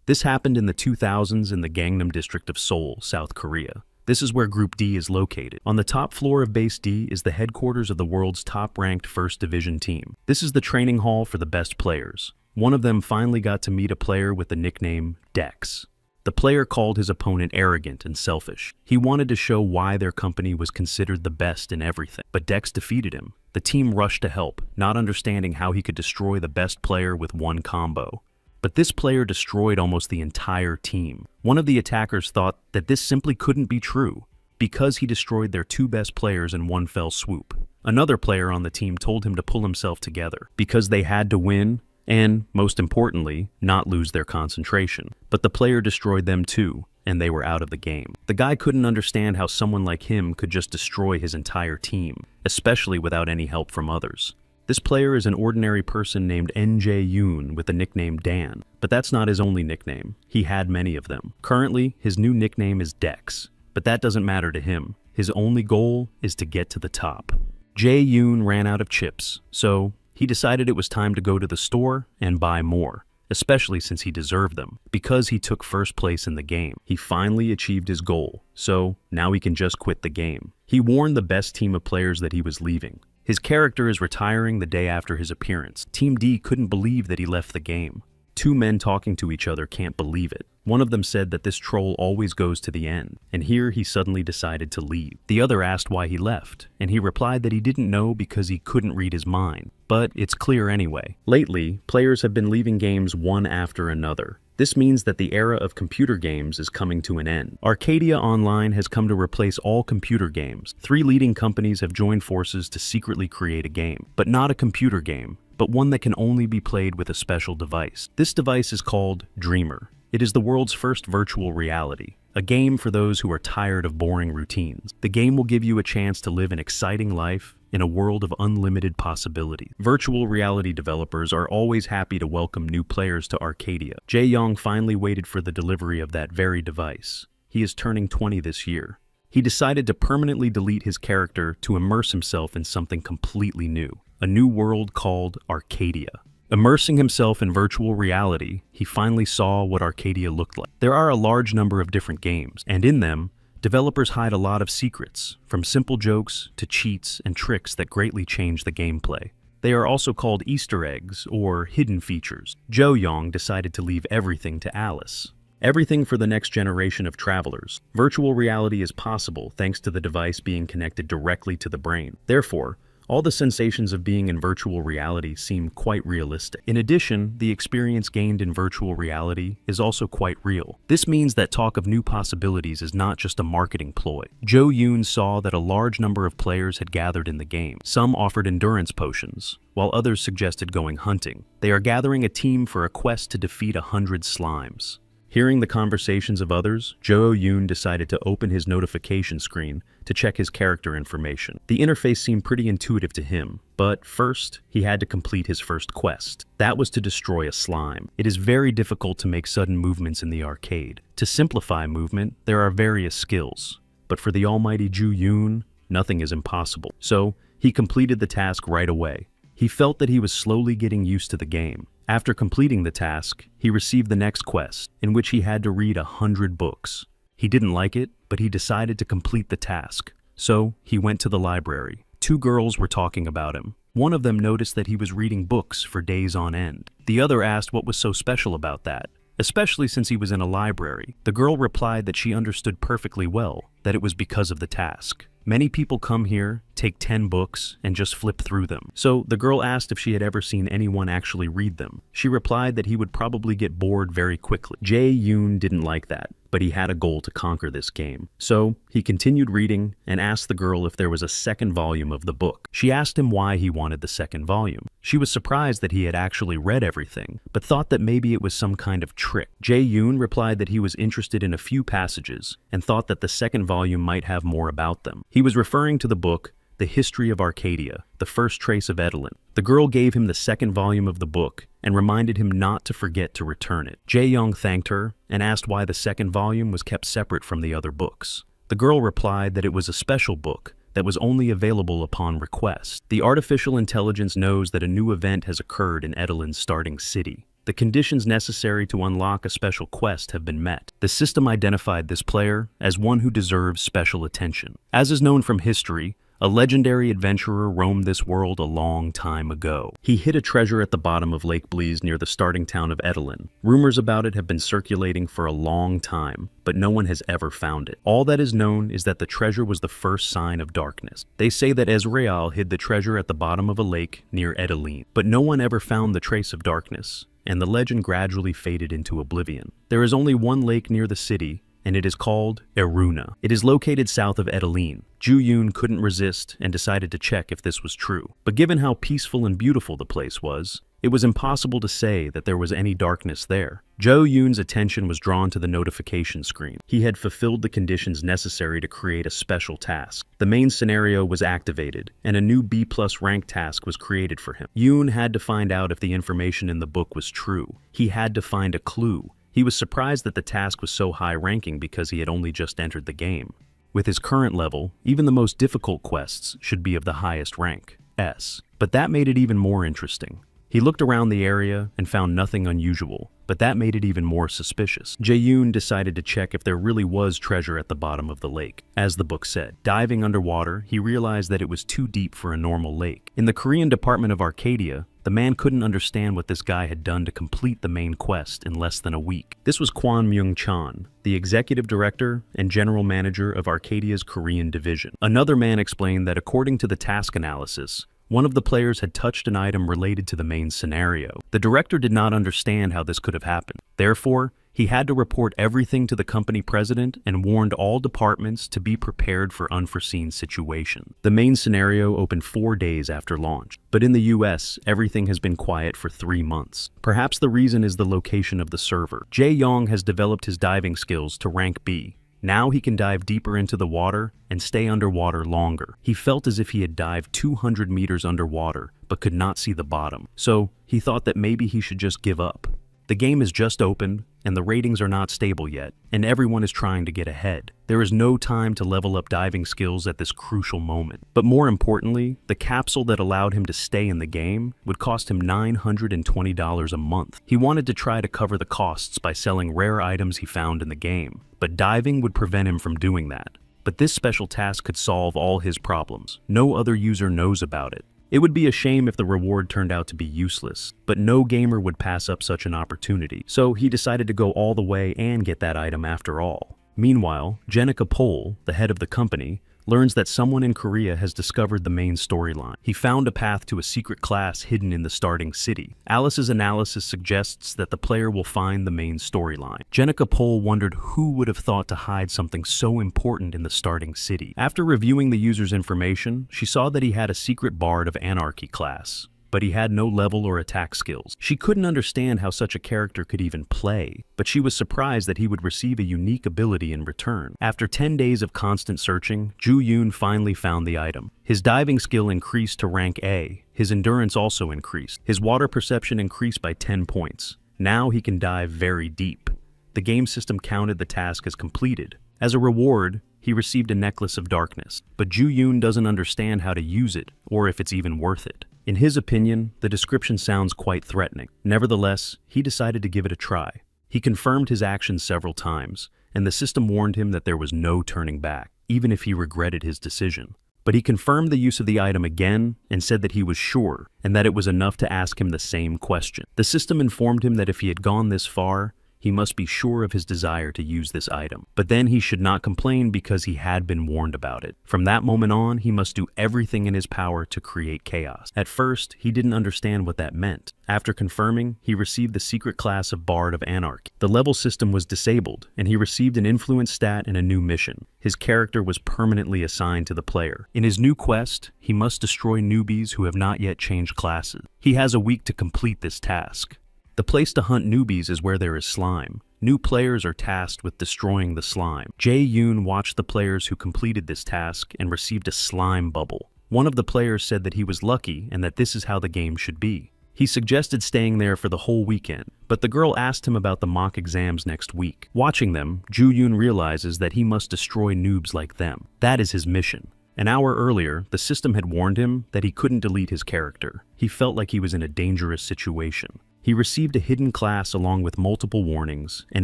This happened in the 2000s in the Gangnam district of Seoul, South Korea. This is where Group D is located. On the top floor of Base D is the headquarters of the world's top-ranked First Division team. This is the training hall for the best players. One of them finally got to meet a player with the nickname Dex. The player called his opponent arrogant and selfish. He wanted to show why their company was considered the best in everything. But Dex defeated him. The team rushed to help, not understanding how he could destroy the best player with one combo. But this player destroyed almost the entire team. One of the attackers thought that this simply couldn't be true, because he destroyed their two best players in one fell swoop. Another player on the team told him to pull himself together, because they had to win, and, most importantly, not lose their concentration. But the player destroyed them too, and they were out of the game. The guy couldn't understand how someone like him could just destroy his entire team, especially without any help from others. This player is an ordinary person named NJ Yoon with the nickname Dan, but that's not his only nickname. He had many of them. Currently, his new nickname is Dex, but that doesn't matter to him. His only goal is to get to the top. Jae Yoon ran out of chips, so he decided it was time to go to the store and buy more, especially since he deserved them, because he took first place in the game. He finally achieved his goal, so now he can just quit the game. He warned the best team of players that he was leaving. His character is retiring the day after his appearance. Team D couldn't believe that he left the game. Two men talking to each other can't believe it. One of them said that this troll always goes to the end, and here he suddenly decided to leave. The other asked why he left, and he replied that he didn't know because he couldn't read his mind. But it's clear anyway. Lately, players have been leaving games one after another. This means that the era of computer games is coming to an end. Arcadia Online has come to replace all computer games. 3 leading companies have joined forces to secretly create a game, but not a computer game, but one that can only be played with a special device. This device is called Dreamer. It is the world's first virtual reality, a game for those who are tired of boring routines. The game will give you a chance to live an exciting life in a world of unlimited possibilities. Virtual reality developers are always happy to welcome new players to Arcadia. Jae Young finally waited for the delivery of that very device. He is turning 20 this year. He decided to permanently delete his character to immerse himself in something completely new, a new world called Arcadia. Immersing himself in virtual reality, he finally saw what Arcadia looked like. There are a large number of different games, and in them, developers hide a lot of secrets, from simple jokes to cheats and tricks that greatly change the gameplay. They are also called Easter eggs or hidden features. Jo Young decided to leave everything to Alice. Everything for the next generation of travelers. Virtual reality is possible thanks to the device being connected directly to the brain. Therefore, all the sensations of being in virtual reality seem quite realistic. In addition, the experience gained in virtual reality is also quite real. This means that talk of new possibilities is not just a marketing ploy. Jo Yoon saw that a large number of players had gathered in the game. Some offered endurance potions, while others suggested going hunting. They are gathering a team for a quest to defeat 100 slimes. Hearing the conversations of others, Jo Yoon decided to open his notification screen to check his character information. The interface seemed pretty intuitive to him, but first, he had to complete his first quest. That was to destroy a slime. It is very difficult to make sudden movements in the arcade. To simplify movement, there are various skills. But for the almighty Jo Yoon, nothing is impossible. So, he completed the task right away. He felt that he was slowly getting used to the game. After completing the task, he received the next quest, in which he had to read 100 books. He didn't like it, but he decided to complete the task. So, he went to the library. 2 girls were talking about him. One of them noticed that he was reading books for days on end. The other asked what was so special about that, especially since he was in a library. The girl replied that she understood perfectly well that it was because of the task. Many people come here, take 10 books, and just flip through them. So the girl asked if she had ever seen anyone actually read them. She replied that he would probably get bored very quickly. Jae Yoon didn't like that, but he had a goal to conquer this game. So he continued reading and asked the girl if there was a second volume of the book. She asked him why he wanted the second volume. She was surprised that he had actually read everything, but thought that maybe it was some kind of trick. Jae Yoon replied that he was interested in a few passages and thought that the second volume might have more about them. He was referring to the book, The History of Arcadia, The First Trace of Edelin. The girl gave him the second volume of the book and reminded him not to forget to return it. Jae Young thanked her and asked why the second volume was kept separate from the other books. The girl replied that it was a special book that was only available upon request. The artificial intelligence knows that a new event has occurred in Edelin's starting city. The conditions necessary to unlock a special quest have been met. The system identified this player as one who deserves special attention. As is known from history, a legendary adventurer roamed this world a long time ago. He hid a treasure at the bottom of Lake Blease near the starting town of Edellin. Rumors about it have been circulating for a long time, but no one has ever found it. All that is known is that the treasure was the first sign of darkness. They say that Ezreal hid the treasure at the bottom of a lake near Edellin, but no one ever found the trace of darkness, and the legend gradually faded into oblivion. There is only one lake near the city, and it is called Eruna. It is located south of Edellin. Ju-Yoon couldn't resist and decided to check if this was true. But given how peaceful and beautiful the place was, it was impossible to say that there was any darkness there. Jo-Yoon's attention was drawn to the notification screen. He had fulfilled the conditions necessary to create a special task. The main scenario was activated, and a new B+ rank task was created for him. Yoon had to find out if the information in the book was true. He had to find a clue. He was surprised that the task was so high-ranking because he had only just entered the game. With his current level, even the most difficult quests should be of the highest rank, S. But that made it even more interesting. He looked around the area and found nothing unusual, but that made it even more suspicious. Jae-yoon decided to check if there really was treasure at the bottom of the lake. As the book said, diving underwater, he realized that it was too deep for a normal lake. In the Korean department of Arcadia, the man couldn't understand what this guy had done to complete the main quest in less than a week. This was Kwon Myung-chan, the executive director and general manager of Arcadia's Korean division. Another man explained that according to the task analysis, one of the players had touched an item related to the main scenario. The director did not understand how this could have happened. Therefore, he had to report everything to the company president and warned all departments to be prepared for unforeseen situations. The main scenario opened 4 days after launch, but in the US, everything has been quiet for 3 months. Perhaps the reason is the location of the server. Jae-young has developed his diving skills to rank B. Now he can dive deeper into the water and stay underwater longer. He felt as if he had dived 200 meters underwater, but could not see the bottom. So he thought that maybe he should just give up. The game is just opened, and the ratings are not stable yet, and everyone is trying to get ahead. There is no time to level up diving skills at this crucial moment. But more importantly, the capsule that allowed him to stay in the game would cost him $920 a month. He wanted to try to cover the costs by selling rare items he found in the game, but diving would prevent him from doing that. But this special task could solve all his problems. No other user knows about it. It would be a shame if the reward turned out to be useless, but no gamer would pass up such an opportunity, so he decided to go all the way and get that item after all. Meanwhile, Jenica Pol, the head of the company, learns that someone in Korea has discovered the main storyline. He found a path to a secret class hidden in the starting city. Alice's analysis suggests that the player will find the main storyline. Jenica Pol wondered who would have thought to hide something so important in the starting city. After reviewing the user's information, she saw that he had a secret Bard of Anarchy class, but he had no level or attack skills. She couldn't understand how such a character could even play, but she was surprised that he would receive a unique ability in return. After 10 days of constant searching, Ju-Yoon finally found the item. His diving skill increased to rank A. His endurance also increased. His water perception increased by 10 points. Now he can dive very deep. The game system counted the task as completed. As a reward, he received a necklace of darkness, but Ju-Yoon doesn't understand how to use it or if it's even worth it. In his opinion, the description sounds quite threatening. Nevertheless, he decided to give it a try. He confirmed his actions several times, and the system warned him that there was no turning back, even if he regretted his decision. But he confirmed the use of the item again and said that he was sure, and that it was enough to ask him the same question. The system informed him that if he had gone this far, he must be sure of his desire to use this item. But then he should not complain because he had been warned about it. From that moment on, he must do everything in his power to create chaos. At first, he didn't understand what that meant. After confirming, he received the secret class of Bard of Anarchy. The level system was disabled, and he received an influence stat and a new mission. His character was permanently assigned to the player. In his new quest, he must destroy newbies who have not yet changed classes. He has a week to complete this task. The place to hunt newbies is where there is slime. New players are tasked with destroying the slime. Jae-yoon watched the players who completed this task and received a slime bubble. One of the players said that he was lucky and that this is how the game should be. He suggested staying there for the whole weekend, but the girl asked him about the mock exams next week. Watching them, Ju-Yoon realizes that he must destroy noobs like them. That is his mission. An hour earlier, the system had warned him that he couldn't delete his character. He felt like he was in a dangerous situation. He received a hidden class along with multiple warnings and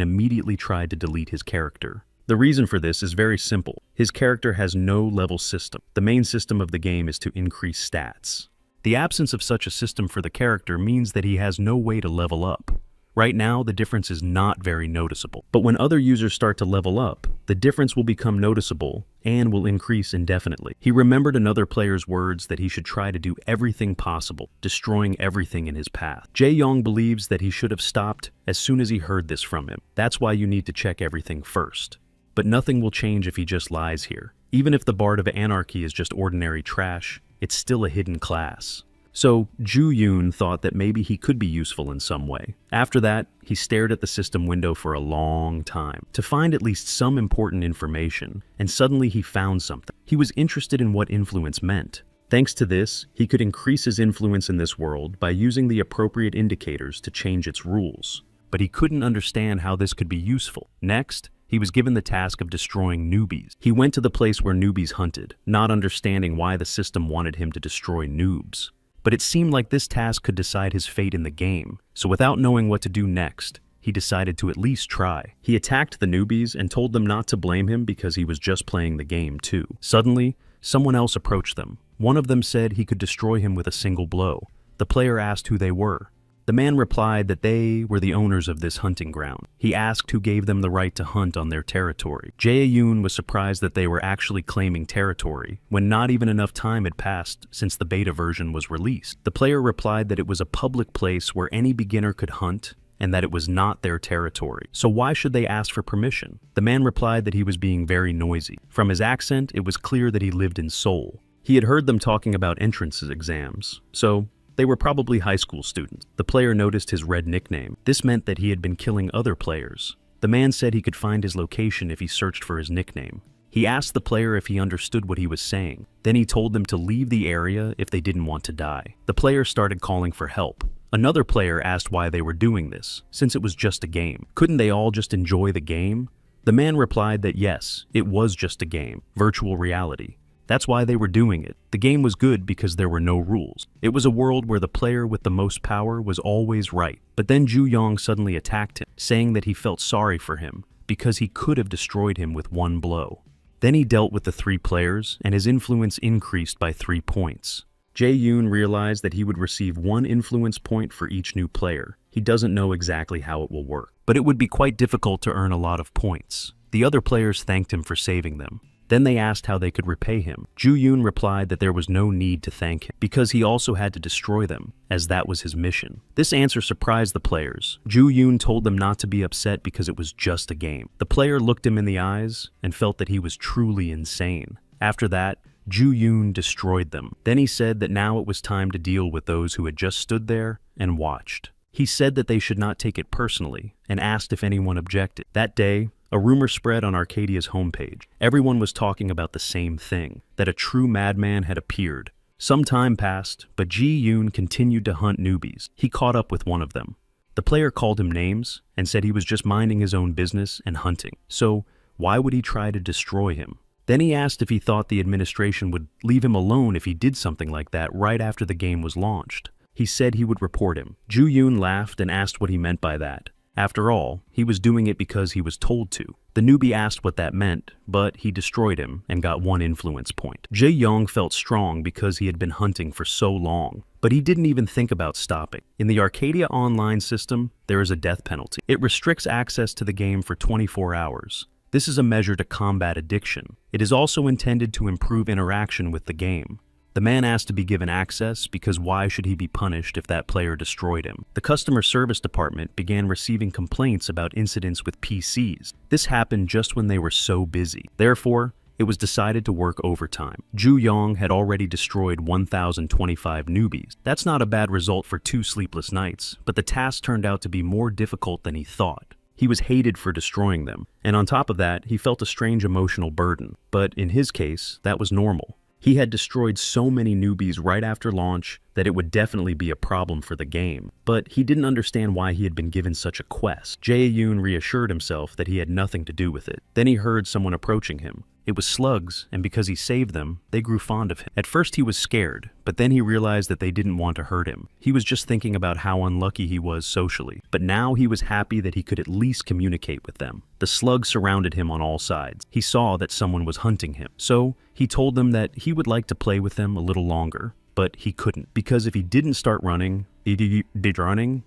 immediately tried to delete his character. The reason for this is very simple. His character has no level system. The main system of the game is to increase stats. The absence of such a system for the character means that he has no way to level up. Right now, the difference is not very noticeable. But when other users start to level up, the difference will become noticeable and will increase indefinitely. He remembered another player's words that he should try to do everything possible, destroying everything in his path. Jae-young believes that he should have stopped as soon as he heard this from him. That's why you need to check everything first. But nothing will change if he just lies here. Even if the Bard of Anarchy is just ordinary trash, it's still a hidden class. So, Ju-yoon thought that maybe he could be useful in some way. After that, he stared at the system window for a long time to find at least some important information, and suddenly he found something. He was interested in what influence meant. Thanks to this, he could increase his influence in this world by using the appropriate indicators to change its rules. But he couldn't understand how this could be useful. Next, he was given the task of destroying newbies. He went to the place where newbies hunted, not understanding why the system wanted him to destroy noobs. But it seemed like this task could decide his fate in the game, so without knowing what to do next, he decided to at least try. He attacked the newbies and told them not to blame him because he was just playing the game too. Suddenly, someone else approached them. One of them said he could destroy him with a single blow. The player asked who they were. The man replied that they were the owners of this hunting ground. He asked who gave them the right to hunt on their territory. Jae-yoon was surprised that they were actually claiming territory, when not even enough time had passed since the beta version was released. The player replied that it was a public place where any beginner could hunt, and that it was not their territory. So why should they ask for permission? The man replied that he was being very noisy. From his accent, it was clear that he lived in Seoul. He had heard them talking about entrance exams, so they were probably high school students. The player noticed his red nickname. This meant that he had been killing other players. The man said he could find his location if he searched for his nickname. He asked the player if he understood what he was saying. Then he told them to leave the area if they didn't want to die. The player started calling for help. Another player asked why they were doing this, since it was just a game. Couldn't they all just enjoy the game? The man replied that yes, it was just a game, virtual reality. That's why they were doing it. The game was good because there were no rules. It was a world where the player with the most power was always right. But then Ju-young suddenly attacked him, saying that he felt sorry for him because he could have destroyed him with one blow. Then he dealt with the 3 players, and his influence increased by 3 points. Jae-yoon realized that he would receive 1 influence point for each new player. He doesn't know exactly how it will work, but it would be quite difficult to earn a lot of points. The other players thanked him for saving them. Then they asked how they could repay him. Ju-yoon replied that there was no need to thank him, because he also had to destroy them, as that was his mission. This answer surprised the players. Ju-yoon told them not to be upset because it was just a game. The player looked him in the eyes and felt that he was truly insane. After that, Ju-yoon destroyed them. Then he said that now it was time to deal with those who had just stood there and watched. He said that they should not take it personally, and asked if anyone objected. That day, a rumor spread on Arcadia's homepage. Everyone was talking about the same thing, that a true madman had appeared. Some time passed, but Ji-yoon continued to hunt newbies. He caught up with one of them. The player called him names and said he was just minding his own business and hunting. So why would he try to destroy him? Then he asked if he thought the administration would leave him alone if he did something like that right after the game was launched. He said he would report him. Ju-yoon laughed and asked what he meant by that. After all, he was doing it because he was told to. The newbie asked what that meant, but he destroyed him and got 1 influence point. Jae-young felt strong because he had been hunting for so long, but he didn't even think about stopping. In the Arcadia online system, there is a death penalty. It restricts access to the game for 24 hours. This is a measure to combat addiction. It is also intended to improve interaction with the game. The man asked to be given access because why should he be punished if that player destroyed him? The customer service department began receiving complaints about incidents with PCs. This happened just when they were so busy. Therefore, it was decided to work overtime. Ju-young had already destroyed 1,025 newbies. That's not a bad result for 2 sleepless nights, but the task turned out to be more difficult than he thought. He was hated for destroying them, and on top of that, he felt a strange emotional burden. But in his case, that was normal. He had destroyed so many newbies right after launch that it would definitely be a problem for the game, but he didn't understand why he had been given such a quest. Jae-yoon reassured himself that he had nothing to do with it. Then he heard someone approaching him. It was slugs, and because he saved them, they grew fond of him. At first he was scared, but then he realized that they didn't want to hurt him. He was just thinking about how unlucky he was socially, but now he was happy that he could at least communicate with them. The slugs surrounded him on all sides. He saw that someone was hunting him, so he told them that he would like to play with them a little longer, but he couldn't, because if he didn't start running,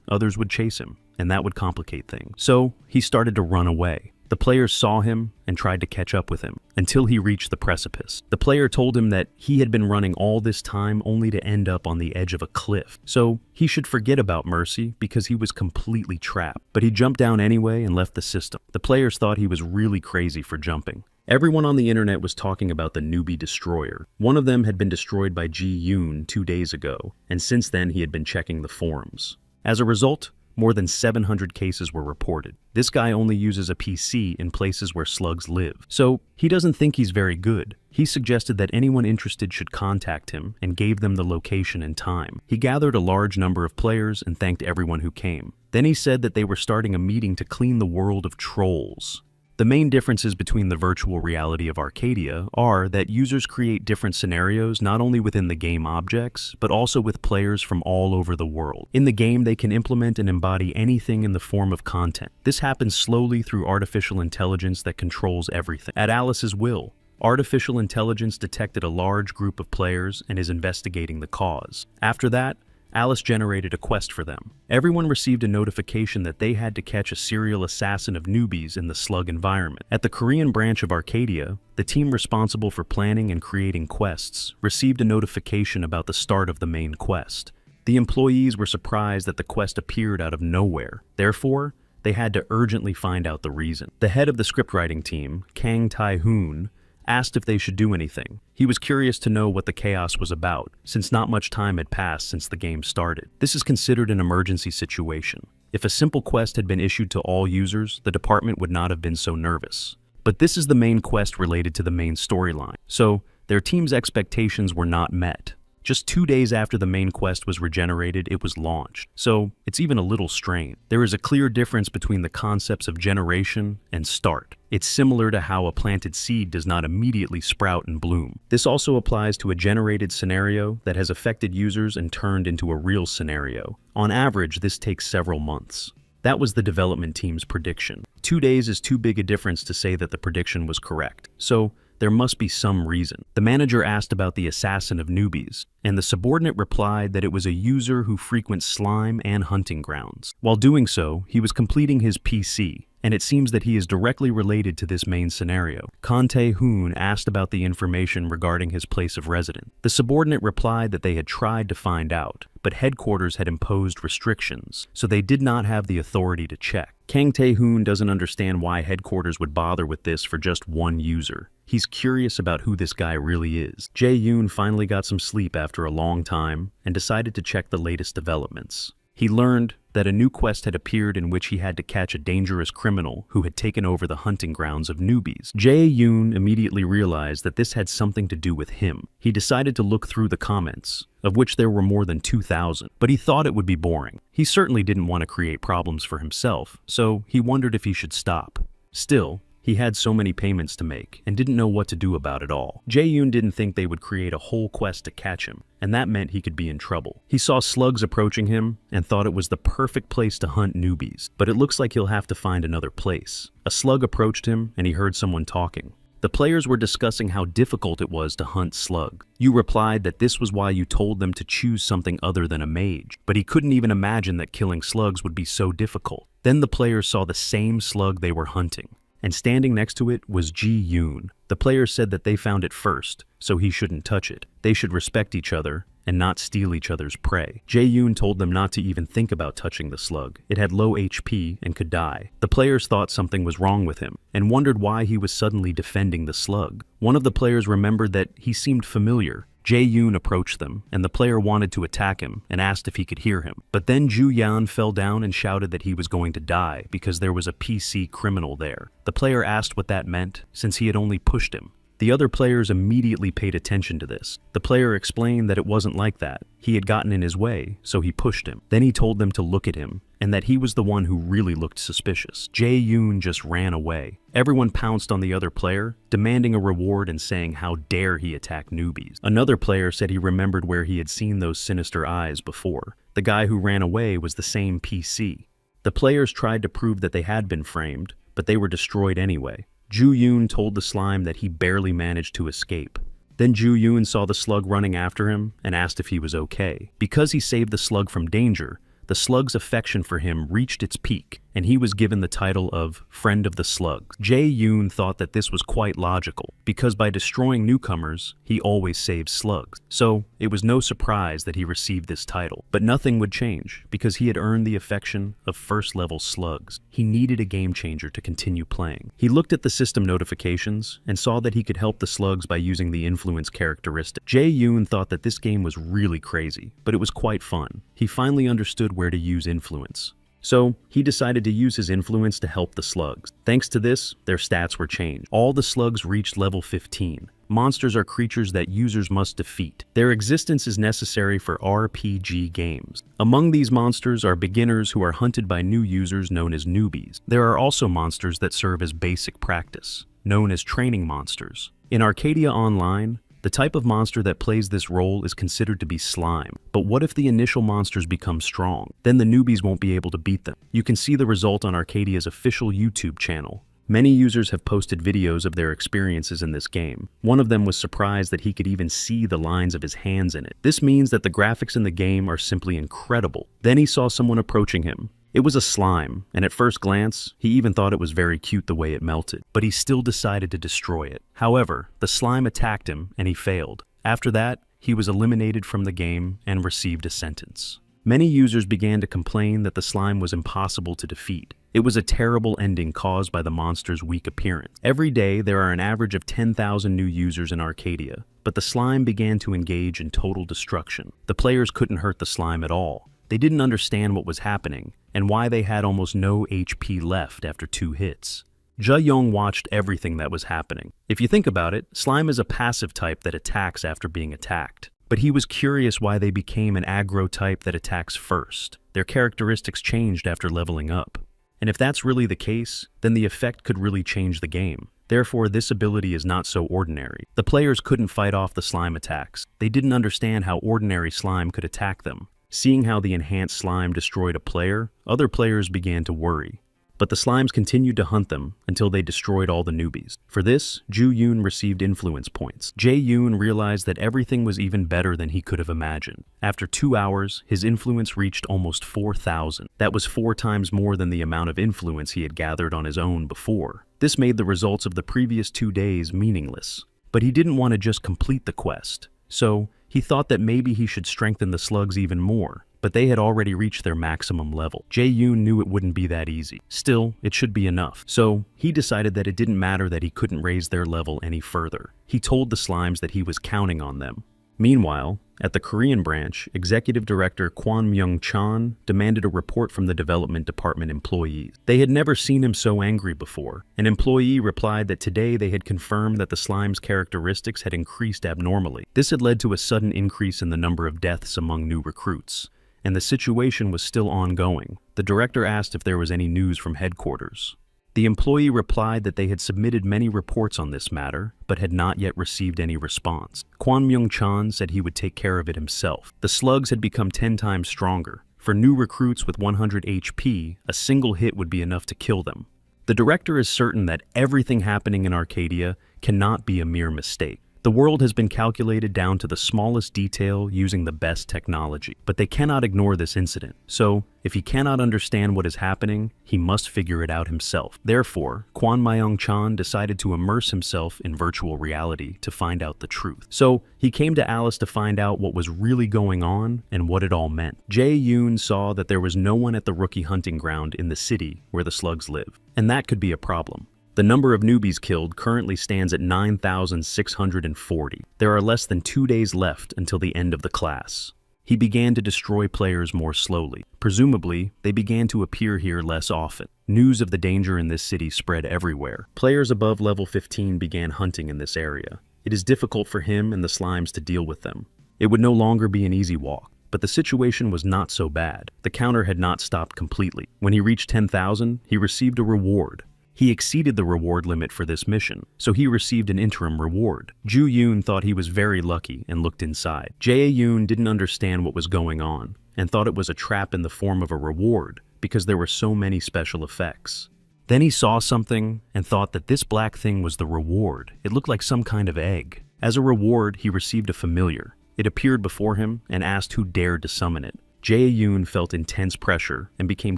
others would chase him, and that would complicate things. So he started to run away. The players saw him and tried to catch up with him until he reached the precipice. The player told him that he had been running all this time only to end up on the edge of a cliff, so he should forget about mercy because he was completely trapped. But he jumped down anyway and left the system. The players thought he was really crazy for jumping. Everyone on the internet was talking about the newbie destroyer. One of them had been destroyed by Ji-yoon 2 days ago, and since then he had been checking the forums. As a result, more than 700 cases were reported. This guy only uses a PC in places where slugs live, so he doesn't think he's very good. He suggested that anyone interested should contact him and gave them the location and time. He gathered a large number of players and thanked everyone who came. Then he said that they were starting a meeting to clean the world of trolls. The main differences between the virtual reality of Arcadia are that users create different scenarios not only within the game objects, but also with players from all over the world. In the game, they can implement and embody anything in the form of content. This happens slowly through artificial intelligence that controls everything. At Alice's will, artificial intelligence detected a large group of players and is investigating the cause. After that, Alice generated a quest for them. Everyone received a notification that they had to catch a serial assassin of newbies in the slug environment. At the Korean branch of Arcadia, the team responsible for planning and creating quests received a notification about the start of the main quest. The employees were surprised that the quest appeared out of nowhere. Therefore, they had to urgently find out the reason. The head of the scriptwriting team, Kang Tae-hoon, asked if they should do anything. He was curious to know what the chaos was about, since not much time had passed since the game started. This is considered an emergency situation. If a simple quest had been issued to all users, the department would not have been so nervous. But this is the main quest related to the main storyline, so their team's expectations were not met. Just 2 days after the main quest was regenerated, it was launched, so it's even a little strange. There is a clear difference between the concepts of generation and start. It's similar to how a planted seed does not immediately sprout and bloom. This also applies to a generated scenario that has affected users and turned into a real scenario. On average, this takes several months. That was the development team's prediction. 2 days is too big a difference to say that the prediction was correct, so there must be some reason. The manager asked about the assassin of newbies, and the subordinate replied that it was a user who frequents slime and hunting grounds. While doing so, he was completing his PC, and it seems that he is directly related to this main scenario. Kang Tae-hoon asked about the information regarding his place of residence. The subordinate replied that they had tried to find out, but headquarters had imposed restrictions, so they did not have the authority to check. Kang Tae-hoon doesn't understand why headquarters would bother with this for just one user. He's curious about who this guy really is. Jae-yoon finally got some sleep after a long time and decided to check the latest developments. He learned that a new quest had appeared in which he had to catch a dangerous criminal who had taken over the hunting grounds of newbies. Jae-yoon immediately realized that this had something to do with him. He decided to look through the comments, of which there were more than 2,000, but he thought it would be boring. He certainly didn't want to create problems for himself, so he wondered if he should stop. Still, he had so many payments to make and didn't know what to do about it all. Jae-yoon didn't think they would create a whole quest to catch him, and that meant he could be in trouble. He saw slugs approaching him and thought it was the perfect place to hunt newbies, but it looks like he'll have to find another place. A slug approached him and he heard someone talking. The players were discussing how difficult it was to hunt slug. You replied that this was why you told them to choose something other than a mage, but he couldn't even imagine that killing slugs would be so difficult. Then the players saw the same slug they were hunting, and standing next to it was Ji-yoon. The players said that they found it first, so he shouldn't touch it. They should respect each other and not steal each other's prey. Jae-yoon told them not to even think about touching the slug. It had low HP and could die. The players thought something was wrong with him and wondered why he was suddenly defending the slug. One of the players remembered that he seemed familiar. Jae-yoon approached them, and the player wanted to attack him and asked if he could hear him. But then Ju-yan fell down and shouted that he was going to die because there was a PC criminal there. The player asked what that meant, since he had only pushed him. The other players immediately paid attention to this. The player explained that it wasn't like that. He had gotten in his way, so he pushed him. Then he told them to look at him, and that he was the one who really looked suspicious. Jae-yoon just ran away. Everyone pounced on the other player, demanding a reward and saying how dare he attack newbies. Another player said he remembered where he had seen those sinister eyes before. The guy who ran away was the same PC. The players tried to prove that they had been framed, but they were destroyed anyway. Ju-yoon told the slime that he barely managed to escape. Then Ju-yoon saw the slug running after him and asked if he was okay. Because he saved the slug from danger, the slug's affection for him reached its peak, and he was given the title of Friend of the Slugs. Jae-yoon thought that this was quite logical, because by destroying newcomers, he always saves slugs. So, it was no surprise that he received this title. But nothing would change, because he had earned the affection of first-level slugs. He needed a game changer to continue playing. He looked at the system notifications, and saw that he could help the slugs by using the influence characteristic. Jae-yoon thought that this game was really crazy, but it was quite fun. He finally understood where to use influence. So, he decided to use his influence to help the slugs. Thanks to this, their stats were changed. All the slugs reached level 15. Monsters are creatures that users must defeat. Their existence is necessary for RPG games. Among these monsters are beginners who are hunted by new users known as newbies. There are also monsters that serve as basic practice, known as training monsters. In Arcadia Online, the type of monster that plays this role is considered to be slime. But what if the initial monsters become strong? Then the newbies won't be able to beat them. You can see the result on Arcadia's official YouTube channel. Many users have posted videos of their experiences in this game. One of them was surprised that he could even see the lines of his hands in it. This means that the graphics in the game are simply incredible. Then he saw someone approaching him. It was a slime, and at first glance, he even thought it was very cute the way it melted, but he still decided to destroy it. However, the slime attacked him, and he failed. After that, he was eliminated from the game and received a sentence. Many users began to complain that the slime was impossible to defeat. It was a terrible ending caused by the monster's weak appearance. Every day, there are an average of 10,000 new users in Arcadia, but the slime began to engage in total destruction. The players couldn't hurt the slime at all. They didn't understand what was happening, and why they had almost no HP left after 2 hits. Ja-young watched everything that was happening. If you think about it, slime is a passive type that attacks after being attacked. But he was curious why they became an aggro type that attacks first. Their characteristics changed after leveling up. And if that's really the case, then the effect could really change the game. Therefore, this ability is not so ordinary. The players couldn't fight off the slime attacks. They didn't understand how ordinary slime could attack them. Seeing how the enhanced slime destroyed a player, other players began to worry. But the slimes continued to hunt them until they destroyed all the newbies. For this, Ju-yoon received influence points. Jae-yoon realized that everything was even better than he could have imagined. After 2 hours, his influence reached almost 4,000. That was 4 times more than the amount of influence he had gathered on his own before. This made the results of the previous 2 days meaningless. But he didn't want to just complete the quest. So, he thought that maybe he should strengthen the slugs even more, but they had already reached their maximum level. Jae-yoon knew it wouldn't be that easy. Still, it should be enough. So, he decided that it didn't matter that he couldn't raise their level any further. He told the slimes that he was counting on them. Meanwhile, at the Korean branch, Executive Director Kwon Myung-chan demanded a report from the development department employees. They had never seen him so angry before. An employee replied that today they had confirmed that the slime's characteristics had increased abnormally. This had led to a sudden increase in the number of deaths among new recruits, and the situation was still ongoing. The director asked if there was any news from headquarters. The employee replied that they had submitted many reports on this matter, but had not yet received any response. Kwon Myung-chan said he would take care of it himself. The slugs had become 10 times stronger. For new recruits with 100 HP, a single hit would be enough to kill them. The director is certain that everything happening in Arcadia cannot be a mere mistake. The world has been calculated down to the smallest detail using the best technology. But they cannot ignore this incident. So, if he cannot understand what is happening, he must figure it out himself. Therefore, Kwon Myung-chan decided to immerse himself in virtual reality to find out the truth. So, he came to Alice to find out what was really going on and what it all meant. Jae-yoon saw that there was no one at the rookie hunting ground in the city where the slugs live. And that could be a problem. The number of newbies killed currently stands at 9,640. There are less than 2 days left until the end of the class. He began to destroy players more slowly. Presumably, they began to appear here less often. News of the danger in this city spread everywhere. Players above level 15 began hunting in this area. It is difficult for him and the slimes to deal with them. It would no longer be an easy walk. But the situation was not so bad. The counter had not stopped completely. When he reached 10,000, he received a reward. He exceeded the reward limit for this mission, so he received an interim reward. Ju Yoon thought he was very lucky and looked inside. Jae Yoon didn't understand what was going on and thought it was a trap in the form of a reward because there were so many special effects. Then he saw something and thought that this black thing was the reward. It looked like some kind of egg. As a reward, he received a familiar. It appeared before him and asked who dared to summon it. Jae Yoon felt intense pressure and became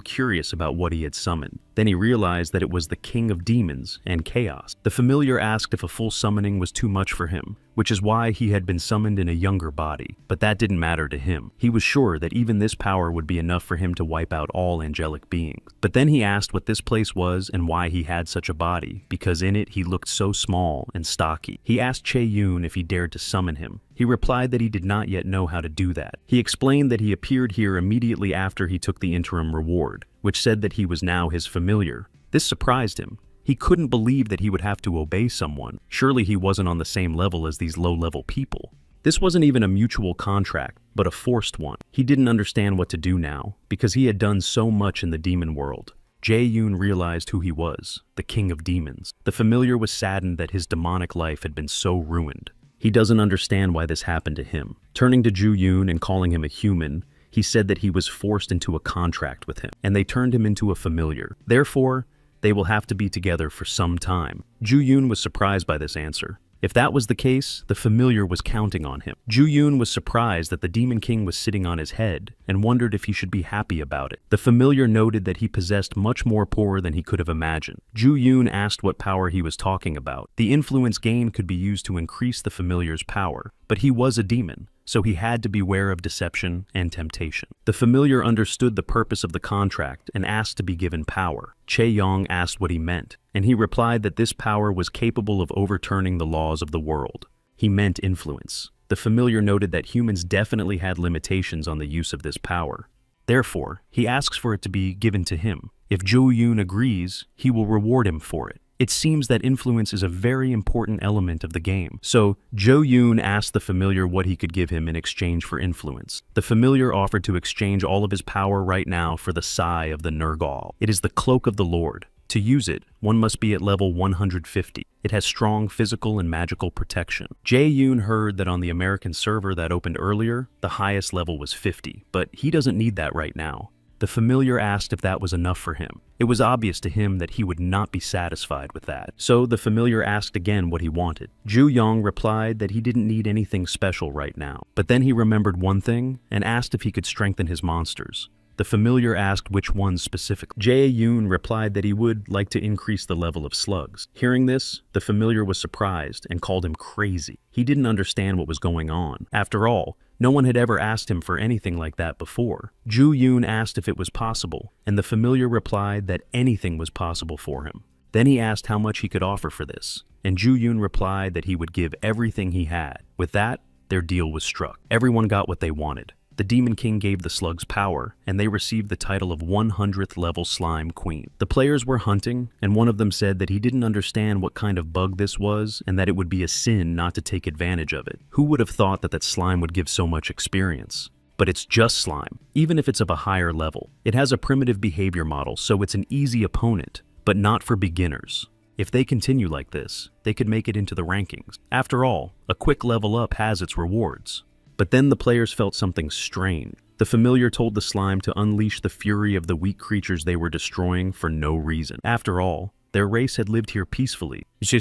curious about what he had summoned. Then he realized that it was the king of demons and chaos. The familiar asked if a full summoning was too much for him, which is why he had been summoned in a younger body. But that didn't matter to him. He was sure that even this power would be enough for him to wipe out all angelic beings. But then he asked what this place was and why he had such a body, because in it he looked so small and stocky. He asked Chae Yoon if he dared to summon him. He replied that he did not yet know how to do that. He explained that he appeared here immediately after he took the interim reward, which said that he was now his familiar. This surprised him. He couldn't believe that he would have to obey someone. Surely he wasn't on the same level as these low-level people. This wasn't even a mutual contract, but a forced one. He didn't understand what to do now, because he had done so much in the demon world. Jae Yoon realized who he was, the king of demons. The familiar was saddened that his demonic life had been so ruined. He doesn't understand why this happened to him. Turning to Ju Yoon and calling him a human, he said that he was forced into a contract with him, and they turned him into a familiar. Therefore, they will have to be together for some time. Ju Yoon was surprised by this answer. If that was the case, the familiar was counting on him. Ju Yoon was surprised that the Demon King was sitting on his head and wondered if he should be happy about it. The familiar noted that he possessed much more power than he could have imagined. Ju Yoon asked what power he was talking about. The influence gained could be used to increase the familiar's power, but he was a demon, so he had to beware of deception and temptation. The familiar understood the purpose of the contract and asked to be given power. Chae Yong asked what he meant, and he replied that this power was capable of overturning the laws of the world. He meant influence. The familiar noted that humans definitely had limitations on the use of this power. Therefore, he asks for it to be given to him. If Jo Yoon agrees, he will reward him for it. It seems that influence is a very important element of the game. So, Jo Yoon asked the familiar what he could give him in exchange for influence. The familiar offered to exchange all of his power right now for the Sai of the Nergal. It is the Cloak of the Lord. To use it, one must be at level 150. It has strong physical and magical protection. Jae Yoon heard that on the American server that opened earlier, the highest level was 50, but he doesn't need that right now. The familiar asked if that was enough for him. It was obvious to him that he would not be satisfied with that. So the familiar asked again what he wanted. Ju Yong replied that he didn't need anything special right now. But then he remembered one thing and asked if he could strengthen his monsters. The familiar asked which ones specifically. Jae Yoon replied that he would like to increase the level of slugs. Hearing this, the familiar was surprised and called him crazy. He didn't understand what was going on. After all, no one had ever asked him for anything like that before. Ju Yoon asked if it was possible, and the familiar replied that anything was possible for him. Then he asked how much he could offer for this, and Ju Yoon replied that he would give everything he had. With that, their deal was struck. Everyone got what they wanted. The Demon King gave the slugs power, and they received the title of 100th level Slime Queen. The players were hunting, and one of them said that he didn't understand what kind of bug this was, and that it would be a sin not to take advantage of it. Who would have thought that slime would give so much experience? But it's just slime, even if it's of a higher level. It has a primitive behavior model, so it's an easy opponent, but not for beginners. If they continue like this, they could make it into the rankings. After all, a quick level up has its rewards. But then the players felt something strange. The familiar told the slime to unleash the fury of the weak creatures they were destroying for no reason. After all, their race had lived here peacefully until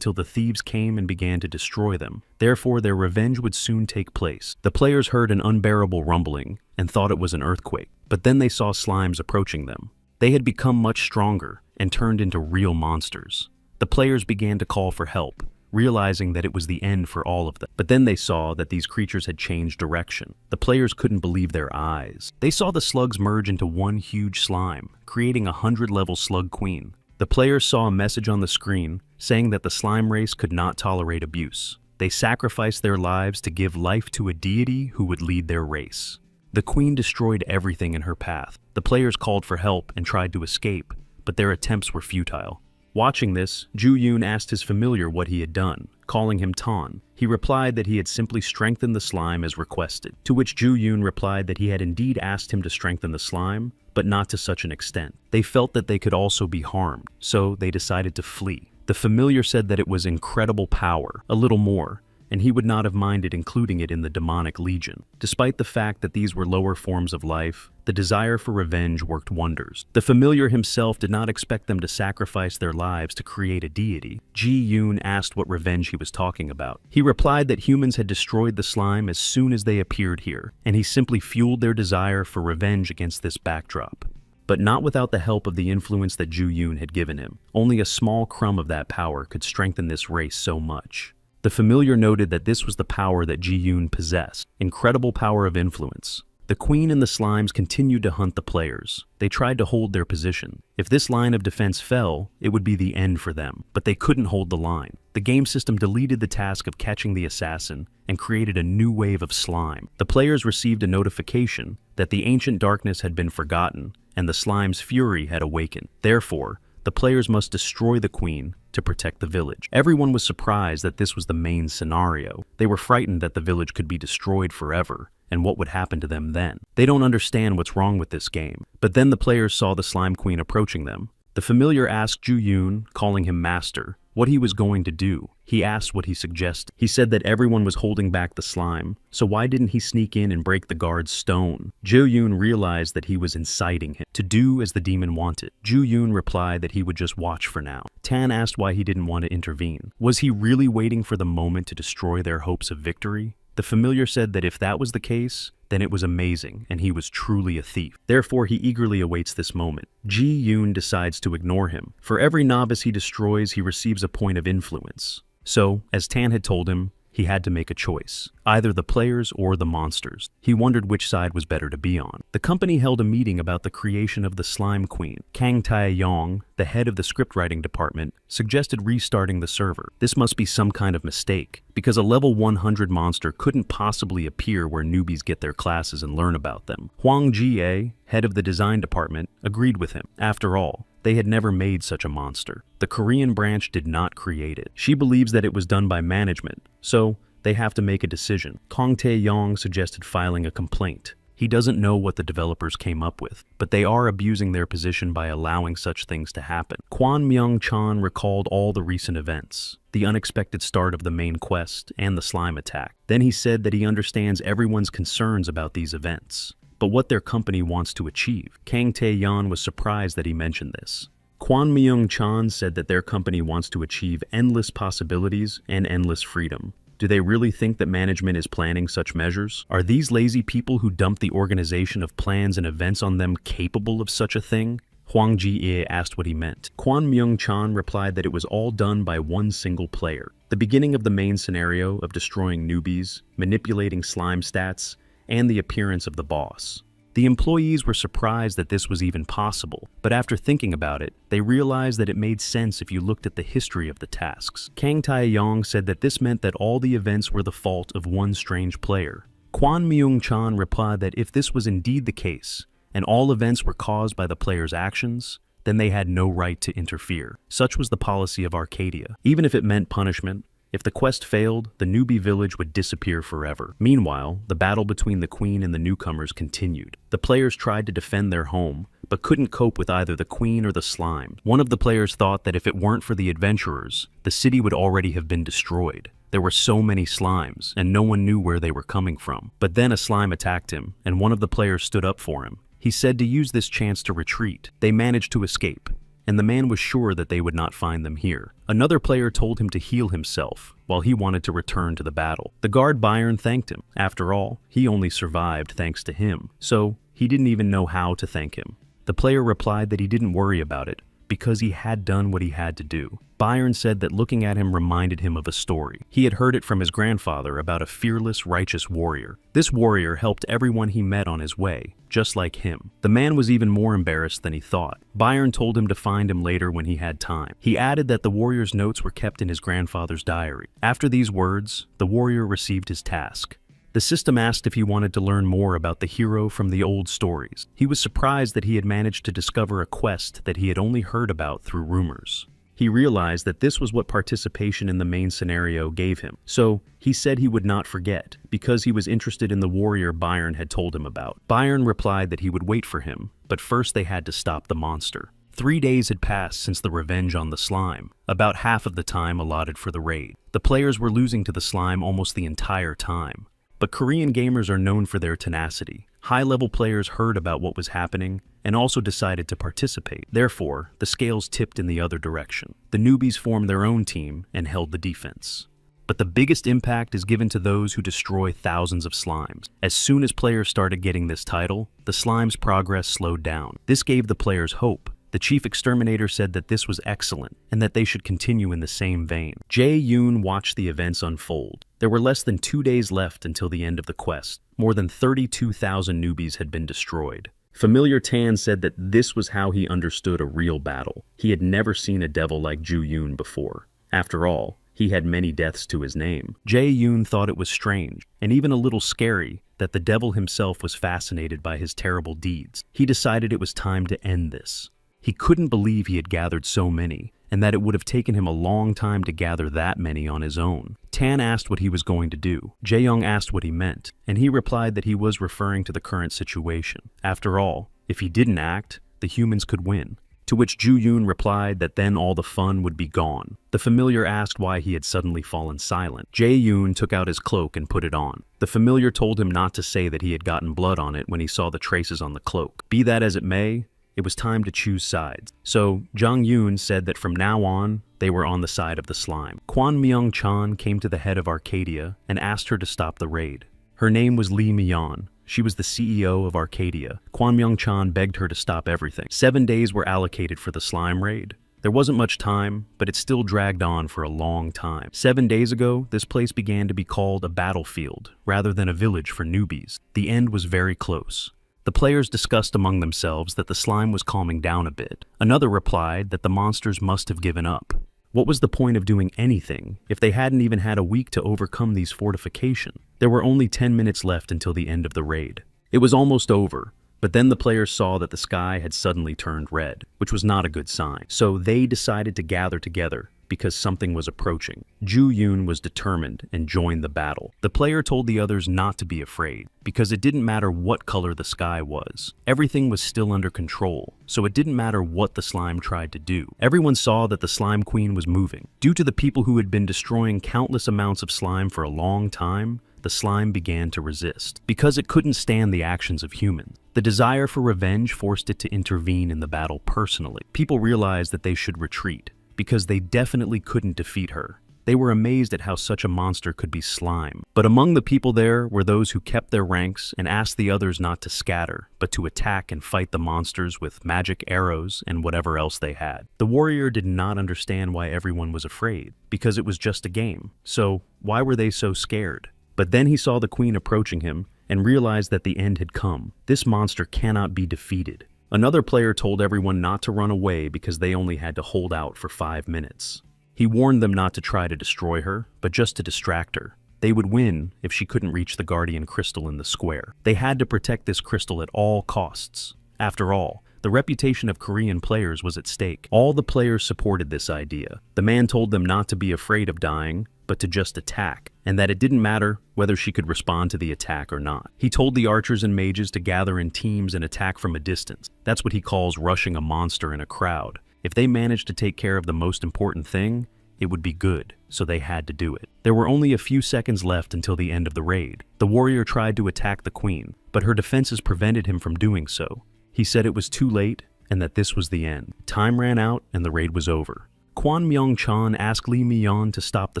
the thieves came and began to destroy them. Therefore, their revenge would soon take place. The players heard an unbearable rumbling and thought it was an earthquake. But then they saw slimes approaching them. They had become much stronger and turned into real monsters. The players began to call for help, realizing that it was the end for all of them. But then they saw that these creatures had changed direction. The players couldn't believe their eyes. They saw the slugs merge into one huge slime, creating a 100-level slug queen. The players saw a message on the screen saying that the slime race could not tolerate abuse. They sacrificed their lives to give life to a deity who would lead their race. The queen destroyed everything in her path. The players called for help and tried to escape, but their attempts were futile. Watching this, Ju-yoon asked his familiar what he had done, calling him Tan. He replied that he had simply strengthened the slime as requested, to which Ju-yoon replied that he had indeed asked him to strengthen the slime, but not to such an extent. They felt that they could also be harmed, so they decided to flee. The familiar said that it was incredible power, a little more, and he would not have minded including it in the demonic legion. Despite the fact that these were lower forms of life, the desire for revenge worked wonders. The familiar himself did not expect them to sacrifice their lives to create a deity. Ji-yoon asked what revenge he was talking about. He replied that humans had destroyed the slime as soon as they appeared here, and he simply fueled their desire for revenge against this backdrop. But not without the help of the influence that Ju-yoon had given him. Only a small crumb of that power could strengthen this race so much. The familiar noted that this was the power that Ji-yoon possessed, incredible power of influence. The queen and the slimes continued to hunt the players. They tried to hold their position. If this line of defense fell, it would be the end for them, but they couldn't hold the line. The game system deleted the task of catching the assassin and created a new wave of slime. The players received a notification that the ancient darkness had been forgotten and the slime's fury had awakened. Therefore, the players must destroy the queen to protect the village. Everyone was surprised that this was the main scenario. They were frightened that the village could be destroyed forever, and what would happen to them then. They don't understand what's wrong with this game. But then the players saw the slime queen approaching them. The familiar asked Ju-yoon, calling him master, what he was going to do. He asked what he suggested. He said that everyone was holding back the slime, so why didn't he sneak in and break the guard's stone? Ju-yoon realized that he was inciting him to do as the demon wanted. Ju-yoon replied that he would just watch for now. Tan asked why he didn't want to intervene. Was he really waiting for the moment to destroy their hopes of victory? The familiar said that if that was the case, then it was amazing and he was truly a thief. Therefore, he eagerly awaits this moment. Ji-yoon decides to ignore him. For every novice he destroys, he receives a point of influence. So, as Tan had told him, he had to make a choice, either the players or the monsters. He wondered which side was better to be on. The company held a meeting about the creation of the Slime Queen. Kang Tae-yong, the head of the scriptwriting department, suggested restarting the server. This must be some kind of mistake, because a level 100 monster couldn't possibly appear where newbies get their classes and learn about them. Hwang Ji-ae, head of the design department, agreed with him. After all, they had never made such a monster. The Korean branch did not create it. She believes that it was done by management, so they have to make a decision. Kang Tae-yong suggested filing a complaint. He doesn't know what the developers came up with, but they are abusing their position by allowing such things to happen. Kwon Myung-chan recalled all the recent events, the unexpected start of the main quest, and the slime attack. Then he said that he understands everyone's concerns about these events, but what their company wants to achieve. Kang Tae-yeon was surprised that he mentioned this. Kwon Myung-chan said that their company wants to achieve endless possibilities and endless freedom. Do they really think that management is planning such measures? Are these lazy people who dump the organization of plans and events on them capable of such a thing? Hwang Ji-ae asked what he meant. Kwon Myung-chan replied that it was all done by one single player. The beginning of the main scenario of destroying newbies, manipulating slime stats, and the appearance of the boss. The employees were surprised that this was even possible, but after thinking about it, they realized that it made sense if you looked at the history of the tasks. Kang Tae-yong said that this meant that all the events were the fault of one strange player. Kwon Myung-chan replied that if this was indeed the case, and all events were caused by the player's actions, then they had no right to interfere. Such was the policy of Arcadia. Even if it meant punishment, if the quest failed, the newbie village would disappear forever. Meanwhile, the battle between the queen and the newcomers continued. The players tried to defend their home, but couldn't cope with either the queen or the slime. One of the players thought that if it weren't for the adventurers, the city would already have been destroyed. There were so many slimes, and no one knew where they were coming from. But then a slime attacked him, and one of the players stood up for him. He said to use this chance to retreat. They managed to escape, and the man was sure that they would not find them here. Another player told him to heal himself, while he wanted to return to the battle. The guard Barren thanked him. After all, he only survived thanks to him, so he didn't even know how to thank him. The player replied that he didn't worry about it, because he had done what he had to do. Barren said that looking at him reminded him of a story. He had heard it from his grandfather about a fearless, righteous warrior. This warrior helped everyone he met on his way, just like him. The man was even more embarrassed than he thought. Barren told him to find him later when he had time. He added that the warrior's notes were kept in his grandfather's diary. After these words, the warrior received his task. The system asked if he wanted to learn more about the hero from the old stories. He was surprised that he had managed to discover a quest that he had only heard about through rumors. He realized that this was what participation in the main scenario gave him. So, he said he would not forget, because he was interested in the warrior Barren had told him about. Barren replied that he would wait for him, but first they had to stop the monster. 3 days had passed since the revenge on the slime, about half of the time allotted for the raid. The players were losing to the slime almost the entire time. But Korean gamers are known for their tenacity. High-level players heard about what was happening and also decided to participate. Therefore, the scales tipped in the other direction. The newbies formed their own team and held the defense. But the biggest impact is given to those who destroy thousands of slimes. As soon as players started getting this title, the slime's progress slowed down. This gave the players hope. The chief exterminator said that this was excellent and that they should continue in the same vein. Jae-yoon watched the events unfold. There were less than 2 days left until the end of the quest. More than 32,000 newbies had been destroyed. Familiar Tan said that this was how he understood a real battle. He had never seen a devil like Ju-yoon before. After all, he had many deaths to his name. Jae-yoon thought it was strange, and even a little scary, that the devil himself was fascinated by his terrible deeds. He decided it was time to end this. He couldn't believe he had gathered so many, and that it would have taken him a long time to gather that many on his own. Tan asked what he was going to do. Jae-young asked what he meant, and he replied that he was referring to the current situation. After all, if he didn't act, the humans could win. To which Ju-yoon replied that then all the fun would be gone. The familiar asked why he had suddenly fallen silent. Jae-yoon took out his cloak and put it on. The familiar told him not to say that he had gotten blood on it when he saw the traces on the cloak. Be that as it may, it was time to choose sides. So, Jang-yoon said that from now on, they were on the side of the slime. Kwon Myung-chan came to the head of Arcadia and asked her to stop the raid. Her name was Lee Myeon. She was the CEO of Arcadia. Kwon Myung-chan begged her to stop everything. 7 days were allocated for the slime raid. There wasn't much time, but it still dragged on for a long time. 7 days ago, this place began to be called a battlefield, rather than a village for newbies. The end was very close. The players discussed among themselves that the slime was calming down a bit. Another replied that the monsters must have given up. What was the point of doing anything if they hadn't even had a week to overcome these fortifications? There were only 10 minutes left until the end of the raid. It was almost over, but then the players saw that the sky had suddenly turned red, which was not a good sign. So they decided to gather together because something was approaching. Ju-yoon was determined and joined the battle. The player told the others not to be afraid, because it didn't matter what color the sky was. Everything was still under control, so it didn't matter what the slime tried to do. Everyone saw that the slime queen was moving. Due to the people who had been destroying countless amounts of slime for a long time, the slime began to resist, because it couldn't stand the actions of humans. The desire for revenge forced it to intervene in the battle personally. People realized that they should retreat, because they definitely couldn't defeat her. They were amazed at how such a monster could be slime. But among the people there were those who kept their ranks and asked the others not to scatter, but to attack and fight the monsters with magic arrows and whatever else they had. The warrior did not understand why everyone was afraid, because it was just a game. So why were they so scared? But then he saw the queen approaching him and realized that the end had come. This monster cannot be defeated. Another player told everyone not to run away because they only had to hold out for 5 minutes. He warned them not to try to destroy her, but just to distract her. They would win if she couldn't reach the guardian crystal in the square. They had to protect this crystal at all costs. After all, the reputation of Korean players was at stake. All the players supported this idea. The man told them not to be afraid of dying, but to just attack, and that it didn't matter whether she could respond to the attack or not. He told the archers and mages to gather in teams and attack from a distance. That's what he calls rushing a monster in a crowd. If they managed to take care of the most important thing, it would be good, so they had to do it. There were only a few seconds left until the end of the raid. The warrior tried to attack the queen, but her defenses prevented him from doing so. He said it was too late and that this was the end. Time ran out and the raid was over. Kwon Myung-chan asked Lee Mi-yeon to stop the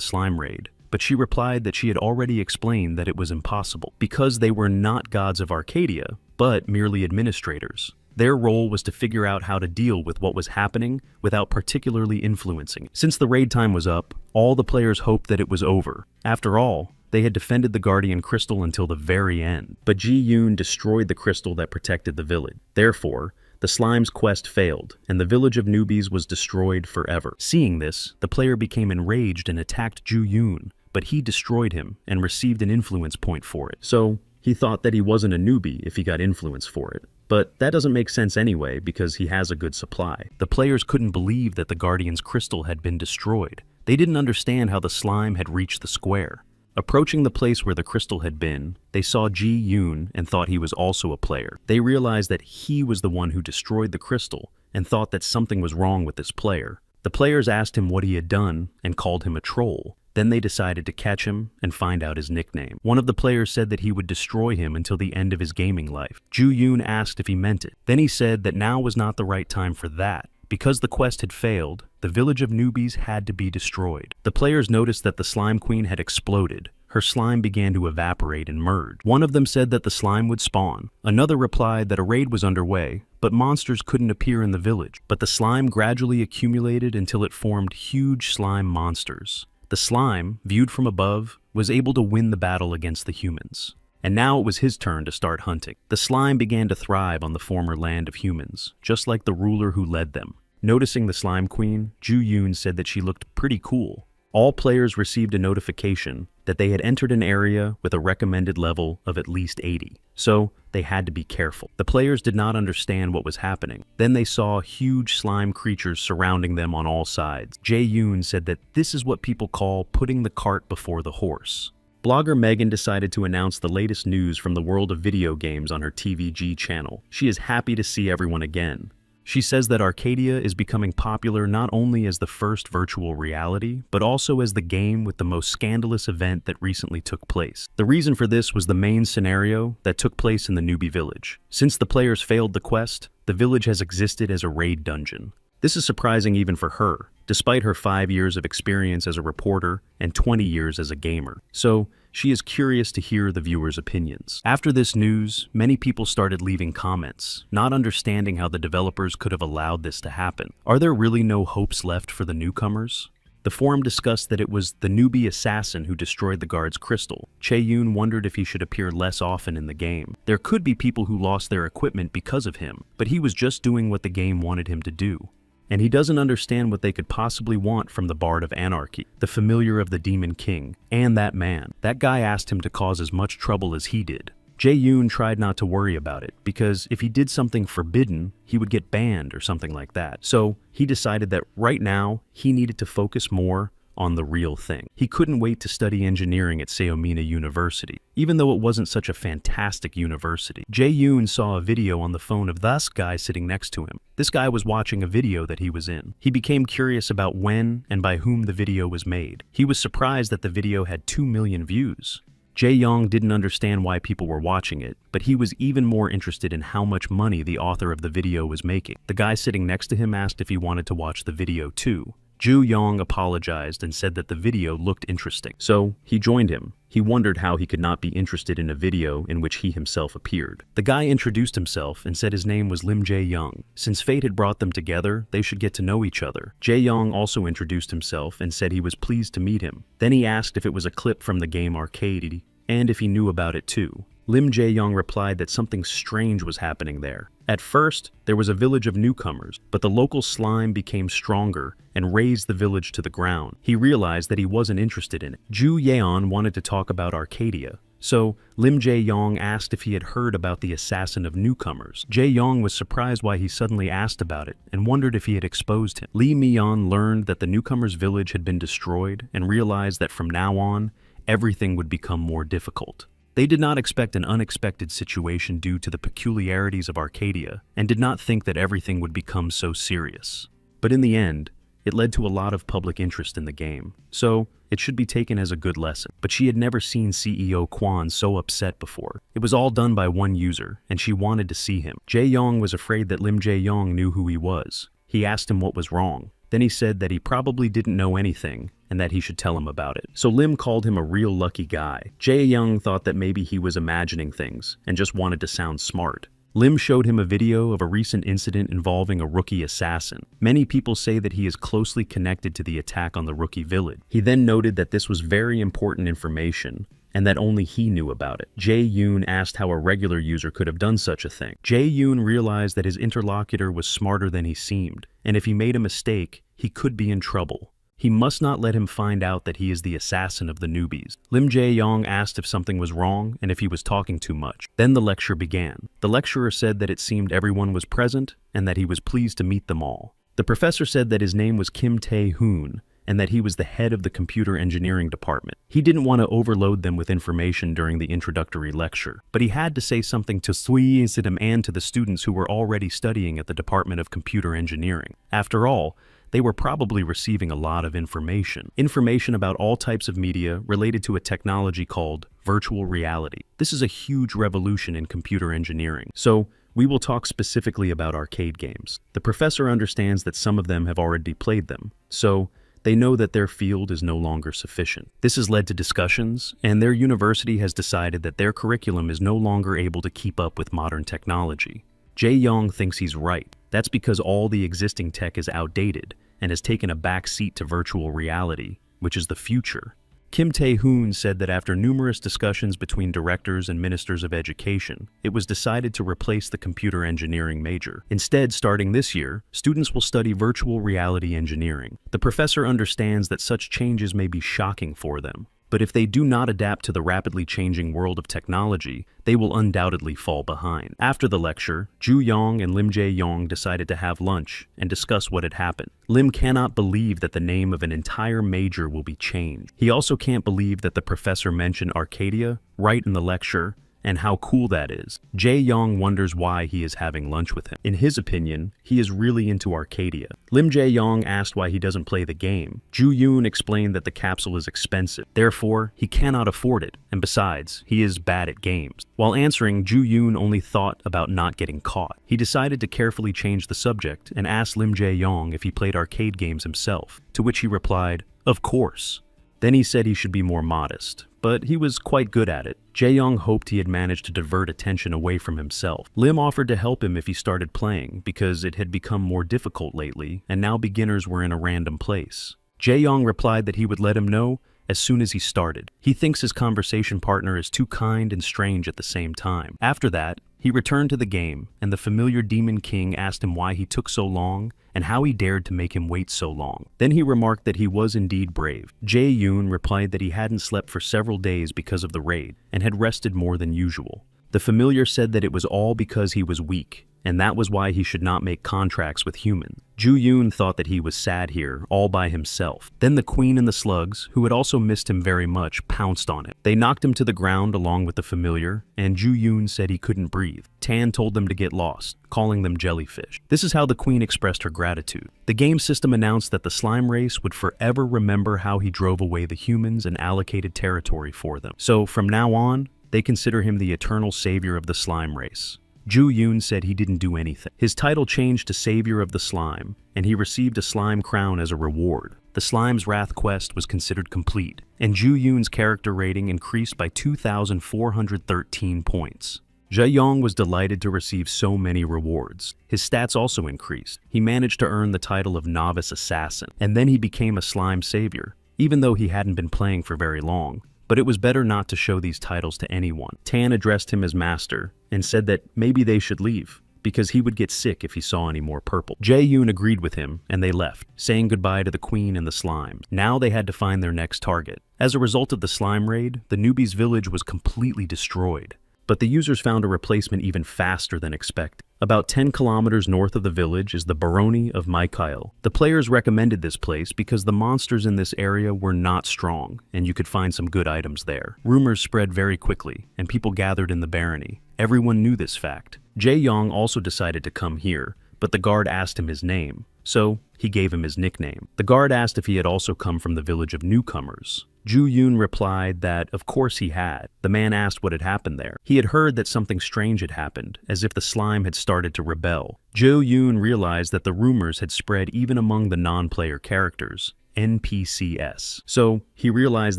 slime raid, but she replied that she had already explained that it was impossible, because they were not gods of Arcadia, but merely administrators. Their role was to figure out how to deal with what was happening without particularly influencing it. Since the raid time was up, all the players hoped that it was over. After all, they had defended the Guardian Crystal until the very end. But Ji-yoon destroyed the crystal that protected the village. Therefore, the slime's quest failed, and the village of newbies was destroyed forever. Seeing this, the player became enraged and attacked Ju-yoon, but he destroyed him and received an influence point for it. So he thought that he wasn't a newbie if he got influence for it. But that doesn't make sense anyway because he has a good supply. The players couldn't believe that the Guardian's crystal had been destroyed. They didn't understand how the slime had reached the square. Approaching the place where the crystal had been, they saw Ji Yoon and thought he was also a player. They realized that he was the one who destroyed the crystal and thought that something was wrong with this player. The players asked him what he had done and called him a troll. Then they decided to catch him and find out his nickname. One of the players said that he would destroy him until the end of his gaming life. Ju Yoon asked if he meant it. Then he said that now was not the right time for that. Because the quest had failed, the village of newbies had to be destroyed. The players noticed that the slime queen had exploded. Her slime began to evaporate and merge. One of them said that the slime would spawn. Another replied that a raid was underway, but monsters couldn't appear in the village. But the slime gradually accumulated until it formed huge slime monsters. The slime, viewed from above, was able to win the battle against the humans. And now it was his turn to start hunting. The slime began to thrive on the former land of humans, just like the ruler who led them. Noticing the slime queen, Ju Yoon said that she looked pretty cool. All players received a notification that they had entered an area with a recommended level of at least 80, so they had to be careful. The players did not understand what was happening. Then they saw huge slime creatures surrounding them on all sides. Jae Yoon said that this is what people call putting the cart before the horse. Blogger Megan decided to announce the latest news from the world of video games on her TVG channel. She is happy to see everyone again. She says that Arcadia is becoming popular not only as the first virtual reality, but also as the game with the most scandalous event that recently took place. The reason for this was the main scenario that took place in the newbie village. Since the players failed the quest, the village has existed as a raid dungeon. This is surprising even for her, despite her 5 years of experience as a reporter and 20 years as a gamer. So, she is curious to hear the viewers' opinions. After this news, many people started leaving comments, not understanding how the developers could have allowed this to happen. Are there really no hopes left for the newcomers? The forum discussed that it was the newbie assassin who destroyed the guard's crystal. Chae-yoon wondered if he should appear less often in the game. There could be people who lost their equipment because of him, but he was just doing what the game wanted him to do. And he doesn't understand what they could possibly want from the Bard of Anarchy, the familiar of the Demon King, and that man. That guy asked him to cause as much trouble as he did. Jae-yoon tried not to worry about it, because if he did something forbidden, he would get banned or something like that. So he decided that right now, he needed to focus more on the real thing. He couldn't wait to study engineering at Seomina University, even though it wasn't such a fantastic university. Jae-yoon saw a video on the phone of this guy sitting next to him. This guy was watching a video that he was in. He became curious about when and by whom the video was made. He was surprised that the video had 2 million views. Jae-young didn't understand why people were watching it, but he was even more interested in how much money the author of the video was making. The guy sitting next to him asked if he wanted to watch the video too. Ju-young apologized and said that the video looked interesting, so he joined him. He wondered how he could not be interested in a video in which he himself appeared. The guy introduced himself and said his name was Lim Jae-young. Since fate had brought them together, they should get to know each other. Jae-young also introduced himself and said he was pleased to meet him. Then he asked if it was a clip from the game Arcadia and if he knew about it too. Lim Jae-young replied that something strange was happening there. At first, there was a village of newcomers, but the local slime became stronger and razed the village to the ground. He realized that he wasn't interested in it. Ju Yeon wanted to talk about Arcadia, so Lim Jae-young asked if he had heard about the assassin of newcomers. Jae-young was surprised why he suddenly asked about it and wondered if he had exposed him. Lee Mi-yeon learned that the newcomers' village had been destroyed and realized that from now on, everything would become more difficult. They did not expect an unexpected situation due to the peculiarities of Arcadia, and did not think that everything would become so serious. But in the end, it led to a lot of public interest in the game, so it should be taken as a good lesson. But she had never seen CEO Kwon so upset before. It was all done by one user, and she wanted to see him. Jae-young was afraid that Lim Jae-young knew who he was. He asked him what was wrong. Then he said that he probably didn't know anything, and that he should tell him about it. So Lim called him a real lucky guy. Jae-young thought that maybe he was imagining things, and just wanted to sound smart. Lim showed him a video of a recent incident involving a rookie assassin. Many people say that he is closely connected to the attack on the rookie village. He then noted that this was very important information, and that only he knew about it. Jae-yoon asked how a regular user could have done such a thing. Jae-yoon realized that his interlocutor was smarter than he seemed, and if he made a mistake, he could be in trouble. He must not let him find out that he is the assassin of the newbies. Lim Jae-yong asked if something was wrong and if he was talking too much. Then the lecture began. The lecturer said that it seemed everyone was present and that he was pleased to meet them all. The professor said that his name was Kim Tae-hoon, and that he was the head of the computer engineering department. He didn't want to overload them with information during the introductory lecture, but he had to say something to Sui Insidam and to the students who were already studying at the Department of Computer Engineering. After all, they were probably receiving a lot of information about all types of media related to a technology called virtual reality. This is a huge revolution in computer engineering. So, we will talk specifically about arcade games. The professor understands that some of them have already played them, so they know that their field is no longer sufficient. This has led to discussions, and their university has decided that their curriculum is no longer able to keep up with modern technology. Jae-yong thinks he's right. That's because all the existing tech is outdated and has taken a back seat to virtual reality, which is the future. Kim Tae-hoon said that after numerous discussions between directors and ministers of education, it was decided to replace the computer engineering major. Instead, starting this year, students will study virtual reality engineering. The professor understands that such changes may be shocking for them, but if they do not adapt to the rapidly changing world of technology, they will undoubtedly fall behind. After the lecture, Ju-yong and Lim Jae-yong decided to have lunch and discuss what had happened. Lim cannot believe that the name of an entire major will be changed. He also can't believe that the professor mentioned Arcadia right in the lecture, and how cool that is. Jae-yong wonders why he is having lunch with him. In his opinion, he is really into Arcadia. Lim Jae-yong asked why he doesn't play the game. Ju-yoon explained that the capsule is expensive, therefore he cannot afford it, and besides, he is bad at games. While answering, Ju-yoon only thought about not getting caught. He decided to carefully change the subject and asked Lim Jae-yong if he played arcade games himself, to which he replied, "Of course." Then he said he should be more modest, but he was quite good at it. Jae-yong hoped he had managed to divert attention away from himself. Lim offered to help him if he started playing, because it had become more difficult lately, and now beginners were in a random place. Jae-yong replied that he would let him know as soon as he started. He thinks his conversation partner is too kind and strange at the same time. After that, he returned to the game, and the familiar Demon King asked him why he took so long and how he dared to make him wait so long. Then he remarked that he was indeed brave. Jae-yoon replied that he hadn't slept for several days because of the raid and had rested more than usual. The familiar said that it was all because he was weak, and that was why he should not make contracts with humans. Ju-yoon thought that he was sad here, all by himself. Then the queen and the slugs, who had also missed him very much, pounced on him. They knocked him to the ground along with the familiar, and Ju-yoon said he couldn't breathe. Tan told them to get lost, calling them jellyfish. This is how the queen expressed her gratitude. The game system announced that the slime race would forever remember how he drove away the humans and allocated territory for them. So from now on, they consider him the eternal savior of the slime race. Ju-yoon said he didn't do anything. His title changed to Savior of the Slime, and he received a slime crown as a reward. The Slime's Wrath quest was considered complete, and Ju-yoon's character rating increased by 2,413 points. Jae-yong was delighted to receive so many rewards. His stats also increased. He managed to earn the title of Novice Assassin, and then he became a slime savior, even though he hadn't been playing for very long. But it was better not to show these titles to anyone. Tan addressed him as master and said that maybe they should leave, because he would get sick if he saw any more purple. Jae-yoon agreed with him, and they left, saying goodbye to the queen and the slime. Now they had to find their next target. As a result of the slime raid, the newbies' village was completely destroyed. But the users found a replacement even faster than expected. About 10 kilometers north of the village is the barony of Miley. The players recommended this place because the monsters in this area were not strong, and you could find some good items there. Rumors spread very quickly, and people gathered in the barony. Everyone knew this fact. Jae-yong also decided to come here, but the guard asked him his name, so he gave him his nickname. The guard asked if he had also come from the village of newcomers. Ju-yoon replied that of course he had. The man asked what had happened there. He had heard that something strange had happened, as if the slime had started to rebel. Ju-yoon realized that the rumors had spread even among the non-player characters, NPCs. So he realized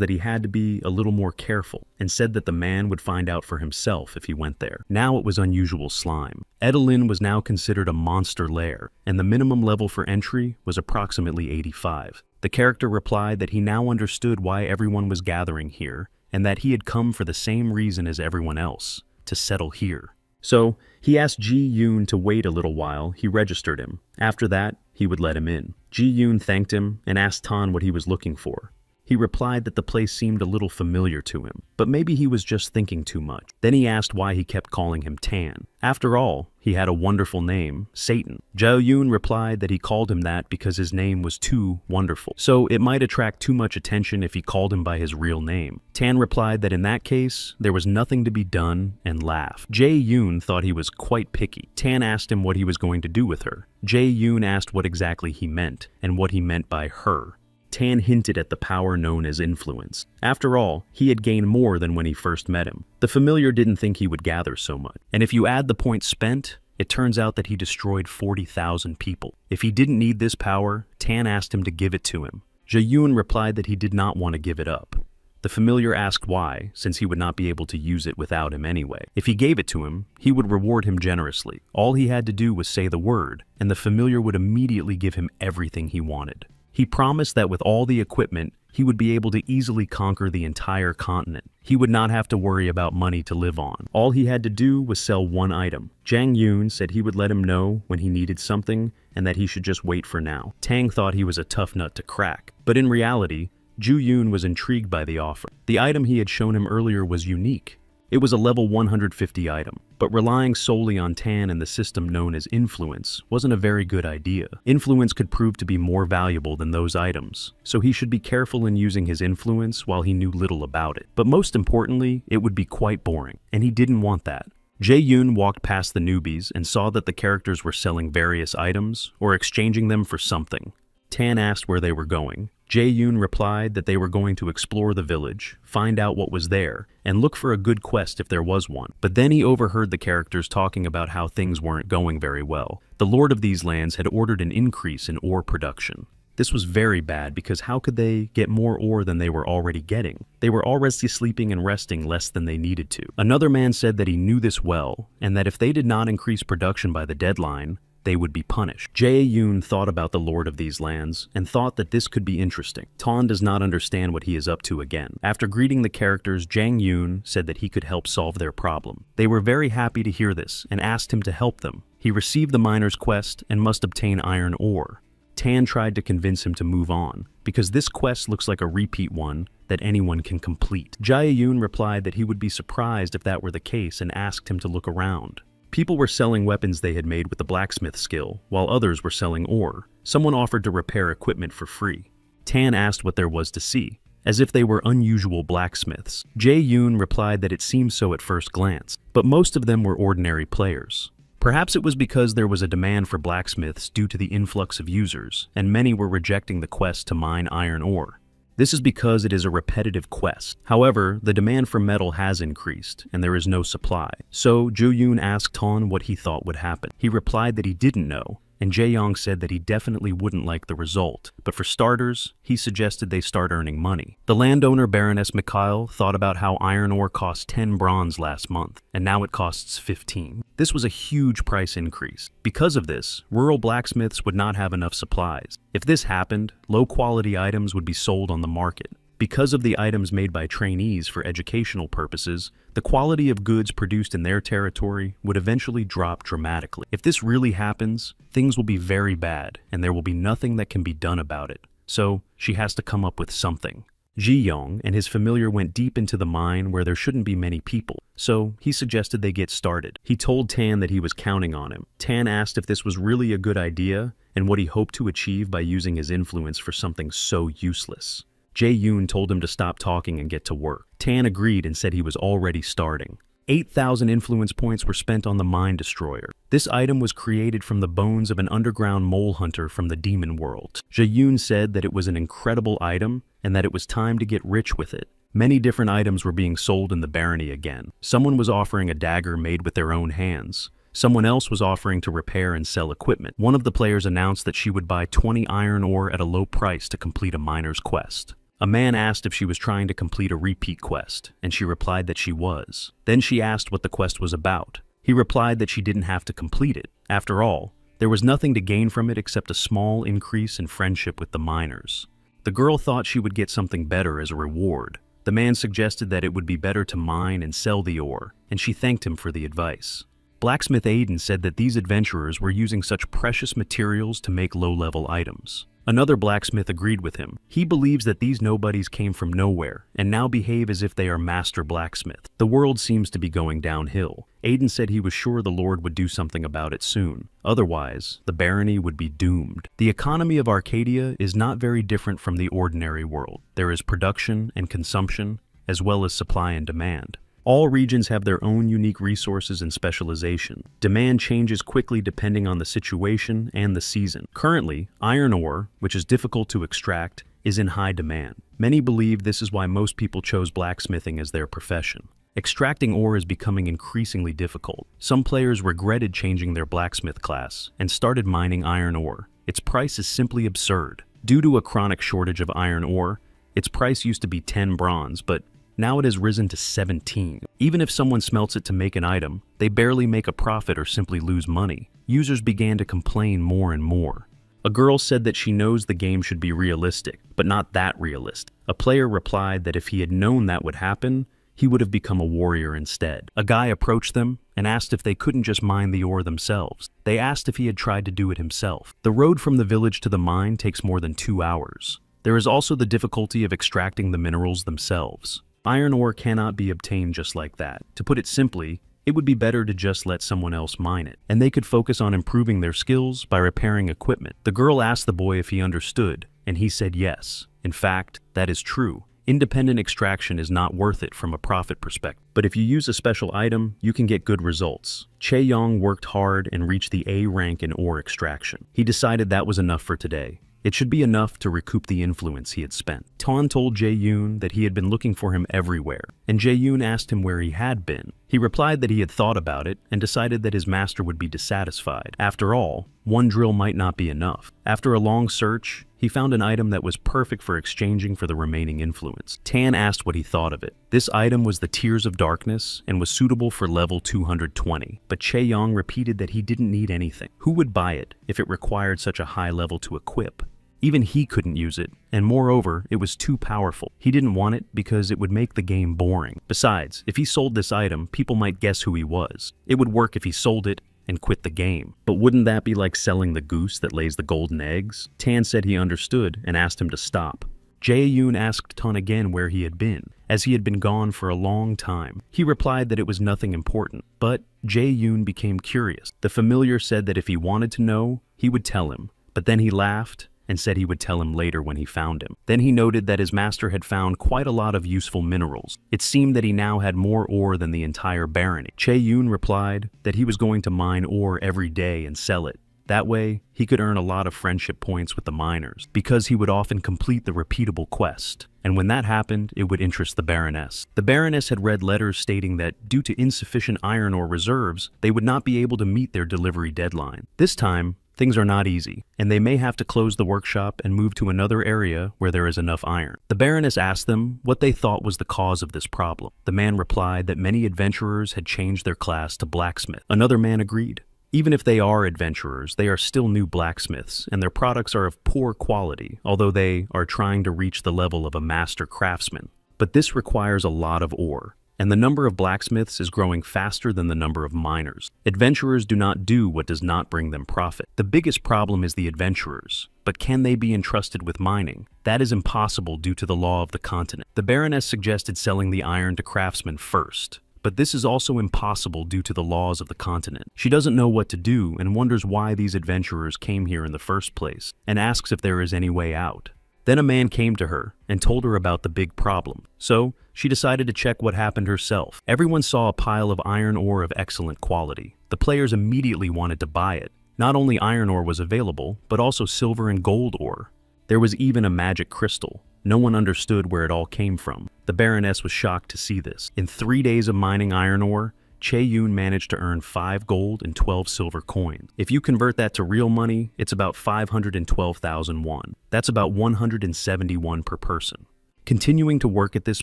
that he had to be a little more careful, and said that the man would find out for himself if he went there. Now it was unusual slime. Edalin was now considered a monster lair, and the minimum level for entry was approximately 85. The character replied that he now understood why everyone was gathering here, and that he had come for the same reason as everyone else, to settle here. So he asked Ji-yoon to wait a little while. He registered him. After that, he would let him in. Ji-yoon thanked him and asked Tan what he was looking for. He replied that the place seemed a little familiar to him, but maybe he was just thinking too much. Then he asked why he kept calling him Tan. After all, he had a wonderful name, Satan. Jo-yoon replied that he called him that because his name was too wonderful, so it might attract too much attention if he called him by his real name. Tan replied that in that case, there was nothing to be done and laughed. Jae-yoon thought he was quite picky. Tan asked him what he was going to do with her. Jae-yoon asked what exactly he meant and what he meant by her. Tan hinted at the power known as influence. After all, he had gained more than when he first met him. The familiar didn't think he would gather so much. And if you add the points spent, it turns out that he destroyed 40,000 people. If he didn't need this power, Tan asked him to give it to him. Jae-yoon replied that he did not want to give it up. The familiar asked why, since he would not be able to use it without him anyway. If he gave it to him, he would reward him generously. All he had to do was say the word, and the familiar would immediately give him everything he wanted. He promised that with all the equipment, he would be able to easily conquer the entire continent. He would not have to worry about money to live on. All he had to do was sell one item. Jang Yoon said he would let him know when he needed something and that he should just wait for now. Tang thought he was a tough nut to crack, but in reality, Ju Yoon was intrigued by the offer. The item he had shown him earlier was unique. It was a level 150 item, but relying solely on Tan and the system known as influence wasn't a very good idea. Influence could prove to be more valuable than those items, so he should be careful in using his influence while he knew little about it. But most importantly, it would be quite boring, and he didn't want that. Jae-yoon walked past the newbies and saw that the characters were selling various items or exchanging them for something. Tan asked where they were going. Jae-yoon replied that they were going to explore the village, find out what was there, and look for a good quest if there was one. But then he overheard the characters talking about how things weren't going very well. The lord of these lands had ordered an increase in ore production. This was very bad because how could they get more ore than they were already getting? They were already sleeping and resting less than they needed to. Another man said that he knew this well, and that if they did not increase production by the deadline, they would be punished. Jae-yoon thought about the lord of these lands and thought that this could be interesting. Tan does not understand what he is up to again. After greeting the characters, Jang Yoon said that he could help solve their problem. They were very happy to hear this and asked him to help them. He received the miner's quest and must obtain iron ore. Tan tried to convince him to move on, because this quest looks like a repeat one that anyone can complete. Jae-yoon replied that he would be surprised if that were the case and asked him to look around. People were selling weapons they had made with the blacksmith skill, while others were selling ore. Someone offered to repair equipment for free. Tan asked what there was to see, as if they were unusual blacksmiths. Jae-yoon replied that it seemed so at first glance, but most of them were ordinary players. Perhaps it was because there was a demand for blacksmiths due to the influx of users, and many were rejecting the quest to mine iron ore. This is because it is a repetitive quest. However, the demand for metal has increased, and there is no supply. So, Ju-yoon asked Tan what he thought would happen. He replied that he didn't know, and Jae-young said that he definitely wouldn't like the result. But for starters, he suggested they start earning money. The landowner Baroness Mikhail thought about how iron ore cost 10 bronze last month, and now it costs 15. This was a huge price increase. Because of this, rural blacksmiths would not have enough supplies. If this happened, low-quality items would be sold on the market. Because of the items made by trainees for educational purposes, the quality of goods produced in their territory would eventually drop dramatically. If this really happens, things will be very bad, and there will be nothing that can be done about it. So, she has to come up with something. Ji-young and his familiar went deep into the mine where there shouldn't be many people, so he suggested they get started. He told Tan that he was counting on him. Tan asked if this was really a good idea and what he hoped to achieve by using his influence for something so useless. Jae-yoon told him to stop talking and get to work. Tan agreed and said he was already starting. 8,000 influence points were spent on the mine destroyer. This item was created from the bones of an underground mole hunter from the demon world. Jae-yoon said that it was an incredible item and that it was time to get rich with it. Many different items were being sold in the barony again. Someone was offering a dagger made with their own hands. Someone else was offering to repair and sell equipment. One of the players announced that she would buy 20 iron ore at a low price to complete a miner's quest. A man asked if she was trying to complete a repeat quest, and she replied that she was. Then she asked what the quest was about. He replied that she didn't have to complete it. After all, there was nothing to gain from it except a small increase in friendship with the miners. The girl thought she would get something better as a reward. The man suggested that it would be better to mine and sell the ore, and she thanked him for the advice. Blacksmith Aiden said that these adventurers were using such precious materials to make low-level items. Another blacksmith agreed with him. He believes that these nobodies came from nowhere and now behave as if they are master blacksmiths. The world seems to be going downhill. Aiden said he was sure the Lord would do something about it soon. Otherwise, the barony would be doomed. The economy of Arcadia is not very different from the ordinary world. There is production and consumption, as well as supply and demand. All regions have their own unique resources and specialization. Demand changes quickly depending on the situation and the season. Currently, iron ore, which is difficult to extract, is in high demand. Many believe this is why most people chose blacksmithing as their profession. Extracting ore is becoming increasingly difficult. Some players regretted changing their blacksmith class and started mining iron ore. Its price is simply absurd. Due to a chronic shortage of iron ore, its price used to be 10 bronze, but now it has risen to 17. Even if someone smelts it to make an item, they barely make a profit or simply lose money. Users began to complain more and more. A girl said that she knows the game should be realistic, but not that realistic. A player replied that if he had known that would happen, he would have become a warrior instead. A guy approached them and asked if they couldn't just mine the ore themselves. They asked if he had tried to do it himself. The road from the village to the mine takes more than 2 hours. There is also the difficulty of extracting the minerals themselves. Iron ore cannot be obtained just like that. To put it simply, it would be better to just let someone else mine it, and they could focus on improving their skills by repairing equipment. The girl asked the boy if he understood, and he said yes. In fact, that is true. Independent extraction is not worth it from a profit perspective, but if you use a special item, you can get good results. Che Yong worked hard and reached the A rank in ore extraction. He decided that was enough for today. It should be enough to recoup the influence he had spent. Ton told Jae-yoon that he had been looking for him everywhere, and Jae-yoon asked him where he had been. He replied that he had thought about it and decided that his master would be dissatisfied. After all, one drill might not be enough. After a long search, he found an item that was perfect for exchanging for the remaining influence. Tan asked what he thought of it. This item was the Tears of Darkness and was suitable for level 220, but Chae-young repeated that he didn't need anything. Who would buy it if it required such a high level to equip? Even he couldn't use it, and moreover, it was too powerful. He didn't want it because it would make the game boring. Besides, if he sold this item, people might guess who he was. It would work if he sold it and quit the game. But wouldn't that be like selling the goose that lays the golden eggs? Tan said he understood and asked him to stop. Jae-yoon asked Tan again where he had been, as he had been gone for a long time. He replied that it was nothing important, but Jae-yoon became curious. The familiar said that if he wanted to know, he would tell him, but then he laughed and said he would tell him later when he found him. Then he noted that his master had found quite a lot of useful minerals. It seemed that he now had more ore than the entire barony. Chae-yoon replied that he was going to mine ore every day and sell it. That way, he could earn a lot of friendship points with the miners, because he would often complete the repeatable quest. And when that happened, it would interest the baroness. The baroness had read letters stating that due to insufficient iron ore reserves, they would not be able to meet their delivery deadline. This time, things are not easy, and they may have to close the workshop and move to another area where there is enough iron. The Baroness asked them what they thought was the cause of this problem. The man replied that many adventurers had changed their class to blacksmith. Another man agreed. Even if they are adventurers, they are still new blacksmiths, and their products are of poor quality, although they are trying to reach the level of a master craftsman. But this requires a lot of ore, and the number of blacksmiths is growing faster than the number of miners. Adventurers do not do what does not bring them profit. The biggest problem is the adventurers, but can they be entrusted with mining? That is impossible due to the law of the continent. The Baroness suggested selling the iron to craftsmen first, but this is also impossible due to the laws of the continent. She doesn't know what to do and wonders why these adventurers came here in the first place, and asks if there is any way out. Then a man came to her and told her about the big problem. So she decided to check what happened herself. Everyone saw a pile of iron ore of excellent quality. The players immediately wanted to buy it. Not only iron ore was available, but also silver and gold ore. There was even a magic crystal. No one understood where it all came from. The Baroness was shocked to see this. In 3 days of mining iron ore, Chae-yoon managed to earn 5 gold and 12 silver coins. If you convert that to real money, it's about 512,000 won. That's about 171 per person. Continuing to work at this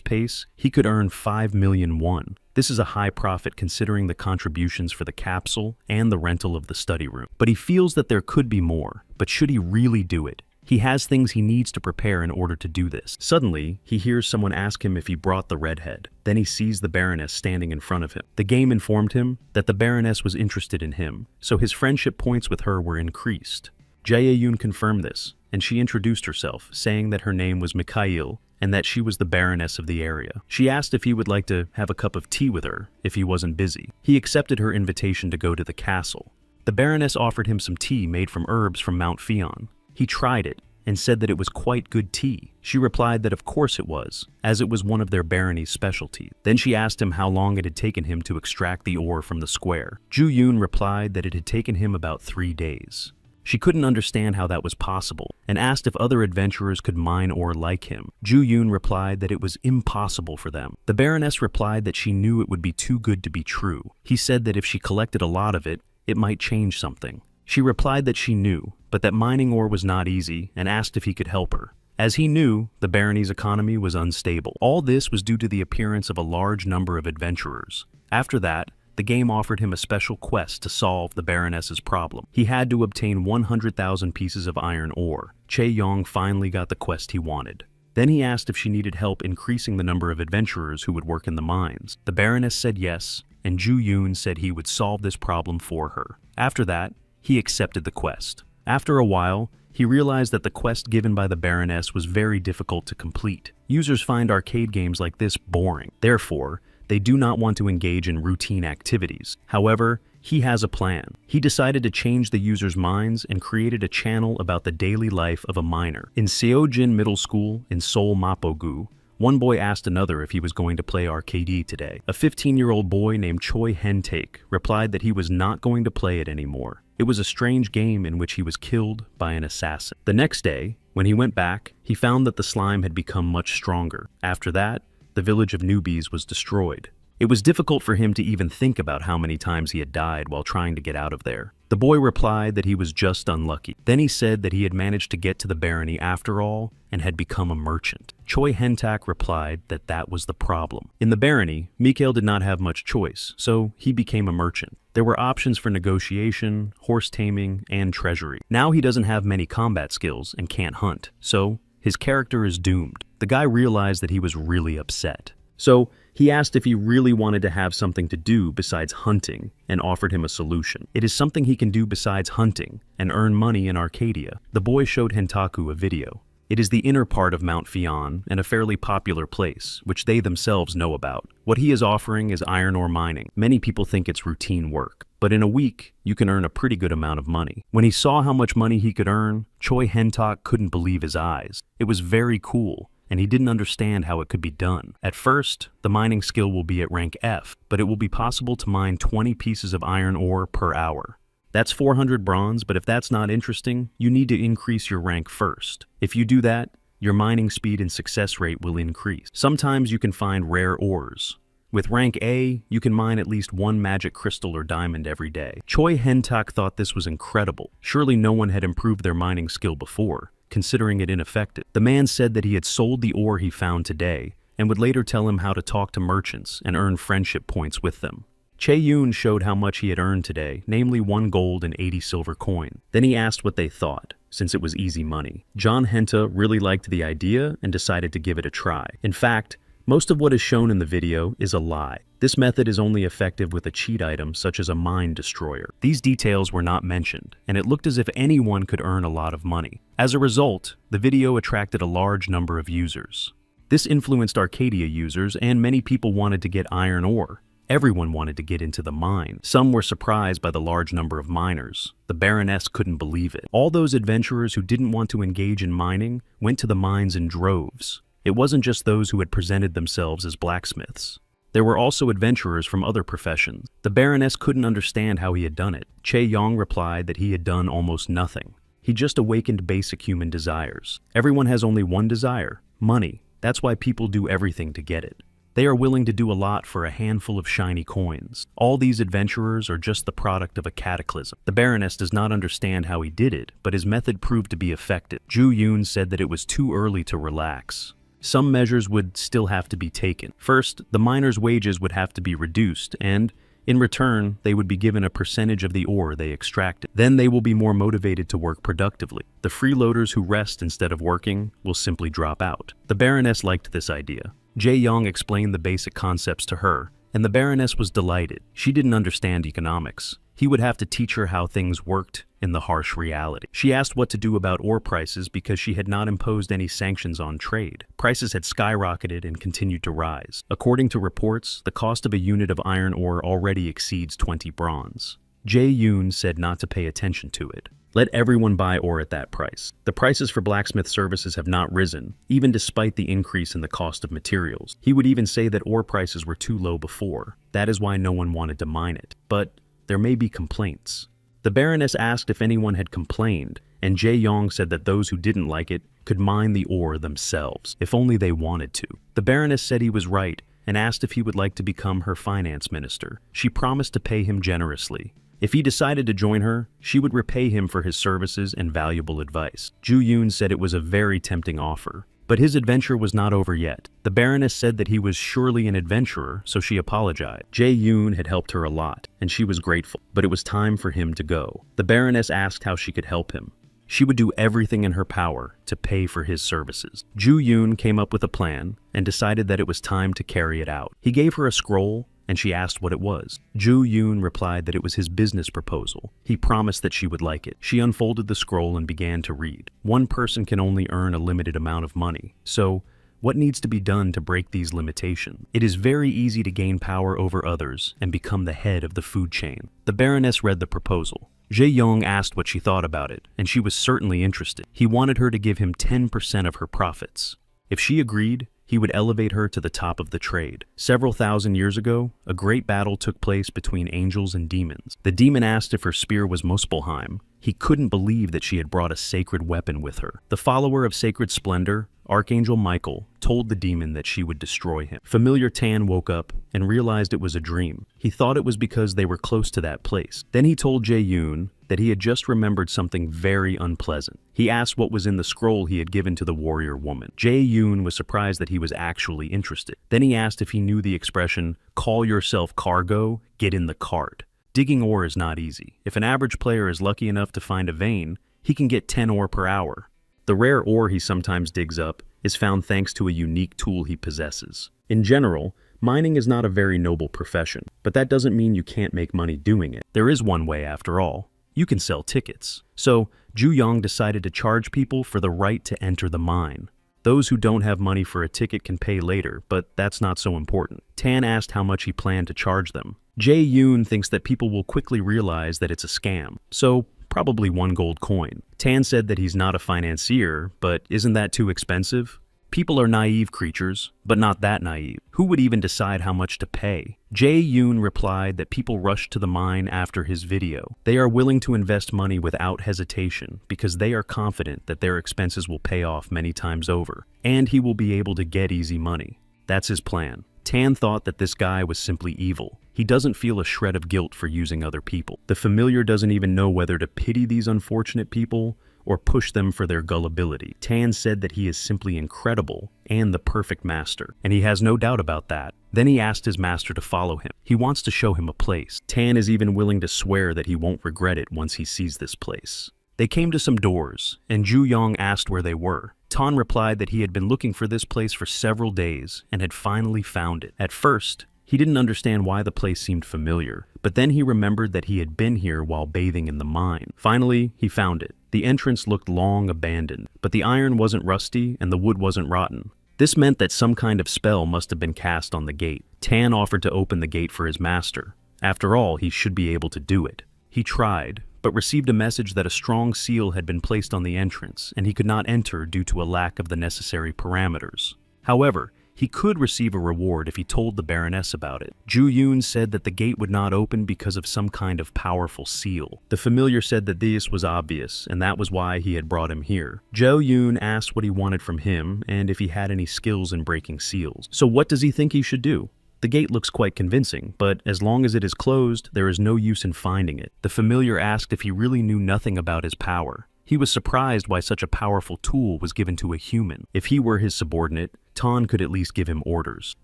pace, he could earn 5 million won. This is a high profit considering the contributions for the capsule and the rental of the study room. But he feels that there could be more. But should he really do it? He has things he needs to prepare in order to do this. Suddenly, he hears someone ask him if he brought the redhead. Then he sees the baroness standing in front of him. The game informed him that the baroness was interested in him, so his friendship points with her were increased. Jae-yoon confirmed this, and she introduced herself, saying that her name was Mikhail and that she was the baroness of the area. She asked if he would like to have a cup of tea with her if he wasn't busy. He accepted her invitation to go to the castle. The baroness offered him some tea made from herbs from Mount Fion. He tried it and said that it was quite good tea. She replied that of course it was, as it was one of their barony's specialties. Then she asked him how long it had taken him to extract the ore from the square. Ju-yoon replied that it had taken him about 3 days. She couldn't understand how that was possible, and asked if other adventurers could mine ore like him. Ju-yoon replied that it was impossible for them. The baroness replied that she knew it would be too good to be true. He said that if she collected a lot of it, it might change something. She replied that she knew, but that mining ore was not easy, and asked if he could help her. As he knew, the barony's economy was unstable. All this was due to the appearance of a large number of adventurers. After that, the game offered him a special quest to solve the baroness's problem. He had to obtain 100,000 pieces of iron ore. Chae-yong finally got the quest he wanted. Then he asked if she needed help increasing the number of adventurers who would work in the mines. The baroness said yes, and Ju-yoon said he would solve this problem for her. After that, he accepted the quest. After a while, he realized that the quest given by the baroness was very difficult to complete. Users find arcade games like this boring. Therefore, they do not want to engage in routine activities. However, he has a plan. He decided to change the users' minds and created a channel about the daily life of a miner. In Seojin Middle School in Seoul Mapogu, one boy asked another if he was going to play Arcadia today. A 15-year-old boy named Choi Hen-taek replied that he was not going to play it anymore. It was a strange game in which he was killed by an assassin. The next day, when he went back, he found that the slime had become much stronger. After that, the village of newbies was destroyed. It was difficult for him to even think about how many times he had died while trying to get out of there. The boy replied that he was just unlucky. Then he said that he had managed to get to the barony after all and had become a merchant. Choi Hen-taek replied that that was the problem. In the barony, Mikhail did not have much choice, so he became a merchant. There were options for negotiation, horse taming, and treasury. Now he doesn't have many combat skills and can't hunt, so his character is doomed. The guy realized that he was really upset. So he asked if he really wanted to have something to do besides hunting and offered him a solution. It is something he can do besides hunting and earn money in Arcadia. The boy showed Hentaku a video. It is the inner part of Mount Fion and a fairly popular place, which they themselves know about. What he is offering is iron ore mining. Many people think it's routine work, but in a week, you can earn a pretty good amount of money. When he saw how much money he could earn, Choi Hen-taek couldn't believe his eyes. It was very cool, and he didn't understand how it could be done. At first, the mining skill will be at rank F, but it will be possible to mine 20 pieces of iron ore per hour. That's 400 bronze, but if that's not interesting, you need to increase your rank first. If you do that, your mining speed and success rate will increase. Sometimes you can find rare ores. With rank A, you can mine at least 1 magic crystal or diamond every day. Choi Hen-taek thought this was incredible. Surely no one had improved their mining skill before, considering it ineffective. The man said that he had sold the ore he found today, and would later tell him how to talk to merchants and earn friendship points with them. Chae-yoon showed how much he had earned today, namely 1 gold and 80 silver coin. Then he asked what they thought, since it was easy money. John Henta really liked the idea and decided to give it a try. In fact, most of what is shown in the video is a lie. This method is only effective with a cheat item such as a mine destroyer. These details were not mentioned, and it looked as if anyone could earn a lot of money. As a result, the video attracted a large number of users. This influenced Arcadia users, and many people wanted to get iron ore. Everyone wanted to get into the mine. Some were surprised by the large number of miners. The baroness couldn't believe it. All those adventurers who didn't want to engage in mining went to the mines in droves. It wasn't just those who had presented themselves as blacksmiths. There were also adventurers from other professions. The baroness couldn't understand how he had done it. Chae-yong replied that he had done almost nothing. He just awakened basic human desires. Everyone has only one desire: money. That's why people do everything to get it. They are willing to do a lot for a handful of shiny coins. All these adventurers are just the product of a cataclysm. The baroness does not understand how he did it, but his method proved to be effective. Ju-yoon said that it was too early to relax. Some measures would still have to be taken. First, the miners' wages would have to be reduced, and In return, they would be given a percentage of the ore they extracted. Then they will be more motivated to work productively. The freeloaders who rest instead of working will simply drop out. The baroness liked this idea. Jae Young explained the basic concepts to her, and the baroness was delighted. She didn't understand economics. He would have to teach her how things worked in the harsh reality. She asked what to do about ore prices because she had not imposed any sanctions on trade. Prices had skyrocketed and continued to rise. According to reports, the cost of a unit of iron ore already exceeds 20 bronze. Jae Yoon said not to pay attention to it. Let everyone buy ore at that price. The prices for blacksmith services have not risen, even despite the increase in the cost of materials. He would even say that ore prices were too low before. That is why no one wanted to mine it. But there may be complaints. The baroness asked if anyone had complained, and Jae Young said that those who didn't like it could mine the ore themselves, if only they wanted to. The baroness said he was right and asked if he would like to become her finance minister. She promised to pay him generously. If he decided to join her, she would repay him for his services and valuable advice. Ju Yoon said it was a very tempting offer. But his adventure was not over yet. The baroness said that he was surely an adventurer, so she apologized. Jae Yoon had helped her a lot, and she was grateful, but it was time for him to go. The baroness asked how she could help him. She would do everything in her power to pay for his services. Ju Yoon came up with a plan and decided that it was time to carry it out. He gave her a scroll, and she asked what it was. Ju Yoon replied that it was his business proposal. He promised that she would like it. She unfolded the scroll and began to read. One person can only earn a limited amount of money, so what needs to be done to break these limitations? It is very easy to gain power over others and become the head of the food chain. The baroness read the proposal. Jae Young asked what she thought about it, and she was certainly interested. He wanted her to give him 10% of her profits. If she agreed, he would elevate her to the top of the trade. Several thousand years ago, a great battle took place between angels and demons. The demon asked if her spear was Muspelheim. He couldn't believe that she had brought a sacred weapon with her. The follower of sacred splendor, Archangel Michael, told the demon that she would destroy him. Familiar Tan woke up and realized it was a dream. He thought it was because they were close to that place. Then he told Jae Yoon that he had just remembered something very unpleasant. He asked what was in the scroll he had given to the warrior woman. Jae Yoon was surprised that he was actually interested. Then he asked if he knew the expression, "Call yourself cargo, get in the cart." Digging ore is not easy. If an average player is lucky enough to find a vein, he can get 10 ore per hour. The rare ore he sometimes digs up is found thanks to a unique tool he possesses. In general, mining is not a very noble profession, but that doesn't mean you can't make money doing it. There is one way after all. You can sell tickets. So, Ju Young decided to charge people for the right to enter the mine. Those who don't have money for a ticket can pay later, but that's not so important. Tan asked how much he planned to charge them. Jae Yoon thinks that people will quickly realize that it's a scam, so probably 1 gold coin. Tan said that he's not a financier, but isn't that too expensive? People are naive creatures, but not that naive. Who would even decide how much to pay? Jae Yoon replied that people rushed to the mine after his video. They are willing to invest money without hesitation because they are confident that their expenses will pay off many times over, and he will be able to get easy money. That's his plan. Tan thought that this guy was simply evil. He doesn't feel a shred of guilt for using other people. The familiar doesn't even know whether to pity these unfortunate people or push them for their gullibility. Tan said that he is simply incredible and the perfect master, and he has no doubt about that. Then he asked his master to follow him. He wants to show him a place. Tan is even willing to swear that he won't regret it once he sees this place. They came to some doors, and Ju Young asked where they were. Tan replied that he had been looking for this place for several days and had finally found it. At first, he didn't understand why the place seemed familiar, but then he remembered that he had been here while bathing in the mine. Finally, he found it. The entrance looked long abandoned, but the iron wasn't rusty and the wood wasn't rotten. This meant that some kind of spell must have been cast on the gate. Tan offered to open the gate for his master. After all, he should be able to do it. He tried, but received a message that a strong seal had been placed on the entrance and he could not enter due to a lack of the necessary parameters. However, he could receive a reward if he told the baroness about it. Ju Yoon said that the gate would not open because of some kind of powerful seal. The familiar said that this was obvious, and that was why he had brought him here. Jo Yoon asked what he wanted from him and if he had any skills in breaking seals. So what does he think he should do? The gate looks quite convincing, but as long as it is closed, there is no use in finding it. The familiar asked if he really knew nothing about his power. He was surprised why such a powerful tool was given to a human. If he were his subordinate, Tan could at least give him orders.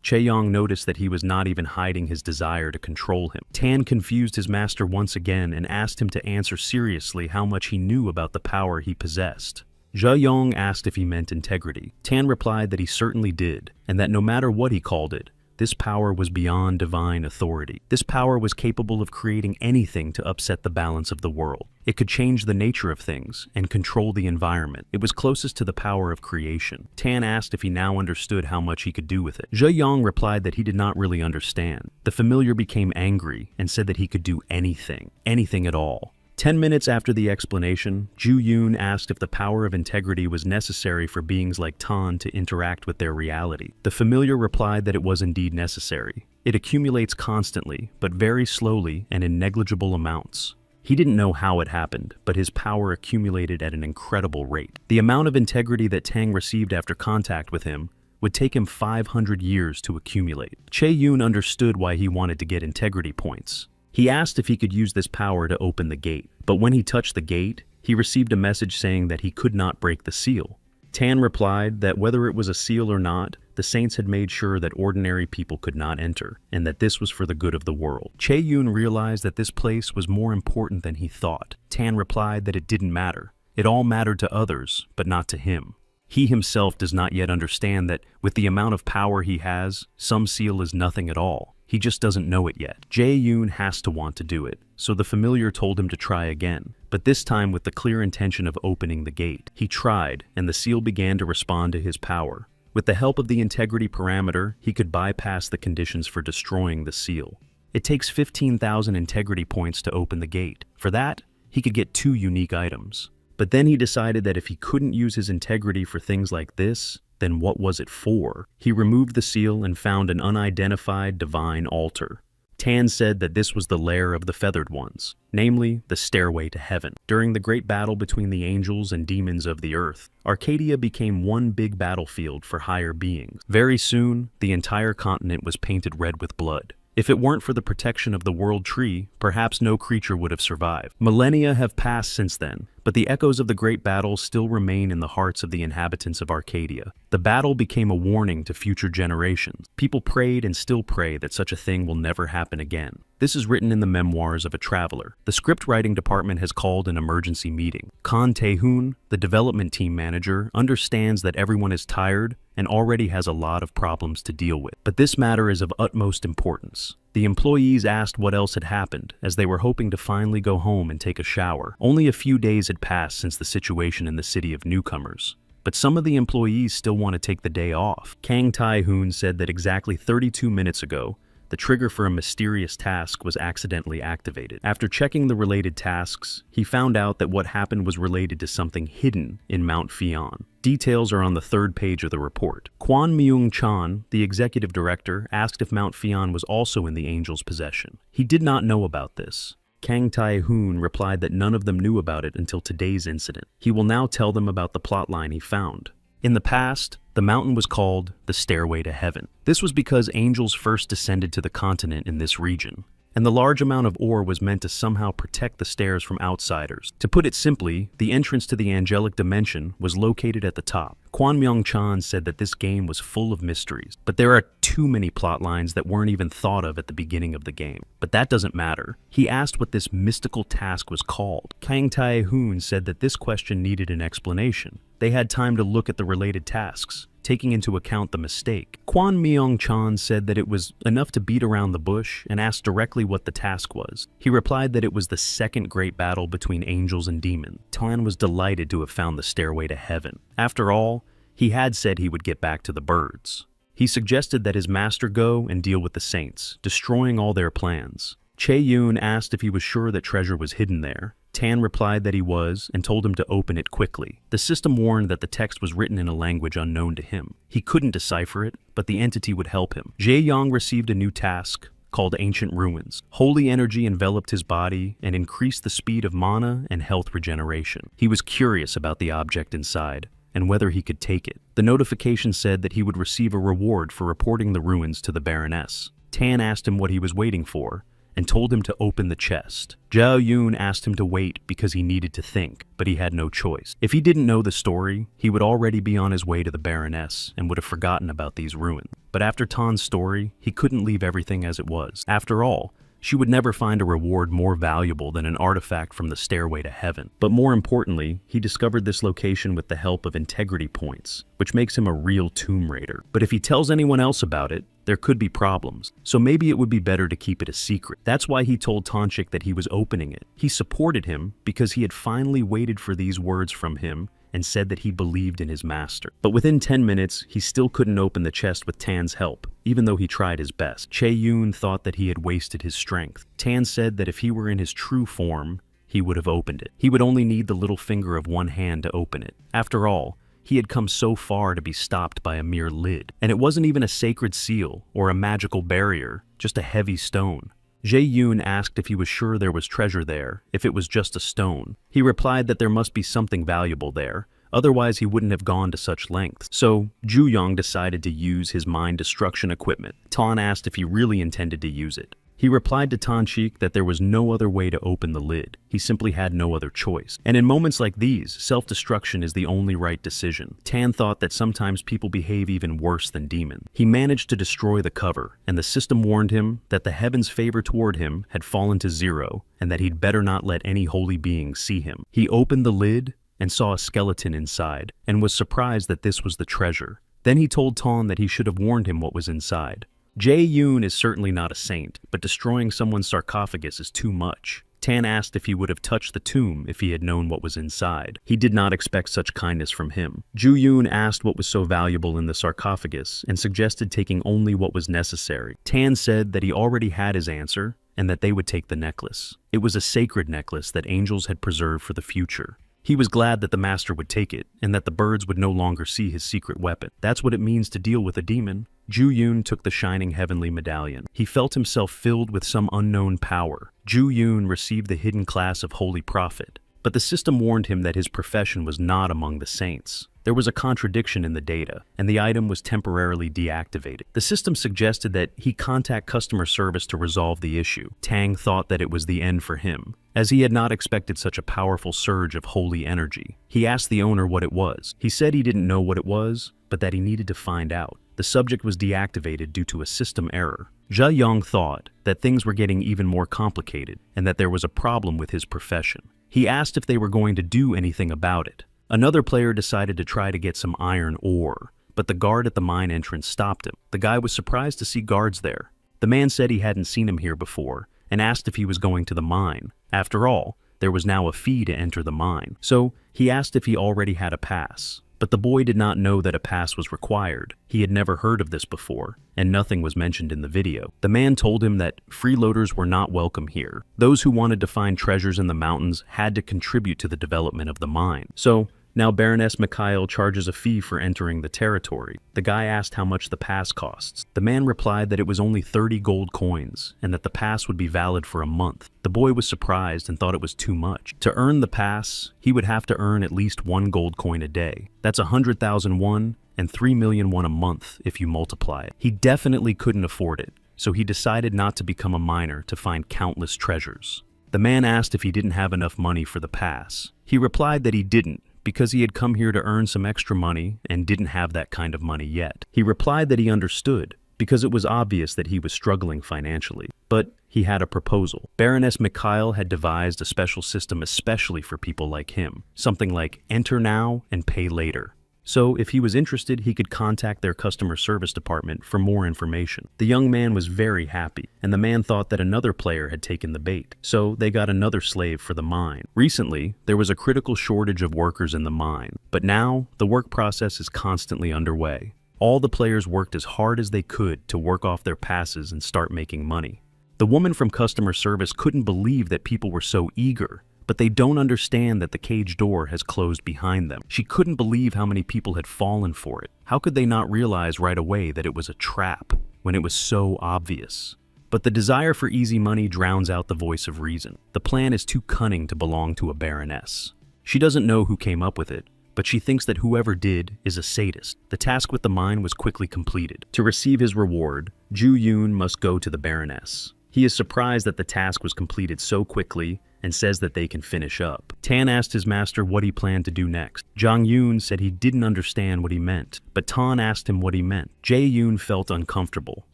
Chae-yong noticed that he was not even hiding his desire to control him. Tan confused his master once again and asked him to answer seriously how much he knew about the power he possessed. Jae-yong asked if he meant integrity. Tan replied that he certainly did, and that no matter what he called it, this power was beyond divine authority. This power was capable of creating anything to upset the balance of the world. It could change the nature of things and control the environment. It was closest to the power of creation. Tan asked if he now understood how much he could do with it. Jae-yong replied that he did not really understand. The familiar became angry and said that he could do anything at all. 10 minutes after the explanation, Ju-yoon asked if the power of integrity was necessary for beings like Tan to interact with their reality. The familiar replied that it was indeed necessary. It accumulates constantly, but very slowly and in negligible amounts. He didn't know how it happened, but his power accumulated at an incredible rate. The amount of integrity that Tang received after contact with him would take him 500 years to accumulate. Chae-yoon understood why he wanted to get integrity points. He asked if he could use this power to open the gate, but when he touched the gate, he received a message saying that he could not break the seal. Tan replied that whether it was a seal or not, the saints had made sure that ordinary people could not enter, and that this was for the good of the world. Chae-yoon realized that this place was more important than he thought. Tan replied that it didn't matter. It all mattered to others, but not to him. He himself does not yet understand that, with the amount of power he has, some seal is nothing at all. He just doesn't know it yet. Jae-yoon has to want to do it, so the familiar told him to try again, but this time with the clear intention of opening the gate. He tried, and the seal began to respond to his power. With the help of the integrity parameter, he could bypass the conditions for destroying the seal. It takes 15,000 integrity points to open the gate. For that, he could get 2 unique items. But then he decided that if he couldn't use his integrity for things like this, then what was it for? He removed the seal and found an unidentified divine altar. Tan said that this was the lair of the feathered ones, namely the stairway to heaven. During the great battle between the angels and demons of the earth, Arcadia became one big battlefield for higher beings. Very soon, the entire continent was painted red with blood. If it weren't for the protection of the world tree, perhaps no creature would have survived. Millennia have passed since then, but the echoes of the great battle still remain in the hearts of the inhabitants of Arcadia. The battle became a warning to future generations. People prayed and still pray that such a thing will never happen again. This is written in the memoirs of a traveler. The script writing department has called an emergency meeting. Kan Tae-hoon, the development team manager, understands that everyone is tired and already has a lot of problems to deal with. But this matter is of utmost importance. The employees asked what else had happened, as they were hoping to finally go home and take a shower. Only a few days had passed since the situation in the city of newcomers, but some of the employees still want to take the day off. Kang Tae-hoon said that exactly 32 minutes ago, the trigger for a mysterious task was accidentally activated. After checking the related tasks, he found out that what happened was related to something hidden in Mount Fion. Details are on the 3rd page of the report. Kwon Myung-chan, the executive director, asked if Mount Fion was also in the angel's possession. He did not know about this. Kang Tae-hoon replied that none of them knew about it until today's incident. He will now tell them about the plotline he found. In the past, the mountain was called the Stairway to Heaven. This was because angels first descended to the continent in this region, and the large amount of ore was meant to somehow protect the stairs from outsiders. To put it simply, the entrance to the angelic dimension was located at the top. Kwon Myung-chan said that this game was full of mysteries, but there are too many plot lines that weren't even thought of at the beginning of the game. But that doesn't matter. He asked what this mystical task was called. Kang Tae-hoon said that this question needed an explanation. They had time to look at the related tasks, taking into account the mistake. Kwon Myung-chan said that it was enough to beat around the bush and asked directly what the task was. He replied that it was the second great battle between angels and demons. Tan was delighted to have found the stairway to heaven. After all, he had said he would get back to the birds. He suggested that his master go and deal with the saints, destroying all their plans. Chae-yoon asked if he was sure that treasure was hidden there. Tan replied that he was and told him to open it quickly. The system warned that the text was written in a language unknown to him. He couldn't decipher it, but the entity would help him. Jae-yong received a new task called Ancient Ruins. Holy energy enveloped his body and increased the speed of mana and health regeneration. He was curious about the object inside and whether he could take it. The notification said that he would receive a reward for reporting the ruins to the baroness. Tan asked him what he was waiting for, and told him to open the chest. Zhao Yun asked him to wait because he needed to think, but he had no choice. If he didn't know the story, he would already be on his way to the baroness and would have forgotten about these ruins. But after Tan's story, he couldn't leave everything as it was. After all, she would never find a reward more valuable than an artifact from the stairway to heaven. But more importantly, he discovered this location with the help of integrity points, which makes him a real tomb raider. But if he tells anyone else about it, there could be problems. So maybe it would be better to keep it a secret. That's why he told Tanchik that he was opening it. He supported him because he had finally waited for these words from him and said that he believed in his master. But within 10 minutes, he still couldn't open the chest with Tan's help, even though he tried his best. Che Yun thought that he had wasted his strength. Tan said that if he were in his true form, he would have opened it. He would only need the little finger of one hand to open it. After all, he had come so far to be stopped by a mere lid. And it wasn't even a sacred seal or a magical barrier, just a heavy stone. Jae Yoon asked if he was sure there was treasure there, if it was just a stone. He replied that there must be something valuable there, otherwise he wouldn't have gone to such lengths. So, Ju Yong decided to use his mind destruction equipment. Tan asked if he really intended to use it. He replied to Tan Chik that there was no other way to open the lid. He simply had no other choice. And in moments like these, self-destruction is the only right decision. Tan thought that sometimes people behave even worse than demons. He managed to destroy the cover, and the system warned him that the heavens' favor toward him had fallen to 0, and that he'd better not let any holy being see him. He opened the lid and saw a skeleton inside, and was surprised that this was the treasure. Then he told Tan that he should have warned him what was inside. Jae Yoon is certainly not a saint, but destroying someone's sarcophagus is too much. Tan asked if he would have touched the tomb if he had known what was inside. He did not expect such kindness from him. Ju Yoon asked what was so valuable in the sarcophagus and suggested taking only what was necessary. Tan said that he already had his answer and that they would take the necklace. It was a sacred necklace that angels had preserved for the future. He was glad that the master would take it, and that the birds would no longer see his secret weapon. That's what it means to deal with a demon. Ju Yoon took the shining heavenly medallion. He felt himself filled with some unknown power. Ju Yoon received the hidden class of holy prophet, but the system warned him that his profession was not among the saints. There was a contradiction in the data, and the item was temporarily deactivated. The system suggested that he contact customer service to resolve the issue. Tang thought that it was the end for him, as he had not expected such a powerful surge of holy energy. He asked the owner what it was. He said he didn't know what it was, but that he needed to find out. The subject was deactivated due to a system error. Zha Yong thought that things were getting even more complicated, and that there was a problem with his profession. He asked if they were going to do anything about it. Another player decided to try to get some iron ore, but the guard at the mine entrance stopped him. The guy was surprised to see guards there. The man said he hadn't seen him here before, and asked if he was going to the mine. After all, there was now a fee to enter the mine. So he asked if he already had a pass. But the boy did not know that a pass was required. He had never heard of this before, and nothing was mentioned in the video. The man told him that freeloaders were not welcome here. Those who wanted to find treasures in the mountains had to contribute to the development of the mine. So now Baroness Mikhail charges a fee for entering the territory. The guy asked how much the pass costs. The man replied that it was only 30 gold coins, and that the pass would be valid for a month. The boy was surprised and thought it was too much. To earn the pass, he would have to earn at least 1 gold coin a day. That's 100,000 won and 3 million won a month if you multiply it. He definitely couldn't afford it, so he decided not to become a miner to find countless treasures. The man asked if he didn't have enough money for the pass. He replied that he didn't, because he had come here to earn some extra money and didn't have that kind of money yet. He replied that he understood, because it was obvious that he was struggling financially. But he had a proposal. Baroness Mikhail had devised a special system especially for people like him, something like enter now and pay later. So if he was interested, he could contact their customer service department for more information. The young man was very happy, and the man thought that another player had taken the bait, so they got another slave for the mine. Recently, there was a critical shortage of workers in the mine, but now the work process is constantly underway. All the players worked as hard as they could to work off their passes and start making money. The woman from customer service couldn't believe that people were so eager, but they don't understand that the cage door has closed behind them. She couldn't believe how many people had fallen for it. How could they not realize right away that it was a trap when it was so obvious? But the desire for easy money drowns out the voice of reason. The plan is too cunning to belong to a baroness. She doesn't know who came up with it, but she thinks that whoever did is a sadist. The task with the mine was quickly completed. To receive his reward, Ju Yoon must go to the baroness. He is surprised that the task was completed so quickly and says that they can finish up. Tan asked his master what he planned to do next. Jang Yoon said he didn't understand what he meant, but Tan asked him what he meant. Jae Yoon felt uncomfortable.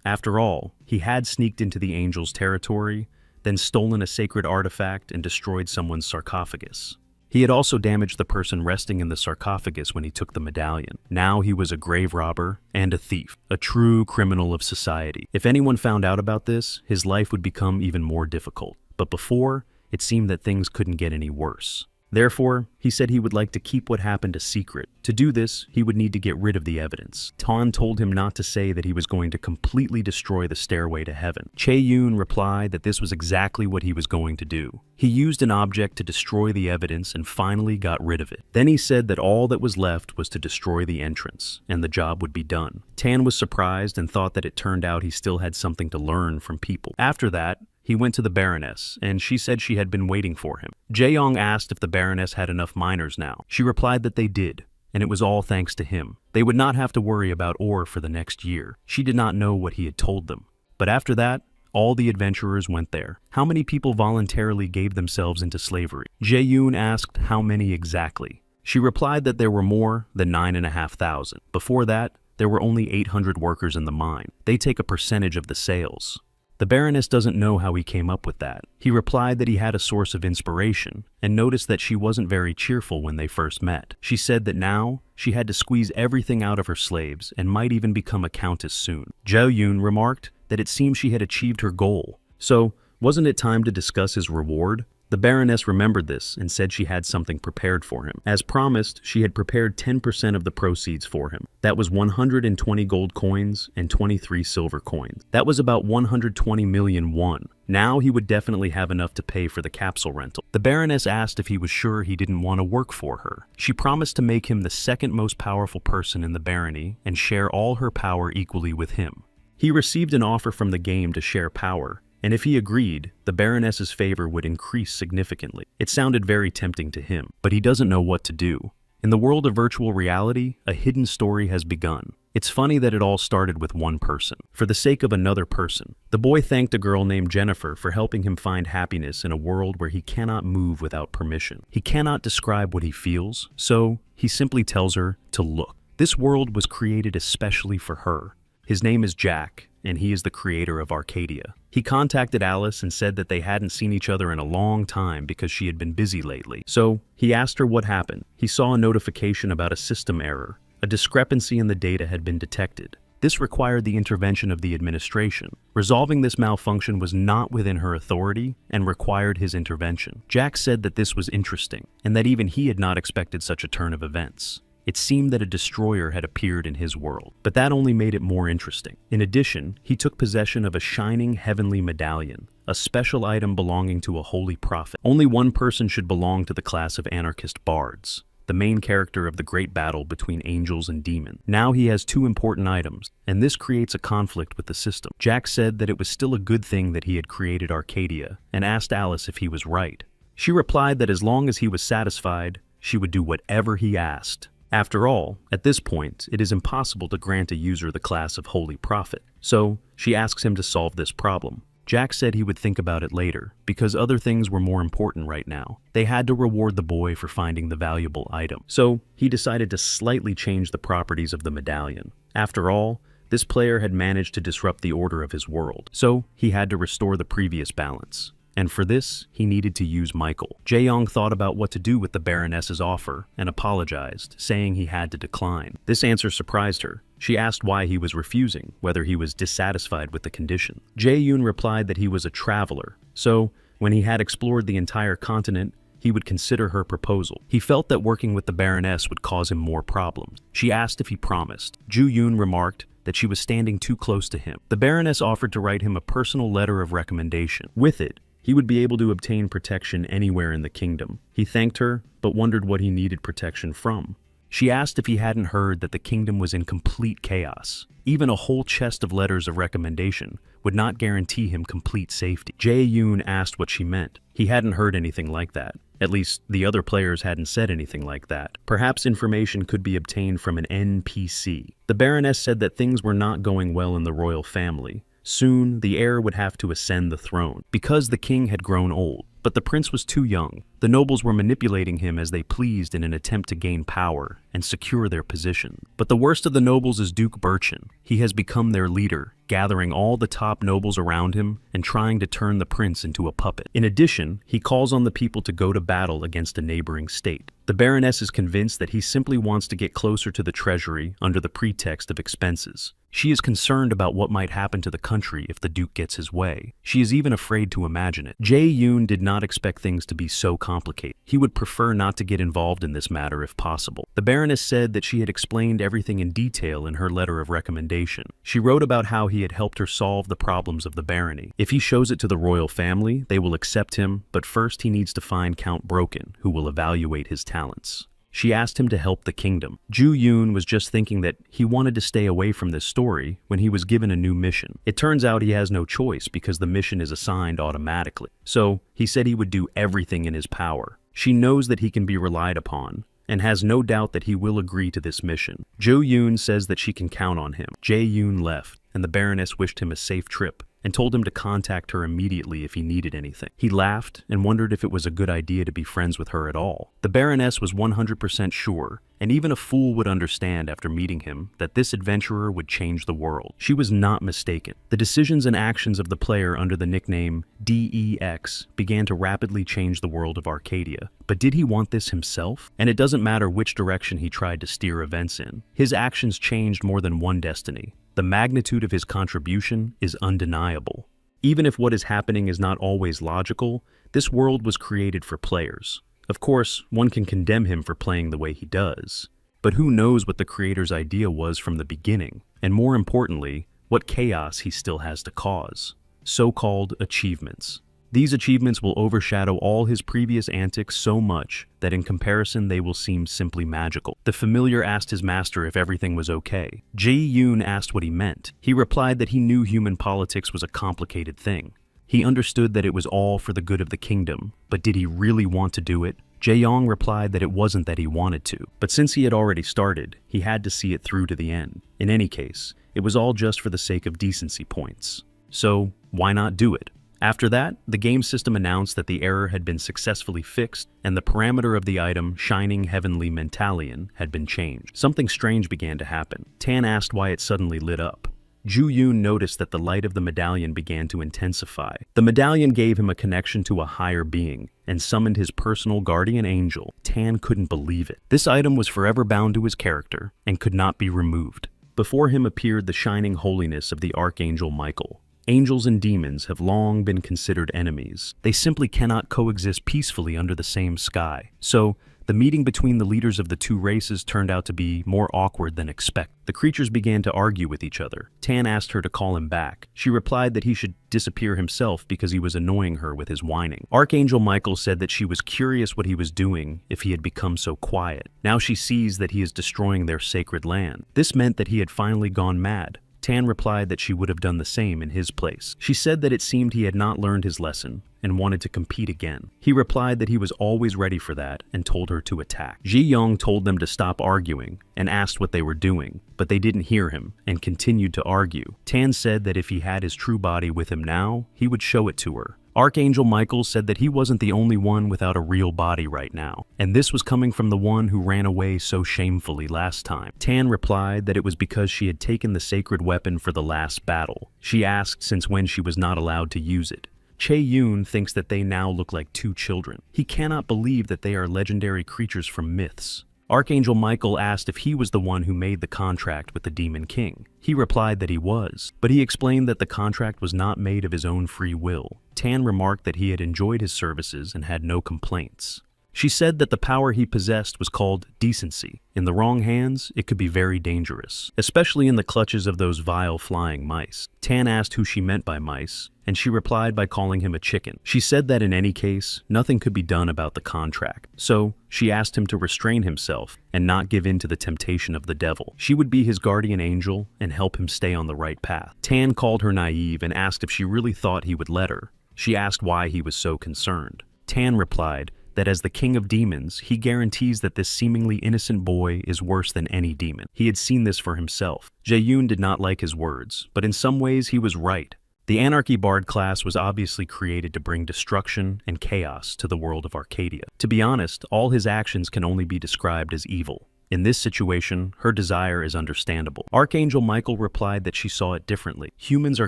After all, he had sneaked into the angel's territory, then stolen a sacred artifact and destroyed someone's sarcophagus. He had also damaged the person resting in the sarcophagus when he took the medallion. Now he was a grave robber and a thief, a true criminal of society. If anyone found out about this, his life would become even more difficult. But before, it seemed that things couldn't get any worse. Therefore, he said he would like to keep what happened a secret. To do this, he would need to get rid of the evidence. Tan told him not to say that he was going to completely destroy the stairway to heaven. Chae Yoon replied that this was exactly what he was going to do. He used an object to destroy the evidence and finally got rid of it. Then he said that all that was left was to destroy the entrance, and the job would be done. Tan was surprised and thought that it turned out he still had something to learn from people. After that, he went to the baroness, and she said she had been waiting for him. Jae-yong asked if the baroness had enough miners now. She replied that they did, and it was all thanks to him. They would not have to worry about ore for the next year. She did not know what he had told them. But after that, all the adventurers went there. How many people voluntarily gave themselves into slavery? Jae-yoon asked how many exactly. She replied that there were more than 9,500. Before that, there were only 800 workers in the mine. They take a percentage of the sales. The baroness doesn't know how he came up with that. He replied that he had a source of inspiration and noticed that she wasn't very cheerful when they first met. She said that now she had to squeeze everything out of her slaves and might even become a countess soon. Zhao Yun remarked that it seemed she had achieved her goal. So, wasn't it time to discuss his reward? The baroness remembered this and said she had something prepared for him. As promised, she had prepared 10% of the proceeds for him. That was 120 gold coins and 23 silver coins. That was about 120 million won. Now he would definitely have enough to pay for the capsule rental. The baroness asked if he was sure he didn't want to work for her. She promised to make him the second most powerful person in the barony and share all her power equally with him. He received an offer from the game to share power, and if he agreed, the baroness's favor would increase significantly. It sounded very tempting to him, but he doesn't know what to do. In the world of virtual reality, a hidden story has begun. It's funny that it all started with one person, for the sake of another person. The boy thanked a girl named Jennifer for helping him find happiness in a world where he cannot move without permission. He cannot describe what he feels, so he simply tells her to look. This world was created especially for her. His name is Jack, and he is the creator of Arcadia. He contacted Alice and said that they hadn't seen each other in a long time because she had been busy lately. So he asked her what happened. He saw a notification about a system error. A discrepancy in the data had been detected. This required the intervention of the administration. Resolving this malfunction was not within her authority and required his intervention. Jack said that this was interesting, and that even he had not expected such a turn of events. It seemed that a destroyer had appeared in his world, but that only made it more interesting. In addition, he took possession of a shining heavenly medallion, a special item belonging to a holy prophet. Only one person should belong to the class of anarchist bards, the main character of the great battle between angels and demons. Now he has two important items, and this creates a conflict with the system. Jack said that it was still a good thing that he had created Arcadia, and asked Alice if he was right. She replied that as long as he was satisfied, she would do whatever he asked. After all, at this point, it is impossible to grant a user the class of Holy Prophet, so she asks him to solve this problem. Jack said he would think about it later, because other things were more important right now. They had to reward the boy for finding the valuable item, so he decided to slightly change the properties of the medallion. After all, this player had managed to disrupt the order of his world, so he had to restore the previous balance. And for this, he needed to use Michael. Jae-yong thought about what to do with the baroness's offer and apologized, saying he had to decline. This answer surprised her. She asked why he was refusing, whether he was dissatisfied with the condition. Jae-yoon replied that he was a traveler, so when he had explored the entire continent, he would consider her proposal. He felt that working with the baroness would cause him more problems. She asked if he promised. Ju-yoon remarked that she was standing too close to him. The baroness offered to write him a personal letter of recommendation. With it, he would be able to obtain protection anywhere in the kingdom. He thanked her, but wondered what he needed protection from. She asked if he hadn't heard that the kingdom was in complete chaos. Even a whole chest of letters of recommendation would not guarantee him complete safety. Jae-yoon asked what she meant. He hadn't heard anything like that. At least, the other players hadn't said anything like that. Perhaps information could be obtained from an NPC. The baroness said that things were not going well in the royal family, Soon, the heir would have to ascend the throne, because the king had grown old. But the prince was too young. The nobles were manipulating him as they pleased in an attempt to gain power and secure their position. But the worst of the nobles is Duke Birchin. He has become their leader, gathering all the top nobles around him and trying to turn the prince into a puppet. In addition, he calls on the people to go to battle against a neighboring state. The baroness is convinced that he simply wants to get closer to the treasury under the pretext of expenses. She is concerned about what might happen to the country if the Duke gets his way. She is even afraid to imagine it. Jae-yoon did not expect things to be so complicated. He would prefer not to get involved in this matter if possible. The Baroness said that she had explained everything in detail in her letter of recommendation. She wrote about how he had helped her solve the problems of the barony. If he shows it to the royal family, they will accept him, but first he needs to find Count Broken, who will evaluate his talents. She asked him to help the kingdom. Ju-yoon was just thinking that he wanted to stay away from this story when he was given a new mission. It turns out he has no choice because the mission is assigned automatically. So he said he would do everything in his power. She knows that he can be relied upon and has no doubt that he will agree to this mission. Jo-yoon says that she can count on him. Jae-yoon left, and the Baroness wished him a safe trip and told him to contact her immediately if he needed anything. He laughed and wondered if it was a good idea to be friends with her at all. The Baroness was 100% sure, and even a fool would understand after meeting him, that this adventurer would change the world. She was not mistaken. The decisions and actions of the player under the nickname DEX began to rapidly change the world of Arcadia. But did he want this himself? And it doesn't matter which direction he tried to steer events in. His actions changed more than one destiny. The magnitude of his contribution is undeniable. Even if what is happening is not always logical, this world was created for players. Of course, one can condemn him for playing the way he does. But who knows what the creator's idea was from the beginning, and more importantly, what chaos he still has to cause. So-called achievements. These achievements will overshadow all his previous antics so much that in comparison they will seem simply magical. The familiar asked his master if everything was okay. Jae-yoon asked what he meant. He replied that he knew human politics was a complicated thing. He understood that it was all for the good of the kingdom, but did he really want to do it? Jae-young replied that it wasn't that he wanted to, but since he had already started, he had to see it through to the end. In any case, it was all just for the sake of decency points. So, why not do it? After that, the game system announced that the error had been successfully fixed and the parameter of the item Shining Heavenly Mentalion had been changed. Something strange began to happen. Tan asked why it suddenly lit up. Ju-yoon noticed that the light of the medallion began to intensify. The medallion gave him a connection to a higher being and summoned his personal guardian angel. Tan couldn't believe it. This item was forever bound to his character and could not be removed. Before him appeared the shining holiness of the archangel Michael. Angels and demons have long been considered enemies. They simply cannot coexist peacefully under the same sky. So, the meeting between the leaders of the two races turned out to be more awkward than expected. The creatures began to argue with each other. Tan asked her to call him back. She replied that he should disappear himself because he was annoying her with his whining. Archangel Michael said that she was curious what he was doing if he had become so quiet. Now she sees that he is destroying their sacred land. This meant that he had finally gone mad. Tan replied that she would have done the same in his place. She said that it seemed he had not learned his lesson and wanted to compete again. He replied that he was always ready for that and told her to attack. Ji-young told them to stop arguing and asked what they were doing, but they didn't hear him and continued to argue. Tan said that if he had his true body with him now, he would show it to her. Archangel Michael said that he wasn't the only one without a real body right now, and this was coming from the one who ran away so shamefully last time. Tan replied that it was because she had taken the sacred weapon for the last battle. She asked since when she was not allowed to use it. Chae-yoon thinks that they now look like two children. He cannot believe that they are legendary creatures from myths. Archangel Michael asked if he was the one who made the contract with the Demon King. He replied that he was, but he explained that the contract was not made of his own free will. Tan remarked that he had enjoyed his services and had no complaints. She said that the power he possessed was called decency. In the wrong hands, it could be very dangerous, especially in the clutches of those vile flying mice. Tan asked who she meant by mice, and she replied by calling him a chicken. She said that in any case, nothing could be done about the contract. So, she asked him to restrain himself and not give in to the temptation of the devil. She would be his guardian angel and help him stay on the right path. Tan called her naive and asked if she really thought he would let her. She asked why he was so concerned. Tan replied that as the king of demons, he guarantees that this seemingly innocent boy is worse than any demon. He had seen this for himself. Jae-yoon did not like his words, but in some ways he was right. The Anarchy Bard class was obviously created to bring destruction and chaos to the world of Arcadia. To be honest, all his actions can only be described as evil. In this situation, her desire is understandable. Archangel Michael replied that she saw it differently. Humans are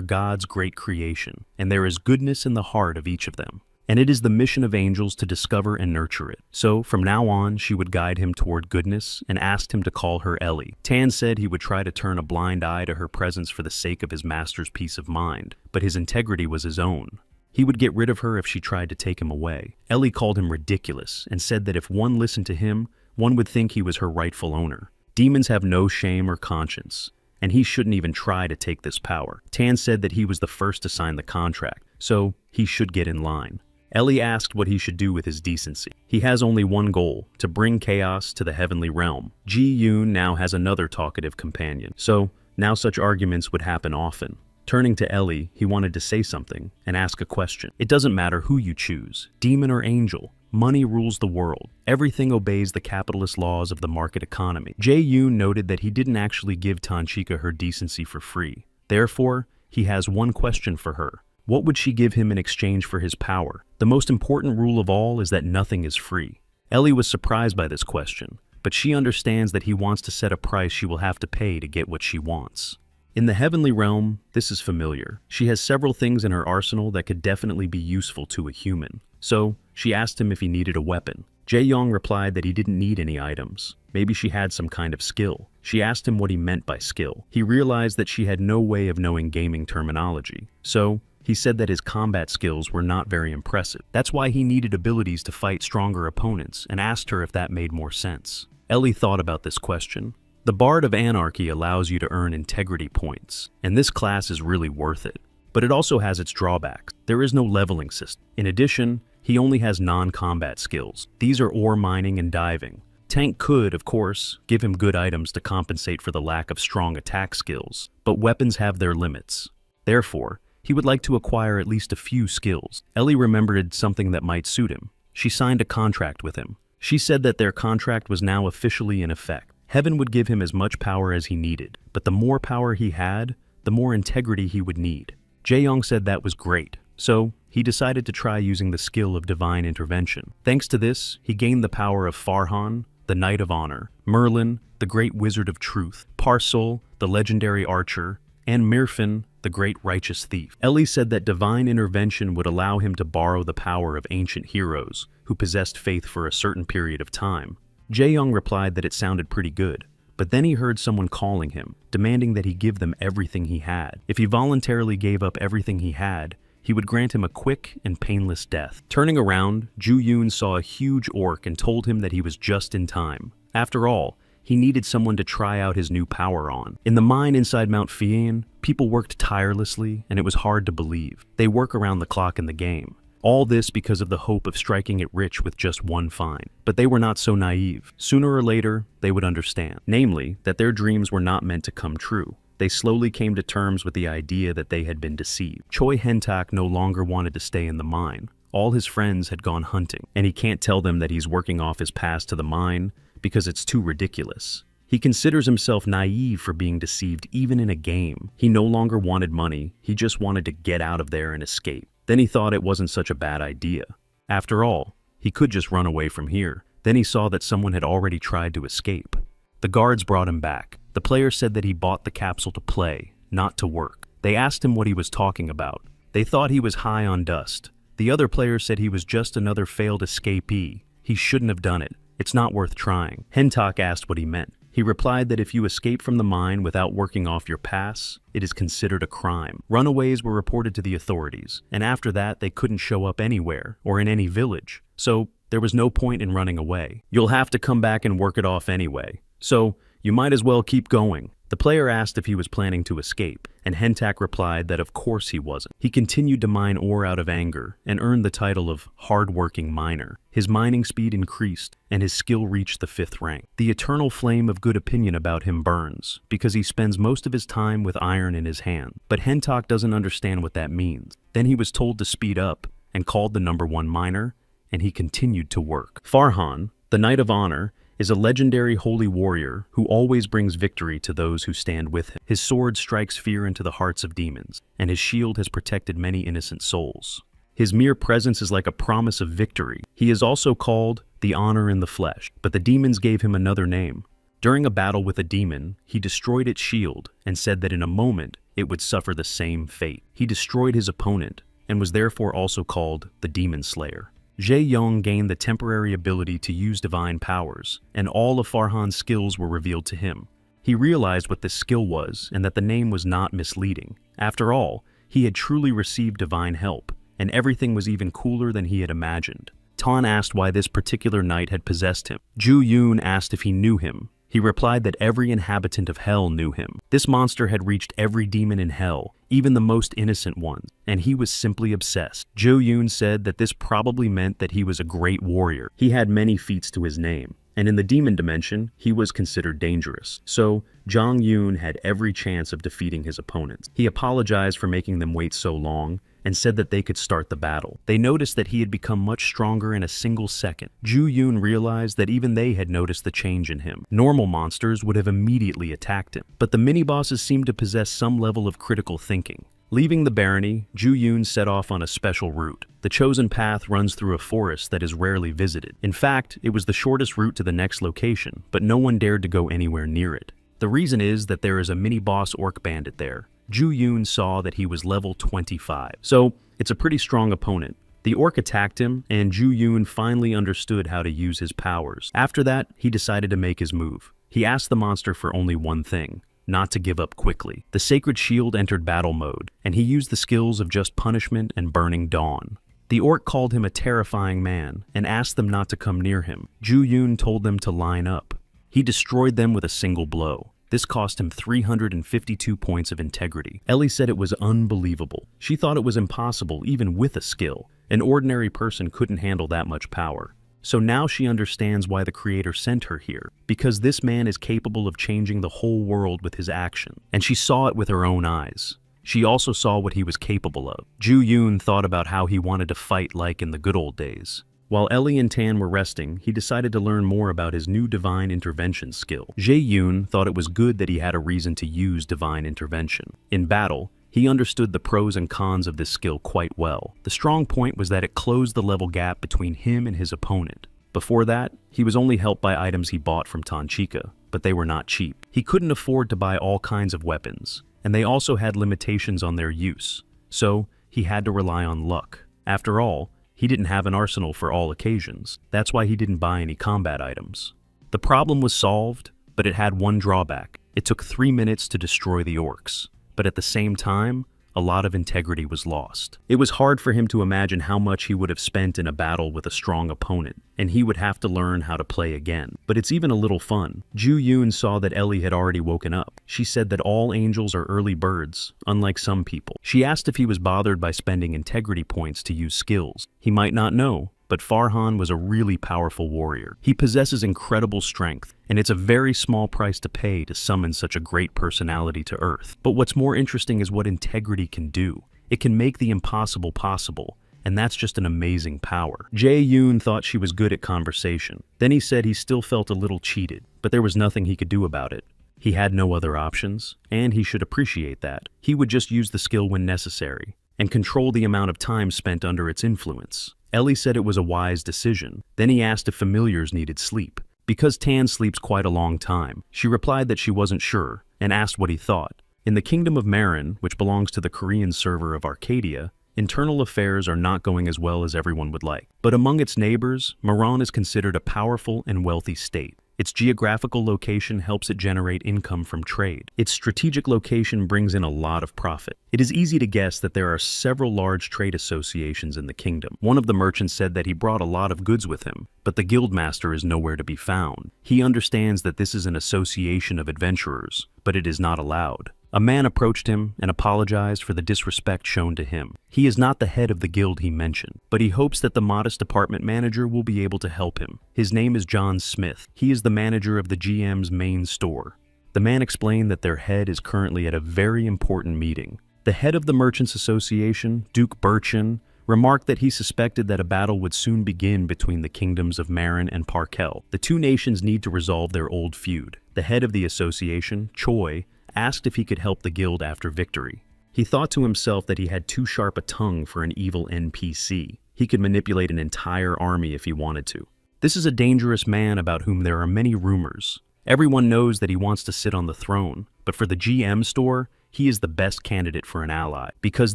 God's great creation, and there is goodness in the heart of each of them. And it is the mission of angels to discover and nurture it. So, from now on, she would guide him toward goodness and asked him to call her Ellie. Tan said he would try to turn a blind eye to her presence for the sake of his master's peace of mind, but his integrity was his own. He would get rid of her if she tried to take him away. Ellie called him ridiculous and said that if one listened to him, one would think he was her rightful owner. Demons have no shame or conscience, and he shouldn't even try to take this power. Tan said that he was the first to sign the contract, so he should get in line. Ellie asked what he should do with his decency. He has only one goal, to bring chaos to the heavenly realm. Ji-yoon now has another talkative companion, so now such arguments would happen often. Turning to Ellie, he wanted to say something and ask a question. It doesn't matter who you choose, demon or angel. Money rules the world. Everything obeys the capitalist laws of the market economy. Jae-yoon noted that he didn't actually give Tanchika her decency for free. Therefore, he has one question for her. What would she give him in exchange for his power? The most important rule of all is that nothing is free. Ellie was surprised by this question, but she understands that he wants to set a price she will have to pay to get what she wants. In the heavenly realm, this is familiar. She has several things in her arsenal that could definitely be useful to a human. So, she asked him if he needed a weapon. Jae-young replied that he didn't need any items. Maybe she had some kind of skill. She asked him what he meant by skill. He realized that she had no way of knowing gaming terminology. So, he said that his combat skills were not very impressive. That's why he needed abilities to fight stronger opponents and asked her if that made more sense. Ellie thought about this question. The Bard of Anarchy allows you to earn integrity points, and this class is really worth it. But it also has its drawbacks. There is no leveling system. In addition, he only has non-combat skills. These are ore mining and diving. Tank could, of course, give him good items to compensate for the lack of strong attack skills, but weapons have their limits. Therefore, he would like to acquire at least a few skills. Ellie remembered something that might suit him. She signed a contract with him. She said that their contract was now officially in effect. Heaven would give him as much power as he needed, but the more power he had, the more integrity he would need. Jae-young said that was great, so he decided to try using the skill of divine intervention. Thanks to this, he gained the power of Farhan, the Knight of Honor, Merlin, the Great Wizard of Truth, Parsul, the legendary archer, and Mirfin, the great righteous thief. Ellie said that divine intervention would allow him to borrow the power of ancient heroes who possessed faith for a certain period of time. Jae-young replied that it sounded pretty good, but then he heard someone calling him, demanding that he give them everything he had. If he voluntarily gave up everything he had, he would grant him a quick and painless death. Turning around, Ju-yoon saw a huge orc and told him that he was just in time. After all, he needed someone to try out his new power on. In the mine inside Mount Fian, people worked tirelessly, and it was hard to believe. They work around the clock in the game. All this because of the hope of striking it rich with just one find. But they were not so naive. Sooner or later, they would understand. Namely, that their dreams were not meant to come true. They slowly came to terms with the idea that they had been deceived. Choi Hentak no longer wanted to stay in the mine. All his friends had gone hunting, and he can't tell them that he's working off his pass to the mine because it's too ridiculous. He considers himself naive for being deceived even in a game. He no longer wanted money, he just wanted to get out of there and escape. Then he thought it wasn't such a bad idea. After all, he could just run away from here. Then he saw that someone had already tried to escape. The guards brought him back. The player said that he bought the capsule to play, not to work. They asked him what he was talking about. They thought he was high on dust. The other player said he was just another failed escapee. He shouldn't have done it. It's not worth trying. Hentak asked what he meant. He replied that if you escape from the mine without working off your pass, it is considered a crime. Runaways were reported to the authorities, and after that they couldn't show up anywhere or in any village, so there was no point in running away. You'll have to come back and work it off anyway, so you might as well keep going. The player asked if he was planning to escape, and Hentak replied that of course he wasn't. He continued to mine ore out of anger and earned the title of hard-working miner. His mining speed increased, and his skill reached the 5th rank. The eternal flame of good opinion about him burns, because he spends most of his time with iron in his hand. But Hentak doesn't understand what that means. Then he was told to speed up, and called the #1 miner, and he continued to work. Farhan, the Knight of Honor, is a legendary holy warrior who always brings victory to those who stand with him. His sword strikes fear into the hearts of demons, and his shield has protected many innocent souls. His mere presence is like a promise of victory. He is also called the Honor in the Flesh, but the demons gave him another name. During a battle with a demon, he destroyed its shield and said that in a moment it would suffer the same fate. He destroyed his opponent and was therefore also called the Demon Slayer. Jae Young gained the temporary ability to use divine powers, and all of Farhan's skills were revealed to him. He realized what this skill was and that the name was not misleading. After all, he had truly received divine help, and everything was even cooler than he had imagined. Tan asked why this particular knight had possessed him. Ju Yoon asked if he knew him. He replied that every inhabitant of hell knew him. This monster had reached every demon in hell, even the most innocent ones, and he was simply obsessed. Jo Yoon said that this probably meant that he was a great warrior. He had many feats to his name, and in the demon dimension, he was considered dangerous. So, Jang Yoon had every chance of defeating his opponents. He apologized for making them wait so long, and said that they could start the battle. They noticed that he had become much stronger in a single second. Ju Yoon realized that even they had noticed the change in him. Normal monsters would have immediately attacked him, but the mini-bosses seemed to possess some level of critical thinking. Leaving the barony, Ju Yoon set off on a special route. The chosen path runs through a forest that is rarely visited. In fact, it was the shortest route to the next location, but no one dared to go anywhere near it. The reason is that there is a mini-boss orc bandit there. Ju Yoon saw that he was level 25, so it's a pretty strong opponent. The orc attacked him, and Ju Yoon finally understood how to use his powers. After that, he decided to make his move. He asked the monster for only one thing: not to give up quickly. The sacred shield entered battle mode, and he used the skills of just punishment and burning dawn. The orc called him a terrifying man, and asked them not to come near him. Ju Yoon told them to line up. He destroyed them with a single blow. This cost him 352 points of integrity. Ellie said it was unbelievable. She thought it was impossible even with a skill. An ordinary person couldn't handle that much power. So now she understands why the creator sent her here, because this man is capable of changing the whole world with his action, and she saw it with her own eyes. She also saw what he was capable of. Ju Yoon thought about how he wanted to fight like in the good old days. While Ellie and Tan were resting, he decided to learn more about his new divine intervention skill. Jae Yoon thought it was good that he had a reason to use divine intervention. In battle, he understood the pros and cons of this skill quite well. The strong point was that it closed the level gap between him and his opponent. Before that, he was only helped by items he bought from Tanchika, but they were not cheap. He couldn't afford to buy all kinds of weapons, and they also had limitations on their use, so he had to rely on luck. After all, he didn't have an arsenal for all occasions. That's why he didn't buy any combat items. The problem was solved, but it had one drawback. It took 3 minutes to destroy the orcs, but at the same time, a lot of integrity was lost. It was hard for him to imagine how much he would have spent in a battle with a strong opponent, and he would have to learn how to play again. But it's even a little fun. Ju Yoon saw that Ellie had already woken up. She said that all angels are early birds, unlike some people. She asked if he was bothered by spending integrity points to use skills. He might not know, but Farhan was a really powerful warrior. He possesses incredible strength, and it's a very small price to pay to summon such a great personality to Earth. But what's more interesting is what integrity can do. It can make the impossible possible, and that's just an amazing power. Jae Yoon thought she was good at conversation. Then he said he still felt a little cheated, but there was nothing he could do about it. He had no other options, and he should appreciate that. He would just use the skill when necessary, and control the amount of time spent under its influence. Ellie said it was a wise decision. Then he asked if familiars needed sleep. Because Tan sleeps quite a long time, she replied that she wasn't sure, and asked what he thought. In the kingdom of Barren, which belongs to the Korean server of Arcadia, internal affairs are not going as well as everyone would like. But among its neighbors, Maran is considered a powerful and wealthy state. Its geographical location helps it generate income from trade. Its strategic location brings in a lot of profit. It is easy to guess that there are several large trade associations in the kingdom. One of the merchants said that he brought a lot of goods with him, but the guildmaster is nowhere to be found. He understands that this is an association of adventurers, but it is not allowed. A man approached him and apologized for the disrespect shown to him. He is not the head of the guild he mentioned, but he hopes that the modest department manager will be able to help him. His name is John Smith. He is the manager of the GM's main store. The man explained that their head is currently at a very important meeting. The head of the Merchants Association, Duke Birchin, remarked that he suspected that a battle would soon begin between the kingdoms of Barren and Parkel. The two nations need to resolve their old feud. The head of the association, Choi, asked if he could help the guild after victory. He thought to himself that he had too sharp a tongue for an evil NPC. He could manipulate an entire army if he wanted to. This is a dangerous man about whom there are many rumors. Everyone knows that he wants to sit on the throne, but for the GM store, he is the best candidate for an ally, because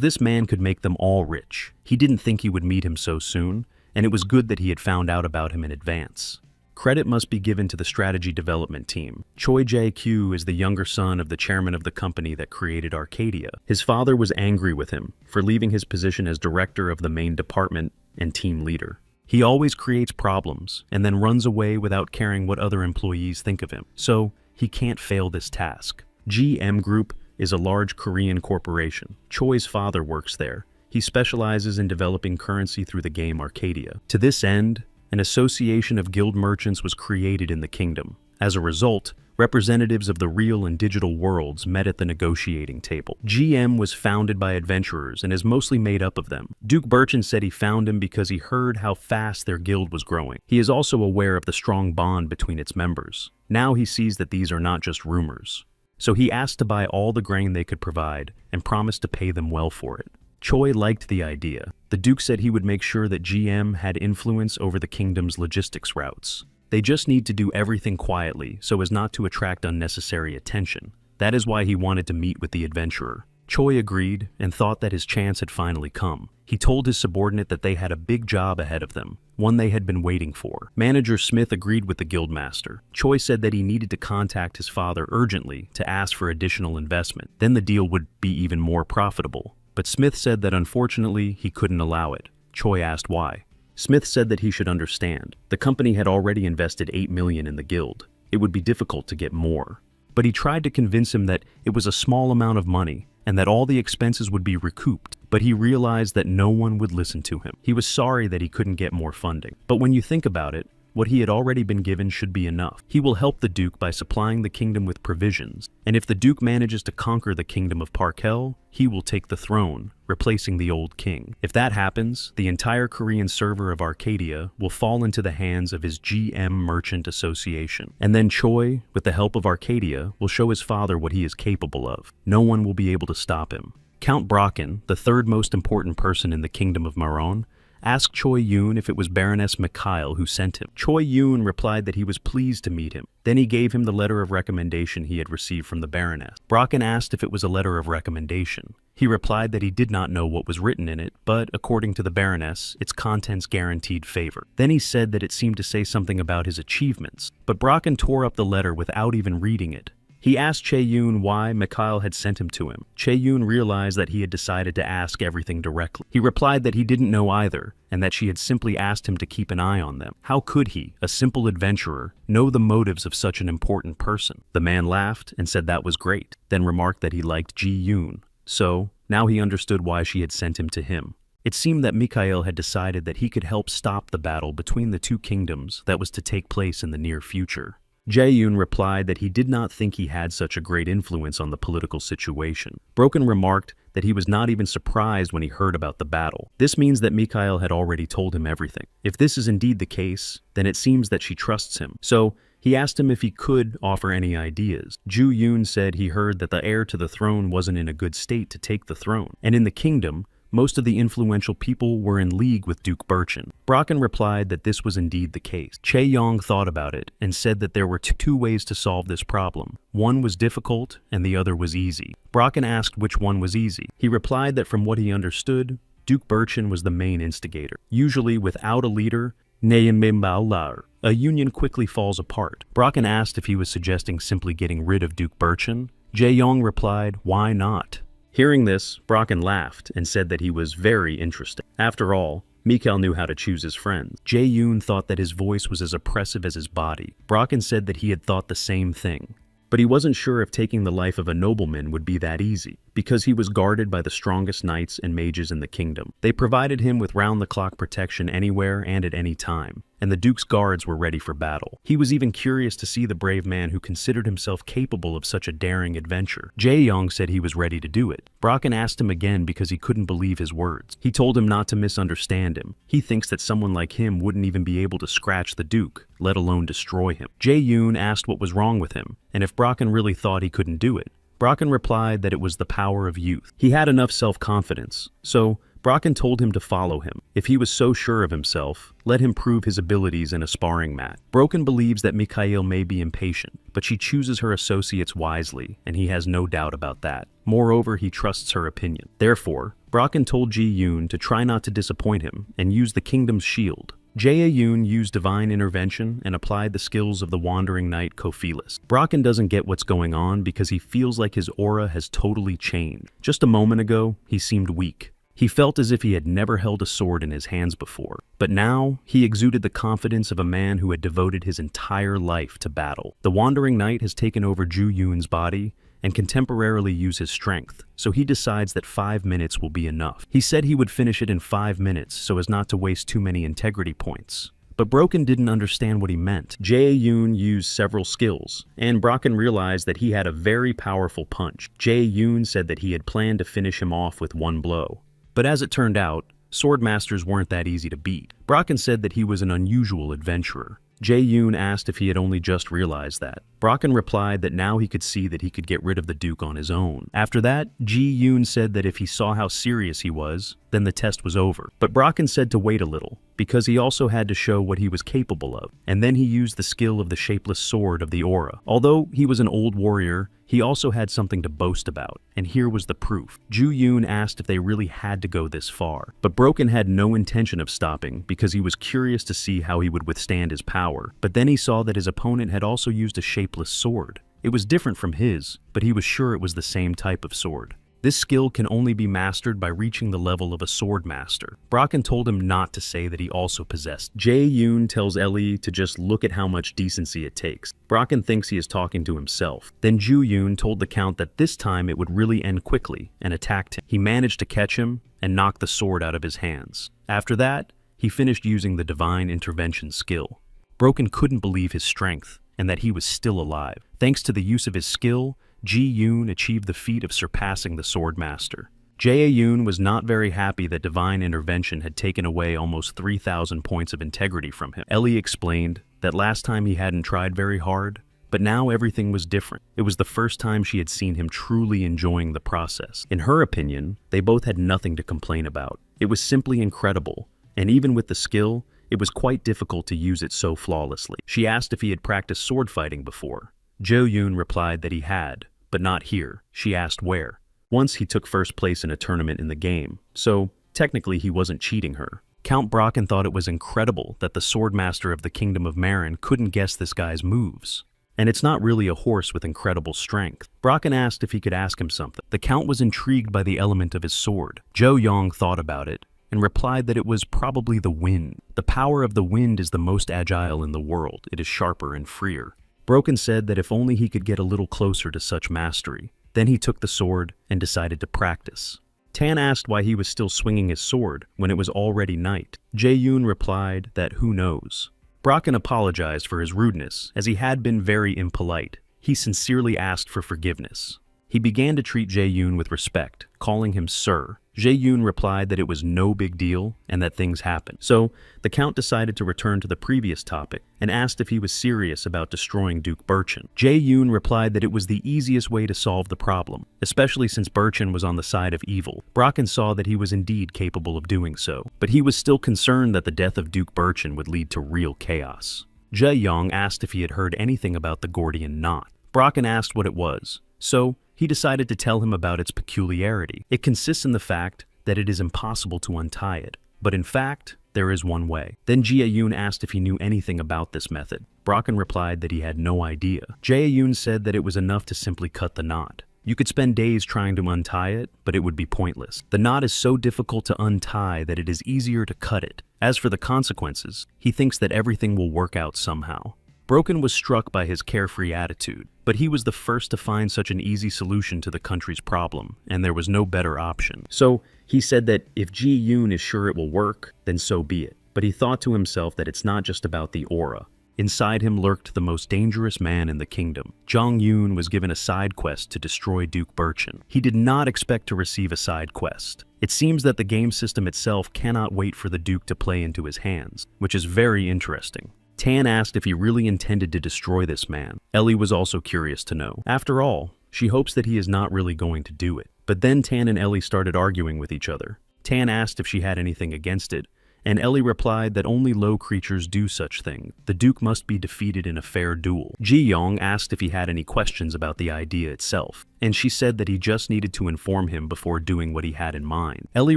this man could make them all rich. He didn't think he would meet him so soon, and it was good that he had found out about him in advance. Credit must be given to the strategy development team. Choi Jae-kyu is the younger son of the chairman of the company that created Arcadia. His father was angry with him for leaving his position as director of the main department and team leader. He always creates problems and then runs away without caring what other employees think of him, so he can't fail this task. GM Group is a large Korean corporation. Choi's father works there. He specializes in developing currency through the game Arcadia. To this end, an association of guild merchants was created in the kingdom. As a result, representatives of the real and digital worlds met at the negotiating table. GM was founded by adventurers and is mostly made up of them. Duke Birchin said he found him because he heard how fast their guild was growing. He is also aware of the strong bond between its members. Now he sees that these are not just rumors. So he asked to buy all the grain they could provide and promised to pay them well for it. Choi liked the idea. The Duke said he would make sure that GM had influence over the kingdom's logistics routes. They just need to do everything quietly so as not to attract unnecessary attention. That is why he wanted to meet with the adventurer. Choi agreed and thought that his chance had finally come. He told his subordinate that they had a big job ahead of them, one they had been waiting for. Manager Smith agreed with the guildmaster. Choi said that he needed to contact his father urgently to ask for additional investment. Then the deal would be even more profitable. But Smith said that unfortunately he couldn't allow it. Choi asked why. Smith said that he should understand. The company had already invested $8 million in the guild. It would be difficult to get more. But he tried to convince him that it was a small amount of money and that all the expenses would be recouped. But he realized that no one would listen to him. He was sorry that he couldn't get more funding. But when you think about it, what he had already been given should be enough. He will help the Duke by supplying the kingdom with provisions, and if the Duke manages to conquer the kingdom of Parkel, he will take the throne, replacing the old king. If that happens, the entire Korean server of Arcadia will fall into the hands of his GM Merchant Association. And then Choi, with the help of Arcadia, will show his father what he is capable of. No one will be able to stop him. Count Brocken, the third most important person in the kingdom of Maron, asked Choi Yoon if it was Baroness Mikhail who sent him. Choi Yoon replied that he was pleased to meet him. Then he gave him the letter of recommendation he had received from the Baroness. Brocken asked if it was a letter of recommendation. He replied that he did not know what was written in it, but according to the Baroness, its contents guaranteed favor. Then he said that it seemed to say something about his achievements, but Brocken tore up the letter without even reading it. He asked Chae-yoon why Mikhail had sent him to him. Chae-yoon realized that he had decided to ask everything directly. He replied that he didn't know either, and that she had simply asked him to keep an eye on them. How could he, a simple adventurer, know the motives of such an important person? The man laughed and said that was great, then remarked that he liked Ji-yoon. So, now he understood why she had sent him to him. It seemed that Mikhail had decided that he could help stop the battle between the two kingdoms that was to take place in the near future. Jae-yoon replied that he did not think he had such a great influence on the political situation. Brocken remarked that he was not even surprised when he heard about the battle. This means that Mikhail had already told him everything. If this is indeed the case, then it seems that she trusts him. So, he asked him if he could offer any ideas. Ju-yoon said he heard that the heir to the throne wasn't in a good state to take the throne, and in the kingdom, most of the influential people were in league with Duke Birchin. Brocken replied that this was indeed the case. Chae-yong thought about it and said that there were two ways to solve this problem. One was difficult and the other was easy. Brocken asked which one was easy. He replied that from what he understood, Duke Birchin was the main instigator. Usually without a leader, a union quickly falls apart. Brocken asked if he was suggesting simply getting rid of Duke Birchin. Jae-yong replied, "Why not?" Hearing this, Brocken laughed and said that he was very interesting. After all, Mikhail knew how to choose his friends. Jae-yoon thought that his voice was as oppressive as his body. Brocken said that he had thought the same thing. But he wasn't sure if taking the life of a nobleman would be that easy, because he was guarded by the strongest knights and mages in the kingdom. They provided him with round-the-clock protection anywhere and at any time. and the Duke's guards were ready for battle. He was even curious to see the brave man who considered himself capable of such a daring adventure. Jae-young said he was ready to do it. Bracken asked him again because he couldn't believe his words. He told him not to misunderstand him. He thinks that someone like him wouldn't even be able to scratch the Duke, let alone destroy him. Jae-yoon asked what was wrong with him, and if Bracken really thought he couldn't do it. Bracken replied that it was the power of youth. He had enough self-confidence, so Bracken told him to follow him. If he was so sure of himself, let him prove his abilities in a sparring mat. Bracken believes that Mikhail may be impatient, but she chooses her associates wisely, and he has no doubt about that. Moreover, he trusts her opinion. Therefore, Bracken told Ji-yoon to try not to disappoint him and use the kingdom's shield. Jae-yoon used divine intervention and applied the skills of the wandering knight Kofilis. Bracken doesn't get what's going on because he feels like his aura has totally changed. Just a moment ago, he seemed weak. He felt as if he had never held a sword in his hands before, but now he exuded the confidence of a man who had devoted his entire life to battle. The Wandering Knight has taken over Ju-yoon's body and can temporarily use his strength, so he decides that 5 minutes will be enough. He said he would finish it in 5 minutes so as not to waste too many integrity points. But Bracken didn't understand what he meant. Jae-yoon used several skills, and Bracken realized that he had a very powerful punch. Jae-yoon said that he had planned to finish him off with one blow. But as it turned out, swordmasters weren't that easy to beat. Bracken said that he was an unusual adventurer. Jae-yoon asked if he had only just realized that. Bracken replied that now he could see that he could get rid of the Duke on his own. After that, Ji-yoon said that if he saw how serious he was, then the test was over. But Bracken said to wait a little, because he also had to show what he was capable of. And then he used the skill of the shapeless sword of the aura. Although he was an old warrior, he also had something to boast about, and here was the proof. Ju-yoon asked if they really had to go this far, but Bracken had no intention of stopping because he was curious to see how he would withstand his power. But then he saw that his opponent had also used a shapeless sword. It was different from his, but he was sure it was the same type of sword. This skill can only be mastered by reaching the level of a sword master. Bracken told him not to say that he also possessed. Jae-yoon tells Ellie to just look at how much decency it takes. Bracken thinks he is talking to himself. Then Ju-yoon told the Count that this time it would really end quickly and attacked him. He managed to catch him and knock the sword out of his hands. After that, he finished using the divine intervention skill. Bracken couldn't believe his strength and that he was still alive. Thanks to the use of his skill, Ji-yoon achieved the feat of surpassing the Swordmaster. Jae-yoon was not very happy that divine intervention had taken away almost 3,000 points of integrity from him. Ellie explained that last time he hadn't tried very hard, but now everything was different. It was the first time she had seen him truly enjoying the process. In her opinion, they both had nothing to complain about. It was simply incredible, and even with the skill, it was quite difficult to use it so flawlessly. She asked if he had practiced sword fighting before. Jo-yoon replied that he had, but not here. She asked where. Once he took first place in a tournament in the game, so technically he wasn't cheating her. Count Bracken thought it was incredible that the swordmaster of the Kingdom of Barren couldn't guess this guy's moves. And it's not really a horse with incredible strength. Bracken asked if he could ask him something. The Count was intrigued by the element of his sword. Jo-young thought about it and replied that it was probably the wind. The power of the wind is the most agile in the world. It is sharper and freer. Bracken said that if only he could get a little closer to such mastery. Then he took the sword and decided to practice. Tan asked why he was still swinging his sword when it was already night. Jae-yoon replied that who knows. Bracken apologized for his rudeness, as he had been very impolite. He sincerely asked for forgiveness. He began to treat Jae-yoon with respect, calling him sir. Jae-yoon replied that it was no big deal and that things happened. So, the Count decided to return to the previous topic and asked if he was serious about destroying Duke Birchen. Jae-yoon replied that it was the easiest way to solve the problem, especially since Birchen was on the side of evil. Bracken saw that he was indeed capable of doing so, but he was still concerned that the death of Duke Birchen would lead to real chaos. Jae-young asked if he had heard anything about the Gordian knot. Bracken asked what it was, so he decided to tell him about its peculiarity. It consists in the fact that it is impossible to untie it, but in fact, there is one way. Then Jae-yoon asked if he knew anything about this method. Bracken replied that he had no idea. Jae-yoon said that it was enough to simply cut the knot. You could spend days trying to untie it, but it would be pointless. The knot is so difficult to untie that it is easier to cut it. As for the consequences, he thinks that everything will work out somehow. Bracken was struck by his carefree attitude, but he was the first to find such an easy solution to the country's problem, and there was no better option. So he said that if Ji-yoon is sure it will work, then so be it. but he thought to himself that it's not just about the aura. Inside him lurked the most dangerous man in the kingdom. Zhang Yun was given a side quest to destroy Duke Birchin. He did not expect to receive a side quest. It seems that the game system itself cannot wait for the Duke to play into his hands, which is very interesting. Tan asked if he really intended to destroy this man. Ellie was also curious to know. After all, she hopes that he is not really going to do it. But then Tan and Ellie started arguing with each other. Tan asked if she had anything against it, and Ellie replied that only low creatures do such thing. The Duke must be defeated in a fair duel. Ji Yong asked if he had any questions about the idea itself, and she said that he just needed to inform him before doing what he had in mind. Ellie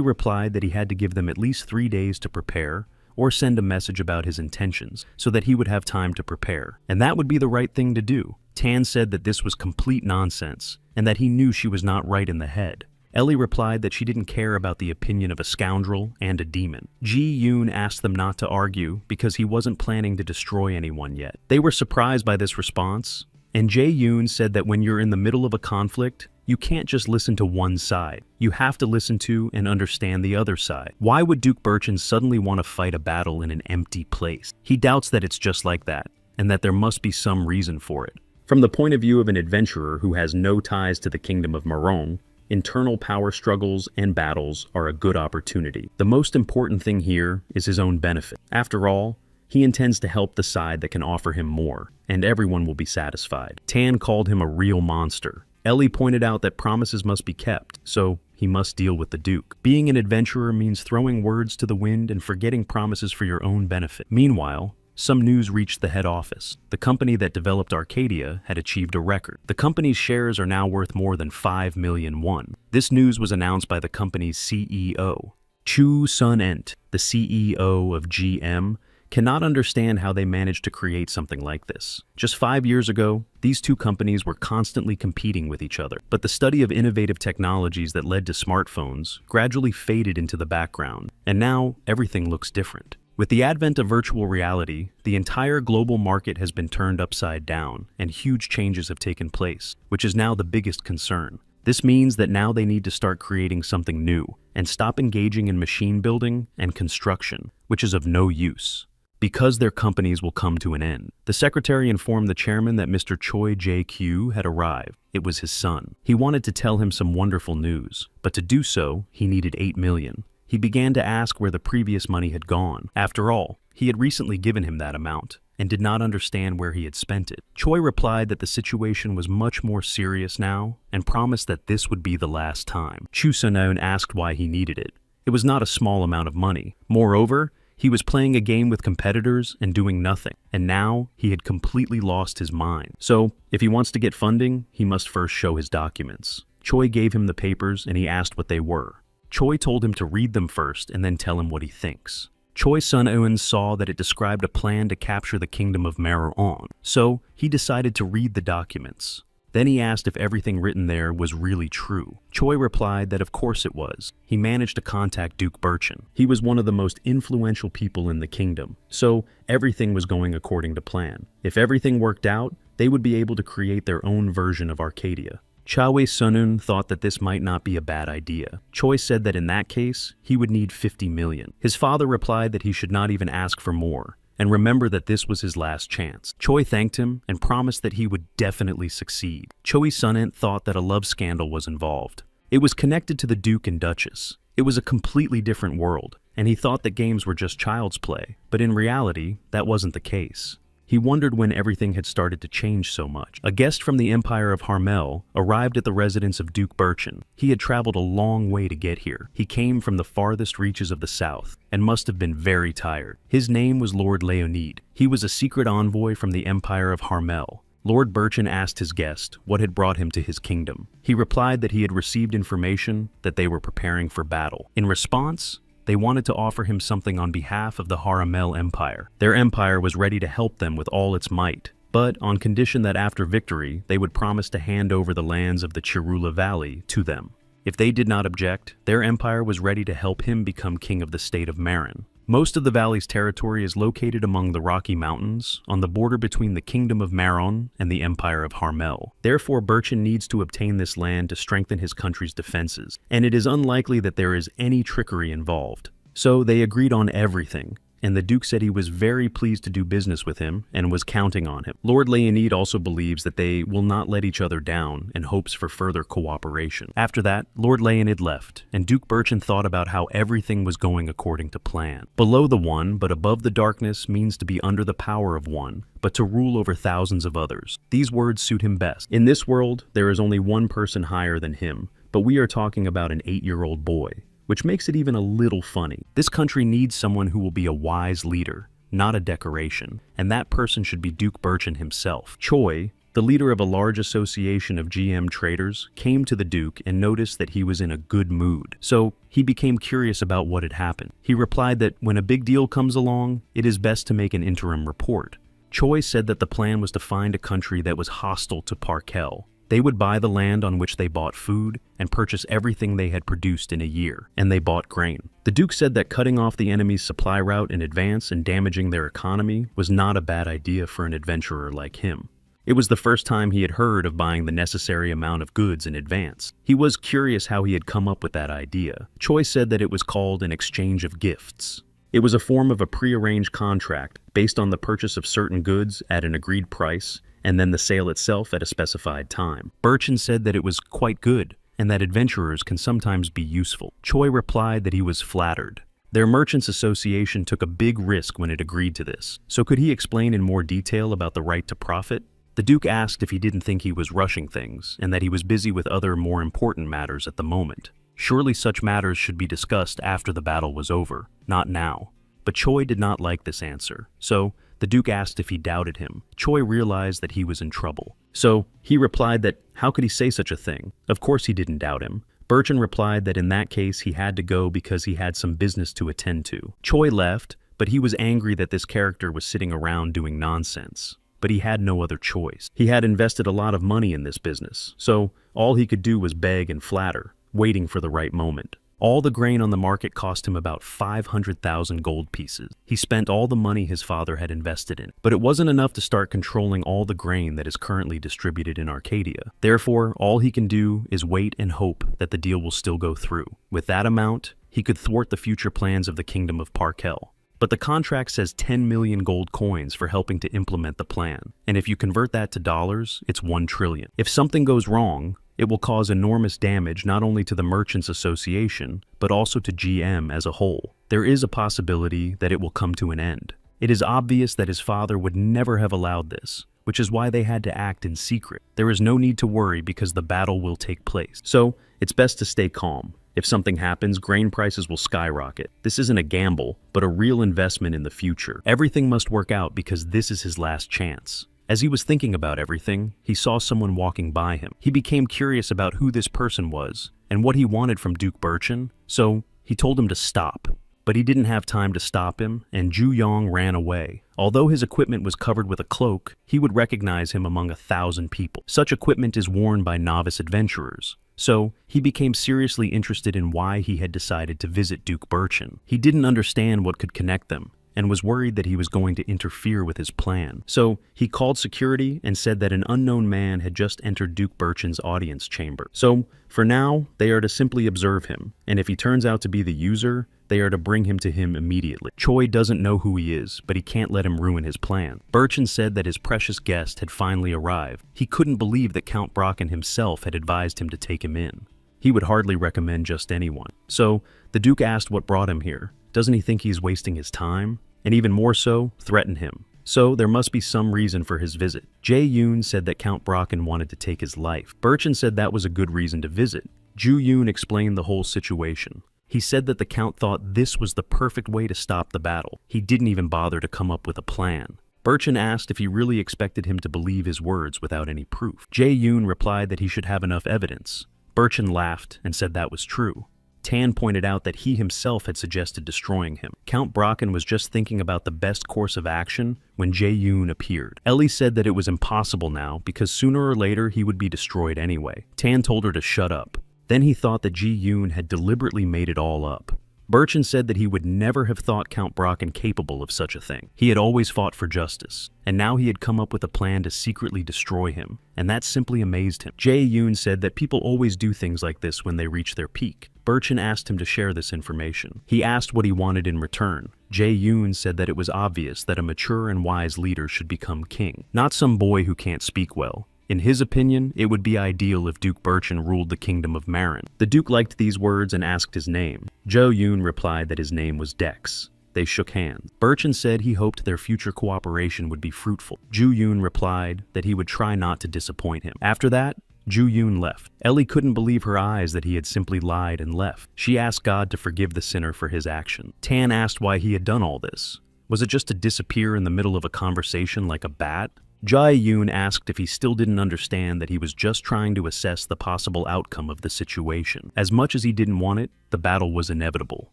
replied that he had to give them at least 3 days to prepare, or send a message about his intentions, so that he would have time to prepare. And that would be the right thing to do. Tan said that this was complete nonsense, and that he knew she was not right in the head. Ellie replied that she didn't care about the opinion of a scoundrel and a demon. Ji Yoon asked them not to argue because he wasn't planning to destroy anyone yet. They were surprised by this response, and Jae Yoon said that when you're in the middle of a conflict, you can't just listen to one side. You have to listen to and understand the other side. Why would Duke Birchin suddenly want to fight a battle in an empty place? He doubts that it's just like that, and that there must be some reason for it. From the point of view of an adventurer who has no ties to the kingdom of Marong, internal power struggles and battles are a good opportunity. The most important thing here is his own benefit. After all, he intends to help the side that can offer him more, and everyone will be satisfied. Tan called him a real monster. Ellie pointed out that promises must be kept, so he must deal with the Duke. Being an adventurer means throwing words to the wind and forgetting promises for your own benefit. Meanwhile, some news reached the head office. The company that developed Arcadia had achieved a record. The company's shares are now worth more than 5 million won. This news was announced by the company's CEO. Chu Sun-ent, the CEO of GM, cannot understand how they managed to create something like this. Just 5 years ago, these two companies were constantly competing with each other, but the study of innovative technologies that led to smartphones gradually faded into the background, and now everything looks different. With the advent of virtual reality, the entire global market has been turned upside down, and huge changes have taken place, which is now the biggest concern. This means that now they need to start creating something new, and stop engaging in machine building and construction, which is of no use, because their companies will come to an end. The secretary informed the chairman that Mr. Choi Jae-kyu had arrived. It was his son. He wanted to tell him some wonderful news, but to do so, he needed 8 million. He began to ask where the previous money had gone. After all, he had recently given him that amount, and did not understand where he had spent it. Choi replied that the situation was much more serious now, and promised that this would be the last time. Chu Sun-eun asked why he needed it. It was not a small amount of money. Moreover, he was playing a game with competitors and doing nothing, and now he had completely lost his mind. So, if he wants to get funding, he must first show his documents. Choi gave him the papers and he asked what they were. Choi told him to read them first and then tell him what he thinks. Choi Sun-eun saw that it described a plan to capture the kingdom of Marong, so he decided to read the documents. Then he asked if everything written there was really true. Choi replied that of course it was. He managed to contact Duke Birchin. He was one of the most influential people in the kingdom, so everything was going according to plan. If everything worked out, they would be able to create their own version of Arcadia. Choi Sun-eun thought that this might not be a bad idea. Choi said that in that case, he would need 50 million. His father replied that he should not even ask for more, and remember that this was his last chance. Choi thanked him and promised that he would definitely succeed. Choi Sun-ent thought that a love scandal was involved. It was connected to the Duke and Duchess. It was a completely different world, and he thought that games were just child's play, but in reality, that wasn't the case. He wondered when everything had started to change so much. A guest from the Empire of Harmel arrived at the residence of Duke Birchin. He had traveled a long way to get here. He came from the farthest reaches of the south, and must have been very tired. His name was Lord Leonid. He was a secret envoy from the Empire of Harmel. Lord Birchin asked his guest what had brought him to his kingdom. He replied that he had received information that they were preparing for battle. In response, they wanted to offer him something on behalf of the Haramel Empire. Their empire was ready to help them with all its might, but on condition that after victory, they would promise to hand over the lands of the Chirula Valley to them. If they did not object, their empire was ready to help him become king of the state of Marin. Most of the valley's territory is located among the Rocky Mountains, on the border between the Kingdom of Maron and the Empire of Harmel. Therefore, Birchin needs to obtain this land to strengthen his country's defenses, and it is unlikely that there is any trickery involved. So they agreed on everything, and the Duke said he was very pleased to do business with him and was counting on him. Lord Leonid also believes that they will not let each other down and hopes for further cooperation. After that, Lord Leonid left, and Duke Birchin thought about how everything was going according to plan. Below the one, but above the darkness means to be under the power of one, but to rule over thousands of others. These words suit him best. In this world, there is only one person higher than him, but we are talking about an 8-year-old boy, which makes it even a little funny. This country needs someone who will be a wise leader, not a decoration, and that person should be Duke Birchin himself. Choi, the leader of a large association of GM traders, came to the Duke and noticed that he was in a good mood. So he became curious about what had happened. He replied that when a big deal comes along, it is best to make an interim report. Choi said that the plan was to find a country that was hostile to Parkel. They would buy the land on which they bought food and purchase everything they had produced in a year, and they bought grain. The Duke said that cutting off the enemy's supply route in advance and damaging their economy was not a bad idea for an adventurer like him. It was the first time he had heard of buying the necessary amount of goods in advance. He was curious how he had come up with that idea. Choi said that it was called an exchange of gifts. It was a form of a prearranged contract based on the purchase of certain goods at an agreed price and then the sale itself at a specified time. Birchin said that it was quite good and that adventurers can sometimes be useful. Choi replied that he was flattered. Their merchants association took a big risk when it agreed to this. So could he explain in more detail about the right to profit? The Duke asked if he didn't think he was rushing things and that he was busy with other more important matters at the moment. Surely such matters should be discussed after the battle was over, not now. But Choi did not like this answer, so the Duke asked if he doubted him. Choi realized that he was in trouble. So he replied that how could he say such a thing? Of course he didn't doubt him. Birchin replied that in that case he had to go because he had some business to attend to. Choi left, but he was angry that this character was sitting around doing nonsense. But he had no other choice. He had invested a lot of money in this business, so all he could do was beg and flatter, waiting for the right moment. All the grain on the market cost him about 500,000 gold pieces. He spent all the money his father had invested in, but it wasn't enough to start controlling all the grain that is currently distributed in Arcadia. Therefore, all he can do is wait and hope that the deal will still go through. With that amount, he could thwart the future plans of the Kingdom of Parkel. But the contract says 10 million gold coins for helping to implement the plan. And if you convert that to dollars, it's 1 trillion. If something goes wrong, it will cause enormous damage not only to the Merchants Association, but also to GM as a whole. There is a possibility that it will come to an end. It is obvious that his father would never have allowed this, which is why they had to act in secret. There is no need to worry because the battle will take place. So, it's best to stay calm. If something happens, grain prices will skyrocket. This isn't a gamble, but a real investment in the future. Everything must work out because this is his last chance. As he was thinking about everything, he saw someone walking by him. He became curious about who this person was and what he wanted from Duke Birchin, so he told him to stop. But he didn't have time to stop him, and Ju Yong ran away. Although his equipment was covered with a cloak, he would recognize him among 1,000 people. Such equipment is worn by novice adventurers. So, he became seriously interested in why he had decided to visit Duke Birchin. He didn't understand what could connect them, and was worried that he was going to interfere with his plan. So, he called security and said that an unknown man had just entered Duke Birchin's audience chamber. So, for now, they are to simply observe him, and if he turns out to be the user, they are to bring him to him immediately. Choi doesn't know who he is, but he can't let him ruin his plan. Birchin said that his precious guest had finally arrived. He couldn't believe that Count Brocken himself had advised him to take him in. He would hardly recommend just anyone. So, the Duke asked what brought him here. Doesn't he think he's wasting his time? And even more so, threaten him. So, there must be some reason for his visit. Jae Yoon said that Count Brocken wanted to take his life. Birchin said that was a good reason to visit. Ju Yoon explained the whole situation. He said that the Count thought this was the perfect way to stop the battle. He didn't even bother to come up with a plan. Birchin asked if he really expected him to believe his words without any proof. Jae Yoon replied that he should have enough evidence. Birchin laughed and said that was true. Tan pointed out that he himself had suggested destroying him. Count Brocken was just thinking about the best course of action when Jae Yoon appeared. Ellie said that it was impossible now because sooner or later he would be destroyed anyway. Tan told her to shut up. Then he thought that Ji Yoon had deliberately made it all up. Birchen said that he would never have thought Count Brocken capable of such a thing. He had always fought for justice, and now he had come up with a plan to secretly destroy him, and that simply amazed him. Jae-yoon said that people always do things like this when they reach their peak. Birchen asked him to share this information. He asked what he wanted in return. Jae-yoon said that it was obvious that a mature and wise leader should become king, not some boy who can't speak well. In his opinion, it would be ideal if Duke Birchen ruled the kingdom of Barren. The Duke liked these words and asked his name. Jo-yoon replied that his name was Dex. They shook hands. Birchen said he hoped their future cooperation would be fruitful. Ju-yoon replied that he would try not to disappoint him. After that, Ju-yoon left. Ellie couldn't believe her eyes that he had simply lied and left. She asked God to forgive the sinner for his action. Tan asked why he had done all this. Was it just to disappear in the middle of a conversation like a bat? Jae-yoon asked if he still didn't understand that he was just trying to assess the possible outcome of the situation. As much as he didn't want it, the battle was inevitable.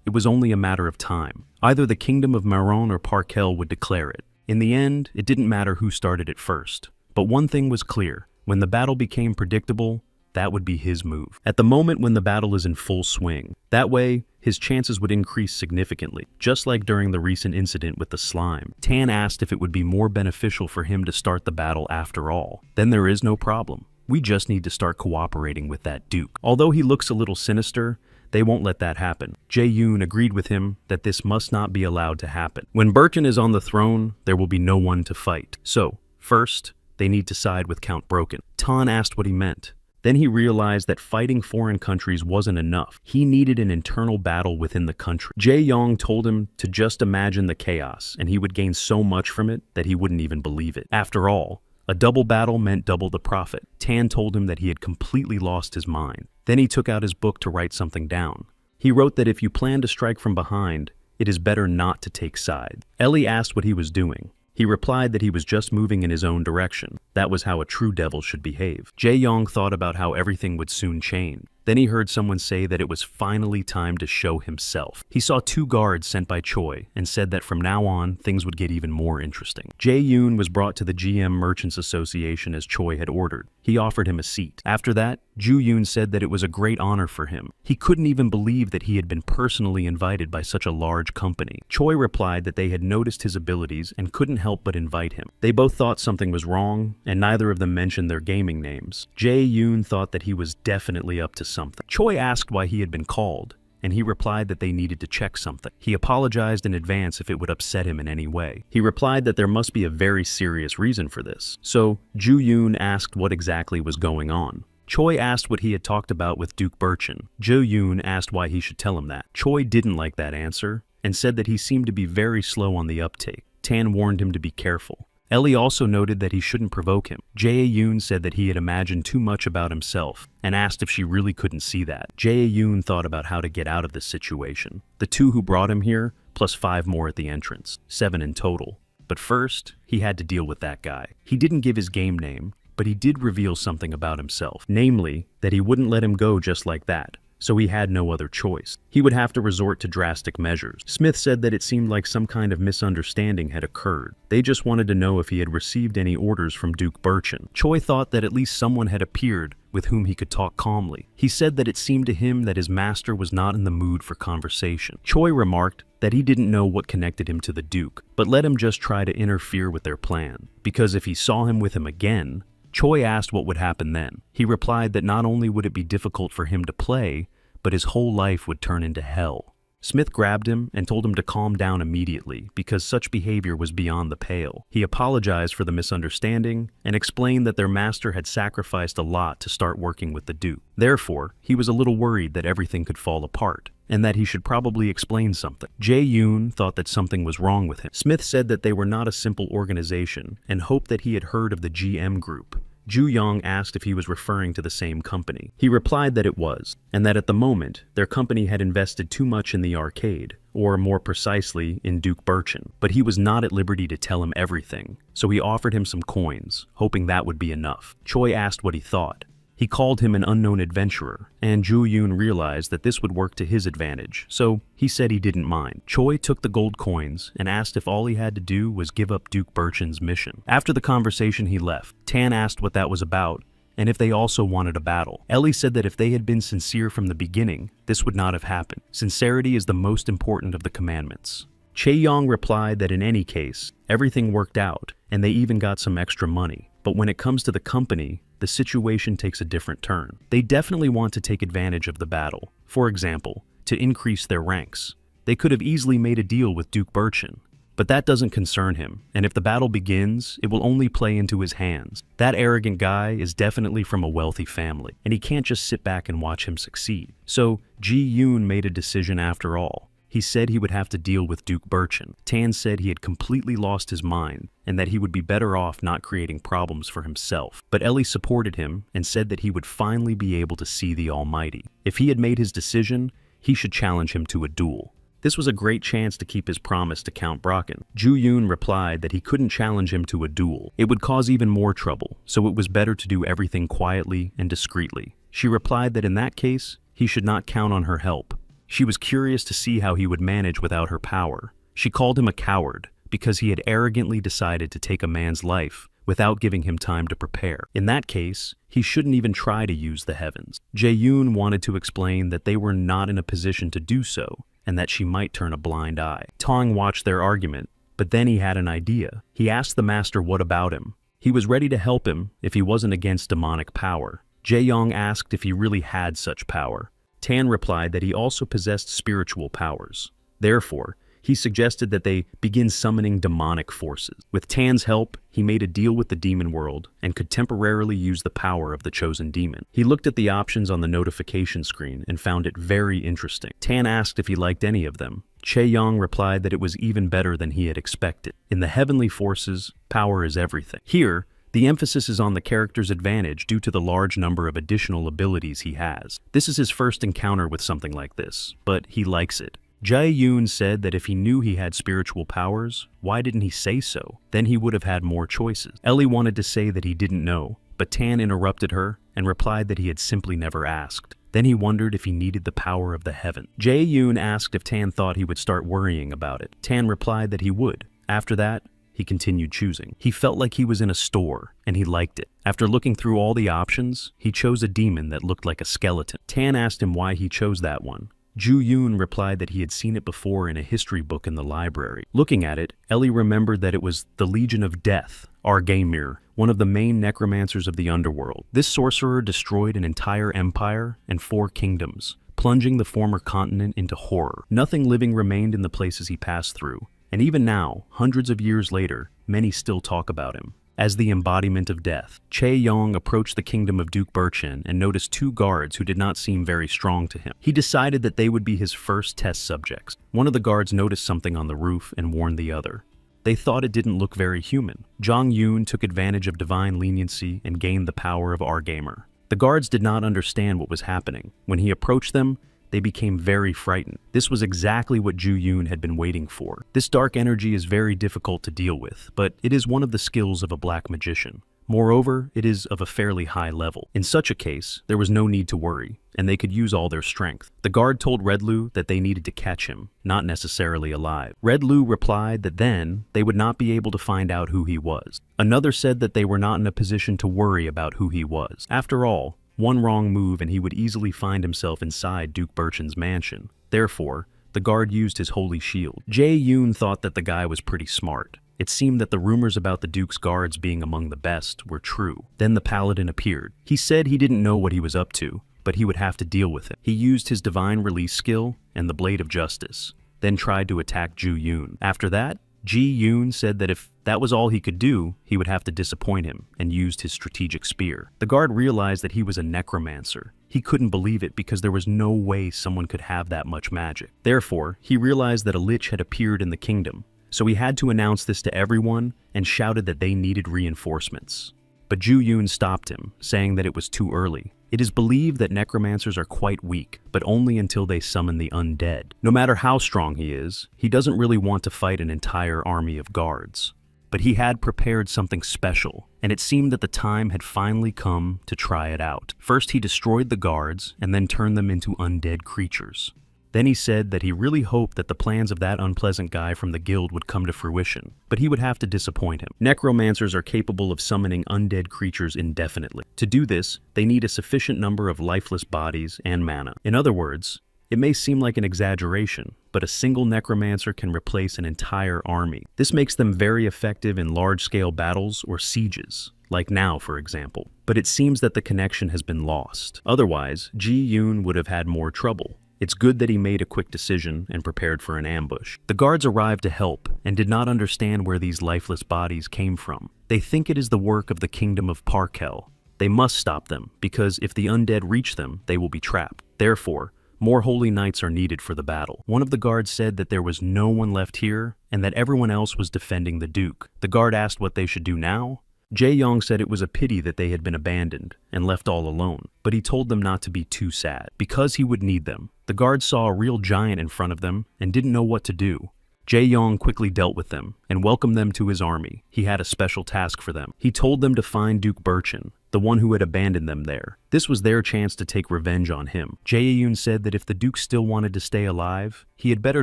It was only a matter of time. Either the kingdom of Maron or Parkel would declare it. In the end, it didn't matter who started it first. But one thing was clear. When the battle became predictable, that would be his move. At the moment when the battle is in full swing, that way, his chances would increase significantly, just like during the recent incident with the slime. Tan asked if it would be more beneficial for him to start the battle after all. Then there is no problem. We just need to start cooperating with that Duke. Although he looks a little sinister, they won't let that happen. Jae-yoon agreed with him that this must not be allowed to happen. When Birchen is on the throne, there will be no one to fight. So, first, they need to side with Count Brocken. Tan asked what he meant. Then he realized that fighting foreign countries wasn't enough. He needed an internal battle within the country. Jae-young told him to just imagine the chaos, and he would gain so much from it that he wouldn't even believe it. After all, a double battle meant double the profit. Tan told him that he had completely lost his mind. Then he took out his book to write something down. He wrote that if you plan to strike from behind, it is better not to take sides. Ellie asked what he was doing. He replied that he was just moving in his own direction. That was how a true devil should behave. Jae-young thought about how everything would soon change. Then he heard someone say that it was finally time to show himself. He saw 2 guards sent by Choi and said that from now on, things would get even more interesting. Jae-yoon was brought to the GM Merchants Association as Choi had ordered. He offered him a seat. After that, Ju-yoon said that it was a great honor for him. He couldn't even believe that he had been personally invited by such a large company. Choi replied that they had noticed his abilities and couldn't help but invite him. They both thought something was wrong, and neither of them mentioned their gaming names. Jae-yoon thought that he was definitely up to something. Choi asked why he had been called, and he replied that they needed to check something. He apologized in advance if it would upset him in any way. He replied that there must be a very serious reason for this. So, Ju-yoon asked what exactly was going on. Choi asked what he had talked about with Duke Birchen. Jo-yoon asked why he should tell him that. Choi didn't like that answer, and said that he seemed to be very slow on the uptake. Tan warned him to be careful. Ellie also noted that he shouldn't provoke him. Jae-yoon said that he had imagined too much about himself, and asked if she really couldn't see that. Jae-yoon thought about how to get out of this situation. The 2 who brought him here, plus 5 more at the entrance. 7 in total. But first, he had to deal with that guy. He didn't give his game name, but he did reveal something about himself. Namely, that he wouldn't let him go just like that. So he had no other choice. He would have to resort to drastic measures. Smith said that it seemed like some kind of misunderstanding had occurred. They just wanted to know if he had received any orders from Duke Birchen. Choi thought that at least someone had appeared with whom he could talk calmly. He said that it seemed to him that his master was not in the mood for conversation. Choi remarked that he didn't know what connected him to the Duke, but let him just try to interfere with their plan. Because if he saw him with him again, Choi asked what would happen then. He replied that not only would it be difficult for him to play, but his whole life would turn into hell. Smith grabbed him and told him to calm down immediately because such behavior was beyond the pale. He apologized for the misunderstanding and explained that their master had sacrificed a lot to start working with the Duke. Therefore, he was a little worried that everything could fall apart, and that he should probably explain something. Jae-yoon thought that something was wrong with him. Smith said that they were not a simple organization and hoped that he had heard of the GM group. Ju-young asked if he was referring to the same company. He replied that it was, and that at the moment, their company had invested too much in the arcade, or more precisely, in Duke Birchen. But he was not at liberty to tell him everything, so he offered him some coins, hoping that would be enough. Choi asked what he thought. He called him an unknown adventurer, and Ju-yoon realized that this would work to his advantage, so he said he didn't mind. Choi took the gold coins and asked if all he had to do was give up Duke Birchen's mission. After the conversation, he left. Tan asked what that was about, and if they also wanted a battle. Ellie said that if they had been sincere from the beginning, this would not have happened. Sincerity is the most important of the commandments. Chae-young replied that in any case, everything worked out, and they even got some extra money. But when it comes to the company, the situation takes a different turn. They definitely want to take advantage of the battle. For example, to increase their ranks. They could have easily made a deal with Duke Birchin, but that doesn't concern him, and if the battle begins, it will only play into his hands. That arrogant guy is definitely from a wealthy family, and he can't just sit back and watch him succeed. So, Ji-yoon made a decision after all. He said he would have to deal with Duke Birchin. Tan said he had completely lost his mind, and that he would be better off not creating problems for himself. But Ellie supported him and said that he would finally be able to see the Almighty. If he had made his decision, he should challenge him to a duel. This was a great chance to keep his promise to Count Brocken. Ju-yoon replied that he couldn't challenge him to a duel. It would cause even more trouble, so it was better to do everything quietly and discreetly. She replied that in that case, he should not count on her help. She was curious to see how he would manage without her power. She called him a coward because he had arrogantly decided to take a man's life without giving him time to prepare. In that case, he shouldn't even try to use the heavens. Jae-yoon wanted to explain that they were not in a position to do so, and that she might turn a blind eye. Tong watched their argument, but then he had an idea. He asked the master what about him. He was ready to help him if he wasn't against demonic power. Jae-young asked if he really had such power. Tan replied that he also possessed spiritual powers. Therefore, he suggested that they begin summoning demonic forces. With Tan's help, he made a deal with the demon world and could temporarily use the power of the chosen demon. He looked at the options on the notification screen and found it very interesting. Tan asked if he liked any of them. Chae-young replied that it was even better than he had expected. In the heavenly forces, power is everything. Here, the emphasis is on the character's advantage due to the large number of additional abilities he has. This is his first encounter with something like this, but he likes it. Jae-yoon said that if he knew he had spiritual powers, why didn't he say so? Then he would have had more choices. Ellie wanted to say that he didn't know, but Tan interrupted her and replied that he had simply never asked. Then he wondered if he needed the power of the heaven. Jae-yoon asked if Tan thought he would start worrying about it. Tan replied that he would. After that, he continued choosing. He felt like he was in a store, and he liked it. After looking through all the options, he chose a demon that looked like a skeleton. Tan asked him why he chose that one. Ju-yoon replied that he had seen it before in a history book in the library. Looking at it, Ellie remembered that it was the Legion of Death, Arcadia, one of the main necromancers of the underworld. This sorcerer destroyed an entire empire and 4 kingdoms, plunging the former continent into horror. Nothing living remained in the places he passed through, and even now, hundreds of years later, many still talk about him as the embodiment of death. Chae-young approached the kingdom of Duke Birchin and noticed 2 guards who did not seem very strong to him. He decided that they would be his first test subjects. One of the guards noticed something on the roof and warned the other. They thought it didn't look very human. Jong-yoon took advantage of divine leniency and gained the power of Argamer. The guards did not understand what was happening. When he approached them, they became very frightened. This was exactly what Ju-yoon had been waiting for. This dark energy is very difficult to deal with, but it is one of the skills of a black magician. Moreover, it is of a fairly high level. In such a case, there was no need to worry, and they could use all their strength. The guard told Redlu that they needed to catch him, not necessarily alive. Redlu replied that then they would not be able to find out who he was. Another said that they were not in a position to worry about who he was. After all, one wrong move and he would easily find himself inside Duke Birchin's mansion. Therefore, the guard used his holy shield. Jae-yoon thought that the guy was pretty smart. It seemed that the rumors about the Duke's guards being among the best were true. Then the paladin appeared. He said he didn't know what he was up to, but he would have to deal with it. He used his divine release skill and the blade of justice, then tried to attack Ju-yoon. After that, Ji-yoon said that if that was all he could do, he would have to disappoint him, and used his strategic spear. The guard realized that he was a necromancer. He couldn't believe it because there was no way someone could have that much magic. Therefore, he realized that a lich had appeared in the kingdom, so he had to announce this to everyone and shouted that they needed reinforcements. But Ju-yoon stopped him, saying that it was too early. It is believed that necromancers are quite weak, but only until they summon the undead. No matter how strong he is, he doesn't really want to fight an entire army of guards. But he had prepared something special, and it seemed that the time had finally come to try it out. First, he destroyed the guards, and then turned them into undead creatures. Then he said that he really hoped that the plans of that unpleasant guy from the guild would come to fruition, but he would have to disappoint him. Necromancers are capable of summoning undead creatures indefinitely. To do this, they need a sufficient number of lifeless bodies and mana. In other words, it may seem like an exaggeration, but a single necromancer can replace an entire army. This makes them very effective in large-scale battles or sieges, like now, for example. But it seems that the connection has been lost. Otherwise, Ji Yoon would have had more trouble. It's good that he made a quick decision and prepared for an ambush. The guards arrived to help and did not understand where these lifeless bodies came from. They think it is the work of the kingdom of Parkel. They must stop them, because if the undead reach them, they will be trapped. Therefore, more holy knights are needed for the battle. One of the guards said that there was no one left here and that everyone else was defending the Duke. The guard asked what they should do now. Jae-yong said it was a pity that they had been abandoned and left all alone, but he told them not to be too sad, because he would need them. The guards saw a real giant in front of them and didn't know what to do. Jae-yong quickly dealt with them and welcomed them to his army. He had a special task for them. He told them to find Duke Birchin, the one who had abandoned them there. This was their chance to take revenge on him. Jae-yoon said that if the Duke still wanted to stay alive, he had better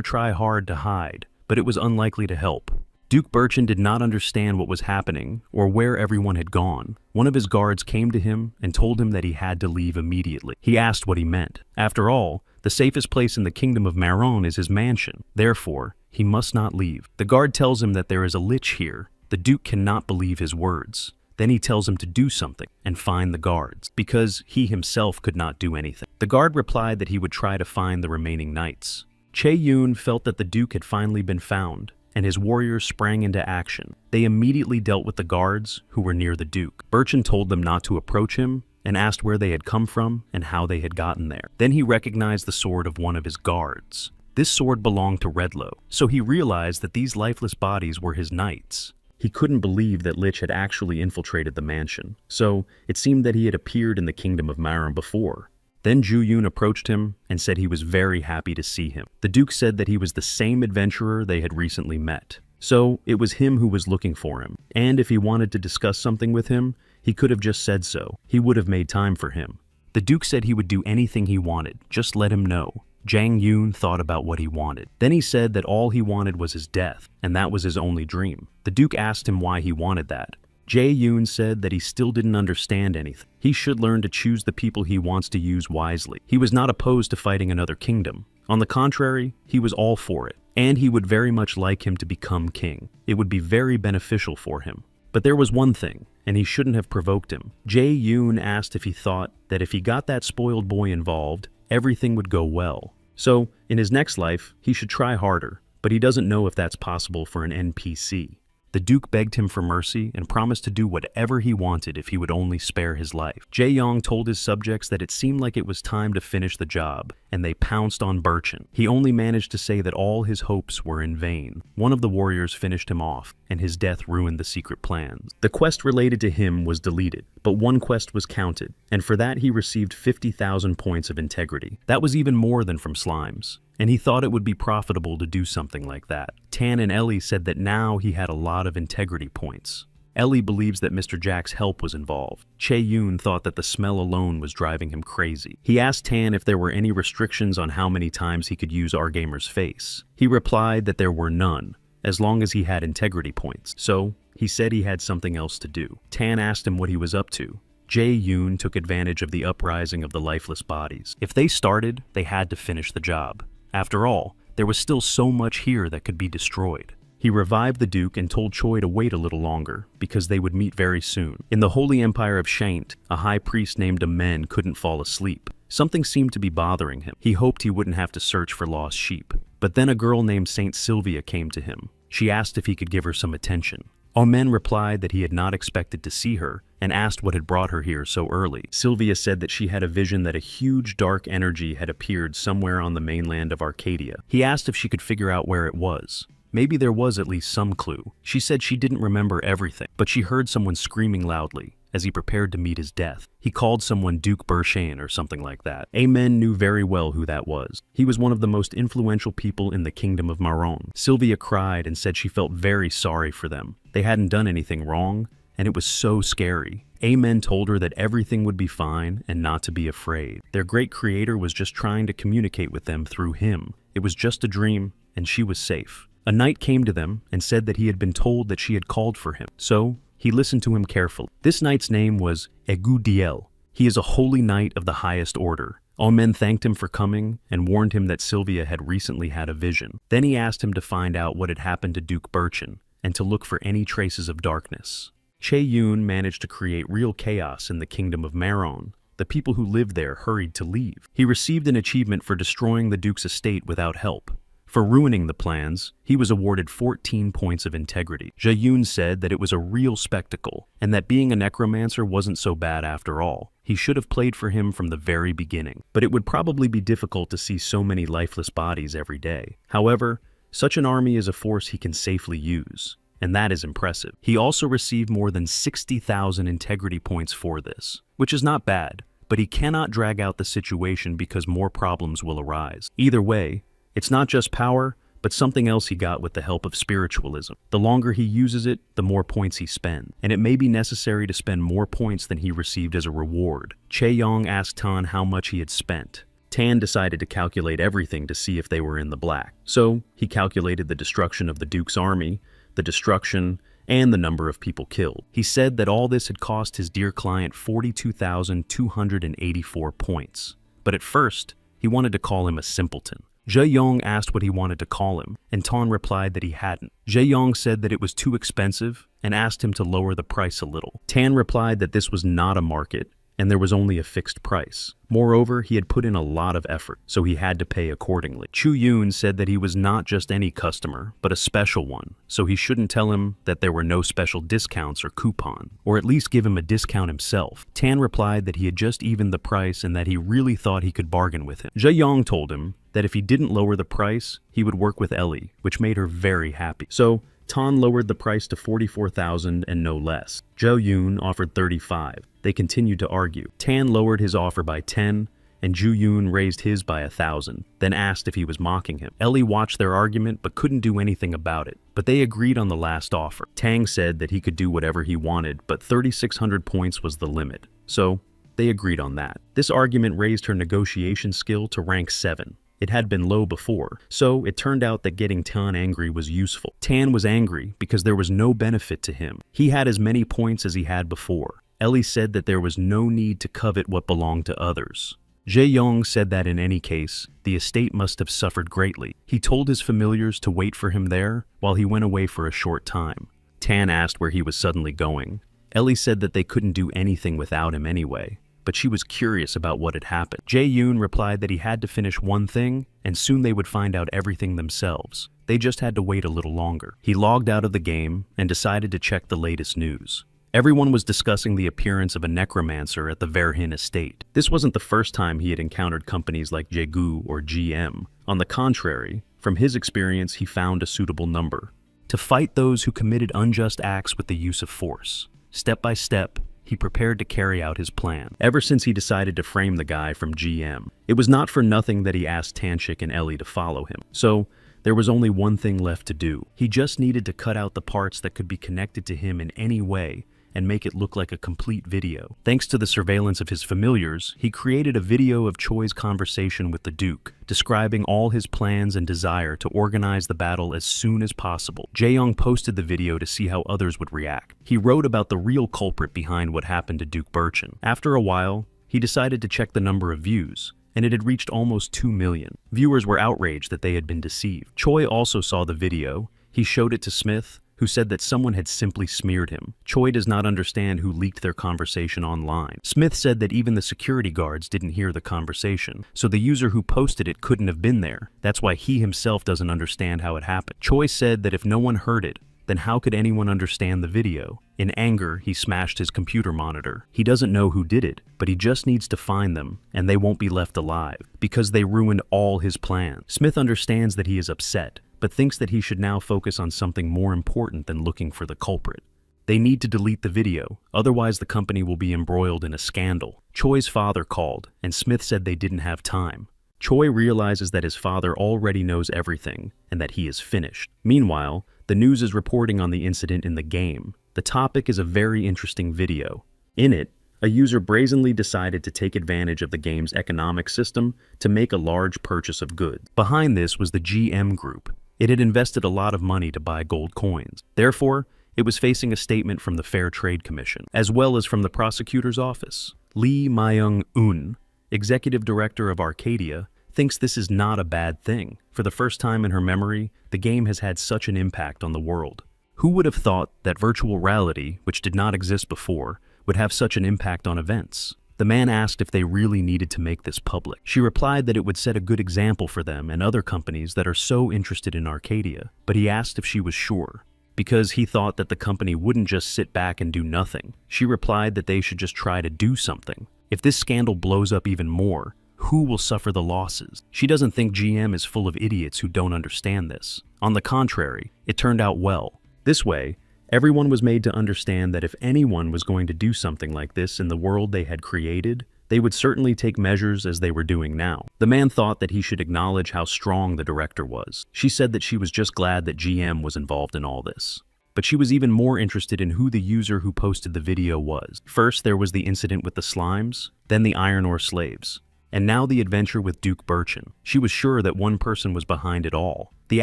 try hard to hide, but it was unlikely to help. Duke Birchin did not understand what was happening or where everyone had gone. One of his guards came to him and told him that he had to leave immediately. He asked what he meant. After all, the safest place in the kingdom of Maron is his mansion. Therefore, he must not leave. The guard tells him that there is a lich here. The Duke cannot believe his words. Then he tells him to do something and find the guards, because he himself could not do anything. The guard replied that he would try to find the remaining knights. Chae-yoon felt that the Duke had finally been found, and his warriors sprang into action. They immediately dealt with the guards who were near the Duke. Birchin told them not to approach him and asked where they had come from and how they had gotten there. Then he recognized the sword of one of his guards. This sword belonged to Redlow, so he realized that these lifeless bodies were his knights. He couldn't believe that Lich had actually infiltrated the mansion, so it seemed that he had appeared in the kingdom of Maron before. Then Ju-yoon approached him and said he was very happy to see him. The Duke said that he was the same adventurer they had recently met, so it was him who was looking for him. And if he wanted to discuss something with him, he could have just said so. He would have made time for him. The Duke said he would do anything he wanted, just let him know. Jang Yoon thought about what he wanted. Then he said that all he wanted was his death, and that was his only dream. The Duke asked him why he wanted that. Jae-yoon said that he still didn't understand anything. He should learn to choose the people he wants to use wisely. He was not opposed to fighting another kingdom. On the contrary, he was all for it, and he would very much like him to become king. It would be very beneficial for him. But there was one thing, and he shouldn't have provoked him. Jae-yoon asked if he thought that if he got that spoiled boy involved, everything would go well. So, in his next life, he should try harder, but he doesn't know if that's possible for an NPC. The Duke begged him for mercy and promised to do whatever he wanted if he would only spare his life. Jae-yong told his subjects that it seemed like it was time to finish the job, and they pounced on Birchin. He only managed to say that all his hopes were in vain. One of the warriors finished him off, and his death ruined the secret plans. The quest related to him was deleted, but one quest was counted, and for that he received 50,000 points of integrity. That was even more than from slimes, and he thought it would be profitable to do something like that. Tan and Ellie said that now he had a lot of integrity points. Ellie believes that Mr. Jack's help was involved. Chae-yoon thought that the smell alone was driving him crazy. He asked Tan if there were any restrictions on how many times he could use Argamer's face. He replied that there were none, as long as he had integrity points. So, he said he had something else to do. Tan asked him what he was up to. Jae-yoon took advantage of the uprising of the lifeless bodies. If they started, they had to finish the job. After all, there was still so much here that could be destroyed. He revived the Duke and told Choi to wait a little longer, because they would meet very soon. In the Holy Empire of Shaint, a high priest named Amen couldn't fall asleep. Something seemed to be bothering him. He hoped he wouldn't have to search for lost sheep. But then a girl named Saint Sylvia came to him. She asked if he could give her some attention. Amen replied that he had not expected to see her, and asked what had brought her here so early. Sylvia said that she had a vision that a huge dark energy had appeared somewhere on the mainland of Arcadia. He asked if she could figure out where it was. Maybe there was at least some clue. She said she didn't remember everything, but she heard someone screaming loudly as he prepared to meet his death. He called someone Duke Birchin or something like that. Amen knew very well who that was. He was one of the most influential people in the kingdom of Maron. Sylvia cried and said she felt very sorry for them. They hadn't done anything wrong, and it was so scary. Amen told her that everything would be fine and not to be afraid. Their great creator was just trying to communicate with them through him. It was just a dream, and she was safe. A knight came to them and said that he had been told that she had called for him. So he listened to him carefully. This knight's name was Egudiel. He is a holy knight of the highest order. All men thanked him for coming and warned him that Sylvia had recently had a vision. Then he asked him to find out what had happened to Duke Birchin and to look for any traces of darkness. Che Yun managed to create real chaos in the kingdom of Maron. The people who lived there hurried to leave. He received an achievement for destroying the Duke's estate without help. For ruining the plans, he was awarded 14 points of integrity. Jae-yoon said that it was a real spectacle, and that being a necromancer wasn't so bad after all. He should have played for him from the very beginning. But it would probably be difficult to see so many lifeless bodies every day. However, such an army is a force he can safely use, and that is impressive. He also received more than 60,000 integrity points for this, which is not bad, but he cannot drag out the situation because more problems will arise. Either way, it's not just power, but something else he got with the help of spiritualism. The longer he uses it, the more points he spends, and it may be necessary to spend more points than he received as a reward. Chae-young asked Tan how much he had spent. Tan decided to calculate everything to see if they were in the black. So, he calculated the destruction of the Duke's army, the destruction, and the number of people killed. He said that all this had cost his dear client 42,284 points. But at first, he wanted to call him a simpleton. Jae-young asked what he wanted to call him, and Tan replied that he hadn't. Jae-young said that it was too expensive and asked him to lower the price a little. Tan replied that this was not a market, and there was only a fixed price. Moreover, he had put in a lot of effort, so he had to pay accordingly. Chu-yoon said that he was not just any customer, but a special one, so he shouldn't tell him that there were no special discounts or coupon, or at least give him a discount himself. Tan replied that he had just evened the price and that he really thought he could bargain with him. Jae-young told him that if he didn't lower the price, he would work with Ellie, which made her very happy. So, Tan lowered the price to 44,000 and no less. Jo-yoon offered 35. They continued to argue. Tan lowered his offer by 10, and Ju-yoon raised his by 1,000, then asked if he was mocking him. Ellie watched their argument but couldn't do anything about it. But they agreed on the last offer. Tang said that he could do whatever he wanted, but 3,600 points was the limit. So, they agreed on that. This argument raised her negotiation skill to rank 7. It had been low before, so it turned out that getting Tan angry was useful. Tan was angry because there was no benefit to him. He had as many points as he had before. Ellie said that there was no need to covet what belonged to others. Jae-young said that in any case, the estate must have suffered greatly. He told his familiars to wait for him there while he went away for a short time. Tan asked where he was suddenly going. Ellie said that they couldn't do anything without him anyway, but she was curious about what had happened. Jae-yoon replied that he had to finish one thing, and soon they would find out everything themselves. They just had to wait a little longer. He logged out of the game and decided to check the latest news. Everyone was discussing the appearance of a necromancer at the Verhin estate. This wasn't the first time he had encountered companies like Jegu or GM. On the contrary, from his experience, he found a suitable number to fight those who committed unjust acts with the use of force. Step by step, he prepared to carry out his plan. Ever since he decided to frame the guy from GM, it was not for nothing that he asked Tanshik and Ellie to follow him. So, there was only one thing left to do. He just needed to cut out the parts that could be connected to him in any way and make it look like a complete video. Thanks to the surveillance of his familiars, he created a video of Choi's conversation with the Duke, describing all his plans and desire to organize the battle as soon as possible. Jae-young posted the video to see how others would react. He wrote about the real culprit behind what happened to Duke Birchin. After a while, he decided to check the number of views, and it had reached almost 2 million. Viewers were outraged that they had been deceived. Choi also saw the video. He showed it to Smith, who said that someone had simply smeared him. Choi does not understand who leaked their conversation online. Smith said that even the security guards didn't hear the conversation, so the user who posted it couldn't have been there. That's why he himself doesn't understand how it happened. Choi said that if no one heard it, then how could anyone understand the video? In anger, he smashed his computer monitor. He doesn't know who did it, but he just needs to find them, and they won't be left alive, because they ruined all his plans. Smith understands that he is upset, but thinks that he should now focus on something more important than looking for the culprit. They need to delete the video, otherwise the company will be embroiled in a scandal. Choi's father called, and Smith said they didn't have time. Choi realizes that his father already knows everything, and that he is finished. Meanwhile, the news is reporting on the incident in the game. The topic is a very interesting video. In it, a user brazenly decided to take advantage of the game's economic system to make a large purchase of goods. Behind this was the GM Group. It had invested a lot of money to buy gold coins. Therefore, it was facing a statement from the Fair Trade Commission, as well as from the prosecutor's office. Lee Myung-un, executive director of Arcadia, thinks this is not a bad thing. For the first time in her memory, the game has had such an impact on the world. Who would have thought that virtual reality, which did not exist before, would have such an impact on events? The man asked if they really needed to make this public. She replied that it would set a good example for them and other companies that are so interested in Arcadia, but he asked if she was sure, because he thought that the company wouldn't just sit back and do nothing. She replied that they should just try to do something. If this scandal blows up even more, who will suffer the losses? She doesn't think GM is full of idiots who don't understand this. On the contrary, it turned out well. This way, everyone was made to understand that if anyone was going to do something like this in the world they had created, they would certainly take measures as they were doing now. The man thought that he should acknowledge how strong the director was. She said that she was just glad that GM was involved in all this. But she was even more interested in who the user who posted the video was. First, there was the incident with the slimes, then the iron ore slaves, and now the adventure with Duke Birchin. She was sure that one person was behind it all. The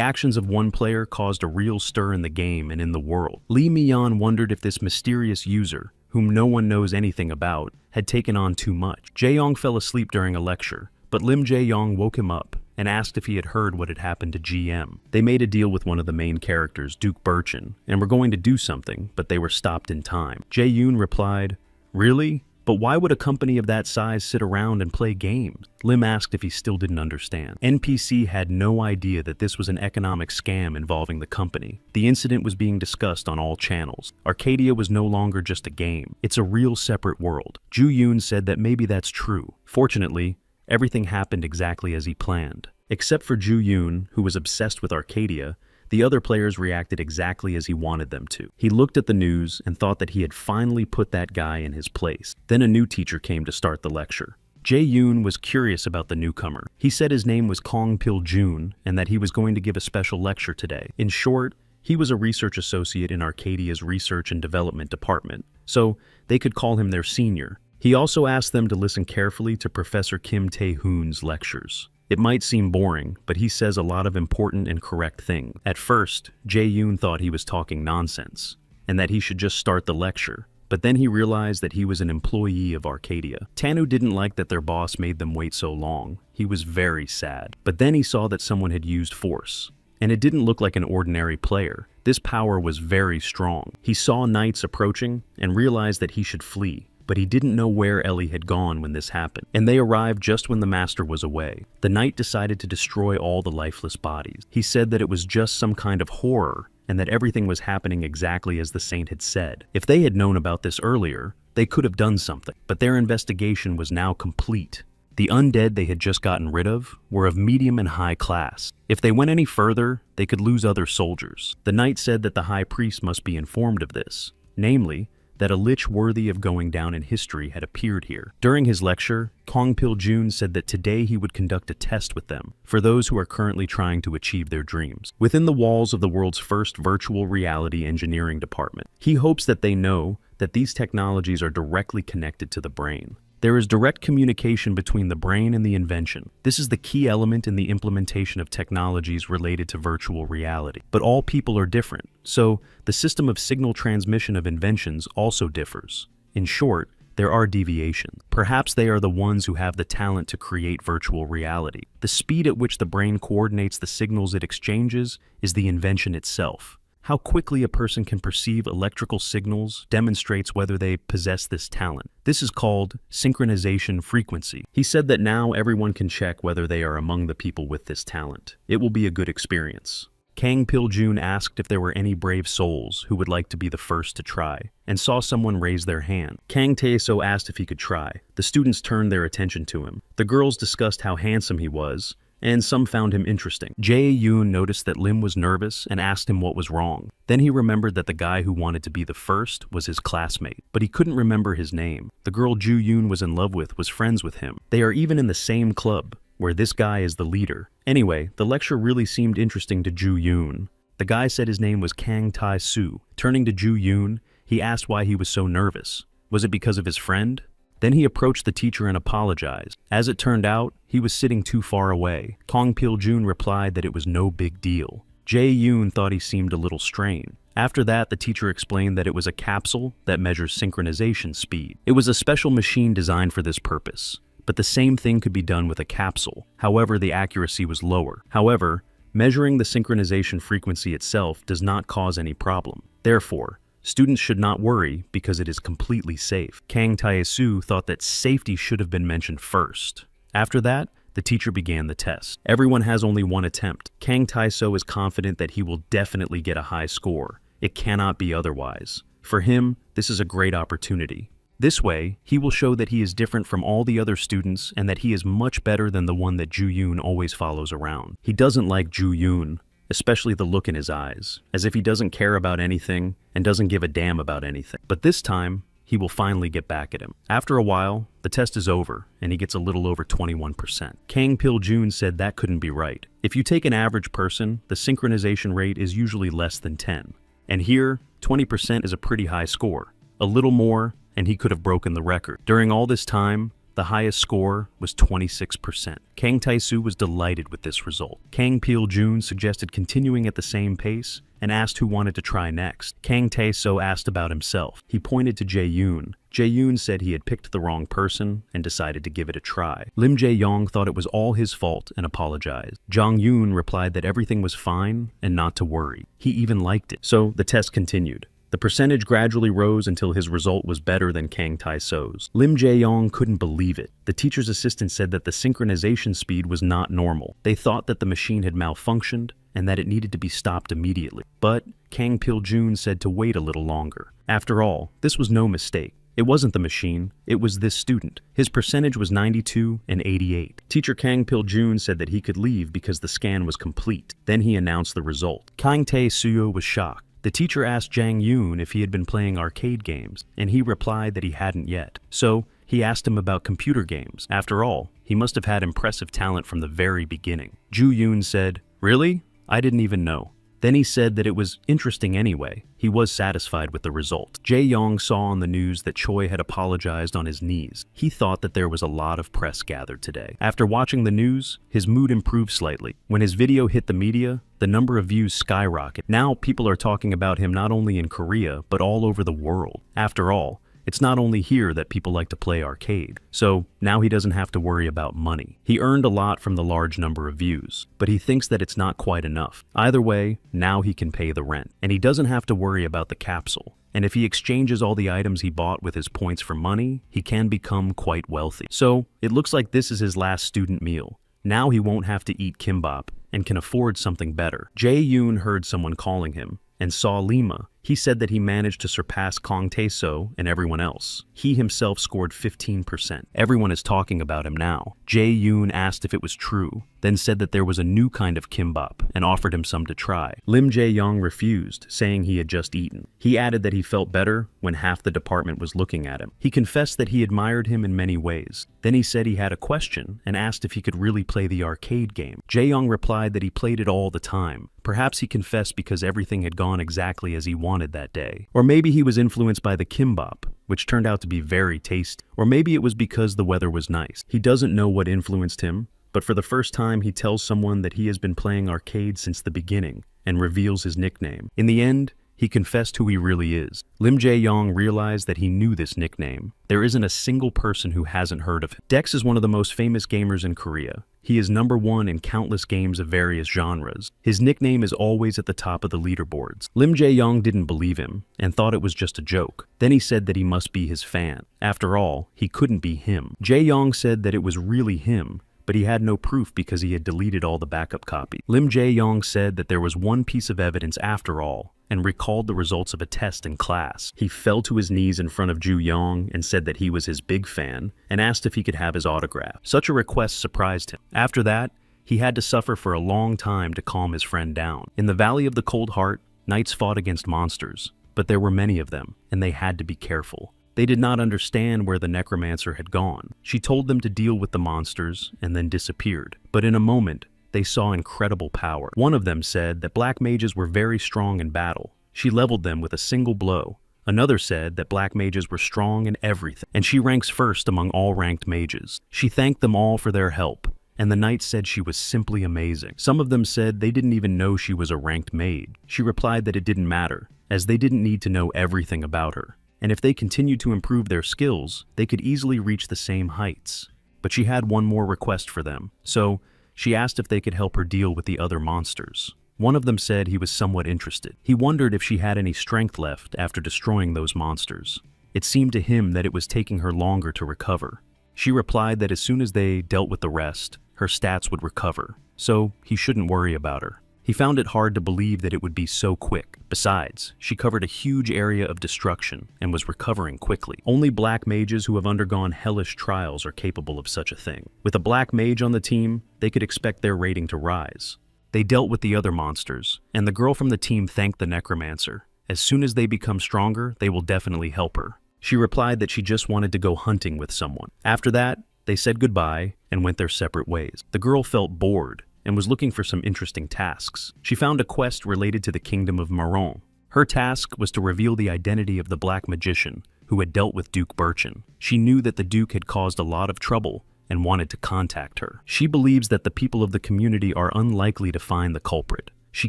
actions of one player caused a real stir in the game and in the world. Lee Mi-yeon wondered if this mysterious user, whom no one knows anything about, had taken on too much. Jae-yong fell asleep during a lecture, but Lim Jae-yong woke him up and asked if he had heard what had happened to GM. They made a deal with one of the main characters, Duke Birchin, and were going to do something, but they were stopped in time. Jae-yoon replied, "Really? But why would a company of that size sit around and play games?" Lim asked if he still didn't understand. NPC had no idea that this was an economic scam involving the company. The incident was being discussed on all channels. Arcadia was no longer just a game. It's a real separate world. Ju-yoon said that maybe that's true. Fortunately, everything happened exactly as he planned. Except for Ju-yoon, who was obsessed with Arcadia, the other players reacted exactly as he wanted them to. He looked at the news and thought that he had finally put that guy in his place. Then a new teacher came to start the lecture. Jae-yoon was curious about the newcomer. He said his name was Kong Pil-jun and that he was going to give a special lecture today. In short, he was a research associate in Arcadia's research and development department, so they could call him their senior. He also asked them to listen carefully to Professor Kim Tae-hoon's lectures. It might seem boring, but he says a lot of important and correct things. At first, Jae-yoon thought he was talking nonsense, and that he should just start the lecture. But then he realized that he was an employee of Arcadia. Tanu didn't like that their boss made them wait so long. He was very sad. But then he saw that someone had used force, and it didn't look like an ordinary player. This power was very strong. He saw knights approaching and realized that he should flee. But he didn't know where Ellie had gone when this happened, and they arrived just when the master was away. The knight decided to destroy all the lifeless bodies. He said that it was just some kind of horror, and that everything was happening exactly as the saint had said. If they had known about this earlier, they could have done something, but their investigation was now complete. The undead they had just gotten rid of were of medium and high class. If they went any further, they could lose other soldiers. The knight said that the high priest must be informed of this, namely, that a lich worthy of going down in history had appeared here. During his lecture, Kong Pil-jun said that today he would conduct a test with them for those who are currently trying to achieve their dreams. Within the walls of the world's first virtual reality engineering department, he hopes that they know that these technologies are directly connected to the brain. There is direct communication between the brain and the invention. This is the key element in the implementation of technologies related to virtual reality. But all people are different, so the system of signal transmission of inventions also differs. In short, there are deviations. Perhaps they are the ones who have the talent to create virtual reality. The speed at which the brain coordinates the signals it exchanges is the invention itself. How quickly a person can perceive electrical signals demonstrates whether they possess this talent. This is called synchronization frequency. He said that now everyone can check whether they are among the people with this talent. It will be a good experience. Kang Pil-jun asked if there were any brave souls who would like to be the first to try, and saw someone raise their hand. Kang Tae-so asked if he could try. The students turned their attention to him. The girls discussed how handsome he was, and some found him interesting. Jae-yoon noticed that Lim was nervous and asked him what was wrong. Then he remembered that the guy who wanted to be the first was his classmate, but he couldn't remember his name. The girl Ju-yoon was in love with was friends with him. They are even in the same club, where this guy is the leader. Anyway, the lecture really seemed interesting to Ju-yoon. The guy said his name was Kang Tai-soo. Turning to Ju-yoon, He asked why he was so nervous. Was it because of his friend? Then he approached the teacher and apologized. As it turned out, he was sitting too far away. Kong Pil-jun replied that it was no big deal. Jae-yoon thought he seemed a little strained. After that, the teacher explained that it was a capsule that measures synchronization speed. It was a special machine designed for this purpose, but the same thing could be done with a capsule. However, the accuracy was lower. However, measuring the synchronization frequency itself does not cause any problem. Therefore, students should not worry because it is completely safe. Kang Tae-soo thought that safety should have been mentioned first. After that, the teacher began the test. Everyone has only one attempt. Kang Tae-soo is confident that he will definitely get a high score. It cannot be otherwise. For him, this is a great opportunity. This way, he will show that he is different from all the other students and that he is much better than the one that Ju-yoon always follows around. He doesn't like Ju-yoon, especially the look in his eyes, as if he doesn't care about anything and doesn't give a damn about anything. But this time, he will finally get back at him. After a while, the test is over, and he gets a little over 21%. Kang Pil-jun said that couldn't be right. If you take an average person, the synchronization rate is usually less than 10. And here, 20% is a pretty high score. A little more, and he could have broken the record. During all this time, the highest score was 26%. Kang Tae-soo was delighted with this result. Kang Pil-jun suggested continuing at the same pace and asked who wanted to try next. Kang Tae-soo asked about himself. He pointed to Jae-yoon. Jae-yoon said he had picked the wrong person and decided to give it a try. Lim Jae-yong thought it was all his fault and apologized. Jong-yoon replied that everything was fine and not to worry. He even liked it. So the test continued. The percentage gradually rose until his result was better than Kang Tae-soo's. Lim Jae-yong couldn't believe it. The teacher's assistant said that the synchronization speed was not normal. They thought that the machine had malfunctioned and that it needed to be stopped immediately. But Kang Pil-jun said to wait a little longer. After all, this was no mistake. It wasn't the machine, it was this student. His percentage was 92 and 88. Teacher Kang Pil-jun said that he could leave because the scan was complete. Then he announced the result. Kang Tae-soo was shocked. The teacher asked Jang-yoon if he had been playing arcade games, and he replied that he hadn't yet. So, he asked him about computer games. After all, he must have had impressive talent from the very beginning. Ju-yoon said, "Really? I didn't even know." Then he said that it was interesting anyway. He was satisfied with the result. Jae-yong saw on the news that Choi had apologized on his knees. He thought that there was a lot of press gathered today. After watching the news, his mood improved slightly. When his video hit the media, the number of views skyrocketed. Now people are talking about him not only in Korea, but all over the world. After all, it's not only here that people like to play arcade. So now he doesn't have to worry about money. He earned a lot from the large number of views, but he thinks that it's not quite enough. Either way, now he can pay the rent. And he doesn't have to worry about the capsule. And if he exchanges all the items he bought with his points for money, he can become quite wealthy. So it looks like this is his last student meal. Now he won't have to eat kimbap and can afford something better. Jae-yoon heard someone calling him and saw Lima. He said that he managed to surpass Kang Tae-soo and everyone else. He himself scored 15%. Everyone is talking about him now. Jae-yoon asked if it was true, then said that there was a new kind of kimbap and offered him some to try. Lim Jae-yong refused, saying he had just eaten. He added that he felt better when half the department was looking at him. He confessed that he admired him in many ways. Then he said he had a question and asked if he could really play the arcade game. Jae-yong replied that he played it all the time. Perhaps he confessed because everything had gone exactly as he wanted that day. Or maybe he was influenced by the kimbap, which turned out to be very tasty. Or maybe it was because the weather was nice. He doesn't know what influenced him, but for the first time he tells someone that he has been playing arcade since the beginning and reveals his nickname. In the end, he confessed who he really is. Lim Jae-yong realized that he knew this nickname. There isn't a single person who hasn't heard of him. Dex is one of the most famous gamers in Korea. He is #1 in countless games of various genres. His nickname is always at the top of the leaderboards. Lim Jae-yong didn't believe him and thought it was just a joke. Then he said that he must be his fan. After all, he couldn't be him. Jae-yong said that it was really him, but he had no proof because he had deleted all the backup copies. Lim Jae-yong said that there was one piece of evidence after all, and recalled the results of a test in class. He fell to his knees in front of Ju-yong and said that he was his big fan, and asked if he could have his autograph. Such a request surprised him. After that, he had to suffer for a long time to calm his friend down. In the Valley of the Cold Heart, knights fought against monsters, but there were many of them, and they had to be careful. They did not understand where the necromancer had gone. She told them to deal with the monsters and then disappeared. But in a moment, they saw incredible power. One of them said that black mages were very strong in battle. She leveled them with a single blow. Another said that black mages were strong in everything, and she ranks first among all ranked mages. She thanked them all for their help, and the knight said she was simply amazing. Some of them said they didn't even know she was a ranked maid. She replied that it didn't matter, as they didn't need to know everything about her, and if they continued to improve their skills, they could easily reach the same heights. But she had one more request for them, so she asked if they could help her deal with the other monsters. One of them said he was somewhat interested. He wondered if she had any strength left after destroying those monsters. It seemed to him that it was taking her longer to recover. She replied that as soon as they dealt with the rest, her stats would recover, so he shouldn't worry about her. He found it hard to believe that it would be so quick. Besides, she covered a huge area of destruction and was recovering quickly. Only black mages who have undergone hellish trials are capable of such a thing. With a black mage on the team, they could expect their rating to rise. They dealt with the other monsters, and the girl from the team thanked the necromancer. As soon as they become stronger, they will definitely help her. She replied that she just wanted to go hunting with someone. After that, they said goodbye and went their separate ways. The girl felt bored and was looking for some interesting tasks. She found a quest related to the kingdom of Maron. Her task was to reveal the identity of the black magician who had dealt with Duke Birchin. She knew that the Duke had caused a lot of trouble and wanted to contact her. She believes that the people of the community are unlikely to find the culprit. She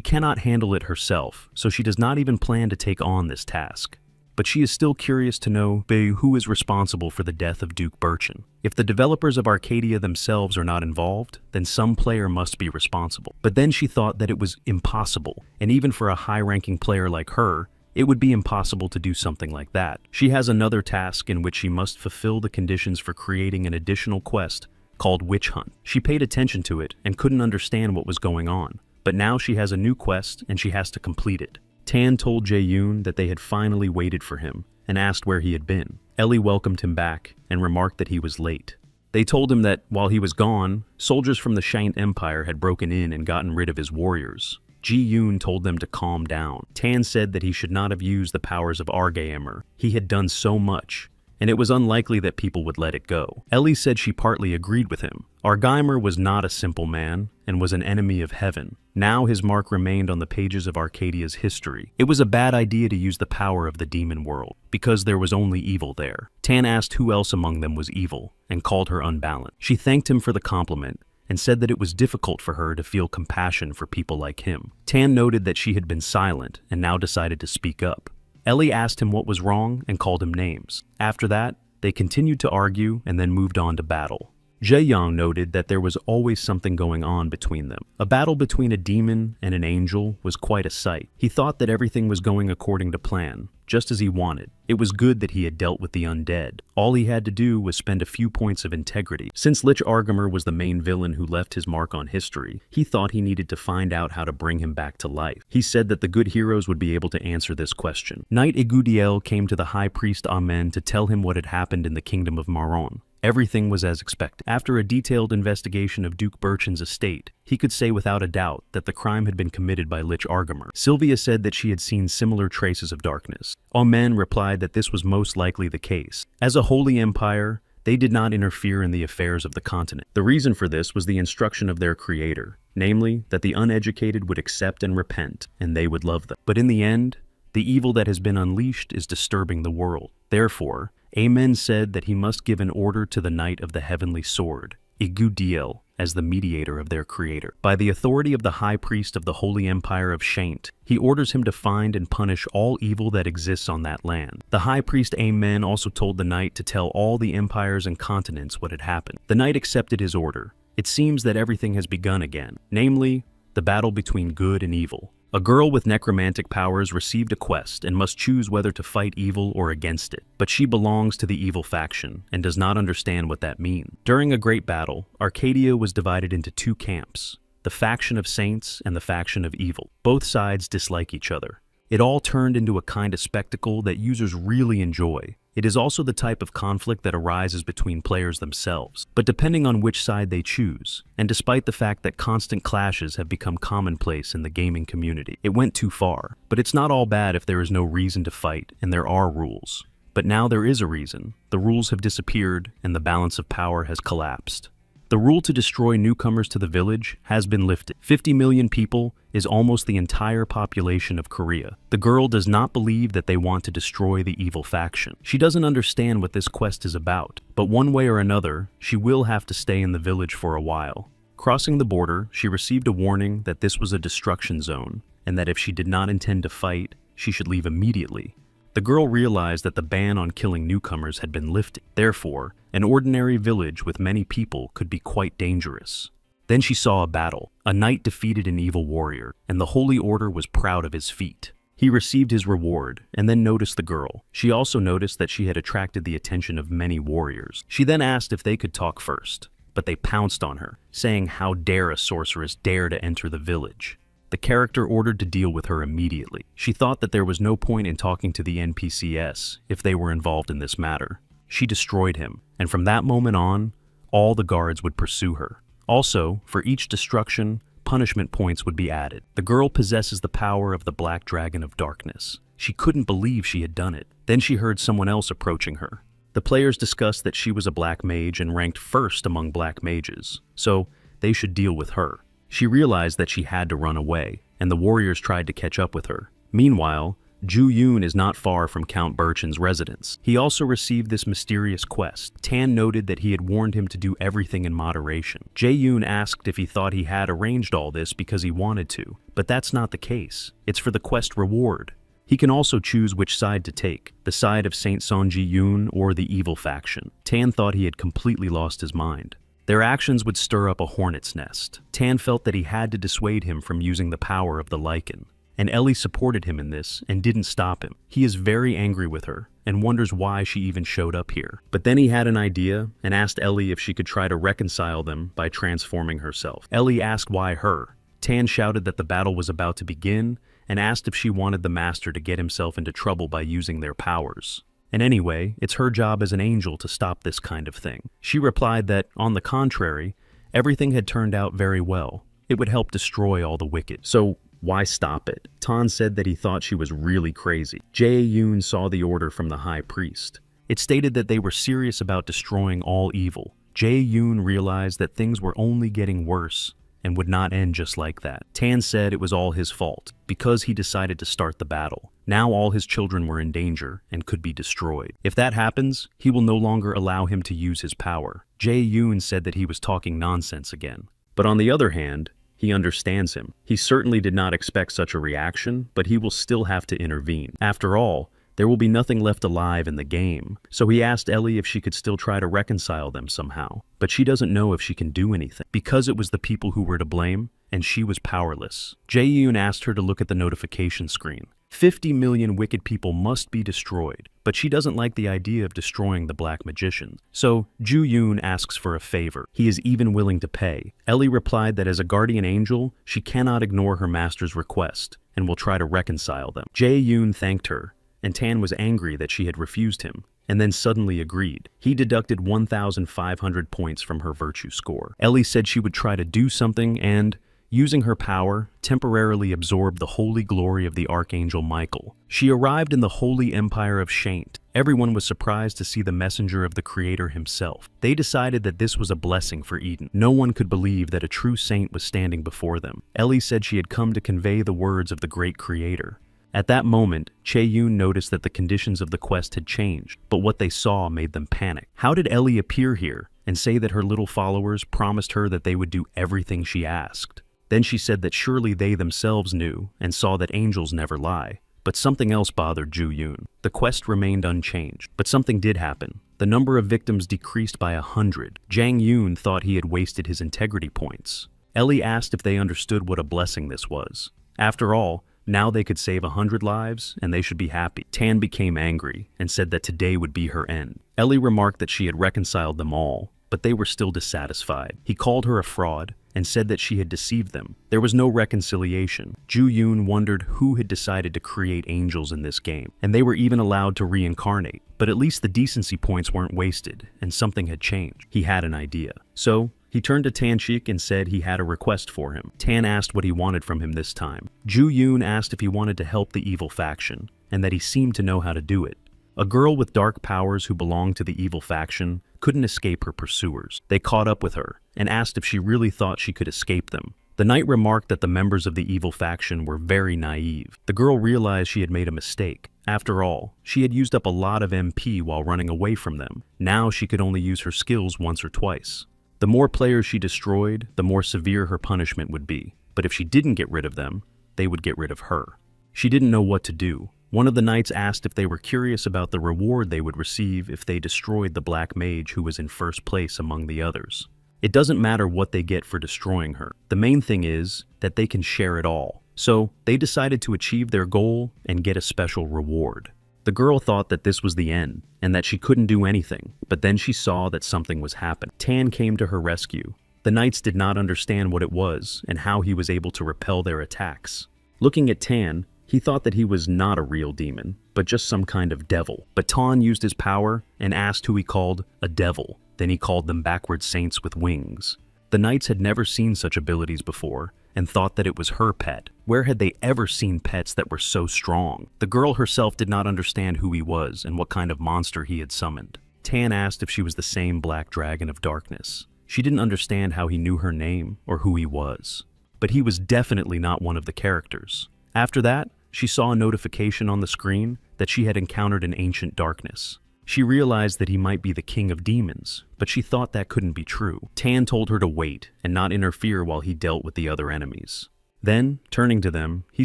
cannot handle it herself, so she does not even plan to take on this task. But she is still curious to know who is responsible for the death of Duke Birchin. If the developers of Arcadia themselves are not involved, then some player must be responsible. But then she thought that it was impossible, and even for a high-ranking player like her, it would be impossible to do something like that. She has another task in which she must fulfill the conditions for creating an additional quest called Witch Hunt. She paid attention to it and couldn't understand what was going on, but now she has a new quest and she has to complete it. Tan told Jae-yoon that they had finally waited for him and asked where he had been. Ellie welcomed him back and remarked that he was late. They told him that while he was gone, soldiers from the Shaint Empire had broken in and gotten rid of his warriors. Ji-yoon told them to calm down. Tan said that he should not have used the powers of Argaemer. He had done so much, and it was unlikely that people would let it go. Ellie said she partly agreed with him. Argaemer was not a simple man and was an enemy of heaven. Now his mark remained on the pages of Arcadia's history. It was a bad idea to use the power of the demon world, because there was only evil there. Tan asked who else among them was evil, and called her unbalanced. She thanked him for the compliment, and said that it was difficult for her to feel compassion for people like him. Tan noted that she had been silent and now decided to speak up. Ellie asked him what was wrong and called him names. After that, they continued to argue and then moved on to battle. Jae-young noted that there was always something going on between them. A battle between a demon and an angel was quite a sight. He thought that everything was going according to plan, just as he wanted. It was good that he had dealt with the undead. All he had to do was spend a few points of integrity. Since Lich Argamer was the main villain who left his mark on history, he thought he needed to find out how to bring him back to life. He said that the good heroes would be able to answer this question. Knight Igudiel came to the High Priest Amen to tell him what had happened in the kingdom of Maron. Everything was as expected. After a detailed investigation of Duke Birchin's estate, he could say without a doubt that the crime had been committed by Lich Argamer. Sylvia said that she had seen similar traces of darkness. Amen replied that this was most likely the case. As a holy empire, they did not interfere in the affairs of the continent. The reason for this was the instruction of their creator, namely, that the uneducated would accept and repent, and they would love them. But in the end, the evil that has been unleashed is disturbing the world. Therefore, Amen said that he must give an order to the Knight of the Heavenly Sword, Igudiel, as the mediator of their creator. By the authority of the High Priest of the Holy Empire of Shaint, he orders him to find and punish all evil that exists on that land. The High Priest Amen also told the Knight to tell all the empires and continents what had happened. The Knight accepted his order. It seems that everything has begun again, namely, the battle between good and evil. A girl with necromantic powers received a quest and must choose whether to fight evil or against it. But she belongs to the evil faction and does not understand what that means. During a great battle, Arcadia was divided into two camps, the faction of saints and the faction of evil. Both sides dislike each other. It all turned into a kind of spectacle that users really enjoy. It is also the type of conflict that arises between players themselves, but depending on which side they choose, and despite the fact that constant clashes have become commonplace in the gaming community, it went too far. But it's not all bad if there is no reason to fight and there are rules. But now there is a reason. The rules have disappeared and the balance of power has collapsed. The rule to destroy newcomers to the village has been lifted. 50 million people is almost the entire population of Korea. The girl does not believe that they want to destroy the evil faction. She doesn't understand what this quest is about, but one way or another, she will have to stay in the village for a while. Crossing the border, she received a warning that this was a destruction zone, and that if she did not intend to fight, she should leave immediately. The girl realized that the ban on killing newcomers had been lifted. Therefore, an ordinary village with many people could be quite dangerous. Then she saw a battle. A knight defeated an evil warrior, and the Holy Order was proud of his feat. He received his reward, and then noticed the girl. She also noticed that she had attracted the attention of many warriors. She then asked if they could talk first, but they pounced on her, saying, "How dare a sorceress dare to enter the village?" The character ordered to deal with her immediately. She thought that there was no point in talking to the NPCs if they were involved in this matter. She destroyed him, and from that moment on, all the guards would pursue her. Also, for each destruction, punishment points would be added. The girl possesses the power of the Black Dragon of Darkness. She couldn't believe she had done it. Then she heard someone else approaching her. The players discussed that she was a black mage and ranked first among black mages, so they should deal with her. She realized that she had to run away, and the warriors tried to catch up with her. Meanwhile, Ju Yoon is not far from Count Birchin's residence. He also received this mysterious quest. Tan noted that he had warned him to do everything in moderation. Jae Yoon asked if he thought he had arranged all this because he wanted to, but that's not the case. It's for the quest reward. He can also choose which side to take, the side of Saint Sonji Yoon or the evil faction. Tan thought he had completely lost his mind. Their actions would stir up a hornet's nest. Tan felt that he had to dissuade him from using the power of the lichen, and Ellie supported him in this and didn't stop him. He is very angry with her and wonders why she even showed up here. But then he had an idea and asked Ellie if she could try to reconcile them by transforming herself. Ellie asked why her. Tan shouted that the battle was about to begin and asked if she wanted the master to get himself into trouble by using their powers. And anyway, it's her job as an angel to stop this kind of thing. She replied that, on the contrary, everything had turned out very well. It would help destroy all the wicked. So why stop it? Tan said that he thought she was really crazy. Jae Yoon saw the order from the high priest. It stated that they were serious about destroying all evil. Jae Yoon realized that things were only getting worse and would not end just like that. Tan said it was all his fault, because he decided to start the battle. Now all his children were in danger and could be destroyed. If that happens, he will no longer allow him to use his power. Jae Yoon said that he was talking nonsense again. But on the other hand, he understands him. He certainly did not expect such a reaction, but he will still have to intervene. After all, there will be nothing left alive in the game. So he asked Ellie if she could still try to reconcile them somehow. But she doesn't know if she can do anything, because it was the people who were to blame, and she was powerless. Jae Yoon asked her to look at the notification screen. 50 million wicked people must be destroyed, but she doesn't like the idea of destroying the Black Magician. So Ju Yoon asks for a favor. He is even willing to pay. Ellie replied that as a guardian angel, she cannot ignore her master's request, and will try to reconcile them. Jae Yoon thanked her, and Tan was angry that she had refused him, and then suddenly agreed. He deducted 1,500 points from her virtue score. Ellie said she would try to do something and, using her power, temporarily absorbed the holy glory of the archangel Michael. She arrived in the holy empire of Shaint. Everyone was surprised to see the messenger of the creator himself. They decided that this was a blessing for Eden. No one could believe that a true saint was standing before them. Ellie said she had come to convey the words of the great creator. At that moment, Chae Yoon noticed that the conditions of the quest had changed, but what they saw made them panic. How did Ellie appear here and say that her little followers promised her that they would do everything she asked? Then she said that surely they themselves knew and saw that angels never lie. But something else bothered Ju Yoon. The quest remained unchanged, but something did happen. The number of victims decreased by 100. Jang Yoon thought he had wasted his integrity points. Ellie asked if they understood what a blessing this was. After all, now they could save 100 lives, and they should be happy. Tan became angry and said that today would be her end. Ellie remarked that she had reconciled them all, but they were still dissatisfied. He called her a fraud and said that she had deceived them. There was no reconciliation. Ju Yoon wondered who had decided to create angels in this game, and they were even allowed to reincarnate. But at least the decency points weren't wasted, and something had changed. He had an idea. So, he turned to Tan Shik and said he had a request for him. Tan asked what he wanted from him this time. Ju Yoon asked if he wanted to help the evil faction, and that he seemed to know how to do it. A girl with dark powers who belonged to the evil faction couldn't escape her pursuers. They caught up with her and asked if she really thought she could escape them. The knight remarked that the members of the evil faction were very naive. The girl realized she had made a mistake. After all, she had used up a lot of MP while running away from them. Now she could only use her skills once or twice. The more players she destroyed, the more severe her punishment would be. But if she didn't get rid of them, they would get rid of her. She didn't know what to do. One of the knights asked if they were curious about the reward they would receive if they destroyed the black mage who was in first place among the others. It doesn't matter what they get for destroying her. The main thing is that they can share it all. So they decided to achieve their goal and get a special reward. The girl thought that this was the end and that she couldn't do anything, but then she saw that something was happening. Tan came to her rescue. The knights did not understand what it was and how he was able to repel their attacks. Looking at Tan, he thought that he was not a real demon, but just some kind of devil. But Tan used his power and asked who he called a devil. Then he called them backward saints with wings. The knights had never seen such abilities before and thought that it was her pet. Where had they ever seen pets that were so strong? The girl herself did not understand who he was and what kind of monster he had summoned. Tan asked if she was the same black dragon of darkness. She didn't understand how he knew her name or who he was. But he was definitely not one of the characters. After that, she saw a notification on the screen that she had encountered an ancient darkness. She realized that he might be the king of demons, but she thought that couldn't be true. Tan told her to wait and not interfere while he dealt with the other enemies. Then, turning to them, he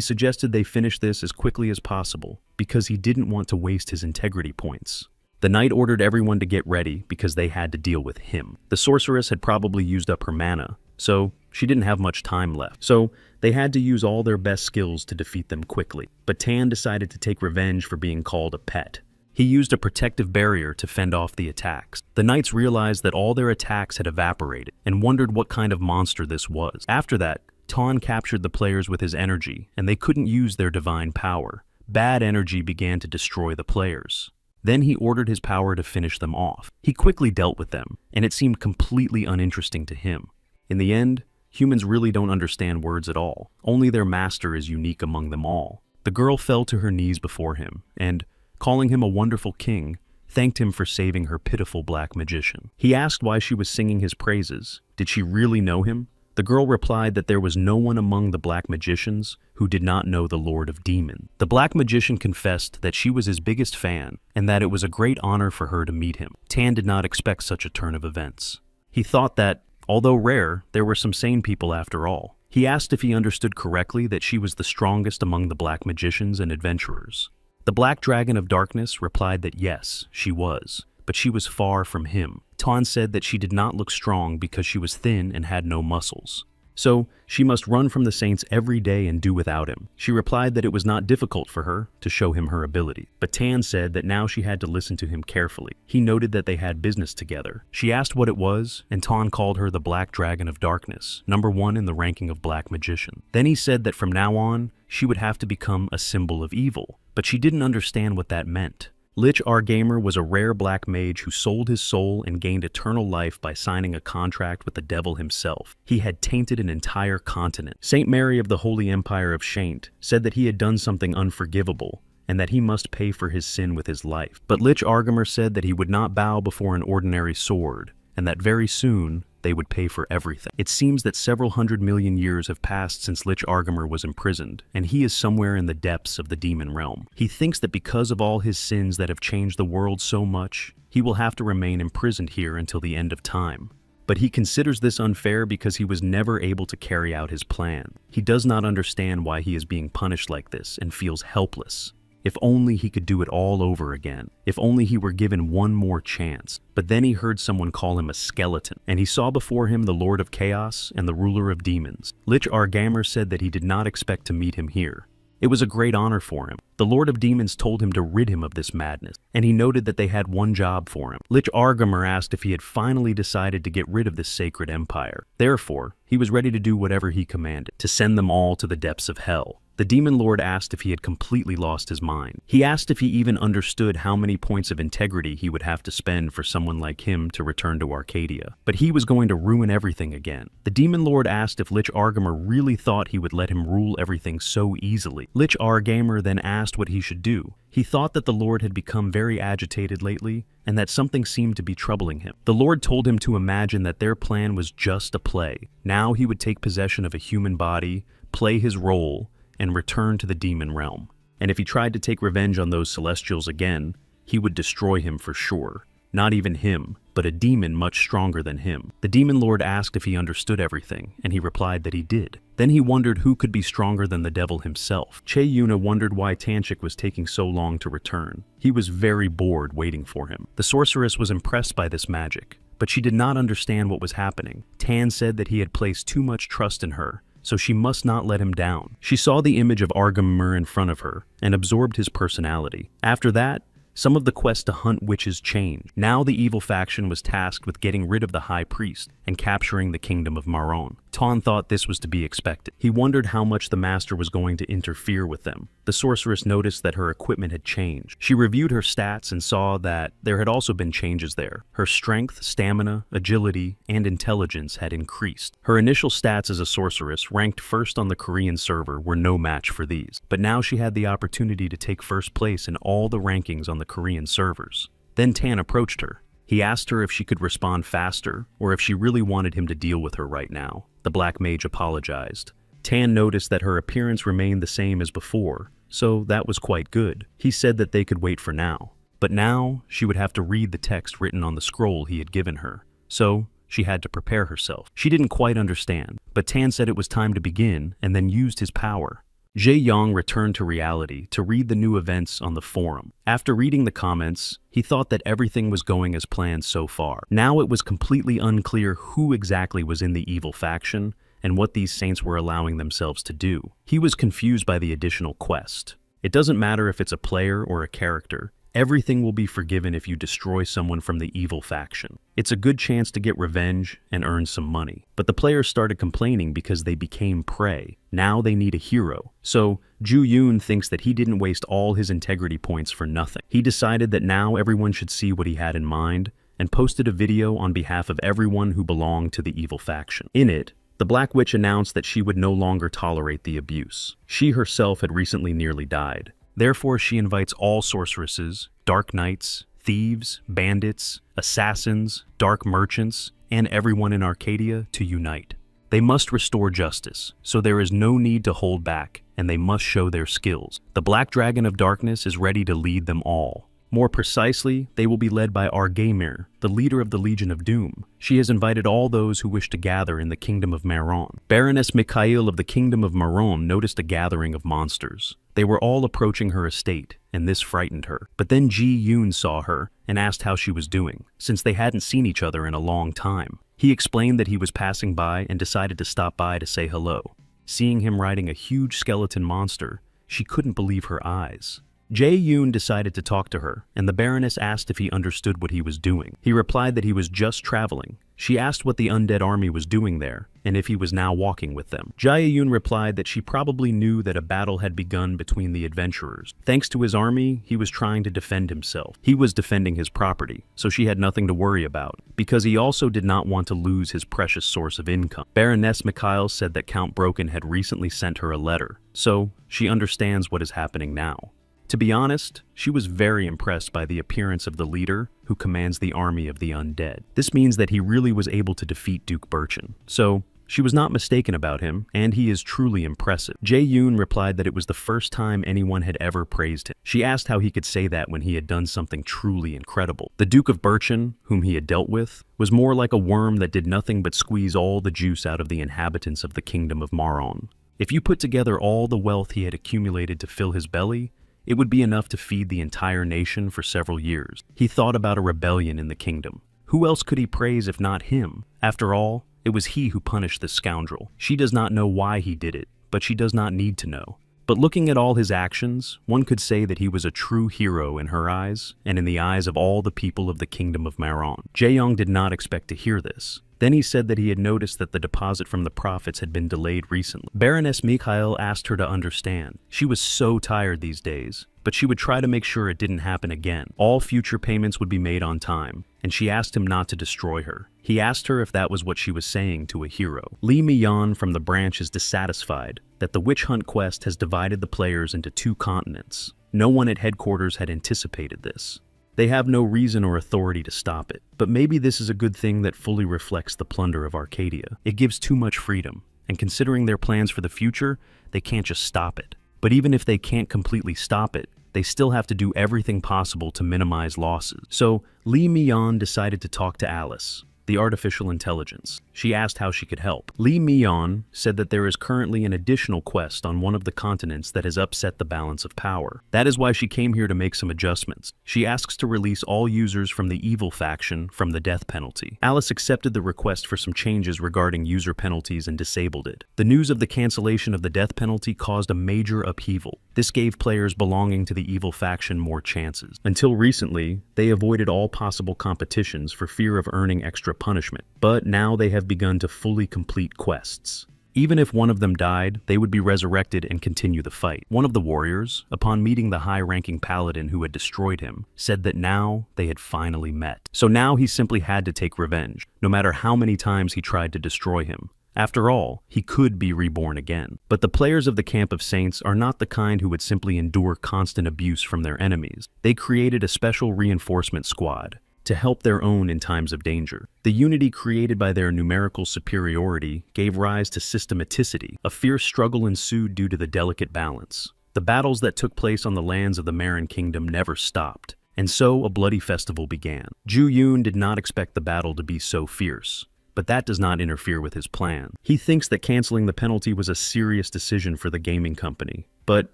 suggested they finish this as quickly as possible because he didn't want to waste his integrity points. The knight ordered everyone to get ready because they had to deal with him. The sorceress had probably used up her mana, so she didn't have much time left. So they had to use all their best skills to defeat them quickly. But Tan decided to take revenge for being called a pet. He used a protective barrier to fend off the attacks. The knights realized that all their attacks had evaporated and wondered what kind of monster this was. After that, Tan captured the players with his energy, and they couldn't use their divine power. Bad energy began to destroy the players. Then he ordered his power to finish them off. He quickly dealt with them, and it seemed completely uninteresting to him. In the end, humans really don't understand words at all. Only their master is unique among them all. The girl fell to her knees before him, and calling him a wonderful king, thanked him for saving her pitiful black magician. He asked why she was singing his praises. Did she really know him? The girl replied that there was no one among the black magicians who did not know the Lord of Demon. The black magician confessed that she was his biggest fan and that it was a great honor for her to meet him. Tan did not expect such a turn of events. He thought that, although rare, there were some sane people after all. He asked if he understood correctly that she was the strongest among the black magicians and adventurers. The Black Dragon of Darkness replied that yes, she was, but she was far from him. Tan said that she did not look strong because she was thin and had no muscles. So, she must run from the saints every day and do without him. She replied that it was not difficult for her to show him her ability. But Tan said that now she had to listen to him carefully. He noted that they had business together. She asked what it was, and Tan called her the Black Dragon of Darkness, #1 in the ranking of Black Magician. Then he said that from now on, she would have to become a symbol of evil. But she didn't understand what that meant. Lich Argamer was a rare black mage who sold his soul and gained eternal life by signing a contract with the devil himself. He had tainted an entire continent. Saint Mary of the Holy Empire of Shaint said that he had done something unforgivable and that he must pay for his sin with his life. But Lich Argamer said that he would not bow before an ordinary sword and that very soon they would pay for everything. It seems that several 100 million years have passed since Lich Argamer was imprisoned, and he is somewhere in the depths of the demon realm. He thinks that because of all his sins that have changed the world so much, he will have to remain imprisoned here until the end of time. But he considers this unfair because he was never able to carry out his plan. He does not understand why he is being punished like this and feels helpless. If only he could do it all over again. If only he were given one more chance. But then he heard someone call him a skeleton, and he saw before him the Lord of Chaos and the ruler of demons. Lich Argamer said that he did not expect to meet him here. It was a great honor for him. The Lord of Demons told him to rid him of this madness, and he noted that they had one job for him. Lich Argamer asked if he had finally decided to get rid of this sacred empire. Therefore, he was ready to do whatever he commanded, to send them all to the depths of hell. The demon lord asked if he had completely lost his mind. He asked if he even understood how many points of integrity he would have to spend for someone like him to return to Arcadia. But he was going to ruin everything again. The demon lord asked if Lich Argamer really thought he would let him rule everything so easily. Lich Argamer then asked what he should do. He thought that the Lord had become very agitated lately, and that something seemed to be troubling him. The Lord told him to imagine that their plan was just a play. Now he would take possession of a human body, play his role, and return to the demon realm. And if he tried to take revenge on those celestials again, he would destroy him for sure. Not even him, but a demon much stronger than him. The demon lord asked if he understood everything, and he replied that he did. Then he wondered who could be stronger than the devil himself. Che Yuna wondered why Tanchik was taking so long to return. He was very bored waiting for him. The sorceress was impressed by this magic, but she did not understand what was happening. Tan said that he had placed too much trust in her, so she must not let him down. She saw the image of Argamer in front of her and absorbed his personality. After that, some of the quest to hunt witches changed. Now the evil faction was tasked with getting rid of the High Priest and capturing the kingdom of Maron. Tan thought this was to be expected. He wondered how much the master was going to interfere with them. The sorceress noticed that her equipment had changed. She reviewed her stats and saw that there had also been changes there. Her strength, stamina, agility, and intelligence had increased. Her initial stats as a sorceress, ranked first on the Korean server, were no match for these. But now she had the opportunity to take first place in all the rankings on the Korean servers. Then Tan approached her. He asked her if she could respond faster, or if she really wanted him to deal with her right now. The black mage apologized. Tan noticed that her appearance remained the same as before, so that was quite good. He said that they could wait for now. But now, she would have to read the text written on the scroll he had given her. So, she had to prepare herself. She didn't quite understand, but Tan said it was time to begin, and then used his power. Jae Yong returned to reality to read the new events on the forum. After reading the comments, he thought that everything was going as planned so far. Now it was completely unclear who exactly was in the evil faction and what these saints were allowing themselves to do. He was confused by the additional quest. It doesn't matter if it's a player or a character. Everything will be forgiven if you destroy someone from the evil faction. It's a good chance to get revenge and earn some money. But the players started complaining because they became prey. Now they need a hero. So, Ju Yoon thinks that he didn't waste all his integrity points for nothing. He decided that now everyone should see what he had in mind, and posted a video on behalf of everyone who belonged to the evil faction. In it, the Black Witch announced that she would no longer tolerate the abuse. She herself had recently nearly died. Therefore, she invites all sorceresses, dark knights, thieves, bandits, assassins, dark merchants, and everyone in Arcadia to unite. They must restore justice, so there is no need to hold back, and they must show their skills. The Black Dragon of Darkness is ready to lead them all. More precisely, they will be led by Argamer, the leader of the Legion of Doom. She has invited all those who wish to gather in the Kingdom of Maron. Baroness Mikhail of the Kingdom of Maron noticed a gathering of monsters. They were all approaching her estate, and this frightened her. But then Ji Yoon saw her and asked how she was doing, since they hadn't seen each other in a long time. He explained that he was passing by and decided to stop by to say hello. Seeing him riding a huge skeleton monster, she couldn't believe her eyes. Jae Yoon decided to talk to her, and the Baroness asked if he understood what he was doing. He replied that he was just traveling. She asked what the undead army was doing there, and if he was now walking with them. Jae Yoon replied that she probably knew that a battle had begun between the adventurers. Thanks to his army, he was trying to defend himself. He was defending his property, so she had nothing to worry about, because he also did not want to lose his precious source of income. Baroness Mikhail said that Count Broken had recently sent her a letter, so she understands what is happening now. To be honest, she was very impressed by the appearance of the leader who commands the army of the undead. This means that he really was able to defeat Duke Birchin. So, she was not mistaken about him, and he is truly impressive. Jae Yoon replied that it was the first time anyone had ever praised him. She asked how he could say that when he had done something truly incredible. The Duke of Birchin, whom he had dealt with, was more like a worm that did nothing but squeeze all the juice out of the inhabitants of the Kingdom of Maron. If you put together all the wealth he had accumulated to fill his belly, it would be enough to feed the entire nation for several years. He thought about a rebellion in the kingdom. Who else could he praise if not him? After all, it was he who punished this scoundrel. She does not know why he did it, but she does not need to know. But looking at all his actions, one could say that he was a true hero in her eyes, and in the eyes of all the people of the Kingdom of Maron. Jae Young did not expect to hear this. Then he said that he had noticed that the deposit from the profits had been delayed recently. Baroness Mikhail asked her to understand. She was so tired these days, but she would try to make sure it didn't happen again. All future payments would be made on time, and she asked him not to destroy her. He asked her if that was what she was saying to a hero. Li Miyan from the branch is dissatisfied that the witch hunt quest has divided the players into 2 continents. No one at headquarters had anticipated this. They have no reason or authority to stop it. But maybe this is a good thing that fully reflects the plunder of Arcadia. It gives too much freedom, and considering their plans for the future, they can't just stop it. But even if they can't completely stop it, they still have to do everything possible to minimize losses. So Li Miyan decided to talk to Alice, the artificial intelligence. She asked how she could help. Li Miyan said that there is currently an additional quest on one of the continents that has upset the balance of power. That is why she came here to make some adjustments. She asks to release all users from the evil faction from the death penalty. Alice accepted the request for some changes regarding user penalties and disabled it. The news of the cancellation of the death penalty caused a major upheaval. This gave players belonging to the evil faction more chances. Until recently, they avoided all possible competitions for fear of earning extra punishment. But now they have begun to fully complete quests. Even if one of them died, they would be resurrected and continue the fight. One of the warriors, upon meeting the high-ranking paladin who had destroyed him, said that now they had finally met. So now he simply had to take revenge, no matter how many times he tried to destroy him. After all, he could be reborn again. But the players of the Camp of Saints are not the kind who would simply endure constant abuse from their enemies. They created a special reinforcement squad to help their own in times of danger. The unity created by their numerical superiority gave rise to systematicity. A fierce struggle ensued due to the delicate balance. The battles that took place on the lands of the Barren Kingdom never stopped, and so a bloody festival began. Ju Yun did not expect the battle to be so fierce, but that does not interfere with his plan. He thinks that canceling the penalty was a serious decision for the gaming company, but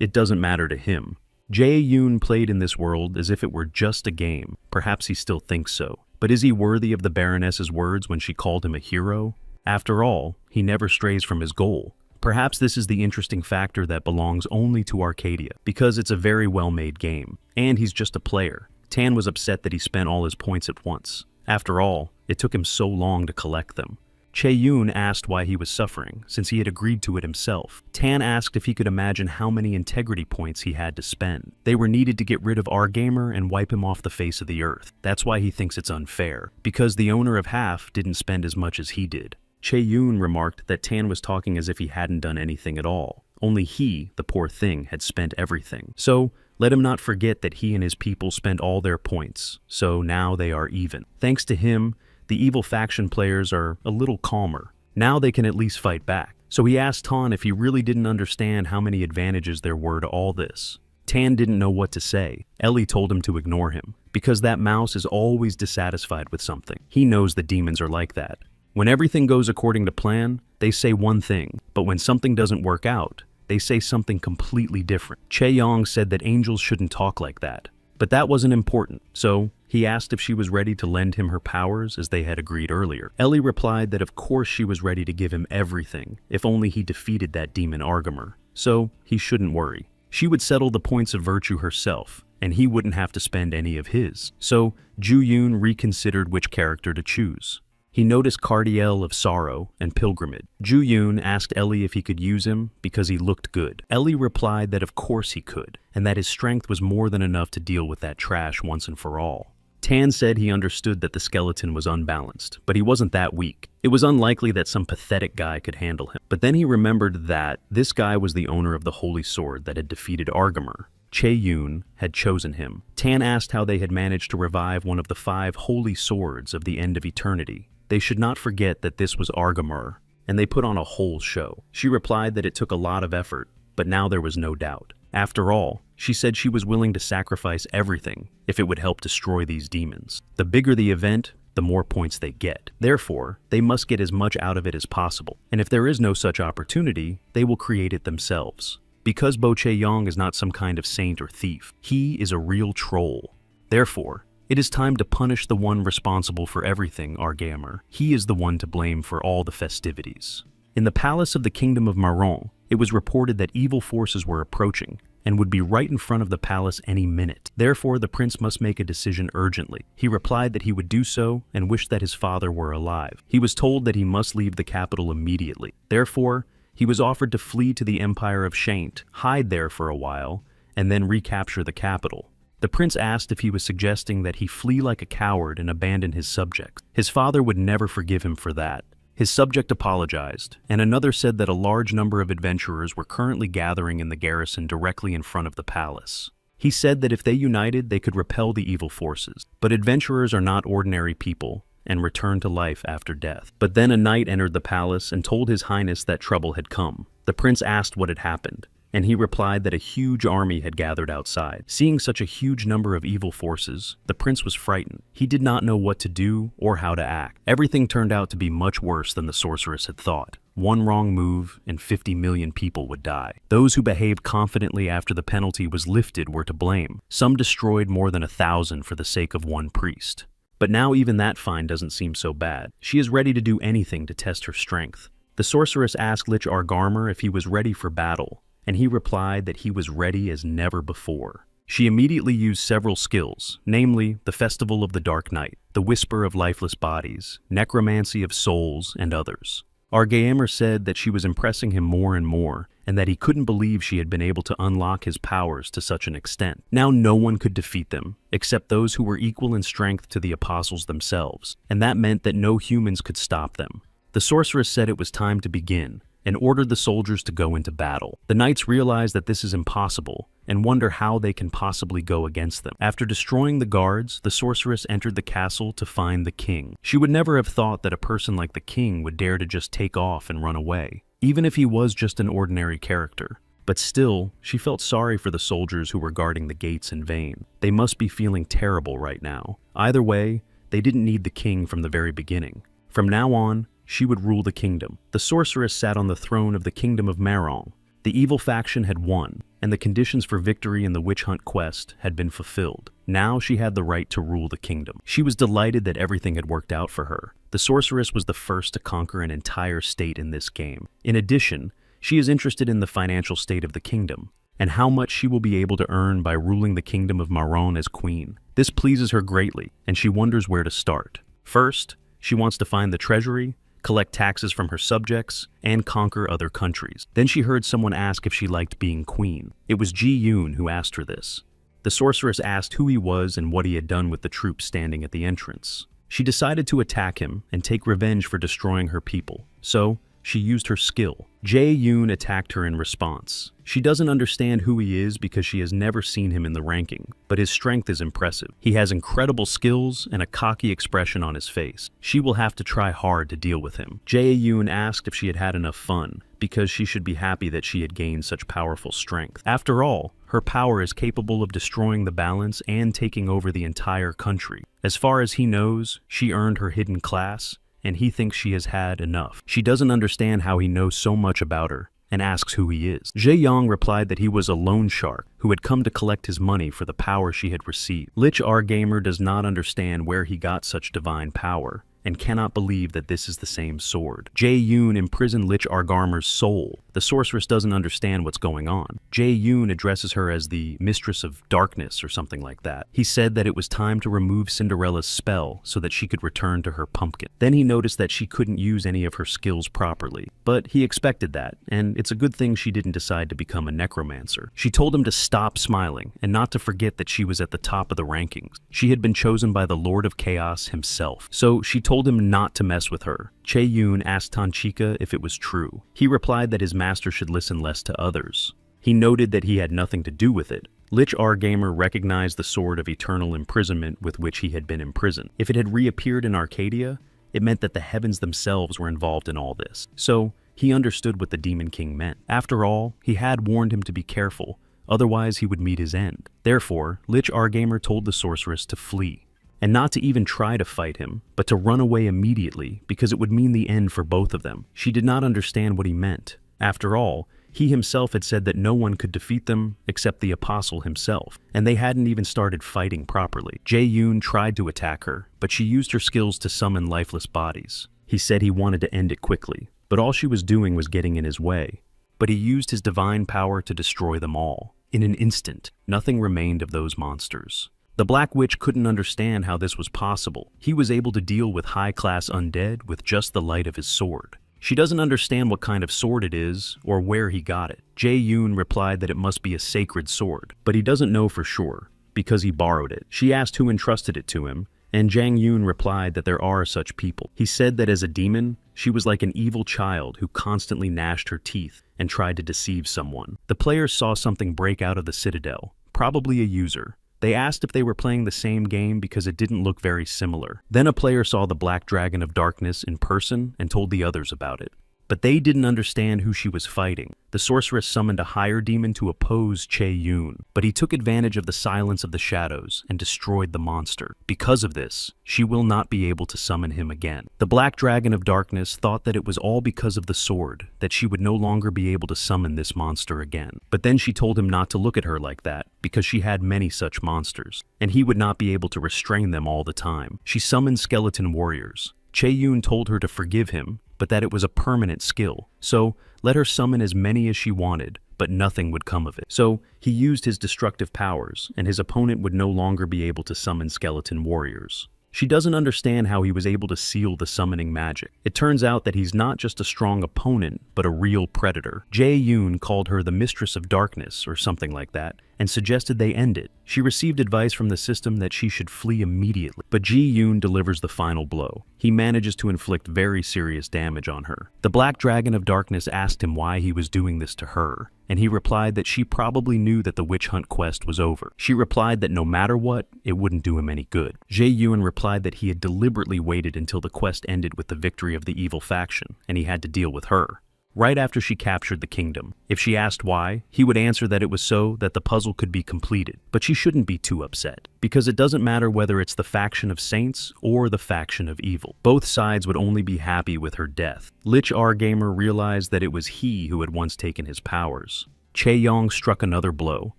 it doesn't matter to him. Jae-yoon played in this world as if it were just a game. Perhaps he still thinks so. But is he worthy of the Baroness's words when she called him a hero? After all, he never strays from his goal. Perhaps this is the interesting factor that belongs only to Arcadia, because it's a very well-made game. And he's just a player. Tan was upset that he spent all his points at once. After all, it took him so long to collect them. Chae-yoon asked why he was suffering, since he had agreed to it himself. Tan asked if he could imagine how many integrity points he had to spend. They were needed to get rid of Argamer and wipe him off the face of the earth. That's why he thinks it's unfair, because the owner of half didn't spend as much as he did. Chae-yoon remarked that Tan was talking as if he hadn't done anything at all. Only he, the poor thing, had spent everything. So, let him not forget that he and his people spent all their points, so now they are even. Thanks to him, the evil faction players are a little calmer. Now they can at least fight back. So he asked Tan if he really didn't understand how many advantages there were to all this. Tan didn't know what to say. Ellie told him to ignore him, because that mouse is always dissatisfied with something. He knows the demons are like that. When everything goes according to plan, they say one thing, but when something doesn't work out, they say something completely different. Chae-yong said that angels shouldn't talk like that. But that wasn't important, so he asked if she was ready to lend him her powers as they had agreed earlier. Ellie replied that of course she was ready to give him everything, if only he defeated that demon Argamer, so he shouldn't worry. She would settle the points of virtue herself, and he wouldn't have to spend any of his. So Ju Yun reconsidered which character to choose. He noticed Cardiel of Sorrow and Pilgrimage. Ju Yun asked Ellie if he could use him because he looked good. Ellie replied that of course he could, and that his strength was more than enough to deal with that trash once and for all. Tan said he understood that the skeleton was unbalanced, but he wasn't that weak. It was unlikely that some pathetic guy could handle him. But then he remembered that this guy was the owner of the holy sword that had defeated Argamer. Chae-yoon had chosen him. Tan asked how they had managed to revive one of the 5 holy swords of the end of eternity. They should not forget that this was Argamer, and they put on a whole show. She replied that it took a lot of effort, but now there was no doubt. After all, she said she was willing to sacrifice everything if it would help destroy these demons. The bigger the event, the more points they get. Therefore, they must get as much out of it as possible. And if there is no such opportunity, they will create it themselves. Because Bo Chae-yong is not some kind of saint or thief, he is a real troll. Therefore, it is time to punish the one responsible for everything, Argamer. He is the one to blame for all the festivities. In the palace of the Kingdom of Marron, It was reported that evil forces were approaching and would be right in front of the palace any minute. Therefore, the prince must make a decision urgently. He replied that he would do so and wished that his father were alive. He was told that he must leave the capital immediately. Therefore, he was offered to flee to the empire of Shaint, hide there for a while, and then recapture the capital. The prince asked if he was suggesting that he flee like a coward and abandon his subjects. His father would never forgive him for that. His subject apologized, and another said that a large number of adventurers were currently gathering in the garrison directly in front of the palace. He said that if they united, they could repel the evil forces. But adventurers are not ordinary people and return to life after death. But then a knight entered the palace and told His Highness that trouble had come. The prince asked what had happened, and he replied that a huge army had gathered outside. Seeing such a huge number of evil forces, the prince was frightened. He did not know what to do or how to act. Everything turned out to be much worse than the sorceress had thought. One wrong move and 50 million people would die. Those who behaved confidently after the penalty was lifted were to blame. Some destroyed more than 1,000 for the sake of one priest. But now even that fine doesn't seem so bad. She is ready to do anything to test her strength. The sorceress asked Lich Argarmer if he was ready for battle, and he replied that he was ready as never before. She immediately used several skills, namely the Festival of the Dark Night, the Whisper of Lifeless Bodies, Necromancy of Souls, and others. Argaemer said that she was impressing him more and more, and that he couldn't believe she had been able to unlock his powers to such an extent. Now no one could defeat them, except those who were equal in strength to the apostles themselves, and that meant that no humans could stop them. The sorceress said it was time to begin, and ordered the soldiers to go into battle. The knights realize that this is impossible, and wonder how they can possibly go against them. After destroying the guards, the sorceress entered the castle to find the king. She would never have thought that a person like the king would dare to just take off and run away, even if he was just an ordinary character. But still, she felt sorry for the soldiers who were guarding the gates in vain. They must be feeling terrible right now. Either way, they didn't need the king from the very beginning. From now on, she would rule the kingdom. The sorceress sat on the throne of the kingdom of Marong. The evil faction had won, and the conditions for victory in the witch hunt quest had been fulfilled. Now she had the right to rule the kingdom. She was delighted that everything had worked out for her. The sorceress was the first to conquer an entire state in this game. In addition, she is interested in the financial state of the kingdom, and how much she will be able to earn by ruling the kingdom of Marong as queen. This pleases her greatly, and she wonders where to start. First, she wants to find the treasury, collect taxes from her subjects, and conquer other countries. Then she heard someone ask if she liked being queen. It was Ji Yoon who asked her this. The sorceress asked who he was and what he had done with the troops standing at the entrance. She decided to attack him and take revenge for destroying her people. So, she used her skill. Jae Yoon attacked her in response. She doesn't understand who he is because she has never seen him in the ranking, but his strength is impressive. He has incredible skills and a cocky expression on his face. She will have to try hard to deal with him. Jae Yoon asked if she had had enough fun, because she should be happy that she had gained such powerful strength. After all, her power is capable of destroying the balance and taking over the entire country. As far as he knows, she earned her hidden class, and he thinks she has had enough. She doesn't understand how he knows so much about her, and asks who he is. Jae Young replied that he was a loan shark who had come to collect his money for the power she had received. Lich Argamer does not understand where he got such divine power, and cannot believe that this is the same sword. Jae Yoon imprisoned Lich Argarmer's soul. The sorceress doesn't understand what's going on. Jae Yoon addresses her as the Mistress of Darkness or something like that. He said that it was time to remove Cinderella's spell so that she could return to her pumpkin. Then he noticed that she couldn't use any of her skills properly, but he expected that, and it's a good thing she didn't decide to become a necromancer. She told him to stop smiling and not to forget that she was at the top of the rankings. She had been chosen by the Lord of Chaos himself, so she told him not to mess with her. Chae Yoon asked Tanchika if it was true. He replied that his master should listen less to others. He noted that he had nothing to do with it. Lich Argamer recognized the sword of eternal imprisonment with which he had been imprisoned. If it had reappeared in Arcadia, it meant that the heavens themselves were involved in all this. So, he understood what the Demon King meant. After all, he had warned him to be careful, otherwise he would meet his end. Therefore, Lich Argamer told the sorceress to flee, and not to even try to fight him, but to run away immediately because it would mean the end for both of them. She did not understand what he meant. After all, he himself had said that no one could defeat them except the apostle himself, and they hadn't even started fighting properly. Jae Yoon tried to attack her, but she used her skills to summon lifeless bodies. He said he wanted to end it quickly, but all she was doing was getting in his way. but he used his divine power to destroy them all. In an instant, nothing remained of those monsters. The Black Witch couldn't understand how this was possible. He was able to deal with high-class undead with just the light of his sword. She doesn't understand what kind of sword it is or where he got it. Jae-yoon replied that it must be a sacred sword, but he doesn't know for sure because he borrowed it. She asked who entrusted it to him, and Jang-yoon replied that there are such people. He said that as a demon, she was like an evil child who constantly gnashed her teeth and tried to deceive someone. The players saw something break out of the citadel, probably a user. They asked if they were playing the same game because it didn't look very similar. Then a player saw the Black Dragon of Darkness in person and told the others about it. But they didn't understand who she was fighting. The sorceress summoned a higher demon to oppose Chae-yoon, but he took advantage of the silence of the shadows and destroyed the monster. Because of this, she will not be able to summon him again. The Black Dragon of Darkness thought that it was all because of the sword, that she would no longer be able to summon this monster again. But then she told him not to look at her like that, because she had many such monsters, and he would not be able to restrain them all the time. She summoned skeleton warriors. Chae-yoon told her to forgive him, but that it was a permanent skill, so let her summon as many as she wanted, but nothing would come of it. So he used his destructive powers, and his opponent would no longer be able to summon skeleton warriors. She doesn't understand how he was able to seal the summoning magic. It turns out that he's not just a strong opponent, but a real predator. Jae-yoon called her the Mistress of Darkness or something like that, and suggested they end it. She received advice from the system that she should flee immediately, but Ji-yoon delivers the final blow. He manages to inflict very serious damage on her. The Black Dragon of Darkness asked him why he was doing this to her, and he replied that she probably knew that the witch hunt quest was over. She replied that no matter what, it wouldn't do him any good. Jae-yoon replied that he had deliberately waited until the quest ended with the victory of the evil faction, and he had to deal with her. Right after she captured the kingdom. If she asked why, he would answer that it was so that the puzzle could be completed. But she shouldn't be too upset, because it doesn't matter whether it's the faction of saints or the faction of evil. Both sides would only be happy with her death. Lich Argamer realized that it was he who had once taken his powers. Chae-young struck another blow,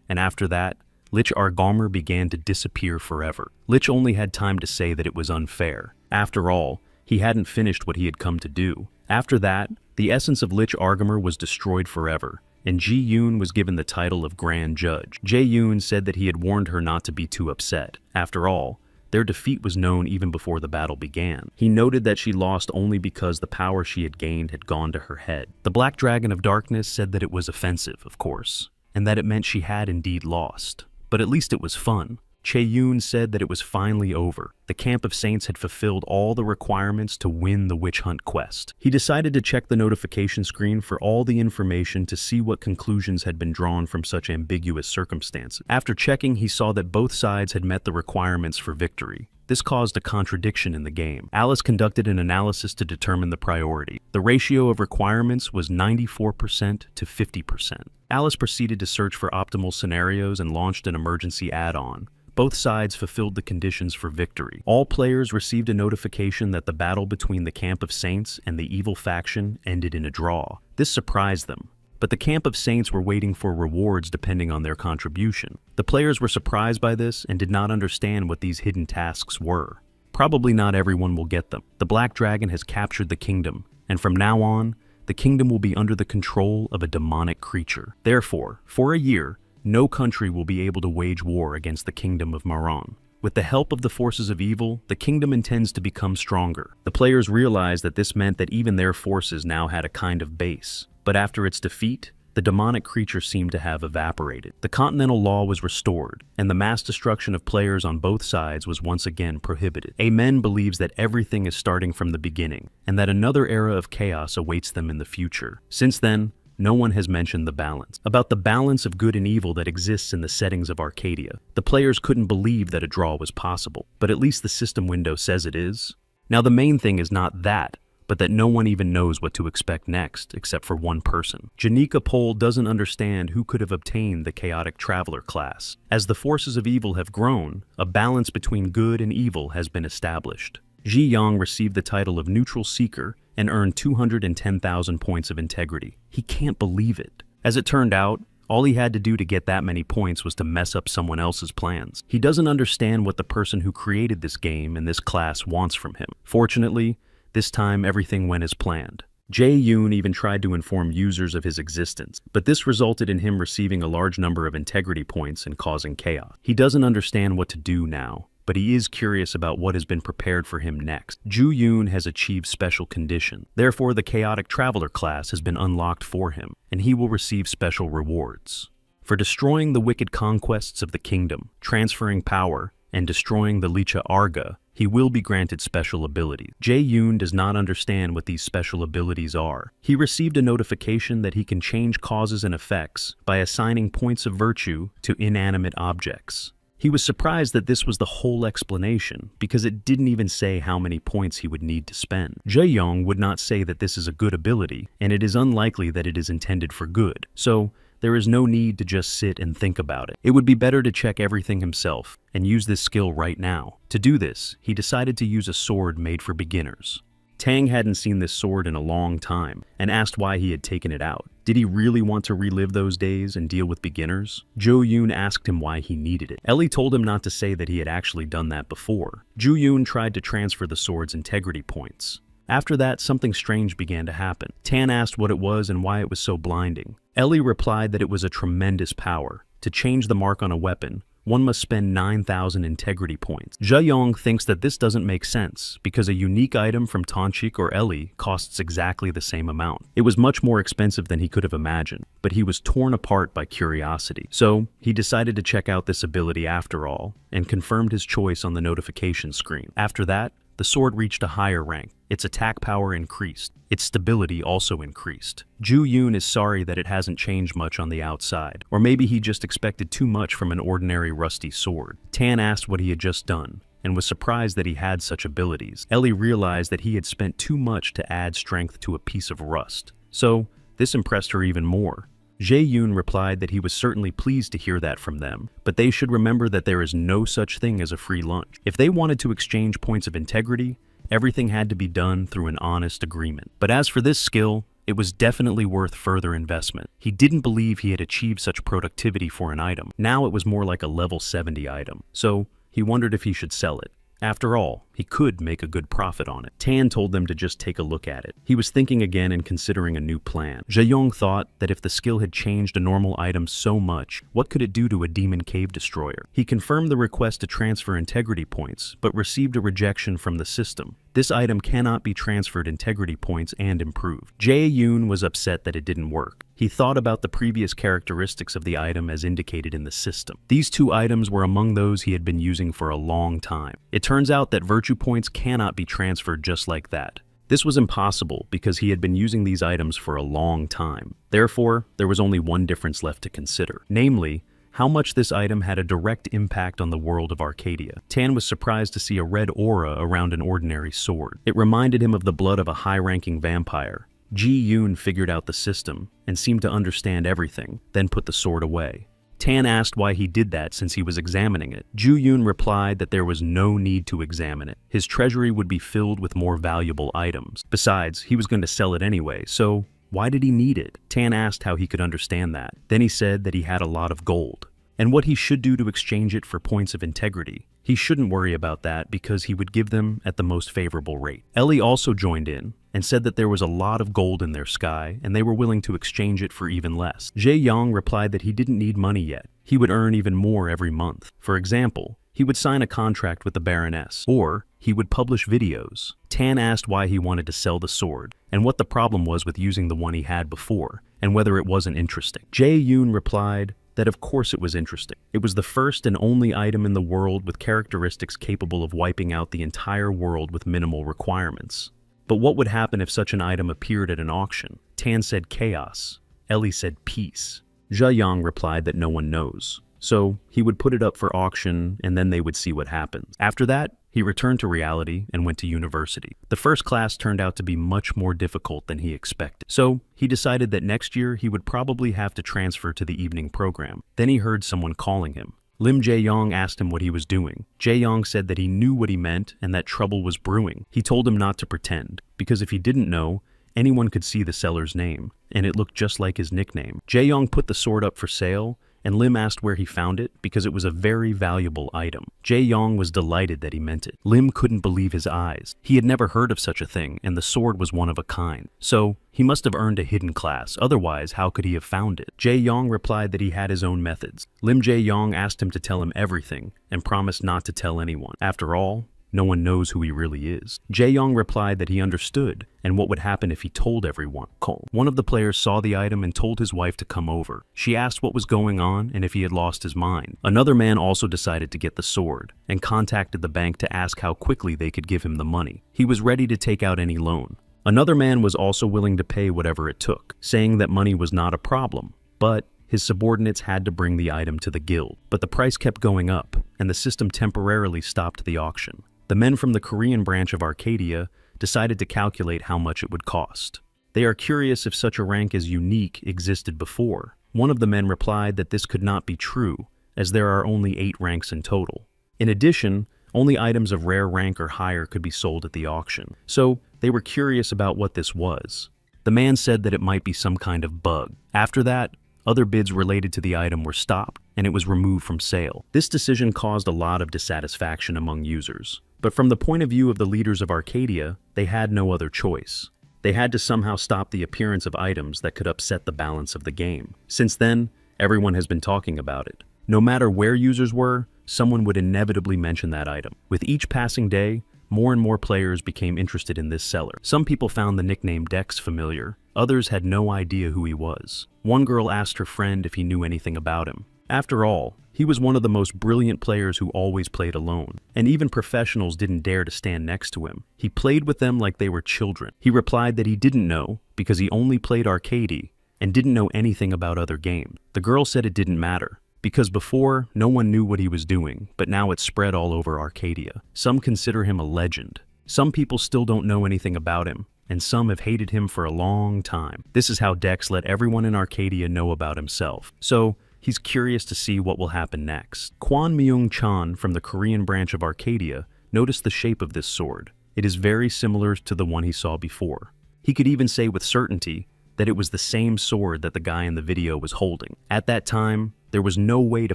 and after that, Lich Argamer began to disappear forever. Lich only had time to say that it was unfair. After all, he hadn't finished what he had come to do. After that, the essence of Lich Argamer was destroyed forever, and Ji-yoon was given the title of Grand Judge. Jae-yoon said that he had warned her not to be too upset. After all, their defeat was known even before the battle began. He noted that she lost only because the power she had gained had gone to her head. The Black Dragon of Darkness said that it was offensive, of course, and that it meant she had indeed lost. But at least it was fun. Chae-yoon said that it was finally over. The Camp of Saints had fulfilled all the requirements to win the witch hunt quest. He decided to check the notification screen for all the information to see what conclusions had been drawn from such ambiguous circumstances. After checking, he saw that both sides had met the requirements for victory. This caused a contradiction in the game. Alice conducted an analysis to determine the priority. The ratio of requirements was 94% to 50%. Alice proceeded to search for optimal scenarios and launched an emergency add-on. Both sides fulfilled the conditions for victory. All players received a notification that the battle between the Camp of Saints and the evil faction ended in a draw. This surprised them, but the Camp of Saints were waiting for rewards depending on their contribution. The players were surprised by this and did not understand what these hidden tasks were. Probably not everyone will get them. The Black Dragon has captured the kingdom, and from now on, the kingdom will be under the control of a demonic creature. Therefore, for a year, no country will be able to wage war against the kingdom of Maran. With the help of the forces of evil, the kingdom intends to become stronger. The players realized that this meant that even their forces now had a kind of base. But after its defeat, the demonic creature seemed to have evaporated. The continental law was restored, and the mass destruction of players on both sides was once again prohibited. Amen believes that everything is starting from the beginning, and that another era of chaos awaits them in the future. Since then, no one has mentioned the balance. About the balance of good and evil that exists in the settings of Arcadia. The players couldn't believe that a draw was possible, but at least the system window says it is. Now the main thing is not that, but that no one even knows what to expect next, except for one person. Janika Pole doesn't understand who could have obtained the Chaotic Traveler class. As the forces of evil have grown, a balance between good and evil has been established. Ji Yang received the title of Neutral Seeker and earned 210,000 points of integrity. He can't believe it. As it turned out, all he had to do to get that many points was to mess up someone else's plans. He doesn't understand what the person who created this game and this class wants from him. Fortunately, this time everything went as planned. Jae-yoon even tried to inform users of his existence, but this resulted in him receiving a large number of integrity points and causing chaos. He doesn't understand what to do now, but he is curious about what has been prepared for him next. Ju-yoon has achieved special condition. Therefore, the Chaotic Traveler class has been unlocked for him, and he will receive special rewards. For destroying the wicked conquests of the kingdom, transferring power, and destroying the Licha Arga, he will be granted special abilities. Jae-yoon does not understand what these special abilities are. He received a notification that he can change causes and effects by assigning points of virtue to inanimate objects. He was surprised that this was the whole explanation, because it didn't even say how many points he would need to spend. Jae-young would not say that this is a good ability, and it is unlikely that it is intended for good, so there is no need to just sit and think about it. It would be better to check everything himself and use this skill right now. To do this, he decided to use a sword made for beginners. Tang hadn't seen this sword in a long time and asked why he had taken it out. Did he really want to relive those days and deal with beginners? Jo-yoon asked him why he needed it. Ellie told him not to say that he had actually done that before. Ju-yoon tried to transfer the sword's integrity points. After that, something strange began to happen. Tan asked what it was and why it was so blinding. Ellie replied that it was a tremendous power. To change the mark on a weapon, one must spend 9,000 integrity points. Jae-young thinks that this doesn't make sense because a unique item from Tonchik or Ellie costs exactly the same amount. It was much more expensive than he could have imagined, but he was torn apart by curiosity. So he decided to check out this ability after all and confirmed his choice on the notification screen. After that, the sword reached a higher rank. Its attack power increased. Its stability also increased. Ju-yoon is sorry that it hasn't changed much on the outside, or maybe he just expected too much from an ordinary rusty sword. Tan asked what he had just done, and was surprised that he had such abilities. Ellie realized that he had spent too much to add strength to a piece of rust, so this impressed her even more. Jae-yoon replied that he was certainly pleased to hear that from them, but they should remember that there is no such thing as a free lunch. If they wanted to exchange points of integrity, everything had to be done through an honest agreement. But as for this skill, it was definitely worth further investment. He didn't believe he had achieved such productivity for an item. Now it was more like a level 70 item, so he wondered if he should sell it. After all, he could make a good profit on it. Tan told them to just take a look at it. He was thinking again and considering a new plan. Jae-young thought that if the skill had changed a normal item so much, what could it do to a demon cave destroyer? He confirmed the request to transfer integrity points, but received a rejection from the system. This item cannot be transferred integrity points and improved. Jae-yoon was upset that it didn't work. He thought about the previous characteristics of the item as indicated in the system. These two items were among those he had been using for a long time. It turns out that virtue points cannot be transferred just like that. This was impossible because he had been using these items for a long time. Therefore, there was only one difference left to consider, namely, how much this item had a direct impact on the world of Arcadia. Tan was surprised to see a red aura around an ordinary sword. It reminded him of the blood of a high-ranking vampire. Ji-yoon figured out the system and seemed to understand everything, then put the sword away. Tan asked why he did that since he was examining it. Ju-yoon replied that there was no need to examine it. His treasury would be filled with more valuable items. Besides, he was going to sell it anyway, so why did he need it? Tan asked how he could understand that. Then he said that he had a lot of gold, and what he should do to exchange it for points of integrity. He shouldn't worry about that because he would give them at the most favorable rate. Ellie also joined in and said that there was a lot of gold in their sky and they were willing to exchange it for even less. Jae-young replied that he didn't need money yet. He would earn even more every month. For example, he would sign a contract with the baroness, or he would publish videos. Tan asked why he wanted to sell the sword and what the problem was with using the one he had before and whether it wasn't interesting. Jae-yoon replied that of course it was interesting. It was the first and only item in the world with characteristics capable of wiping out the entire world with minimal requirements. But what would happen if such an item appeared at an auction? Tan said chaos. Ellie said peace. Jae-young replied that no one knows. So he would put it up for auction and then they would see what happens. After that, he returned to reality and went to university. The first class turned out to be much more difficult than he expected. So he decided that next year he would probably have to transfer to the evening program. Then he heard someone calling him. Lim Jae-young asked him what he was doing. Jae-young said that he knew what he meant and that trouble was brewing. He told him not to pretend, because if he didn't know, anyone could see the seller's name, and it looked just like his nickname. Jae-young put the sword up for sale and Lim asked where he found it because it was a very valuable item. Jae-yong was delighted that he meant it. Lim couldn't believe his eyes. He had never heard of such a thing, and the sword was one of a kind. So, he must have earned a hidden class, otherwise how could he have found it? Jae-yong replied that he had his own methods. Lim Jae-yong asked him to tell him everything, and promised not to tell anyone. After all, no one knows who he really is. Jae-yong replied that he understood, and what would happen if he told everyone. One of the players saw the item and told his wife to come over. She asked what was going on and if he had lost his mind. Another man also decided to get the sword, and contacted the bank to ask how quickly they could give him the money. He was ready to take out any loan. Another man was also willing to pay whatever it took, saying that money was not a problem, but his subordinates had to bring the item to the guild. But the price kept going up, and the system temporarily stopped the auction. The men from the Korean branch of Arcadia decided to calculate how much it would cost. They are curious if such a rank as unique existed before. One of the men replied that this could not be true, as there are only 8 ranks in total. In addition, only items of rare rank or higher could be sold at the auction. So, they were curious about what this was. The man said that it might be some kind of bug. After that, other bids related to the item were stopped, and it was removed from sale. This decision caused a lot of dissatisfaction among users. But from the point of view of the leaders of Arcadia, they had no other choice. They had to somehow stop the appearance of items that could upset the balance of the game. Since then, everyone has been talking about it. No matter where users were, someone would inevitably mention that item. With each passing day, more and more players became interested in this seller. Some people found the nickname Dex familiar. Others had no idea who he was. One girl asked her friend if he knew anything about him. After all, he was one of the most brilliant players who always played alone, and even professionals didn't dare to stand next to him. He played with them like they were children. He replied that he didn't know because he only played Arcadia and didn't know anything about other games. The girl said it didn't matter, because before, no one knew what he was doing, but now it's spread all over Arcadia. Some consider him a legend. Some people still don't know anything about him, and some have hated him for a long time. This is how Dex let everyone in Arcadia know about himself. So, he's curious to see what will happen next. Kwon Myung-chan from the Korean branch of Arcadia noticed the shape of this sword. It is very similar to the one he saw before. He could even say with certainty that it was the same sword that the guy in the video was holding. At that time, there was no way to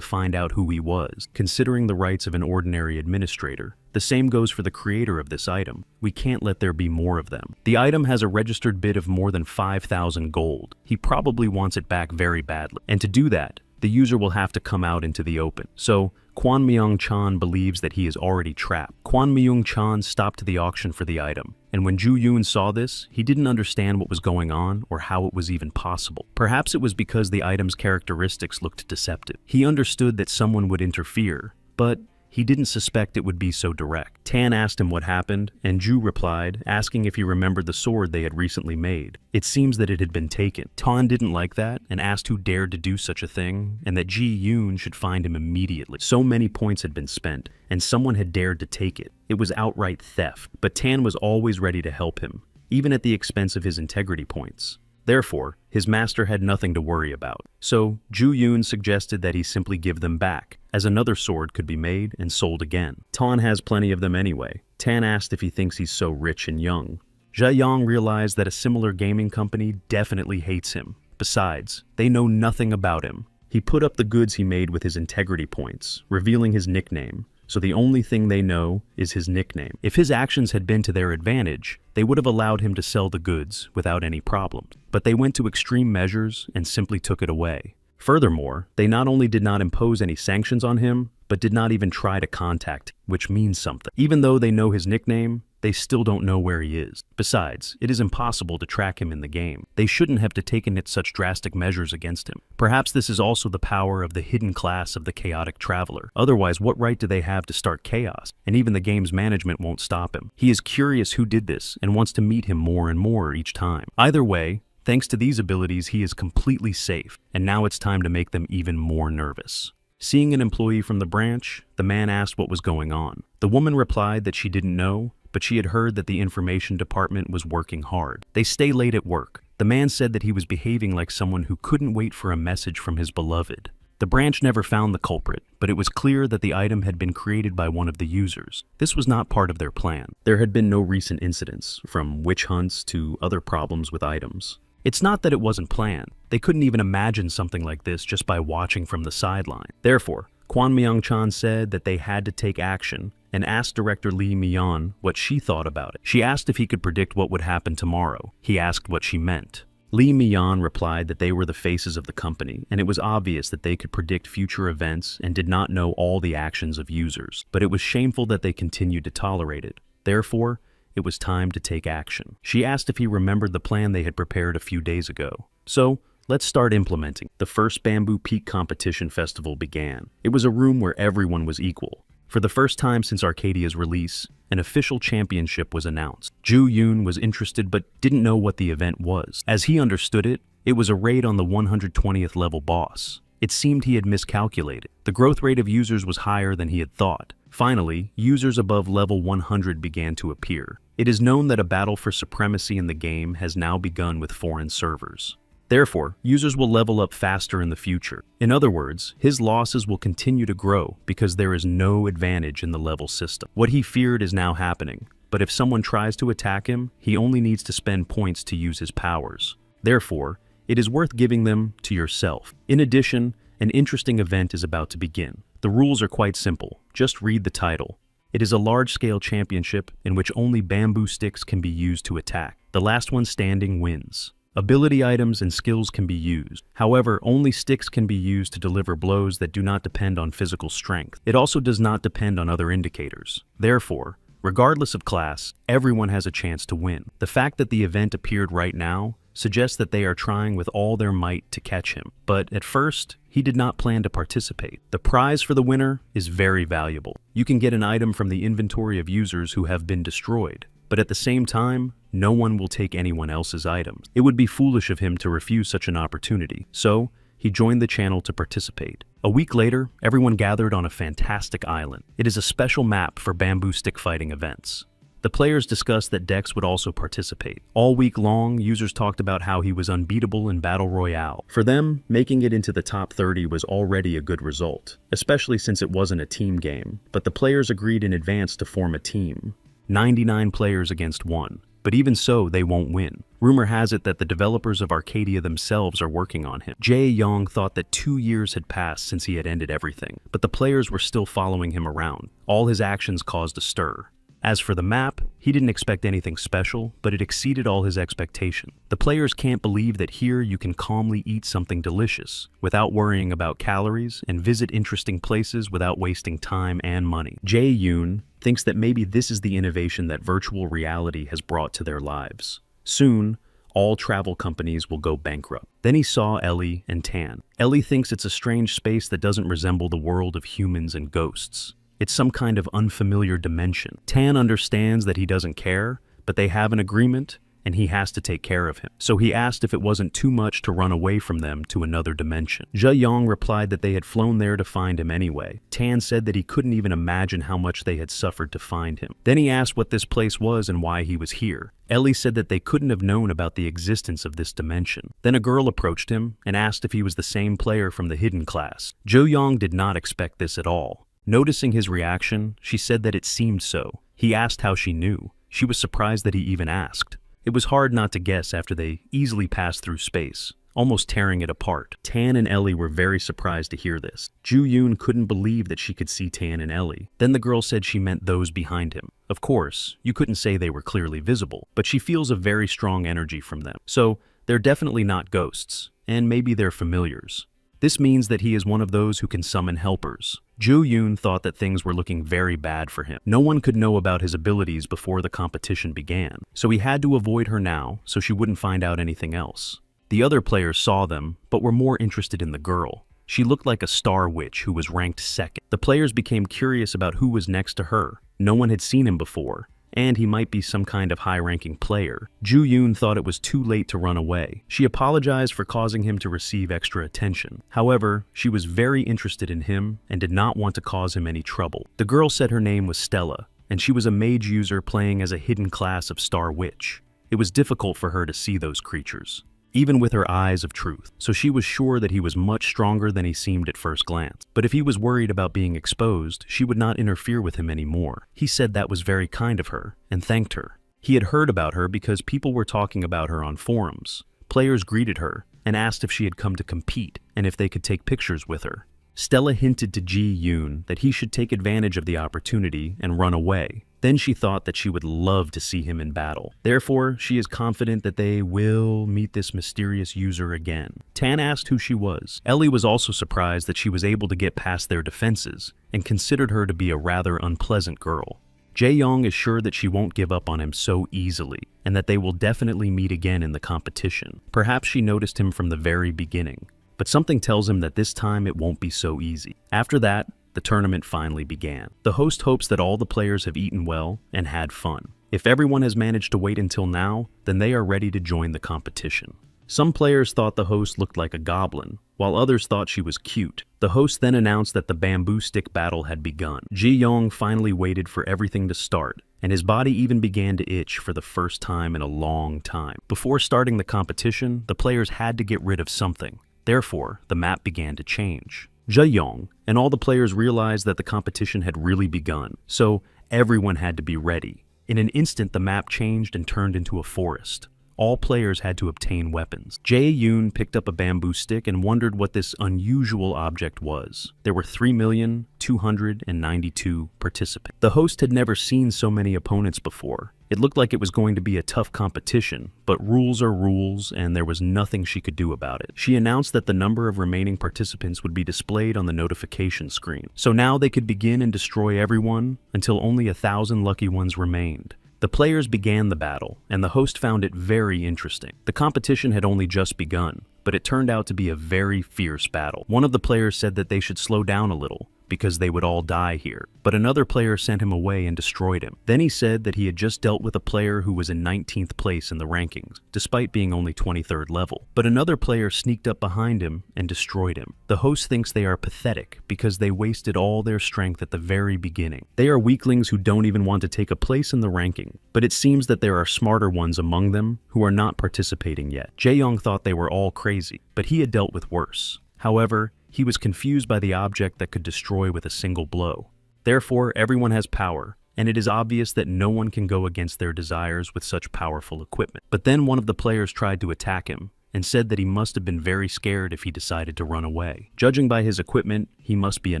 find out who he was, considering the rights of an ordinary administrator. The same goes for the creator of this item. We can't let there be more of them. The item has a registered bid of more than 5,000 gold. He probably wants it back very badly. And to do that, the user will have to come out into the open. So, Kwon Myung-chan believes that he is already trapped. Kwon Myung-chan stopped the auction for the item, and when Ju-yoon saw this, he didn't understand what was going on or how it was even possible. Perhaps it was because the item's characteristics looked deceptive. He understood that someone would interfere, but he didn't suspect it would be so direct. Tan asked him what happened, and Ju replied, asking if he remembered the sword they had recently made. It seems that it had been taken. Tan didn't like that, and asked who dared to do such a thing, and that Ji-yoon should find him immediately. So many points had been spent, and someone had dared to take it. It was outright theft, but Tan was always ready to help him, even at the expense of his integrity points. Therefore, his master had nothing to worry about. So, Ju-yoon suggested that he simply give them back, as another sword could be made and sold again. Tan has plenty of them anyway. Tan asked if he thinks he's so rich and young. Jae-yong realized that a similar gaming company definitely hates him. Besides, they know nothing about him. He put up the goods he made with his integrity points, revealing his nickname. So the only thing they know is his nickname. If his actions had been to their advantage, they would have allowed him to sell the goods without any problems. But they went to extreme measures and simply took it away. Furthermore, they not only did not impose any sanctions on him, but did not even try to contact him, which means something. Even though they know his nickname, they still don't know where he is. Besides, it is impossible to track him in the game. They shouldn't have taken such drastic measures against him. Perhaps this is also the power of the hidden class of the chaotic traveler. Otherwise, what right do they have to start chaos? And even the game's management won't stop him. He is curious who did this and wants to meet him more and more each time. Either way, thanks to these abilities, he is completely safe, and now it's time to make them even more nervous. Seeing an employee from the branch, the man asked what was going on. The woman replied that she didn't know, but she had heard that the information department was working hard. They stay late at work. The man said that he was behaving like someone who couldn't wait for a message from his beloved. The branch never found the culprit, but it was clear that the item had been created by one of the users. This was not part of their plan. There had been no recent incidents, from witch hunts to other problems with items. It's not that it wasn't planned. They couldn't even imagine something like this just by watching from the sideline. Therefore, Kwon Myung-chan said that they had to take action and asked director Lee Mi-yeon what she thought about it. She asked if he could predict what would happen tomorrow. He asked what she meant. Lee Mi-yeon replied that they were the faces of the company, and it was obvious that they could predict future events and did not know all the actions of users. But it was shameful that they continued to tolerate it. Therefore, it was time to take action. She asked if he remembered the plan they had prepared a few days ago. So, let's start implementing. The first Bamboo Peak Competition Festival began. It was a room where everyone was equal. For the first time since Arcadia's release, an official championship was announced. Ju Yoon was interested but didn't know what the event was. As he understood it, it was a raid on the 120th level boss. It seemed he had miscalculated. The growth rate of users was higher than he had thought. Finally, users above level 100 began to appear. It is known that a battle for supremacy in the game has now begun with foreign servers. Therefore, users will level up faster in the future. In other words, his losses will continue to grow because there is no advantage in the level system. What he feared is now happening, but if someone tries to attack him, he only needs to spend points to use his powers. Therefore, it is worth giving them to yourself. In addition, an interesting event is about to begin. The rules are quite simple. Just read the title. It is a large-scale championship in which only bamboo sticks can be used to attack. The last one standing wins. Ability items and skills can be used. However, only sticks can be used to deliver blows that do not depend on physical strength. It also does not depend on other indicators. Therefore, regardless of class, everyone has a chance to win. The fact that the event appeared right now suggests that they are trying with all their might to catch him. But at first, he did not plan to participate. The prize for the winner is very valuable. You can get an item from the inventory of users who have been destroyed. But at the same time, no one will take anyone else's items. It would be foolish of him to refuse such an opportunity. So, he joined the channel to participate. A week later, everyone gathered on a fantastic island. It is a special map for bamboo stick fighting events. The players discussed that Dex would also participate. All week long, users talked about how he was unbeatable in Battle Royale. For them, making it into the top 30 was already a good result, especially since it wasn't a team game. But the players agreed in advance to form a team. 99 players against 1. But even so, they won't win. Rumor has it that the developers of Arcadia themselves are working on him. Jae Young thought that 2 years had passed since he had ended everything, but the players were still following him around. All his actions caused a stir. As for the map, he didn't expect anything special, but it exceeded all his expectations. The players can't believe that here you can calmly eat something delicious, without worrying about calories, and visit interesting places without wasting time and money. Jae Yoon thinks that maybe this is the innovation that virtual reality has brought to their lives. Soon, all travel companies will go bankrupt. Then he saw Ellie and Tan. Ellie thinks it's a strange space that doesn't resemble the world of humans and ghosts. It's some kind of unfamiliar dimension. Tan understands that he doesn't care, but they have an agreement, and he has to take care of him. So he asked if it wasn't too much to run away from them to another dimension. Ja Yong replied that they had flown there to find him anyway. Tan said that he couldn't even imagine how much they had suffered to find him. Then he asked what this place was and why he was here. Ellie said that they couldn't have known about the existence of this dimension. Then a girl approached him and asked if he was the same player from the hidden class. Jo Yong did not expect this at all. Noticing his reaction, she said that it seemed so. He asked how she knew. She was surprised that he even asked. It was hard not to guess after they easily passed through space, almost tearing it apart. Tan and Ellie were very surprised to hear this. Ju Yoon couldn't believe that she could see Tan and Ellie. Then the girl said she meant those behind him. Of course, you couldn't say they were clearly visible, but she feels a very strong energy from them. So, they're definitely not ghosts, and maybe they're familiars. This means that he is one of those who can summon helpers. Jo Yoon thought that things were looking very bad for him. No one could know about his abilities before the competition began, so he had to avoid her now so she wouldn't find out anything else. The other players saw them, but were more interested in the girl. She looked like a star witch who was ranked second. The players became curious about who was next to her. No one had seen him before, and he might be some kind of high-ranking player. Ju Yoon thought it was too late to run away. She apologized for causing him to receive extra attention. However, she was very interested in him and did not want to cause him any trouble. The girl said her name was Stella, and she was a mage user playing as a hidden class of Star Witch. It was difficult for her to see those creatures, even with her eyes of truth, so she was sure that he was much stronger than he seemed at first glance. But if he was worried about being exposed, she would not interfere with him anymore. He said that was very kind of her, and thanked her. He had heard about her because people were talking about her on forums, Players greeted her and asked if she had come to compete and if they could take pictures with her. Stella hinted to Ji-yoon that he should take advantage of the opportunity and run away. Then she thought that she would love to see him in battle. Therefore, she is confident that they will meet this mysterious user again. Tan asked who she was. Ellie was also surprised that she was able to get past their defenses and considered her to be a rather unpleasant girl. Jae-young is sure that she won't give up on him so easily and that they will definitely meet again in the competition. Perhaps she noticed him from the very beginning, but something tells him that this time it won't be so easy. After that, the tournament finally began. The host hopes that all the players have eaten well and had fun. If everyone has managed to wait until now, then they are ready to join the competition. Some players thought the host looked like a goblin, while others thought she was cute. The host then announced that the bamboo stick battle had begun. Ji-young finally waited for everything to start, and his body even began to itch for the first time in a long time. Before starting the competition, the players had to get rid of something. Therefore, the map began to change. Jae-young and all the players realized that the competition had really begun, so everyone had to be ready. In an instant, the map changed and turned into a forest. All players had to obtain weapons. Jae-yoon picked up a bamboo stick and wondered what this unusual object was. There were 3,292 participants. The host had never seen so many opponents before. It looked like it was going to be a tough competition, but rules are rules and there was nothing she could do about it. She announced that the number of remaining participants would be displayed on the notification screen. So now they could begin and destroy everyone until only 1,000 lucky ones remained. The players began the battle, and the host found it very interesting. The competition had only just begun, but it turned out to be a very fierce battle. One of the players said that they should slow down a little, because they would all die here. But another player sent him away and destroyed him. Then he said that he had just dealt with a player who was in 19th place in the rankings, despite being only 23rd level. But another player sneaked up behind him and destroyed him. The host thinks they are pathetic because they wasted all their strength at the very beginning. They are weaklings who don't even want to take a place in the ranking, but it seems that there are smarter ones among them who are not participating yet. Jae-young thought they were all crazy, but he had dealt with worse. However, he was confused by the object that could destroy with a single blow. Therefore, everyone has power, and it is obvious that no one can go against their desires with such powerful equipment. But then one of the players tried to attack him, and said that he must have been very scared if he decided to run away. Judging by his equipment, he must be a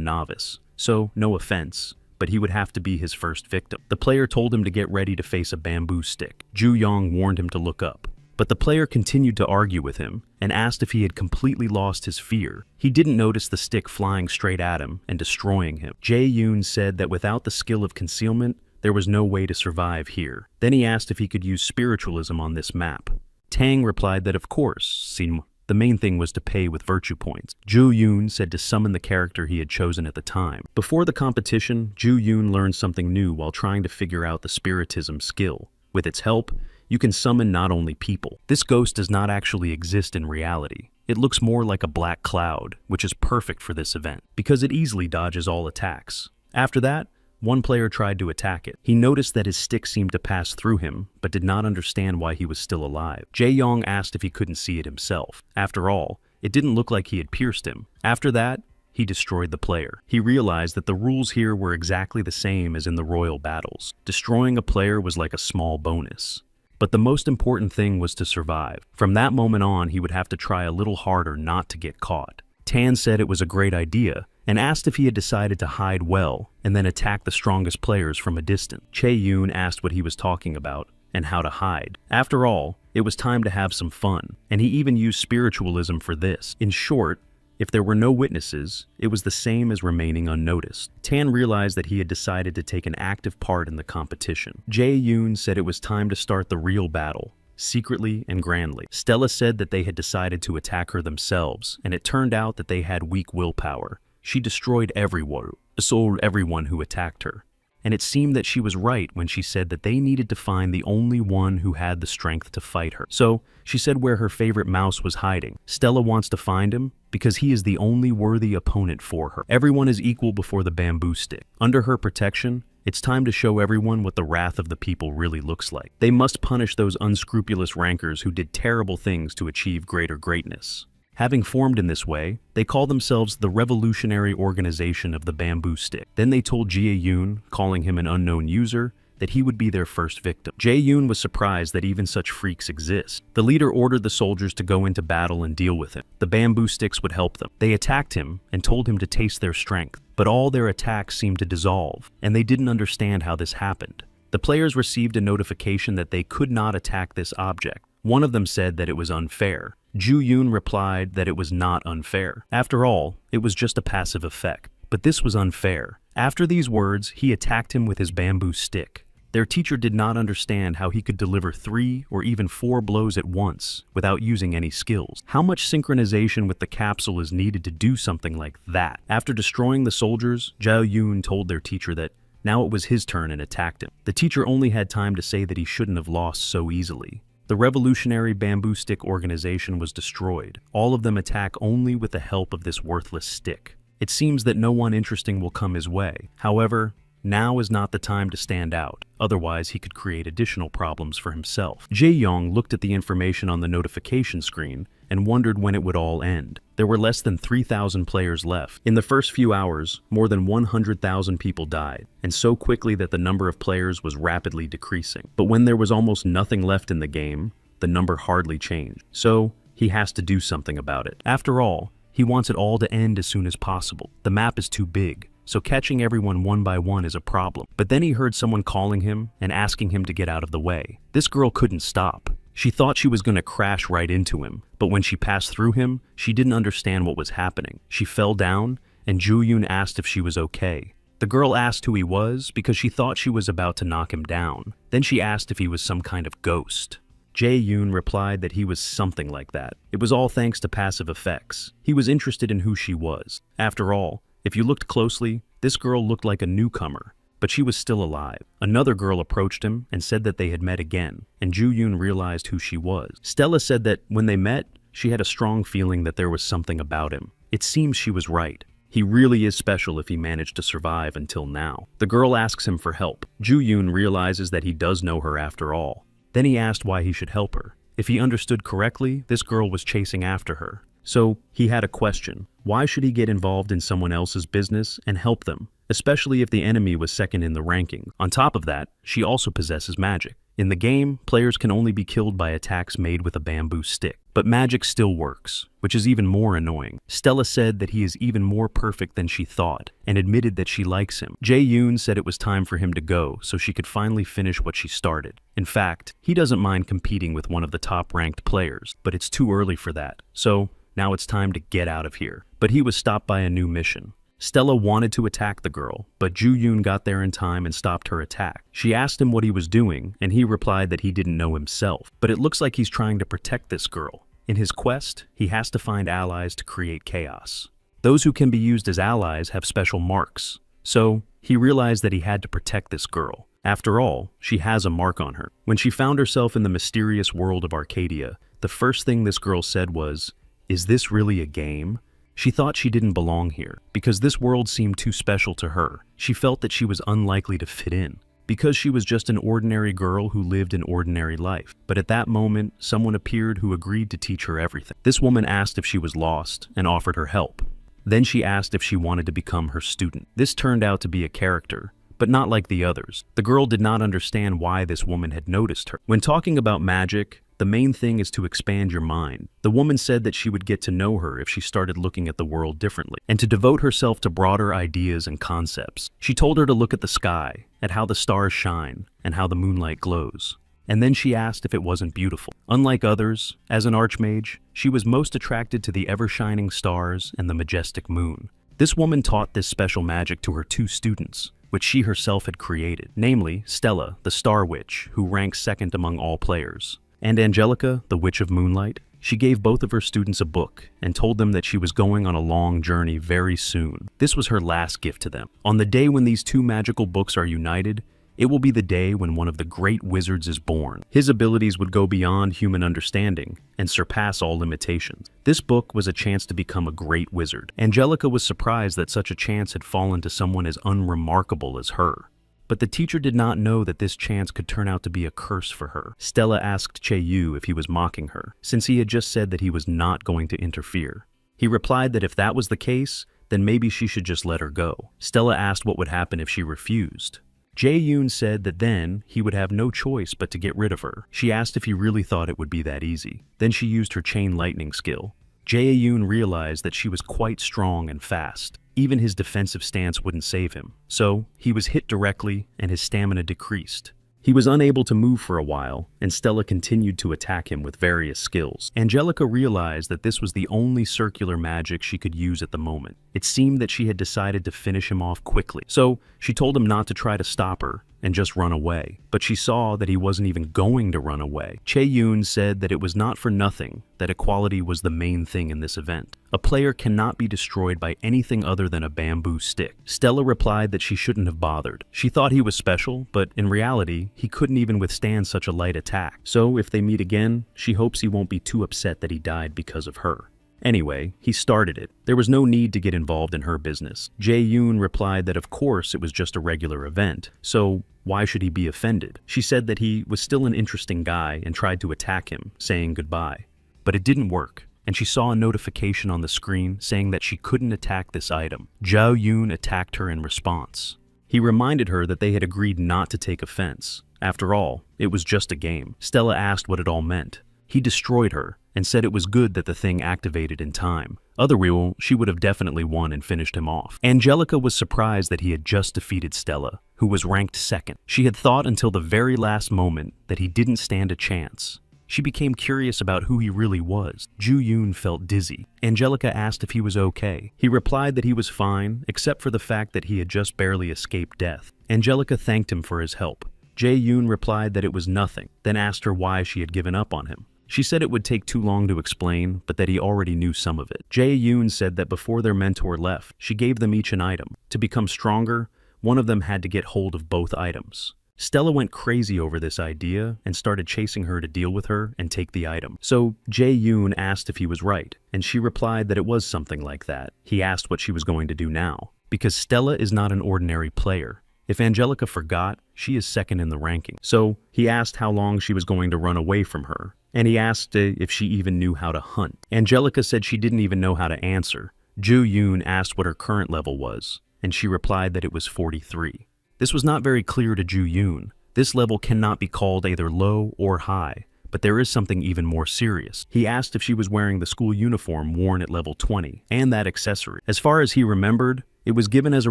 novice, so no offense, but he would have to be his first victim. The player told him to get ready to face a bamboo stick. Ju-young warned him to look up. But the player continued to argue with him and asked if he had completely lost his fear. He didn't notice the stick flying straight at him and destroying him. Jae-yoon said that without the skill of concealment, there was no way to survive here. Then he asked if he could use spiritualism on this map. Tang replied that of course, the main thing was to pay with virtue points. Ju-yoon said to summon the character he had chosen at the time. Before the competition, Ju-yoon learned something new while trying to figure out the spiritism skill. With its help, you can summon not only people. This ghost does not actually exist in reality. It looks more like a black cloud, which is perfect for this event, because it easily dodges all attacks. After that, one player tried to attack it. He noticed that his stick seemed to pass through him, but did not understand why he was still alive. Jae-young asked if he couldn't see it himself. After all, it didn't look like he had pierced him. After that, he destroyed the player. He realized that the rules here were exactly the same as in the royal battles. Destroying a player was like a small bonus. But the most important thing was to survive. From that moment on, he would have to try a little harder not to get caught. Tan said it was a great idea and asked if he had decided to hide well and then attack the strongest players from a distance. Chae-yoon asked what he was talking about and how to hide. After all, it was time to have some fun, and he even used spiritualism for this. In short, if there were no witnesses, it was the same as remaining unnoticed. Tan realized that he had decided to take an active part in the competition. Jae-yoon said it was time to start the real battle, secretly and grandly. Stella said that they had decided to attack her themselves, and it turned out that they had weak willpower. She destroyed everyone who attacked her. And it seemed that she was right when she said that they needed to find the only one who had the strength to fight her. So, she said where her favorite mouse was hiding. Stella wants to find him because he is the only worthy opponent for her. Everyone is equal before the bamboo stick. Under her protection, it's time to show everyone what the wrath of the people really looks like. They must punish those unscrupulous rankers who did terrible things to achieve greater greatness. Having formed in this way, they call themselves the Revolutionary Organization of the Bamboo Stick. Then they told Jae-yoon, calling him an unknown user, that he would be their first victim. Jae-yoon was surprised that even such freaks exist. The leader ordered the soldiers to go into battle and deal with him. The bamboo sticks would help them. They attacked him and told him to taste their strength, but all their attacks seemed to dissolve, and they didn't understand how this happened. The players received a notification that they could not attack this object. One of them said that it was unfair. Ju-yoon replied that it was not unfair. After all, it was just a passive effect. But this was unfair. After these words, he attacked him with his bamboo stick. Their teacher did not understand how he could deliver 3 or even 4 blows at once without using any skills. How much synchronization with the capsule is needed to do something like that? After destroying the soldiers, Jae-yoon told their teacher that now it was his turn and attacked him. The teacher only had time to say that he shouldn't have lost so easily. The revolutionary bamboo stick organization was destroyed. All of them attack only with the help of this worthless stick. It seems that no one interesting will come his way. However, now is not the time to stand out. Otherwise, he could create additional problems for himself. Jae-young looked at the information on the notification screen and wondered when it would all end. There were less than 3,000 players left. In the first few hours, more than 100,000 people died, and so quickly that the number of players was rapidly decreasing. But when there was almost nothing left in the game, the number hardly changed. So, he has to do something about it. After all, he wants it all to end as soon as possible. The map is too big, so catching everyone one by one is a problem. But then he heard someone calling him and asking him to get out of the way. This girl couldn't stop. She thought she was going to crash right into him, but when she passed through him, she didn't understand what was happening. She fell down, and Ju-yoon asked if she was okay. The girl asked who he was because she thought she was about to knock him down. Then she asked if he was some kind of ghost. Jae-yoon replied that he was something like that. It was all thanks to passive effects. He was interested in who she was. After all, if you looked closely, this girl looked like a newcomer, but she was still alive. Another girl approached him and said that they had met again, and Ju-yoon realized who she was. Stella said that when they met, she had a strong feeling that there was something about him. It seems she was right. He really is special if he managed to survive until now. The girl asks him for help. Ju-yoon realizes that he does know her after all. Then he asked why he should help her. If he understood correctly, this girl was chasing after her. So, he had a question. Why should he get involved in someone else's business and help them, especially if the enemy was second in the ranking? On top of that, she also possesses magic. In the game, players can only be killed by attacks made with a bamboo stick. But magic still works, which is even more annoying. Stella said that he is even more perfect than she thought, and admitted that she likes him. Jae-yoon said it was time for him to go so she could finally finish what she started. In fact, he doesn't mind competing with one of the top-ranked players, but it's too early for that. So, now it's time to get out of here. But he was stopped by a new mission. Stella wanted to attack the girl, but Ju-yoon got there in time and stopped her attack. She asked him what he was doing, and he replied that he didn't know himself. But it looks like he's trying to protect this girl. In his quest, he has to find allies to create chaos. Those who can be used as allies have special marks. So, he realized that he had to protect this girl. After all, she has a mark on her. When she found herself in the mysterious world of Arcadia, the first thing this girl said was, "Is this really a game?" She thought she didn't belong here, because this world seemed too special to her. She felt that she was unlikely to fit in, because she was just an ordinary girl who lived an ordinary life. But at that moment, someone appeared who agreed to teach her everything. This woman asked if she was lost and offered her help. Then she asked if she wanted to become her student. This turned out to be a character, but not like the others. The girl did not understand why this woman had noticed her. When talking about magic, the main thing is to expand your mind. The woman said that she would get to know her if she started looking at the world differently, and to devote herself to broader ideas and concepts. She told her to look at the sky, at how the stars shine, and how the moonlight glows. And then she asked if it wasn't beautiful. Unlike others, as an archmage, she was most attracted to the ever-shining stars and the majestic moon. This woman taught this special magic to her 2 students, which she herself had created, namely Stella, the Star Witch, who ranks second among all players, and Angelica, the Witch of Moonlight. She gave both of her students a book and told them that she was going on a long journey very soon. This was her last gift to them. On the day when these 2 magical books are united, it will be the day when one of the great wizards is born. His abilities would go beyond human understanding and surpass all limitations. This book was a chance to become a great wizard. Angelica was surprised that such a chance had fallen to someone as unremarkable as her. But the teacher did not know that this chance could turn out to be a curse for her. Stella asked Chae-yu if he was mocking her, since he had just said that he was not going to interfere. He replied that if that was the case, then maybe she should just let her go. Stella asked what would happen if she refused. Jae-yoon said that then he would have no choice but to get rid of her. She asked if he really thought it would be that easy. Then she used her chain lightning skill. Jae-yoon realized that she was quite strong and fast. Even his defensive stance wouldn't save him. So, he was hit directly and his stamina decreased. He was unable to move for a while, and Stella continued to attack him with various skills. Angelica realized that this was the only circular magic she could use at the moment. It seemed that she had decided to finish him off quickly. So, she told him not to try to stop her and just run away. But she saw that he wasn't even going to run away. Chae-yoon said that it was not for nothing that equality was the main thing in this event. A player cannot be destroyed by anything other than a bamboo stick. Stella replied that she shouldn't have bothered. She thought he was special, but in reality, he couldn't even withstand such a light attack. So if they meet again, she hopes he won't be too upset that he died because of her. Anyway, he started it. There was no need to get involved in her business. Jae-yoon replied that of course it was just a regular event, so why should he be offended? She said that he was still an interesting guy and tried to attack him, saying goodbye. But it didn't work, and she saw a notification on the screen saying that she couldn't attack this item. Jae-yoon attacked her in response. He reminded her that they had agreed not to take offense. After all, it was just a game. Stella asked what it all meant. He destroyed her and said it was good that the thing activated in time. Otherwise, she would have definitely won and finished him off. Angelica was surprised that he had just defeated Stella, who was ranked second. She had thought until the very last moment that he didn't stand a chance. She became curious about who he really was. Ju-yoon felt dizzy. Angelica asked if he was okay. He replied that he was fine, except for the fact that he had just barely escaped death. Angelica thanked him for his help. Jae-yoon replied that it was nothing, then asked her why she had given up on him. She said it would take too long to explain, but that he already knew some of it. Jae-yoon said that before their mentor left, she gave them each an item. To become stronger, one of them had to get hold of both items. Stella went crazy over this idea and started chasing her to deal with her and take the item. So Jae-yoon asked if he was right, and she replied that it was something like that. He asked what she was going to do now, because Stella is not an ordinary player. If Angelica forgot, she is second in the ranking. So he asked how long she was going to run away from her, and he asked if she even knew how to hunt. Angelica said she didn't even know how to answer. Ju-yoon asked what her current level was, and she replied that it was 43. This was not very clear to Ju-yoon. This level cannot be called either low or high, but there is something even more serious. He asked if she was wearing the school uniform worn at level 20, and that accessory. As far as he remembered, it was given as a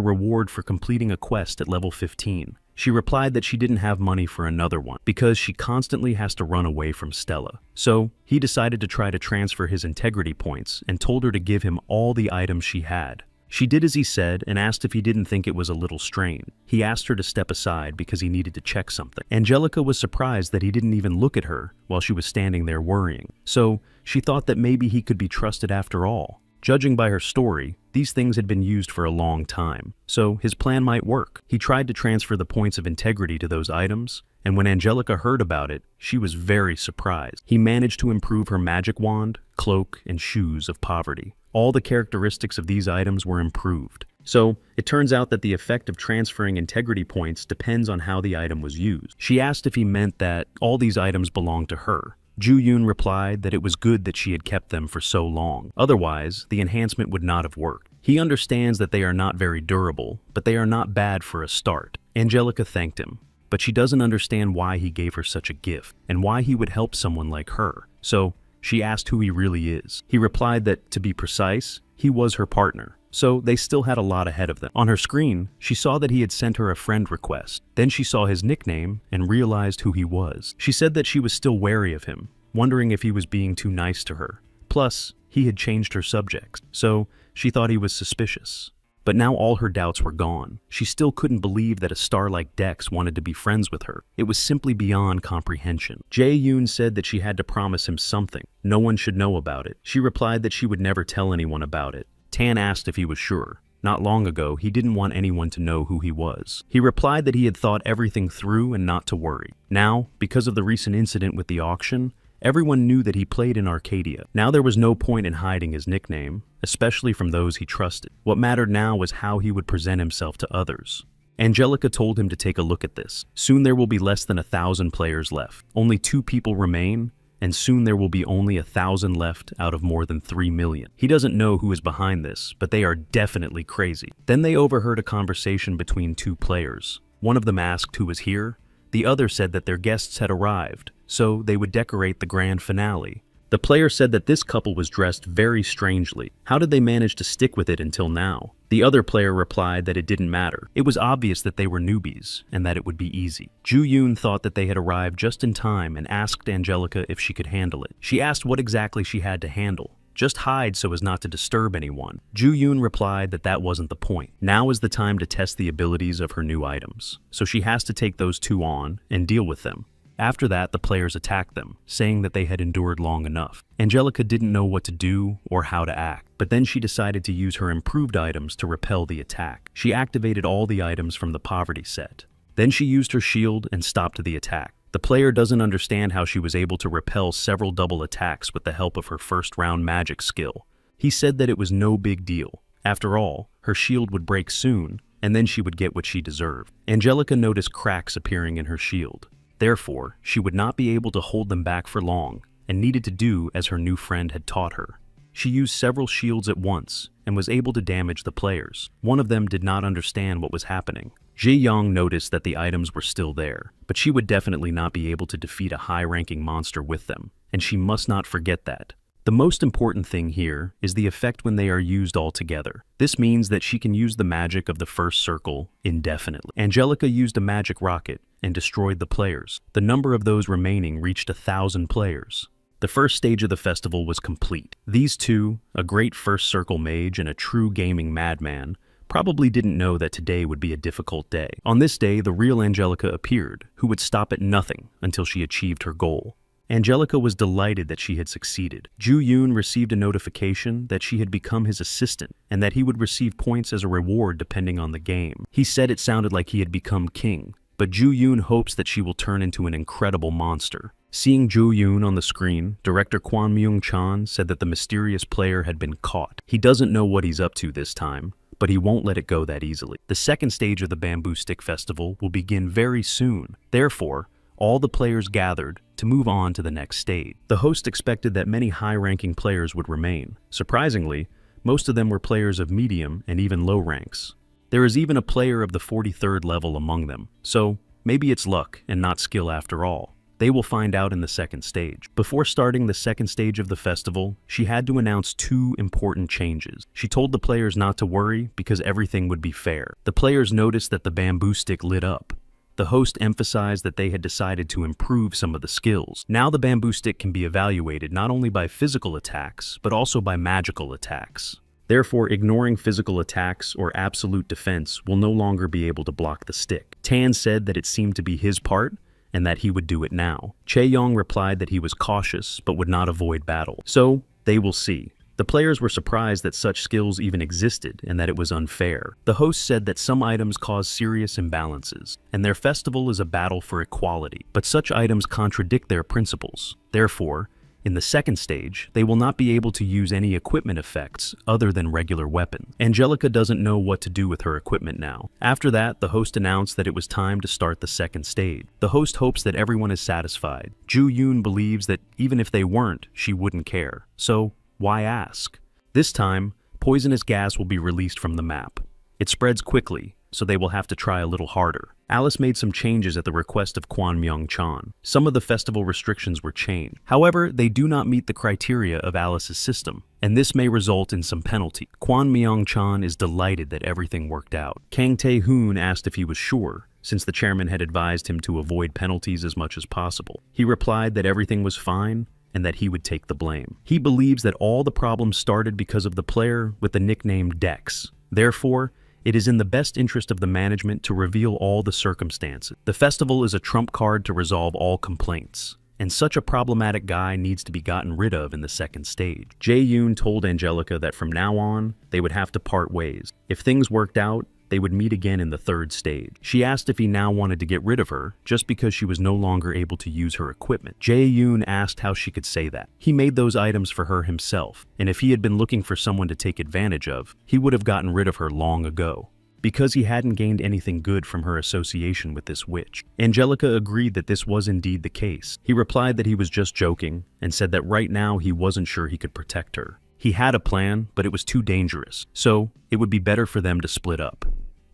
reward for completing a quest at level 15. She replied that she didn't have money for another one, because she constantly has to run away from Stella. So, he decided to try to transfer his integrity points and told her to give him all the items she had. She did as he said and asked if he didn't think it was a little strange. He asked her to step aside because he needed to check something. Angelica was surprised that he didn't even look at her while she was standing there worrying. So, she thought that maybe he could be trusted after all. Judging by her story, these things had been used for a long time, so his plan might work. He tried to transfer the points of integrity to those items, and when Angelica heard about it, she was very surprised. He managed to improve her magic wand, cloak, and shoes of poverty. All the characteristics of these items were improved. So, it turns out that the effect of transferring integrity points depends on how the item was used. She asked if he meant that all these items belonged to her. Ju-yoon replied that it was good that she had kept them for so long. Otherwise, the enhancement would not have worked. He understands that they are not very durable, but they are not bad for a start. Angelica thanked him, but she doesn't understand why he gave her such a gift, and why he would help someone like her. So, she asked who he really is. He replied that, to be precise, he was her partner. So they still had a lot ahead of them. On her screen, she saw that he had sent her a friend request. Then she saw his nickname and realized who he was. She said that she was still wary of him, wondering if he was being too nice to her. Plus, he had changed her subjects, so she thought he was suspicious. But now all her doubts were gone. She still couldn't believe that a star like Dex wanted to be friends with her. It was simply beyond comprehension. Jae-yoon said that she had to promise him something. No one should know about it. She replied that she would never tell anyone about it. Tan asked if he was sure. Not long ago, he didn't want anyone to know who he was. He replied that he had thought everything through and not to worry. Now, because of the recent incident with the auction, everyone knew that he played in Arcadia. Now there was no point in hiding his nickname, especially from those he trusted. What mattered now was how he would present himself to others. Angelica told him to take a look at this. Soon there will be less than 1,000 players left. Only 2 people remain, and soon there will be only 1,000 left out of more than 3 million. He doesn't know who is behind this, but they are definitely crazy. Then they overheard a conversation between 2 players. One of them asked who was here. The other said that their guests had arrived, so they would decorate the grand finale. The player said that this couple was dressed very strangely. How did they manage to stick with it until now? The other player replied that it didn't matter. It was obvious that they were newbies, and that it would be easy. Ju-yoon thought that they had arrived just in time and asked Angelica if she could handle it. She asked what exactly she had to handle. Just hide so as not to disturb anyone. Ju-yoon replied that that wasn't the point. Now is the time to test the abilities of her new items. So she has to take those two on and deal with them. After that, the players attacked them, saying that they had endured long enough. Angelica didn't know what to do or how to act, but then she decided to use her improved items to repel the attack. She activated all the items from the poverty set. Then she used her shield and stopped the attack. The player doesn't understand how she was able to repel several double attacks with the help of her first round magic skill. He said that it was no big deal. After all, her shield would break soon, and then she would get what she deserved. Angelica noticed cracks appearing in her shield. Therefore, she would not be able to hold them back for long, and needed to do as her new friend had taught her. She used several shields at once, and was able to damage the players. One of them did not understand what was happening. Ji-young noticed that the items were still there, but she would definitely not be able to defeat a high-ranking monster with them, and she must not forget that. The most important thing here is the effect when they are used all together. This means that she can use the magic of the first circle indefinitely. Angelica used a magic rocket and destroyed the players. The number of those remaining reached 1,000 players. The first stage of the festival was complete. These two, a great first circle mage and a true gaming madman, probably didn't know that today would be a difficult day. On this day, the real Angelica appeared, who would stop at nothing until she achieved her goal. Angelica was delighted that she had succeeded. Ju-yoon received a notification that she had become his assistant and that he would receive points as a reward depending on the game. He said it sounded like he had become king, but Ju-yoon hopes that she will turn into an incredible monster. Seeing Ju-yoon on the screen, director Kwon Myung-chan said that the mysterious player had been caught. He doesn't know what he's up to this time, but he won't let it go that easily. The second stage of the Bamboo Stick Festival will begin very soon. Therefore, all the players gathered to move on to the next stage. The host expected that many high-ranking players would remain. Surprisingly, most of them were players of medium and even low ranks. There is even a player of the 43rd level among them, so maybe it's luck and not skill after all. They will find out in the second stage. Before starting the second stage of the festival, she had to announce two important changes. She told the players not to worry because everything would be fair. The players noticed that the bamboo stick lit up. The host emphasized that they had decided to improve some of the skills. Now the bamboo stick can be evaluated not only by physical attacks, but also by magical attacks. Therefore, ignoring physical attacks or absolute defense will no longer be able to block the stick. Tan said that it seemed to be his part, and that he would do it now. Chae-young replied that he was cautious, but would not avoid battle. So, they will see. The players were surprised that such skills even existed and that it was unfair. The host said that some items cause serious imbalances, and their festival is a battle for equality, but such items contradict their principles. Therefore, in the second stage, they will not be able to use any equipment effects other than regular weapons. Angelica doesn't know what to do with her equipment now. After that, the host announced that it was time to start the second stage. The host hopes that everyone is satisfied. Ju-yoon believes that even if they weren't, she wouldn't care. So, why ask? This time, poisonous gas will be released from the map. It spreads quickly, so they will have to try a little harder. Alice made some changes at the request of Kwon Myung-chan. Some of the festival restrictions were changed. However, they do not meet the criteria of Alice's system, and this may result in some penalty. Kwon Myung-chan is delighted that everything worked out. Kang Tae-hoon asked if he was sure, since the chairman had advised him to avoid penalties as much as possible. He replied that everything was fine, and that he would take the blame. He believes that all the problems started because of the player with the nickname Dex. Therefore, it is in the best interest of the management to reveal all the circumstances. The festival is a trump card to resolve all complaints, and such a problematic guy needs to be gotten rid of in the second stage. Jae-yoon told Angelica that from now on, they would have to part ways. If things worked out, they would meet again in the third stage. She asked if he now wanted to get rid of her, just because she was no longer able to use her equipment. Jae-yoon asked how she could say that. He made those items for her himself, and if he had been looking for someone to take advantage of, he would have gotten rid of her long ago, because he hadn't gained anything good from her association with this witch. Angelica agreed that this was indeed the case. He replied that he was just joking, and said that right now he wasn't sure he could protect her. He had a plan, but it was too dangerous, so it would be better for them to split up.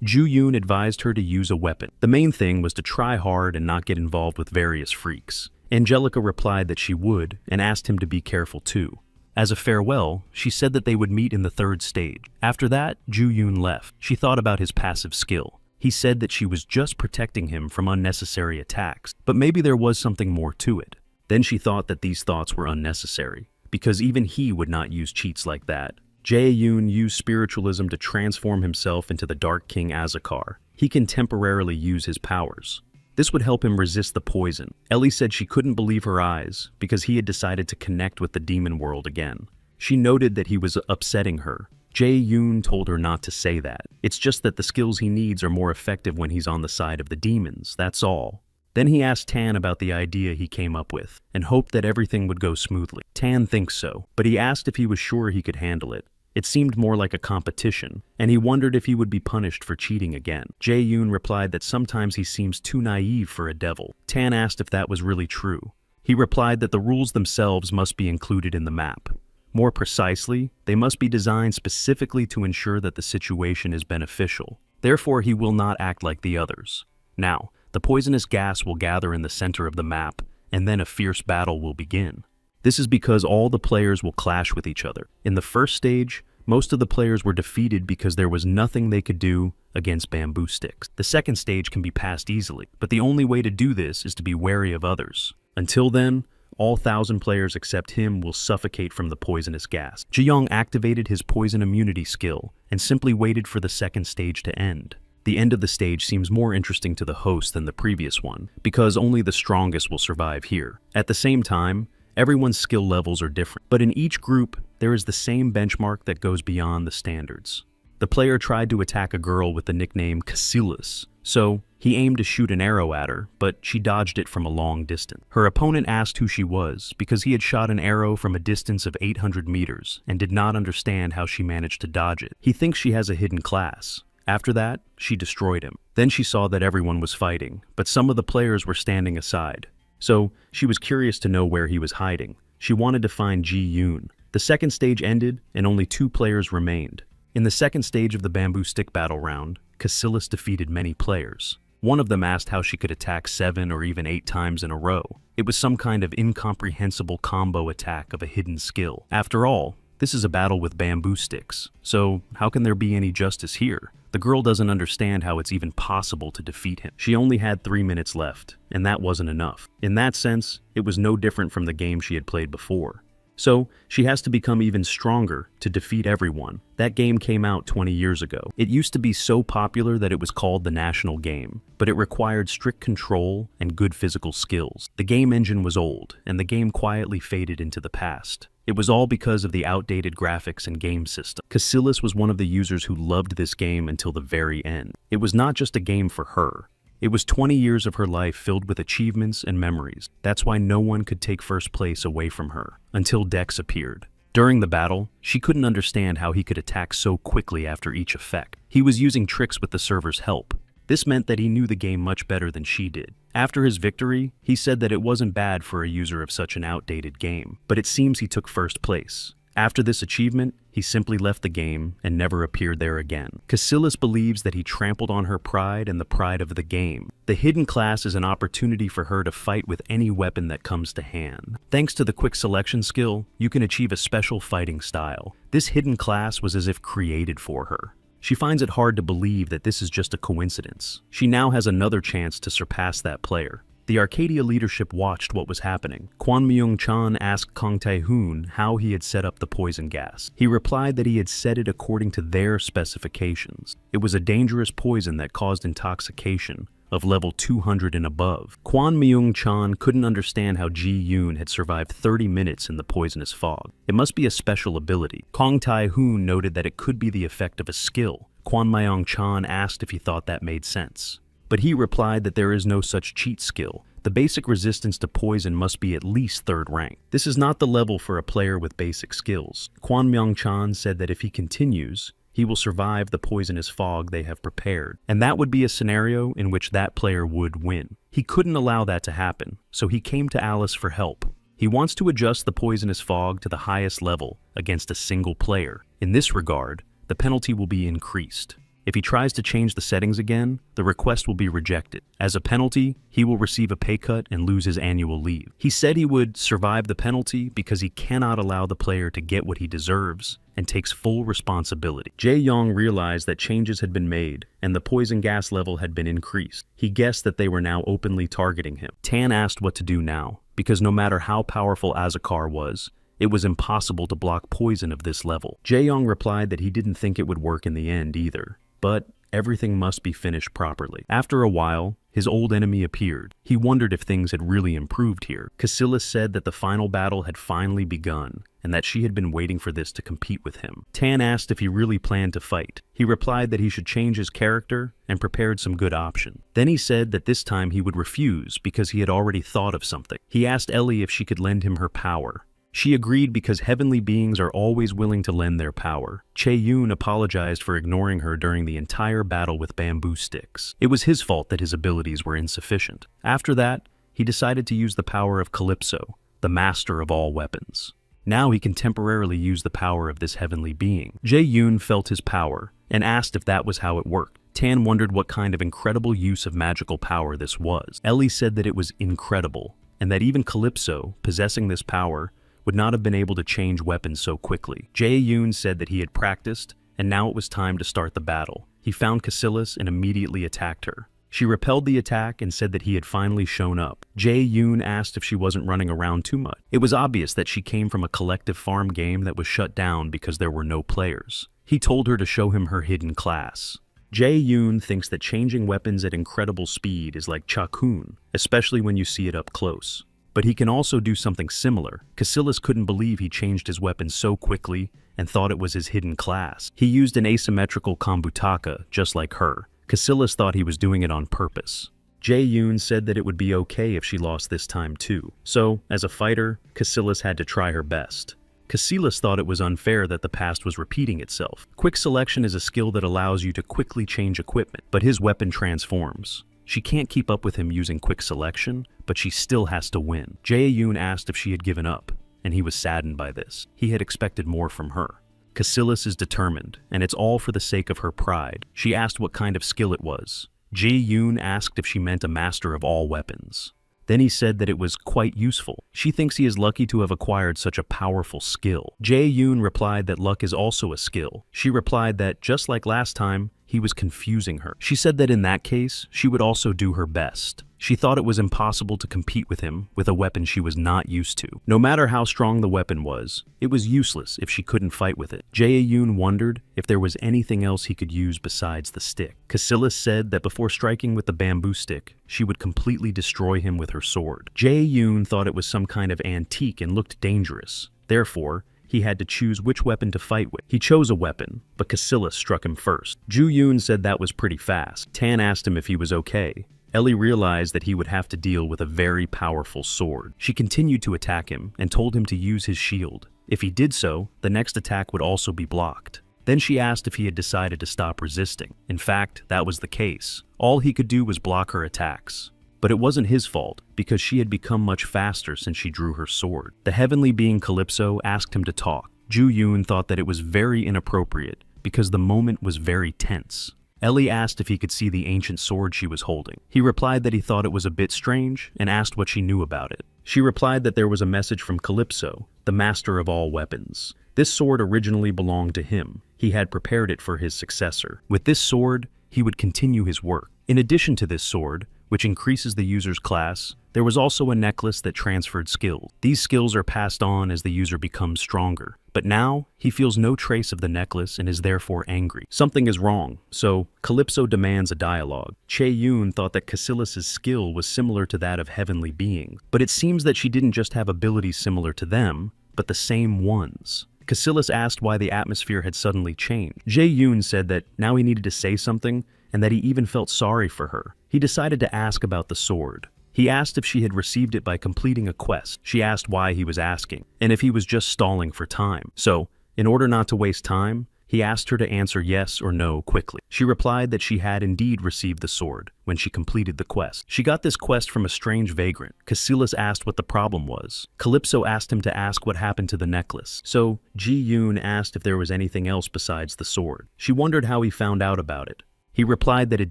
Ju Yoon advised her to use a weapon. The main thing was to try hard and not get involved with various freaks. Angelica replied that she would, and asked him to be careful too. As a farewell, she said that they would meet in the third stage. After that, Ju Yoon left. She thought about his passive skill. He said that she was just protecting him from unnecessary attacks, but maybe there was something more to it. Then she thought that these thoughts were unnecessary, because even he would not use cheats like that. Jae Yoon used spiritualism to transform himself into the Dark King Azakar. He can temporarily use his powers. This would help him resist the poison. Ellie said she couldn't believe her eyes because he had decided to connect with the demon world again. She noted that he was upsetting her. Jae Yoon told her not to say that. It's just that the skills he needs are more effective when he's on the side of the demons, that's all. Then he asked Tan about the idea he came up with, and hoped that everything would go smoothly. Tan thinks so, but he asked if he was sure he could handle it. It seemed more like a competition, and he wondered if he would be punished for cheating again. Jae Yoon replied that sometimes he seems too naive for a devil. Tan asked if that was really true. He replied that the rules themselves must be included in the map. More precisely, they must be designed specifically to ensure that the situation is beneficial. Therefore, he will not act like the others. Now, the poisonous gas will gather in the center of the map, and then a fierce battle will begin. This is because all the players will clash with each other. In the first stage, most of the players were defeated because there was nothing they could do against bamboo sticks. The second stage can be passed easily, but the only way to do this is to be wary of others. Until then, all 1,000 players except him will suffocate from the poisonous gas. Ji-young activated his poison immunity skill and simply waited for the second stage to end. The end of the stage seems more interesting to the host than the previous one, because only the strongest will survive here. At the same time, everyone's skill levels are different, but in each group, there is the same benchmark that goes beyond the standards. The player tried to attack a girl with the nickname Casillas, so he aimed to shoot an arrow at her, but she dodged it from a long distance. Her opponent asked who she was because he had shot an arrow from a distance of 800 meters and did not understand how she managed to dodge it. He thinks she has a hidden class. After that, she destroyed him. Then she saw that everyone was fighting, but some of the players were standing aside. So she was curious to know where he was hiding. She wanted to find Ji Yoon. The second stage ended and only 2 players remained. In the second stage of the bamboo stick battle round, Casillas defeated many players. One of them asked how she could attack 7 or even 8 times in a row. It was some kind of incomprehensible combo attack of a hidden skill. After all, this is a battle with bamboo sticks, so how can there be any justice here? The girl doesn't understand how it's even possible to defeat him. She only had 3 minutes left, and that wasn't enough. In that sense, it was no different from the game she had played before. So, she has to become even stronger to defeat everyone. That game came out 20 years ago. It used to be so popular that it was called the national game, but it required strict control and good physical skills. The game engine was old, and the game quietly faded into the past. It was all because of the outdated graphics and game system. Casillas was one of the users who loved this game until the very end. It was not just a game for her. It was 20 years of her life filled with achievements and memories. That's why no one could take first place away from her, until Dex appeared. During the battle, she couldn't understand how he could attack so quickly after each effect. He was using tricks with the server's help. This meant that he knew the game much better than she did. After his victory, he said that it wasn't bad for a user of such an outdated game, but it seems he took first place. After this achievement, he simply left the game and never appeared there again. Casillas believes that he trampled on her pride and the pride of the game. The hidden class is an opportunity for her to fight with any weapon that comes to hand. Thanks to the quick selection skill, you can achieve a special fighting style. This hidden class was as if created for her. She finds it hard to believe that this is just a coincidence. She now has another chance to surpass that player. The Arcadia leadership watched what was happening. Kwon Myung-chan asked Kang Tae-hoon how he had set up the poison gas. He replied that he had set it according to their specifications. It was a dangerous poison that caused intoxication of level 200 and above. Kwon Myung-chan couldn't understand how Ji Yoon had survived 30 minutes in the poisonous fog. It must be a special ability. Kang Tae-hoon noted that it could be the effect of a skill. Kwon Myung-chan asked if he thought that made sense. But he replied that there is no such cheat skill. The basic resistance to poison must be at least 3rd rank. This is not the level for a player with basic skills. Kwon Myung-chan said that if he continues, he will survive the poisonous fog they have prepared. And that would be a scenario in which that player would win. He couldn't allow that to happen, so he came to Alice for help. He wants to adjust the poisonous fog to the highest level against a single player. In this regard, the penalty will be increased. If he tries to change the settings again, the request will be rejected. As a penalty, he will receive a pay cut and lose his annual leave. He said he would survive the penalty because he cannot allow the player to get what he deserves and takes full responsibility. Jae-young realized that changes had been made and the poison gas level had been increased. He guessed that they were now openly targeting him. Tan asked what to do now, because no matter how powerful Azakar was, it was impossible to block poison of this level. Jae-young replied that he didn't think it would work in the end either, but everything must be finished properly. After a while, his old enemy appeared. He wondered if things had really improved here. Casillas said that the final battle had finally begun, and that she had been waiting for this to compete with him. Tan asked if he really planned to fight. He replied that he should change his character and prepared some good options. Then he said that this time he would refuse because he had already thought of something. He asked Ellie if she could lend him her power. She agreed because heavenly beings are always willing to lend their power. Chae-yoon apologized for ignoring her during the entire battle with bamboo sticks. It was his fault that his abilities were insufficient. After that, he decided to use the power of Calypso, the master of all weapons. Now he can temporarily use the power of this heavenly being. Jae-yoon felt his power and asked if that was how it worked. Tan wondered what kind of incredible use of magical power this was. Ellie said that it was incredible, and that even Calypso, possessing this power, would not have been able to change weapons so quickly. Jae-yoon said that he had practiced, and now it was time to start the battle. He found Casillas and immediately attacked her. She repelled the attack and said that he had finally shown up. Jae-yoon asked if she wasn't running around too much. It was obvious that she came from a collective farm game that was shut down because there were no players. He told her to show him her hidden class. Jae-yoon thinks that changing weapons at incredible speed is like Chakun, especially when you see it up close. But he can also do something similar. Casillas couldn't believe he changed his weapon so quickly and thought it was his hidden class. He used an asymmetrical kombutaka, just like her. Casillas thought he was doing it on purpose. Jae-yoon said that it would be okay if she lost this time too. So, as a fighter, Casillas had to try her best. Casillas thought it was unfair that the past was repeating itself. Quick selection is a skill that allows you to quickly change equipment, but his weapon transforms. She can't keep up with him using quick selection, but she still has to win. Jae-yoon asked if she had given up, and he was saddened by this. He had expected more from her. Casillas is determined, and it's all for the sake of her pride. She asked what kind of skill it was. Jae-yoon asked if she meant a master of all weapons. Then he said that it was quite useful. She thinks he is lucky to have acquired such a powerful skill. Jae-yoon replied that luck is also a skill. She replied that, just like last time, he was confusing her. She said that in that case, she would also do her best. She thought it was impossible to compete with him with a weapon she was not used to. No matter how strong the weapon was, it was useless if she couldn't fight with it. Jae-yoon wondered if there was anything else he could use besides the stick. Casillas said that before striking with the bamboo stick, she would completely destroy him with her sword. Jae-yoon thought it was some kind of antique and looked dangerous. Therefore, he had to choose which weapon to fight with. He chose a weapon, but Casillas struck him first. Ju-yoon said that was pretty fast. Tan asked him if he was okay. Ellie realized that he would have to deal with a very powerful sword. She continued to attack him and told him to use his shield. If he did so, the next attack would also be blocked. Then she asked if he had decided to stop resisting. In fact, that was the case. All he could do was block her attacks. But it wasn't his fault, because she had become much faster since she drew her sword. The heavenly being Calypso asked him to talk. Ju-yoon thought that it was very inappropriate, because the moment was very tense. Ellie asked if he could see the ancient sword she was holding. He replied that he thought it was a bit strange, and asked what she knew about it. She replied that there was a message from Calypso, the master of all weapons. This sword originally belonged to him. He had prepared it for his successor. With this sword, he would continue his work. In addition to this sword, which increases the user's class, there was also a necklace that transferred skills. These skills are passed on as the user becomes stronger. But now, he feels no trace of the necklace and is therefore angry. Something is wrong, so Calypso demands a dialogue. Chae-yoon thought that Casillas' skill was similar to that of heavenly being, but it seems that she didn't just have abilities similar to them, but the same ones. Casillas asked why the atmosphere had suddenly changed. Jae-yoon said that now he needed to say something, and that he even felt sorry for her. He decided to ask about the sword. He asked if she had received it by completing a quest. She asked why he was asking, and if he was just stalling for time. So, in order not to waste time, He asked her to answer yes or no quickly. She replied that she had indeed received the sword when she completed the quest. She got this quest from a strange vagrant. Cassilis asked what the problem was. Calypso asked him to ask what happened to the necklace. So Ji-yoon asked if there was anything else besides the sword. She wondered how he found out about it. He replied that it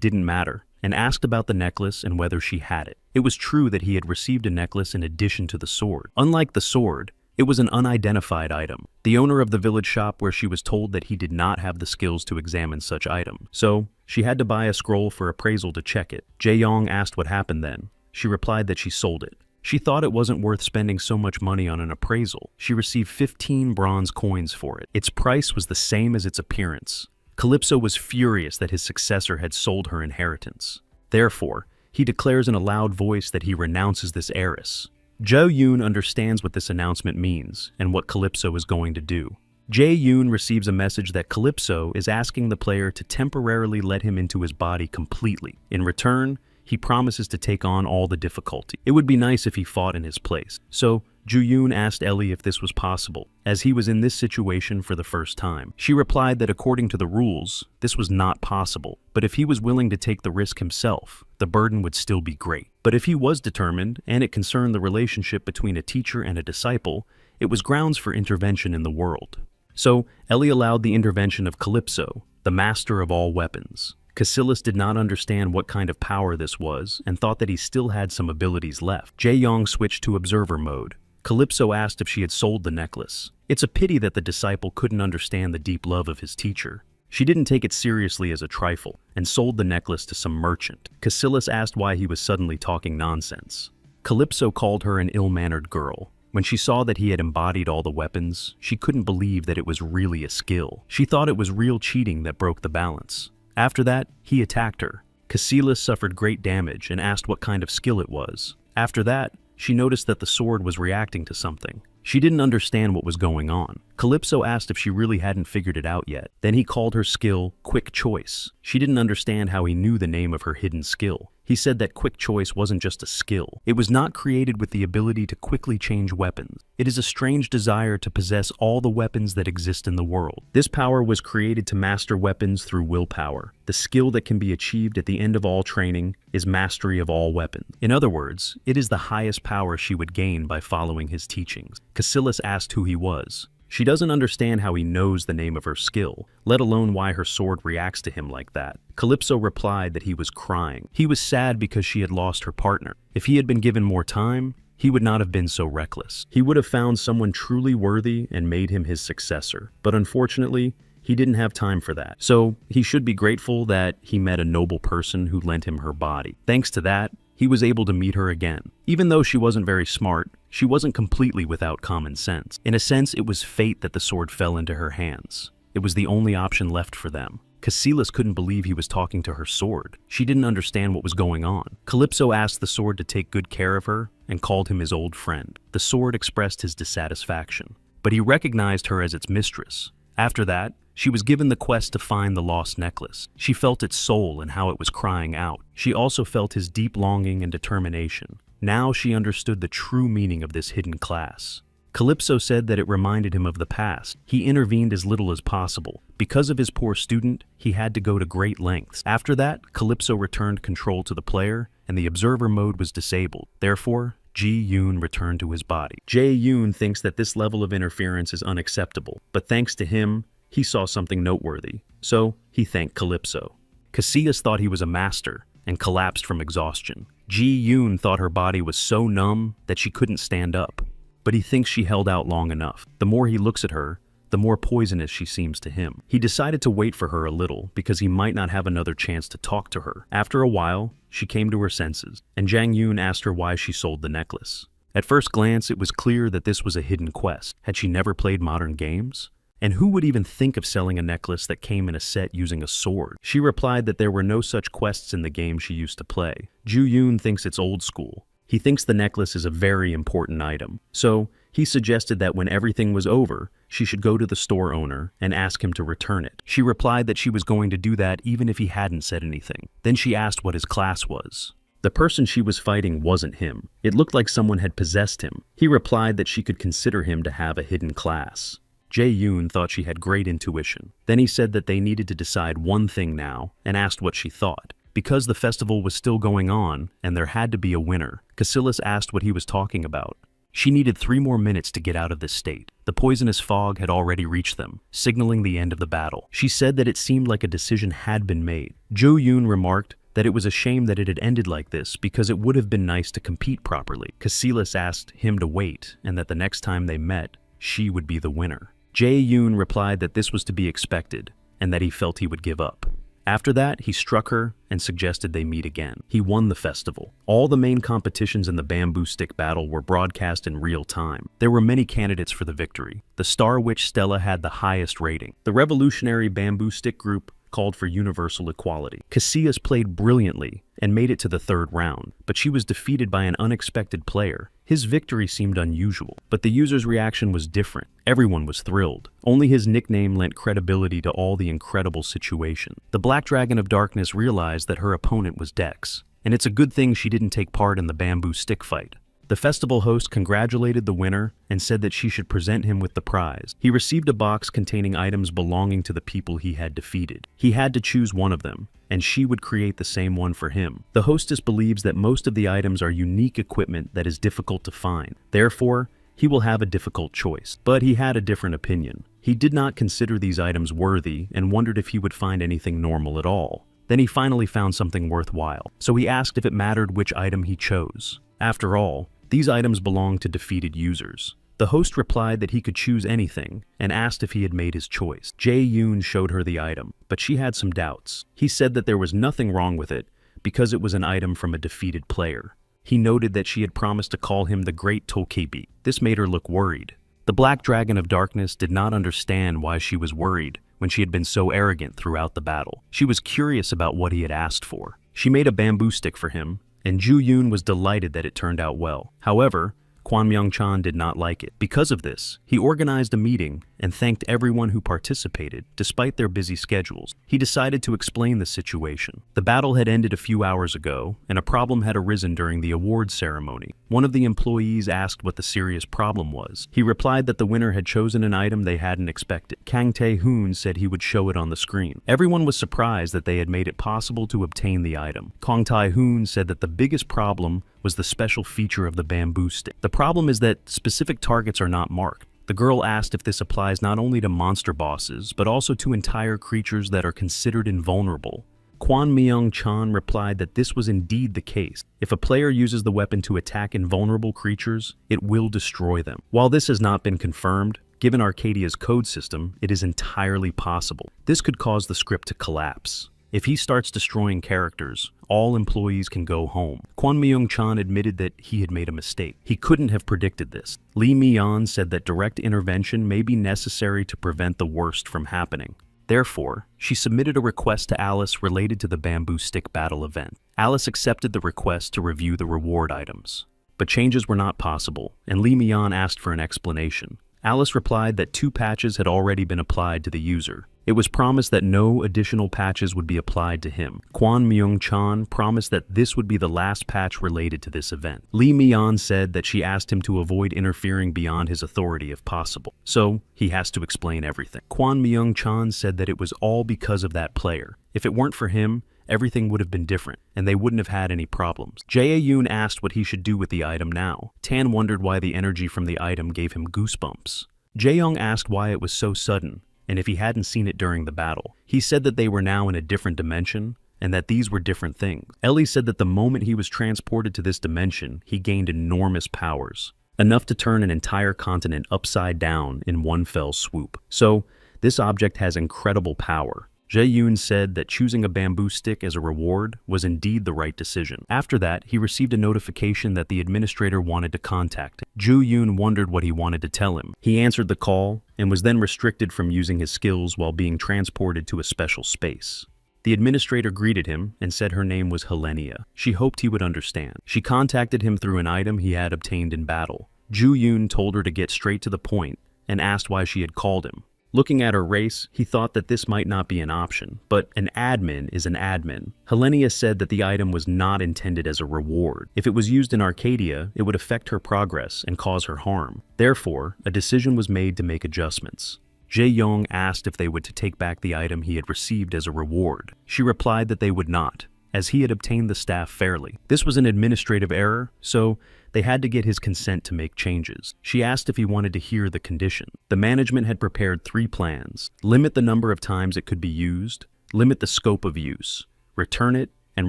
didn't matter, and asked about the necklace and whether she had it. It was true that he had received a necklace in addition to the sword. Unlike the sword, it was an unidentified item. The owner of the village shop where she was told that he did not have the skills to examine such item. So, she had to buy a scroll for appraisal to check it. Jae-young asked what happened then. She replied that she sold it. She thought it wasn't worth spending so much money on an appraisal. She received 15 bronze coins for it. Its price was the same as its appearance. Calypso was furious that his successor had sold her inheritance. Therefore, he declares in a loud voice that he renounces this heiress. Jo-yoon understands what this announcement means and what Calypso is going to do. Jae-yoon receives a message that Calypso is asking the player to temporarily let him into his body completely. In return, he promises to take on all the difficulty. It would be nice if he fought in his place. So, Ju-yoon asked Ellie if this was possible, as he was in this situation for the first time. She replied that according to the rules, this was not possible, but if he was willing to take the risk himself, the burden would still be great. But if he was determined, and it concerned the relationship between a teacher and a disciple, it was grounds for intervention in the world. So, Ellie allowed the intervention of Calypso, the master of all weapons. Cassilis did not understand what kind of power this was, and thought that he still had some abilities left. Jae-young switched to observer mode. Calypso asked if she had sold the necklace. It's a pity that the disciple couldn't understand the deep love of his teacher. She didn't take it seriously as a trifle, and sold the necklace to some merchant. Cassilis asked why he was suddenly talking nonsense. Calypso called her an ill-mannered girl. When she saw that he had embodied all the weapons, she couldn't believe that it was really a skill. She thought it was real cheating that broke the balance. After that, he attacked her. Cassilis suffered great damage and asked what kind of skill it was. After that, she noticed that the sword was reacting to something. She didn't understand what was going on. Calypso asked if she really hadn't figured it out yet. Then he called her skill Quick Choice. She didn't understand how he knew the name of her hidden skill. He said that Quick Choice wasn't just a skill. It was not created with the ability to quickly change weapons. It is a strange desire to possess all the weapons that exist in the world. This power was created to master weapons through willpower. The skill that can be achieved at the end of all training is mastery of all weapons. In other words, it is the highest power she would gain by following his teachings. Cassilis asked who he was. She doesn't understand how he knows the name of her skill, let alone why her sword reacts to him like that. Calypso replied that he was crying. He was sad because she had lost her partner. If he had been given more time, he would not have been so reckless. He would have found someone truly worthy and made him his successor. But unfortunately, he didn't have time for that. So he should be grateful that he met a noble person who lent him her body. Thanks to that, he was able to meet her again. Even though she wasn't very smart, she wasn't completely without common sense. In a sense, it was fate that the sword fell into her hands. It was the only option left for them. Cassilis couldn't believe he was talking to her sword. She didn't understand what was going on. Calypso asked the sword to take good care of her and called him his old friend. The sword expressed his dissatisfaction, but he recognized her as its mistress. After that, she was given the quest to find the lost necklace. She felt its soul and how it was crying out. She also felt his deep longing and determination. Now she understood the true meaning of this hidden class. Calypso said that it reminded him of the past. He intervened as little as possible. Because of his poor student, he had to go to great lengths. After that, Calypso returned control to the player, and the observer mode was disabled. Therefore, Ji-yoon returned to his body. Jae-yoon thinks that this level of interference is unacceptable, but thanks to him, he saw something noteworthy. So, he thanked Calypso. Cassilis thought he was a master and collapsed from exhaustion. Ji-yoon thought her body was so numb that she couldn't stand up, but he thinks she held out long enough. The more he looks at her, the more poisonous she seems to him. He decided to wait for her a little because he might not have another chance to talk to her. After a while, she came to her senses, and Jang-yoon asked her why she sold the necklace. At first glance, it was clear that this was a hidden quest. Had she never played modern games? And who would even think of selling a necklace that came in a set using a sword? She replied that there were no such quests in the game she used to play. Ju-yoon thinks it's old school. He thinks the necklace is a very important item. So, he suggested that when everything was over, she should go to the store owner and ask him to return it. She replied that she was going to do that even if he hadn't said anything. Then she asked what his class was. The person she was fighting wasn't him. It looked like someone had possessed him. He replied that she could consider him to have a hidden class. Jae-yoon thought she had great intuition. Then he said that they needed to decide one thing now and asked what she thought. Because the festival was still going on and there had to be a winner, Casillas asked what he was talking about. She needed 3 more minutes to get out of this state. The poisonous fog had already reached them, signaling the end of the battle. She said that it seemed like a decision had been made. Jo-yoon remarked that it was a shame that it had ended like this because it would have been nice to compete properly. Casillas asked him to wait and that the next time they met, she would be the winner. Jae-yoon replied that this was to be expected and that he felt he would give up. After that, he struck her and suggested they meet again. He won the festival. All the main competitions in the bamboo stick battle were broadcast in real time. There were many candidates for the victory. The Star Witch Stella had the highest rating. The revolutionary bamboo stick group called for universal equality. Casillas played brilliantly and made it to the 3rd round, but she was defeated by an unexpected player. His victory seemed unusual, but the user's reaction was different. Everyone was thrilled. Only his nickname lent credibility to all the incredible situation. The Black Dragon of Darkness realized that her opponent was Dex, and it's a good thing she didn't take part in the bamboo stick fight. The festival host congratulated the winner and said that she should present him with the prize. He received a box containing items belonging to the people he had defeated. He had to choose one of them, and she would create the same one for him. The hostess believes that most of the items are unique equipment that is difficult to find. Therefore, he will have a difficult choice. But he had a different opinion. He did not consider these items worthy and wondered if he would find anything normal at all. Then he finally found something worthwhile, so he asked if it mattered which item he chose. After all, these items belonged to defeated users. The host replied that he could choose anything and asked if he had made his choice. Jae-yoon showed her the item, but she had some doubts. He said that there was nothing wrong with it because it was an item from a defeated player. He noted that she had promised to call him the Great Tokebi. This made her look worried. The Black Dragon of Darkness did not understand why she was worried when she had been so arrogant throughout the battle. She was curious about what he had asked for. She made a bamboo stick for him, and Ju-yoon was delighted that it turned out well. However, Kwon Myung-chan did not like it. Because of this, he organized a meeting and thanked everyone who participated, despite their busy schedules. He decided to explain the situation. The battle had ended a few hours ago, and a problem had arisen during the awards ceremony. One of the employees asked what the serious problem was. He replied that the winner had chosen an item they hadn't expected. Kang Tae-hoon said he would show it on the screen. Everyone was surprised that they had made it possible to obtain the item. Kang Tae-hoon said that the biggest problem was the special feature of the bamboo stick. The problem is that specific targets are not marked. The girl asked if this applies not only to monster bosses, but also to entire creatures that are considered invulnerable. Kwon Myung-chan replied that this was indeed the case. If a player uses the weapon to attack invulnerable creatures, it will destroy them. While this has not been confirmed, given Arcadia's code system, it is entirely possible. This could cause the script to collapse. If he starts destroying characters, all employees can go home. Kwon Myung-chan admitted that he had made a mistake. He couldn't have predicted this. Lee Mi-yeon said that direct intervention may be necessary to prevent the worst from happening. Therefore, she submitted a request to Alice related to the bamboo stick battle event. Alice accepted the request to review the reward items. But changes were not possible, and Lee Mi-yeon asked for an explanation. Alice replied that 2 patches had already been applied to the user. It was promised that no additional patches would be applied to him. Kwon Myung-chan promised that this would be the last patch related to this event. Lee Mi-yeon said that she asked him to avoid interfering beyond his authority if possible, so he has to explain everything. Kwon Myung-chan said that it was all because of that player. If it weren't for him, everything would have been different, and they wouldn't have had any problems. Jae-yoon asked what he should do with the item now. Tan wondered why the energy from the item gave him goosebumps. Jae-young asked why it was so sudden, and if he hadn't seen it during the battle. He said that they were now in a different dimension, and that these were different things. Ellie said that the moment he was transported to this dimension, he gained enormous powers, enough to turn an entire continent upside down in one fell swoop. So, this object has incredible power. Jae-yoon said that choosing a bamboo stick as a reward was indeed the right decision. After that, he received a notification that the administrator wanted to contact him. Ju-yoon wondered what he wanted to tell him. He answered the call and was then restricted from using his skills while being transported to a special space. The administrator greeted him and said her name was Helenia. She hoped he would understand. She contacted him through an item he had obtained in battle. Ju-yoon told her to get straight to the point and asked why she had called him. Looking at her race, he thought that this might not be an option, but an admin is an admin. Helenia said that the item was not intended as a reward. If it was used in Arcadia, it would affect her progress and cause her harm. Therefore, a decision was made to make adjustments. Jae-young asked if they would take back the item he had received as a reward. She replied that they would not, as he had obtained the staff fairly. This was an administrative error, so they had to get his consent to make changes. She asked if he wanted to hear the condition. The management had prepared 3 plans: limit the number of times it could be used, limit the scope of use, return it, and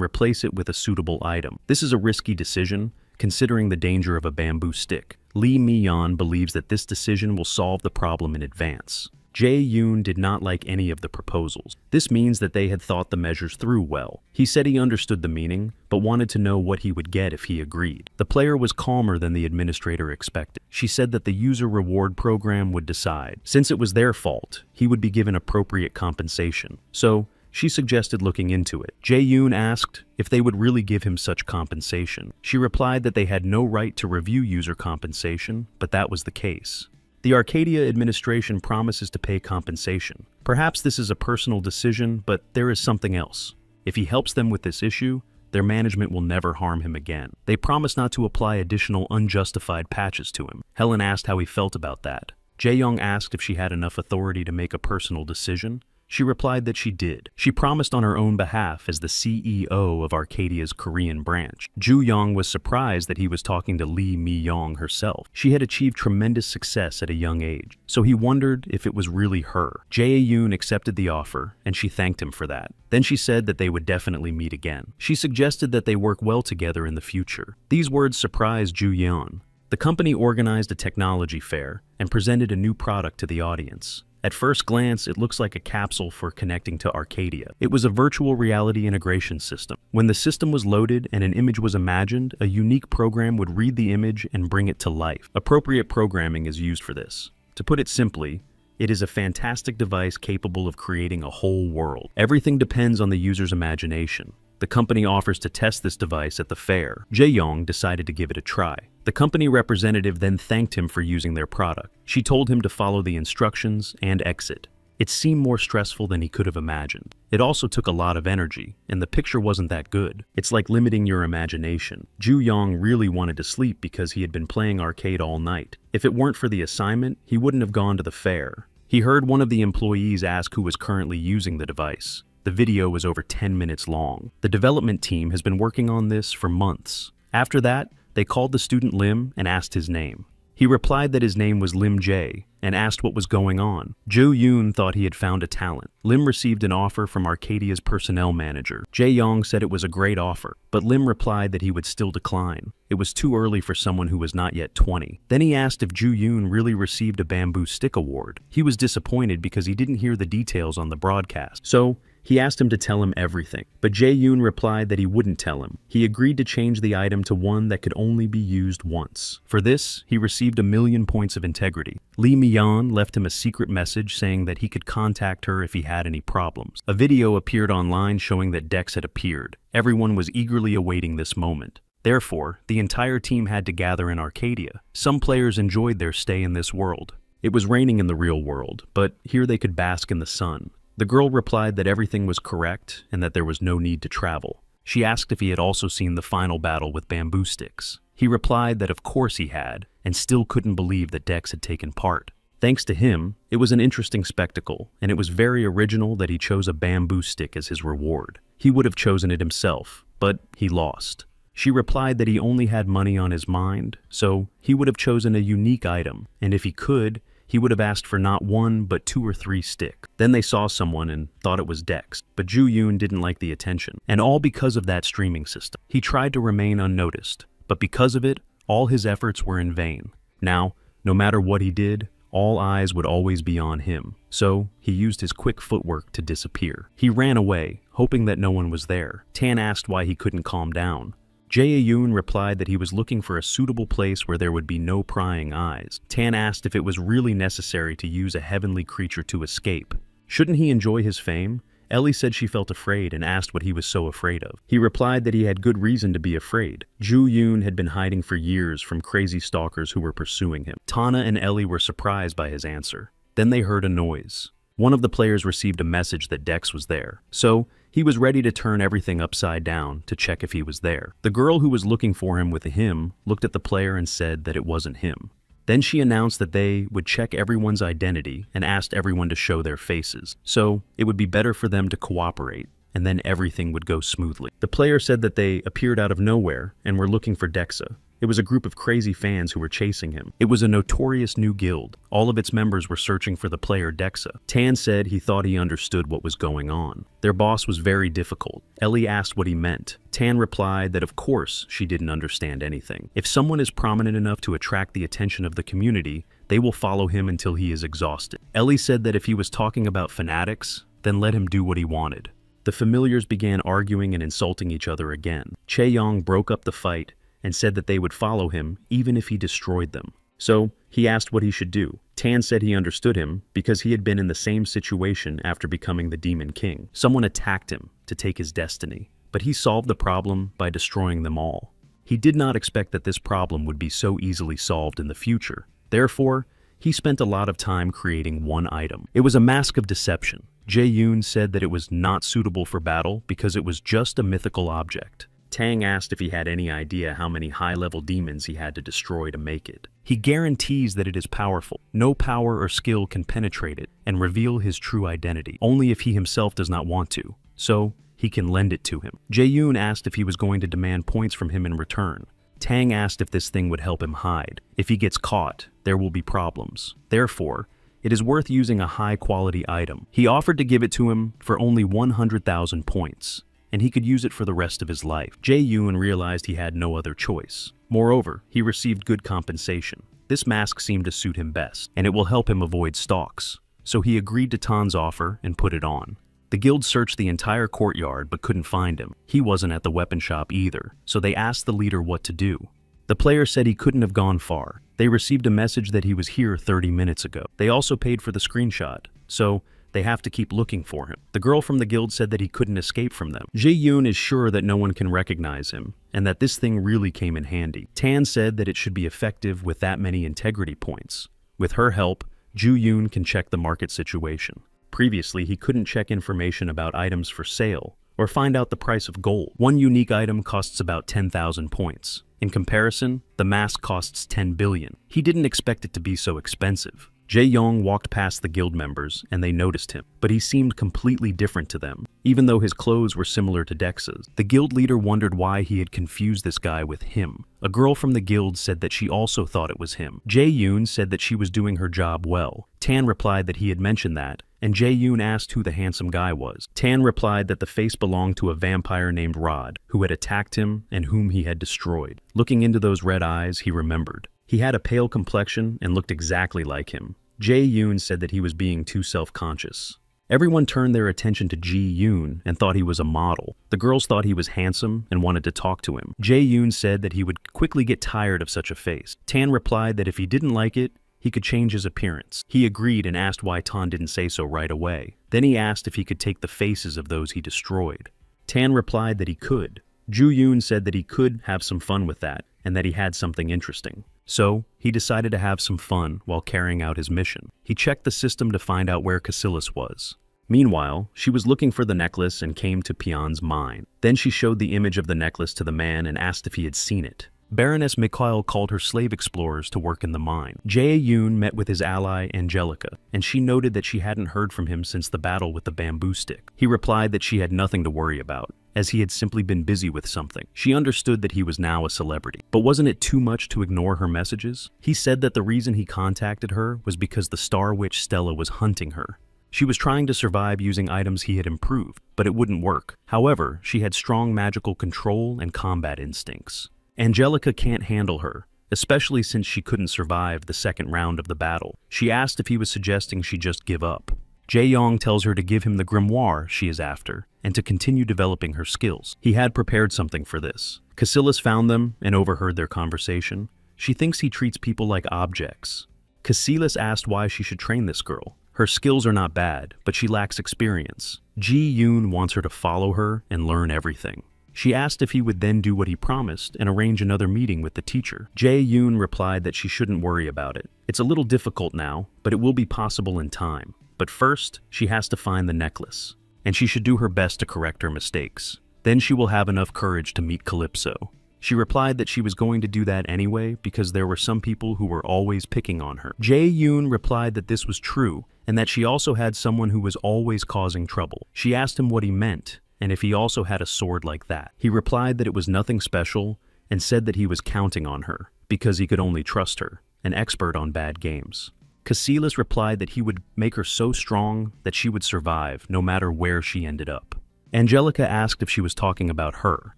replace it with a suitable item. This is a risky decision, considering the danger of a bamboo stick. Lee Mi-yeon believes that this decision will solve the problem in advance. Jae-yoon did not like any of the proposals. This means that they had thought the measures through well. He said he understood the meaning, but wanted to know what he would get if he agreed. The player was calmer than the administrator expected. She said that the user reward program would decide. Since it was their fault, he would be given appropriate compensation. So, she suggested looking into it. Jae-yoon asked if they would really give him such compensation. She replied that they had no right to review user compensation, but that was the case. The Arcadia administration promises to pay compensation. Perhaps this is a personal decision, but there is something else. If he helps them with this issue, their management will never harm him again. They promise not to apply additional unjustified patches to him. Helen asked how he felt about that. Jae-young asked if she had enough authority to make a personal decision. She replied that she did. She promised on her own behalf as the CEO of Arcadia's Korean branch. Ju-young was surprised that he was talking to Lee Mi-yeon herself. She had achieved tremendous success at a young age, so he wondered if it was really her. Jae-yoon accepted the offer, and she thanked him for that. Then she said that they would definitely meet again. She suggested that they work well together in the future. These words surprised Ju-yeon. The company organized a technology fair and presented a new product to the audience. At first glance, it looks like a capsule for connecting to Arcadia. It was a virtual reality integration system. When the system was loaded and an image was imagined, a unique program would read the image and bring it to life. Appropriate programming is used for this. To put it simply, it is a fantastic device capable of creating a whole world. Everything depends on the user's imagination. The company offers to test this device at the fair. Jae-young decided to give it a try. The company representative then thanked him for using their product. She told him to follow the instructions and exit. It seemed more stressful than he could have imagined. It also took a lot of energy, and the picture wasn't that good. It's like limiting your imagination. Ju-young really wanted to sleep because he had been playing arcade all night. If it weren't for the assignment, he wouldn't have gone to the fair. He heard one of the employees ask who was currently using the device. The video was over 10 minutes long. The development team has been working on this for months. After that, they called the student Lim and asked his name. He replied that his name was Lim Jae and asked what was going on. Jo-yoon thought he had found a talent. Lim received an offer from Arcadia's personnel manager. Jae-young said it was a great offer, but Lim replied that he would still decline. It was too early for someone who was not yet 20. Then he asked if Jo-yoon really received a bamboo stick award. He was disappointed because he didn't hear the details on the broadcast. So, he asked him to tell him everything, but Jae-yoon replied that he wouldn't tell him. He agreed to change the item to one that could only be used once. For this, he received 1,000,000 points of integrity. Lee Mi-yeon left him a secret message saying that he could contact her if he had any problems. A video appeared online showing that Dex had appeared. Everyone was eagerly awaiting this moment. Therefore, the entire team had to gather in Arcadia. Some players enjoyed their stay in this world. It was raining in the real world, but here they could bask in the sun. The girl replied that everything was correct and that there was no need to travel. She asked if he had also seen the final battle with bamboo sticks. He replied that of course he had, and still couldn't believe that Dex had taken part. Thanks to him, it was an interesting spectacle, and it was very original that he chose a bamboo stick as his reward. He would have chosen it himself, but he lost. She replied that he only had money on his mind, so he would have chosen a unique item, and if he could, he would have asked for not 1, but 2 or 3 sticks. Then they saw someone and thought it was Dex, but Ju-yoon didn't like the attention, and all because of that streaming system. He tried to remain unnoticed, but because of it, all his efforts were in vain. Now, no matter what he did, all eyes would always be on him, so he used his quick footwork to disappear. He ran away, hoping that no one was there. Tan asked why he couldn't calm down. Jae-yoon replied that he was looking for a suitable place where there would be no prying eyes. Tan asked if it was really necessary to use a heavenly creature to escape. Shouldn't he enjoy his fame? Ellie said she felt afraid and asked what he was so afraid of. He replied that he had good reason to be afraid. Ju-yoon had been hiding for years from crazy stalkers who were pursuing him. Tana and Ellie were surprised by his answer. Then they heard a noise. One of the players received a message that Dex was there, so he was ready to turn everything upside down to check if he was there. The girl who was looking for him with a hymn looked at the player and said that it wasn't him. Then she announced that they would check everyone's identity and asked everyone to show their faces, so it would be better for them to cooperate, and then everything would go smoothly. The player said that they appeared out of nowhere and were looking for Dexa. It was a group of crazy fans who were chasing him. It was a notorious new guild. All of its members were searching for the player Dexa. Tan said he thought he understood what was going on. Their boss was very difficult. Ellie asked what he meant. Tan replied that of course she didn't understand anything. If someone is prominent enough to attract the attention of the community, they will follow him until he is exhausted. Ellie said that if he was talking about fanatics, then let him do what he wanted. The familiars began arguing and insulting each other again. Chae-Yong broke up the fight and said that they would follow him even if he destroyed them. So he asked what he should do. Tan said he understood him because he had been in the same situation after becoming the Demon King. Someone attacked him to take his destiny, but he solved the problem by destroying them all. He did not expect that this problem would be so easily solved in the future. Therefore, he spent a lot of time creating one item. It was a mask of deception. Jae-yoon said that it was not suitable for battle because it was just a mythical object. Tang asked if he had any idea how many high-level demons he had to destroy to make it. He guarantees that it is powerful. No power or skill can penetrate it and reveal his true identity, only if he himself does not want to, so he can lend it to him. Jae-yoon asked if he was going to demand points from him in return. Tang asked if this thing would help him hide. If he gets caught, there will be problems. Therefore, it is worth using a high-quality item. He offered to give it to him for only 100,000 points. And he could use it for the rest of his life. Jae-yoon realized he had no other choice. Moreover, he received good compensation. This mask seemed to suit him best, and it will help him avoid stalks. So he agreed to Tan's offer and put it on. The guild searched the entire courtyard but couldn't find him. He wasn't at the weapon shop either, so they asked the leader what to do. The player said he couldn't have gone far. They received a message that he was here 30 minutes ago. They also paid for the screenshot, so they have to keep looking for him. The girl from the guild said that he couldn't escape from them. Jae-yoon is sure that no one can recognize him, and that this thing really came in handy. Tan said that it should be effective with that many integrity points. With her help, Ju-yoon can check the market situation. Previously, he couldn't check information about items for sale, or find out the price of gold. One unique item costs about 10,000 points. In comparison, the mask costs 10 billion. He didn't expect it to be so expensive. Jae-young walked past the guild members and they noticed him, but he seemed completely different to them, even though his clothes were similar to Dex's. The guild leader wondered why he had confused this guy with him. A girl from the guild said that she also thought it was him. Jae-yoon said that she was doing her job well. Tan replied that he had mentioned that, and Jae-yoon asked who the handsome guy was. Tan replied that the face belonged to a vampire named Rod, who had attacked him and whom he had destroyed. Looking into those red eyes, he remembered. He had a pale complexion and looked exactly like him. Jae-yoon said that he was being too self-conscious. Everyone turned their attention to Ji-yoon and thought he was a model. The girls thought he was handsome and wanted to talk to him. Jae-yoon said that he would quickly get tired of such a face. Tan replied that if he didn't like it, he could change his appearance. He agreed and asked why Tan didn't say so right away. Then he asked if he could take the faces of those he destroyed. Tan replied that he could. Ju-yoon said that he could have some fun with that and that he had something interesting. So, he decided to have some fun while carrying out his mission. He checked the system to find out where Casillas was. Meanwhile, she was looking for the necklace and came to Pion's mine. Then she showed the image of the necklace to the man and asked if he had seen it. Baroness Mikhail called her slave explorers to work in the mine. Jae-yoon met with his ally Angelica, and she noted that she hadn't heard from him since the battle with the bamboo stick. He replied that she had nothing to worry about, as he had simply been busy with something. She understood that he was now a celebrity. But wasn't it too much to ignore her messages? He said that the reason he contacted her was because the Star Witch Stella was hunting her. She was trying to survive using items he had improved, but it wouldn't work. However, she had strong magical control and combat instincts. Angelica can't handle her, especially since she couldn't survive the second round of the battle. She asked if he was suggesting she just give up. Jae-young tells her to give him the grimoire she is after, and to continue developing her skills. He had prepared something for this. Casillas found them and overheard their conversation. She thinks he treats people like objects. Casillas asked why she should train this girl. Her skills are not bad, but she lacks experience. Ji-yoon wants her to follow her and learn everything. She asked if he would then do what he promised and arrange another meeting with the teacher. Jae-yoon replied that she shouldn't worry about it. It's a little difficult now, but it will be possible in time. But first, she has to find the necklace, and she should do her best to correct her mistakes. Then she will have enough courage to meet Calypso. She replied that she was going to do that anyway because there were some people who were always picking on her. Jae-yoon replied that this was true and that she also had someone who was always causing trouble. She asked him what he meant and if he also had a sword like that. He replied that it was nothing special and said that he was counting on her because he could only trust her, an expert on bad games. Cassilis replied that he would make her so strong that she would survive no matter where she ended up. Angelica asked if she was talking about her.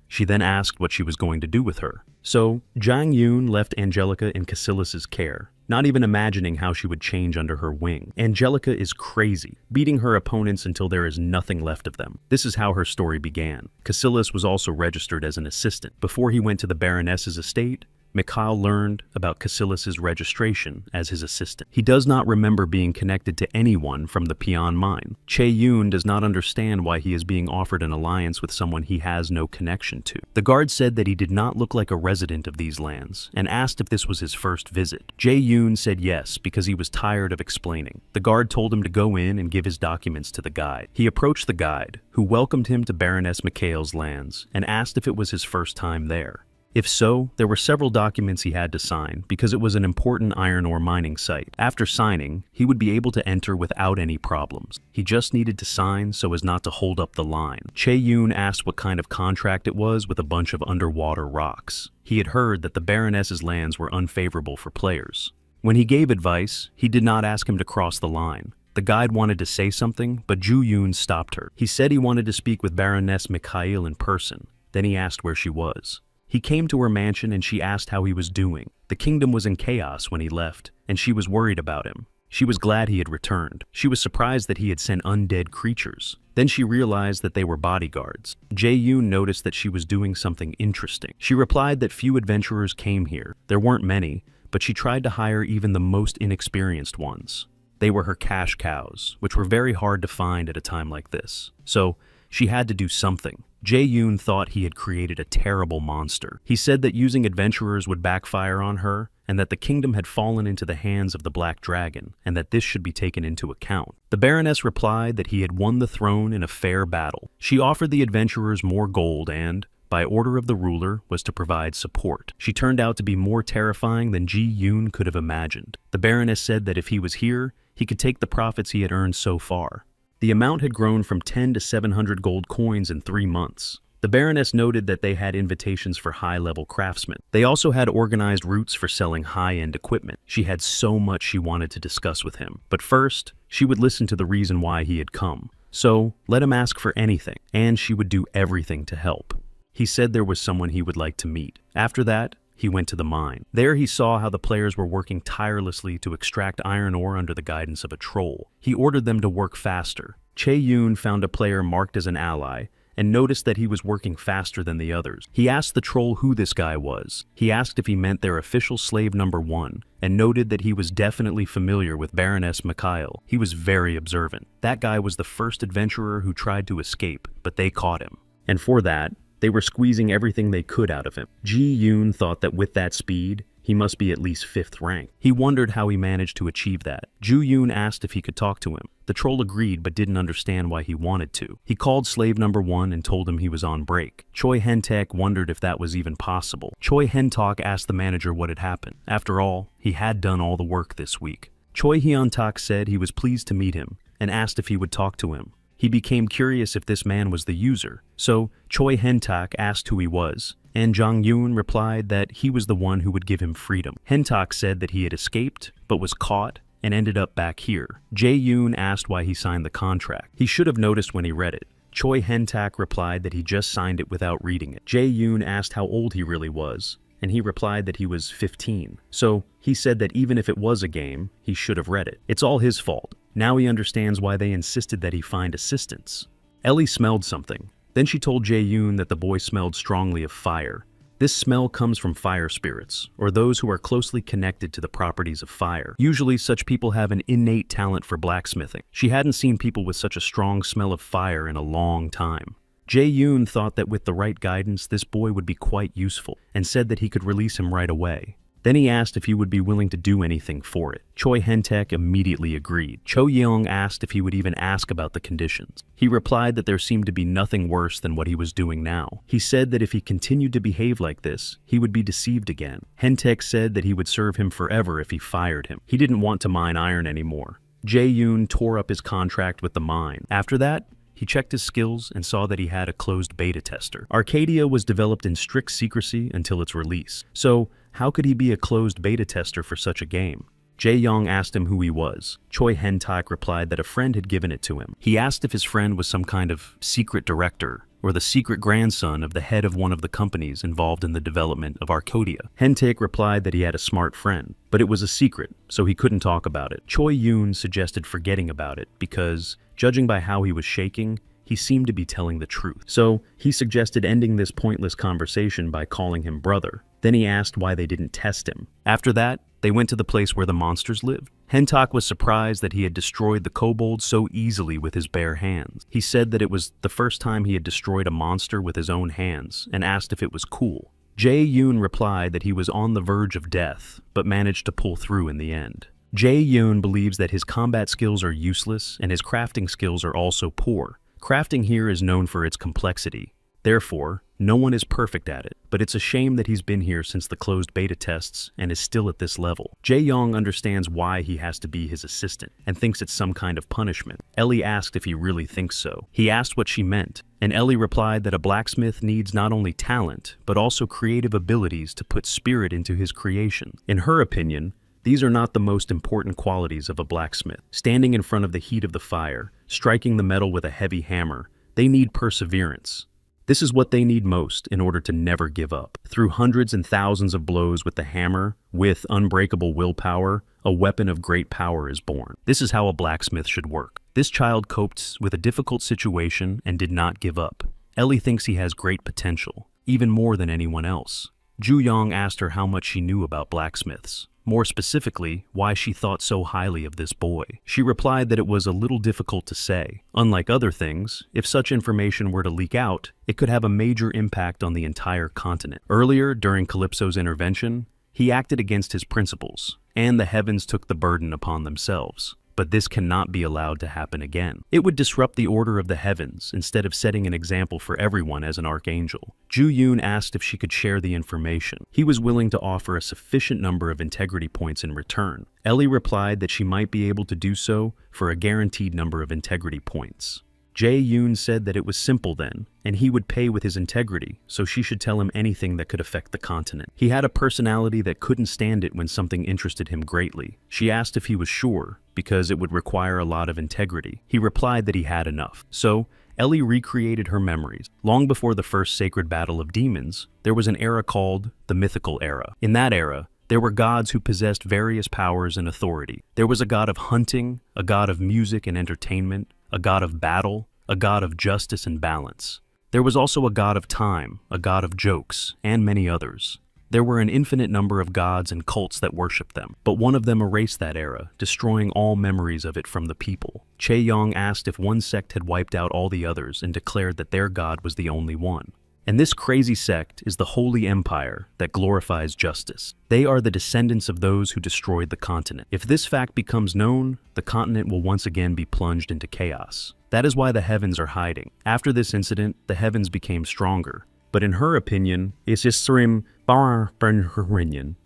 She then asked what she was going to do with her. So, Jang Yoon left Angelica in Cassilis' care, not even imagining how she would change under her wing. Angelica is crazy, beating her opponents until there is nothing left of them. This is how her story began. Cassilis was also registered as an assistant. Before he went to the baroness's estate, Mikhail learned about Cassilis' registration as his assistant. He does not remember being connected to anyone from the Peon mine. Chae-yoon does not understand why he is being offered an alliance with someone he has no connection to. The guard said that he did not look like a resident of these lands and asked if this was his first visit. Jae-yoon said yes because he was tired of explaining. The guard told him to go in and give his documents to the guide. He approached the guide, who welcomed him to Baroness Mikhail's lands and asked if it was his first time there. If so, there were several documents he had to sign because it was an important iron ore mining site. After signing, he would be able to enter without any problems. He just needed to sign so as not to hold up the line. Chae-yoon asked what kind of contract it was with a bunch of underwater rocks. He had heard that the Baroness's lands were unfavorable for players. When he gave advice, he did not ask him to cross the line. The guide wanted to say something, but Ju-yoon stopped her. He said he wanted to speak with Baroness Mikhail in person. Then he asked where she was. He came to her mansion and she asked how he was doing. The kingdom was in chaos when he left, and she was worried about him. She was glad he had returned. She was surprised that he had sent undead creatures. Then she realized that they were bodyguards. Jae-yoon noticed that she was doing something interesting. She replied that few adventurers came here. There weren't many, but she tried to hire even the most inexperienced ones. They were her cash cows, which were very hard to find at a time like this. So, she had to do something. Jae-yoon thought he had created a terrible monster. He said that using adventurers would backfire on her, and that the kingdom had fallen into the hands of the Black Dragon, and that this should be taken into account. The Baroness replied that he had won the throne in a fair battle. She offered the adventurers more gold and, by order of the ruler, was to provide support. She turned out to be more terrifying than Ji-yoon could have imagined. The Baroness said that if he was here, he could take the profits he had earned so far. The amount had grown from 10 to 700 gold coins in 3 months. The Baroness noted that they had invitations for high-level craftsmen. They also had organized routes for selling high-end equipment. She had so much she wanted to discuss with him. But first, she would listen to the reason why he had come. So, let him ask for anything, and she would do everything to help. He said there was someone he would like to meet. After that, he went to the mine. There he saw how the players were working tirelessly to extract iron ore under the guidance of a troll. He ordered them to work faster. Chae-yoon found a player marked as an ally and noticed that he was working faster than the others. He asked the troll who this guy was. He asked if he meant their official slave number 1 and noted that he was definitely familiar with Baroness Mikhail. He was very observant. That guy was the first adventurer who tried to escape, but they caught him. And for that, they were squeezing everything they could out of him. Ji-yoon thought that with that speed, he must be at least 5th rank. He wondered how he managed to achieve that. Ju-yoon asked if he could talk to him. The troll agreed but didn't understand why he wanted to. He called slave number 1 and told him he was on break. Choi Hentak wondered if that was even possible. Choi Hentak asked the manager what had happened. After all, he had done all the work this week. Choi Hyun-tak said he was pleased to meet him and asked if he would talk to him. He became curious if this man was the user, so Choi Hentak asked who he was, and Jang Yoon replied that he was the one who would give him freedom. Hentak said that he had escaped, but was caught, and ended up back here. Jae-yoon asked why he signed the contract. He should have noticed when he read it. Choi Hentak replied that he just signed it without reading it. Jae-yoon asked how old he really was, and he replied that he was 15. So he said that even if it was a game, he should have read it. It's all his fault. Now he understands why they insisted that he find assistance. Ellie smelled something. Then she told Jae-yoon that the boy smelled strongly of fire. This smell comes from fire spirits, or those who are closely connected to the properties of fire. Usually such people have an innate talent for blacksmithing. She hadn't seen people with such a strong smell of fire in a long time. Jae-yoon thought that with the right guidance, this boy would be quite useful, and said that he could release him right away. Then he asked if he would be willing to do anything for it. Choi Hentek immediately agreed. Cho Yeong asked if he would even ask about the conditions. He replied that there seemed to be nothing worse than what he was doing now. He said that if he continued to behave like this, he would be deceived again. Hentek said that he would serve him forever if he fired him. He didn't want to mine iron anymore. Jae-yoon tore up his contract with the mine. After that, he checked his skills and saw that he had a closed beta tester. Arcadia was developed in strict secrecy until its release. So, how could he be a closed beta tester for such a game? Jae-young asked him who he was. Choi Hentak replied that a friend had given it to him. He asked if his friend was some kind of secret director or the secret grandson of the head of one of the companies involved in the development of Arcadia. Hentak replied that he had a smart friend, but it was a secret, so he couldn't talk about it. Choi Yoon suggested forgetting about it because, judging by how he was shaking, he seemed to be telling the truth. So, he suggested ending this pointless conversation by calling him brother. Then he asked why they didn't test him. After that, they went to the place where the monsters lived. Hentak was surprised that he had destroyed the kobold so easily with his bare hands. He said that it was the first time he had destroyed a monster with his own hands, and asked if it was cool. Jae-yoon replied that he was on the verge of death, but managed to pull through in the end. Jae-yoon believes that his combat skills are useless and his crafting skills are also poor. Crafting here is known for its complexity. Therefore, no one is perfect at it, but it's a shame that he's been here since the closed beta tests and is still at this level. Jae-young understands why he has to be his assistant and thinks it's some kind of punishment. Ellie asked if he really thinks so. He asked what she meant, and Ellie replied that a blacksmith needs not only talent, but also creative abilities to put spirit into his creation. In her opinion, these are not the most important qualities of a blacksmith. Standing in front of the heat of the fire, striking the metal with a heavy hammer, they need perseverance. This is what they need most in order to never give up. Through hundreds and thousands of blows with the hammer, with unbreakable willpower, a weapon of great power is born. This is how a blacksmith should work. This child coped with a difficult situation and did not give up. Ellie thinks he has great potential, even more than anyone else. Ju-young asked her how much she knew about blacksmiths. More specifically, why she thought so highly of this boy. She replied that it was a little difficult to say. Unlike other things, if such information were to leak out, it could have a major impact on the entire continent. Earlier, during Calypso's intervention, he acted against his principles, and the heavens took the burden upon themselves. But this cannot be allowed to happen again. It would disrupt the order of the heavens instead of setting an example for everyone as an archangel. Ju-yoon asked if she could share the information. He was willing to offer a sufficient number of integrity points in return. Ellie replied that she might be able to do so for a guaranteed number of integrity points. Jae-yoon said that it was simple then, and he would pay with his integrity, so she should tell him anything that could affect the continent. He had a personality that couldn't stand it when something interested him greatly. She asked if he was sure, because it would require a lot of integrity. He replied that he had enough. So, Ellie recreated her memories. Long before the first sacred battle of demons, there was an era called the Mythical Era. In that era, there were gods who possessed various powers and authority. There was a god of hunting, a god of music and entertainment, a god of battle, a god of justice and balance. There was also a god of time, a god of jokes, and many others. There were an infinite number of gods and cults that worshipped them, but one of them erased that era, destroying all memories of it from the people. Chae-young asked if one sect had wiped out all the others and declared that their god was the only one. And this crazy sect is the Holy Empire that glorifies justice. They are the descendants of those who destroyed the continent. If this fact becomes known, the continent will once again be plunged into chaos. That is why the heavens are hiding. After this incident, the heavens became stronger. But in her opinion, it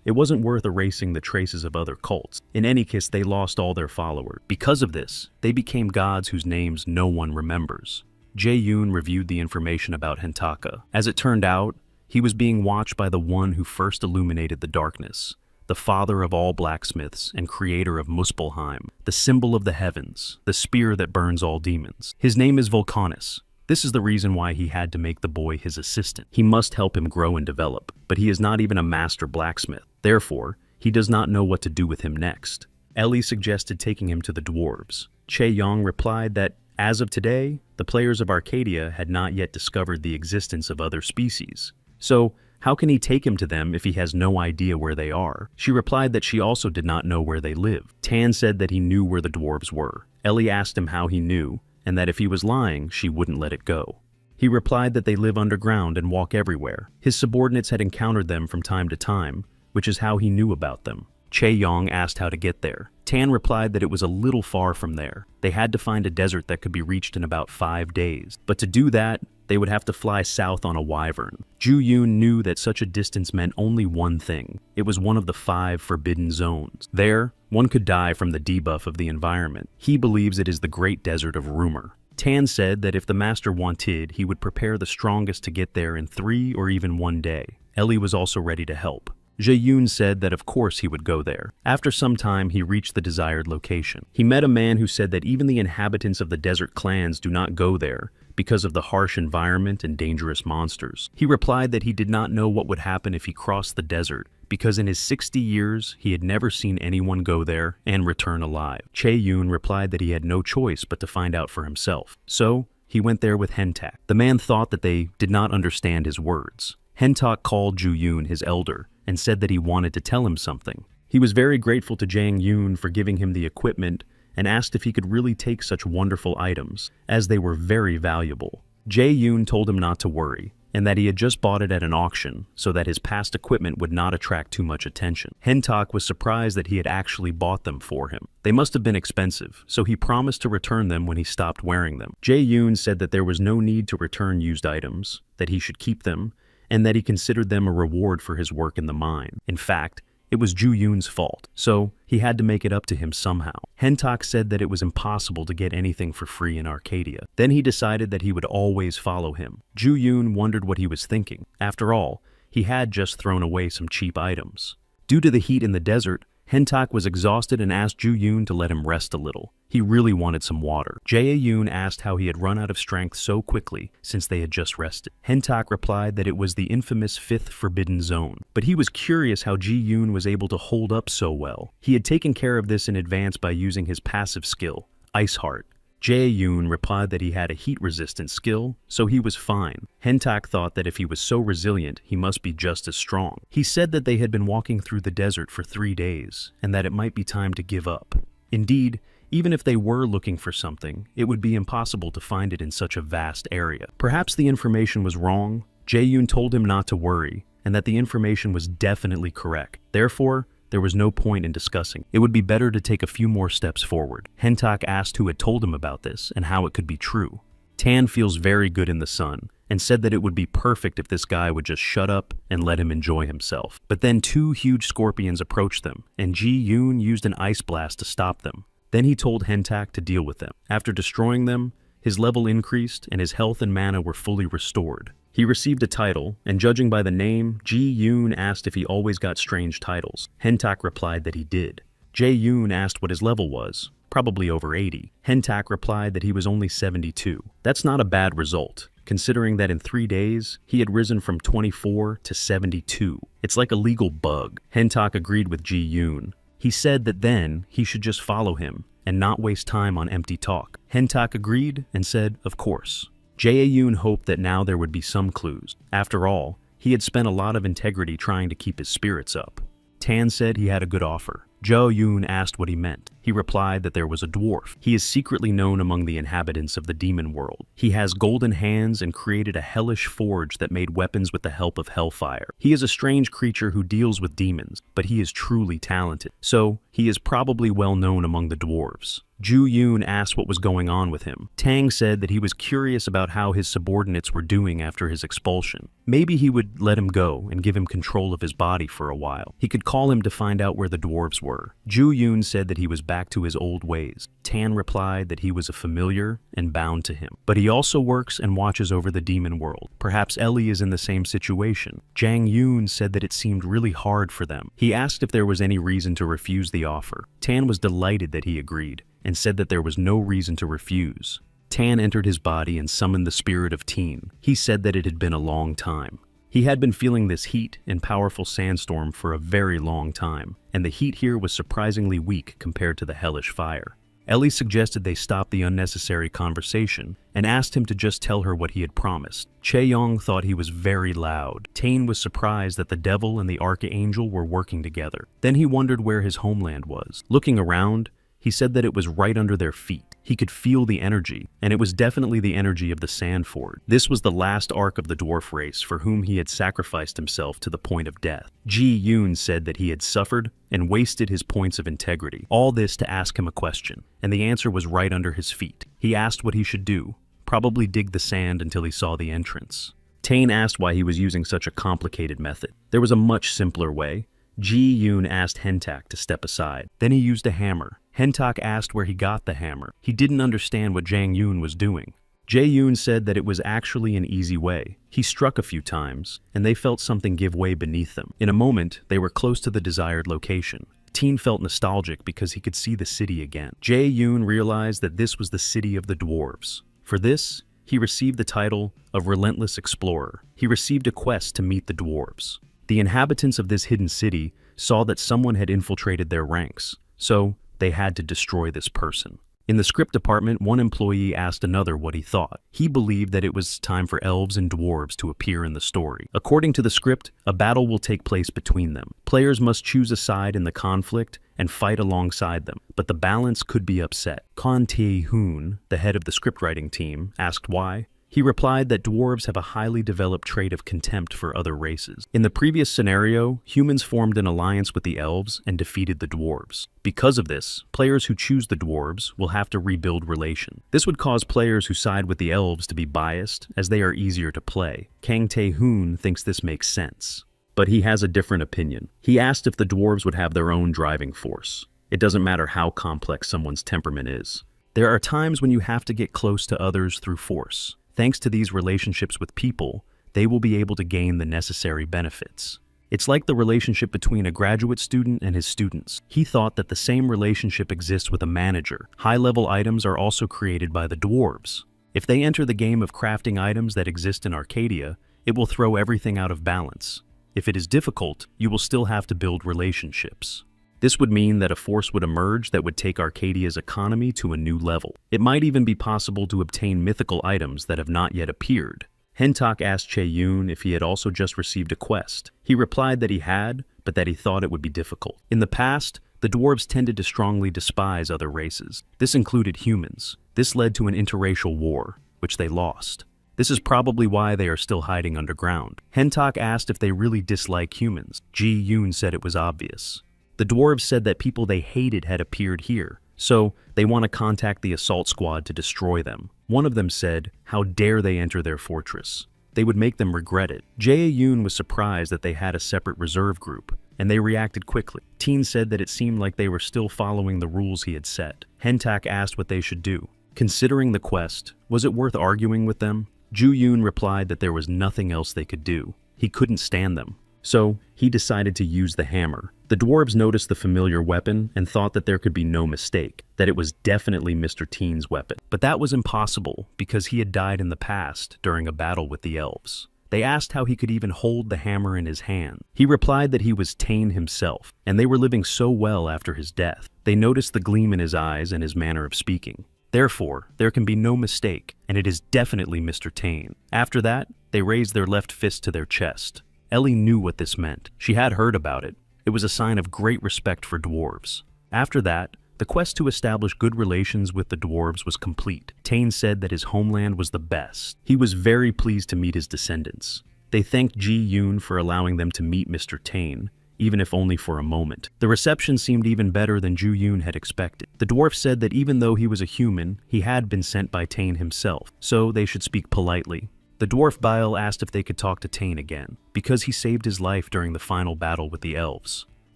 wasn't worth erasing the traces of other cults. In any case, they lost all their followers. Because of this, they became gods whose names no one remembers. Jae-yoon reviewed the information about Hentaka. As it turned out, he was being watched by the one who first illuminated the darkness, the father of all blacksmiths and creator of Muspelheim, the symbol of the heavens, the spear that burns all demons. His name is Vulcanus. This is the reason why he had to make the boy his assistant. He must help him grow and develop, but he is not even a master blacksmith. Therefore, he does not know what to do with him next. Ellie suggested taking him to the dwarves. Chae-young replied that, as of today, the players of Arcadia had not yet discovered the existence of other species. So, how can he take him to them if he has no idea where they are? She replied that she also did not know where they lived. Tan said that he knew where the dwarves were. Ellie asked him how he knew, and that if he was lying, she wouldn't let it go. He replied that they live underground and walk everywhere. His subordinates had encountered them from time to time, which is how he knew about them. Chae-yong asked how to get there. Tan replied that it was a little far from there. They had to find a desert that could be reached in about 5 days. But to do that, they would have to fly south on a wyvern. Ju-yoon knew that such a distance meant only one thing. It was one of the 5 forbidden zones. There, one could die from the debuff of the environment. He believes it is the Great Desert of Rumor. Tan said that if the master wanted, he would prepare the strongest to get there in 3 or even 1 day. Ellie was also ready to help. Jae-yoon said that of course he would go there. After some time, he reached the desired location. He met a man who said that even the inhabitants of the desert clans do not go there because of the harsh environment and dangerous monsters. He replied that he did not know what would happen if he crossed the desert, because in his 60 years, he had never seen anyone go there and return alive. Chae-yoon replied that he had no choice but to find out for himself. So, he went there with Hentak. The man thought that they did not understand his words. Hentak called Ju-yoon his elder and said that he wanted to tell him something. He was very grateful to Jang-yoon for giving him the equipment and asked if he could really take such wonderful items, as they were very valuable. Jae-yoon told him not to worry, and that he had just bought it at an auction so that his past equipment would not attract too much attention. Hentak was surprised that he had actually bought them for him. They must have been expensive, so he promised to return them when he stopped wearing them. Jae-yoon said that there was no need to return used items, that he should keep them, and that he considered them a reward for his work in the mine. In fact, it was Ju-yoon's fault, so he had to make it up to him somehow. Hentak said that it was impossible to get anything for free in Arcadia. Then he decided that he would always follow him. Ju-yoon wondered what he was thinking. After all, he had just thrown away some cheap items. Due to the heat in the desert, Hentak was exhausted and asked Ju-yoon to let him rest a little. He really wanted some water. Jae-yoon asked how he had run out of strength so quickly since they had just rested. Hentak replied that it was the infamous 5th Forbidden Zone, but he was curious how Ji-yoon was able to hold up so well. He had taken care of this in advance by using his passive skill, Ice Heart. Jae-yoon replied that he had a heat-resistant skill, so he was fine. Hentak thought that if he was so resilient, he must be just as strong. He said that they had been walking through the desert for 3 days, and that it might be time to give up. Indeed, even if they were looking for something, it would be impossible to find it in such a vast area. Perhaps the information was wrong. Jae-yoon told him not to worry, and that the information was definitely correct. Therefore, there was no point in discussing. It would be better to take a few more steps forward. Hentak asked who had told him about this and how it could be true. Tan feels very good in the sun and said that it would be perfect if this guy would just shut up and let him enjoy himself. But then 2 huge scorpions approached them, and Ji-yoon used an ice blast to stop them. Then he told Hentak to deal with them. After destroying them, his level increased and his health and mana were fully restored. He received a title, and judging by the name, Ji-yoon asked if he always got strange titles. Hentak replied that he did. Jae-yoon asked what his level was, probably over 80. Hentak replied that he was only 72. That's not a bad result, considering that in 3 days, he had risen from 24 to 72. It's like a legal bug. Hentak agreed with Ji-yoon. He said that then he should just follow him and not waste time on empty talk. Hentak agreed and said, of course. Jae-yoon hoped that now there would be some clues. After all, he had spent a lot of integrity trying to keep his spirits up. Tan said he had a good offer. Jo-yoon asked what he meant. He replied that there was a dwarf. He is secretly known among the inhabitants of the demon world. He has golden hands and created a hellish forge that made weapons with the help of hellfire. He is a strange creature who deals with demons, but he is truly talented. So, he is probably well known among the dwarves. Ju-yoon asked what was going on with him. Tang said that he was curious about how his subordinates were doing after his expulsion. Maybe he would let him go and give him control of his body for a while. He could call him to find out where the dwarves were. Ju-yoon said that he was back to his old ways. Tan replied that he was a familiar and bound to him. But he also works and watches over the demon world. Perhaps Ellie is in the same situation. Jang-yoon said that it seemed really hard for them. He asked if there was any reason to refuse the offer. Tan was delighted that he agreed, and said that there was no reason to refuse. Tan entered his body and summoned the spirit of Teen. He said that it had been a long time. He had been feeling this heat and powerful sandstorm for a very long time, and the heat here was surprisingly weak compared to the hellish fire. Ellie suggested they stop the unnecessary conversation and asked him to just tell her what he had promised. Chae-yong thought he was very loud. Tane was surprised that the devil and the archangel were working together. Then he wondered where his homeland was. Looking around, He said that it was right under their feet. He could feel the energy, and it was definitely the energy of the Sandford. This was the last arc of the dwarf race for whom he had sacrificed himself to the point of death. Ji Yoon said that he had suffered and wasted his points of integrity. All this to ask him a question, and the answer was right under his feet. He asked what he should do, probably dig the sand until he saw the entrance. Tane asked why he was using such a complicated method. There was a much simpler way. Ji Yoon asked Hentak to step aside. Then he used a hammer. Hentak asked where he got the hammer. He didn't understand what Jang Yoon was doing. Jae Yoon said that it was actually an easy way. He struck a few times, and they felt something give way beneath them. In a moment, they were close to the desired location. Teen felt nostalgic because he could see the city again. Jae Yoon realized that this was the city of the dwarves. For this, he received the title of Relentless Explorer. He received a quest to meet the dwarves. The inhabitants of this hidden city saw that someone had infiltrated their ranks, so they had to destroy this person. In the script department, one employee asked another what he thought. He believed that it was time for elves and dwarves to appear in the story. According to the script, a battle will take place between them. Players must choose a side in the conflict and fight alongside them, but the balance could be upset. Kon Tae-hoon, the head of the scriptwriting team, asked why. He replied that dwarves have a highly developed trait of contempt for other races. In the previous scenario, humans formed an alliance with the elves and defeated the dwarves. Because of this, players who choose the dwarves will have to rebuild relation. This would cause players who side with the elves to be biased, as they are easier to play. Kang Tae-hoon thinks this makes sense, but he has a different opinion. He asked if the dwarves would have their own driving force. It doesn't matter how complex someone's temperament is. There are times when you have to get close to others through force. Thanks to these relationships with people, they will be able to gain the necessary benefits. It's like the relationship between a graduate student and his students. He thought that the same relationship exists with a manager. High-level items are also created by the dwarves. If they enter the game of crafting items that exist in Arcadia, it will throw everything out of balance. If it is difficult, you will still have to build relationships. This would mean that a force would emerge that would take Arcadia's economy to a new level. It might even be possible to obtain mythical items that have not yet appeared. Hentak asked Chae-yoon if he had also just received a quest. He replied that he had, but that he thought it would be difficult. In the past, the dwarves tended to strongly despise other races. This included humans. This led to an interracial war, which they lost. This is probably why they are still hiding underground. Hentak asked if they really dislike humans. Ji Yoon said it was obvious. The dwarves said that people they hated had appeared here, so they want to contact the assault squad to destroy them. One of them said, how dare they enter their fortress? They would make them regret it. Jae-yoon was surprised that they had a separate reserve group, and they reacted quickly. Teen said that it seemed like they were still following the rules he had set. Hentak asked what they should do. Considering the quest, was it worth arguing with them? Ju-yoon replied that there was nothing else they could do. He couldn't stand them. So, he decided to use the hammer. The dwarves noticed the familiar weapon and thought that there could be no mistake, that it was definitely Mr. Teen's weapon. But that was impossible because he had died in the past during a battle with the elves. They asked how he could even hold the hammer in his hand. He replied that he was Tane himself, and they were living so well after his death. They noticed the gleam in his eyes and his manner of speaking. Therefore, there can be no mistake, and it is definitely Mr. Tane. After that, they raised their left fist to their chest. Ellie knew what this meant. She had heard about it. It was a sign of great respect for dwarves. After that, the quest to establish good relations with the dwarves was complete. Tane said that his homeland was the best. He was very pleased to meet his descendants. They thanked Ji-yoon for allowing them to meet Mr. Tane, even if only for a moment. The reception seemed even better than Ju-yoon had expected. The dwarf said that even though he was a human, he had been sent by Tane himself, so they should speak politely. The dwarf Bile asked if they could talk to Tane again, because he saved his life during the final battle with the elves.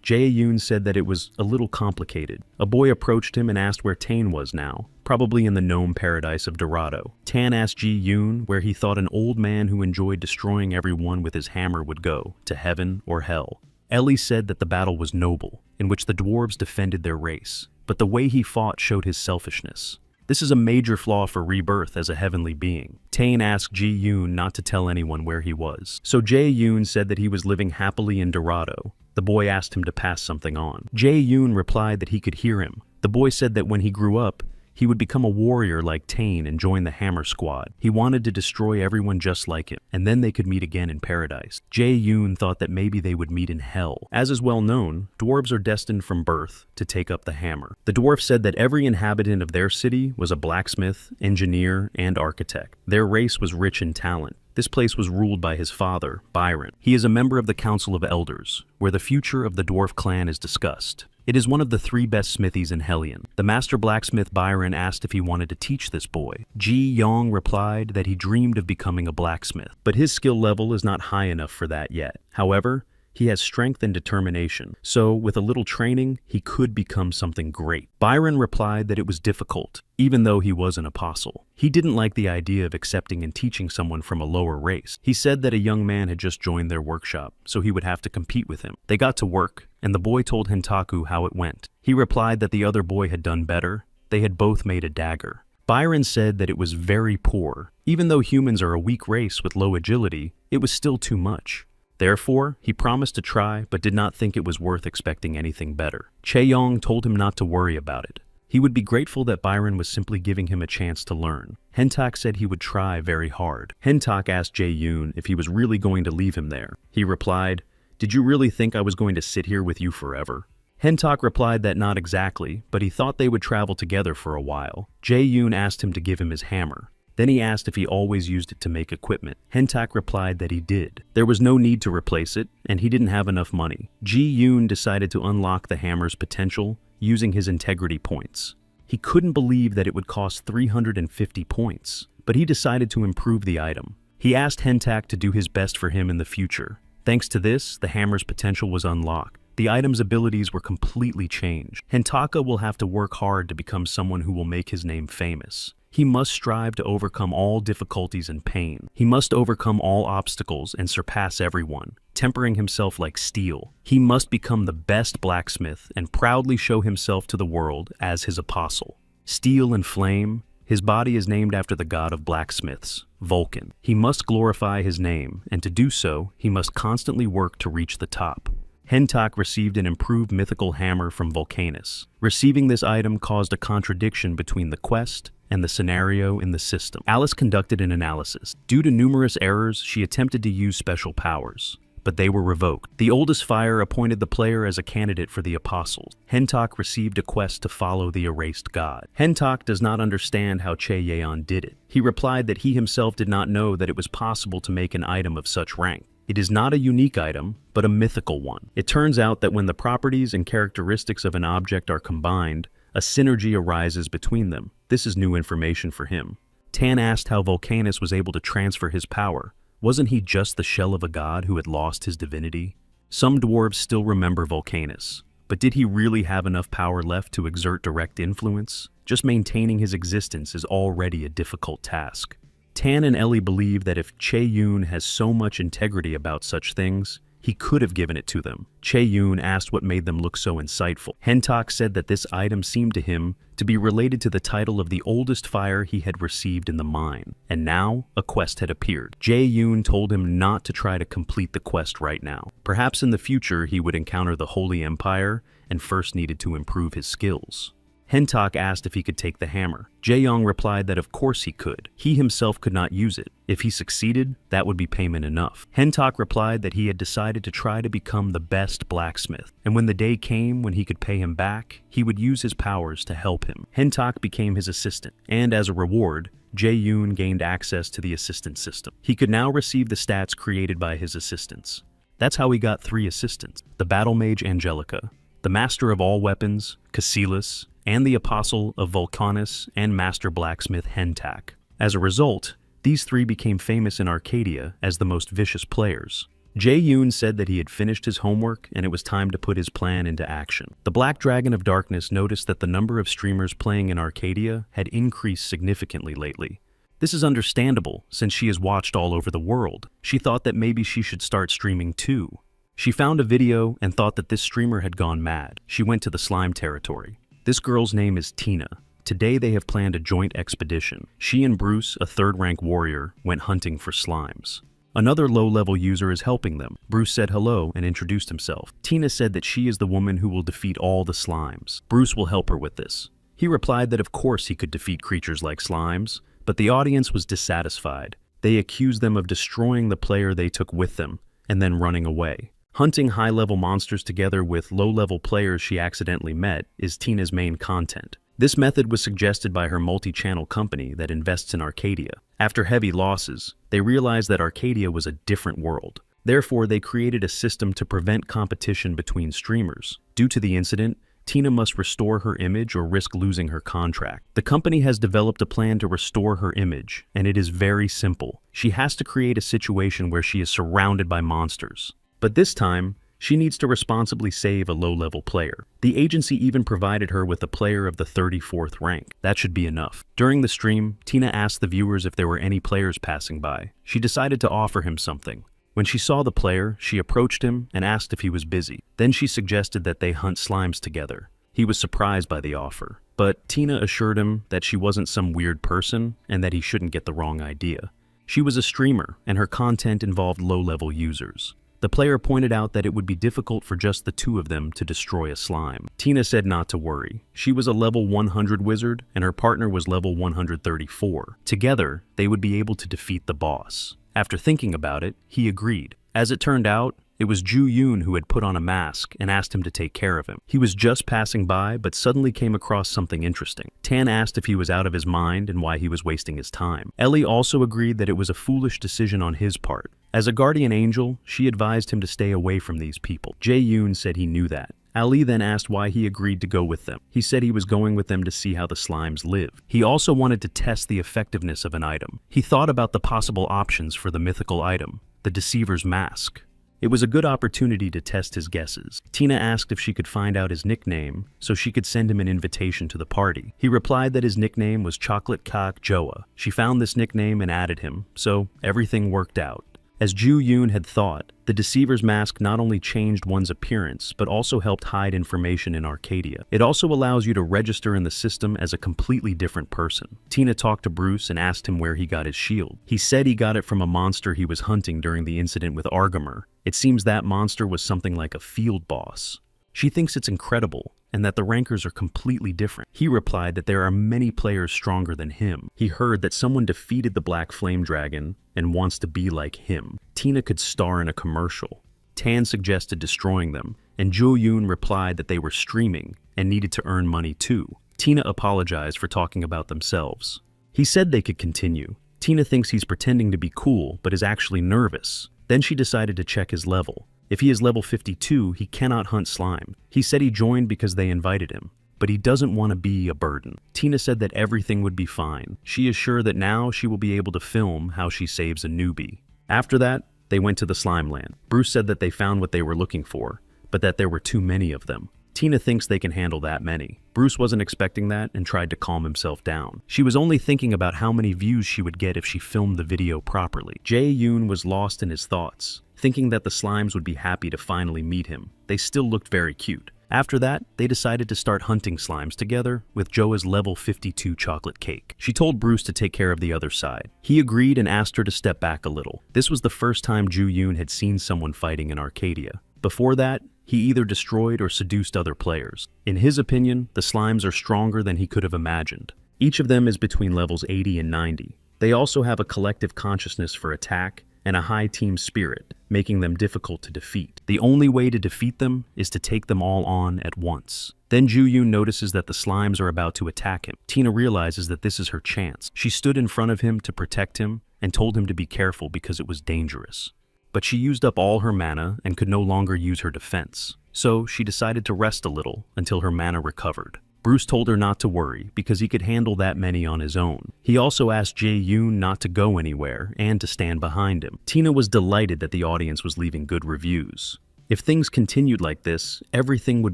Jae-yoon said that it was a little complicated. A boy approached him and asked where Tane was now, probably in the gnome paradise of Dorado. Tan asked Ji-yoon where he thought an old man who enjoyed destroying everyone with his hammer would go, to heaven or hell. Ellie said that the battle was noble, in which the dwarves defended their race, but the way he fought showed his selfishness. This is a major flaw for Rebirth as a heavenly being. Tane asked Ji-yoon not to tell anyone where he was. So Jae-yoon said that he was living happily in Dorado. The boy asked him to pass something on. Jae-yoon replied that he could hear him. The boy said that when he grew up, He would become a warrior like Tane and join the Hammer Squad. He wanted to destroy everyone just like him, and then they could meet again in paradise. Jae-yoon thought that maybe they would meet in hell. As is well known, dwarves are destined from birth to take up the hammer. The dwarf said that every inhabitant of their city was a blacksmith, engineer, and architect. Their race was rich in talent. This place was ruled by his father, Barren. He is a member of the Council of Elders, where the future of the dwarf clan is discussed. It is one of the 3 best smithies in Hellion. The master blacksmith Byron asked if he wanted to teach this boy. Ji Yong replied that he dreamed of becoming a blacksmith, but his skill level is not high enough for that yet. However, he has strength and determination, so with a little training, he could become something great. Byron replied that it was difficult, even though he was an apostle. He didn't like the idea of accepting and teaching someone from a lower race. He said that a young man had just joined their workshop, so he would have to compete with him. They got to work, and the boy told Hentaku how it went. He replied that the other boy had done better. They had both made a dagger. Byron said that it was very poor. Even though humans are a weak race with low agility, it was still too much. Therefore, he promised to try, but did not think it was worth expecting anything better. Chae-yong told him not to worry about it. He would be grateful that Byron was simply giving him a chance to learn. Hentak said he would try very hard. Hentak asked Jae-yoon if he was really going to leave him there. He replied, "Did you really think I was going to sit here with you forever?" Hentak replied that not exactly, but he thought they would travel together for a while. Jae-yoon asked him to give him his hammer. Then he asked if he always used it to make equipment. Hentak replied that he did. There was no need to replace it, and he didn't have enough money. Ji-yoon decided to unlock the hammer's potential using his integrity points. He couldn't believe that it would cost 350 points, but he decided to improve the item. He asked Hentak to do his best for him in the future. Thanks to this, the hammer's potential was unlocked. The item's abilities were completely changed. Hentaka will have to work hard to become someone who will make his name famous. He must strive to overcome all difficulties and pain. He must overcome all obstacles and surpass everyone, tempering himself like steel. He must become the best blacksmith and proudly show himself to the world as his apostle. Steel and flame, his body is named after the god of blacksmiths, Vulcan. He must glorify his name, and to do so, he must constantly work to reach the top. Hentak received an improved mythical hammer from Vulcanus. Receiving this item caused a contradiction between the quest and the scenario in the system. Alice conducted an analysis. Due to numerous errors, she attempted to use special powers, but they were revoked. The oldest fire appointed the player as a candidate for the apostles. Hentak received a quest to follow the erased god. Hentak does not understand how Chae-yeon did it. He replied that he himself did not know that it was possible to make an item of such rank. It is not a unique item, but a mythical one. It turns out that when the properties and characteristics of an object are combined, a synergy arises between them. This is new information for him. Tan asked how Vulcanus was able to transfer his power. Wasn't he just the shell of a god who had lost his divinity? Some dwarves still remember Vulcanus, but did he really have enough power left to exert direct influence? Just maintaining his existence is already a difficult task. Tan and Ellie believe that if Chae-yoon has so much integrity about such things, he could have given it to them. Chae-yoon asked what made them look so insightful. Hentak said that this item seemed to him to be related to the title of the oldest fire he had received in the mine, and now a quest had appeared. Jae-yoon told him not to try to complete the quest right now. Perhaps in the future he would encounter the Holy Empire and first needed to improve his skills. Hentak asked if he could take the hammer. Jae-young replied that of course he could. He himself could not use it. If he succeeded, that would be payment enough. Hentak replied that he had decided to try to become the best blacksmith, and when the day came when he could pay him back, he would use his powers to help him. Hentak became his assistant, and as a reward, Jae-yoon gained access to the assistant system. He could now receive the stats created by his assistants. That's how he got 3 assistants: the battle mage Angelica, the master of all weapons, Cassilis, and the apostle of Vulcanus and master blacksmith Hentak. As a result, these 3 became famous in Arcadia as the most vicious players. Jae-yoon said that he had finished his homework and it was time to put his plan into action. The Black Dragon of Darkness noticed that the number of streamers playing in Arcadia had increased significantly lately. This is understandable since she is watched all over the world. She thought that maybe she should start streaming too. She found a video and thought that this streamer had gone mad. She went to the slime territory. This girl's name is Tina. Today they have planned a joint expedition. She and Bruce, a 3rd rank warrior, went hunting for slimes. Another low-level user is helping them. Bruce said hello and introduced himself. Tina said that she is the woman who will defeat all the slimes. Bruce will help her with this. He replied that of course he could defeat creatures like slimes, but the audience was dissatisfied. They accused them of destroying the player they took with them, and then running away. Hunting high-level monsters together with low-level players she accidentally met is Tina's main content. This method was suggested by her multi-channel company that invests in Arcadia. After heavy losses, they realized that Arcadia was a different world. Therefore, they created a system to prevent competition between streamers. Due to the incident, Tina must restore her image or risk losing her contract. The company has developed a plan to restore her image, and it is very simple. She has to create a situation where she is surrounded by monsters. But this time, she needs to responsibly save a low-level player. The agency even provided her with a player of the 34th rank. That should be enough. During the stream, Tina asked the viewers if there were any players passing by. She decided to offer him something. When she saw the player, she approached him and asked if he was busy. Then she suggested that they hunt slimes together. He was surprised by the offer, but Tina assured him that she wasn't some weird person and that he shouldn't get the wrong idea. She was a streamer, and her content involved low-level users. The player pointed out that it would be difficult for just the two of them to destroy a slime. Tina said not to worry. She was a level 100 wizard, and her partner was level 134. Together, they would be able to defeat the boss. After thinking about it, he agreed. As it turned out, it was Ju Yoon who had put on a mask and asked him to take care of him. He was just passing by, but suddenly came across something interesting. Tan asked if he was out of his mind and why he was wasting his time. Ellie also agreed that it was a foolish decision on his part. As a guardian angel, she advised him to stay away from these people. Jae Yoon said he knew that. Ali then asked why he agreed to go with them. He said he was going with them to see how the slimes live. He also wanted to test the effectiveness of an item. He thought about the possible options for the mythical item, the Deceiver's Mask. It was a good opportunity to test his guesses. Tina asked if she could find out his nickname so she could send him an invitation to the party. He replied that his nickname was Chocolate Kak Joa. She found this nickname and added him, so everything worked out. As Ju Yoon had thought, the Deceiver's Mask not only changed one's appearance, but also helped hide information in Arcadia. It also allows you to register in the system as a completely different person. Tina talked to Bruce and asked him where he got his shield. He said he got it from a monster he was hunting during the incident with Argamer. It seems that monster was something like a field boss. She thinks it's incredible, and that the rankers are completely different. He replied that there are many players stronger than him. He heard that someone defeated the Black Flame Dragon and wants to be like him. Tina could star in a commercial. Tan suggested destroying them, and Jo Yoon replied that they were streaming and needed to earn money too. Tina apologized for talking about themselves. He said they could continue. Tina thinks he's pretending to be cool, but is actually nervous. Then she decided to check his level. If he is level 52, he cannot hunt slime. He said he joined because they invited him, but he doesn't want to be a burden. Tina said that everything would be fine. She is sure that now she will be able to film how she saves a newbie. After that, they went to the slime land. Bruce said that they found what they were looking for, but that there were too many of them. Tina thinks they can handle that many. Bruce wasn't expecting that and tried to calm himself down. She was only thinking about how many views she would get if she filmed the video properly. Jae Yoon was lost in his thoughts, thinking that the slimes would be happy to finally meet him. They still looked very cute. After that, they decided to start hunting slimes together with Joa's level 52 chocolate cake. She told Bruce to take care of the other side. He agreed and asked her to step back a little. This was the first time Ju Yoon had seen someone fighting in Arcadia. Before that, he either destroyed or seduced other players. In his opinion, the slimes are stronger than he could have imagined. Each of them is between levels 80 and 90. They also have a collective consciousness for attack and a high team spirit, making them difficult to defeat. The only way to defeat them is to take them all on at once. Then Ju Yoon notices that the slimes are about to attack him. Tina realizes that this is her chance. She stood in front of him to protect him and told him to be careful because it was dangerous. But she used up all her mana and could no longer use her defense. So she decided to rest a little until her mana recovered. Bruce told her not to worry because he could handle that many on his own. He also asked Jae Yoon not to go anywhere and to stand behind him. Tina was delighted that the audience was leaving good reviews. If things continued like this, everything would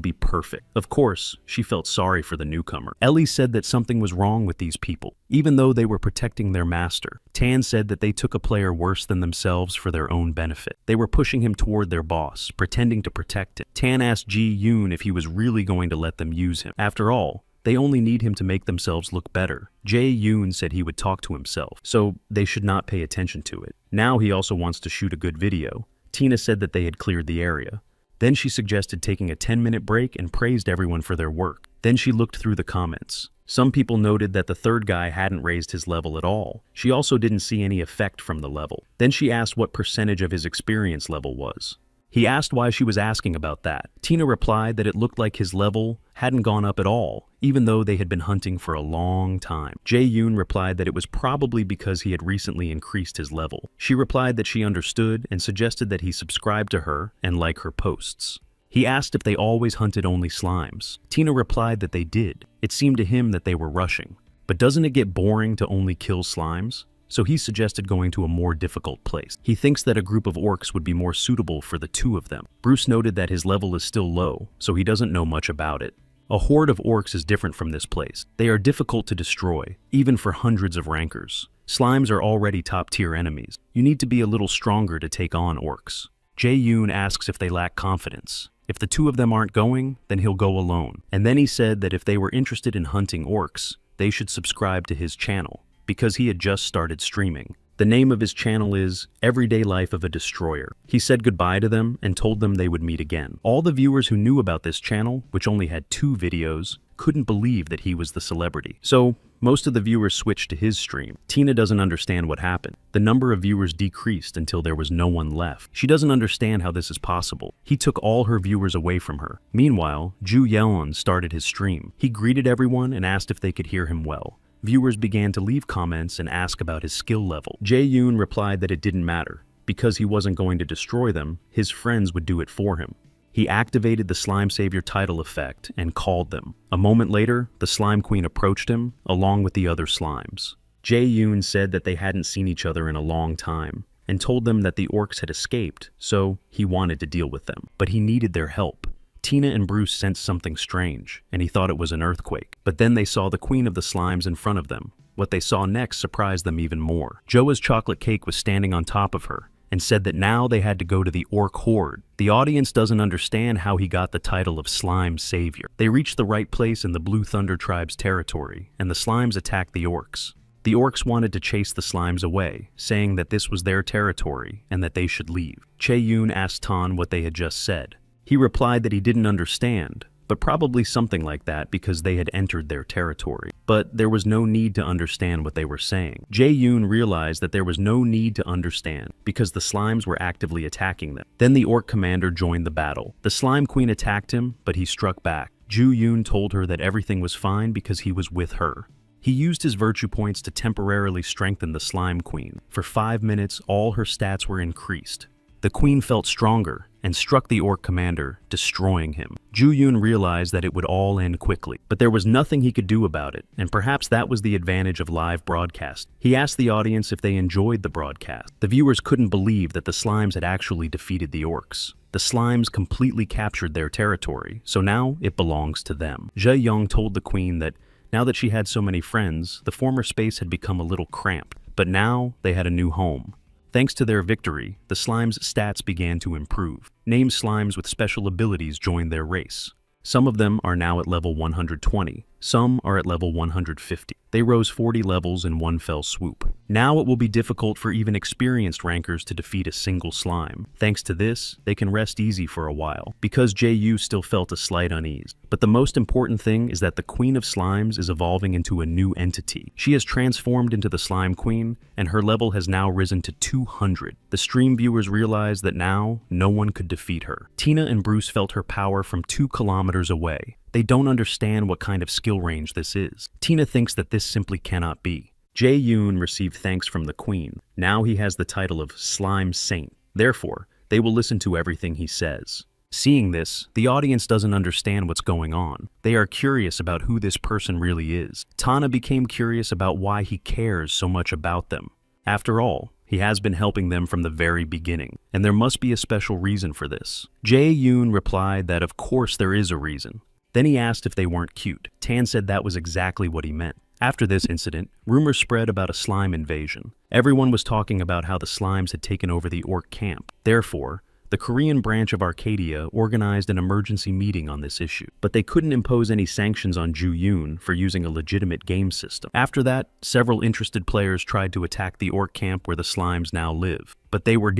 be perfect. Of course, she felt sorry for the newcomer. Ellie said that something was wrong with these people, even though they were protecting their master. Tan said that they took a player worse than themselves for their own benefit. They were pushing him toward their boss, pretending to protect him. Tan asked Ji Yoon if he was really going to let them use him. After all, they only need him to make themselves look better. Jae Yoon said he would talk to himself, so they should not pay attention to it. Now he also wants to shoot a good video. Tina said that they had cleared the area. Then she suggested taking a 10-minute break and praised everyone for their work. Then she looked through the comments. Some people noted that the third guy hadn't raised his level at all. She also didn't see any effect from the level. Then she asked what percentage of his experience level was. He asked why she was asking about that. Tina replied that it looked like his level hadn't gone up at all, even though they had been hunting for a long time. Jae-yoon replied that it was probably because he had recently increased his level. She replied that she understood and suggested that he subscribe to her and like her posts. He asked if they always hunted only slimes. Tina replied that they did. It seemed to him that they were rushing. But doesn't it get boring to only kill slimes? So he suggested going to a more difficult place. He thinks that a group of orcs would be more suitable for the two of them. Bruce noted that his level is still low, so he doesn't know much about it. A horde of orcs is different from this place. They are difficult to destroy, even for hundreds of rankers. Slimes are already top-tier enemies. You need to be a little stronger to take on orcs. Jae-yoon asks if they lack confidence. If the two of them aren't going, then he'll go alone. And then he said that if they were interested in hunting orcs, they should subscribe to his channel, because he had just started streaming. The name of his channel is Everyday Life of a Destroyer. He said goodbye to them and told them they would meet again. All the viewers who knew about this channel, which only had 2 videos, couldn't believe that he was the celebrity. So, most of the viewers switched to his stream. Tina doesn't understand what happened. The number of viewers decreased until there was no one left. She doesn't understand how this is possible. He took all her viewers away from her. Meanwhile, Ju Yeon started his stream. He greeted everyone and asked if they could hear him well. Viewers began to leave comments and ask about his skill level. Jae-yoon replied that it didn't matter. Because he wasn't going to destroy them, his friends would do it for him. He activated the Slime Savior title effect and called them. A moment later, the Slime Queen approached him, along with the other slimes. Jae-yoon said that they hadn't seen each other in a long time, and told them that the orcs had escaped, so he wanted to deal with them. But he needed their help. Tina and Bruce sensed something strange, and he thought it was an earthquake. But then they saw the Queen of the Slimes in front of them. What they saw next surprised them even more. Joa's chocolate cake was standing on top of her, and said that now they had to go to the orc horde. The audience doesn't understand how he got the title of Slime Savior. They reached the right place in the Blue Thunder Tribe's territory, and the slimes attacked the orcs. The orcs wanted to chase the slimes away, saying that this was their territory and that they should leave. Chae-yoon asked Tan what they had just said. He replied that he didn't understand, but probably something like that because they had entered their territory. But there was no need to understand what they were saying. Jae-yoon realized that there was no need to understand because the slimes were actively attacking them. Then the orc commander joined the battle. The slime queen attacked him, but he struck back. Ju-yoon told her that everything was fine because he was with her. He used his virtue points to temporarily strengthen the slime queen. For 5 minutes, all her stats were increased. The queen felt stronger and struck the orc commander, destroying him. Ju-yoon realized that it would all end quickly, but there was nothing he could do about it, and perhaps that was the advantage of live broadcast. He asked the audience if they enjoyed the broadcast. The viewers couldn't believe that the slimes had actually defeated the orcs. The slimes completely captured their territory, so now it belongs to them. Jae-young told the queen that now that she had so many friends, the former space had become a little cramped, but now they had a new home. Thanks to their victory, the slimes' stats began to improve. Named slimes with special abilities joined their race. Some of them are now at level 120, some are at level 150. They rose 40 levels in one fell swoop. Now it will be difficult for even experienced rankers to defeat a single slime. Thanks to this, they can rest easy for a while, because JU still felt a slight unease. But the most important thing is that the Queen of Slimes is evolving into a new entity. She has transformed into the Slime Queen, and her level has now risen to 200. The stream viewers realized that now, no one could defeat her. Tina and Bruce felt her power from 2 kilometers away. They don't understand what kind of skill range this is. Tina thinks that this simply cannot be. Jae-yoon received thanks from the Queen. Now he has the title of Slime Saint. Therefore, they will listen to everything he says. Seeing this, the audience doesn't understand what's going on. They are curious about who this person really is. Tana became curious about why he cares so much about them. After all, he has been helping them from the very beginning, and there must be a special reason for this. Jae-yoon replied that of course there is a reason. Then he asked if they weren't cute. Tan said that was exactly what he meant. After this incident, rumors spread about a slime invasion. Everyone was talking about how the slimes had taken over the orc camp. Therefore, the Korean branch of Arcadia organized an emergency meeting on this issue, but they couldn't impose any sanctions on Ju-yoon for using a legitimate game system. After that, several interested players tried to attack the orc camp where the slimes now live, but they were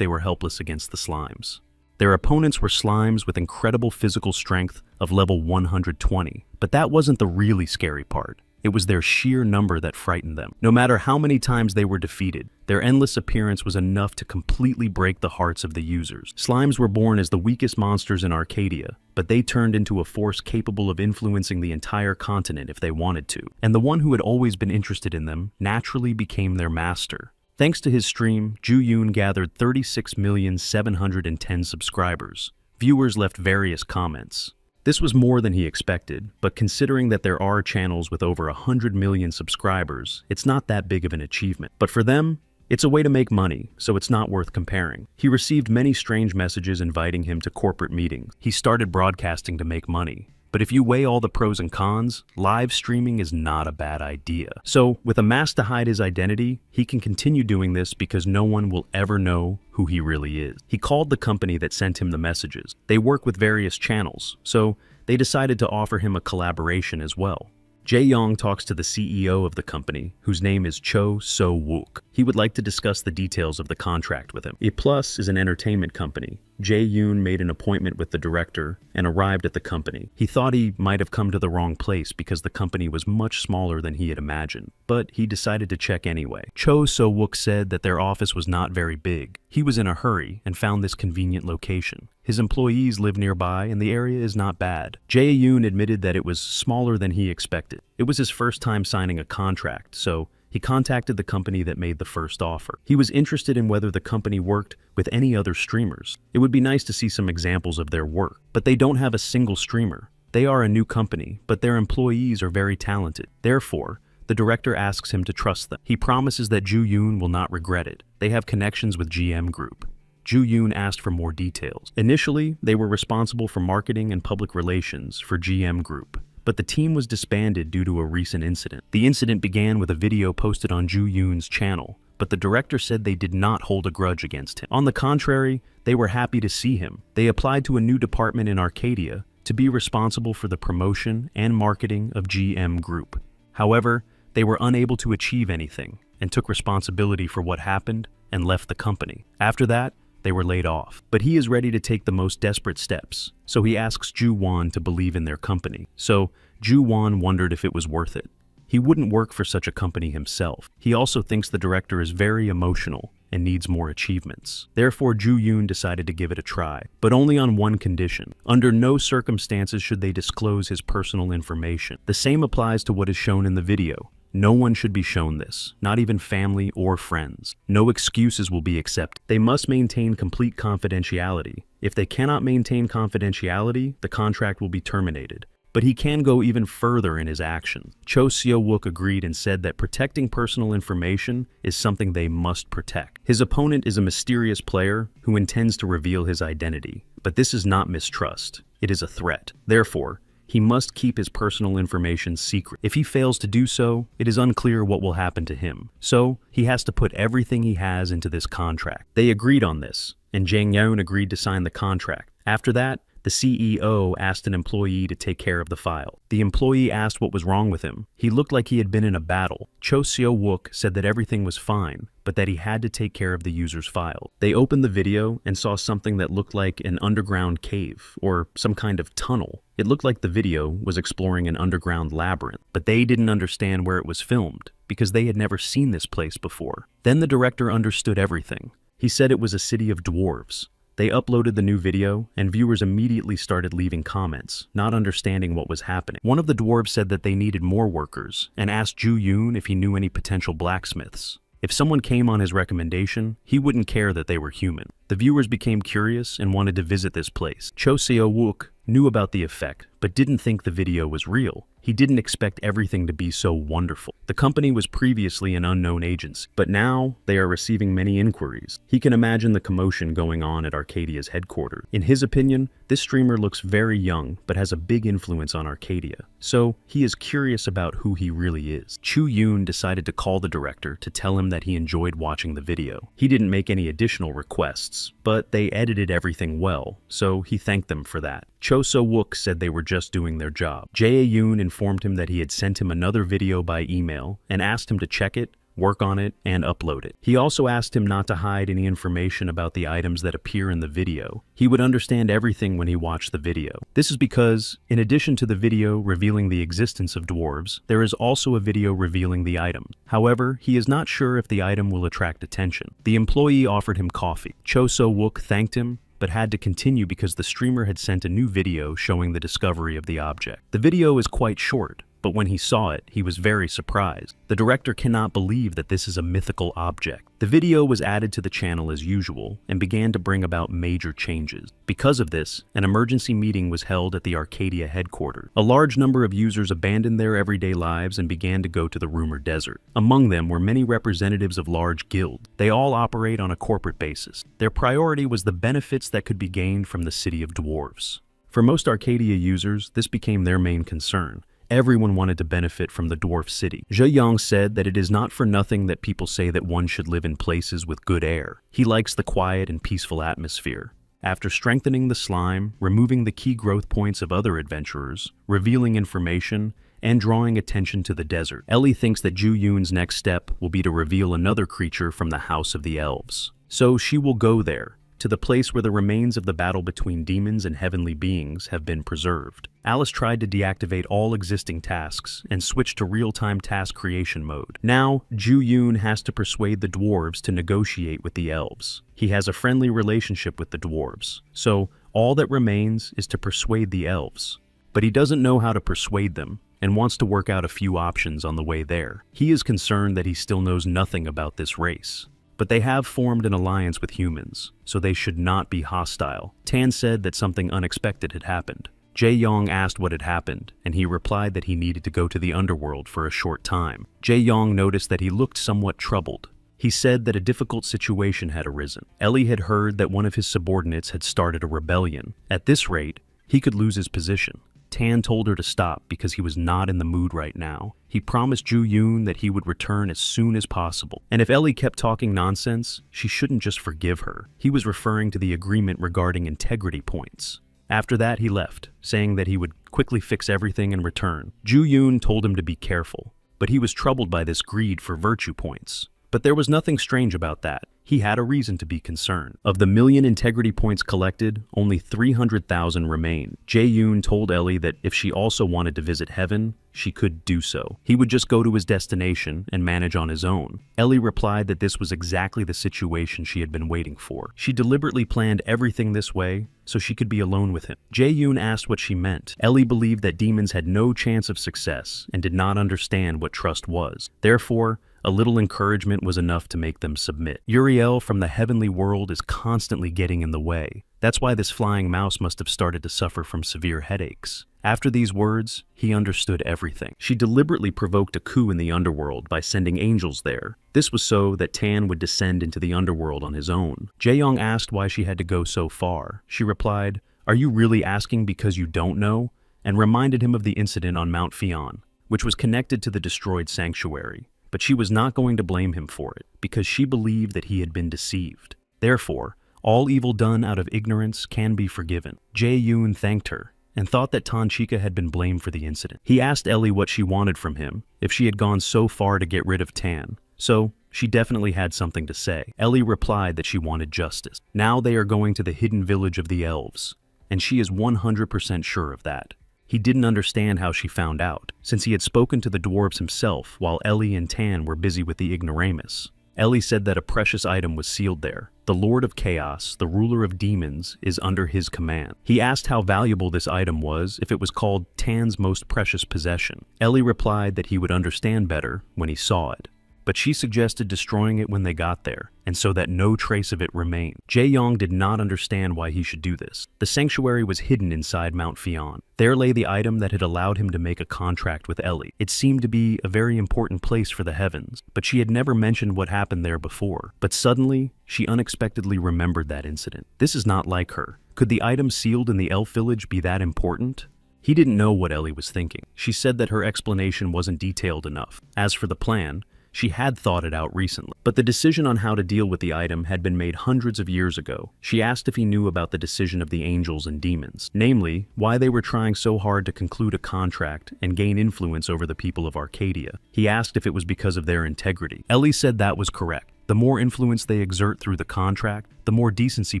helpless against the slimes. Their opponents were slimes with incredible physical strength of level 120. But that wasn't the really scary part. It was their sheer number that frightened them. No matter how many times they were defeated, their endless appearance was enough to completely break the hearts of the users. Slimes were born as the weakest monsters in Arcadia, but they turned into a force capable of influencing the entire continent if they wanted to. And the one who had always been interested in them naturally became their master. Thanks to his stream, Ju-Yoon gathered 36,710 subscribers. Viewers left various comments. This was more than he expected, but considering that there are channels with over 100 million subscribers, it's not that big of an achievement. But for them, it's a way to make money, so it's not worth comparing. He received many strange messages inviting him to corporate meetings. He started broadcasting to make money. But if you weigh all the pros and cons, live streaming is not a bad idea. So, with a mask to hide his identity, he can continue doing this because no one will ever know who he really is. He called the company that sent him the messages. They work with various channels, so they decided to offer him a collaboration as well. Jae-Yong talks to the CEO of the company, whose name is Cho So-wook. He would like to discuss the details of the contract with him. E Plus is an entertainment company. Jae-Yoon made an appointment with the director and arrived at the company. He thought he might have come to the wrong place because the company was much smaller than he had imagined, but he decided to check anyway. Cho So-wook said that their office was not very big. He was in a hurry and found this convenient location. His employees live nearby and the area is not bad. Jae-Yoon admitted that it was smaller than he expected. It was his first time signing a contract, so he contacted the company that made the first offer. He was interested in whether the company worked with any other streamers. It would be nice to see some examples of their work, but they don't have a single streamer. They are a new company, but their employees are very talented. Therefore, the director asks him to trust them. He promises that Ju-Yoon will not regret it. They have connections with GM Group. Ju-Yoon asked for more details. Initially, they were responsible for marketing and public relations for GM Group. But the team was disbanded due to a recent incident. The incident began with a video posted on Ju-Yoon's channel, but the director said they did not hold a grudge against him. On the contrary, they were happy to see him. They applied to a new department in Arcadia to be responsible for the promotion and marketing of GM Group. However, they were unable to achieve anything and took responsibility for what happened and left the company. After that, they were laid off. But he is ready to take the most desperate steps, so he asks Ju-Won to believe in their company. So Ju-Won wondered if it was worth it. He wouldn't work for such a company himself. He also thinks the director is very emotional and needs more achievements. Therefore, Ju-Yoon decided to give it a try, but only on one condition. Under no circumstances should they disclose his personal information. The same applies to what is shown in the video. No one should be shown this, not even family or friends. No excuses will be accepted. They must maintain complete confidentiality. If they cannot maintain confidentiality, the contract will be terminated. But he can go even further in his action. Cho So-wook agreed and said that protecting personal information is something they must protect. His opponent is a mysterious player who intends to reveal his identity. But this is not mistrust. It is a threat. Therefore, he must keep his personal information secret. If he fails to do so, it is unclear what will happen to him. So, he has to put everything he has into this contract. They agreed on this, and Jang-Yeon agreed to sign the contract. After that, the CEO asked an employee to take care of the file. The employee asked what was wrong with him. He looked like he had been in a battle. Cho So-wook said that everything was fine, but that he had to take care of the user's file. They opened the video and saw something that looked like an underground cave, or some kind of tunnel. It looked like the video was exploring an underground labyrinth, but they didn't understand where it was filmed, because they had never seen this place before. Then the director understood everything. He said it was a city of dwarves. They uploaded the new video, and viewers immediately started leaving comments, not understanding what was happening. One of the dwarves said that they needed more workers, and asked Ju-Yoon if he knew any potential blacksmiths. If someone came on his recommendation, he wouldn't care that they were human. The viewers became curious and wanted to visit this place. Cho So-wook knew about the effect, but didn't think the video was real. He didn't expect everything to be so wonderful. The company was previously an unknown agency, but now they are receiving many inquiries. He can imagine the commotion going on at Arcadia's headquarters. In his opinion, this streamer looks very young, but has a big influence on Arcadia. So he is curious about who he really is. Ju-Yoon decided to call the director to tell him that he enjoyed watching the video. He didn't make any additional requests, but they edited everything well, so he thanked them for that. Cho So-wook said they were just doing their job. Jae-Yoon informed him that he had sent him another video by email and asked him to check it work on it, and upload it. He also asked him not to hide any information about the items that appear in the video. He would understand everything when he watched the video. This is because, in addition to the video revealing the existence of dwarves, there is also a video revealing the item. However, he is not sure if the item will attract attention. The employee offered him coffee. Cho So-wook thanked him, but had to continue because the streamer had sent a new video showing the discovery of the object. The video is quite short, but when he saw it, he was very surprised. The director cannot believe that this is a mythical object. The video was added to the channel as usual and began to bring about major changes. Because of this, an emergency meeting was held at the Arcadia headquarters. A large number of users abandoned their everyday lives and began to go to the rumored desert. Among them were many representatives of large guilds. They all operate on a corporate basis. Their priority was the benefits that could be gained from the city of dwarves. For most Arcadia users, this became their main concern. Everyone wanted to benefit from the dwarf city. Zhe Yang said that it is not for nothing that people say that one should live in places with good air. He likes the quiet and peaceful atmosphere. After strengthening the slime, removing the key growth points of other adventurers, revealing information, and drawing attention to the desert, Ellie thinks that Ju Yoon's next step will be to reveal another creature from the House of the Elves. So she will go there, to the place where the remains of the battle between demons and heavenly beings have been preserved. Alice tried to deactivate all existing tasks and switched to real-time task creation mode. Now, Ju Yoon has to persuade the dwarves to negotiate with the elves. He has a friendly relationship with the dwarves, so all that remains is to persuade the elves. But he doesn't know how to persuade them, and wants to work out a few options on the way there. He is concerned that he still knows nothing about this race. But they have formed an alliance with humans, so they should not be hostile. Tan said that something unexpected had happened. Jae Yong asked what had happened, and he replied that he needed to go to the underworld for a short time. Jae Yong noticed that he looked somewhat troubled. He said that a difficult situation had arisen. Ellie had heard that one of his subordinates had started a rebellion. At this rate, he could lose his position. Tan told her to stop because he was not in the mood right now. He promised Ju Yoon that he would return as soon as possible. And if Ellie kept talking nonsense, she shouldn't just forgive her. He was referring to the agreement regarding integrity points. After that, he left, saying that he would quickly fix everything and return. Ju Yoon told him to be careful, but he was troubled by this greed for virtue points. But there was nothing strange about that. He had a reason to be concerned. Of the 1,000,000 integrity points collected, only 300,000 remain. Jae Yoon told Ellie that if she also wanted to visit heaven, she could do so. He would just go to his destination and manage on his own. Ellie replied that this was exactly the situation she had been waiting for. She deliberately planned everything this way so she could be alone with him. Jae Yoon asked what she meant. Ellie believed that demons had no chance of success and did not understand what trust was. Therefore, a little encouragement was enough to make them submit. Uriel from the heavenly world is constantly getting in the way. That's why this flying mouse must have started to suffer from severe headaches. After these words, he understood everything. She deliberately provoked a coup in the underworld by sending angels there. This was so that Tan would descend into the underworld on his own. Jae-young asked why she had to go so far. She replied, "Are you really asking because you don't know?" and reminded him of the incident on Mount Fion, which was connected to the destroyed sanctuary. But she was not going to blame him for it, because she believed that he had been deceived. Therefore, all evil done out of ignorance can be forgiven. Jae Yoon thanked her, and thought that Tanchika had been blamed for the incident. He asked Ellie what she wanted from him, if she had gone so far to get rid of Tan. So, she definitely had something to say. Ellie replied that she wanted justice. Now they are going to the hidden village of the elves, and she is 100% sure of that. He didn't understand how she found out, since he had spoken to the dwarves himself while Ellie and Tan were busy with the ignoramus. Ellie said that a precious item was sealed there. The Lord of Chaos, the ruler of demons, is under his command. He asked how valuable this item was if it was called Tan's most precious possession. Ellie replied that he would understand better when he saw it. But she suggested destroying it when they got there, and so that no trace of it remained. Jae-young did not understand why he should do this. The sanctuary was hidden inside Mount Fion. There lay the item that had allowed him to make a contract with Ellie. It seemed to be a very important place for the heavens, but she had never mentioned what happened there before. But suddenly, she unexpectedly remembered that incident. This is not like her. Could the item sealed in the elf village be that important? He didn't know what Ellie was thinking. She said that her explanation wasn't detailed enough. As for the plan, She had thought it out recently. But the decision on how to deal with the item had been made hundreds of years ago. She asked if he knew about the decision of the angels and demons, namely, why they were trying so hard to conclude a contract and gain influence over the people of Arcadia. He asked if it was because of their integrity. Ellie said that was correct. The more influence they exert through the contract, the more decency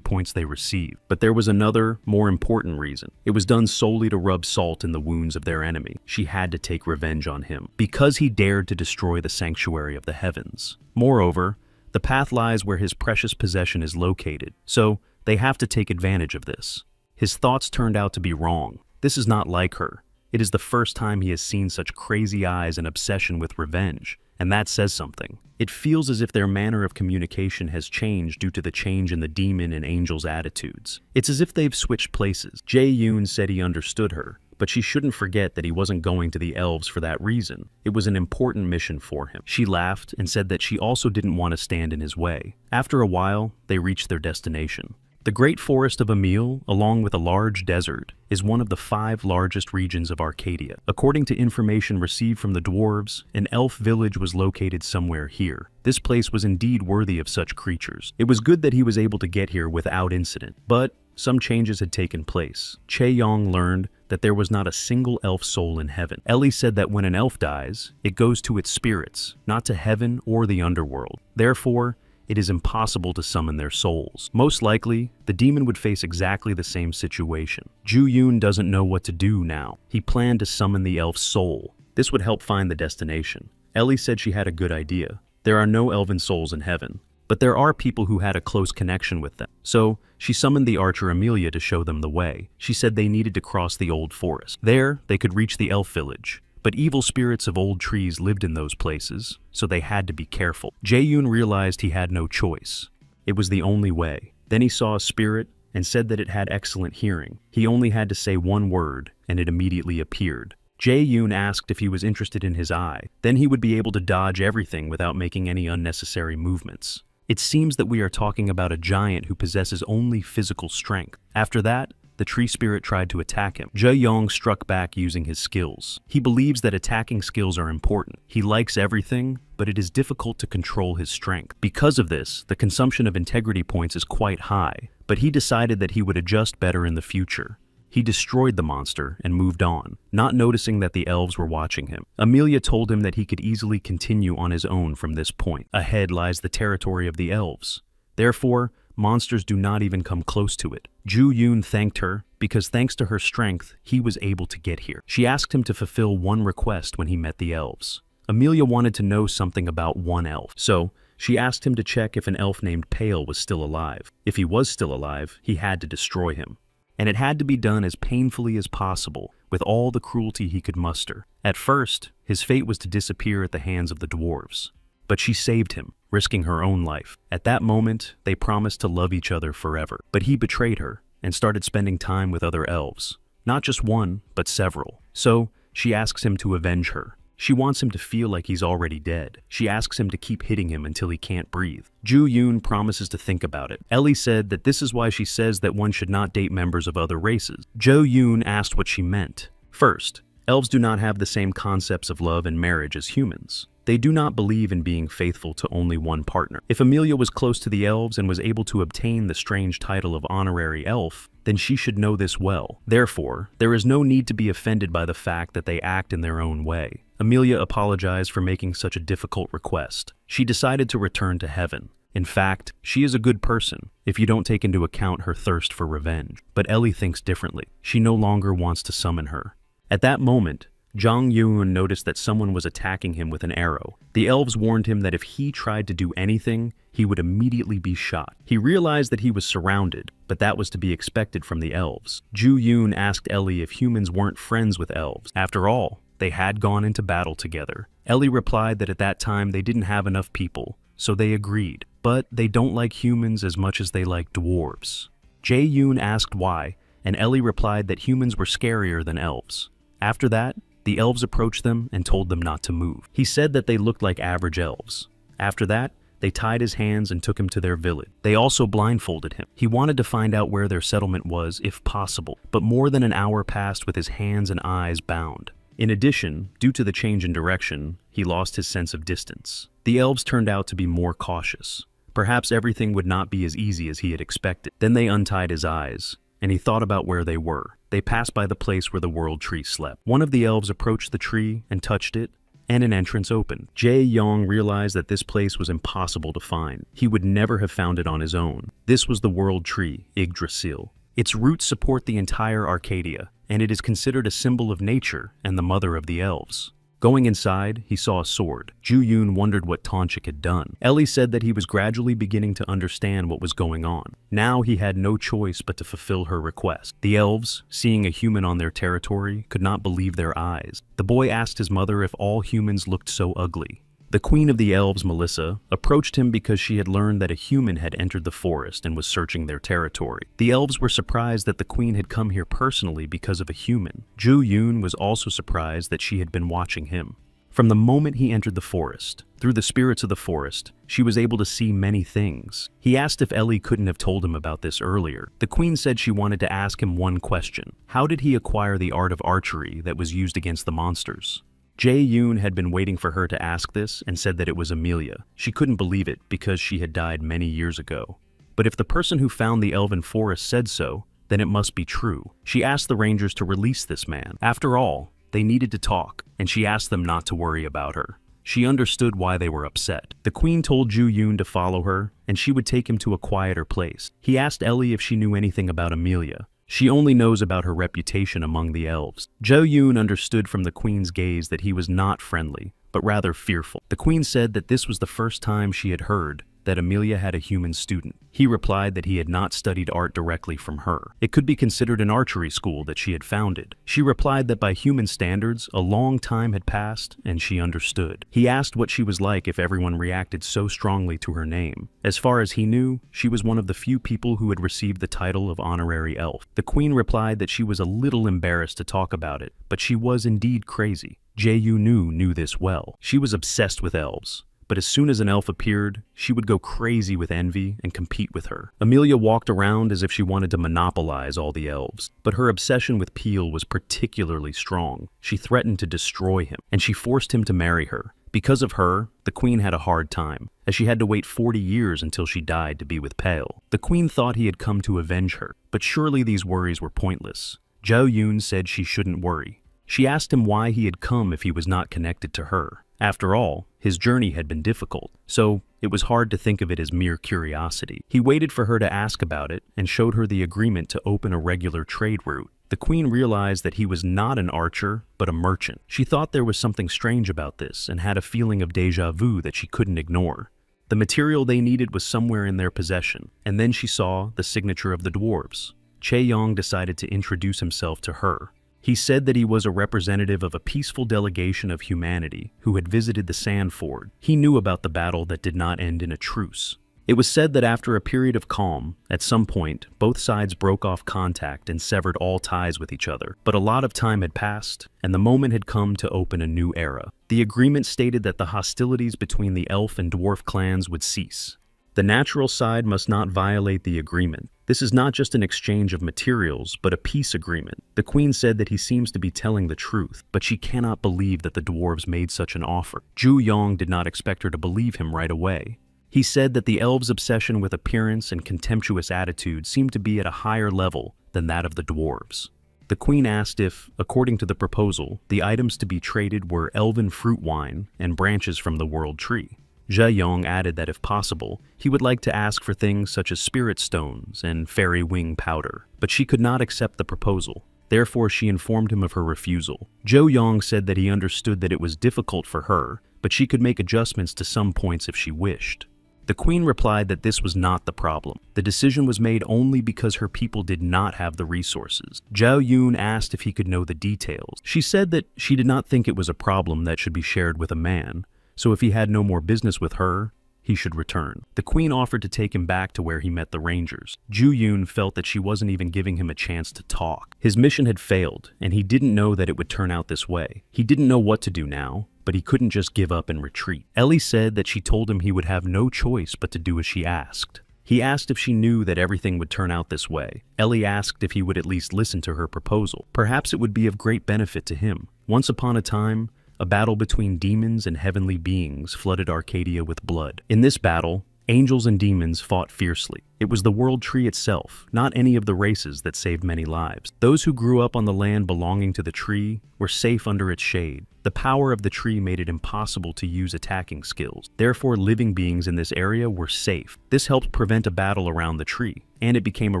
points they receive. But there was another, more important reason. It was done solely to rub salt in the wounds of their enemy. She had to take revenge on him, because he dared to destroy the sanctuary of the heavens. Moreover, the path lies where his precious possession is located, so they have to take advantage of this. His thoughts turned out to be wrong. This is not like her. It is the first time he has seen such crazy eyes and obsession with revenge, and that says something. It feels as if their manner of communication has changed due to the change in the demon and angel's attitudes. It's as if they've switched places. Jae-yoon said he understood her, but she shouldn't forget that he wasn't going to the elves for that reason. It was an important mission for him. She laughed and said that she also didn't want to stand in his way. After a while, they reached their destination. The Great Forest of Emil, along with a large desert, is one of the 5 largest regions of Arcadia. According to information received from the dwarves, an elf village was located somewhere here. This place was indeed worthy of such creatures. It was good that he was able to get here without incident, but some changes had taken place. Chae-yong learned that there was not a single elf soul in heaven. Ellie said that when an elf dies, it goes to its spirits, not to heaven or the underworld. Therefore, it is impossible to summon their souls. Most likely, the demon would face exactly the same situation. Ju-yoon doesn't know what to do now. He planned to summon the elf's soul. This would help find the destination. Ellie said she had a good idea. There are no elven souls in heaven, but there are people who had a close connection with them. So, she summoned the archer Amelia to show them the way. She said they needed to cross the old forest. There, they could reach the elf village. But evil spirits of old trees lived in those places, so they had to be careful. Jae-yoon realized he had no choice. It was the only way. Then he saw a spirit and said that it had excellent hearing. He only had to say one word, and it immediately appeared. Jae-yoon asked if he was interested in his eye. Then he would be able to dodge everything without making any unnecessary movements. It seems that we are talking about a giant who possesses only physical strength. After that, the tree spirit tried to attack him. Jae-yong struck back using his skills. He believes that attacking skills are important. He likes everything, but it is difficult to control his strength. Because of this, the consumption of integrity points is quite high, but he decided that he would adjust better in the future. He destroyed the monster and moved on, not noticing that the elves were watching him. Amelia told him that he could easily continue on his own from this point. Ahead lies the territory of the elves. Therefore, monsters do not even come close to it. Ju-yoon thanked her, because thanks to her strength, he was able to get here. She asked him to fulfill one request when he met the elves. Amelia wanted to know something about one elf, so she asked him to check if an elf named Pale was still alive. If he was still alive, he had to destroy him. And it had to be done as painfully as possible, with all the cruelty he could muster. At first, his fate was to disappear at the hands of the dwarves. But she saved him, risking her own life. At that moment, they promised to love each other forever. But he betrayed her and started spending time with other elves. Not just one, but several. So, she asks him to avenge her. She wants him to feel like he's already dead. She asks him to keep hitting him until he can't breathe. Ju-yoon promises to think about it. Ellie said that this is why she says that one should not date members of other races. Jo-yoon asked what she meant. First, elves do not have the same concepts of love and marriage as humans. They do not believe in being faithful to only one partner. If Amelia was close to the elves and was able to obtain the strange title of honorary elf, then she should know this well. Therefore, there is no need to be offended by the fact that they act in their own way. Amelia apologized for making such a difficult request. She decided to return to heaven. In fact, she is a good person, if you don't take into account her thirst for revenge. But Ellie thinks differently. She no longer wants to summon her. At that moment, Jang Yoon noticed that someone was attacking him with an arrow. The elves warned him that if he tried to do anything, he would immediately be shot. He realized that he was surrounded, but that was to be expected from the elves. Ju-yoon asked Ellie if humans weren't friends with elves. After all, they had gone into battle together. Ellie replied that at that time they didn't have enough people, so they agreed. But they don't like humans as much as they like dwarves. Jae-yoon asked why, and Ellie replied that humans were scarier than elves. After that, the elves approached them and told them not to move. He said that they looked like average elves. After that, they tied his hands and took him to their village. They also blindfolded him. He wanted to find out where their settlement was, if possible, but more than an hour passed with his hands and eyes bound. In addition, due to the change in direction, he he lost his sense of distance. The elves turned out to be more cautious. Perhaps everything would not be as easy as he had expected. Then they untied his eyes, and he thought about where they were. They passed by the place where the world tree slept. One of the elves approached the tree and touched it, and an entrance opened. Jae Yong realized that this place was impossible to find. He would never have found it on his own. This was the world tree, Yggdrasil. Its roots support the entire Arcadia, and it is considered a symbol of nature and the mother of the elves. Going inside, he saw a sword. Ju Yoon wondered what Tonchik had done. Ellie said that he was gradually beginning to understand what was going on. Now he had no choice but to fulfill her request. The elves, seeing a human on their territory, could not believe their eyes. The boy asked his mother if all humans looked so ugly. The queen of the elves, Melissa, approached him because she had learned that a human had entered the forest and was searching their territory. The elves were surprised that the queen had come here personally because of a human. Ju Yoon was also surprised that she had been watching him. From the moment he entered the forest, through the spirits of the forest, she was able to see many things. He asked if Ellie couldn't have told him about this earlier. The queen said she wanted to ask him one question. How did he acquire the art of archery that was used against the monsters? Jae Yoon had been waiting for her to ask this and said that it was Amelia. She couldn't believe it because she had died many years ago. But if the person who found the elven forest said so, then it must be true. She asked the rangers to release this man. After all, they needed to talk, and she asked them not to worry about her. She understood why they were upset. The queen told Ju Yoon to follow her, and she would take him to a quieter place. He asked Ellie if she knew anything about Amelia. She only knows about her reputation among the elves. Jo Yoon understood from the queen's gaze that he was not friendly, but rather fearful. The queen said that this was the first time she had heard that Amelia had a human student. He replied that he had not studied art directly from her. It could be considered an archery school that she had founded. She replied that by human standards, a long time had passed and she understood. He asked what she was like if everyone reacted so strongly to her name. As far as he knew, she was one of the few people who had received the title of honorary elf. The queen replied that she was a little embarrassed to talk about it, but she was indeed crazy. Jae Yoon knew this well. She was obsessed with elves. But as soon as an elf appeared, she would go crazy with envy and compete with her. Amelia walked around as if she wanted to monopolize all the elves, but her obsession with Peel was particularly strong. She threatened to destroy him, and she forced him to marry her. Because of her, the queen had a hard time, as she had to wait 40 years until she died to be with Pale. The queen thought he had come to avenge her, but surely these worries were pointless. Jo Yoon said she shouldn't worry. She asked him why he had come if he was not connected to her. After all, his journey had been difficult, so it was hard to think of it as mere curiosity. He waited for her to ask about it and showed her the agreement to open a regular trade route. The queen realized that he was not an archer, but a merchant. She thought there was something strange about this and had a feeling of déjà vu that she couldn't ignore. The material they needed was somewhere in their possession, and then she saw the signature of the dwarves. Chae Yong decided to introduce himself to her. He said that he was a representative of a peaceful delegation of humanity who had visited the Sand Ford. He knew about the battle that did not end in a truce. It was said that after a period of calm, at some point, both sides broke off contact and severed all ties with each other. But a lot of time had passed, and the moment had come to open a new era. The agreement stated that the hostilities between the elf and dwarf clans would cease. The natural side must not violate the agreement. This is not just an exchange of materials, but a peace agreement. The queen said that he seems to be telling the truth, but she cannot believe that the dwarves made such an offer. Ju Yong did not expect her to believe him right away. He said that the elves' obsession with appearance and contemptuous attitude seemed to be at a higher level than that of the dwarves. The queen asked if, according to the proposal, the items to be traded were elven fruit wine and branches from the world tree. Jae Yong added that if possible, he would like to ask for things such as spirit stones and fairy wing powder, but she could not accept the proposal. Therefore, she informed him of her refusal. Jo Yong said that he understood that it was difficult for her, but she could make adjustments to some points if she wished. The queen replied that this was not the problem. The decision was made only because her people did not have the resources. Zhao Yun asked if he could know the details. She said that she did not think it was a problem that should be shared with a man, so if he had no more business with her, he should return. The queen offered to take him back to where he met the rangers. Ju Yun felt that she wasn't even giving him a chance to talk. His mission had failed, and he didn't know that it would turn out this way. He didn't know what to do now, but he couldn't just give up and retreat. Ellie said that she told him he would have no choice but to do as she asked. He asked if she knew that everything would turn out this way. Ellie asked if he would at least listen to her proposal. Perhaps it would be of great benefit to him. Once upon a time, A battle between demons and heavenly beings flooded Arcadia with blood. In this battle, angels and demons fought fiercely. It was the world tree itself, not any of the races, that saved many lives. Those who grew up on the land belonging to the tree were safe under its shade. The power of the tree made it impossible to use attacking skills. Therefore, living beings in this area were safe. This helped prevent a battle around the tree, and it became a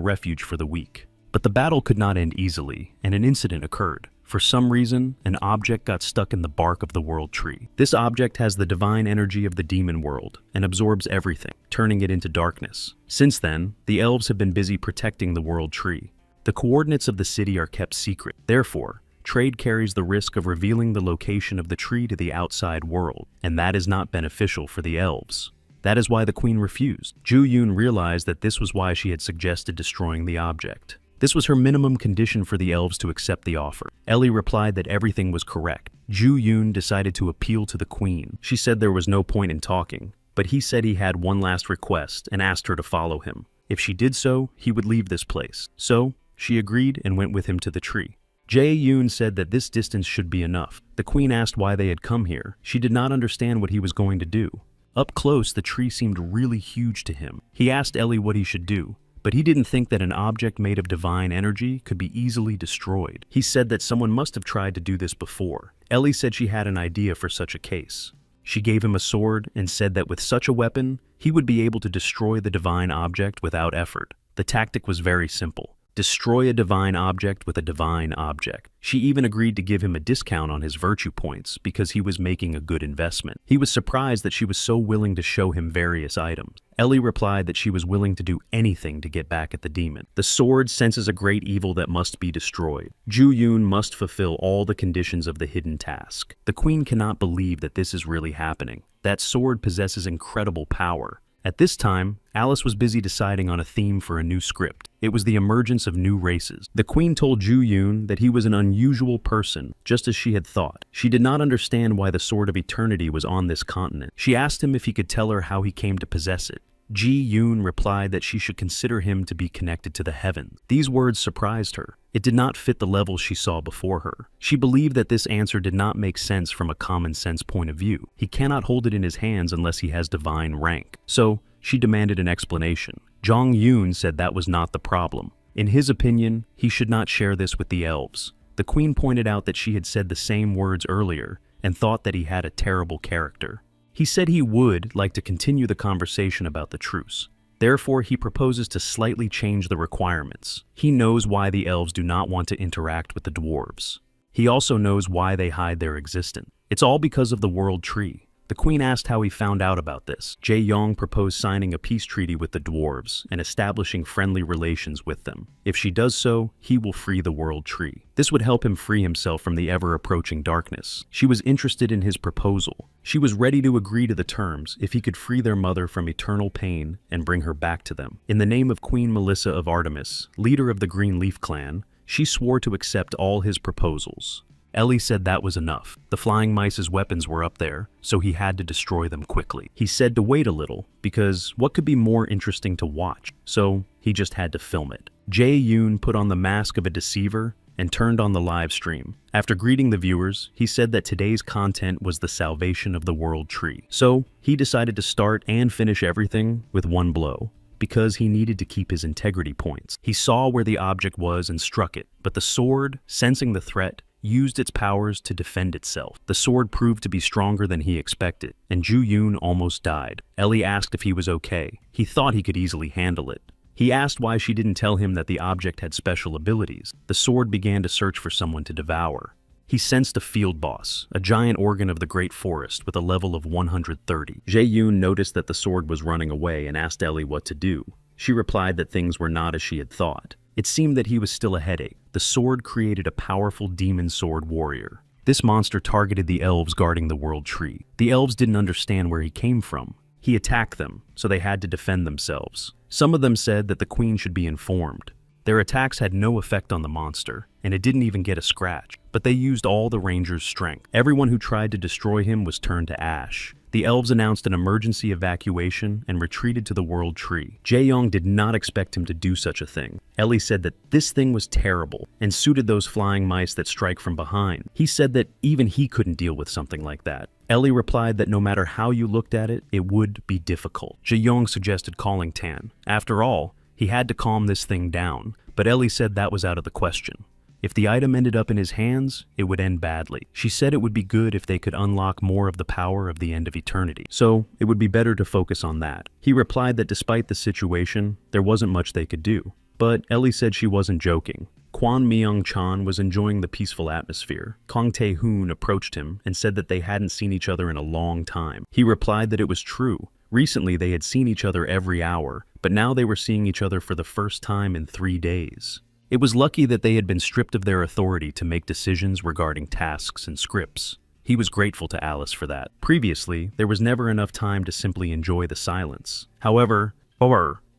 refuge for the weak. But the battle could not end easily, and an incident occurred. For some reason, an object got stuck in the bark of the world tree. This object has the divine energy of the demon world and absorbs everything, turning it into darkness. Since then, the elves have been busy protecting the world tree. The coordinates of the city are kept secret. Therefore, trade carries the risk of revealing the location of the tree to the outside world, and that is not beneficial for the elves. That is why the queen refused. Ju Yun realized that this was why she had suggested destroying the object. This was her minimum condition for the elves to accept the offer. Ellie replied that everything was correct. Ju Yun decided to appeal to the queen. She said there was no point in talking, but he said he had one last request and asked her to follow him. If she did so, he would leave this place. So, she agreed and went with him to the tree. Jae Yoon said that this distance should be enough. The queen asked why they had come here. She did not understand what he was going to do. Up close, the tree seemed really huge to him. He asked Ellie what he should do, but he didn't think that an object made of divine energy could be easily destroyed. He said that someone must have tried to do this before. Ellie said she had an idea for such a case. She gave him a sword and said that with such a weapon, he would be able to destroy the divine object without effort. The tactic was very simple. Destroy a divine object with a divine object. She even agreed to give him a discount on his virtue points because he was making a good investment. He was surprised that she was so willing to show him various items. Ellie replied that she was willing to do anything to get back at the demon. The sword senses a great evil that must be destroyed. Ju Yun must fulfill all the conditions of the hidden task. The queen cannot believe that this is really happening. That sword possesses incredible power. At this time, Alice was busy deciding on a theme for a new script. It was the emergence of new races. The queen told Ju Yun that he was an unusual person, just as she had thought. She did not understand why the Sword of Eternity was on this continent. She asked him if he could tell her how he came to possess it. Ji Yoon replied that she should consider him to be connected to the heavens. These words surprised her. It did not fit the level she saw before her. She believed that this answer did not make sense from a common sense point of view. He cannot hold it in his hands unless he has divine rank. So, she demanded an explanation. Jong Yoon said that was not the problem. In his opinion, he should not share this with the elves. The queen pointed out that she had said the same words earlier and thought that he had a terrible character. He said he would like to continue the conversation about the truce. Therefore, he proposes to slightly change the requirements. He knows why the elves do not want to interact with the dwarves. He also knows why they hide their existence. It's all because of the world tree. The queen asked how he found out about this. Jae Yong proposed signing a peace treaty with the dwarves and establishing friendly relations with them. If she does so, he will free the world tree. This would help him free himself from the ever-approaching darkness. She was interested in his proposal. She was ready to agree to the terms if he could free their mother from eternal pain and bring her back to them. In the name of Queen Melissa of Artemis, leader of the Green Leaf clan, she swore to accept all his proposals. Ellie said that was enough. The flying mice's weapons were up there, so he had to destroy them quickly. He said to wait a little, because what could be more interesting to watch? So he just had to film it. Jae Yoon put on the mask of a deceiver and turned on the live stream. After greeting the viewers, he said that today's content was the salvation of the world tree. So he decided to start and finish everything with one blow, because he needed to keep his integrity points. He saw where the object was and struck it, but the sword, sensing the threat, used its powers to defend itself. The sword proved to be stronger than he expected, and Ju Yoon almost died. Ellie asked if he was okay. He thought he could easily handle it. He asked why she didn't tell him that the object had special abilities. The sword began to search for someone to devour. He sensed a field boss, a giant organ of the great forest with a level of 130. Jae Yoon noticed that the sword was running away and asked Ellie what to do. She replied that things were not as she had thought. It seemed that he was still a headache. The sword created a powerful demon sword warrior. This monster targeted the elves guarding the world tree. The elves didn't understand where he came from. He attacked them, so they had to defend themselves. Some of them said that the queen should be informed. Their attacks had no effect on the monster, and it didn't even get a scratch, but they used all the ranger's strength. Everyone who tried to destroy him was turned to ash. The elves announced an emergency evacuation and retreated to the world tree. Jae-young did not expect him to do such a thing. Ellie said that this thing was terrible and suited those flying mice that strike from behind. He said that even he couldn't deal with something like that. Ellie replied that no matter how you looked at it, it would be difficult. Jae-young suggested calling Tan. After all, he had to calm this thing down, but Ellie said that was out of the question. If the item ended up in his hands, it would end badly. She said it would be good if they could unlock more of the power of the end of eternity, so it would be better to focus on that. He replied that despite the situation, there wasn't much they could do. But Ellie said she wasn't joking. Kwon Myung-chan was enjoying the peaceful atmosphere. Kong Tae-hoon approached him and said that they hadn't seen each other in a long time. He replied that it was true. Recently they had seen each other every hour, but now they were seeing each other for the first time in 3 days. It was lucky that they had been stripped of their authority to make decisions regarding tasks and scripts. He was grateful to Alice for that. Previously, there was never enough time to simply enjoy the silence. However,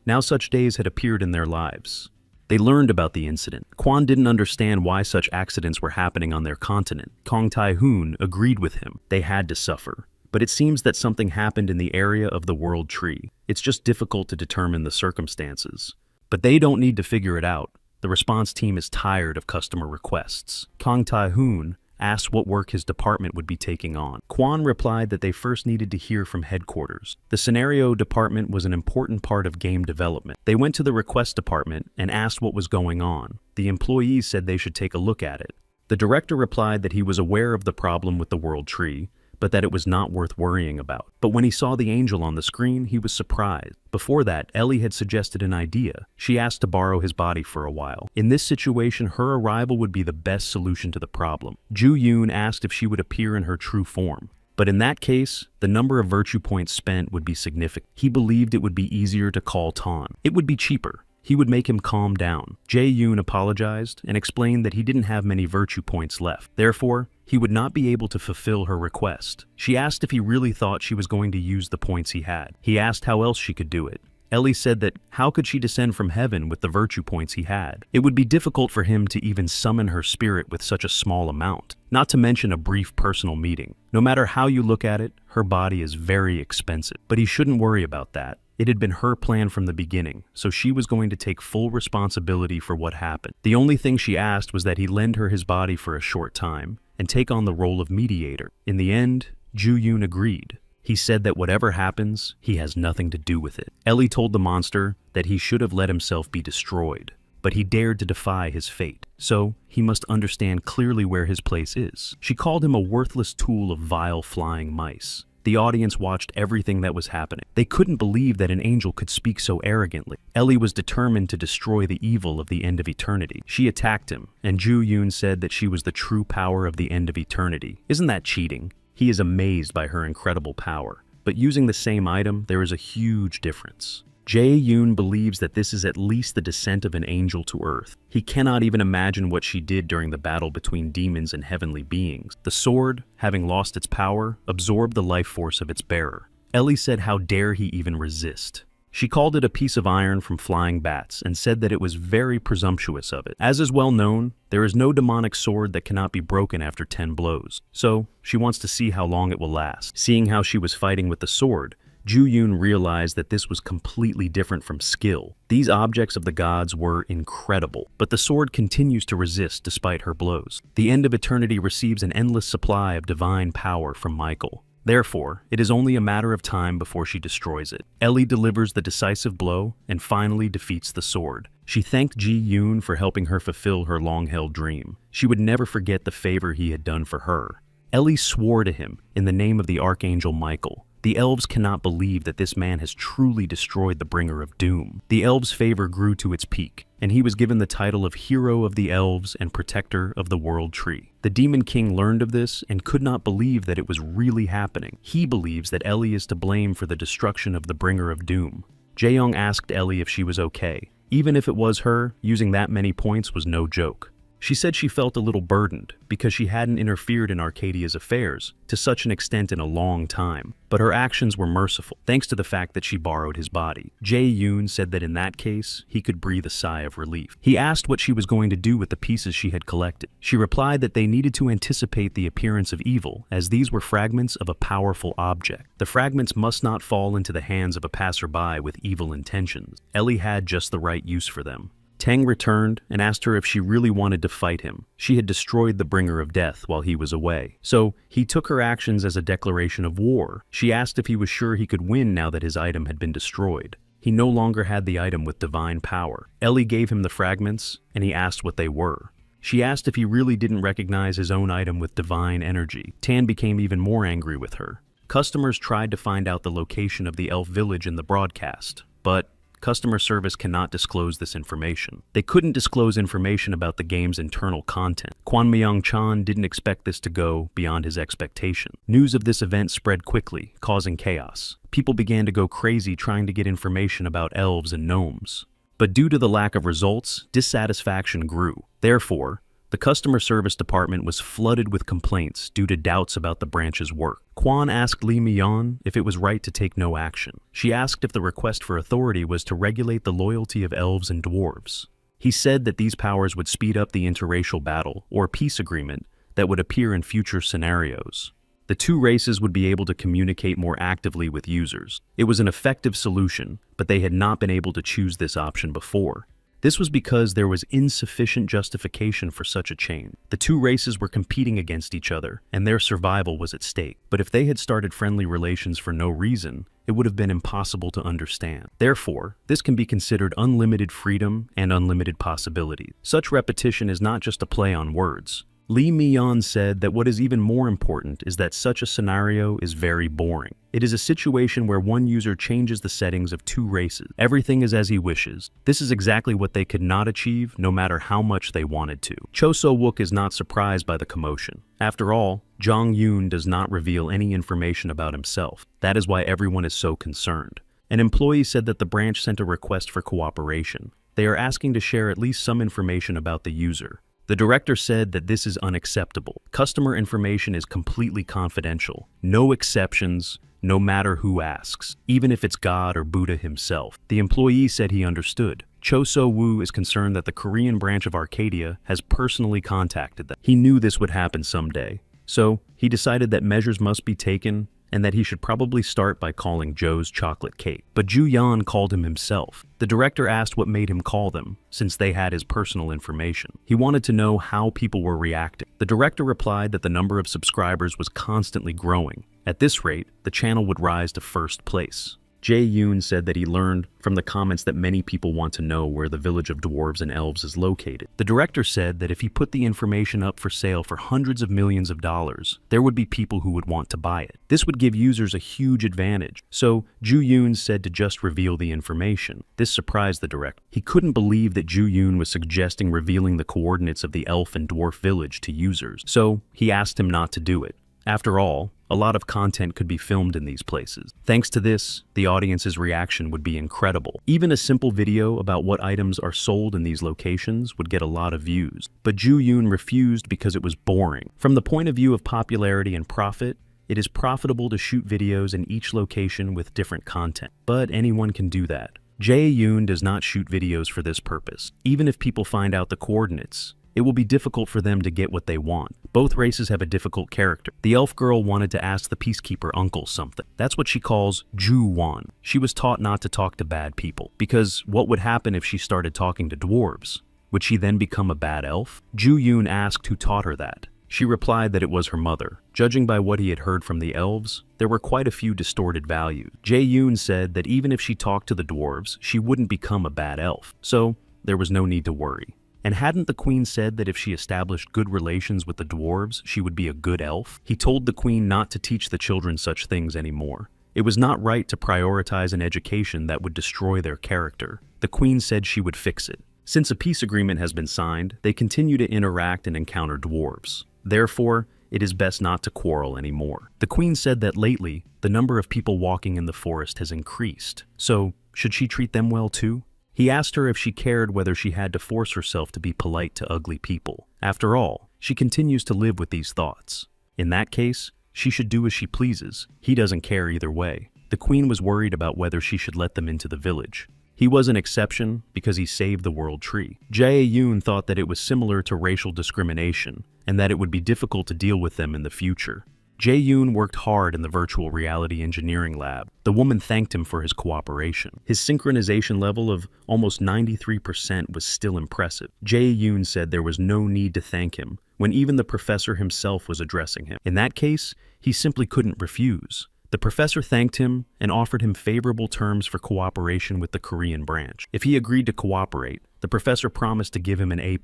now such days had appeared in their lives. They learned about the incident. Kwon didn't understand why such accidents were happening on their continent. Kong Tae-hoon agreed with him. They had to suffer. But it seems that something happened in the area of the world tree. It's just difficult to determine the circumstances. But they don't need to figure it out. The response team is tired of customer requests. Kong Tae-hoon asked what work his department would be taking on. Kwon replied that they first needed to hear from headquarters. The scenario department was an important part of game development. They went to the request department and asked what was going on. The employees said they should take a look at it. The director replied that he was aware of the problem with the world tree, but that it was not worth worrying about. But when he saw the angel on the screen, he was surprised. Before that, Ellie had suggested an idea. She asked to borrow his body for a while. In this situation, her arrival would be the best solution to the problem. Ju-yoon asked if she would appear in her true form. But in that case, the number of virtue points spent would be significant. He believed it would be easier to call Tan. It would be cheaper. He would make him calm down. Jae-yoon apologized and explained that he didn't have many virtue points left. Therefore, he would not be able to fulfill her request. She asked if he really thought she was going to use the points he had. He asked how else she could do it. Ellie said that how could she descend from heaven with the virtue points he had? It would be difficult for him to even summon her spirit with such a small amount, not to mention a brief personal meeting. No matter how you look at it, her body is very expensive. But he shouldn't worry about that. It had been her plan from the beginning, so she was going to take full responsibility for what happened. The only thing she asked was that he lend her his body for a short time and take on the role of mediator. In the end, Ju-yoon agreed. He said that whatever happens, he has nothing to do with it. Ellie told the monster that he should have let himself be destroyed, but he dared to defy his fate, so he must understand clearly where his place is. She called him a worthless tool of vile flying mice. The audience watched everything that was happening. They couldn't believe that an angel could speak so arrogantly. Ellie was determined to destroy the evil of the end of eternity. She attacked him, and Ju-yoon said that she was the true power of the end of eternity. Isn't that cheating? He is amazed by her incredible power. But using the same item, there is a huge difference. Jae-yoon believes that this is at least the descent of an angel to Earth. He cannot even imagine what she did during the battle between demons and heavenly beings. The sword, having lost its power, absorbed the life force of its bearer. Ellie said how dare he even resist. She called it a piece of iron from flying bats and said that it was very presumptuous of it. As is well known, there is no demonic sword that cannot be broken after 10 blows. So, she wants to see how long it will last. Seeing how she was fighting with the sword, Ju-yoon realized that this was completely different from skill. These objects of the gods were incredible, but the sword continues to resist despite her blows. The end of eternity receives an endless supply of divine power from Michael. Therefore, it is only a matter of time before she destroys it. Ellie delivers the decisive blow and finally defeats the sword. She thanked Ji-yoon for helping her fulfill her long-held dream. She would never forget the favor he had done for her. Ellie swore to him in the name of the archangel Michael. The elves cannot believe that this man has truly destroyed the bringer of doom. The elves' favor grew to its peak, and he was given the title of Hero of the Elves and Protector of the World Tree. The Demon King learned of this and could not believe that it was really happening. He believes that Ellie is to blame for the destruction of the bringer of doom. Jae-young asked Ellie if she was okay. Even if it was her, using that many points was no joke. She said she felt a little burdened because she hadn't interfered in Arcadia's affairs to such an extent in a long time, but her actions were merciful, thanks to the fact that she borrowed his body. Jae-yoon said that in that case, he could breathe a sigh of relief. He asked what she was going to do with the pieces she had collected. She replied that they needed to anticipate the appearance of evil, as these were fragments of a powerful object. The fragments must not fall into the hands of a passerby with evil intentions. Ellie had just the right use for them. Tang returned and asked her if she really wanted to fight him. She had destroyed the bringer of death while he was away. So he took her actions as a declaration of war. She asked if he was sure he could win now that his item had been destroyed. He no longer had the item with divine power. Ellie gave him the fragments, and he asked what they were. She asked if he really didn't recognize his own item with divine energy. Tan became even more angry with her. Customers tried to find out the location of the elf village in the broadcast, but customer service cannot disclose this information. They couldn't disclose information about the game's internal content. Kwon Myung-chan didn't expect this to go beyond his expectation. News of this event spread quickly, causing chaos. People began to go crazy trying to get information about elves and gnomes. But due to the lack of results, dissatisfaction grew. Therefore, the customer service department was flooded with complaints due to doubts about the branch's work. Kwon asked Lee Mi-yeon if it was right to take no action. She asked if the request for authority was to regulate the loyalty of elves and dwarves. He said that these powers would speed up the interracial battle, or peace agreement, that would appear in future scenarios. The two races would be able to communicate more actively with users. It was an effective solution, but they had not been able to choose this option before. This was because there was insufficient justification for such a change. The two races were competing against each other, and their survival was at stake. But if they had started friendly relations for no reason, it would have been impossible to understand. Therefore, this can be considered unlimited freedom and unlimited possibilities. Such repetition is not just a play on words. Lee Mi-yeon said that what is even more important is that such a scenario is very boring. It is a situation where one user changes the settings of two races. Everything is as he wishes. This is exactly what they could not achieve, no matter how much they wanted to. Cho So-wook is not surprised by the commotion. After all, Jong-yoon does not reveal any information about himself. That is why everyone is so concerned. An employee said that the branch sent a request for cooperation. They are asking to share at least some information about the user. The director said that this is unacceptable. Customer information is completely confidential. No exceptions, no matter who asks, even if it's God or Buddha himself. The employee said he understood. Cho So-woo is concerned that the Korean branch of Arcadia has personally contacted them. He knew this would happen someday, so he decided that measures must be taken and that he should probably start by calling Joe's chocolate cake. But Ju-yeon called him himself. The director asked what made him call them, since they had his personal information. He wanted to know how people were reacting. The director replied that the number of subscribers was constantly growing. At this rate, the channel would rise to first place. Jae-yoon said that he learned from the comments that many people want to know where the village of dwarves and elves is located. The director said that if he put the information up for sale for hundreds of millions of dollars, there would be people who would want to buy it. This would give users a huge advantage. So Ju-yoon said to just reveal the information. This surprised the director. He couldn't believe that Ju-yoon was suggesting revealing the coordinates of the elf and dwarf village to users. So he asked him not to do it. After all, a lot of content could be filmed in these places. Thanks to this, the audience's reaction would be incredible. Even a simple video about what items are sold in these locations would get a lot of views. But Ju-yoon refused because it was boring. From the point of view of popularity and profit, it is profitable to shoot videos in each location with different content. But anyone can do that. Jae-yoon does not shoot videos for this purpose. Even if people find out the coordinates, it will be difficult for them to get what they want. Both races have a difficult character. The elf girl wanted to ask the peacekeeper uncle something. That's what she calls Ju-won. She was taught not to talk to bad people, because what would happen if she started talking to dwarves? Would she then become a bad elf? Ju-yoon asked who taught her that. She replied that it was her mother. Judging by what he had heard from the elves, there were quite a few distorted values. Jae-yoon said that even if she talked to the dwarves, she wouldn't become a bad elf. So there was no need to worry. And hadn't the queen said that if she established good relations with the dwarves, she would be a good elf? He told the queen not to teach the children such things anymore. It was not right to prioritize an education that would destroy their character. The queen said she would fix it. Since a peace agreement has been signed, they continue to interact and encounter dwarves. Therefore, it is best not to quarrel anymore. The queen said that lately, the number of people walking in the forest has increased. So, should she treat them well too? He asked her if she cared whether she had to force herself to be polite to ugly people. After all, she continues to live with these thoughts. In that case, she should do as she pleases. He doesn't care either way. The queen was worried about whether she should let them into the village. He was an exception because he saved the world tree. Jae-yoon thought that it was similar to racial discrimination and that it would be difficult to deal with them in the future. Jae-yoon worked hard in the virtual reality engineering lab. The woman thanked him for his cooperation. His synchronization level of almost 93% was still impressive. Jae-yoon said there was no need to thank him when even the professor himself was addressing him. In that case, he simply couldn't refuse. The professor thanked him and offered him favorable terms for cooperation with the Korean branch. If he agreed to cooperate, the professor promised to give him an A+.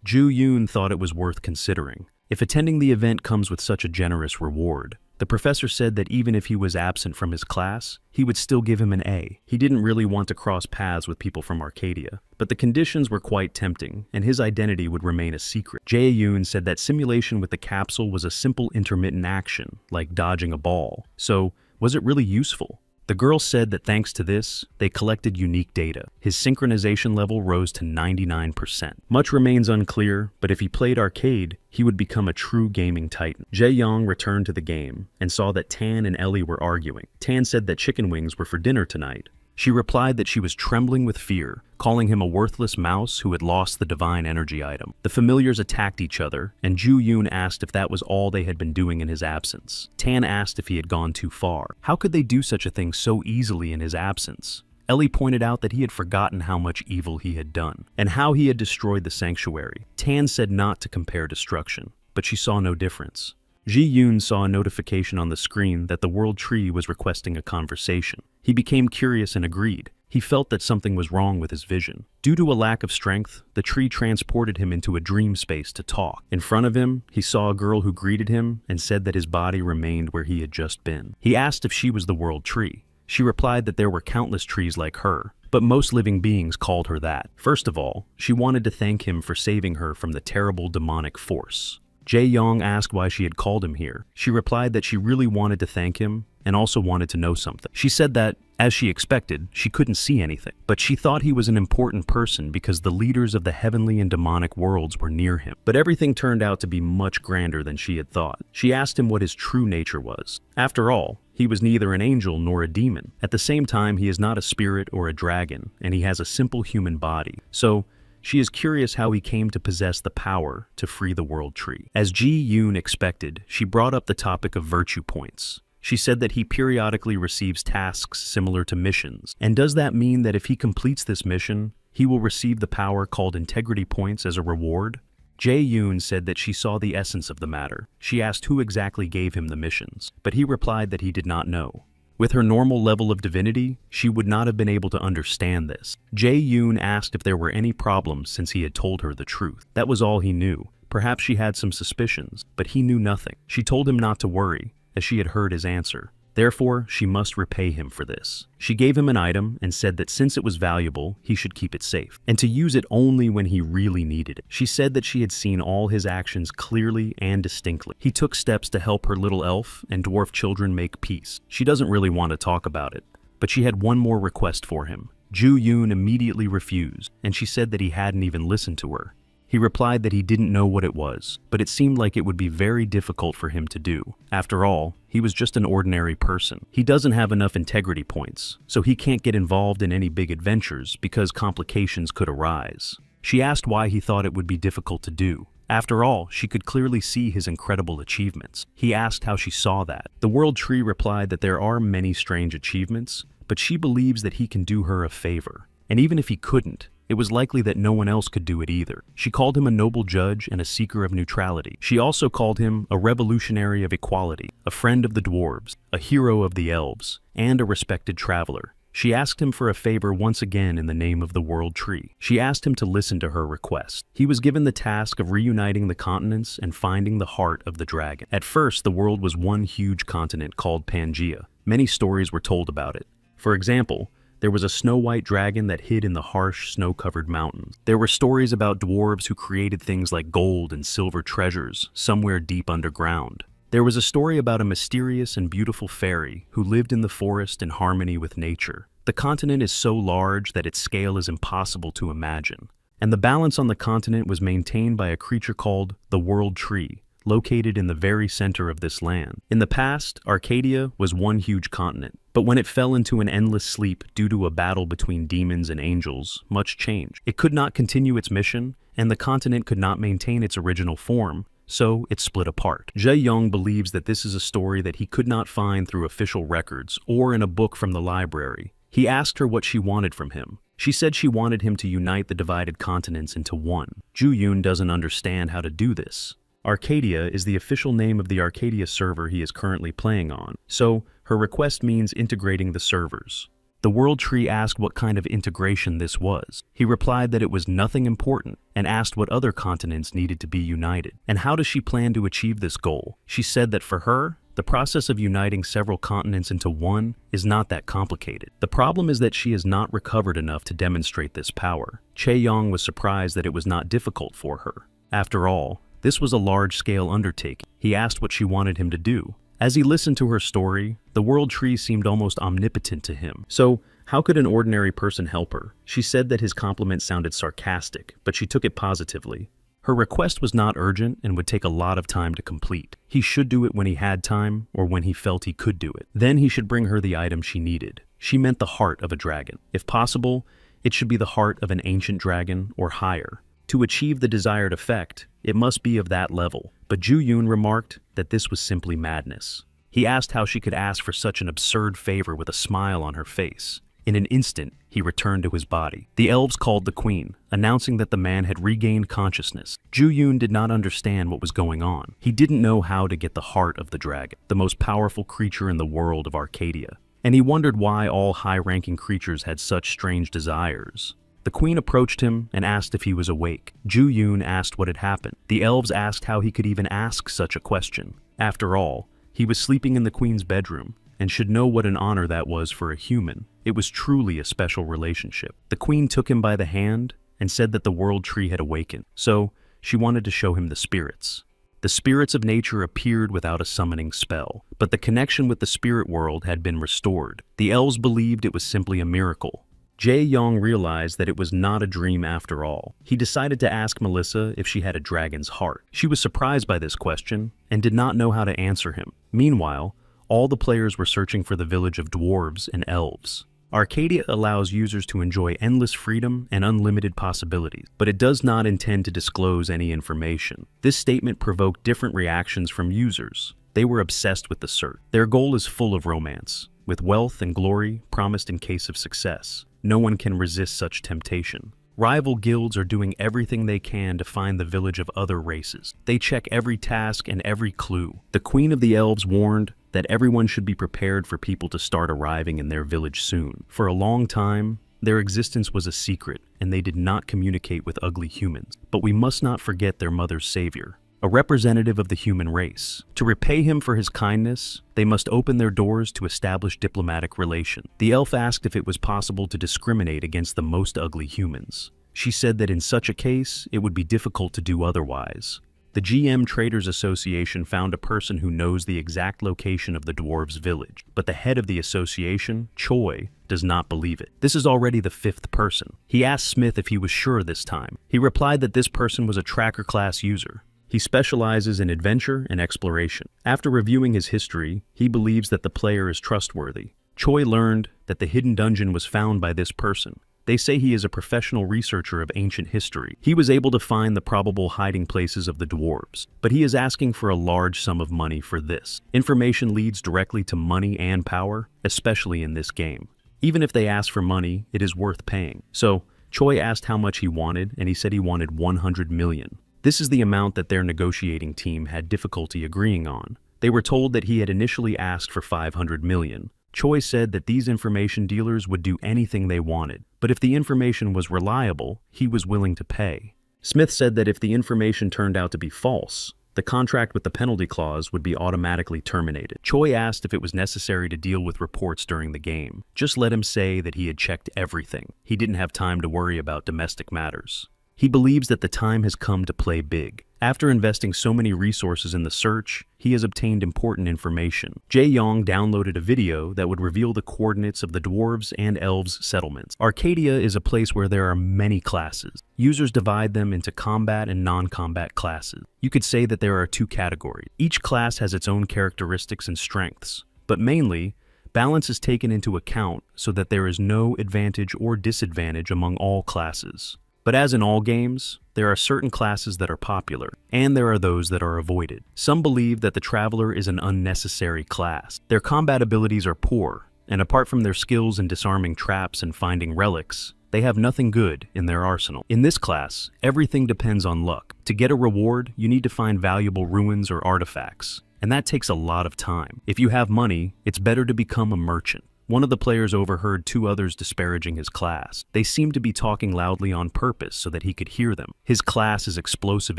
Joo-yoon thought it was worth considering. If attending the event comes with such a generous reward, the professor said that even if he was absent from his class, he would still give him an A. He didn't really want to cross paths with people from Arcadia, but the conditions were quite tempting, and his identity would remain a secret. Jae-yoon said that simulation with the capsule was a simple intermittent action, like dodging a ball. So, was it really useful? The girl said that thanks to this, they collected unique data. His synchronization level rose to 99%. Much remains unclear, but if he played arcade, he would become a true gaming titan. Jae-young returned to the game and saw that Tan and Ellie were arguing. Tan said that chicken wings were for dinner tonight. She replied that she was trembling with fear, calling him a worthless mouse who had lost the divine energy item. The familiars attacked each other, and Joo-yoon asked if that was all they had been doing in his absence. Tan asked if he had gone too far. How could they do such a thing so easily in his absence? Ellie pointed out that he had forgotten how much evil he had done, and how he had destroyed the sanctuary. Tan said not to compare destruction, but she saw no difference. Ji-yoon saw a notification on the screen that the World Tree was requesting a conversation. He became curious and agreed. He felt that something was wrong with his vision. Due to a lack of strength, the tree transported him into a dream space to talk. In front of him, he saw a girl who greeted him and said that his body remained where he had just been. He asked if she was the World Tree. She replied that there were countless trees like her, but most living beings called her that. First of all, she wanted to thank him for saving her from the terrible demonic force. Jae-young asked why she had called him here. She replied that she really wanted to thank him and also wanted to know something. She said that, as she expected, she couldn't see anything, but she thought he was an important person because the leaders of the heavenly and demonic worlds were near him. But everything turned out to be much grander than she had thought. She asked him what his true nature was. After all, he was neither an angel nor a demon. At the same time, he is not a spirit or a dragon, and he has a simple human body. So, she is curious how he came to possess the power to free the World Tree. As Ji-yoon expected, she brought up the topic of virtue points. She said that he periodically receives tasks similar to missions. And does that mean that if he completes this mission, he will receive the power called integrity points as a reward? Jae-yoon said that she saw the essence of the matter. She asked who exactly gave him the missions, but he replied that he did not know. With her normal level of divinity, she would not have been able to understand this. Jae-yoon asked if there were any problems since he had told her the truth. That was all he knew. Perhaps she had some suspicions, but he knew nothing. She told him not to worry, as she had heard his answer. Therefore, she must repay him for this. She gave him an item and said that since it was valuable, he should keep it safe, and to use it only when he really needed it. She said that she had seen all his actions clearly and distinctly. He took steps to help her little elf and dwarf children make peace. She doesn't really want to talk about it, but she had one more request for him. Joo-yoon immediately refused, and she said that he hadn't even listened to her. He replied that he didn't know what it was, but it seemed like it would be very difficult for him to do. After all, he was just an ordinary person. He doesn't have enough integrity points, so he can't get involved in any big adventures because complications could arise. She asked why he thought it would be difficult to do. After all, she could clearly see his incredible achievements. He asked how she saw that. The World Tree replied that there are many strange achievements, but she believes that he can do her a favor. And even if he couldn't, it was likely that no one else could do it either. She called him a noble judge and a seeker of neutrality. She also called him a revolutionary of equality, a friend of the dwarves, a hero of the elves, and a respected traveler. She asked him for a favor once again in the name of the World Tree. She asked him to listen to her request. He was given the task of reuniting the continents and finding the heart of the dragon. At first, the world was one huge continent called Pangea. Many stories were told about it. For example, there was a snow-white dragon that hid in the harsh, snow-covered mountains. There were stories about dwarves who created things like gold and silver treasures somewhere deep underground. There was a story about a mysterious and beautiful fairy who lived in the forest in harmony with nature. The continent is so large that its scale is impossible to imagine. And the balance on the continent was maintained by a creature called the World Tree, located in the very center of this land. In the past, Arcadia was one huge continent, but when it fell into an endless sleep due to a battle between demons and angels, much changed. It could not continue its mission, and the continent could not maintain its original form, so it split apart. Jae Young believes that this is a story that he could not find through official records or in a book from the library. He asked her what she wanted from him. She said she wanted him to unite the divided continents into one. Ju-yoon doesn't understand how to do this. Arcadia is the official name of the Arcadia server he is currently playing on, so her request means integrating the servers. The World Tree asked what kind of integration this was. He replied that it was nothing important and asked what other continents needed to be united. And how does she plan to achieve this goal? She said that for her, the process of uniting several continents into one is not that complicated. The problem is that she has not recovered enough to demonstrate this power. Chae-young was surprised that it was not difficult for her. After all, this was a large-scale undertaking. He asked what she wanted him to do. As he listened to her story, the World Tree seemed almost omnipotent to him. So, how could an ordinary person help her? She said that his compliment sounded sarcastic, but she took it positively. Her request was not urgent and would take a lot of time to complete. He should do it when he had time or when he felt he could do it. Then he should bring her the item she needed. She meant the heart of a dragon. If possible, it should be the heart of an ancient dragon or higher. To achieve the desired effect, it must be of that level. But Ju-yoon remarked that this was simply madness. He asked how she could ask for such an absurd favor with a smile on her face. In an instant, he returned to his body. The elves called the queen, announcing that the man had regained consciousness. Ju-yoon did not understand what was going on. He didn't know how to get the heart of the dragon, the most powerful creature in the world of Arcadia. And he wondered why all high-ranking creatures had such strange desires. The queen approached him and asked if he was awake. Ju-yoon asked what had happened. The elves asked how he could even ask such a question. After all, he was sleeping in the queen's bedroom, and should know what an honor that was for a human. It was truly a special relationship. The queen took him by the hand and said that the World Tree had awakened, so she wanted to show him the spirits. The spirits of nature appeared without a summoning spell, but the connection with the spirit world had been restored. The elves believed it was simply a miracle. Jae-young realized that it was not a dream after all. He decided to ask Melissa if she had a dragon's heart. She was surprised by this question and did not know how to answer him. Meanwhile, all the players were searching for the village of dwarves and elves. Arcadia allows users to enjoy endless freedom and unlimited possibilities, but it does not intend to disclose any information. This statement provoked different reactions from users. They were obsessed with the search. Their goal is full of romance, with wealth and glory promised in case of success. No one can resist such temptation. Rival guilds are doing everything they can to find the village of other races. They check every task and every clue. The Queen of the Elves warned that everyone should be prepared for people to start arriving in their village soon. For a long time, their existence was a secret, and they did not communicate with ugly humans. But we must not forget their mother's savior, a representative of the human race. To repay him for his kindness, they must open their doors to establish diplomatic relations. The elf asked if it was possible to discriminate against the most ugly humans. She said that in such a case, it would be difficult to do otherwise. The GM Traders Association found a person who knows the exact location of the dwarves' village, but the head of the association, Choi, does not believe it. This is already the 5th person. He asked Smith if he was sure this time. He replied that this person was a tracker class user. He specializes in adventure and exploration. After reviewing his history, he believes that the player is trustworthy. Choi learned that the hidden dungeon was found by this person. They say he is a professional researcher of ancient history. He was able to find the probable hiding places of the dwarves, but he is asking for a large sum of money for this. Information leads directly to money and power, especially in this game. Even if they ask for money, it is worth paying. So, Choi asked how much he wanted, and he said he wanted 100 million. This is the amount that their negotiating team had difficulty agreeing on. They were told that he had initially asked for 500 million. Choi said that these information dealers would do anything they wanted, but if the information was reliable, he was willing to pay. Smith said that if the information turned out to be false, the contract with the penalty clause would be automatically terminated. Choi asked if it was necessary to deal with reports during the game. Just let him say that he had checked everything. He didn't have time to worry about domestic matters. He believes that the time has come to play big. After investing so many resources in the search, he has obtained important information. Jae Yong downloaded a video that would reveal the coordinates of the dwarves and elves settlements. Arcadia is a place where there are many classes. Users divide them into combat and non-combat classes. You could say that there are two categories. Each class has its own characteristics and strengths, but mainly, balance is taken into account so that there is no advantage or disadvantage among all classes. But as in all games, there are certain classes that are popular, and there are those that are avoided. Some believe that the Traveler is an unnecessary class. Their combat abilities are poor, and apart from their skills in disarming traps and finding relics, they have nothing good in their arsenal. In this class, everything depends on luck. To get a reward, you need to find valuable ruins or artifacts, and that takes a lot of time. If you have money, it's better to become a merchant. One of the players overheard two others disparaging his class. They seemed to be talking loudly on purpose so that he could hear them. His class is Explosive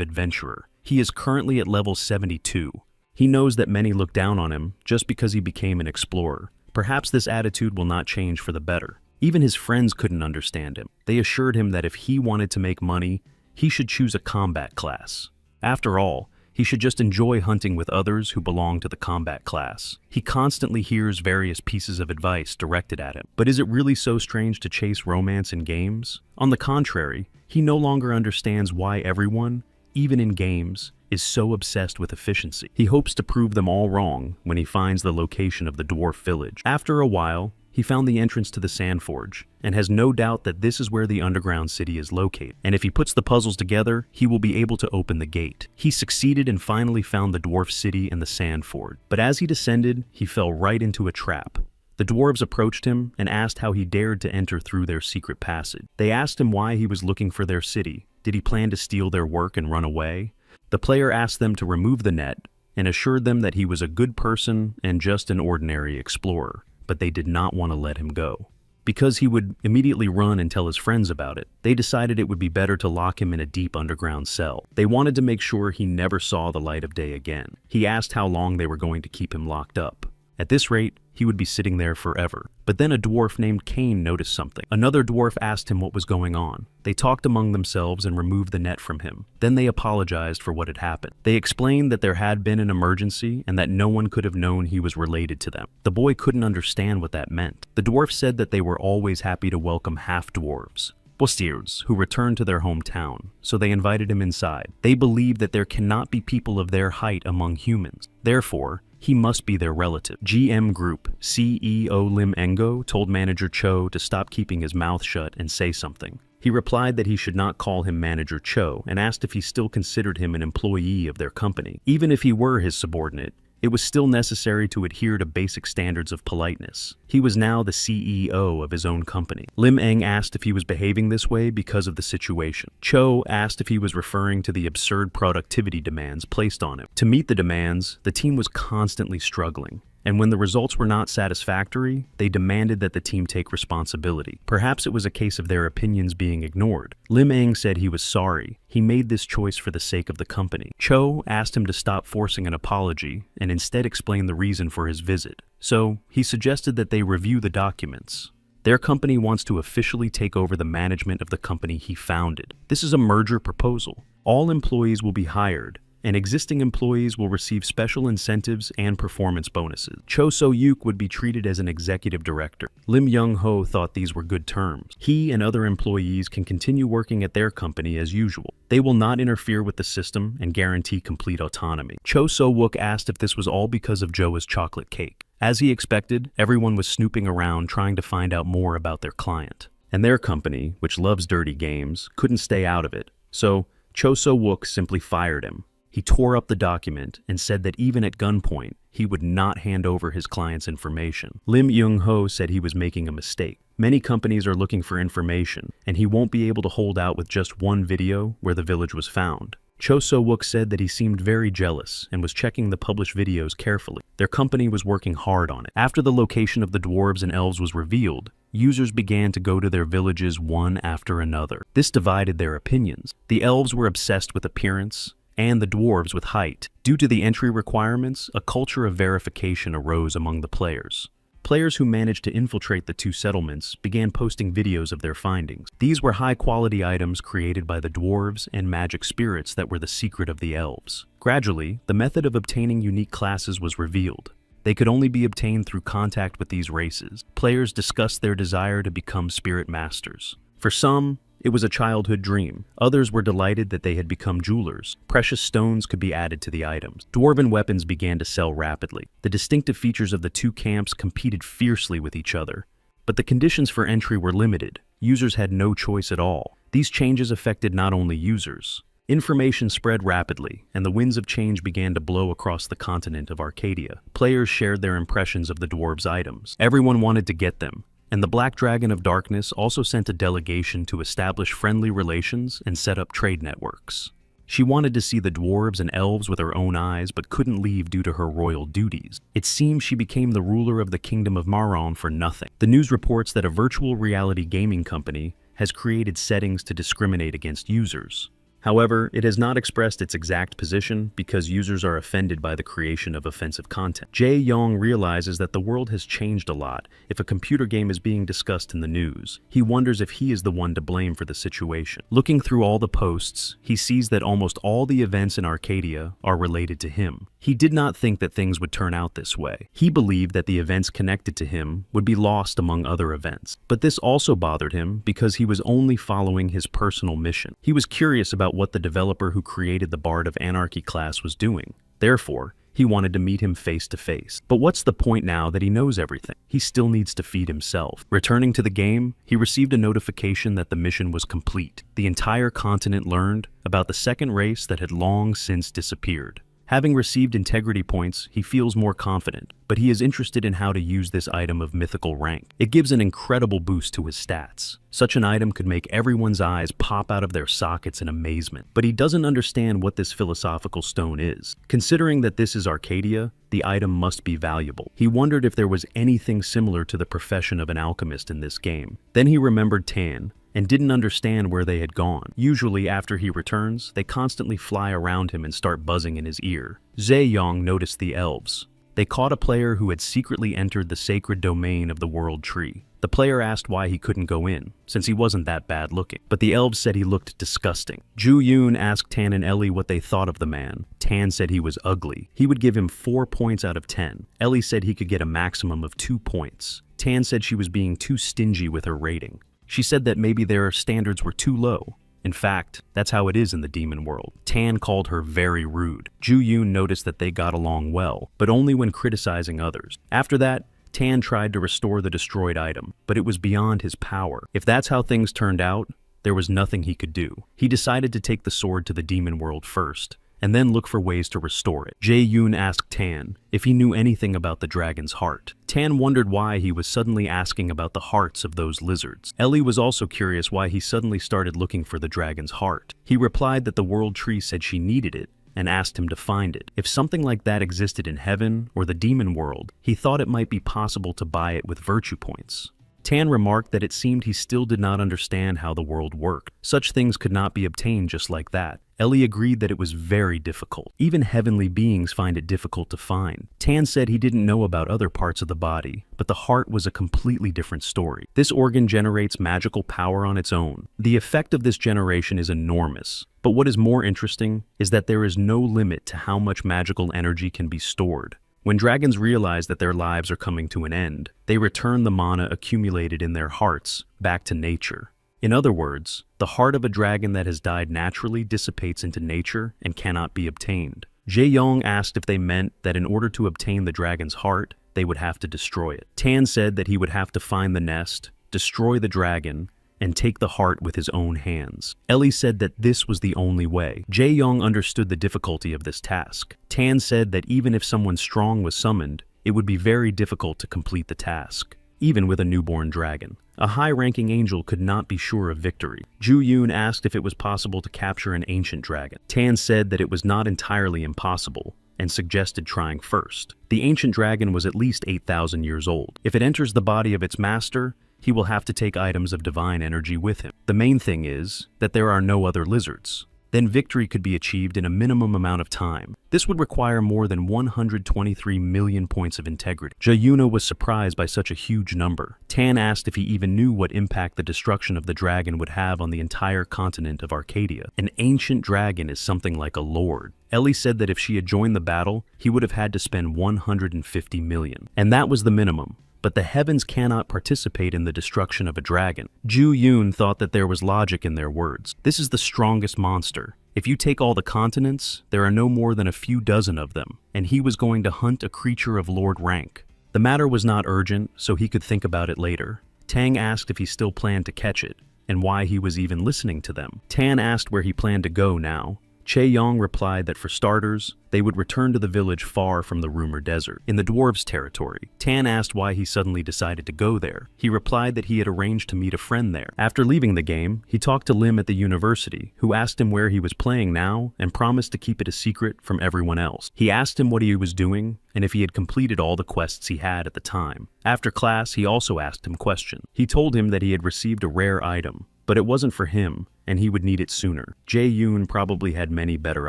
Adventurer. He is currently at level 72. He knows that many look down on him just because he became an explorer. Perhaps this attitude will not change for the better. Even his friends couldn't understand him. They assured him that if he wanted to make money, he should choose a combat class. After all, he should just enjoy hunting with others who belong to the combat class. He constantly hears various pieces of advice directed at him. But is it really so strange to chase romance in games? On the contrary, he no longer understands why everyone, even in games, is so obsessed with efficiency. He hopes to prove them all wrong when he finds the location of the dwarf village. After a while, he found the entrance to the Sandforge, and has no doubt that this is where the underground city is located. And if he puts the puzzles together, he will be able to open the gate. He succeeded and finally found the dwarf city and the Sandforge. But as he descended, he fell right into a trap. The dwarves approached him and asked how he dared to enter through their secret passage. They asked him why he was looking for their city. Did he plan to steal their work and run away? The player asked them to remove the net and assured them that he was a good person and just an ordinary explorer. But they did not want to let him go. Because he would immediately run and tell his friends about it, they decided it would be better to lock him in a deep underground cell. They wanted to make sure he never saw the light of day again. He asked how long they were going to keep him locked up. At this rate, he would be sitting there forever. But then a dwarf named Cain noticed something. Another dwarf asked him what was going on. They talked among themselves and removed the net from him. Then they apologized for what had happened. They explained that there had been an emergency and that no one could have known he was related to them. The boy couldn't understand what that meant. The dwarf said that they were always happy to welcome half-dwarves, Bostiers, who returned to their hometown, so they invited him inside. They believed that there cannot be people of their height among humans. Therefore, he must be their relative. GM Group CEO Lim Engo told manager Cho to stop keeping his mouth shut and say something. He replied that he should not call him manager Cho and asked if he still considered him an employee of their company. Even if he were his subordinate, it was still necessary to adhere to basic standards of politeness. He was now the CEO of his own company. Lim Eng asked if he was behaving this way because of the situation. Cho asked if he was referring to the absurd productivity demands placed on him. To meet the demands, the team was constantly struggling. And when the results were not satisfactory, they demanded that the team take responsibility. Perhaps it was a case of their opinions being ignored. Lim Eng said he was sorry. He made this choice for the sake of the company. Cho asked him to stop forcing an apology and instead explain the reason for his visit. So, he suggested that they review the documents. Their company wants to officially take over the management of the company he founded. This is a merger proposal. All employees will be hired, and existing employees will receive special incentives and performance bonuses. Cho So-yuk would be treated as an executive director. Lim Young-ho thought these were good terms. He and other employees can continue working at their company as usual. They will not interfere with the system and guarantee complete autonomy. Cho So-wook asked if this was all because of Joa's chocolate cake. As he expected, everyone was snooping around trying to find out more about their client. And their company, which loves dirty games, couldn't stay out of it. So, Cho So-wook simply fired him. He tore up the document and said that even at gunpoint, he would not hand over his client's information. Lim Young-ho said he was making a mistake. Many companies are looking for information, and he won't be able to hold out with just one video where the village was found. Cho So-wook said that he seemed very jealous and was checking the published videos carefully. Their company was working hard on it. After the location of the dwarves and elves was revealed, users began to go to their villages one after another. This divided their opinions. The elves were obsessed with appearance, and the dwarves with height. Due to the entry requirements, a culture of verification arose among the players. Players who managed to infiltrate the two settlements began posting videos of their findings. These were high-quality items created by the dwarves and magic spirits that were the secret of the elves. Gradually, the method of obtaining unique classes was revealed. They could only be obtained through contact with these races. Players discussed their desire to become spirit masters. For some, it was a childhood dream. Others were delighted that they had become jewelers. Precious stones could be added to the items. Dwarven weapons began to sell rapidly. The distinctive features of the two camps competed fiercely with each other. But the conditions for entry were limited. Users had no choice at all. These changes affected not only users. Information spread rapidly, and the winds of change began to blow across the continent of Arcadia. Players shared their impressions of the dwarves' items. Everyone wanted to get them. And the Black Dragon of Darkness also sent a delegation to establish friendly relations and set up trade networks. She wanted to see the dwarves and elves with her own eyes, but couldn't leave due to her royal duties. It seems she became the ruler of the kingdom of Maron for nothing. The news reports that a virtual reality gaming company has created settings to discriminate against users. However, it has not expressed its exact position because users are offended by the creation of offensive content. Jae Yong realizes that the world has changed a lot if a computer game is being discussed in the news. He wonders if he is the one to blame for the situation. Looking through all the posts, he sees that almost all the events in Arcadia are related to him. He did not think that things would turn out this way. He believed that the events connected to him would be lost among other events. But this also bothered him because he was only following his personal mission. He was curious about what the developer who created the Bard of Anarchy class was doing. Therefore, he wanted to meet him face to face. But what's the point now that he knows everything? He still needs to feed himself. Returning to the game, he received a notification that the mission was complete. The entire continent learned about the second race that had long since disappeared. Having received integrity points, he feels more confident, but he is interested in how to use this item of mythical rank. It gives an incredible boost to his stats. Such an item could make everyone's eyes pop out of their sockets in amazement, but he doesn't understand what this philosophical stone is. Considering that this is Arcadia, the item must be valuable. He wondered if there was anything similar to the profession of an alchemist in this game. Then he remembered Tan, and didn't understand where they had gone. Usually after he returns, they constantly fly around him and start buzzing in his ear. Zayong noticed the elves. They caught a player who had secretly entered the sacred domain of the World Tree. The player asked why he couldn't go in, since he wasn't that bad looking. But the elves said he looked disgusting. Ju Yoon asked Tan and Ellie what they thought of the man. Tan said he was ugly. He would give him 4 points out of 10. Ellie said he could get a maximum of 2 points. Tan said she was being too stingy with her rating. She said that maybe their standards were too low. In fact, that's how it is in the demon world. Tan called her very rude. Ju Yoon noticed that they got along well, but only when criticizing others. After that, Tan tried to restore the destroyed item, but it was beyond his power. If that's how things turned out, there was nothing he could do. He decided to take the sword to the demon world first, and then look for ways to restore it. Jae Yoon asked Tan if he knew anything about the dragon's heart. Tan wondered why he was suddenly asking about the hearts of those lizards. Ellie was also curious why he suddenly started looking for the dragon's heart. He replied that the World Tree said she needed it, and asked him to find it. If something like that existed in heaven or the demon world, he thought it might be possible to buy it with virtue points. Tan remarked that it seemed he still did not understand how the world worked. Such things could not be obtained just like that. Ellie agreed that it was very difficult. Even heavenly beings find it difficult to find. Tan said he didn't know about other parts of the body, but the heart was a completely different story. This organ generates magical power on its own. The effect of this generation is enormous, but what is more interesting is that there is no limit to how much magical energy can be stored. When dragons realize that their lives are coming to an end, they return the mana accumulated in their hearts back to nature. In other words, the heart of a dragon that has died naturally dissipates into nature and cannot be obtained. Jae-yong asked if they meant that in order to obtain the dragon's heart, they would have to destroy it. Tan said that he would have to find the nest, destroy the dragon, and take the heart with his own hands. Ellie said that this was the only way. Jae-yong understood the difficulty of this task. Tan said that even if someone strong was summoned, it would be very difficult to complete the task, even with a newborn dragon. A high-ranking angel could not be sure of victory. Ju Yoon asked if it was possible to capture an ancient dragon. Tan said that it was not entirely impossible, and suggested trying first. The ancient dragon was at least 8,000 years old. If it enters the body of its master, he will have to take items of divine energy with him. The main thing is that there are no other lizards. Then victory could be achieved in a minimum amount of time. This would require more than 123 million points of integrity. Jae-yuna was surprised by such a huge number. Tan asked if he even knew what impact the destruction of the dragon would have on the entire continent of Arcadia. An ancient dragon is something like a lord. Ellie said that if she had joined the battle, he would have had to spend 150 million. And that was the minimum. But the heavens cannot participate in the destruction of a dragon. Ju-yoon thought that there was logic in their words. This is the strongest monster. If you take all the continents, there are no more than a few dozen of them, and he was going to hunt a creature of Lord rank. The matter was not urgent, so he could think about it later. Tang asked if he still planned to catch it, and why he was even listening to them. Tan asked where he planned to go now. Chae-yong replied that for starters, they would return to the village far from the rumored desert, in the dwarves' territory. Tan asked why he suddenly decided to go there. He replied that he had arranged to meet a friend there. After leaving the game, he talked to Lim at the university, who asked him where he was playing now and promised to keep it a secret from everyone else. He asked him what he was doing and if he had completed all the quests he had at the time. After class, he also asked him questions. He told him that he had received a rare item, but it wasn't for him, and he would need it sooner. Jae-yoon probably had many better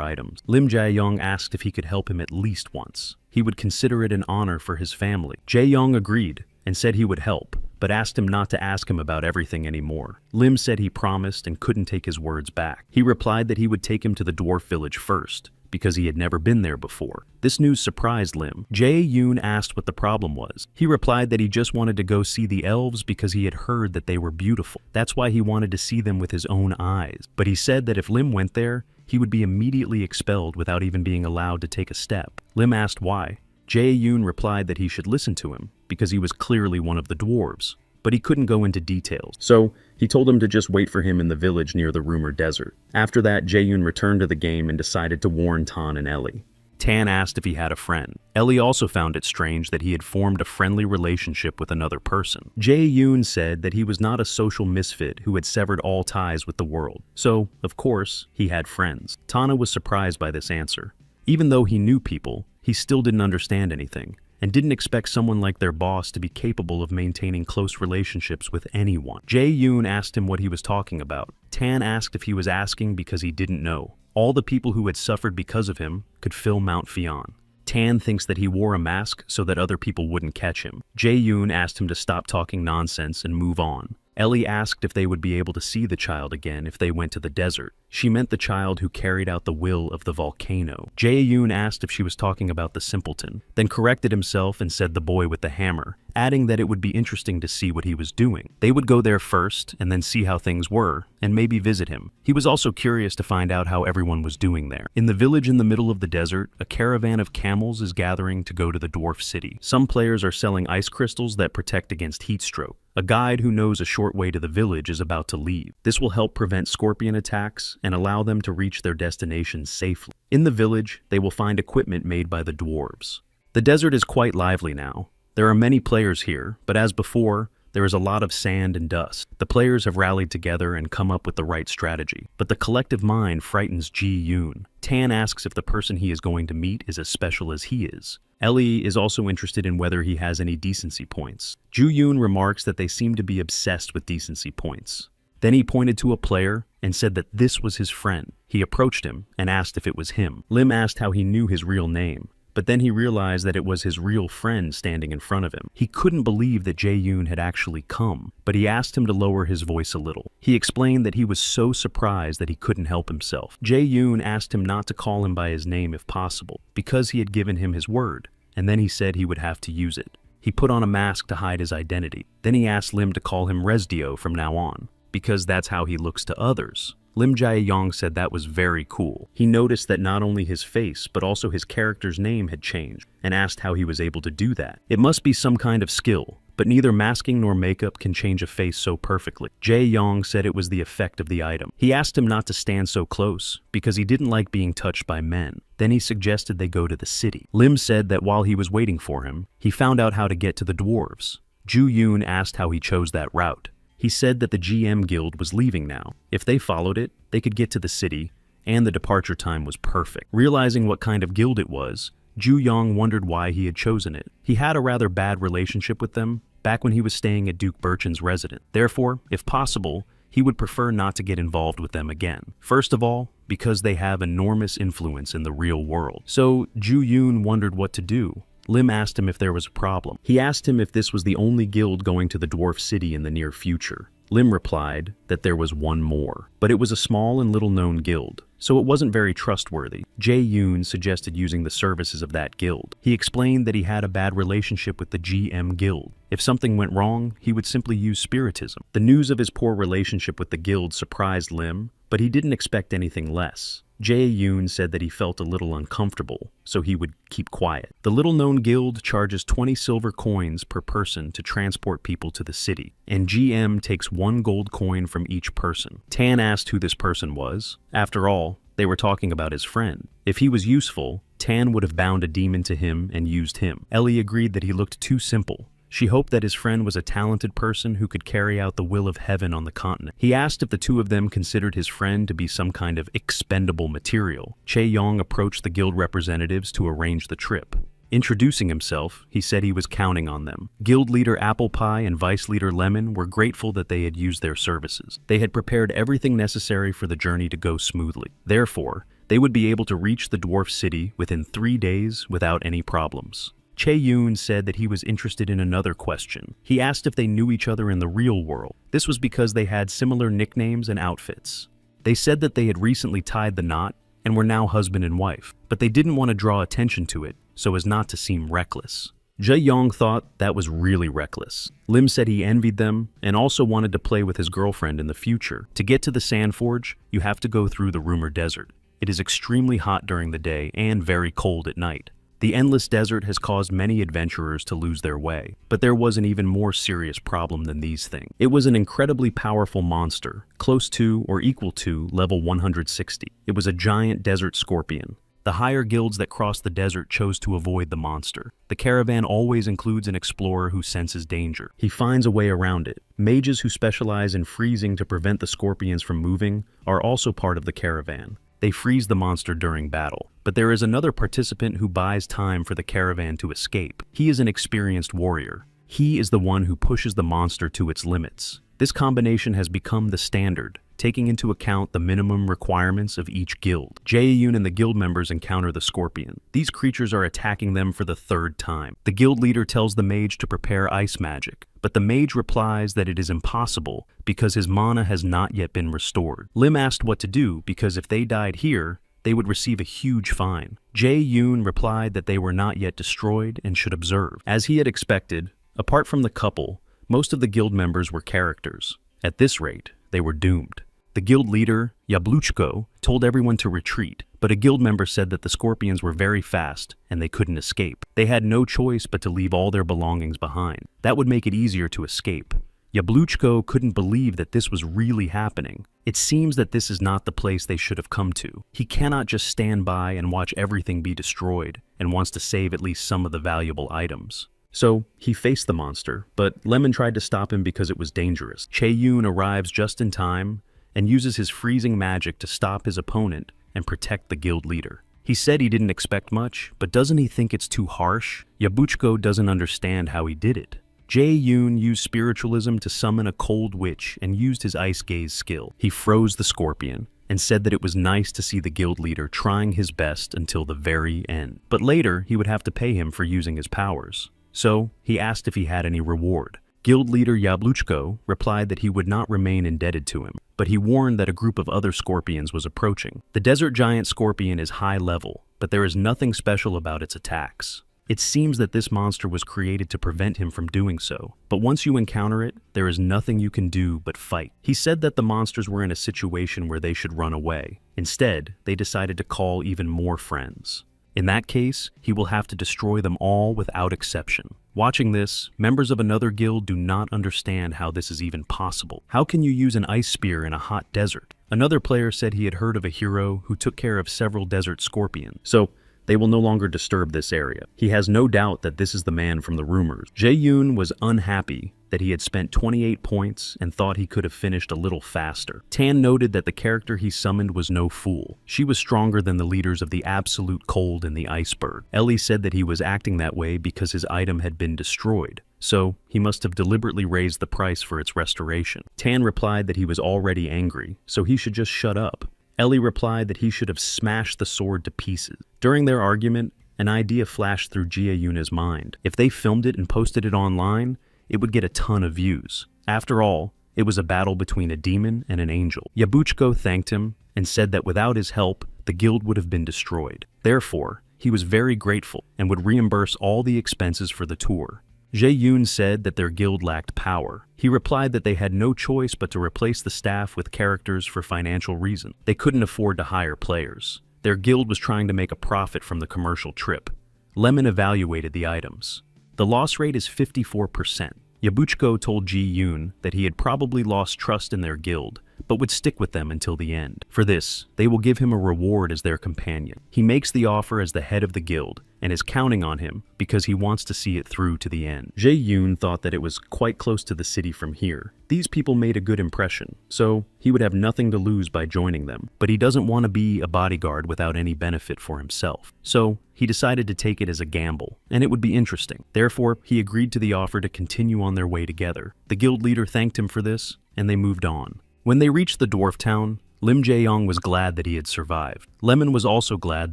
items. Lim Jae-yong asked if he could help him at least once. He would consider it an honor for his family. Jae-yong agreed and said he would help, but asked him not to ask him about everything anymore. Lim said he promised and couldn't take his words back. He replied that he would take him to the dwarf village first, because he had never been there before. This news surprised Lim. Jae-yoon asked what the problem was. He replied that he just wanted to go see the elves because he had heard that they were beautiful. That's why he wanted to see them with his own eyes. But he said that if Lim went there, he would be immediately expelled without even being allowed to take a step. Lim asked why. Jae-yoon replied that he should listen to him because he was clearly one of the dwarves, but he couldn't go into details. So he told him to just wait for him in the village near the rumored desert. After that, Jae-yoon returned to the game and decided to warn Tan and Ellie. Tan asked if he had a friend. Ellie also found it strange that he had formed a friendly relationship with another person. Jae-yoon said that he was not a social misfit who had severed all ties with the world. So, of course, he had friends. Tana was surprised by this answer. Even though he knew people, he still didn't understand anything, and didn't expect someone like their boss to be capable of maintaining close relationships with anyone. Jae-yoon asked him what he was talking about. Tan asked if he was asking because he didn't know. All the people who had suffered because of him could fill Mount Fion. Tan thinks that he wore a mask so that other people wouldn't catch him. Jae-yoon asked him to stop talking nonsense and move on. Ellie asked if they would be able to see the child again if they went to the desert. She meant the child who carried out the will of the volcano. Jae-yoon asked if she was talking about the simpleton, then corrected himself and said the boy with the hammer, adding that it would be interesting to see what he was doing. They would go there first and then see how things were, and maybe visit him. He was also curious to find out how everyone was doing there. In the village in the middle of the desert, a caravan of camels is gathering to go to the dwarf city. Some players are selling ice crystals that protect against heat stroke. A guide who knows a short way to the village is about to leave. This will help prevent scorpion attacks and allow them to reach their destination safely. In the village, they will find equipment made by the dwarves. The desert is quite lively now. There are many players here, but as before, there is a lot of sand and dust. The players have rallied together and come up with the right strategy, but the collective mind frightens Ji-yoon. Tan asks if the person he is going to meet is as special as he is. Ellie is also interested in whether he has any decency points. Ju-yoon remarks that they seem to be obsessed with decency points. Then he pointed to a player and said that this was his friend. He approached him and asked if it was him. Lim asked how he knew his real name, but then he realized that it was his real friend standing in front of him. He couldn't believe that Jae-yoon had actually come, but he asked him to lower his voice a little. He explained that he was so surprised that he couldn't help himself. Jae-yoon asked him not to call him by his name if possible, because he had given him his word, and then he said he would have to use it. He put on a mask to hide his identity. Then he asked Lim to call him Resdio from now on, because that's how he looks to others. Lim Jae-yong said that was very cool. He noticed that not only his face, but also his character's name had changed, and asked how he was able to do that. It must be some kind of skill, but neither masking nor makeup can change a face so perfectly. Jae-yong said it was the effect of the item. He asked him not to stand so close, because he didn't like being touched by men. Then he suggested they go to the city. Lim said that while he was waiting for him, he found out how to get to the dwarves. Ju-yoon asked how he chose that route. He said that the GM guild was leaving now. If they followed it, they could get to the city, and the departure time was perfect. Realizing what kind of guild it was, Ju-young wondered why he had chosen it. He had a rather bad relationship with them back when he was staying at Duke Birchin's residence. Therefore, if possible, he would prefer not to get involved with them again. First of all, because they have enormous influence in the real world. So Ju Yoon wondered what to do. Lim asked him if there was a problem. He asked him if this was the only guild going to the dwarf city in the near future. Lim replied that there was one more, but it was a small and little-known guild, so it wasn't very trustworthy. Jae Yoon suggested using the services of that guild. He explained that he had a bad relationship with the GM guild. If something went wrong, he would simply use spiritism. The news of his poor relationship with the guild surprised Lim, but he didn't expect anything less. Jae Yoon said that he felt a little uncomfortable, so he would keep quiet. The little-known guild charges 20 silver coins per person to transport people to the city, and GM takes 1 gold coin from each person. Tan asked who this person was. After all, they were talking about his friend. If he was useful, Tan would have bound a demon to him and used him. Ellie agreed that he looked too simple. She hoped that his friend was a talented person who could carry out the will of heaven on the continent. He asked if the two of them considered his friend to be some kind of expendable material. Chae Yong approached the guild representatives to arrange the trip. Introducing himself, he said he was counting on them. Guild leader Apple Pie and vice leader Lemon were grateful that they had used their services. They had prepared everything necessary for the journey to go smoothly. Therefore, they would be able to reach the dwarf city within 3 days without any problems. Chae Yoon said that he was interested in another question. He asked if they knew each other in the real world. This was because they had similar nicknames and outfits. They said that they had recently tied the knot and were now husband and wife, but they didn't want to draw attention to it so as not to seem reckless. Jae Yong thought that was really reckless. Lim said he envied them and also wanted to play with his girlfriend in the future. To get to the Sandforge, you have to go through the Rumor Desert. It is extremely hot during the day and very cold at night. The endless desert has caused many adventurers to lose their way, but there was an even more serious problem than these things. It was an incredibly powerful monster, close to or equal to level 160. It was a giant desert scorpion. The higher guilds that crossed the desert chose to avoid the monster. The caravan always includes an explorer who senses danger. He finds a way around it. Mages who specialize in freezing to prevent the scorpions from moving are also part of the caravan. They freeze the monster during battle. But there is another participant who buys time for the caravan to escape. He is an experienced warrior. He is the one who pushes the monster to its limits. This combination has become the standard, taking into account the minimum requirements of each guild. Jae Yoon and the guild members encounter the scorpion. These creatures are attacking them for the 3rd time. The guild leader tells the mage to prepare ice magic, but the mage replies that it is impossible because his mana has not yet been restored. Lim asked what to do because if they died here, they would receive a huge fine. Jae Yoon replied that they were not yet destroyed and should observe. As he had expected, apart from the couple, most of the guild members were characters. At this rate, they were doomed. The guild leader, Yabluchko, told everyone to retreat, but a guild member said that the scorpions were very fast and they couldn't escape. They had no choice but to leave all their belongings behind. That would make it easier to escape. Yabluchko couldn't believe that this was really happening. It seems that this is not the place they should have come to. He cannot just stand by and watch everything be destroyed and wants to save at least some of the valuable items. So, he faced the monster, but Lemon tried to stop him because it was dangerous. Chae Yoon arrives just in time and uses his freezing magic to stop his opponent and protect the guild leader. He said he didn't expect much, but doesn't he think it's too harsh? Yabuchko doesn't understand how he did it. Jae Yoon used spiritualism to summon a cold witch and used his ice gaze skill. He froze the scorpion and said that it was nice to see the guild leader trying his best until the very end. But later, he would have to pay him for using his powers. So, he asked if he had any reward. Guild leader Yabluchko replied that he would not remain indebted to him, but he warned that a group of other scorpions was approaching. The desert giant scorpion is high level, but there is nothing special about its attacks. It seems that this monster was created to prevent him from doing so, but once you encounter it, there is nothing you can do but fight. He said that the monsters were in a situation where they should run away. Instead, they decided to call even more friends. In that case, he will have to destroy them all without exception. Watching this, members of another guild do not understand how this is even possible. How can you use an ice spear in a hot desert? Another player said he had heard of a hero who took care of several desert scorpions, so they will no longer disturb this area. He has no doubt that this is the man from the rumors. Jae Yoon was unhappy that he had spent 28 points and thought he could have finished a little faster. Tan noted that the character he summoned was no fool. She was stronger than the leaders of the absolute cold and the iceberg. Ellie said that he was acting that way because his item had been destroyed, so he must have deliberately raised the price for its restoration. Tan replied that he was already angry, so he should just shut up. Ellie replied that he should have smashed the sword to pieces. During their argument, an idea flashed through Jia-Yuna's mind. If they filmed it and posted it online, it would get a ton of views. After all, it was a battle between a demon and an angel. Yabuchiko thanked him and said that without his help, the guild would have been destroyed. Therefore, he was very grateful and would reimburse all the expenses for the tour. Jae-Yoon said that their guild lacked power. He replied that they had no choice but to replace the staff with characters for financial reasons. They couldn't afford to hire players. Their guild was trying to make a profit from the commercial trip. Lemon evaluated the items. The loss rate is 54%. Yabuchiko told Ji-Yoon that he had probably lost trust in their guild, but would stick with them until the end. For this, they will give him a reward as their companion. He makes the offer as the head of the guild, and is counting on him because he wants to see it through to the end. Jae-Yoon thought that it was quite close to the city from here. These people made a good impression, so he would have nothing to lose by joining them. But he doesn't want to be a bodyguard without any benefit for himself. So he decided to take it as a gamble, and it would be interesting. Therefore, he agreed to the offer to continue on their way together. The guild leader thanked him for this, and they moved on. When they reached the dwarf town, Lim Jae-Young was glad that he had survived. Lemon was also glad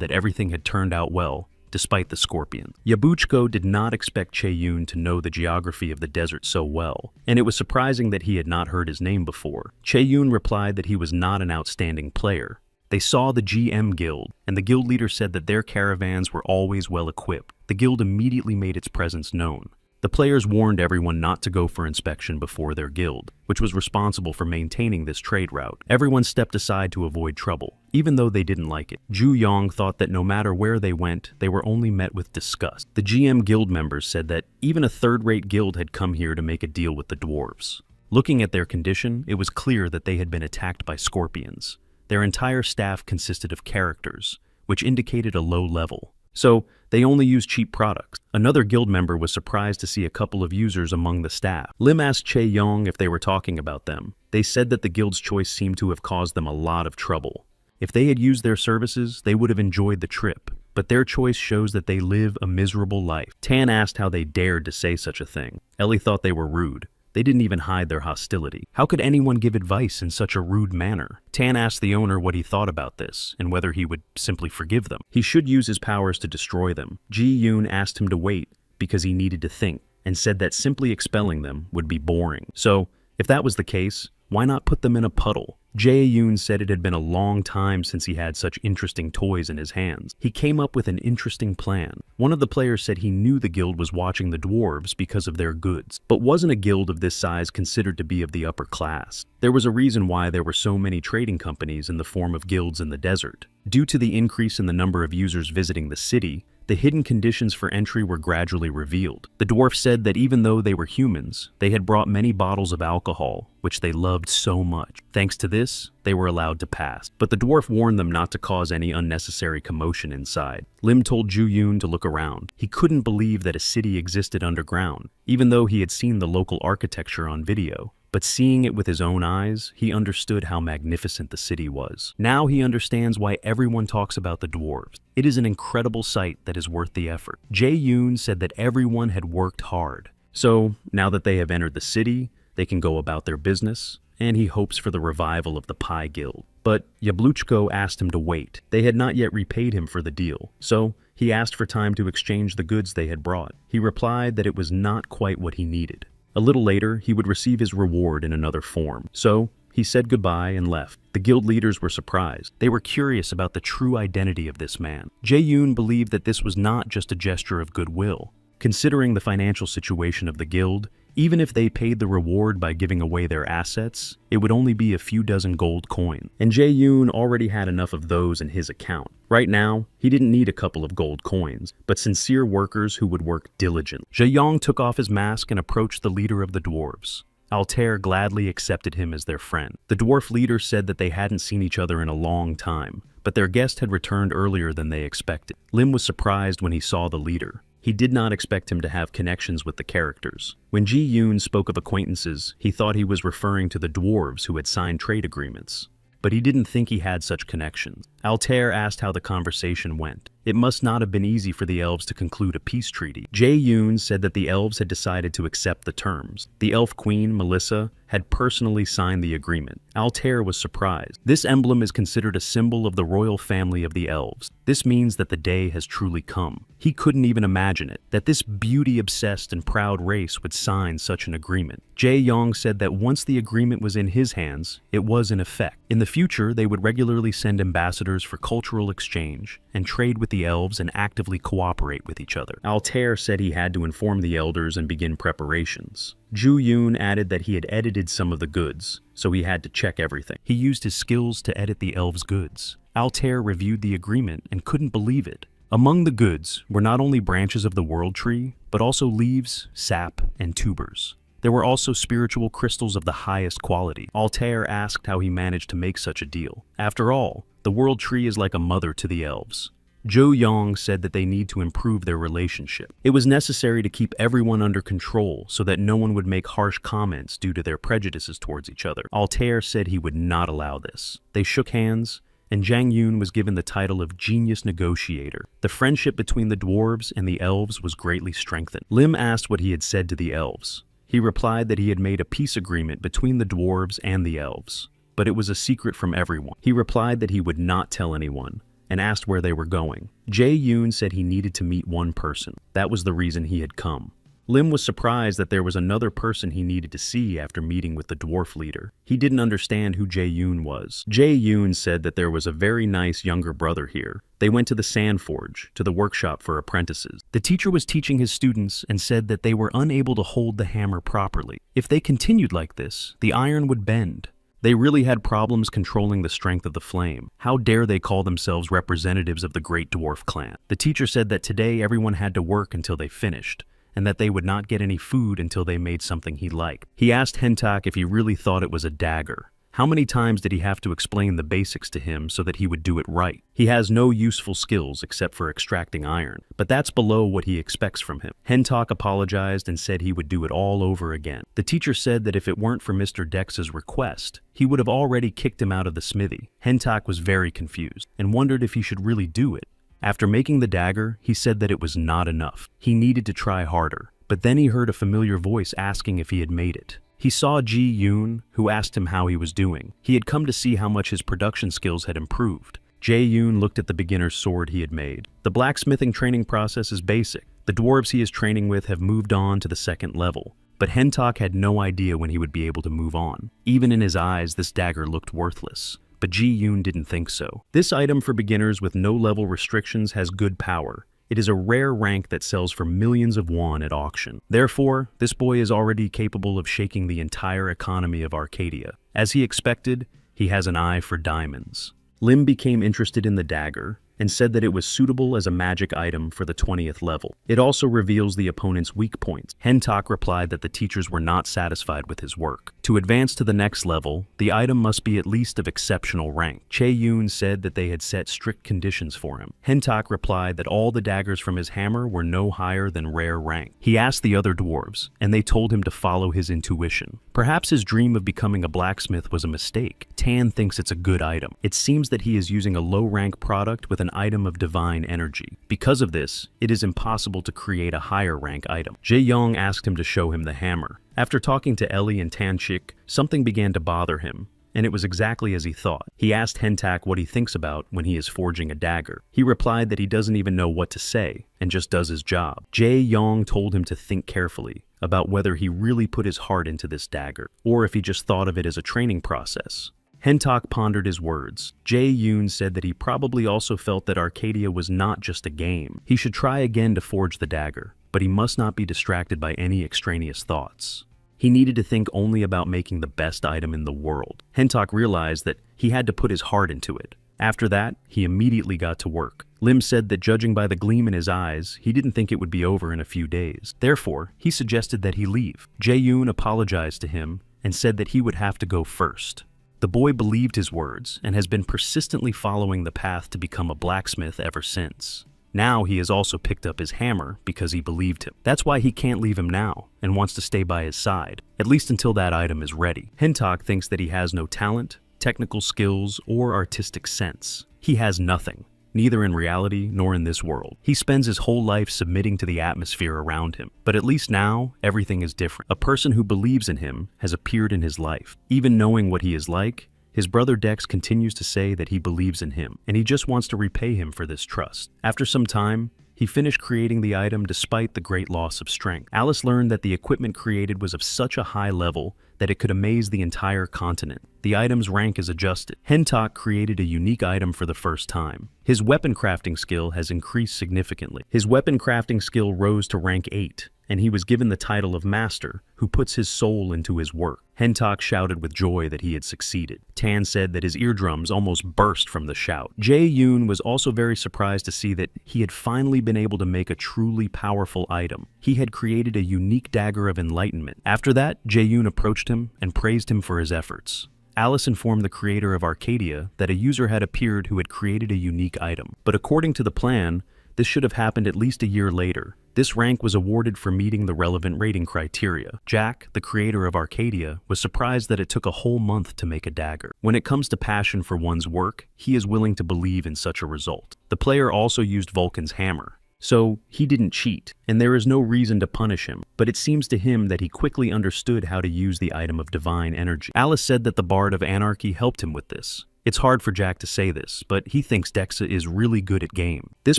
that everything had turned out well, despite the scorpion. Yabuchiko did not expect Chae-Yoon to know the geography of the desert so well, and it was surprising that he had not heard his name before. Chae-Yoon replied that he was not an outstanding player. They saw the GM guild, and the guild leader said that their caravans were always well equipped. The guild immediately made its presence known. The players warned everyone not to go for inspection before their guild, which was responsible for maintaining this trade route. Everyone stepped aside to avoid trouble, even though they didn't like it. Ju Yong thought that no matter where they went, they were only met with disgust. The GM guild members said that even a third-rate guild had come here to make a deal with the dwarves. Looking at their condition, it was clear that they had been attacked by scorpions. Their entire staff consisted of characters, which indicated a low level. So, they only used cheap products. Another guild member was surprised to see a couple of users among the staff. Lim asked Chae-Young if they were talking about them. They said that the guild's choice seemed to have caused them a lot of trouble. If they had used their services, they would have enjoyed the trip, but their choice shows that they live a miserable life. Tan asked how they dared to say such a thing. Ellie thought they were rude. They didn't even hide their hostility. How could anyone give advice in such a rude manner? Tan asked the owner what he thought about this, and whether he would simply forgive them. He should use his powers to destroy them. Ji-Yoon asked him to wait because he needed to think, and said that simply expelling them would be boring. So, if that was the case, why not put them in a puddle? Jae-Yoon said it had been a long time since he had such interesting toys in his hands. He came up with an interesting plan. One of the players said he knew the guild was watching the dwarves because of their goods, but wasn't a guild of this size considered to be of the upper class. There was a reason why there were so many trading companies in the form of guilds in the desert. Due to the increase in the number of users visiting the city, the hidden conditions for entry were gradually revealed. The dwarf said that even though they were humans, they had brought many bottles of alcohol, which they loved so much. Thanks to this, they were allowed to pass. But the dwarf warned them not to cause any unnecessary commotion inside. Lim told Ju-Yoon to look around. He couldn't believe that a city existed underground, even though he had seen the local architecture on video. But seeing it with his own eyes, he understood how magnificent the city was. Now he understands why everyone talks about the dwarves. It is an incredible sight that is worth the effort. Jae-Yoon said that everyone had worked hard. So, now that they have entered the city, they can go about their business, and he hopes for the revival of the Pie Guild. But Yabuchiko asked him to wait. They had not yet repaid him for the deal, so he asked for time to exchange the goods they had brought. He replied that it was not quite what he needed. A little later, he would receive his reward in another form. So, he said goodbye and left. The guild leaders were surprised. They were curious about the true identity of this man. Jae-Yoon believed that this was not just a gesture of goodwill. Considering the financial situation of the guild, even if they paid the reward by giving away their assets, it would only be a few dozen gold coins. And Jae-Yoon already had enough of those in his account. Right now, he didn't need a couple of gold coins, but sincere workers who would work diligently. Jae-Young took off his mask and approached the leader of the dwarves. Altair gladly accepted him as their friend. The dwarf leader said that they hadn't seen each other in a long time, but their guest had returned earlier than they expected. Lim was surprised when he saw the leader. He did not expect him to have connections with the characters. When Ji Yoon spoke of acquaintances, he thought he was referring to the dwarves who had signed trade agreements. But he didn't think he had such connections. Altair asked how the conversation went. It must not have been easy for the elves to conclude a peace treaty. Jae Yoon said that the elves had decided to accept the terms. The elf queen, Melissa, had personally signed the agreement. Altair was surprised. This emblem is considered a symbol of the royal family of the elves. This means that the day has truly come. He couldn't even imagine it, that this beauty-obsessed and proud race would sign such an agreement. Jae Yong said that once the agreement was in his hands, it was in effect. In the future, they would regularly send ambassadors for cultural exchange and trade with the elves and actively cooperate with each other. Altair said he had to inform the elders and begin preparations. Ju Yoon added that he had edited some of the goods, so he had to check everything. He used his skills to edit the elves' goods. Altair reviewed the agreement and couldn't believe it. Among the goods were not only branches of the world tree, but also leaves, sap, and tubers. There were also spiritual crystals of the highest quality. Altair asked how he managed to make such a deal. After all, the world tree is like a mother to the elves. Jo Yong said that they need to improve their relationship. It was necessary to keep everyone under control so that no one would make harsh comments due to their prejudices towards each other. Altair said he would not allow this. They shook hands, and Jang Yoon was given the title of Genius Negotiator. The friendship between the dwarves and the elves was greatly strengthened. Lim asked what he had said to the elves. He replied that he had made a peace agreement between the dwarves and the elves, but it was a secret from everyone. He replied that he would not tell anyone, and asked where they were going. Jae Yoon said he needed to meet one person. That was the reason he had come. Lim was surprised that there was another person he needed to see after meeting with the dwarf leader. He didn't understand who Jae Yoon was. Jae Yoon said that there was a very nice younger brother here. They went to the Sand Forge, to the workshop for apprentices. The teacher was teaching his students and said that they were unable to hold the hammer properly. If they continued like this, the iron would bend. They really had problems controlling the strength of the flame. How dare they call themselves representatives of the Great Dwarf Clan? The teacher said that today everyone had to work until they finished, and that they would not get any food until they made something he liked. He asked Hentak if he really thought it was a dagger. How many times did he have to explain the basics to him so that he would do it right? He has no useful skills except for extracting iron, but that's below what he expects from him. Hentak apologized and said he would do it all over again. The teacher said that if it weren't for Mr. Dex's request, he would have already kicked him out of the smithy. Hentak was very confused and wondered if he should really do it. After making the dagger, he said that it was not enough. He needed to try harder, but then he heard a familiar voice asking if he had made it. He saw Ji Yoon, who asked him how he was doing. He had come to see how much his production skills had improved. Jae Yoon looked at the beginner's sword he had made. The blacksmithing training process is basic. The dwarves he is training with have moved on to the second level, but Hentak had no idea when he would be able to move on. Even in his eyes, this dagger looked worthless. But Ji Yoon didn't think so. This item for beginners with no level restrictions has good power. It is a rare rank that sells for millions of won at auction. Therefore, this boy is already capable of shaking the entire economy of Arcadia. As he expected, he has an eye for diamonds. Lim became interested in the dagger and said that it was suitable as a magic item for the 20th level. It also reveals the opponent's weak points. Hentak replied that the teachers were not satisfied with his work. To advance to the next level, the item must be at least of exceptional rank. Chae Yoon said that they had set strict conditions for him. Hentak replied that all the daggers from his hammer were no higher than rare rank. He asked the other dwarves, and they told him to follow his intuition. Perhaps his dream of becoming a blacksmith was a mistake. Tan thinks it's a good item. It seems that he is using a low-rank product with an item of divine energy. Because of this, it is impossible to create a higher rank item. Jae Yong asked him to show him the hammer. After talking to Ellie and Tanchik, something began to bother him, and it was exactly as he thought. He asked Hentak what he thinks about when he is forging a dagger. He replied that he doesn't even know what to say, and just does his job. Jae Yong told him to think carefully about whether he really put his heart into this dagger, or if he just thought of it as a training process. Hentak pondered his words. Jae Yoon said that he probably also felt that Arcadia was not just a game. He should try again to forge the dagger, but he must not be distracted by any extraneous thoughts. He needed to think only about making the best item in the world. Hentak realized that he had to put his heart into it. After that, he immediately got to work. Lim said that judging by the gleam in his eyes, he didn't think it would be over in a few days. Therefore, he suggested that he leave. Jae Yoon apologized to him and said that he would have to go first. The boy believed his words and has been persistently following the path to become a blacksmith ever since. Now he has also picked up his hammer because he believed him. That's why he can't leave him now and wants to stay by his side, at least until that item is ready. Hentok thinks that he has no talent, technical skills, or artistic sense. He has nothing, neither in reality nor in this world. He spends his whole life submitting to the atmosphere around him, but at least now, everything is different. A person who believes in him has appeared in his life. Even knowing what he is like, his brother Dex continues to say that he believes in him, and he just wants to repay him for this trust. After some time, he finished creating the item despite the great loss of strength. Alice learned that the equipment created was of such a high level that it could amaze the entire continent. The item's rank is adjusted. Hentok created a unique item for the first time. His weapon crafting skill has increased significantly. His weapon crafting skill rose to rank 8, and he was given the title of Master, who puts his soul into his work. Hentok shouted with joy that he had succeeded. Tan said that his eardrums almost burst from the shout. Jae-yoon was also very surprised to see that he had finally been able to make a truly powerful item. He had created a unique dagger of enlightenment. After that, Jae-yoon approached him and praised him for his efforts. Alice informed the creator of Arcadia that a user had appeared who had created a unique item. But according to the plan, this should have happened at least a year later. This rank was awarded for meeting the relevant rating criteria. Jack, the creator of Arcadia, was surprised that it took a whole month to make a dagger. When it comes to passion for one's work, he is willing to believe in such a result. The player also used Vulcan's hammer, so he didn't cheat, and there is no reason to punish him, but it seems to him that he quickly understood how to use the item of divine energy. Alice said that the Bard of Anarchy helped him with this. It's hard for Jack to say this, but he thinks Dexa is really good at game. This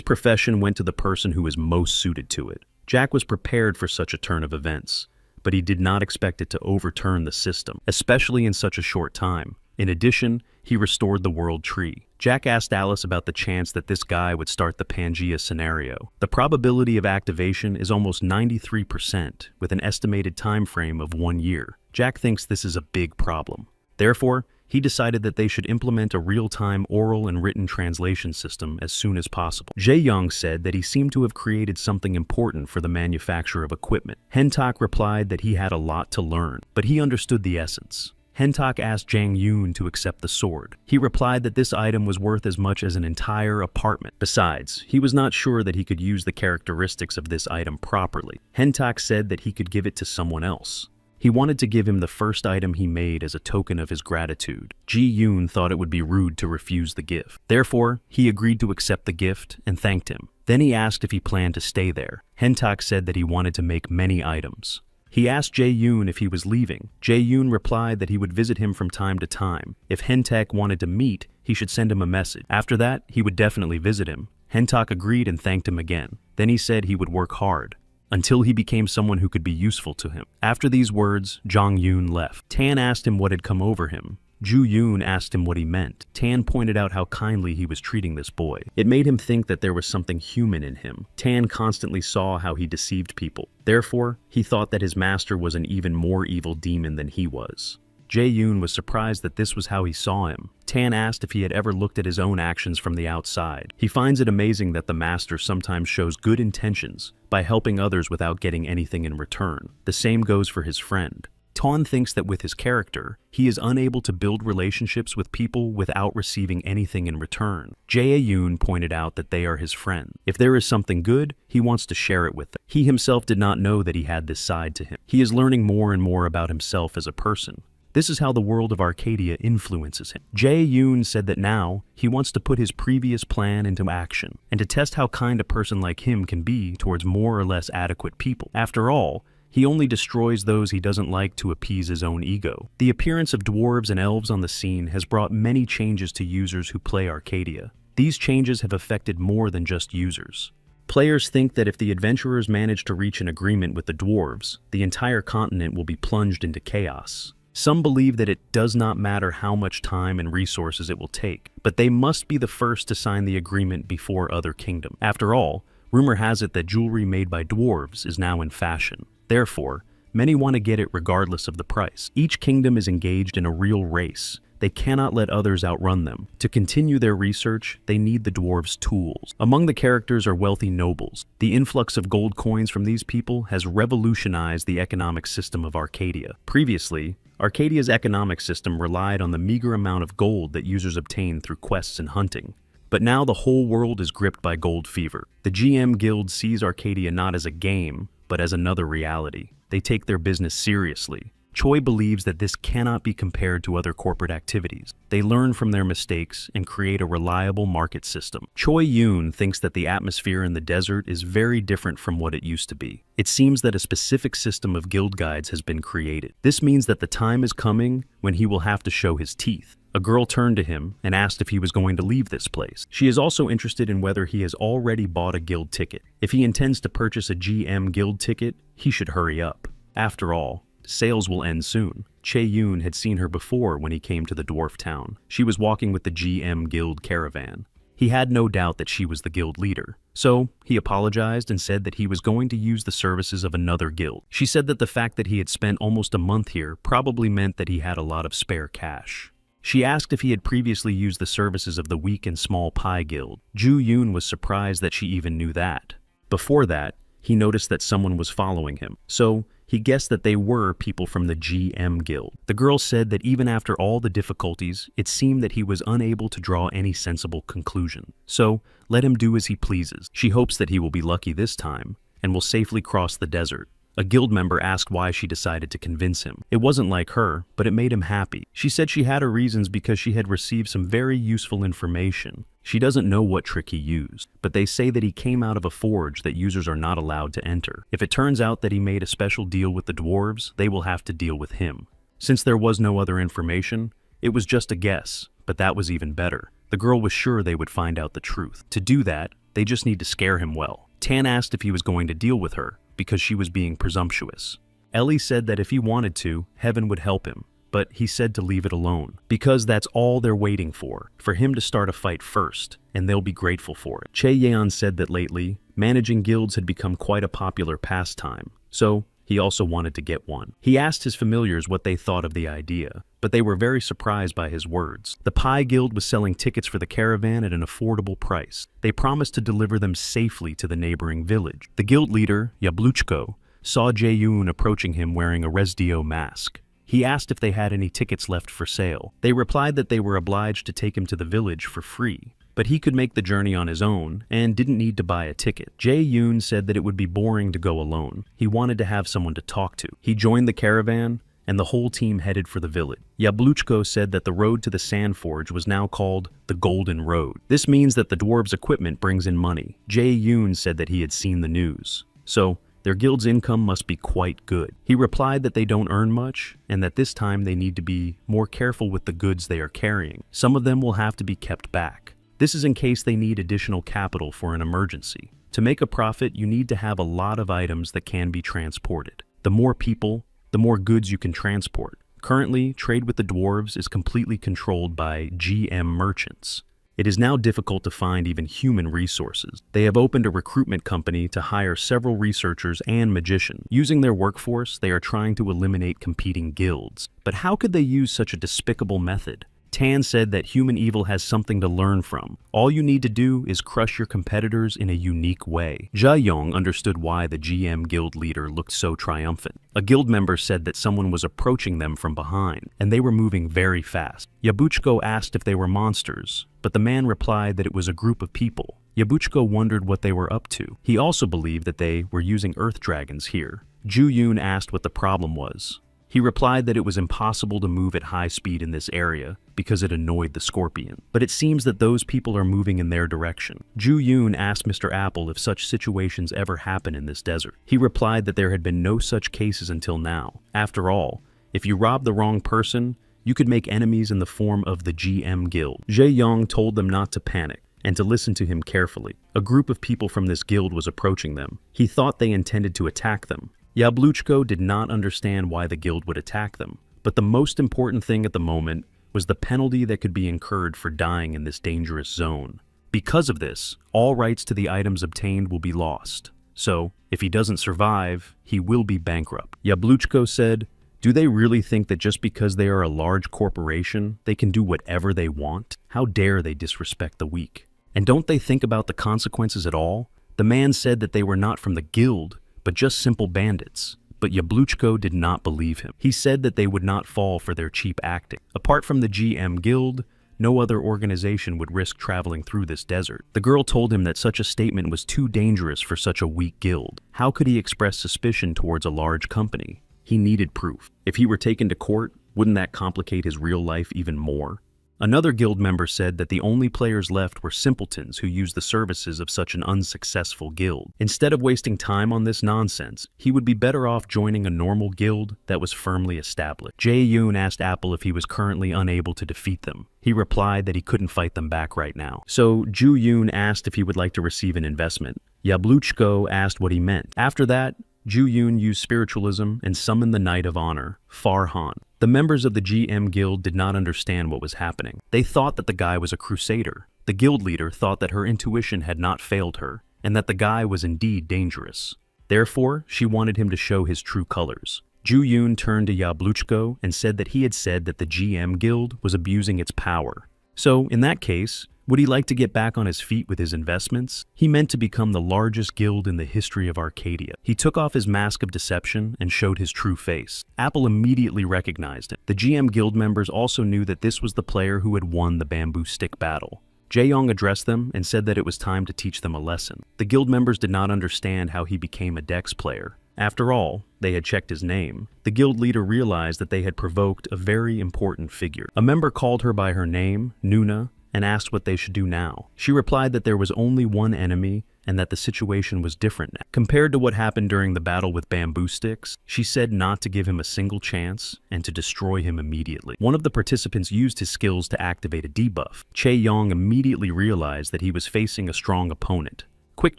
profession went to the person who is most suited to it. Jack was prepared for such a turn of events, but he did not expect it to overturn the system, especially in such a short time. In addition, he restored the world tree. Jack asked Alice about the chance that this guy would start the Pangea scenario. The probability of activation is almost 93%, with an estimated time frame of 1 year. Jack thinks this is a big problem. Therefore, he decided that they should implement a real-time oral and written translation system as soon as possible. Jae-young said that he seemed to have created something important for the manufacture of equipment. Hentok replied that he had a lot to learn, but he understood the essence. Hentok asked Jang-yoon to accept the sword. He replied that this item was worth as much as an entire apartment. Besides, he was not sure that he could use the characteristics of this item properly. Hentok said that he could give it to someone else. He wanted to give him the first item he made as a token of his gratitude. Ji-yoon thought it would be rude to refuse the gift. Therefore, he agreed to accept the gift and thanked him. Then he asked if he planned to stay there. Hentok said that he wanted to make many items. He asked Jae-yoon if he was leaving. Jae-yoon replied that he would visit him from time to time. If Hentok wanted to meet, he should send him a message. After that, he would definitely visit him. Hentok agreed and thanked him again. Then he said he would work hard until he became someone who could be useful to him. After these words, Jong-yoon left. Tan asked him what had come over him. Ju-yoon asked him what he meant. Tan pointed out how kindly he was treating this boy. It made him think that there was something human in him. Tan constantly saw how he deceived people. Therefore, he thought that his master was an even more evil demon than he was. Jae-yoon was surprised that this was how he saw him. Tan asked if he had ever looked at his own actions from the outside. He finds it amazing that the master sometimes shows good intentions by helping others without getting anything in return. The same goes for his friend. Tan thinks that with his character, he is unable to build relationships with people without receiving anything in return. Jae-yoon pointed out that they are his friend. If there is something good, he wants to share it with them. He himself did not know that he had this side to him. He is learning more and more about himself as a person. This is how the world of Arcadia influences him. Jae-yoon said that now, he wants to put his previous plan into action, and to test how kind a person like him can be towards more or less adequate people. After all, he only destroys those he doesn't like to appease his own ego. The appearance of dwarves and elves on the scene has brought many changes to users who play Arcadia. These changes have affected more than just users. Players think that if the adventurers manage to reach an agreement with the dwarves, the entire continent will be plunged into chaos. Some believe that it does not matter how much time and resources it will take, but they must be the first to sign the agreement before other kingdoms. After all, rumor has it that jewelry made by dwarves is now in fashion. Therefore, many want to get it regardless of the price. Each kingdom is engaged in a real race. They cannot let others outrun them. To continue their research, they need the dwarves' tools. Among the characters are wealthy nobles. The influx of gold coins from these people has revolutionized the economic system of Arcadia. Previously, Arcadia's economic system relied on the meager amount of gold that users obtained through quests and hunting. But now the whole world is gripped by gold fever. The GM Guild sees Arcadia not as a game, but as another reality. They take their business seriously. Choi believes that this cannot be compared to other corporate activities. They learn from their mistakes and create a reliable market system. Choi Yoon thinks that the atmosphere in the desert is very different from what it used to be. It seems that a specific system of guild guides has been created. This means that the time is coming when he will have to show his teeth. A girl turned to him and asked if he was going to leave this place. She is also interested in whether he has already bought a guild ticket. If he intends to purchase a GM guild ticket, he should hurry up. After all, sales will end soon. Chae Yoon had seen her before when he came to the dwarf town. She was walking with the GM Guild caravan. He had no doubt that she was the guild leader. So, he apologized and said that he was going to use the services of another guild. She said that the fact that he had spent almost a month here probably meant that he had a lot of spare cash. She asked if he had previously used the services of the weak and small pie guild. Ju Yoon was surprised that she even knew that. Before that, he noticed that someone was following him. So, he guessed that they were people from the GM Guild. The girl said that even after all the difficulties, it seemed that he was unable to draw any sensible conclusion. So, let him do as he pleases. She hopes that he will be lucky this time and will safely cross the desert. A guild member asked why she decided to convince him. It wasn't like her, but it made him happy. She said she had her reasons because she had received some very useful information. She doesn't know what trick he used, but they say that he came out of a forge that users are not allowed to enter. If it turns out that he made a special deal with the dwarves, they will have to deal with him. Since there was no other information, it was just a guess, but that was even better. The girl was sure they would find out the truth. To do that, they just need to scare him well. Tan asked if he was going to deal with her, because she was being presumptuous. Ellie said that if he wanted to, heaven would help him, but he said to leave it alone, because that's all they're waiting for him to start a fight first, and they'll be grateful for it. Chae Yeon said that lately, managing guilds had become quite a popular pastime, so he also wanted to get one. He asked his familiars what they thought of the idea, but they were very surprised by his words. The Pie Guild was selling tickets for the caravan at an affordable price. They promised to deliver them safely to the neighboring village. The guild leader, Yabluchko, saw Jae-yoon approaching him wearing a Resdio mask. He asked if they had any tickets left for sale. They replied that they were obliged to take him to the village for free, but he could make the journey on his own and didn't need to buy a ticket. Jae-yoon said that it would be boring to go alone. He wanted to have someone to talk to. He joined the caravan, and the whole team headed for the village. Yabluchko said that the road to the sand forge was now called the Golden Road. This means that the dwarves' equipment brings in money. Jae-yoon said that he had seen the news. So, their guild's income must be quite good. He replied that they don't earn much, and that this time they need to be more careful with the goods they are carrying. Some of them will have to be kept back. This is in case they need additional capital for an emergency. To make a profit, you need to have a lot of items that can be transported. The more people, the more goods you can transport. Currently, trade with the dwarves is completely controlled by GM merchants. It is now difficult to find even human resources. They have opened a recruitment company to hire several researchers and magicians. Using their workforce, they are trying to eliminate competing guilds. But how could they use such a despicable method? Tan said that human evil has something to learn from. All you need to do is crush your competitors in a unique way. Ja-young understood why the GM guild leader looked so triumphant. A guild member said that someone was approaching them from behind, and they were moving very fast. Yabuchko asked if they were monsters, but the man replied that it was a group of people. Yabuchko wondered what they were up to. He also believed that they were using earth dragons here. Ju-yoon asked what the problem was. He replied that it was impossible to move at high speed in this area because it annoyed the scorpion. But it seems that those people are moving in their direction. Ju-yoon asked Mr. Apple if such situations ever happen in this desert. He replied that there had been no such cases until now. After all, if you rob the wrong person, you could make enemies in the form of the GM guild. Jae-young told them not to panic and to listen to him carefully. A group of people from this guild was approaching them. He thought they intended to attack them. Yabluchko did not understand why the guild would attack them, but the most important thing at the moment was the penalty that could be incurred for dying in this dangerous zone. Because of this, all rights to the items obtained will be lost. So, if he doesn't survive, he will be bankrupt. Yabluchko said, "Do they really think that just because they are a large corporation, they can do whatever they want? How dare they disrespect the weak? And don't they think about the consequences at all?" The man said that they were not from the guild, but just simple bandits. But Yabluchko did not believe him. He said that they would not fall for their cheap acting. Apart from the GM guild, No other organization would risk traveling through this desert. The girl told him that such a statement was too dangerous for such a weak guild. How could he express suspicion towards a large company? He needed proof. If he were taken to court, wouldn't that complicate his real life even more? Another guild member said that the only players left were simpletons who used the services of such an unsuccessful guild. Instead of wasting time on this nonsense, he would be better off joining a normal guild that was firmly established. Jae-yoon asked Apple if he was currently unable to defeat them. He replied that he couldn't fight them back right now. So Ju-yoon asked if he would like to receive an investment. Yabluchko asked what he meant. After that, Ju-yoon used spiritualism and summoned the Knight of Honor, Farhan. The members of the GM Guild did not understand what was happening. They thought that the guy was a crusader. The guild leader thought that her intuition had not failed her, and that the guy was indeed dangerous. Therefore, she wanted him to show his true colors. Ju-yoon turned to Yabluchko and said that he had said that the GM Guild was abusing its power. So, in that case, would he like to get back on his feet with his investments? He meant to become the largest guild in the history of Arcadia. He took off his mask of deception and showed his true face. Apple immediately recognized him. The GM guild members also knew that this was the player who had won the bamboo stick battle. Jae-young addressed them and said that it was time to teach them a lesson. The guild members did not understand how he became a Dex player. After all, they had checked his name. The guild leader realized that they had provoked a very important figure. A member called her by her name, Nuna, and asked what they should do now. She replied that there was only one enemy and that the situation was different now. Compared to what happened during the battle with bamboo sticks, she said not to give him a single chance and to destroy him immediately. One of the participants used his skills to activate a debuff. Jae-young immediately realized that he was facing a strong opponent. Quick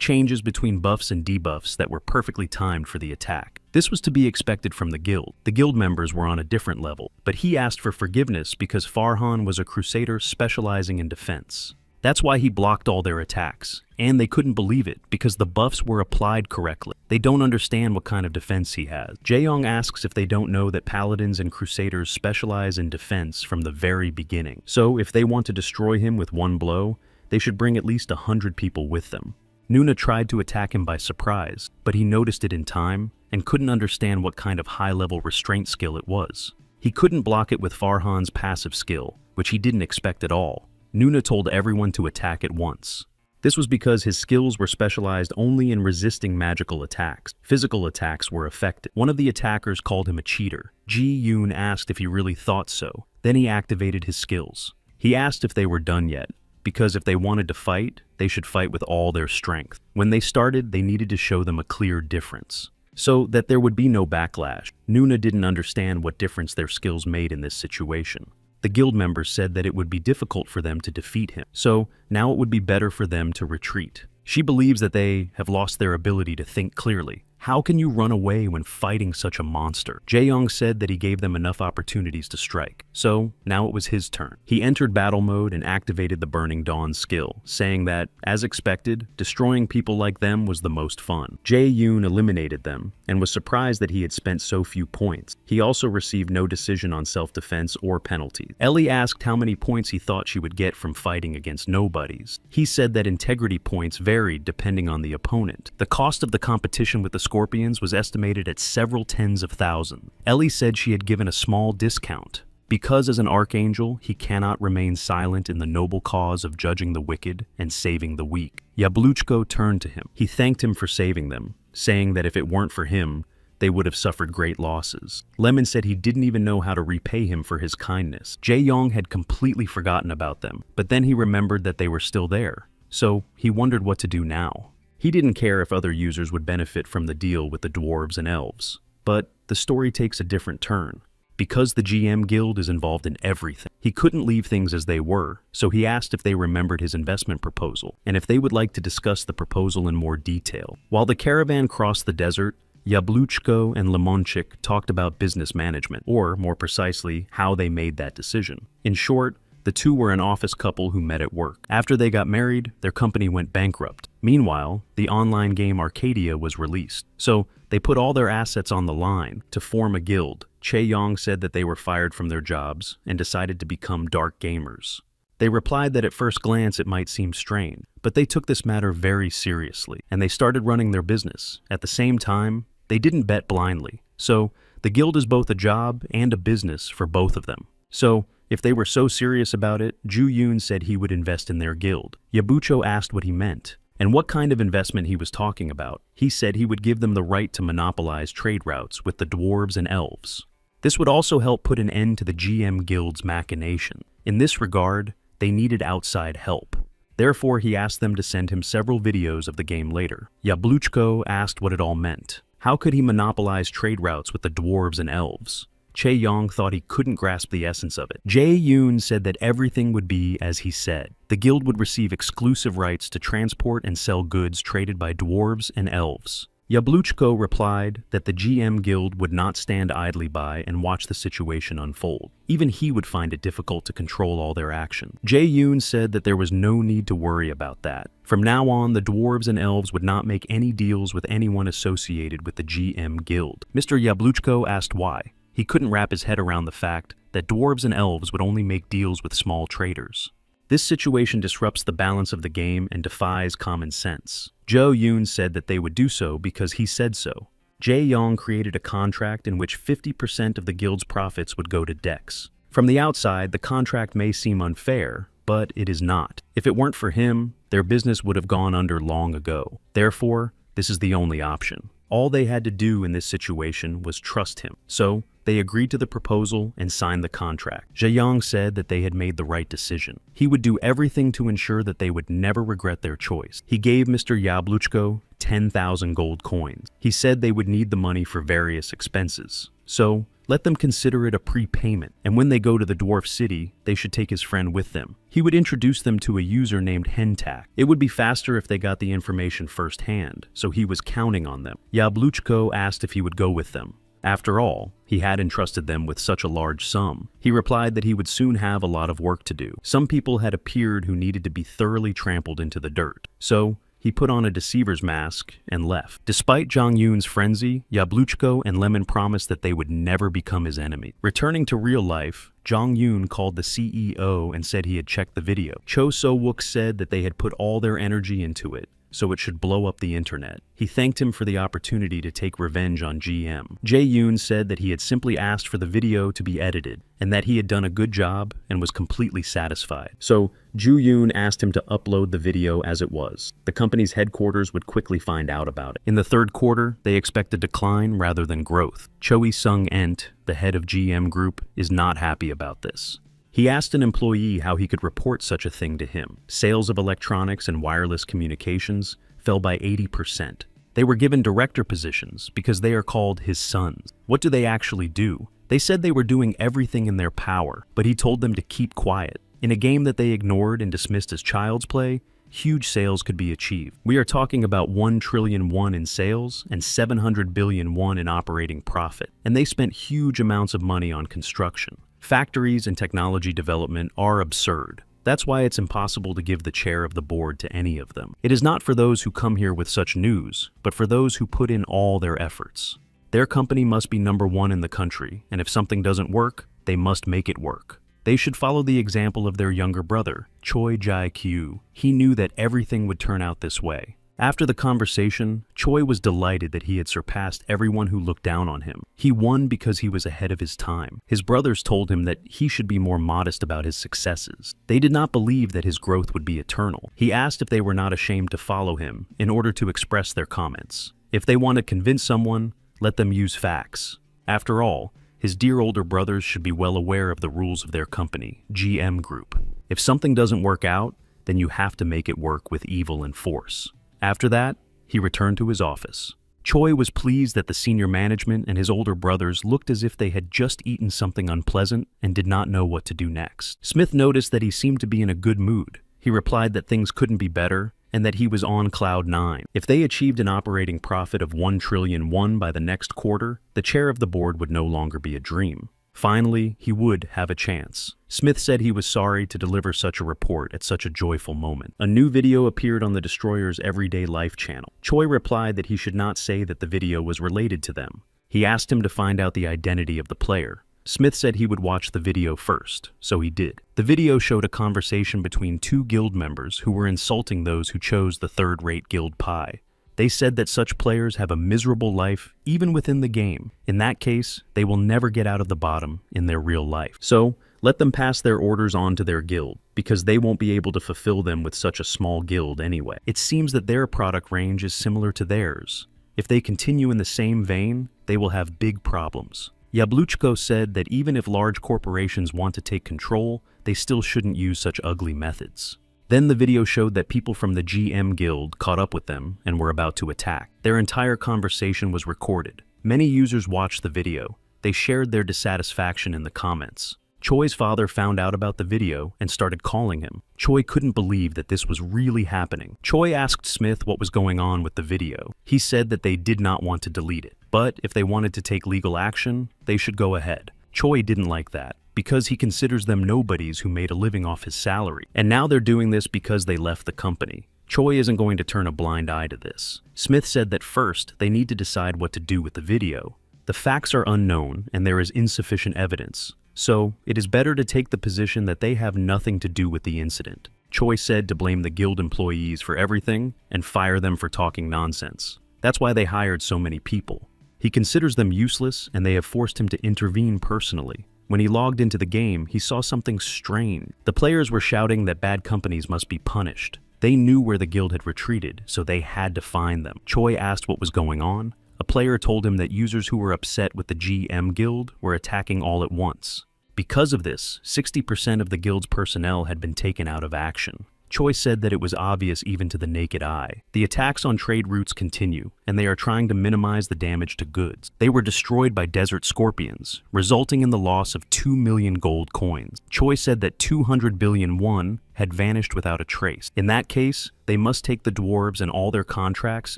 changes between buffs and debuffs that were perfectly timed for the attack. This was to be expected from the guild. The guild members were on a different level, but he asked for forgiveness because Farhan was a crusader specializing in defense. That's why he blocked all their attacks, and they couldn't believe it because the buffs were applied correctly. They don't understand what kind of defense he has. Jae-young asks if they don't know that paladins and crusaders specialize in defense from the very beginning. So if they want to destroy him with one blow, they should bring at least 100 people with them. Nuna tried to attack him by surprise, but he noticed it in time and couldn't understand what kind of high-level restraint skill it was. He couldn't block it with Farhan's passive skill, which he didn't expect at all. Nuna told everyone to attack at once. This was because his skills were specialized only in resisting magical attacks. Physical attacks were effective. One of the attackers called him a cheater. Ji-yoon asked if he really thought so. Then he activated his skills. He asked if they were done yet, because if they wanted to fight, they should fight with all their strength. When they started, they needed to show them a clear difference, so that there would be no backlash. Nuna didn't understand what difference their skills made in this situation. The guild members said that it would be difficult for them to defeat him, so now it would be better for them to retreat. She believes that they have lost their ability to think clearly. How can you run away when fighting such a monster? Jae-young said that he gave them enough opportunities to strike, so now it was his turn. He entered battle mode and activated the Burning Dawn skill, saying that, as expected, destroying people like them was the most fun. Jae-yoon eliminated them, and was surprised that he had spent so few points. He also received no decision on self-defense or penalties. Ellie asked how many points he thought she would get from fighting against nobodies. He said that integrity points varied depending on the opponent. The cost of the competition with the Scorpions was estimated at several tens of thousands. Ellie said she had given a small discount, because as an archangel, he cannot remain silent in the noble cause of judging the wicked and saving the weak. Yabluchko turned to him. He thanked him for saving them, saying that if it weren't for him, they would have suffered great losses. Lemon said he didn't even know how to repay him for his kindness. Jae-young had completely forgotten about them, but then he remembered that they were still there, so he wondered what to do now. He didn't care if other users would benefit from the deal with the dwarves and elves. But the story takes a different turn. Because the GM Guild is involved in everything, he couldn't leave things as they were, so he asked if they remembered his investment proposal, and if they would like to discuss the proposal in more detail. While the caravan crossed the desert, Yabluchko and Lemonchik talked about business management, or more precisely, how they made that decision. In short, the two were an office couple who met at work. After they got married, their company went bankrupt. Meanwhile, the online game Arcadia was released, so they put all their assets on the line to form a guild. Jae-young said that they were fired from their jobs and decided to become dark gamers. They replied that at first glance it might seem strange, but they took this matter very seriously, and they started running their business. At the same time, they didn't bet blindly, so the guild is both a job and a business for both of them. So, If they were so serious about it, Ju-yoon said he would invest in their guild. Yabucho asked what he meant, and what kind of investment he was talking about. He said he would give them the right to monopolize trade routes with the dwarves and elves. This would also help put an end to the GM Guild's machination. In this regard, they needed outside help. Therefore, he asked them to send him several videos of the game later. Yabluchko asked what it all meant. How could he monopolize trade routes with the dwarves and elves? Chae-yong thought he couldn't grasp the essence of it. Jae-yoon said that everything would be as he said. The guild would receive exclusive rights to transport and sell goods traded by dwarves and elves. Yabluchko replied that the GM Guild would not stand idly by and watch the situation unfold. Even he would find it difficult to control all their action. Jae-yoon said that there was no need to worry about that. From now on, the dwarves and elves would not make any deals with anyone associated with the GM Guild. Mr. Yabluchko asked why. He couldn't wrap his head around the fact that dwarves and elves would only make deals with small traders. This situation disrupts the balance of the game and defies common sense. Jo-yoon said that they would do so because he said so. Jae-yong created a contract in which 50% of the guild's profits would go to Dex. From the outside, the contract may seem unfair, but it is not. If it weren't for him, their business would have gone under long ago. Therefore, this is the only option. All they had to do in this situation was trust him. So, they agreed to the proposal and signed the contract. Jae-yong said that they had made the right decision. He would do everything to ensure that they would never regret their choice. He gave Mr. Yabluchko 10,000 gold coins. He said they would need the money for various expenses. So, let them consider it a prepayment, and when they go to the dwarf city, they should take his friend with them. He would introduce them to a user named Hentak. It would be faster if they got the information firsthand, so he was counting on them. Yabluchko asked if he would go with them. After all, he had entrusted them with such a large sum. He replied that he would soon have a lot of work to do. Some people had appeared who needed to be thoroughly trampled into the dirt. So, he put on a deceiver's mask and left. Despite Jong-yoon's frenzy, Yabluchko and Lemon promised that they would never become his enemy. Returning to real life, Jong-yoon called the CEO and said he had checked the video. Cho So-wook said that they had put all their energy into it, so it should blow up the internet. He thanked him for the opportunity to take revenge on GM. Jae-yoon said that he had simply asked for the video to be edited, and that he had done a good job and was completely satisfied. So, Ju-yoon asked him to upload the video as it was. The company's headquarters would quickly find out about it. In the third quarter, they expect a decline rather than growth. Choi Sung-ent, the head of GM Group, is not happy about this. He asked an employee how he could report such a thing to him. Sales of electronics and wireless communications fell by 80%. They were given director positions because they are called his sons. What do they actually do? They said they were doing everything in their power, but he told them to keep quiet. In a game that they ignored and dismissed as child's play, huge sales could be achieved. We are talking about 1 trillion won in sales and 700 billion won in operating profit, and they spent huge amounts of money on construction. Factories and technology development are absurd. That's why it's impossible to give the chair of the board to any of them. It is not for those who come here with such news, but for those who put in all their efforts. Their company must be #1 in the country, and if something doesn't work, they must make it work. They should follow the example of their younger brother, Choi Jae-kyu. He knew that everything would turn out this way. After the conversation, Choi was delighted that he had surpassed everyone who looked down on him. He won because he was ahead of his time. His brothers told him that he should be more modest about his successes. They did not believe that his growth would be eternal. He asked if they were not ashamed to follow him in order to express their comments. If they want to convince someone, let them use facts. After all, his dear older brothers should be well aware of the rules of their company, GM Group. If something doesn't work out, then you have to make it work with evil and force. After that, he returned to his office. Choi was pleased that the senior management and his older brothers looked as if they had just eaten something unpleasant and did not know what to do next. Smith noticed that he seemed to be in a good mood. He replied that things couldn't be better and that he was on cloud 9. If they achieved an operating profit of 1 trillion won by the next quarter, the chair of the board would no longer be a dream. Finally, he would have a chance. Smith said he was sorry to deliver such a report at such a joyful moment. A new video appeared on the Destroyer's Everyday Life channel. Choi replied that he should not say that the video was related to them. He asked him to find out the identity of the player. Smith said he would watch the video first, so he did. The video showed a conversation between 2 guild members who were insulting those who chose the third-rate guild pie. They said that such players have a miserable life even within the game. In that case, they will never get out of the bottom in their real life. So, Let them pass their orders on to their guild, because they won't be able to fulfill them with such a small guild anyway. It seems that their product range is similar to theirs. If they continue in the same vein, they will have big problems. Yabluchko said that even if large corporations want to take control, they still shouldn't use such ugly methods. Then the video showed that people from the GM guild caught up with them and were about to attack. Their entire conversation was recorded. Many users watched the video. They shared their dissatisfaction in the comments. Choi's father found out about the video and started calling him. Choi couldn't believe that this was really happening. Choi asked Smith what was going on with the video. He said that they did not want to delete it, but if they wanted to take legal action, they should go ahead. Choi didn't like that, because he considers them nobodies who made a living off his salary. And now they're doing this because they left the company. Choi isn't going to turn a blind eye to this. Smith said that first, they need to decide what to do with the video. The facts are unknown and there is insufficient evidence. So, it is better to take the position that they have nothing to do with the incident. Choi said to blame the guild employees for everything and fire them for talking nonsense. That's why they hired so many people. He considers them useless and they have forced him to intervene personally. When he logged into the game, he saw something strange. The players were shouting that bad companies must be punished. They knew where the guild had retreated, so they had to find them. Choi asked what was going on. A player told him that users who were upset with the GM guild were attacking all at once. Because of this, 60% of the guild's personnel had been taken out of action. Choi said that it was obvious even to the naked eye. The attacks on trade routes continue, and they are trying to minimize the damage to goods. They were destroyed by desert scorpions, resulting in the loss of 2 million gold coins. Choi said that 200 billion won had vanished without a trace. In that case, they must take the dwarves and all their contracts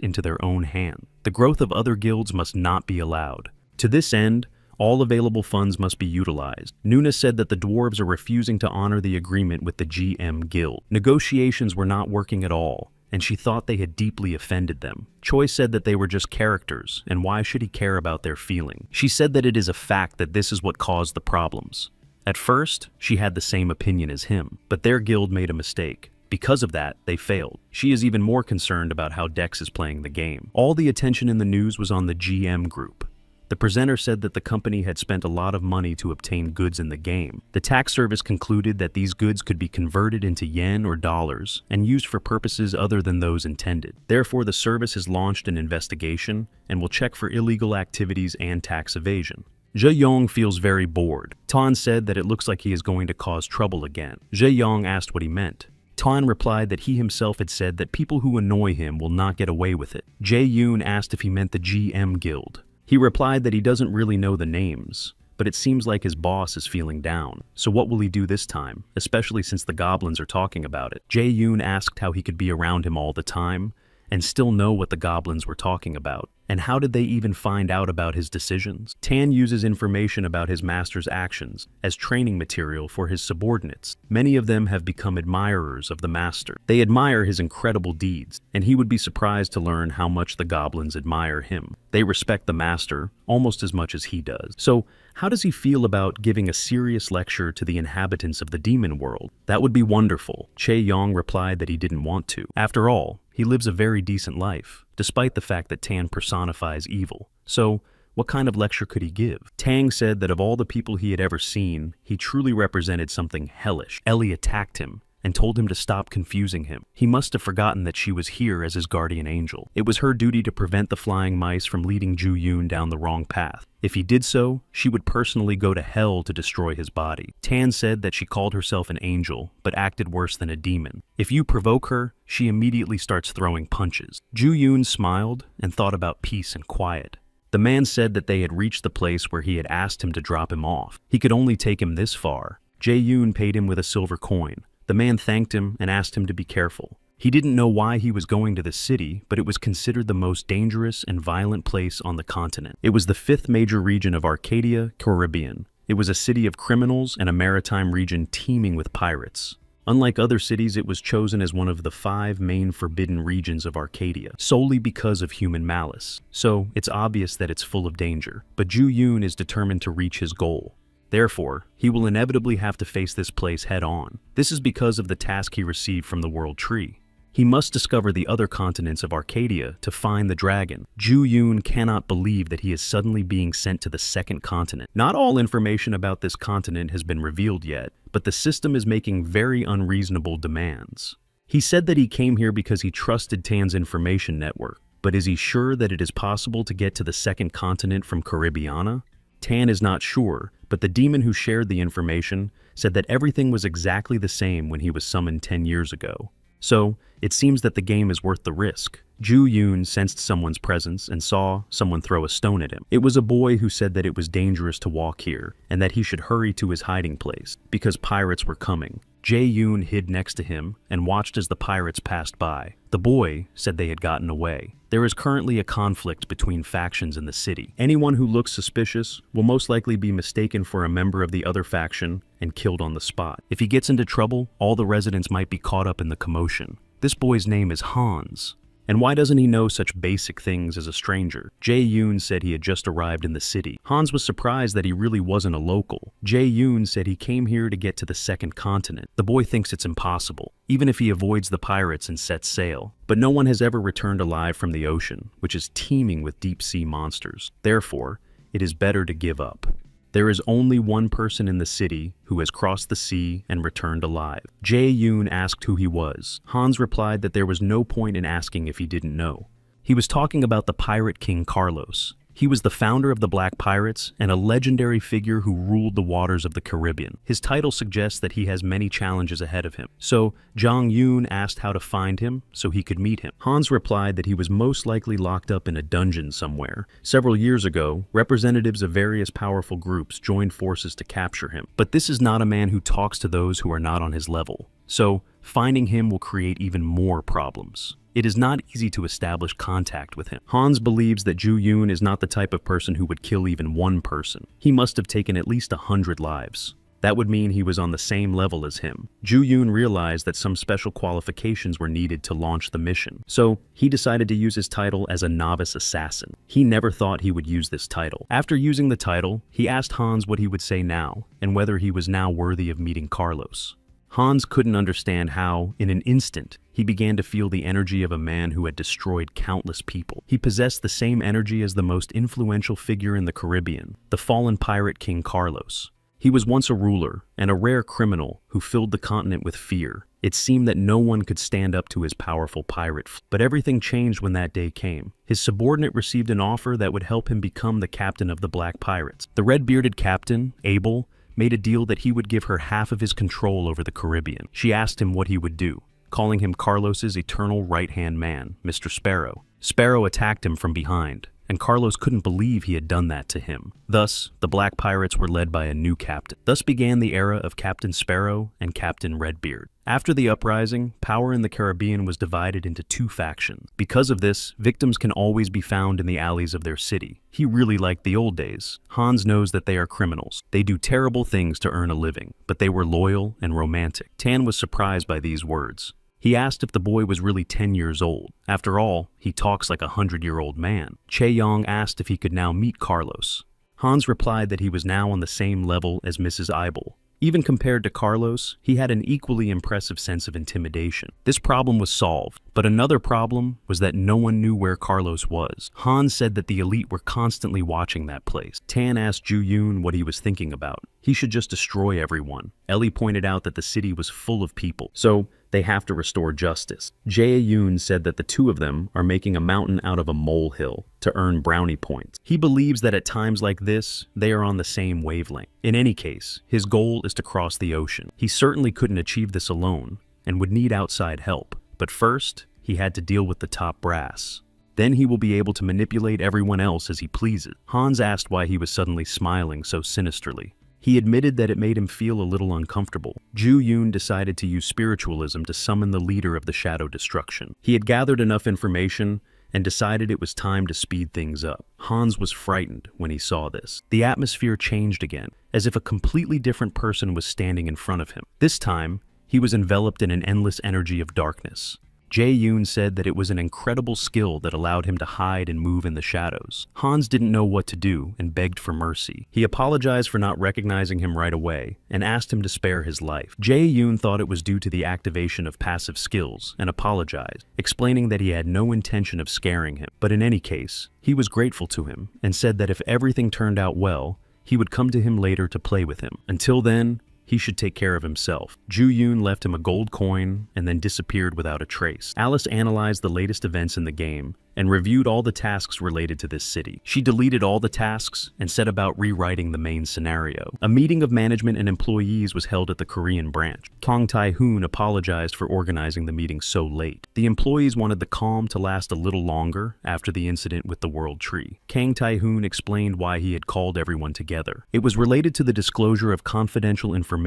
into their own hand. The growth of other guilds must not be allowed. To this end, all available funds must be utilized. Nuna said that the dwarves are refusing to honor the agreement with the GM guild. Negotiations were not working at all, and she thought they had deeply offended them. Choi said that they were just characters, and why should he care about their feeling? She said that it is a fact that this is what caused the problems. At first, she had the same opinion as him, but their guild made a mistake. Because of that, they failed. She is even more concerned about how Dex is playing the game. All the attention in the news was on the GM group. The presenter said that the company had spent a lot of money to obtain goods in the game. The tax service concluded that these goods could be converted into yen or dollars and used for purposes other than those intended. Therefore, the service has launched an investigation and will check for illegal activities and tax evasion. Zhe Yong feels very bored. Tan said that it looks like he is going to cause trouble again. Zhe Yong asked what he meant. Tan replied that he himself had said that people who annoy him will not get away with it. Jae Yoon asked if he meant the GM guild. He replied that he doesn't really know the names, but it seems like his boss is feeling down. So what will he do this time, especially since the goblins are talking about it? Jae Yoon asked how he could be around him all the time and still know what the goblins were talking about. And how did they even find out about his decisions? Tan uses information about his master's actions as training material for his subordinates. Many of them have become admirers of the master. They admire his incredible deeds, and he would be surprised to learn how much the goblins admire him. They respect the master almost as much as he does. So, how does he feel about giving a serious lecture to the inhabitants of the demon world? That would be wonderful. Chae Yong replied that he didn't want to. After all, he lives a very decent life, despite the fact that Tan personifies evil. So, what kind of lecture could he give? Tang said that of all the people he had ever seen, he truly represented something hellish. Ellie attacked him and told him to stop confusing him. He must have forgotten that she was here as his guardian angel. It was her duty to prevent the flying mice from leading Ju Yoon down the wrong path. If he did so, she would personally go to hell to destroy his body. Tan said that she called herself an angel, but acted worse than a demon. If you provoke her, she immediately starts throwing punches. Ju Yoon smiled and thought about peace and quiet. The man said that they had reached the place where he had asked him to drop him off. He could only take him this far. Jae Yoon paid him with a silver coin. The man thanked him and asked him to be careful. He didn't know why he was going to the city, but it was considered the most dangerous and violent place on the continent. It was the 5th major region of Arcadia, Caribbean. It was a city of criminals and a maritime region teeming with pirates. Unlike other cities, it was chosen as one of the 5 main forbidden regions of Arcadia, solely because of human malice. So, it's obvious that it's full of danger. But Ju Yoon is determined to reach his goal. Therefore, he will inevitably have to face this place head-on. This is because of the task he received from the World Tree. He must discover the other continents of Arcadia to find the dragon. Ju Yun cannot believe that he is suddenly being sent to the second continent. Not all information about this continent has been revealed yet, but the system is making very unreasonable demands. He said that he came here because he trusted Tan's information network, but is he sure that it is possible to get to the second continent from Caribbeana? Tan is not sure, but the demon who shared the information said that everything was exactly the same when he was summoned 10 years ago. So, it seems that the game is worth the risk. Ju Yun sensed someone's presence and saw someone throw a stone at him. It was a boy who said that it was dangerous to walk here and that he should hurry to his hiding place because pirates were coming. Jae Yoon hid next to him and watched as the pirates passed by. The boy said they had gotten away. There is currently a conflict between factions in the city. Anyone who looks suspicious will most likely be mistaken for a member of the other faction and killed on the spot. If he gets into trouble, all the residents might be caught up in the commotion. This boy's name is Hans. And why doesn't he know such basic things as a stranger? Jae Yoon said he had just arrived in the city. Hans was surprised that he really wasn't a local. Jae Yoon said he came here to get to the second continent. The boy thinks it's impossible, even if he avoids the pirates and sets sail. But no one has ever returned alive from the ocean, which is teeming with deep-sea monsters. Therefore, it is better to give up. There is only one person in the city who has crossed the sea and returned alive. Jae Yoon asked who he was. Hans replied that there was no point in asking if he didn't know. He was talking about the pirate king Carlos. He was the founder of the Black Pirates and a legendary figure who ruled the waters of the Caribbean. His title suggests that he has many challenges ahead of him. So, Jang Yoon asked how to find him so he could meet him. Hans replied that he was most likely locked up in a dungeon somewhere. Several years ago, representatives of various powerful groups joined forces to capture him. But this is not a man who talks to those who are not on his level. So, finding him will create even more problems. It is not easy to establish contact with him. Hans believes that Ju Yoon is not the type of person who would kill even one person. He must have taken at least 100 lives. That would mean he was on the same level as him. Ju Yoon realized that some special qualifications were needed to launch the mission, so he decided to use his title as a novice assassin. He never thought he would use this title. After using the title, he asked Hans what he would say now, and whether he was now worthy of meeting Carlos. Hans couldn't understand how, in an instant, he began to feel the energy of a man who had destroyed countless people. He possessed the same energy as the most influential figure in the Caribbean, the fallen pirate King Carlos. He was once a ruler and a rare criminal who filled the continent with fear. It seemed that no one could stand up to his powerful pirate fleet. But everything changed when that day came. His subordinate received an offer that would help him become the captain of the Black Pirates. The red-bearded captain, Abel, made a deal that he would give her half of his control over the Caribbean. She asked him what he would do, calling him Carlos's eternal right-hand man, Mr. Sparrow. Sparrow attacked him from behind, and Carlos couldn't believe he had done that to him. Thus, the Black Pirates were led by a new captain. Thus began the era of Captain Sparrow and Captain Redbeard. After the uprising, power in the Caribbean was divided into two factions. Because of this, victims can always be found in the alleys of their city. He really liked the old days. Hans knows that they are criminals. They do terrible things to earn a living, but they were loyal and romantic. Tan was surprised by these words. He asked if the boy was really 10 years old. After all, he talks like a 100-year-old man. Chae Yong asked if he could now meet Carlos. Hans replied that he was now on the same level as Mrs. Eibel. Even compared to Carlos, he had an equally impressive sense of intimidation. This problem was solved, but another problem was that no one knew where Carlos was. Hans said that the elite were constantly watching that place. Tan asked Ju Yoon what he was thinking about. He should just destroy everyone. Ellie pointed out that the city was full of people, so they have to restore justice. Jae Yoon said that the two of them are making a mountain out of a molehill to earn brownie points. He believes that at times like this, they are on the same wavelength. In any case, his goal is to cross the ocean. He certainly couldn't achieve this alone and would need outside help. But first, he had to deal with the top brass. Then he will be able to manipulate everyone else as he pleases. Hans asked why he was suddenly smiling so sinisterly. He admitted that it made him feel a little uncomfortable. Ju Yoon decided to use spiritualism to summon the leader of the Shadow Destruction. He had gathered enough information and decided it was time to speed things up. Hans was frightened when he saw this. The atmosphere changed again, as if a completely different person was standing in front of him. This time, he was enveloped in an endless energy of darkness. Jae-yoon said that it was an incredible skill that allowed him to hide and move in the shadows. Hans didn't know what to do and begged for mercy. He apologized for not recognizing him right away and asked him to spare his life. Jae-yoon thought it was due to the activation of passive skills and apologized, explaining that he had no intention of scaring him. But in any case, he was grateful to him and said that if everything turned out well, he would come to him later to play with him. Until then, he should take care of himself. Joo-yoon left him a gold coin and then disappeared without a trace. Alice analyzed the latest events in the game and reviewed all the tasks related to this city. She deleted all the tasks and set about rewriting the main scenario. A meeting of management and employees was held at the Korean branch. Kang Tae-hoon apologized for organizing the meeting so late. The employees wanted the calm to last a little longer after the incident with the World Tree. Kang Tae-hoon explained why he had called everyone together. It was related to the disclosure of confidential information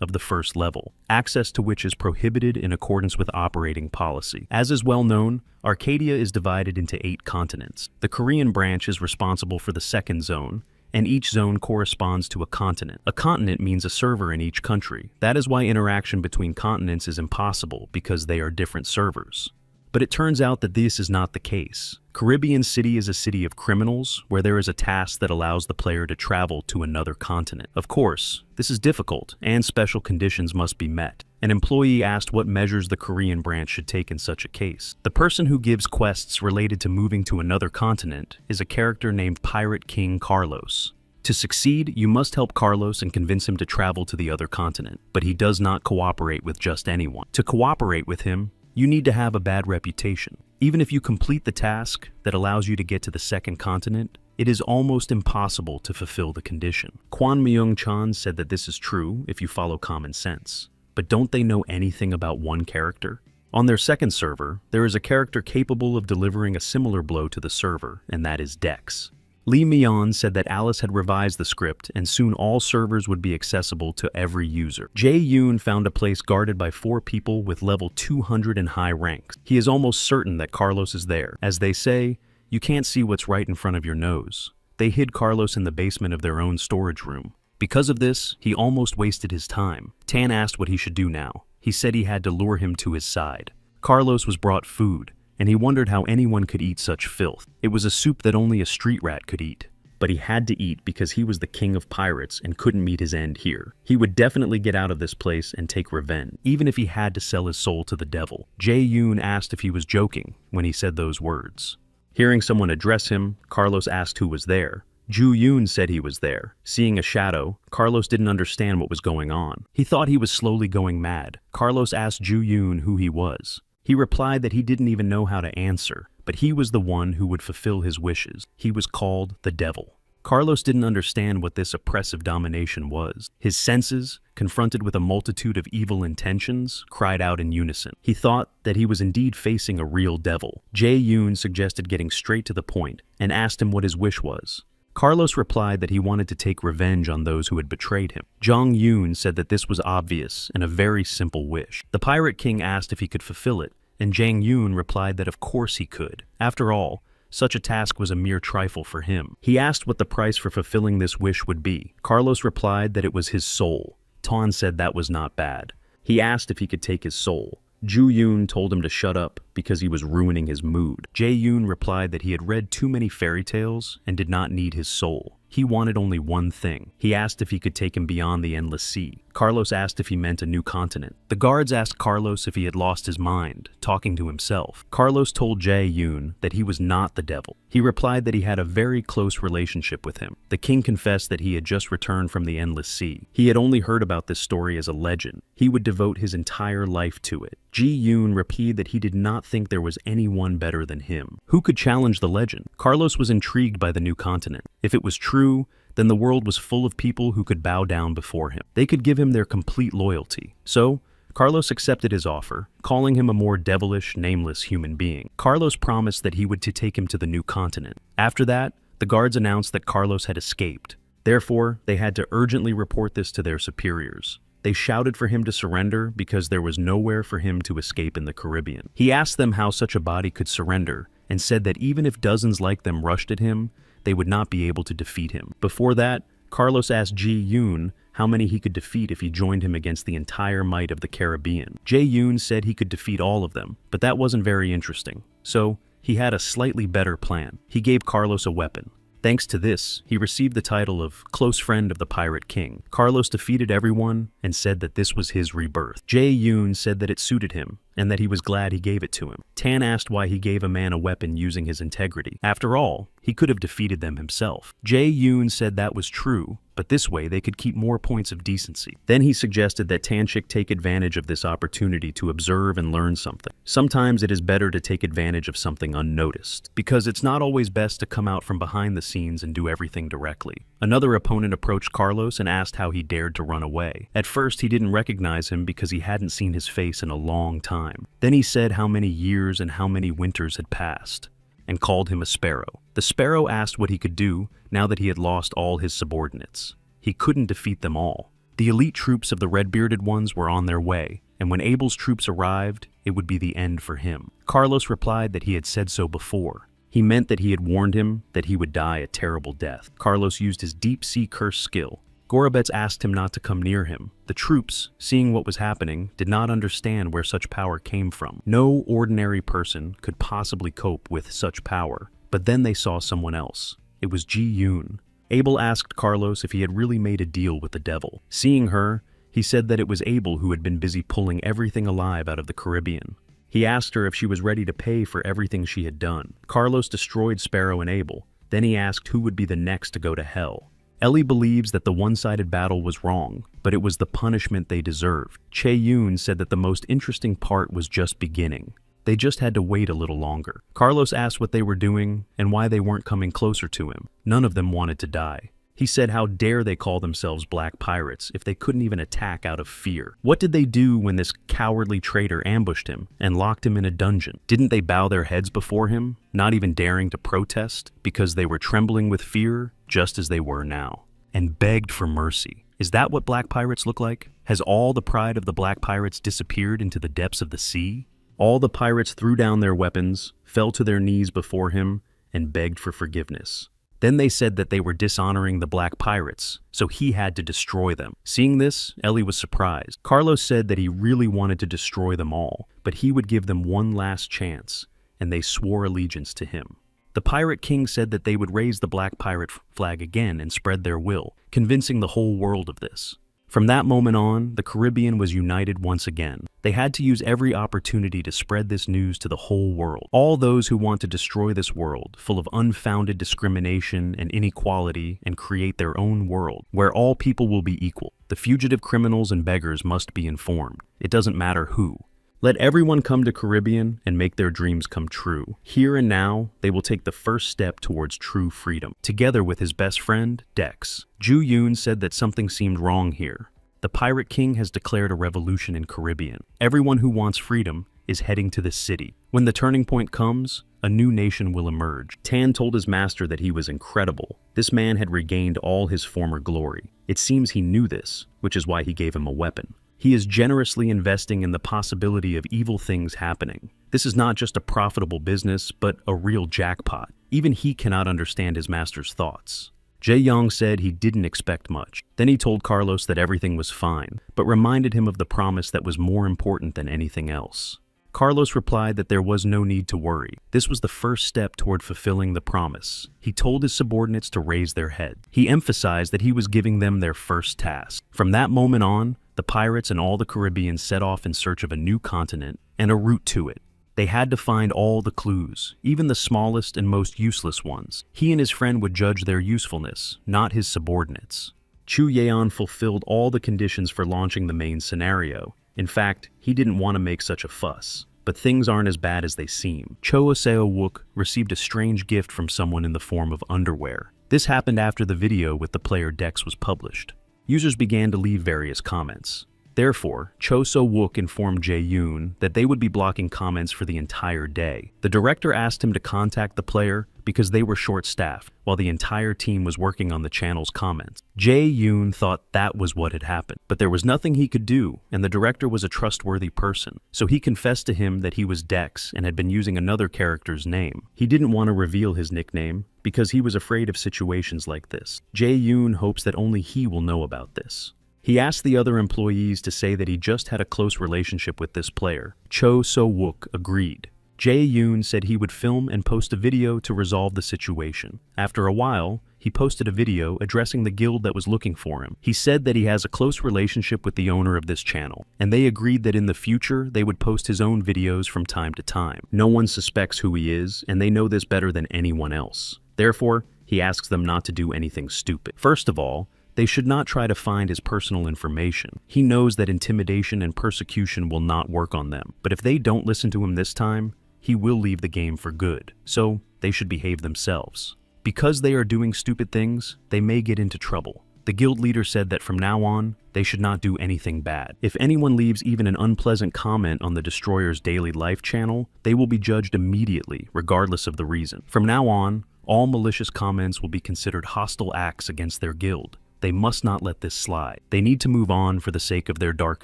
of the first level, access to which is prohibited in accordance with operating policy. As is well known, Arcadia is divided into 8 continents. The Korean branch is responsible for the second zone, and each zone corresponds to a continent. A continent means a server in each country. That is why interaction between continents is impossible, because they are different servers. But it turns out that this is not the case. Caribbean City is a city of criminals where there is a task that allows the player to travel to another continent. Of course, this is difficult and special conditions must be met. An employee asked what measures the Korean branch should take in such a case. The person who gives quests related to moving to another continent is a character named Pirate King Carlos. To succeed, you must help Carlos and convince him to travel to the other continent, but he does not cooperate with just anyone. To cooperate with him, you need to have a bad reputation. Even if you complete the task that allows you to get to the second continent, it is almost impossible to fulfill the condition. Kwon Myung-chan said that this is true if you follow common sense. But don't they know anything about one character? On their second server, there is a character capable of delivering a similar blow to the server, and that is Dex. Lee Myeon said that Alice had revised the script and soon all servers would be accessible to every user. Jae-yoon found a place guarded by 4 people with level 200 and high ranks. He is almost certain that Carlos is there. As they say, you can't see what's right in front of your nose. They hid Carlos in the basement of their own storage room. Because of this, he almost wasted his time. Tan asked what he should do now. He said he had to lure him to his side. Carlos was brought food, and he wondered how anyone could eat such filth. It was a soup that only a street rat could eat. But he had to eat because he was the king of pirates and couldn't meet his end here. He would definitely get out of this place and take revenge, even if he had to sell his soul to the devil. Jae-yoon asked if he was joking when he said those words. Hearing someone address him, Carlos asked who was there. Joo-yoon said he was there. Seeing a shadow, Carlos didn't understand what was going on. He thought he was slowly going mad. Carlos asked Joo-yoon who he was. He replied that he didn't even know how to answer, but he was the one who would fulfill his wishes. He was called the devil. Carlos didn't understand what this oppressive domination was. His senses, confronted with a multitude of evil intentions, cried out in unison. He thought that he was indeed facing a real devil. Jae-yoon suggested getting straight to the point and asked him what his wish was. Carlos replied that he wanted to take revenge on those who had betrayed him. Jong-yoon said that this was obvious and a very simple wish. The Pirate King asked if he could fulfill it, and Jang-yoon replied that of course he could. After all, such a task was a mere trifle for him. He asked what the price for fulfilling this wish would be. Carlos replied that it was his soul. Tan said that was not bad. He asked if he could take his soul. Joo-yoon told him to shut up because he was ruining his mood. Jae-yoon replied that he had read too many fairy tales and did not need his soul. He wanted only one thing. He asked if he could take him beyond the endless sea. Carlos asked if he meant a new continent. The guards asked Carlos if he had lost his mind, talking to himself. Carlos told Jae-yoon that he was not the devil. He replied that he had a very close relationship with him. The king confessed that he had just returned from the endless sea. He had only heard about this story as a legend. He would devote his entire life to it. Ji-yoon repeated that he did not think there was anyone better than him. Who could challenge the legend? Carlos was intrigued by the new continent. If it was true, then the world was full of people who could bow down before him. They could give him their complete loyalty. So, Carlos accepted his offer, calling him a more devilish, nameless human being. Carlos promised that he would take him to the new continent. After that, the guards announced that Carlos had escaped. Therefore, they had to urgently report this to their superiors. They shouted for him to surrender because there was nowhere for him to escape in the Caribbean. He asked them how such a body could surrender and said that even if dozens like them rushed at him, they would not be able to defeat him. Before that, Carlos asked Ji-yoon how many he could defeat if he joined him against the entire might of the Caribbean. Jae-yoon said he could defeat all of them, but that wasn't very interesting. So, he had a slightly better plan. He gave Carlos a weapon. Thanks to this, he received the title of Close Friend of the Pirate King. Carlos defeated everyone and said that this was his rebirth. Jae-yoon said that it suited him and that he was glad he gave it to him. Tan asked why he gave a man a weapon using his integrity. After all, he could have defeated them himself. Jae-yoon said that was true, but this way they could keep more points of decency. Then he suggested that Tanchik take advantage of this opportunity to observe and learn something. Sometimes it is better to take advantage of something unnoticed, because it's not always best to come out from behind the scenes and do everything directly. Another opponent approached Carlos and asked how he dared to run away. At first, he didn't recognize him because he hadn't seen his face in a long time. Then he said how many years and how many winters had passed, and called him a sparrow. The sparrow asked what he could do now that he had lost all his subordinates. He couldn't defeat them all. The elite troops of the red-bearded ones were on their way, and when Abel's troops arrived, it would be the end for him. Carlos replied that he had said so before. He meant that he had warned him that he would die a terrible death. Carlos used his deep-sea curse skill. Gorobets asked him not to come near him. The troops, seeing what was happening, did not understand where such power came from. No ordinary person could possibly cope with such power. But then they saw someone else. It was Ji-yoon. Abel asked Carlos if he had really made a deal with the devil. Seeing her, he said that it was Abel who had been busy pulling everything alive out of the Caribbean. He asked her if she was ready to pay for everything she had done. Carlos destroyed Sparrow and Abel. Then he asked who would be the next to go to hell. Ellie believes that the one-sided battle was wrong, but it was the punishment they deserved. Chae-yoon said that the most interesting part was just beginning. They just had to wait a little longer. Carlos asked what they were doing and why they weren't coming closer to him. None of them wanted to die. He said how dare they call themselves black pirates if they couldn't even attack out of fear. What did they do when this cowardly traitor ambushed him and locked him in a dungeon? Didn't they bow their heads before him, not even daring to protest because they were trembling with fear, just as they were now, and begged for mercy? Is that what black pirates look like? Has all the pride of the black pirates disappeared into the depths of the sea? All the pirates threw down their weapons, fell to their knees before him, and begged for forgiveness. Then they said that they were dishonoring the black pirates, so he had to destroy them. Seeing this, Ellie was surprised. Carlos said that he really wanted to destroy them all, but he would give them one last chance, and they swore allegiance to him. The Pirate King said that they would raise the black pirate flag again and spread their will, convincing the whole world of this. From that moment on, the Caribbean was united once again. They had to use every opportunity to spread this news to the whole world. All those who want to destroy this world, full of unfounded discrimination and inequality, and create their own world, where all people will be equal. The fugitive criminals and beggars must be informed. It doesn't matter who. Let everyone come to Caribbean and make their dreams come true. Here and now, they will take the first step towards true freedom. Together with his best friend, Dex, Ju-yoon said that something seemed wrong here. The Pirate King has declared a revolution in Caribbean. Everyone who wants freedom is heading to the city. When the turning point comes, a new nation will emerge. Tan told his master that he was incredible. This man had regained all his former glory. It seems he knew this, which is why he gave him a weapon. He is generously investing in the possibility of evil things happening. This is not just a profitable business, but a real jackpot. Even he cannot understand his master's thoughts. Jae-young said he didn't expect much. Then he told Carlos that everything was fine, but reminded him of the promise that was more important than anything else. Carlos replied that there was no need to worry. This was the first step toward fulfilling the promise. He told his subordinates to raise their head. He emphasized that he was giving them their first task. From that moment on, the pirates and all the Caribbean set off in search of a new continent and a route to it. They had to find all the clues, even the smallest and most useless ones. He and his friend would judge their usefulness, not his subordinates. Chu Yeon fulfilled all the conditions for launching the main scenario. In fact, he didn't want to make such a fuss. But things aren't as bad as they seem. Cho Seo-wook received a strange gift from someone in the form of underwear. This happened after the video with the player Dex was published. Users began to leave various comments. Therefore, Cho So-wook informed Jae-yoon that they would be blocking comments for the entire day. The director asked him to contact the player because they were short-staffed, while the entire team was working on the channel's comments. Jae-yoon thought that was what had happened, but there was nothing he could do, and the director was a trustworthy person. So he confessed to him that he was Dex and had been using another character's name. He didn't want to reveal his nickname because he was afraid of situations like this. Jae-yoon hopes that only he will know about this. He asked the other employees to say that he just had a close relationship with this player. Cho So-wook agreed. Jae-yoon said he would film and post a video to resolve the situation. After a while, he posted a video addressing the guild that was looking for him. He said that he has a close relationship with the owner of this channel, and they agreed that in the future they would post his own videos from time to time. No one suspects who he is, and they know this better than anyone else. Therefore, he asks them not to do anything stupid. First of all, they should not try to find his personal information. He knows that intimidation and persecution will not work on them, but if they don't listen to him this time, he will leave the game for good, so they should behave themselves. Because they are doing stupid things, they may get into trouble. The guild leader said that from now on, they should not do anything bad. If anyone leaves even an unpleasant comment on the Destroyer's Daily Life channel, they will be judged immediately, regardless of the reason. From now on, all malicious comments will be considered hostile acts against their guild. They must not let this slide. They need to move on for the sake of their dark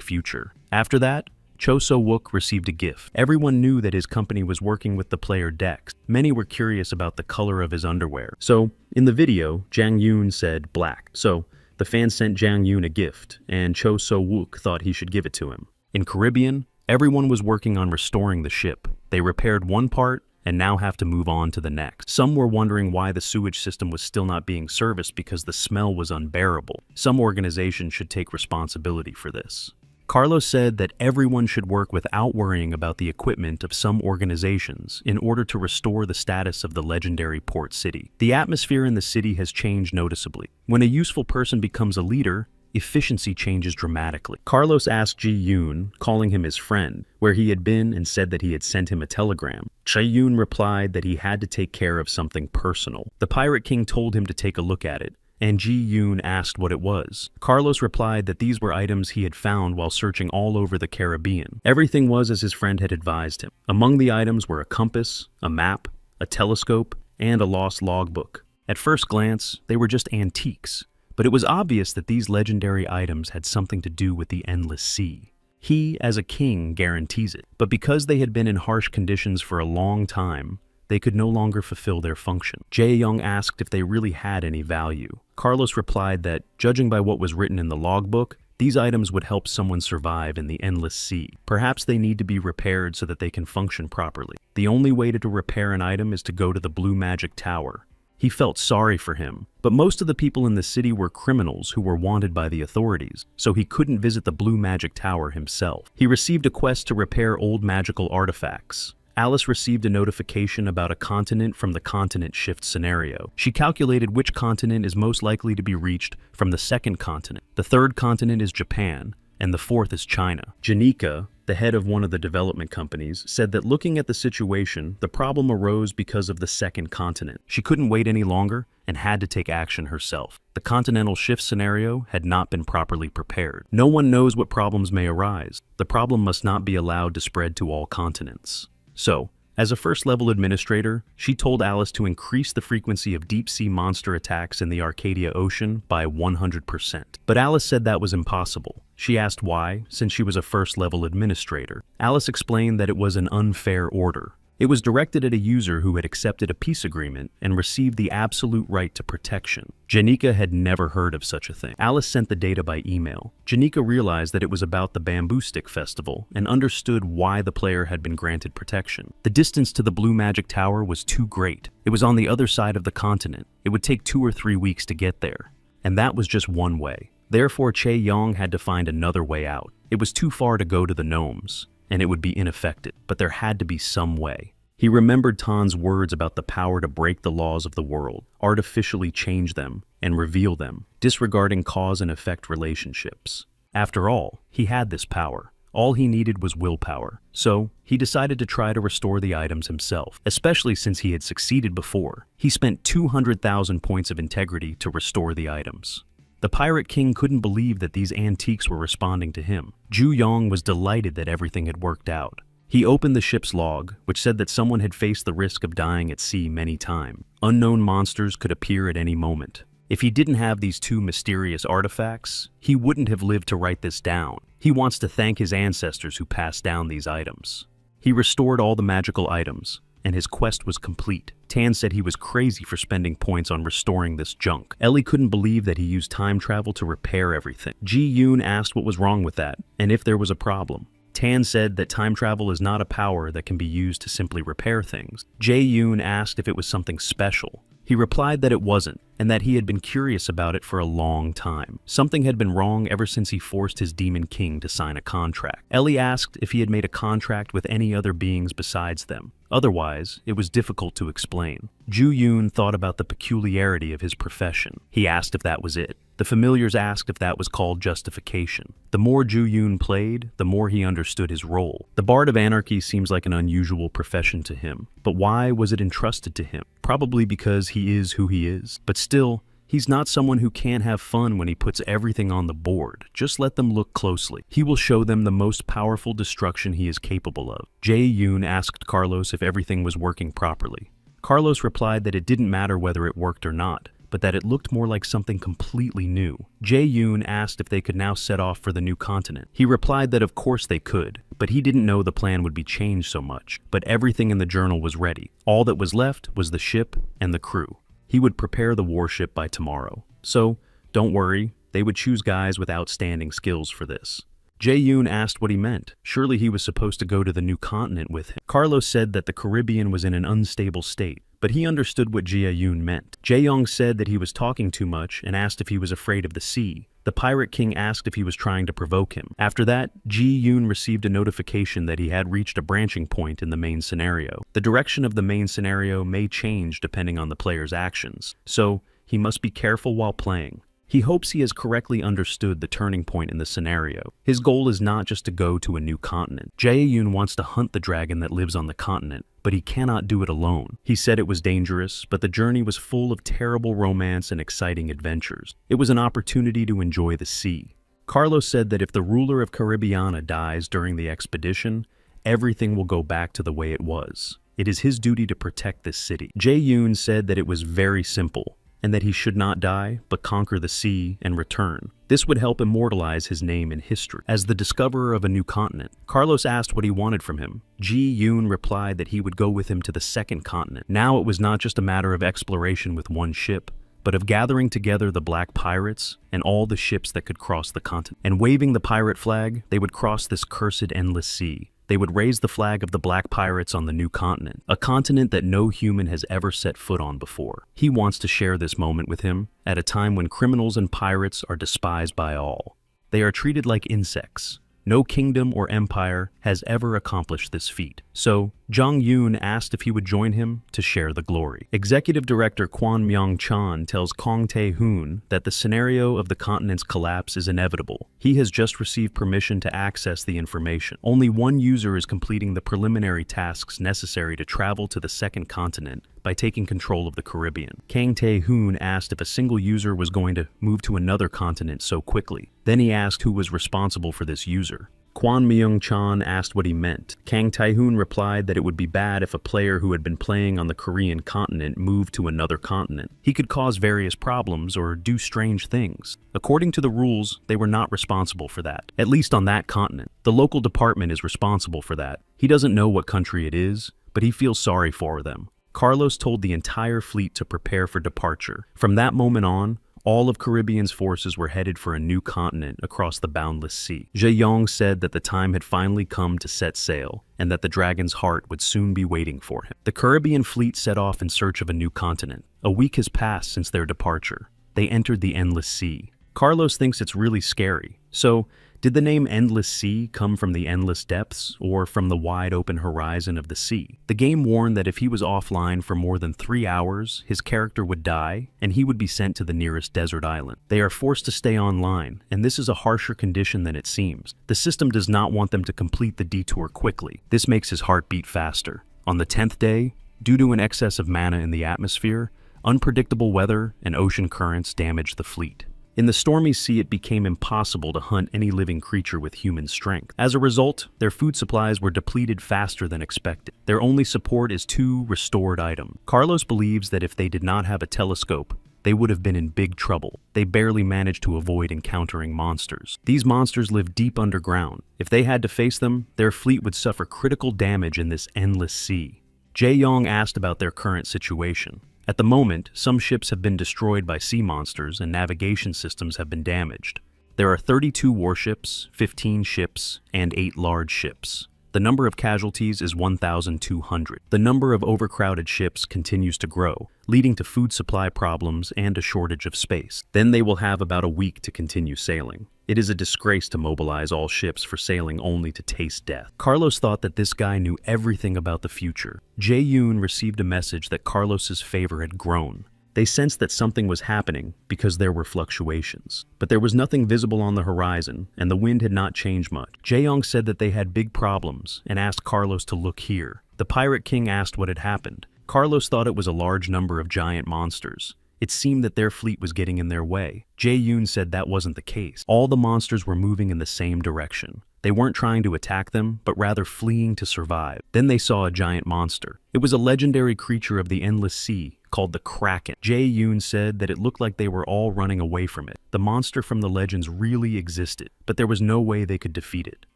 future. After that, Cho So-wook received a gift. Everyone knew that his company was working with the player Dex. Many were curious about the color of his underwear. So, in the video, Jang-yoon said black. So, the fans sent Jang-yoon a gift, and Cho So-wook thought he should give it to him. In Caribbean, everyone was working on restoring the ship. They repaired one part, and now have to move on to the next. Some were wondering why the sewage system was still not being serviced because the smell was unbearable. Some organizations should take responsibility for this. Carlos said that everyone should work without worrying about the equipment of some organizations in order to restore the status of the legendary port city. The atmosphere in the city has changed noticeably. When a useful person becomes a leader, efficiency changes dramatically. Carlos asked Ji-yoon, calling him his friend, where he had been and said that he had sent him a telegram. Chae-yoon replied that he had to take care of something personal. The Pirate King told him to take a look at it, and Ji-yoon asked what it was. Carlos replied that these were items he had found while searching all over the Caribbean. Everything was as his friend had advised him. Among the items were a compass, a map, a telescope, and a lost logbook. At first glance, they were just antiques, but it was obvious that these legendary items had something to do with the endless sea. He, as a king, guarantees it, but because they had been in harsh conditions for a long time, they could no longer fulfill their function. Jae-young asked if they really had any value. Carlos replied that, judging by what was written in the logbook, these items would help someone survive in the endless sea. Perhaps they need to be repaired so that they can function properly. The only way to repair an item is to go to the Blue Magic Tower. He felt sorry for him, but most of the people in the city were criminals who were wanted by the authorities, so he couldn't visit the Blue Magic Tower himself. He received a quest to repair old magical artifacts. Alice received a notification about a continent from the continent shift scenario. She calculated which continent is most likely to be reached from the second continent. The third continent is Japan, and the fourth is China. Janika, the head of one of the development companies, said that looking at the situation, the problem arose because of the second continent. She couldn't wait any longer and had to take action herself. The continental shift scenario had not been properly prepared. No one knows what problems may arise. The problem must not be allowed to spread to all continents. So, as a first-level administrator, she told Alice to increase the frequency of deep-sea monster attacks in the Arcadia Ocean by 100%. But Alice said that was impossible. She asked why, since she was a first-level administrator. Alice explained that it was an unfair order. It was directed at a user who had accepted a peace agreement and received the absolute right to protection. Janika had never heard of such a thing. Alice sent the data by email. Janika realized that it was about the Bamboo Stick Festival and understood why the player had been granted protection. The distance to the Blue Magic Tower was too great. It was on the other side of the continent. It would take 2 or 3 weeks to get there. And that was just one way. Therefore, Chae-young had to find another way out. It was too far to go to the gnomes, and it would be ineffective, but there had to be some way. He remembered Tan's words about the power to break the laws of the world, artificially change them, and reveal them, disregarding cause and effect relationships. After all, he had this power. All he needed was willpower. So, he decided to try to restore the items himself, especially since he had succeeded before. He spent 200,000 points of integrity to restore the items. The Pirate King couldn't believe that these antiques were responding to him. Ju-yong was delighted that everything had worked out. He opened the ship's log, which said that someone had faced the risk of dying at sea many times. Unknown monsters could appear at any moment. If he didn't have these 2 mysterious artifacts, he wouldn't have lived to write this down. He wants to thank his ancestors who passed down these items. He restored all the magical items, and his quest was complete. Tan said he was crazy for spending points on restoring this junk. Ellie couldn't believe that he used time travel to repair everything. Ji-yoon asked what was wrong with that, and if there was a problem. Tan said that time travel is not a power that can be used to simply repair things. Jae-yoon asked if it was something special. He replied that it wasn't, and that he had been curious about it for a long time. Something had been wrong ever since he forced his demon king to sign a contract. Ellie asked if he had made a contract with any other beings besides them. Otherwise, it was difficult to explain. Ju-yoon thought about the peculiarity of his profession. He asked if that was it. The familiars asked if that was called justification. The more Ju-yoon played, the more he understood his role. The Bard of Anarchy seems like an unusual profession to him. But why was it entrusted to him? Probably because he is who he is. But still, he's not someone who can't have fun when he puts everything on the board. Just let them look closely. He will show them the most powerful destruction he is capable of. Jae-yoon asked Carlos if everything was working properly. Carlos replied that it didn't matter whether it worked or not, but that it looked more like something completely new. Jae-yoon asked if they could now set off for the new continent. He replied that of course they could, but he didn't know the plan would be changed so much. But everything in the journal was ready. All that was left was the ship and the crew. He would prepare the warship by tomorrow. So, don't worry, they would choose guys with outstanding skills for this. Jae-yoon asked what he meant. Surely he was supposed to go to the new continent with him. Carlos said that the Caribbean was in an unstable state, but he understood what Jae-yoon meant. Jae-young said that he was talking too much and asked if he was afraid of the sea. The Pirate King asked if he was trying to provoke him. After that, Ji-yoon received a notification that he had reached a branching point in the main scenario. The direction of the main scenario may change depending on the player's actions, so he must be careful while playing. He hopes he has correctly understood the turning point in the scenario. His goal is not just to go to a new continent. Jae-yoon wants to hunt the dragon that lives on the continent, but he cannot do it alone. He said it was dangerous, but the journey was full of terrible romance and exciting adventures. It was an opportunity to enjoy the sea. Carlos said that if the ruler of Caribbeana dies during the expedition, everything will go back to the way it was. It is his duty to protect this city. Jae-yoon said that it was very simple, and that he should not die, but conquer the sea and return. This would help immortalize his name in history as the discoverer of a new continent. Carlos asked what he wanted from him. Ji-yoon replied that he would go with him to the second continent. Now it was not just a matter of exploration with one ship, but of gathering together the black pirates and all the ships that could cross the continent. And waving the pirate flag, they would cross this cursed endless sea. They would raise the flag of the black pirates on the new continent, a continent that no human has ever set foot on before. He wants to share this moment with him at a time when criminals and pirates are despised by all. They are treated like insects. No kingdom or empire has ever accomplished this feat. So, Jong-yoon asked if he would join him to share the glory. Executive Director Kwon Myung-chan tells Kong Tae-hoon that the scenario of the continent's collapse is inevitable. He has just received permission to access the information. Only one user is completing the preliminary tasks necessary to travel to the second continent by taking control of the Caribbean. Kang Tae-hoon asked if a single user was going to move to another continent so quickly. Then he asked who was responsible for this user. Kwon Myung-chan asked what he meant. Kang Tae-hoon replied that it would be bad if a player who had been playing on the Korean continent moved to another continent. He could cause various problems or do strange things. According to the rules, they were not responsible for that, at least on that continent. The local department is responsible for that. He doesn't know what country it is, but he feels sorry for them. Carlos told the entire fleet to prepare for departure. From that moment on, all of Caribbean's forces were headed for a new continent across the boundless sea. Jae-young said that the time had finally come to set sail, and that the dragon's heart would soon be waiting for him. The Caribbean fleet set off in search of a new continent. A week has passed since their departure. They entered the endless sea. Carlos thinks it's really scary. So, did the name Endless Sea come from the endless depths, or from the wide-open horizon of the sea? The game warned that if he was offline for more than 3 hours, his character would die, and he would be sent to the nearest desert island. They are forced to stay online, and this is a harsher condition than it seems. The system does not want them to complete the detour quickly. This makes his heart beat faster. On the 10th day, due to an excess of mana in the atmosphere, unpredictable weather and ocean currents damaged the fleet. In the stormy sea, it became impossible to hunt any living creature with human strength. As a result, their food supplies were depleted faster than expected. Their only support is 2 restored items. Carlos believes that if they did not have a telescope, they would have been in big trouble. They barely managed to avoid encountering monsters. These monsters live deep underground. If they had to face them, their fleet would suffer critical damage in this endless sea. Jae-yong asked about their current situation. At the moment, some ships have been destroyed by sea monsters and navigation systems have been damaged. There are 32 warships, 15 ships, and 8 large ships. The number of casualties is 1,200. The number of overcrowded ships continues to grow, leading to food supply problems and a shortage of space. Then they will have about a week to continue sailing. It is a disgrace to mobilize all ships for sailing only to taste death. Carlos thought that this guy knew everything about the future. Jae-yoon received a message that Carlos's favor had grown. They sensed that something was happening because there were fluctuations. But there was nothing visible on the horizon, and the wind had not changed much. Jae-yong said that they had big problems and asked Carlos to look here. The Pirate King asked what had happened. Carlos thought it was a large number of giant monsters. It seemed that their fleet was getting in their way. Jae-yoon said that wasn't the case. All the monsters were moving in the same direction. They weren't trying to attack them, but rather fleeing to survive. Then they saw a giant monster. It was a legendary creature of the endless sea called the Kraken. Jae-yoon said that it looked like they were all running away from it. The monster from the legends really existed, but there was no way they could defeat it.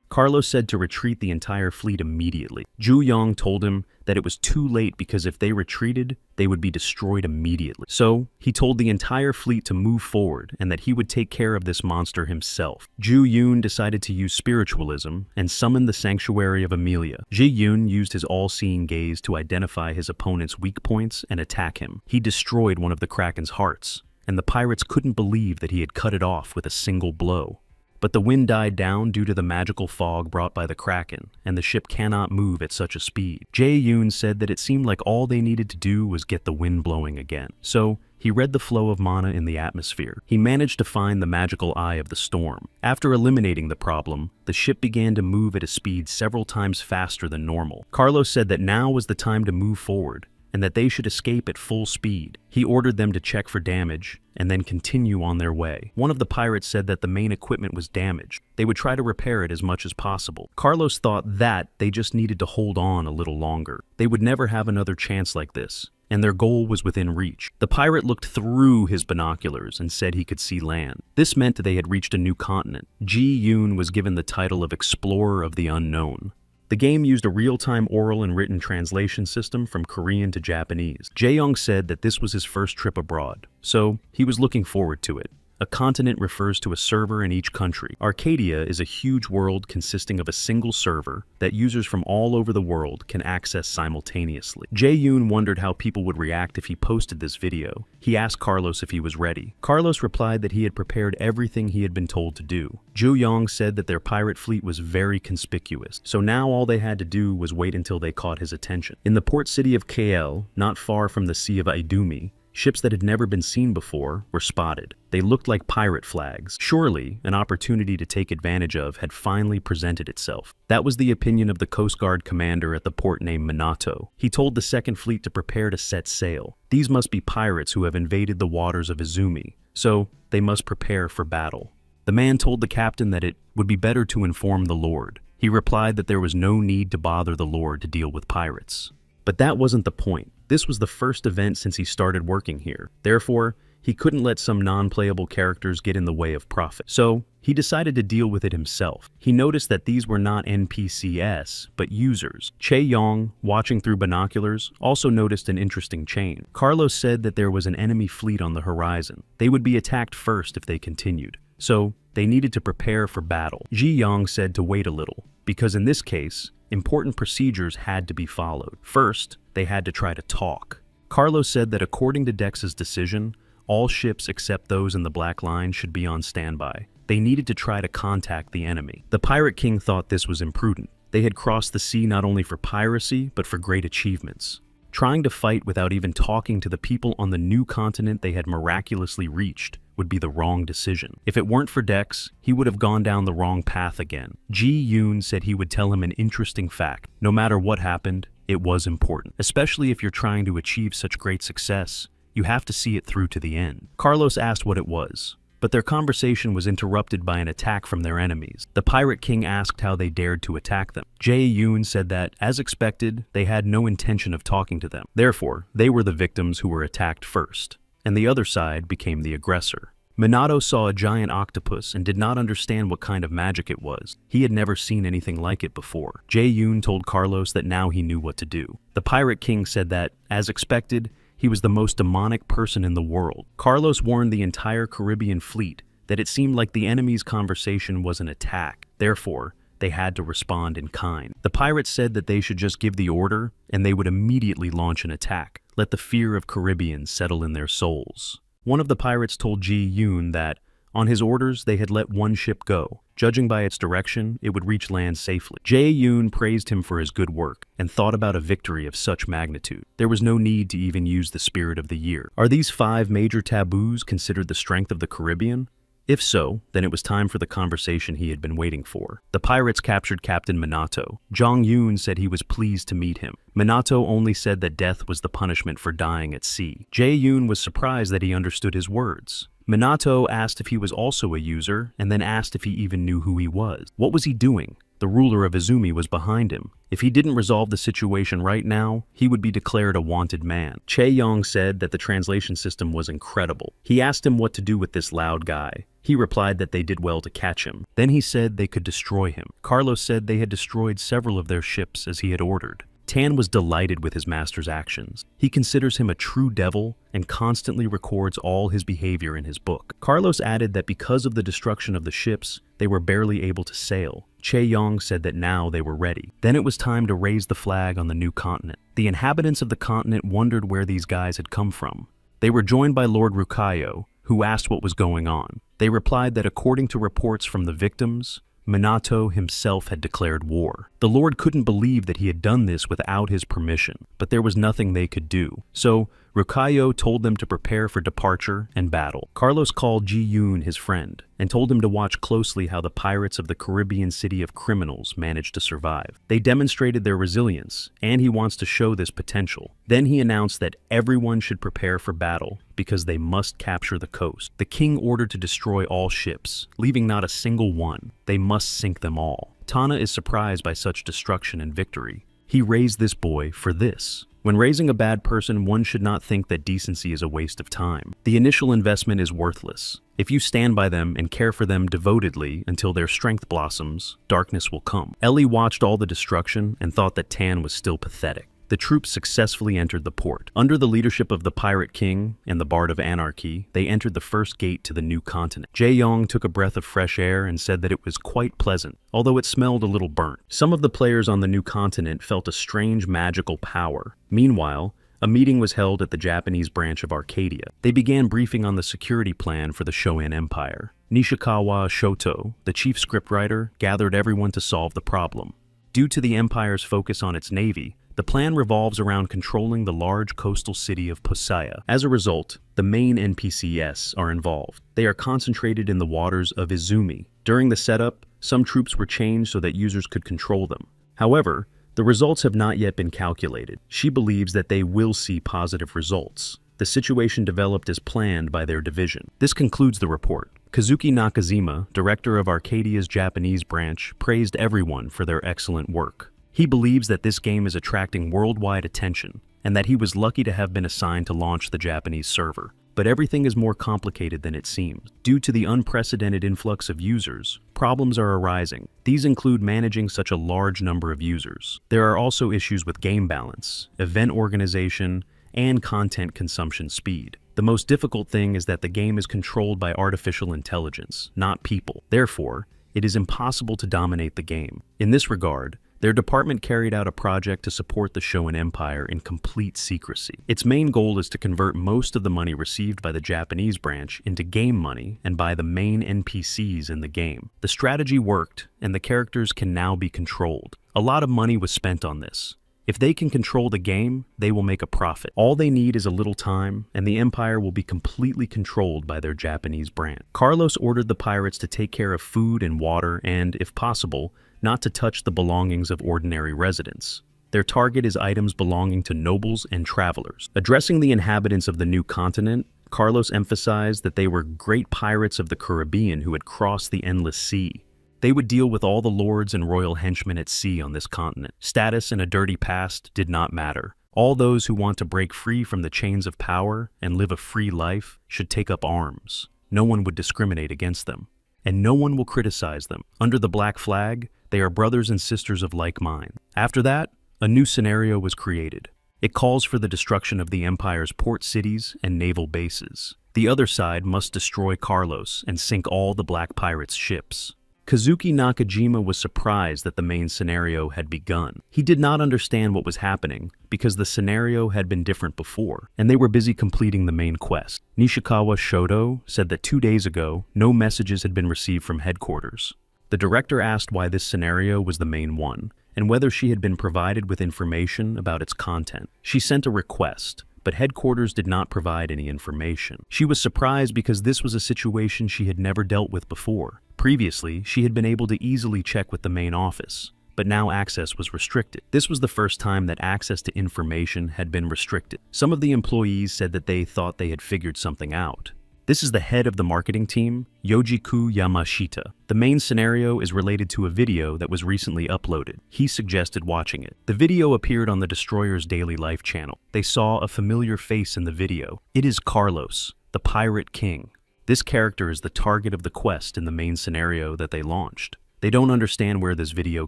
Carlos said to retreat the entire fleet immediately. Ju-yong told him that it was too late because if they retreated, they would be destroyed immediately. So, he told the entire fleet to move forward and that he would take care of this monster himself. Ju-yoon decided to use spiritualism and summon the sanctuary of Amelia. Ji-yoon used his all-seeing gaze to identify his opponent's weak points and attack him. He destroyed one of the Kraken's hearts, and the pirates couldn't believe that he had cut it off with a single blow. But the wind died down due to the magical fog brought by the Kraken, and the ship cannot move at such a speed. Jae-yoon said that it seemed like all they needed to do was get the wind blowing again. So, he read the flow of mana in the atmosphere. He managed to find the magical eye of the storm. After eliminating the problem, the ship began to move at a speed several times faster than normal. Carlos said that now was the time to move forward, and that they should escape at full speed. He ordered them to check for damage and then continue on their way. One of the pirates said that the main equipment was damaged. They would try to repair it as much as possible. Carlos thought that they just needed to hold on a little longer. They would never have another chance like this, and their goal was within reach. The pirate looked through his binoculars and said he could see land. This meant that they had reached a new continent. Ji-yoon was given the title of Explorer of the Unknown. The game used a real-time oral and written translation system from Korean to Japanese. Jae-yong said that this was his first trip abroad, so he was looking forward to it. A continent refers to a server in each country. Arcadia is a huge world consisting of a single server that users from all over the world can access simultaneously. Jae-yoon wondered how people would react if he posted this video. He asked Carlos if he was ready. Carlos replied that he had prepared everything he had been told to do. Ju-yong said that their pirate fleet was very conspicuous, so now all they had to do was wait until they caught his attention. In the port city of KL, not far from the Sea of Aidumi, ships that had never been seen before were spotted. They looked like pirate flags. Surely, an opportunity to take advantage of had finally presented itself. That was the opinion of the Coast Guard commander at the port named Minato. He told the Second Fleet to prepare to set sail. These must be pirates who have invaded the waters of Izumi, so they must prepare for battle. The man told the captain that it would be better to inform the Lord. He replied that there was no need to bother the Lord to deal with pirates. But that wasn't the point. This was the first event since he started working here. Therefore, he couldn't let some non-playable characters get in the way of profit. So, he decided to deal with it himself. He noticed that these were not NPCs, but users. Chae-yong, watching through binoculars, also noticed an interesting change. Carlos said that there was an enemy fleet on the horizon. They would be attacked first if they continued. So, they needed to prepare for battle. Ji-yong said to wait a little, because in this case, important procedures had to be followed. First, they had to try to talk. Carlos said that according to Dex's decision, all ships except those in the Black Line should be on standby. They needed to try to contact the enemy. The Pirate King thought this was imprudent. They had crossed the sea not only for piracy, but for great achievements. Trying to fight without even talking to the people on the new continent they had miraculously reached would be the wrong decision. If it weren't for Dex, he would have gone down the wrong path again. Ji-yoon said he would tell him an interesting fact. No matter what happened, it was important. Especially if you're trying to achieve such great success, you have to see it through to the end. Carlos asked what it was, but their conversation was interrupted by an attack from their enemies. The Pirate King asked how they dared to attack them. Jae-yoon said that, as expected, they had no intention of talking to them. Therefore, they were the victims who were attacked first, and the other side became the aggressor. Minato saw a giant octopus and did not understand what kind of magic it was. He had never seen anything like it before. Jae-yoon told Carlos that now he knew what to do. The Pirate King said that, as expected, he was the most demonic person in the world. Carlos warned the entire Caribbean fleet that it seemed like the enemy's conversation was an attack. Therefore, they had to respond in kind. The pirates said that they should just give the order and they would immediately launch an attack. Let the fear of Caribbeans settle in their souls. One of the pirates told Ji-yoon that, on his orders, they had let one ship go. Judging by its direction, it would reach land safely. Jae-yoon praised him for his good work and thought about a victory of such magnitude. There was no need to even use the spirit of the year. Are these 5 major taboos considered the strength of the Caribbean? If so, then it was time for the conversation he had been waiting for. The pirates captured Captain Minato. Jong-yoon said he was pleased to meet him. Minato only said that death was the punishment for dying at sea. Jae-yoon was surprised that he understood his words. Minato asked if he was also a user, and then asked if he even knew who he was. What was he doing? The ruler of Izumi was behind him. If he didn't resolve the situation right now, he would be declared a wanted man. Chae-young said that the translation system was incredible. He asked him what to do with this loud guy. He replied that they did well to catch him. Then he said they could destroy him. Carlos said they had destroyed several of their ships as he had ordered. Tan was delighted with his master's actions. He considers him a true devil and constantly records all his behavior in his book. Carlos added that because of the destruction of the ships, they were barely able to sail. Chae-young said that now they were ready. Then it was time to raise the flag on the new continent. The inhabitants of the continent wondered where these guys had come from. They were joined by Lord Rukayo, who asked what was going on. They replied that according to reports from the victims, Minato himself had declared war. The Lord couldn't believe that he had done this without his permission, but there was nothing they could do. So, Rukayo told them to prepare for departure and battle. Carlos called Ji-yoon his friend and told him to watch closely how the pirates of the Caribbean city of criminals managed to survive. They demonstrated their resilience, and he wants to show this potential. Then he announced that everyone should prepare for battle because they must capture the coast. The king ordered to destroy all ships, leaving not a single one. They must sink them all. Tana is surprised by such destruction and victory. He raised this boy for this. When raising a bad person, one should not think that decency is a waste of time. The initial investment is worthless. If you stand by them and care for them devotedly until their strength blossoms, darkness will come. Ellie watched all the destruction and thought that Tan was still pathetic. The troops successfully entered the port. Under the leadership of the Pirate King and the Bard of Anarchy, they entered the first gate to the new continent. Jae-young took a breath of fresh air and said that it was quite pleasant, although it smelled a little burnt. Some of the players on the new continent felt a strange magical power. Meanwhile, a meeting was held at the Japanese branch of Arcadia. They began briefing on the security plan for the Shoin Empire. Nishikawa Shoto, the chief scriptwriter, gathered everyone to solve the problem. Due to the Empire's focus on its navy, the plan revolves around controlling the large coastal city of Posaya. As a result, the main NPCs are involved. They are concentrated in the waters of Izumi. During the setup, some troops were changed so that users could control them. However, the results have not yet been calculated. She believes that they will see positive results. The situation developed as planned by their division. This concludes the report. Kazuki Nakazima, director of Arcadia's Japanese branch, praised everyone for their excellent work. He believes that this game is attracting worldwide attention, and that he was lucky to have been assigned to launch the Japanese server. But everything is more complicated than it seems. Due to the unprecedented influx of users, problems are arising. These include managing such a large number of users. There are also issues with game balance, event organization, and content consumption speed. The most difficult thing is that the game is controlled by artificial intelligence, not people. Therefore, it is impossible to dominate the game. In this regard, their department carried out a project to support the Shoin Empire in complete secrecy. Its main goal is to convert most of the money received by the Japanese branch into game money and by the main NPCs in the game. The strategy worked, and the characters can now be controlled. A lot of money was spent on this. If they can control the game, they will make a profit. All they need is a little time, and the Empire will be completely controlled by their Japanese branch. Carlos ordered the pirates to take care of food and water and, if possible, not to touch the belongings of ordinary residents. Their target is items belonging to nobles and travelers. Addressing the inhabitants of the new continent, Carlos emphasized that they were great pirates of the Caribbean who had crossed the endless sea. They would deal with all the lords and royal henchmen at sea on this continent. Status and a dirty past did not matter. All those who want to break free from the chains of power and live a free life should take up arms. no one would discriminate against them, and no one will criticize them. Under the black flag, they are brothers and sisters of like mind. After that, a new scenario was created. It calls for the destruction of the Empire's port cities and naval bases. The other side must destroy Carlos and sink all the Black Pirates' ships. Kazuki Nakajima was surprised that the main scenario had begun. He did not understand what was happening because the scenario had been different before, and they were busy completing the main quest. Nishikawa Shodo said that 2 days ago, no messages had been received from headquarters. The director asked why this scenario was the main one, and whether she had been provided with information about its content. She sent a request, but headquarters did not provide any information. She was surprised because this was a situation she had never dealt with before. Previously, she had been able to easily check with the main office, but now access was restricted. This was the first time that access to information had been restricted. Some of the employees said that they thought they had figured something out. This is the head of the marketing team, Yojiku Yamashita. The main scenario is related to a video that was recently uploaded. He suggested watching it. The video appeared on the Destroyer's Daily Life channel. They saw a familiar face in the video. It is Carlos, the Pirate King. This character is the target of the quest in the main scenario that they launched. They don't understand where this video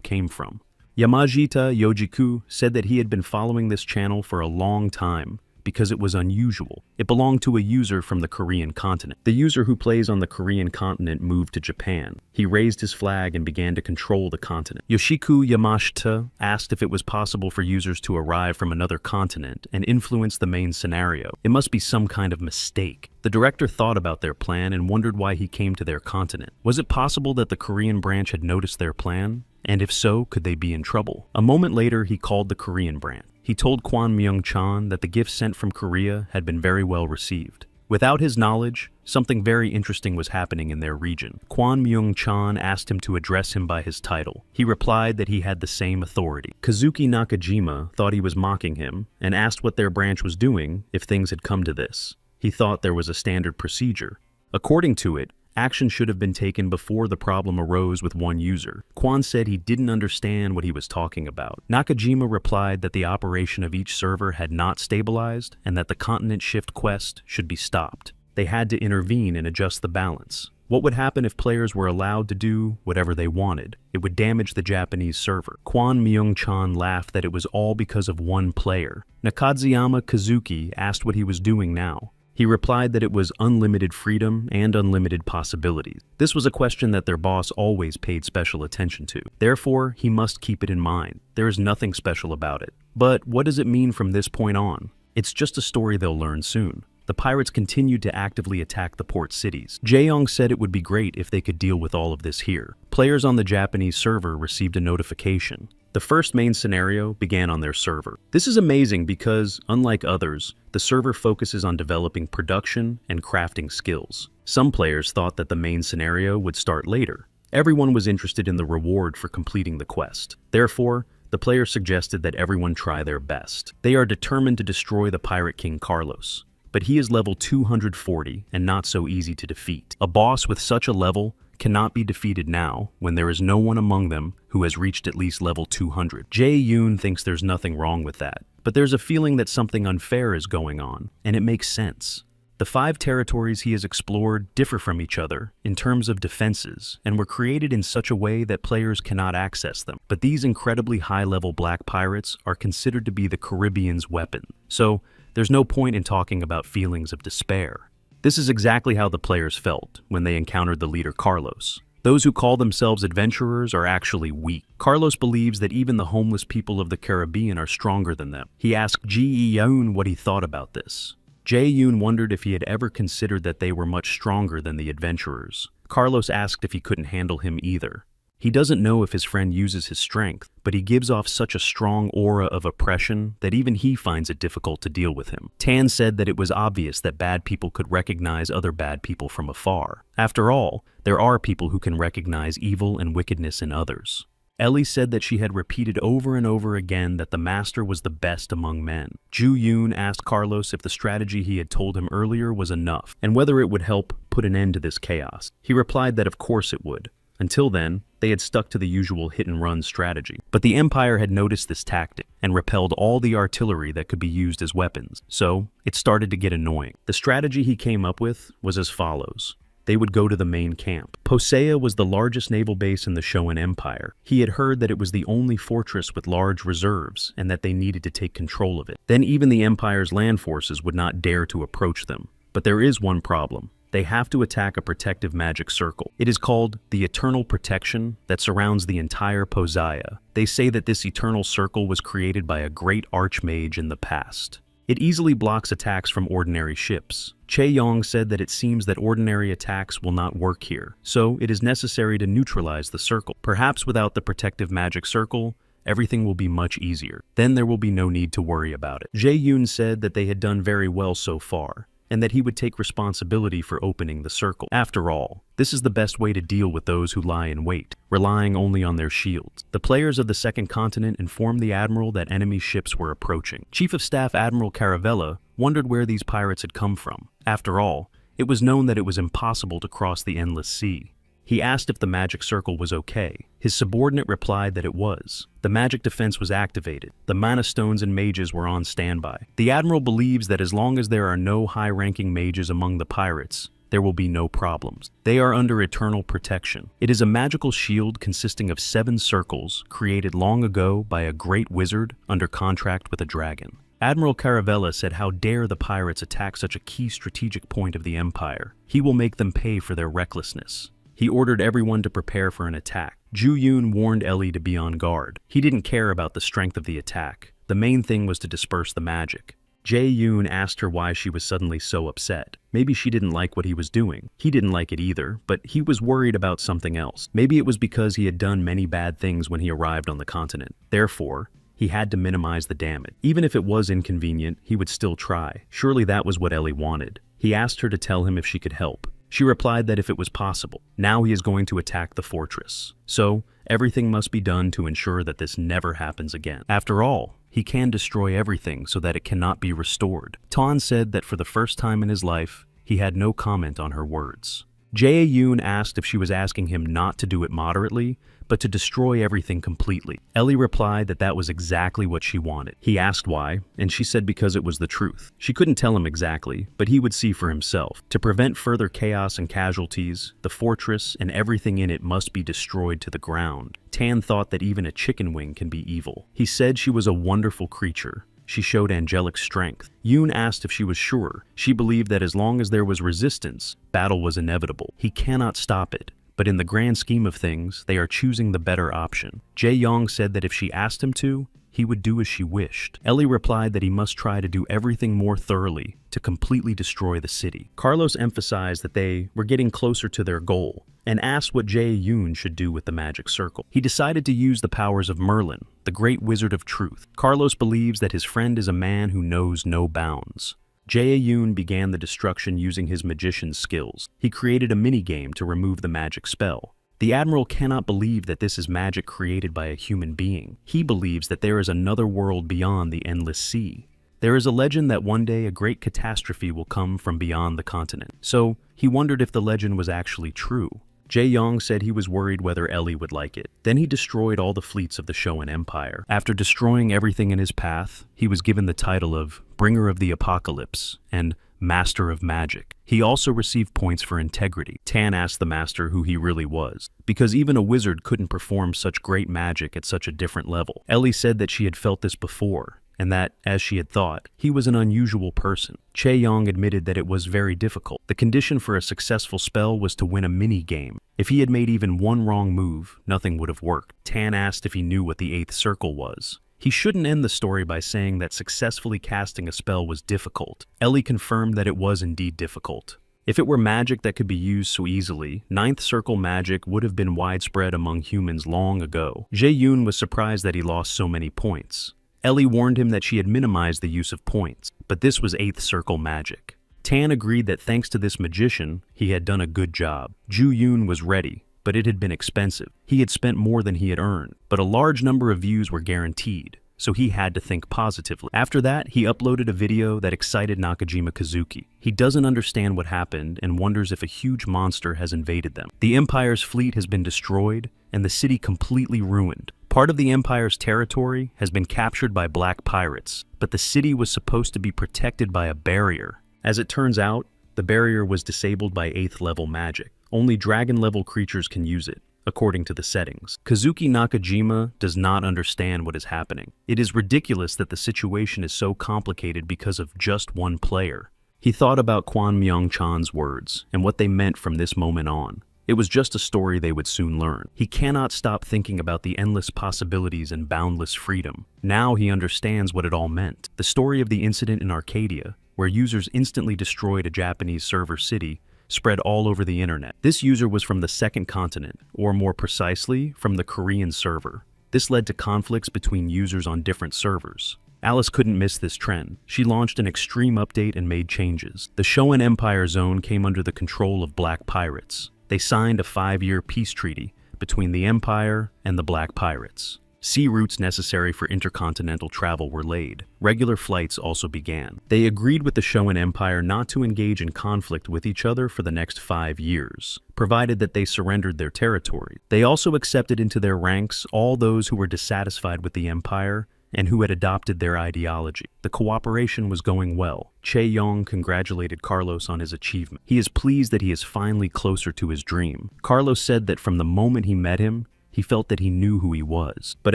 came from. Yamashita Yojiku said that he had been following this channel for a long time, because it was unusual. It belonged to a user from the Korean continent. The user who plays on the Korean continent moved to Japan. He raised his flag and began to control the continent. Yoshiku Yamashita asked if it was possible for users to arrive from another continent and influence the main scenario. It must be some kind of mistake. The director thought about their plan and wondered why he came to their continent. Was it possible that the Korean branch had noticed their plan? And if so, could they be in trouble? A moment later, he called the Korean branch. He told Kwon Myung-chan that the gift sent from Korea had been very well received. Without his knowledge, something very interesting was happening in their region. Kwon Myung-chan asked him to address him by his title. He replied that he had the same authority. Kazuki Nakajima thought he was mocking him and asked what their branch was doing if things had come to this. He thought there was a standard procedure. According to it, action should have been taken before the problem arose with one user. Kwon said he didn't understand what he was talking about. Nakajima replied that the operation of each server had not stabilized and that the continent shift quest should be stopped. They had to intervene and adjust the balance. What would happen if players were allowed to do whatever they wanted? It would damage the Japanese server. Kwon Myung-chan laughed that it was all because of one player. Nakadzuyama Kazuki asked what he was doing now. He replied that it was unlimited freedom and unlimited possibilities. This was a question that their boss always paid special attention to. Therefore, he must keep it in mind. There is nothing special about it. But what does it mean from this point on? It's just a story they'll learn soon. The pirates continued to actively attack the port cities. Jaeyoung said it would be great if they could deal with all of this here. Players on the Japanese server received a notification. The first main scenario began on their server. This is amazing because, unlike others, the server focuses on developing production and crafting skills. Some players thought that the main scenario would start later. Everyone was interested in the reward for completing the quest. Therefore, the players suggested that everyone try their best. They are determined to destroy the Pirate King Carlos, but he is level 240 and not so easy to defeat. A boss with such a level cannot be defeated now when there is no one among them who has reached at least level 200. Jae-yoon thinks there's nothing wrong with that, but there's a feeling that something unfair is going on, and it makes sense. The 5 territories he has explored differ from each other in terms of defenses and were created in such a way that players cannot access them. But these incredibly high-level black pirates are considered to be the Caribbean's weapon, so there's no point in talking about feelings of despair. This is exactly how the players felt when they encountered the leader Carlos. Those who call themselves adventurers are actually weak. Carlos believes that even the homeless people of the Caribbean are stronger than them. He asked Jae-yoon what he thought about this. Jae-yoon wondered if he had ever considered that they were much stronger than the adventurers. Carlos asked if he couldn't handle him either. He doesn't know if his friend uses his strength, but he gives off such a strong aura of oppression that even he finds it difficult to deal with him. Tan said that it was obvious that bad people could recognize other bad people from afar. After all, there are people who can recognize evil and wickedness in others. Ellie said that she had repeated over and over again that the master was the best among men. Ju-yoon asked Carlos if the strategy he had told him earlier was enough, and whether it would help put an end to this chaos. He replied that of course it would. Until then, they had stuck to the usual hit-and-run strategy. But the Empire had noticed this tactic and repelled all the artillery that could be used as weapons, so it started to get annoying. The strategy he came up with was as follows. they would go to the main camp. Posea was the largest naval base in the Shoan Empire. He had heard that it was the only fortress with large reserves and that they needed to take control of it. Then even the Empire's land forces would not dare to approach them. But there is one problem. They have to attack a protective magic circle. It is called the Eternal Protection that surrounds the entire Posea. They say that this eternal circle was created by a great archmage in the past. It easily blocks attacks from ordinary ships. Che Yong said that it seems that ordinary attacks will not work here, so it is necessary to neutralize the circle. Perhaps without the protective magic circle, everything will be much easier. Then there will be no need to worry about it. Jae Yoon said that they had done very well so far, and that he would take responsibility for opening the circle. After all, this is the best way to deal with those who lie in wait, relying only on their shields. The players of the second continent informed the admiral that enemy ships were approaching. Chief of Staff Admiral Caravella wondered where these pirates had come from. After all, it was known that it was impossible to cross the endless sea. He asked if the magic circle was okay. His subordinate replied that it was. The magic defense was activated. The mana stones and mages were on standby. The admiral believes that as long as there are no high-ranking mages among the pirates, there will be no problems. They are under eternal protection. It is a magical shield consisting of 7 circles created long ago by a great wizard under contract with a dragon. Admiral Caravella said, "How dare the pirates attack such a key strategic point of the Empire? He will make them pay for their recklessness." He ordered everyone to prepare for an attack. Ju Yoon warned Ellie to be on guard. He didn't care about the strength of the attack. The main thing was to disperse the magic. Jae Yoon asked her why she was suddenly so upset. Maybe she didn't like what he was doing. He didn't like it either, but he was worried about something else. Maybe it was because he had done many bad things when he arrived on the continent. Therefore, he had to minimize the damage. Even if it was inconvenient, he would still try. Surely that was what Ellie wanted. He asked her to tell him if she could help. She replied that if it was possible. Now he is going to attack the fortress. So, everything must be done to ensure that this never happens again. After all, he can destroy everything so that it cannot be restored. Tan said that for the first time in his life, he had no comment on her words. Jae Yoon asked if she was asking him not to do it moderately, but to destroy everything completely. Ellie replied that that was exactly what she wanted. He asked why, and she said because it was the truth. She couldn't tell him exactly, but he would see for himself. To prevent further chaos and casualties, the fortress and everything in it must be destroyed to the ground. Tan thought that even a chicken wing can be evil. He said she was a wonderful creature. She showed angelic strength. Yoon asked if she was sure. She believed that as long as there was resistance, battle was inevitable. He cannot stop it. But in the grand scheme of things, they are choosing the better option. Jae Yong said that if she asked him to, he would do as she wished. Ellie replied that he must try to do everything more thoroughly to completely destroy the city. Carlos emphasized that they were getting closer to their goal and asked what Jae Yoon should do with the magic circle. He decided to use the powers of Merlin, the great wizard of truth. Carlos believes that his friend is a man who knows no bounds. Jae Yoon began the destruction using his magician's skills. He created a mini-game to remove the magic spell. The Admiral cannot believe that this is magic created by a human being. He believes that there is another world beyond the endless sea. There is a legend that one day a great catastrophe will come from beyond the continent. So, he wondered if the legend was actually true. Jae Yong said he was worried whether Ellie would like it. Then he destroyed all the fleets of the Shoan Empire. After destroying everything in his path, he was given the title of Bringer of the Apocalypse and Master of Magic. He also received points for integrity. Tan asked the master who he really was, because even a wizard couldn't perform such great magic at such a different level. Ellie said that she had felt this before, and that, as she had thought, he was an unusual person. Chae Yong admitted that it was very difficult. The condition for a successful spell was to win a mini-game. If he had made even one wrong move, nothing would have worked. Tan asked if he knew what the 8th circle was. He shouldn't end the story by saying that successfully casting a spell was difficult. Ellie confirmed that it was indeed difficult. If it were magic that could be used so easily, 9th circle magic would have been widespread among humans long ago. Jae Yoon was surprised that he lost so many points. Ellie warned him that she had minimized the use of points, but this was 8th circle magic. Tan agreed that thanks to this magician, he had done a good job. Ju Yoon was ready, but it had been expensive. He had spent more than he had earned, but a large number of views were guaranteed, so he had to think positively. After that, he uploaded a video that excited Nakajima Kazuki. He doesn't understand what happened and wonders if a huge monster has invaded them. The Empire's fleet has been destroyed, and the city completely ruined. Part of the Empire's territory has been captured by black pirates, but the city was supposed to be protected by a barrier. As it turns out, The barrier was disabled by 8th level magic. Only dragon level creatures can use it, according to the settings. Kazuki Nakajima does not understand what is happening. It is ridiculous that the situation is so complicated because of just one player. He thought about Kwon Myung-chan's words and what they meant from this moment on. It was just a story they would soon learn. He cannot stop thinking about the endless possibilities and boundless freedom. Now he understands what it all meant. The story of the incident in Arcadia, where users instantly destroyed a Japanese server city, spread all over the internet. This user was from the second continent, or more precisely, from the Korean server. This led to conflicts between users on different servers. Alice couldn't miss this trend. She launched an extreme update and made changes. The Shoan Empire zone came under the control of Black Pirates. They signed a 5-year peace treaty between the Empire and the Black Pirates. Sea routes necessary for intercontinental travel were laid. Regular flights also began. They agreed with the Shoan Empire not to engage in conflict with each other for the next 5 years, provided that they surrendered their territory. They also accepted into their ranks all those who were dissatisfied with the Empire and who had adopted their ideology. The cooperation was going well. Chae-yong congratulated Carlos on his achievement. He is pleased that he is finally closer to his dream. Carlos said that from the moment he met him, he felt that he knew who he was. But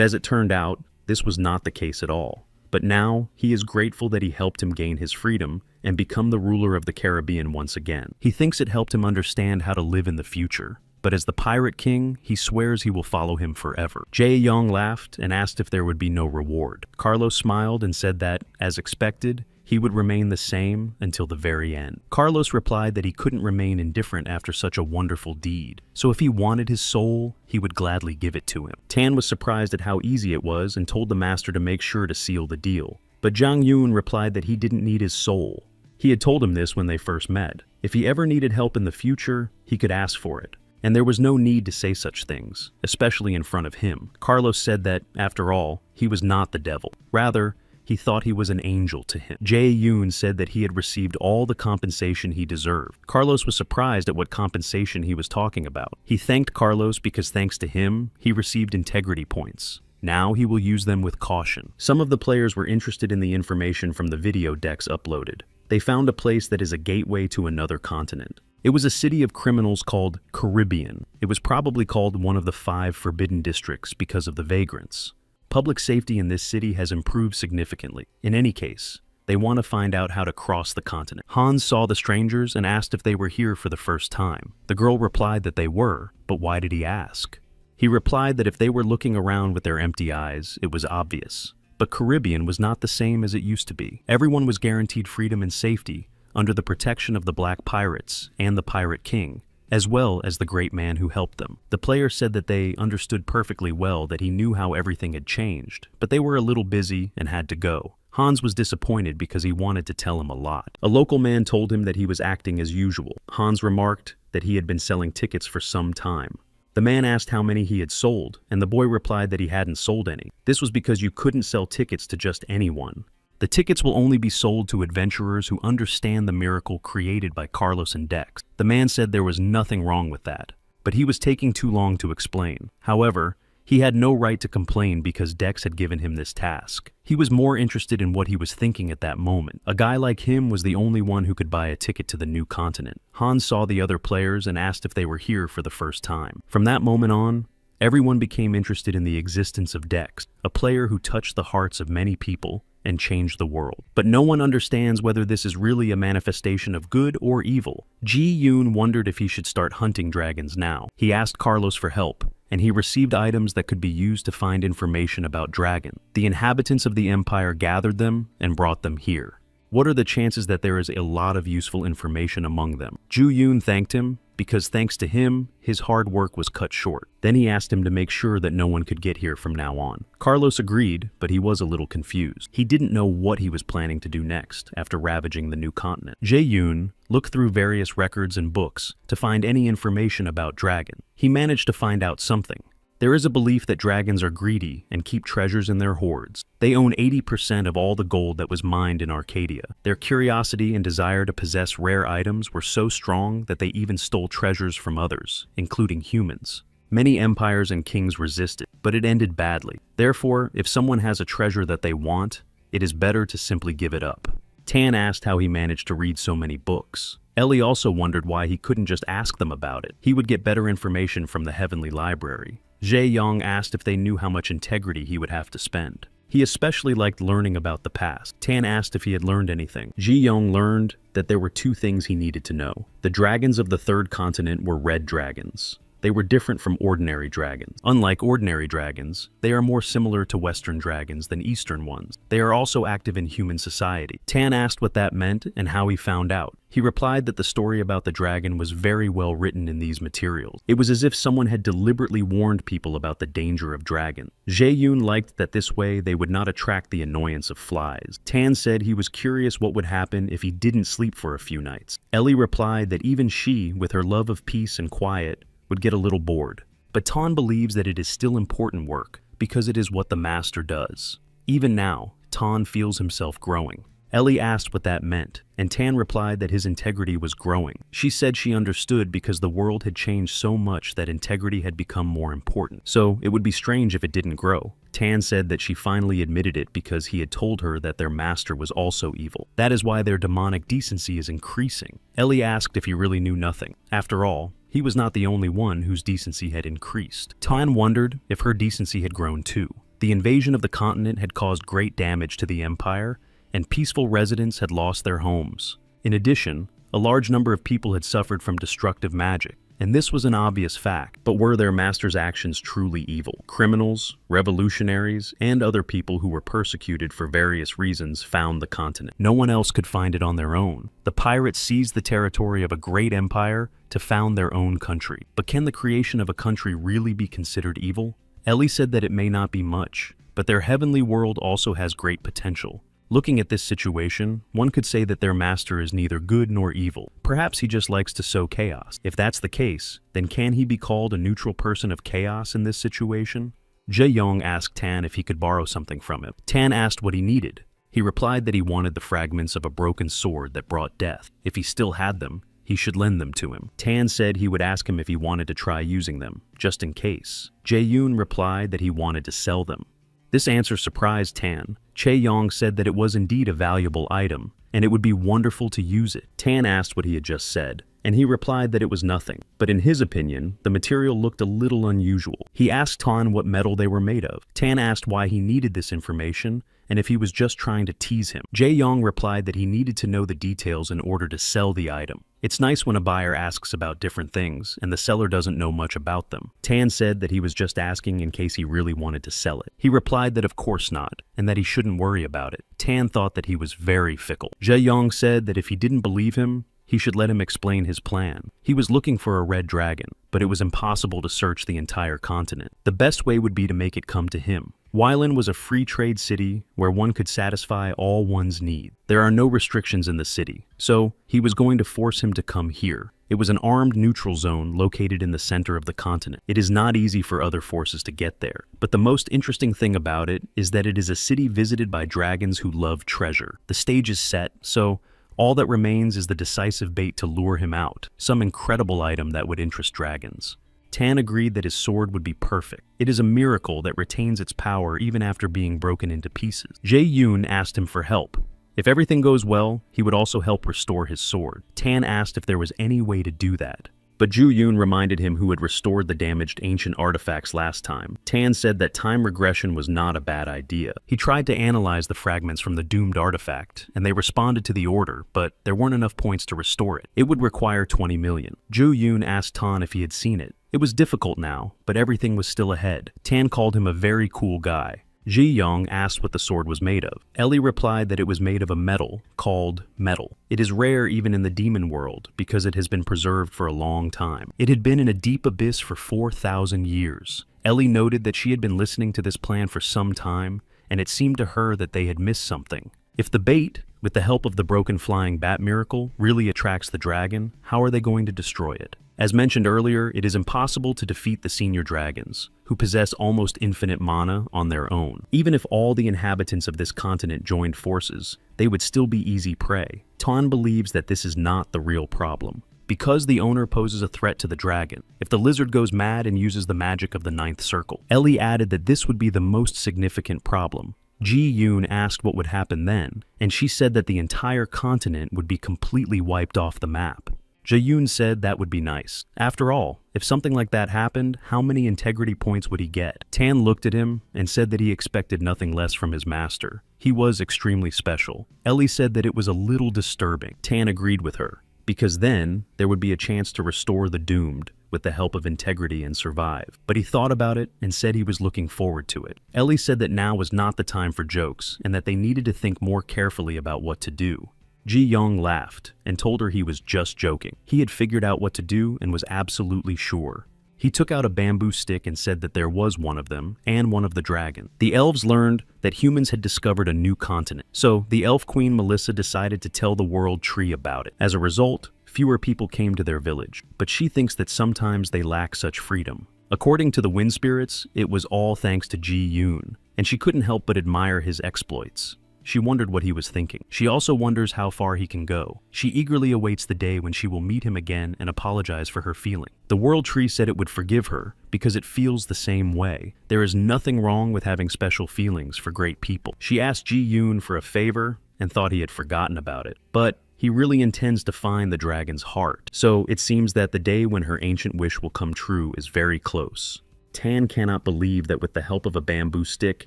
as it turned out, this was not the case at all. But now, he is grateful that he helped him gain his freedom and become the ruler of the Caribbean once again. He thinks it helped him understand how to live in the future. But as the Pirate King, he swears he will follow him forever. Jae-young laughed and asked if there would be no reward. Carlos smiled and said that, as expected, he would remain the same until the very end. Carlos replied that he couldn't remain indifferent after such a wonderful deed, so if he wanted his soul, he would gladly give it to him. Tan was surprised at how easy it was and told the master to make sure to seal the deal. But Jang Yoon replied that he didn't need his soul. He had told him this when they first met. If he ever needed help in the future, he could ask for it. And there was no need to say such things, especially in front of him. Carlos said that, after all, he was not the devil. Rather, he thought he was an angel to him. Jae-yoon said that he had received all the compensation he deserved. Carlos was surprised at what compensation he was talking about. He thanked Carlos because thanks to him, he received integrity points. Now he will use them with caution. Some of the players were interested in the information from the video decks uploaded. They found a place that is a gateway to another continent. It was a city of criminals called Caribbean. It was probably called one of the 5 forbidden districts because of the vagrants. Public safety in this city has improved significantly. In any case, they want to find out how to cross the continent. Hans saw the strangers and asked if they were here for the first time. The girl replied that they were, but why did he ask? He replied that if they were looking around with their empty eyes, it was obvious. But Caribbean was not the same as it used to be. Everyone was guaranteed freedom and safety under the protection of the Black Pirates and the Pirate King, as well as the great man who helped them. The player said that they understood perfectly well that he knew how everything had changed, but they were a little busy and had to go. Hans was disappointed because he wanted to tell him a lot. A local man told him that he was acting as usual. Hans remarked that he had been selling tickets for some time. The man asked how many he had sold, and the boy replied that he hadn't sold any. This was because you couldn't sell tickets to just anyone. The tickets will only be sold to adventurers who understand the miracle created by Carlos and Dex. The man said there was nothing wrong with that, but he was taking too long to explain. However, he had no right to complain because Dex had given him this task. He was more interested in what he was thinking at that moment. A guy like him was the only one who could buy a ticket to the new continent. Hans saw the other players and asked if they were here for the first time. From that moment on, everyone became interested in the existence of Dex, a player who touched the hearts of many people and change the world. But no one understands whether this is really a manifestation of good or evil. Ji-yoon wondered if he should start hunting dragons now. He asked Carlos for help, and he received items that could be used to find information about dragons. The inhabitants of the empire gathered them and brought them here. What are the chances that there is a lot of useful information among them? Ju-yoon thanked him, because thanks to him, his hard work was cut short. Then he asked him to make sure that no one could get here from now on. Carlos agreed, but he was a little confused. He didn't know what he was planning to do next after ravaging the new continent. Jae-yoon looked through various records and books to find any information about dragon. He managed to find out something. There is a belief that dragons are greedy and keep treasures in their hoards. They own 80% of all the gold that was mined in Arcadia. Their curiosity and desire to possess rare items were so strong that they even stole treasures from others, including humans. Many empires and kings resisted, but it ended badly. Therefore, if someone has a treasure that they want, it is better to simply give it up. Tan asked how he managed to read so many books. Ellie also wondered why he couldn't just ask them about it. He would get better information from the Heavenly Library. Jae-young asked if they knew how much integrity he would have to spend. He especially liked learning about the past. Tan asked if he had learned anything. Ji-young learned that there were two things he needed to know. The dragons of the third continent were red dragons. They were different from ordinary dragons. Unlike ordinary dragons, they are more similar to Western dragons than Eastern ones. They are also active in human society. Tan asked what that meant and how he found out. He replied that the story about the dragon was very well written in these materials. It was as if someone had deliberately warned people about the danger of dragons. Jae-yoon liked that this way they would not attract the annoyance of flies. Tan said he was curious what would happen if he didn't sleep for a few nights. Ellie replied that even she, with her love of peace and quiet, would get a little bored. But Tan believes that it is still important work because it is what the master does. Even now, Tan feels himself growing. Ellie asked what that meant, and Tan replied that his integrity was growing. She said she understood because the world had changed so much that integrity had become more important. So it would be strange if it didn't grow. Tan said that she finally admitted it because he had told her that their master was also evil. That is why their demonic decency is increasing. Ellie asked if he really knew nothing. After all, he was not the only one whose decency had increased. Tan wondered if her decency had grown too. The invasion of the continent had caused great damage to the empire, and peaceful residents had lost their homes. In addition, a large number of people had suffered from destructive magic, and this was an obvious fact. But were their master's actions truly evil? Criminals, revolutionaries, and other people who were persecuted for various reasons found the continent. No one else could find it on their own. The pirates seized the territory of a great empire to found their own country. But can the creation of a country really be considered evil? Ellie said that it may not be much, but their heavenly world also has great potential. Looking at this situation, one could say that their master is neither good nor evil. Perhaps he just likes to sow chaos. If that's the case, then can he be called a neutral person of chaos in this situation? Jae-young asked Tan if he could borrow something from him. Tan asked what he needed. He replied that he wanted the fragments of a broken sword that brought death. If he still had them, he should lend them to him. Tan said he would ask him if he wanted to try using them, just in case. Jae-yoon replied that he wanted to sell them. This answer surprised Tan. Chae-young said that it was indeed a valuable item, and it would be wonderful to use it. Tan asked what he had just said, and he replied that it was nothing. But in his opinion, the material looked a little unusual. He asked Tan what metal they were made of. Tan asked why he needed this information, and if he was just trying to tease him. Jae-young replied that he needed to know the details in order to sell the item. It's nice when a buyer asks about different things, and the seller doesn't know much about them. Tan said that he was just asking in case he really wanted to sell it. He replied that of course not, and that he shouldn't worry about it. Tan thought that he was very fickle. Jae-young said that if he didn't believe him, he should let him explain his plan. He was looking for a red dragon, but it was impossible to search the entire continent. The best way would be to make it come to him. Wylan was a free trade city where one could satisfy all one's needs. There are no restrictions in the city, so he was going to force him to come here. It was an armed neutral zone located in the center of the continent. It is not easy for other forces to get there, but the most interesting thing about it is that it is a city visited by dragons who love treasure. The stage is set, so all that remains is the decisive bait to lure him out, some incredible item that would interest dragons. Tan agreed that his sword would be perfect. It is a miracle that retains its power even after being broken into pieces. Jae-yoon asked him for help. If everything goes well, he would also help restore his sword. Tan asked if there was any way to do that. But Ju-yoon reminded him who had restored the damaged ancient artifacts last time. Tan said that time regression was not a bad idea. He tried to analyze the fragments from the doomed artifact, and they responded to the order, but there weren't enough points to restore it. It would require 20 million. Ju-yoon asked Tan if he had seen it. It was difficult now, but everything was still ahead. Tan called him a very cool guy. Ji-young asked what the sword was made of. Ellie replied that it was made of a metal called metal. It is rare even in the demon world because it has been preserved for a long time. It had been in a deep abyss for 4,000 years. Ellie noted that she had been listening to this plan for some time, and it seemed to her that they had missed something. If the bait, with the help of the broken flying bat miracle, really attracts the dragon, how are they going to destroy it? As mentioned earlier, it is impossible to defeat the senior dragons, who possess almost infinite mana on their own. Even if all the inhabitants of this continent joined forces, they would still be easy prey. Tan believes that this is not the real problem, because the owner poses a threat to the dragon. If the lizard goes mad and uses the magic of the ninth circle. Ellie added that this would be the most significant problem. Ji Yoon asked what would happen then, and she said that the entire continent would be completely wiped off the map. Jae-yoon said that would be nice. After all, if something like that happened, how many integrity points would he get? Tan looked at him and said that he expected nothing less from his master. He was extremely special. Ellie said that it was a little disturbing. Tan agreed with her, because then there would be a chance to restore the doomed with the help of integrity and survive. But he thought about it and said he was looking forward to it. Ellie said that now was not the time for jokes and that they needed to think more carefully about what to do. Ji Young laughed and told her he was just joking. He had figured out what to do and was absolutely sure. He took out a bamboo stick and said that there was one of them and one of the dragon. The elves learned that humans had discovered a new continent, so the elf queen Melissa decided to tell the world tree about it. As a result, fewer people came to their village, but she thinks that sometimes they lack such freedom. According to the wind spirits, it was all thanks to Ji Yoon, and she couldn't help but admire his exploits. She wondered what he was thinking. She also wonders how far he can go. She eagerly awaits the day when she will meet him again and apologize for her feeling. The World Tree said it would forgive her because it feels the same way. There is nothing wrong with having special feelings for great people. She asked Ji Yoon for a favor and thought he had forgotten about it. But he really intends to find the dragon's heart. So it seems that the day when her ancient wish will come true is very close. Tan cannot believe that with the help of a bamboo stick,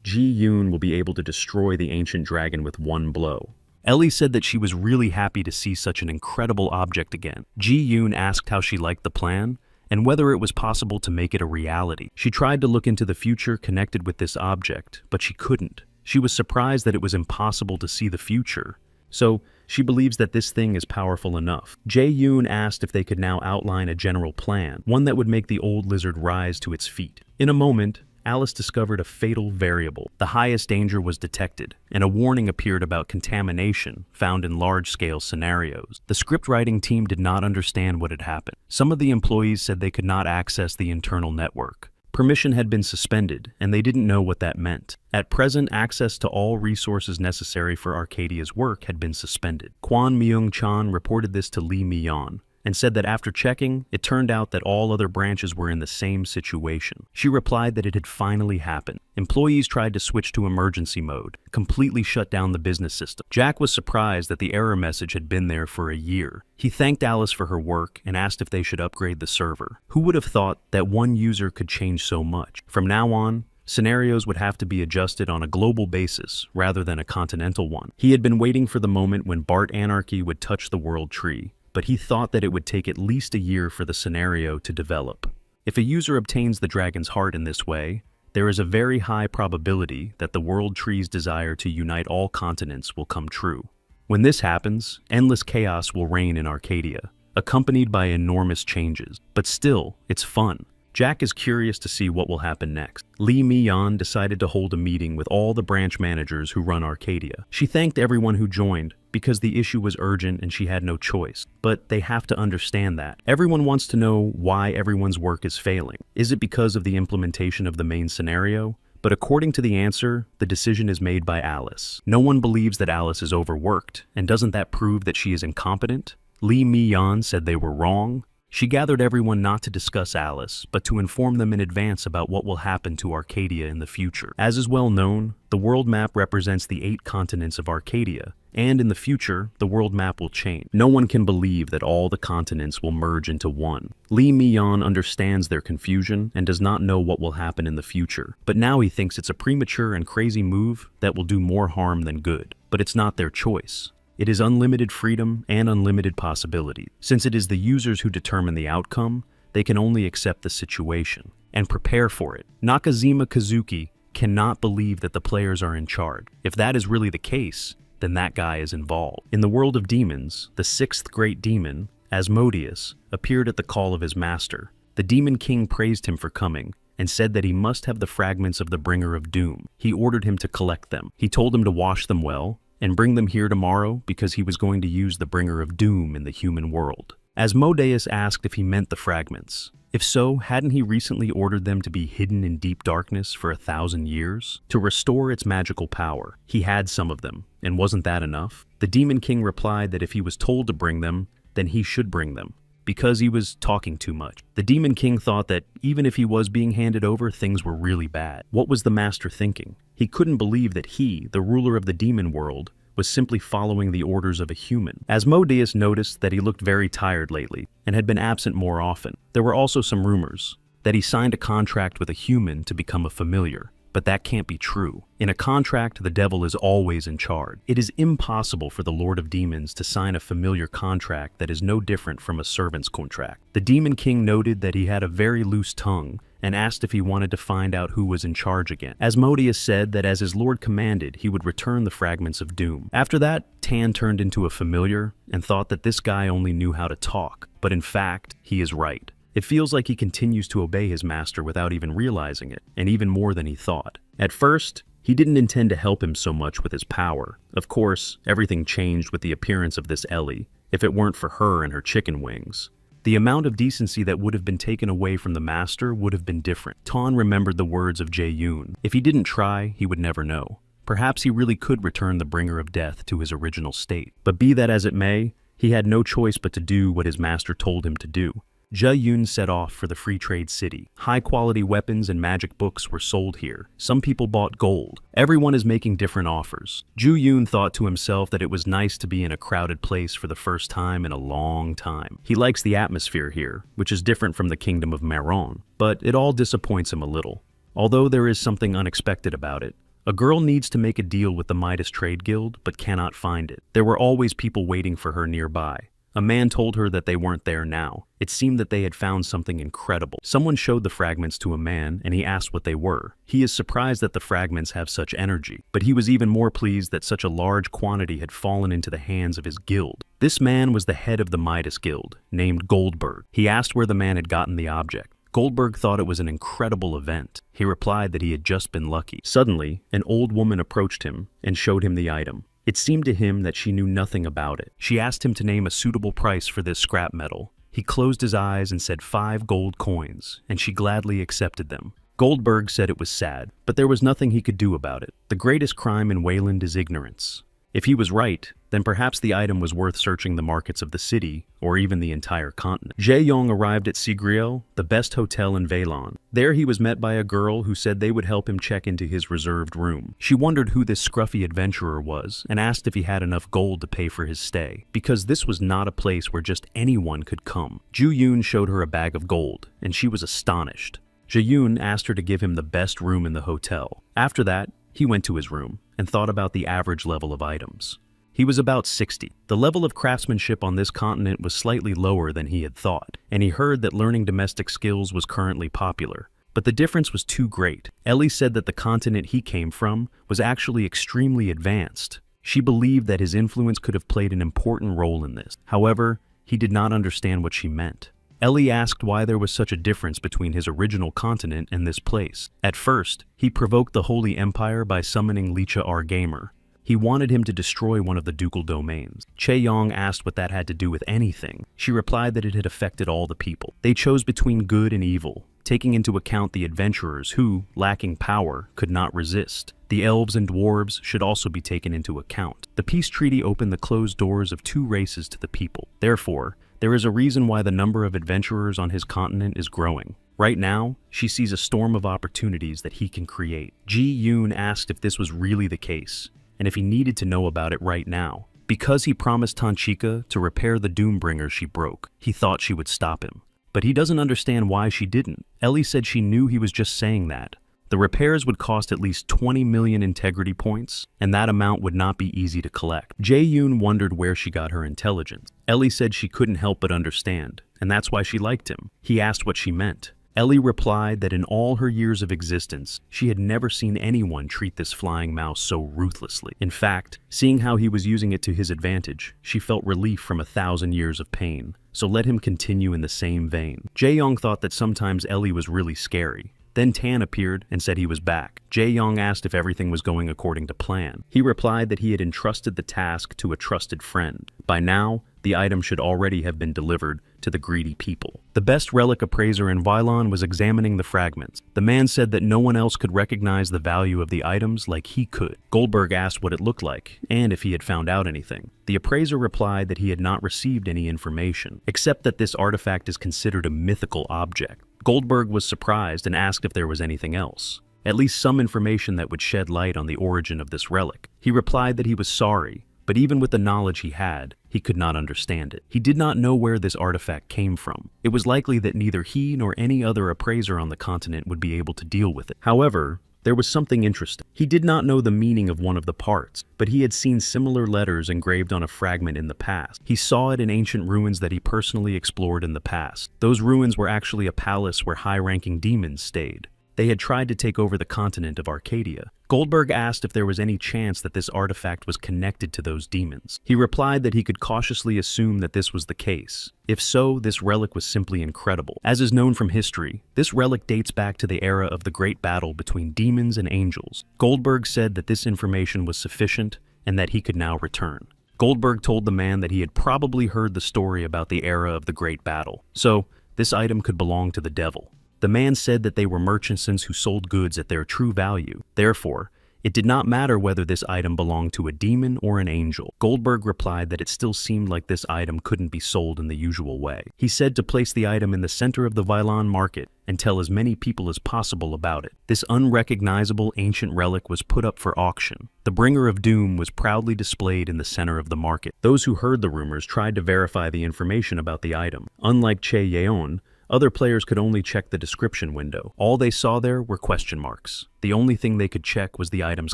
Ji Yoon will be able to destroy the ancient dragon with one blow. Ellie said that she was really happy to see such an incredible object again. Ji Yoon asked how she liked the plan and whether it was possible to make it a reality. She tried to look into the future connected with this object, but she couldn't. She was surprised that it was impossible to see the future. So she believes that this thing is powerful enough. Jae-yoon asked if they could now outline a general plan, one that would make the old lizard rise to its feet. In a moment, Alice discovered a fatal variable. The highest danger was detected, and a warning appeared about contamination found in large-scale scenarios. The script writing team did not understand what had happened. Some of the employees said they could not access the internal network. Permission had been suspended, and they didn't know what that meant. At present, access to all resources necessary for Arcadia's work had been suspended. Kwon Myung-chan reported this to Lee Mi-yeon, and said that after checking, it turned out that all other branches were in the same situation. She replied that it had finally happened. Employees tried to switch to emergency mode, completely shut down the business system. Jack was surprised that the error message had been there for a year. He thanked Alice for her work and asked if they should upgrade the server. Who would have thought that one user could change so much? From now on, scenarios would have to be adjusted on a global basis rather than a continental one. He had been waiting for the moment when Bart Anarchy would touch the world tree, but he thought that it would take at least a year for the scenario to develop. If a user obtains the dragon's heart in this way, there is a very high probability that the world tree's desire to unite all continents will come true. When this happens, endless chaos will reign in Arcadia, accompanied by enormous changes. But still, it's fun. Jack is curious to see what will happen next. Lee Mi-yeon decided to hold a meeting with all the branch managers who run Arcadia. She thanked everyone who joined because the issue was urgent and she had no choice. But they have to understand that. Everyone wants to know why everyone's work is failing. Is it because of the implementation of the main scenario? But according to the answer, the decision is made by Alice. No one believes that Alice is overworked, and doesn't that prove that she is incompetent? Lee Mi-yeon said they were wrong. She gathered everyone not to discuss Alice, but to inform them in advance about what will happen to Arcadia in the future. As is well known, the world map represents the 8 continents of Arcadia, and in the future, the world map will change. No one can believe that all the continents will merge into one. Lee Mi-yeon understands their confusion and does not know what will happen in the future, but now he thinks it's a premature and crazy move that will do more harm than good. But it's not their choice. It is unlimited freedom and unlimited possibility. Since it is the users who determine the outcome, they can only accept the situation and prepare for it. Nakazima Kazuki cannot believe that the players are in charge. If that is really the case, then that guy is involved. In the world of demons, the 6th great demon, Asmodeus, appeared at the call of his master. The Demon King praised him for coming and said that he must have the fragments of the Bringer of Doom. He ordered him to collect them. He told him to wash them well and bring them here tomorrow because he was going to use the Bringer of Doom in the human world. Asmodeus asked if he meant the fragments. If so, hadn't he recently ordered them to be hidden in deep darkness for 1,000 years? To restore its magical power. He had some of them, and wasn't that enough? The Demon King replied that if he was told to bring them, then he should bring them. because he was talking too much. The Demon King thought that even if he was being handed over, things were really bad. What was the master thinking? He couldn't believe that he, the ruler of the demon world, was simply following the orders of a human. Asmodeus noticed that he looked very tired lately and had been absent more often. There were also some rumors that he signed a contract with a human to become a familiar. But that can't be true. In a contract, the devil is always in charge. It is impossible for the Lord of Demons to sign a familiar contract that is no different from a servant's contract. The Demon King noted that he had a very loose tongue and asked if he wanted to find out who was in charge again. Asmodeus said that as his lord commanded, he would return the fragments of doom. After that, Tan turned into a familiar and thought that this guy only knew how to talk. But in fact, he is right. It feels like he continues to obey his master without even realizing it, and even more than he thought. At first, he didn't intend to help him so much with his power. Of course, everything changed with the appearance of this Ellie, if it weren't for her and her chicken wings. The amount of decency that would have been taken away from the master would have been different. Tan remembered the words of Jae-yoon. If he didn't try, he would never know. Perhaps he really could return the bringer of death to his original state. But be that as it may, he had no choice but to do what his master told him to do. Jae-yoon set off for the free trade city. High-quality weapons and magic books were sold here. Some people bought gold. Everyone is making different offers. Ju-yoon thought to himself that it was nice to be in a crowded place for the first time in a long time. He likes the atmosphere here, which is different from the kingdom of Maron, but it all disappoints him a little. Although there is something unexpected about it. A girl needs to make a deal with the Midas Trade Guild, but cannot find it. There were always people waiting for her nearby. A man told her that they weren't there now. It seemed that they had found something incredible. Someone showed the fragments to a man, and he asked what they were. He is surprised that the fragments have such energy, but he was even more pleased that such a large quantity had fallen into the hands of his guild. This man was the head of the Midas Guild, named Goldberg. He asked where the man had gotten the object. Goldberg thought it was an incredible event. He replied that he had just been lucky. Suddenly, an old woman approached him and showed him the item. It seemed to him that she knew nothing about it. She asked him to name a suitable price for this scrap metal. He closed his eyes and said 5 gold coins, and she gladly accepted them. Goldberg said it was sad, but there was nothing he could do about it. The greatest crime in Wayland is ignorance. If he was right, then perhaps the item was worth searching the markets of the city, or even the entire continent. Jae-young arrived at Sigriel, the best hotel in Veilon. There he was met by a girl who said they would help him check into his reserved room. She wondered who this scruffy adventurer was, and asked if he had enough gold to pay for his stay, because this was not a place where just anyone could come. Ju-yoon showed her a bag of gold, and she was astonished. Jae-yoon asked her to give him the best room in the hotel. After that, he went to his room and thought about the average level of items. He was about 60. The level of craftsmanship on this continent was slightly lower than he had thought, and he heard that learning domestic skills was currently popular. But the difference was too great. Ellie said that the continent he came from was actually extremely advanced. She believed that his influence could have played an important role in this. However, he did not understand what she meant. Ellie asked why there was such a difference between his original continent and this place. At first, he provoked the Holy Empire by summoning Licha Argamer. He wanted him to destroy one of the ducal domains. Chae-young asked what that had to do with anything. She replied that it had affected all the people. They chose between good and evil, taking into account the adventurers who, lacking power, could not resist. The elves and dwarves should also be taken into account. The peace treaty opened the closed doors of 2 races to the people. Therefore, there is a reason why the number of adventurers on his continent is growing. Right now, she sees a storm of opportunities that he can create. Ji-yoon asked if this was really the case, and if he needed to know about it right now. Because he promised Tanchika to repair the Doombringer she broke, he thought she would stop him. But he doesn't understand why she didn't. Ellie said she knew he was just saying that. The repairs would cost at least 20 million integrity points, and that amount would not be easy to collect. Jae-yoon wondered where she got her intelligence. Ellie said she couldn't help but understand, and that's why she liked him. He asked what she meant. Ellie replied that in all her years of existence, she had never seen anyone treat this flying mouse so ruthlessly. In fact, seeing how he was using it to his advantage, she felt relief from 1,000 years of pain. So let him continue in the same vein. Jae-young thought that sometimes Ellie was really scary. Then Tan appeared and said he was back. Jae-young asked if everything was going according to plan. He replied that he had entrusted the task to a trusted friend. By now, the item should already have been delivered to the greedy people. The best relic appraiser in Vylon was examining the fragments. The man said that no one else could recognize the value of the items like he could. Goldberg asked what it looked like, and if he had found out anything. The appraiser replied that he had not received any information, except that this artifact is considered a mythical object. Goldberg was surprised and asked if there was anything else, at least some information that would shed light on the origin of this relic. He replied that he was sorry, but even with the knowledge he had, he could not understand it. He did not know where this artifact came from. It was likely that neither he nor any other appraiser on the continent would be able to deal with it. However, there was something interesting. He did not know the meaning of one of the parts, but he had seen similar letters engraved on a fragment in the past. He saw it in ancient ruins that he personally explored in the past. Those ruins were actually a palace where high-ranking demons stayed. They had tried to take over the continent of Arcadia. Goldberg asked if there was any chance that this artifact was connected to those demons. He replied that he could cautiously assume that this was the case. If so, this relic was simply incredible. As is known from history, this relic dates back to the era of the great battle between demons and angels. Goldberg said that this information was sufficient and that he could now return. Goldberg told the man that he had probably heard the story about the era of the great battle, so this item could belong to the devil. The man said that they were merchants who sold goods at their true value. Therefore, it did not matter whether this item belonged to a demon or an angel. Goldberg replied that it still seemed like this item couldn't be sold in the usual way. He said to place the item in the center of the Vylon market and tell as many people as possible about it. This unrecognizable ancient relic was put up for auction. The bringer of doom was proudly displayed in the center of the market. Those who heard the rumors tried to verify the information about the item. Unlike Che Yeon, other players could only check the description window. All they saw there were question marks. The only thing they could check was the item's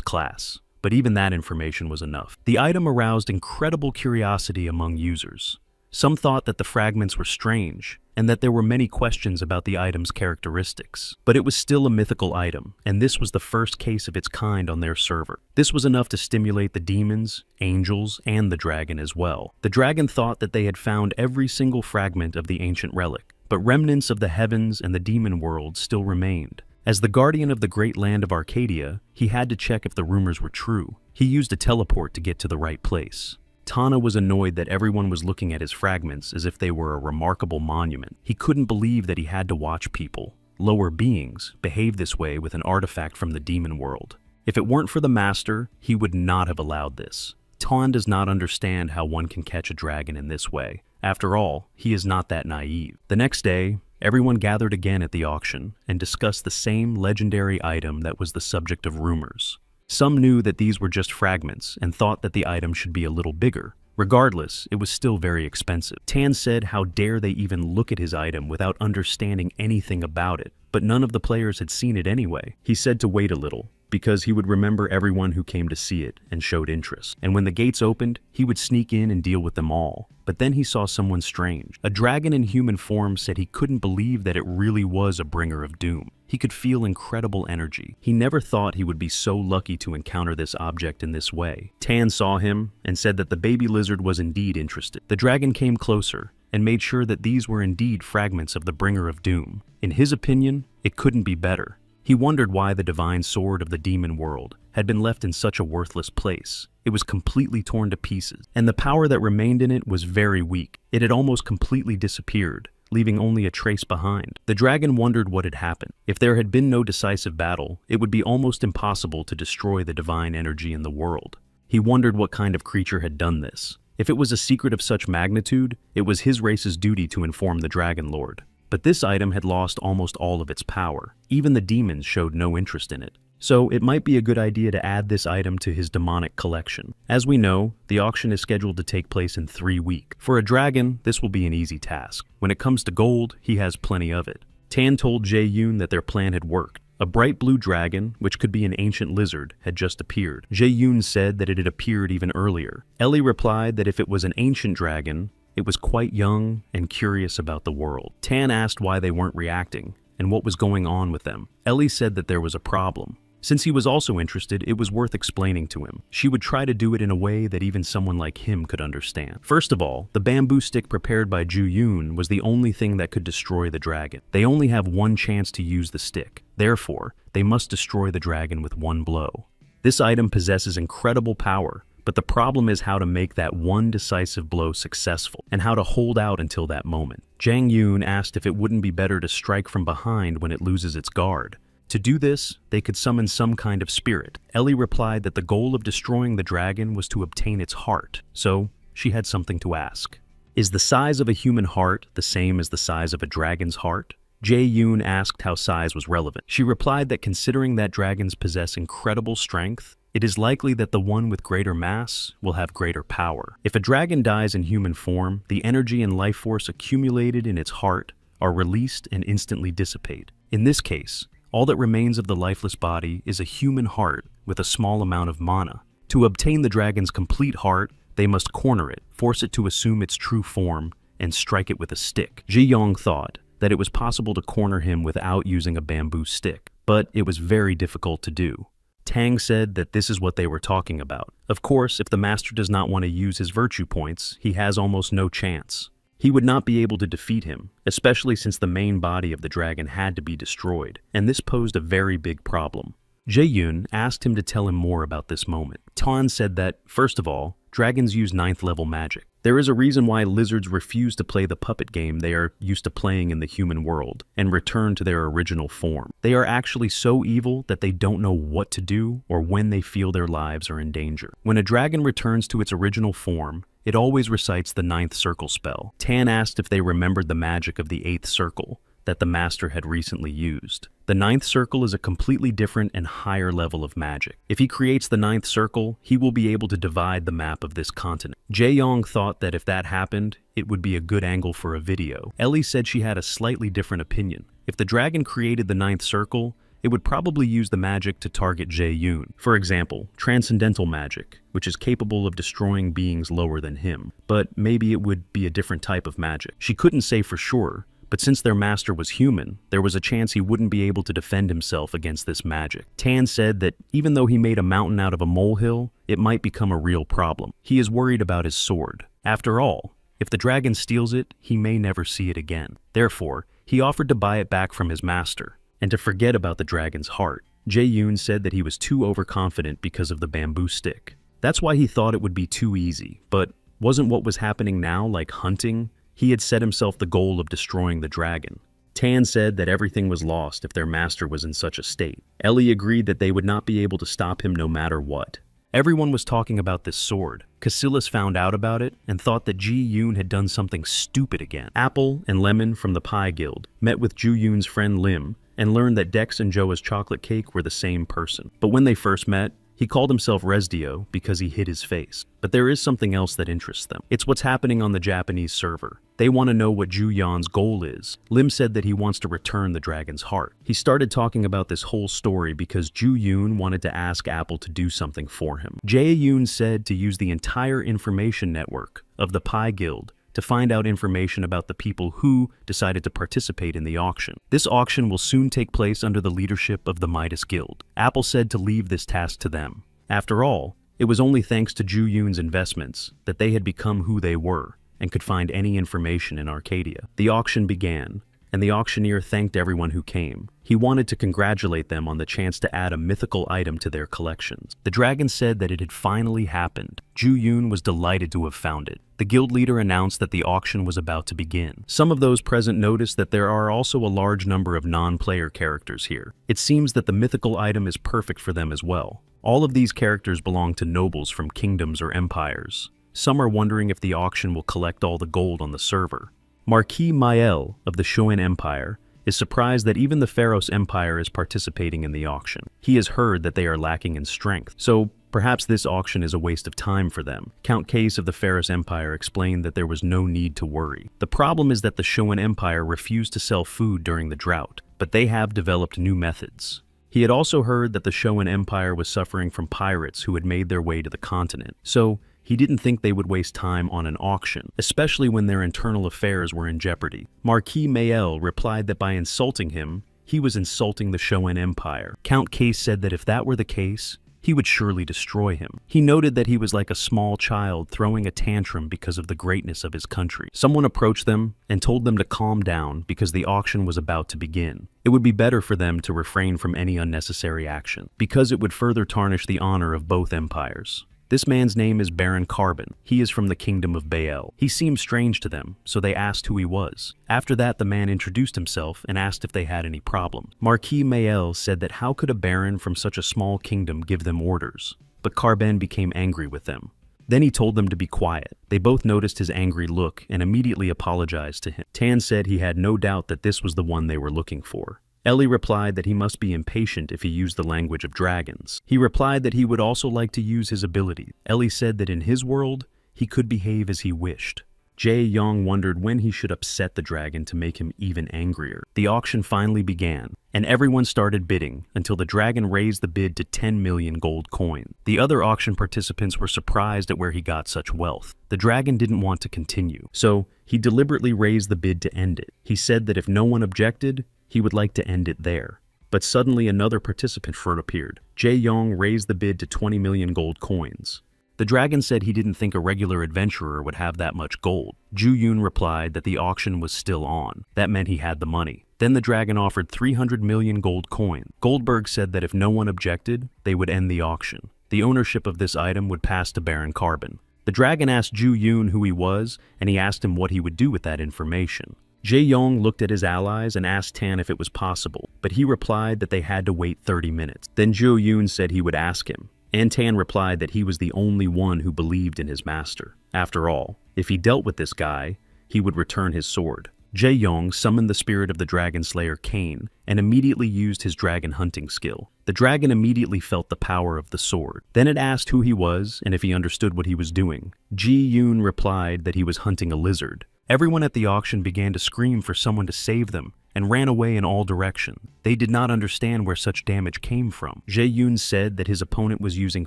class, but even that information was enough. The item aroused incredible curiosity among users. Some thought that the fragments were strange, and that there were many questions about the item's characteristics. But it was still a mythical item, and this was the first case of its kind on their server. This was enough to stimulate the demons, angels, and the dragon as well. The dragon thought that they had found every single fragment of the ancient relic, but remnants of the heavens and the demon world still remained. As the guardian of the great land of Arcadia, he had to check if the rumors were true. He used a teleport to get to the right place. Tana was annoyed that everyone was looking at his fragments as if they were a remarkable monument. He couldn't believe that he had to watch people, lower beings, behave this way with an artifact from the demon world. If it weren't for the master, he would not have allowed this. Tan does not understand how one can catch a dragon in this way. After all, he is not that naive. The next day, everyone gathered again at the auction and discussed the same legendary item that was the subject of rumors. Some knew that these were just fragments and thought that the item should be a little bigger. Regardless, it was still very expensive. Tan said how dare they even look at his item without understanding anything about it, but none of the players had seen it anyway. He said to wait a little, because he would remember everyone who came to see it and showed interest. And when the gates opened, he would sneak in and deal with them all. But then he saw someone strange. A dragon in human form said he couldn't believe that it really was a bringer of doom. He could feel incredible energy. He never thought he would be so lucky to encounter this object in this way. Tan saw him and said that the baby lizard was indeed interested. The dragon came closer and made sure that these were indeed fragments of the bringer of doom. In his opinion, it couldn't be better. He wondered why the divine sword of the demon world had been left in such a worthless place. It was completely torn to pieces, and the power that remained in it was very weak. It had almost completely disappeared, leaving only a trace behind. The dragon wondered what had happened. If there had been no decisive battle, it would be almost impossible to destroy the divine energy in the world. He wondered what kind of creature had done this. If it was a secret of such magnitude, it was his race's duty to inform the Dragon Lord. But this item had lost almost all of its power. Even the demons showed no interest in it. So it might be a good idea to add this item to his demonic collection. As we know, the auction is scheduled to take place in 3 weeks. For a dragon, this will be an easy task. When it comes to gold, he has plenty of it. Tan told Jae-yoon that their plan had worked. A bright blue dragon, which could be an ancient lizard, had just appeared. Jae-yoon said that it had appeared even earlier. Ellie replied that if it was an ancient dragon, it was quite young and curious about the world. Tan asked why they weren't reacting and what was going on with them. Ellie said that there was a problem. Since he was also interested, it was worth explaining to him. She would try to do it in a way that even someone like him could understand. First of all, the bamboo stick prepared by Ju-yoon was the only thing that could destroy the dragon. They only have one chance to use the stick. Therefore, they must destroy the dragon with one blow. This item possesses incredible power, but the problem is how to make that one decisive blow successful, and how to hold out until that moment. Jang Yoon asked if it wouldn't be better to strike from behind when it loses its guard. To do this, they could summon some kind of spirit. Ellie replied that the goal of destroying the dragon was to obtain its heart, so she had something to ask. Is the size of a human heart the same as the size of a dragon's heart? Jae Yoon asked how size was relevant. She replied that considering that dragons possess incredible strength, it is likely that the one with greater mass will have greater power. If a dragon dies in human form, the energy and life force accumulated in its heart are released and instantly dissipate. In this case, all that remains of the lifeless body is a human heart with a small amount of mana. To obtain the dragon's complete heart, they must corner it, force it to assume its true form, and strike it with a stick. Ji Yong thought that it was possible to corner him without using a bamboo stick, but it was very difficult to do. Tang said that this is what they were talking about. Of course, if the master does not want to use his virtue points, he has almost no chance. He would not be able to defeat him, especially since the main body of the dragon had to be destroyed, and this posed a very big problem. Jae-yoon asked him to tell him more about this moment. Tan said that, first of all, dragons use 9th level magic. There is a reason why lizards refuse to play the puppet game they are used to playing in the human world and return to their original form. They are actually so evil that they don't know what to do or when they feel their lives are in danger. When a dragon returns to its original form, it always recites the 9th circle spell. Tan asked if they remembered the magic of the 8th circle that the master had recently used. The 9th circle is a completely different and higher level of magic. If he creates the 9th circle, he will be able to divide the map of this continent. Jae-yong thought that if that happened, it would be a good angle for a video. Ellie said she had a slightly different opinion. If the dragon created the 9th circle, it would probably use the magic to target Jae-yoon. For example, transcendental magic, which is capable of destroying beings lower than him. But maybe it would be a different type of magic. She couldn't say for sure, but since their master was human, there was a chance he wouldn't be able to defend himself against this magic. Tan said that even though he made a mountain out of a molehill, it might become a real problem. He is worried about his sword. After all, if the dragon steals it, he may never see it again. Therefore, he offered to buy it back from his master, and to forget about the dragon's heart. Jae-yoon said that he was too overconfident because of the bamboo stick. That's why he thought it would be too easy, but wasn't what was happening now like hunting? He had set himself the goal of destroying the dragon. Tan said that everything was lost if their master was in such a state. Ellie agreed that they would not be able to stop him no matter what. Everyone was talking about this sword. Casillas found out about it and thought that Ji-yoon had done something stupid again. Apple and Lemon from the Pie Guild met with Ju-yoon's friend Lim and learned that Dex and Joa's chocolate cake were the same person. But when they first met, he called himself Resdio because he hid his face. But there is something else that interests them. It's what's happening on the Japanese server. They want to know what Ju-yeon's goal is. Lim said that he wants to return the dragon's heart. He started talking about this whole story because Ju-yoon wanted to ask Apple to do something for him. Jae-yoon said to use the entire information network of the Pie Guild to find out information about the people who decided to participate in the auction. This auction will soon take place under the leadership of the Midas Guild. Apple said to leave this task to them. After all, it was only thanks to Ju-yoon's investments that they had become who they were and could find any information in Arcadia. The auction began, and the auctioneer thanked everyone who came. He wanted to congratulate them on the chance to add a mythical item to their collections. The dragon said that it had finally happened. Ju-yoon was delighted to have found it. The guild leader announced that the auction was about to begin. Some of those present noticed that there are also a large number of non-player characters here. It seems that the mythical item is perfect for them as well. All of these characters belong to nobles from kingdoms or empires. Some are wondering if the auction will collect all the gold on the server. Marquis Mael of the Shoen Empire is surprised that even the Pharos Empire is participating in the auction. He has heard that they are lacking in strength, so perhaps this auction is a waste of time for them. Count Case of the Pharos Empire explained that there was no need to worry. The problem is that the Shoen Empire refused to sell food during the drought, but they have developed new methods. He had also heard that the Shoen Empire was suffering from pirates who had made their way to the continent, so he didn't think they would waste time on an auction, especially when their internal affairs were in jeopardy. Marquis Mael replied that by insulting him, he was insulting the Shoen Empire. Count Case said that if that were the case, he would surely destroy him. He noted that he was like a small child throwing a tantrum because of the greatness of his country. Someone approached them and told them to calm down because the auction was about to begin. It would be better for them to refrain from any unnecessary action, because it would further tarnish the honor of both empires. This man's name is Baron Carbon. He is from the kingdom of Bael. He seemed strange to them, so they asked who he was. After that, the man introduced himself and asked if they had any problem. Marquis Mael said that how could a baron from such a small kingdom give them orders? But Carbon became angry with them. Then he told them to be quiet. They both noticed his angry look and immediately apologized to him. Tan said he had no doubt that this was the one they were looking for. Ellie replied that he must be impatient if he used the language of dragons. He replied that he would also like to use his ability. Ellie said that in his world, he could behave as he wished. Jae Yong wondered when he should upset the dragon to make him even angrier. The auction finally began, and everyone started bidding until the dragon raised the bid to 10 million gold coin. The other auction participants were surprised at where he got such wealth. The dragon didn't want to continue, so he deliberately raised the bid to end it. He said that if no one objected, he would like to end it there. But suddenly another participant appeared. Jae Yong raised the bid to 20 million gold coins. The dragon said he didn't think a regular adventurer would have that much gold. Ju Yun replied that the auction was still on. That meant he had the money. Then the dragon offered 300 million gold coin. Goldberg said that if no one objected, they would end the auction. The ownership of this item would pass to Baron Carbon. The dragon asked Ju Yun who he was, and he asked him what he would do with that information. Jae Yong looked at his allies and asked Tan if it was possible, but he replied that they had to wait 30 minutes. Then Ju Yun said he would ask him. And Tan replied that he was the only one who believed in his master. After all, if he dealt with this guy, he would return his sword. Jae Yong summoned the spirit of the dragon slayer Cain and immediately used his dragon hunting skill. The dragon immediately felt the power of the sword. Then it asked who he was and if he understood what he was doing. Ji Yoon replied that he was hunting a lizard. Everyone at the auction began to scream for someone to save them and ran away in all directions. They did not understand where such damage came from. Jae Yoon said that his opponent was using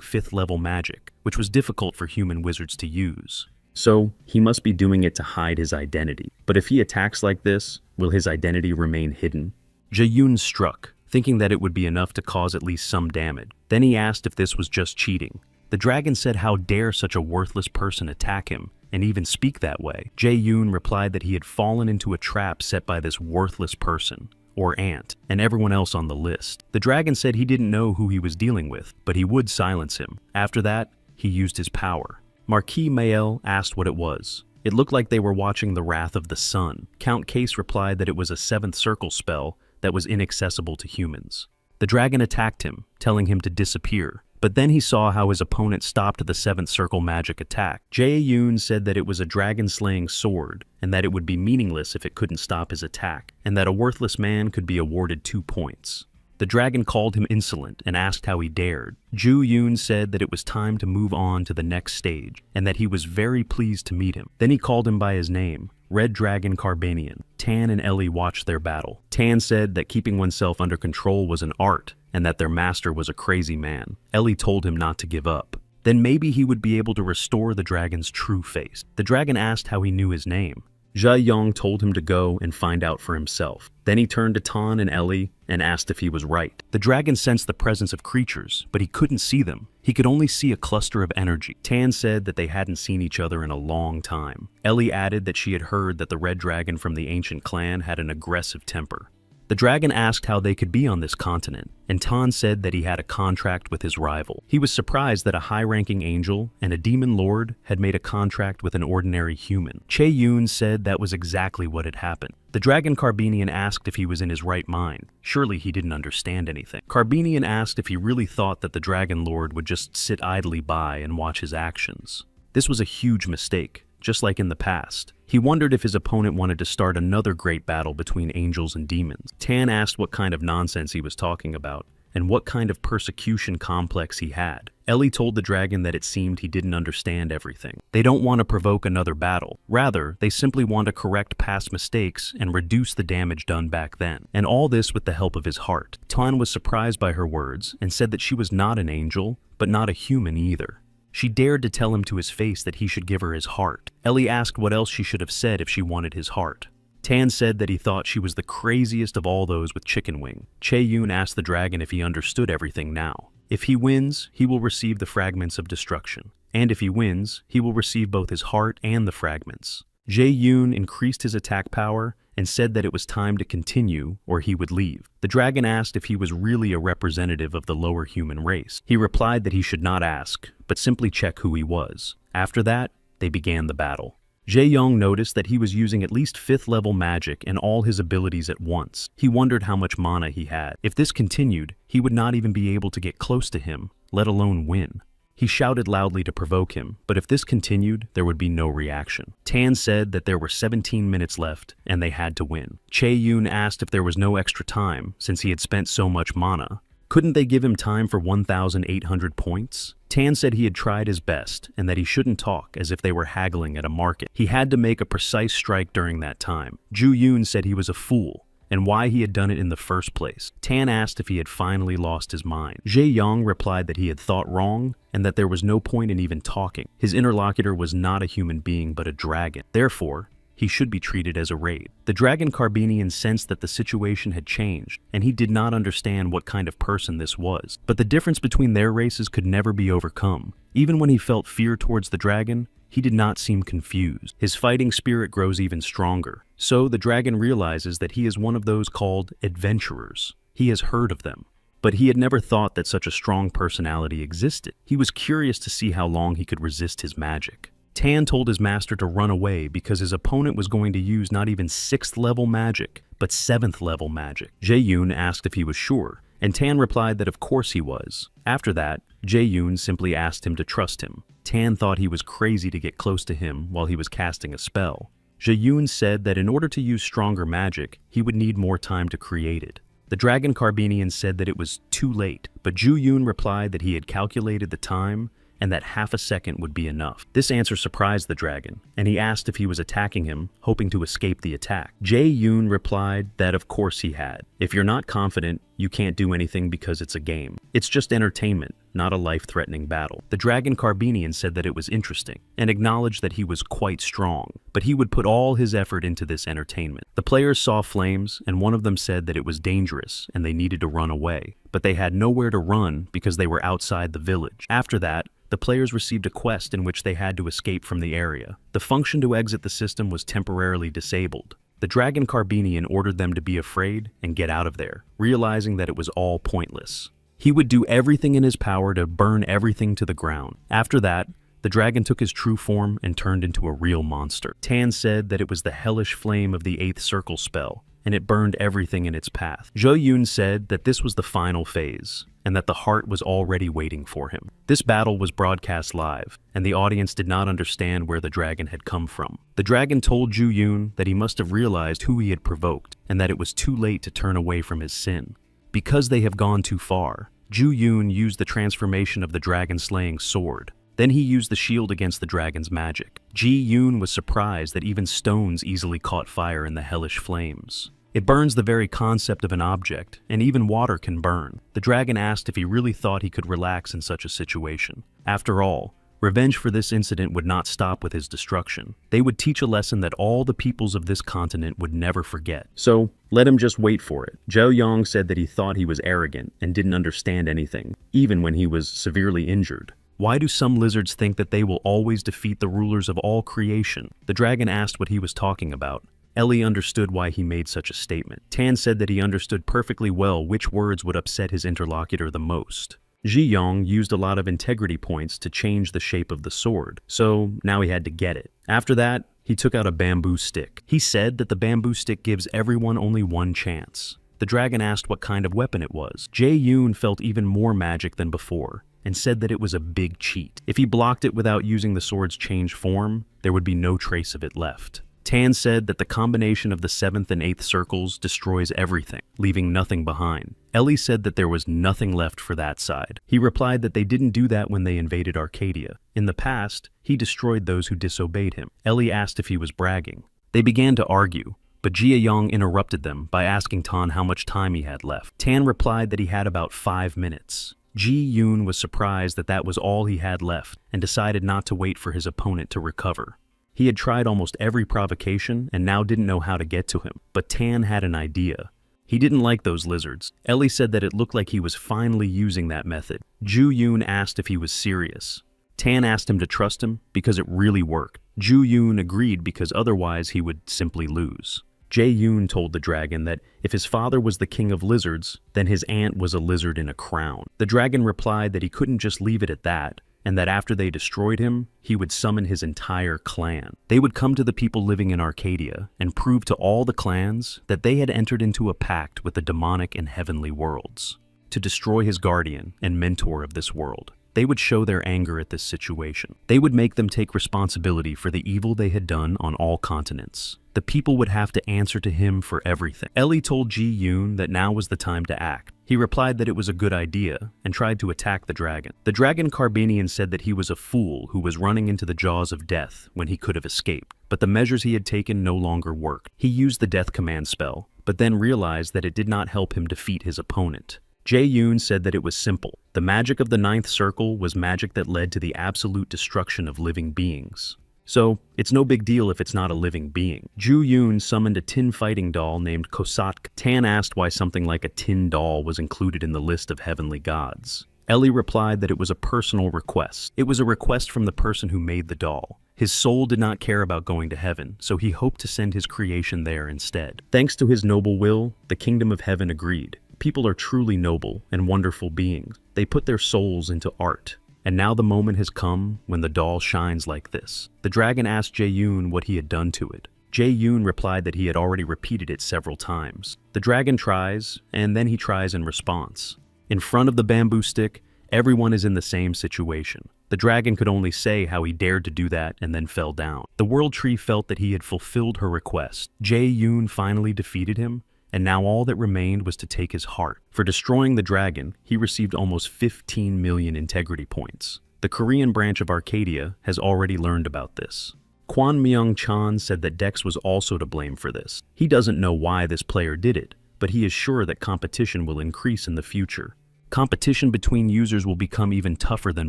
5th level magic, which was difficult for human wizards to use. So, he must be doing it to hide his identity. But if he attacks like this, will his identity remain hidden? Jae Yoon struck, thinking that it would be enough to cause at least some damage. Then he asked if this was just cheating. The dragon said how dare such a worthless person attack him, and even speak that way. Jae Yoon replied that he had fallen into a trap set by this worthless person, or ant, and everyone else on the list. The dragon said he didn't know who he was dealing with, but he would silence him. After that, he used his power. Marquis Mael asked what it was. It looked like they were watching the Wrath of the Sun. Count Case replied that it was a 7th circle spell that was inaccessible to humans. The dragon attacked him, telling him to disappear. But then he saw how his opponent stopped the 7th circle magic attack. Jae Yoon said that it was a dragon-slaying sword, and that it would be meaningless if it couldn't stop his attack, and that a worthless man could be awarded 2 points. The dragon called him insolent and asked how he dared. Ju Yoon said that it was time to move on to the next stage, and that he was very pleased to meet him. Then he called him by his name, Red Dragon Carbanian. Tan and Ellie watched their battle. Tan said that keeping oneself under control was an art, and that their master was a crazy man. Ellie told him not to give up. Then maybe he would be able to restore the dragon's true face. The dragon asked how he knew his name. Jae Yong told him to go and find out for himself. Then he turned to Tan and Ellie and asked if he was right. The dragon sensed the presence of creatures, but he couldn't see them. He could only see a cluster of energy. Tan said that they hadn't seen each other in a long time. Ellie added that she had heard that the red dragon from the ancient clan had an aggressive temper. The dragon asked how they could be on this continent, and Tan said that he had a contract with his rival. He was surprised that a high-ranking angel and a demon lord had made a contract with an ordinary human. Chae Yoon said that was exactly what had happened. The dragon Carbanian asked if he was in his right mind. Surely he didn't understand anything. Carbanian asked if he really thought that the dragon lord would just sit idly by and watch his actions. This was a huge mistake, just like in the past. He wondered if his opponent wanted to start another great battle between angels and demons. Tan asked what kind of nonsense he was talking about, and what kind of persecution complex he had. Ellie told the dragon that it seemed he didn't understand everything. They don't want to provoke another battle. Rather, they simply want to correct past mistakes and reduce the damage done back then. And all this with the help of his heart. Tan was surprised by her words and said that she was not an angel, but not a human either. She dared to tell him to his face that he should give her his heart. Ellie asked what else she should have said if she wanted his heart. Tan said that he thought she was the craziest of all those with chicken wing. Chae Yoon asked the dragon if he understood everything now. If he wins, he will receive the fragments of destruction. And if he wins, he will receive both his heart and the fragments. Jae Yoon increased his attack power and said that it was time to continue or he would leave. The dragon asked if he was really a representative of the lower human race. He replied that he should not ask, but simply check who he was. After that, they began the battle. Jae-young noticed that he was using at least 5th level magic and all his abilities at once. He wondered how much mana he had. If this continued, he would not even be able to get close to him, let alone win. He shouted loudly to provoke him, but if this continued, there would be no reaction. Tan said that there were 17 minutes left, and they had to win. Chae-yoon asked if there was no extra time, since he had spent so much mana. Couldn't they give him time for 1,800 points? Tan said he had tried his best, and that he shouldn't talk as if they were haggling at a market. He had to make a precise strike during that time. Ju-yoon said he was a fool, and why he had done it in the first place. Tan asked if he had finally lost his mind. Jae-young replied that he had thought wrong, and that there was no point in even talking. His interlocutor was not a human being but a dragon. Therefore, he should be treated as a raid. The Dragon Carbinian sensed that the situation had changed, and he did not understand what kind of person this was. But the difference between their races could never be overcome. Even when he felt fear towards the dragon, he did not seem confused. His fighting spirit grows even stronger. So the dragon realizes that he is one of those called adventurers. He has heard of them, but he had never thought that such a strong personality existed. He was curious to see how long he could resist his magic. Tan told his master to run away because his opponent was going to use not even 6th level magic, but 7th level magic. Jae-yoon asked if he was sure, and Tan replied that of course he was. After that, Jae-yoon simply asked him to trust him. Tan thought he was crazy to get close to him while he was casting a spell. Jae-yoon said that in order to use stronger magic, he would need more time to create it. The Dragon Carbinian said that it was too late, but Ju-yoon replied that he had calculated the time and that half a second would be enough. This answer surprised the dragon, and he asked if he was attacking him, hoping to escape the attack. Jae-yoon replied that of course he had. If you're not confident, you can't do anything because it's a game. It's just entertainment, not a life-threatening battle. The Dragon Carbinian said that it was interesting, and acknowledged that he was quite strong, but he would put all his effort into this entertainment. The players saw flames, and one of them said that it was dangerous, and they needed to run away. But they had nowhere to run because they were outside the village. After that, the players received a quest in which they had to escape from the area. The function to exit the system was temporarily disabled. The Dragon Carbinian ordered them to be afraid and get out of there, realizing that it was all pointless. He would do everything in his power to burn everything to the ground. After that, the dragon took his true form and turned into a real monster. Tan said that it was the hellish flame of the 8th circle spell, and it burned everything in its path. Jae-yoon said that this was the final phase, and that the heart was already waiting for him. This battle was broadcast live, and the audience did not understand where the dragon had come from. The dragon told Ju-yoon that he must have realized who he had provoked, and that it was too late to turn away from his sin. Because they have gone too far, Ju-yoon used the transformation of the dragon-slaying sword. Then he used the shield against the dragon's magic. Ji-yoon was surprised that even stones easily caught fire in the hellish flames. It burns the very concept of an object, and even water can burn. The dragon asked if he really thought he could relax in such a situation. After all, revenge for this incident would not stop with his destruction. They would teach a lesson that all the peoples of this continent would never forget. So, let him just wait for it. Jae-young said that he thought he was arrogant and didn't understand anything, even when he was severely injured. Why do some lizards think that they will always defeat the rulers of all creation? The dragon asked what he was talking about. Ellie understood why he made such a statement. Tan said that he understood perfectly well which words would upset his interlocutor the most. Ji-young used a lot of integrity points to change the shape of the sword, so now he had to get it. After that, he took out a bamboo stick. He said that the bamboo stick gives everyone only one chance. The dragon asked what kind of weapon it was. Jae-yoon felt even more magic than before, and said that it was a big cheat. If he blocked it without using the sword's changed form, there would be no trace of it left. Tan said that the combination of the 7th and 8th circles destroys everything, leaving nothing behind. Ellie said that there was nothing left for that side. He replied that they didn't do that when they invaded Arcadia. In the past, he destroyed those who disobeyed him. Ellie asked if he was bragging. They began to argue, but Jae-young interrupted them by asking Tan how much time he had left. Tan replied that he had about 5 minutes. Ji-yoon was surprised that that was all he had left and decided not to wait for his opponent to recover. He had tried almost every provocation and now didn't know how to get to him, but Tan had an idea. He didn't like those lizards. Ellie said that it looked like he was finally using that method. Ju-yoon asked if he was serious. Tan asked him to trust him because it really worked. Ju-yoon agreed because otherwise he would simply lose. Jae-yoon told the dragon that if his father was the king of lizards, then his aunt was a lizard in a crown. The dragon replied that he couldn't just leave it at that, and that after they destroyed him, he would summon his entire clan. They would come to the people living in Arcadia and prove to all the clans that they had entered into a pact with the demonic and heavenly worlds to destroy his guardian and mentor of this world. They would show their anger at this situation. They would make them take responsibility for the evil they had done on all continents. The people would have to answer to him for everything. Ellie told Ji-yoon that now was the time to act. He replied that it was a good idea and tried to attack the dragon. The dragon Carbanian said that he was a fool who was running into the jaws of death when he could have escaped, but the measures he had taken no longer worked. He used the death command spell, but then realized that it did not help him defeat his opponent. Jae-yoon said that it was simple. The magic of the ninth circle was magic that led to the absolute destruction of living beings. So, it's no big deal if it's not a living being. Ju-yoon summoned a tin fighting doll named Kosatk. Tan asked why something like a tin doll was included in the list of heavenly gods. Ellie replied that it was a personal request. It was a request from the person who made the doll. His soul did not care about going to heaven, so he hoped to send his creation there instead. Thanks to his noble will, the kingdom of heaven agreed. People are truly noble and wonderful beings. They put their souls into art. And now the moment has come when the doll shines like this. The dragon asked Jae-yoon what he had done to it. Jae-yoon replied that he had already repeated it several times. The dragon tries, and then he tries in response. In front of the bamboo stick, everyone is in the same situation. The dragon could only say how he dared to do that and then fell down. The world tree felt that he had fulfilled her request. Jae-yoon finally defeated him, and now all that remained was to take his heart. For destroying the dragon, he received almost 15 million integrity points. The Korean branch of Arcadia has already learned about this. Kwon Myung-chan said that Dex was also to blame for this. He doesn't know why this player did it, but he is sure that competition will increase in the future. Competition between users will become even tougher than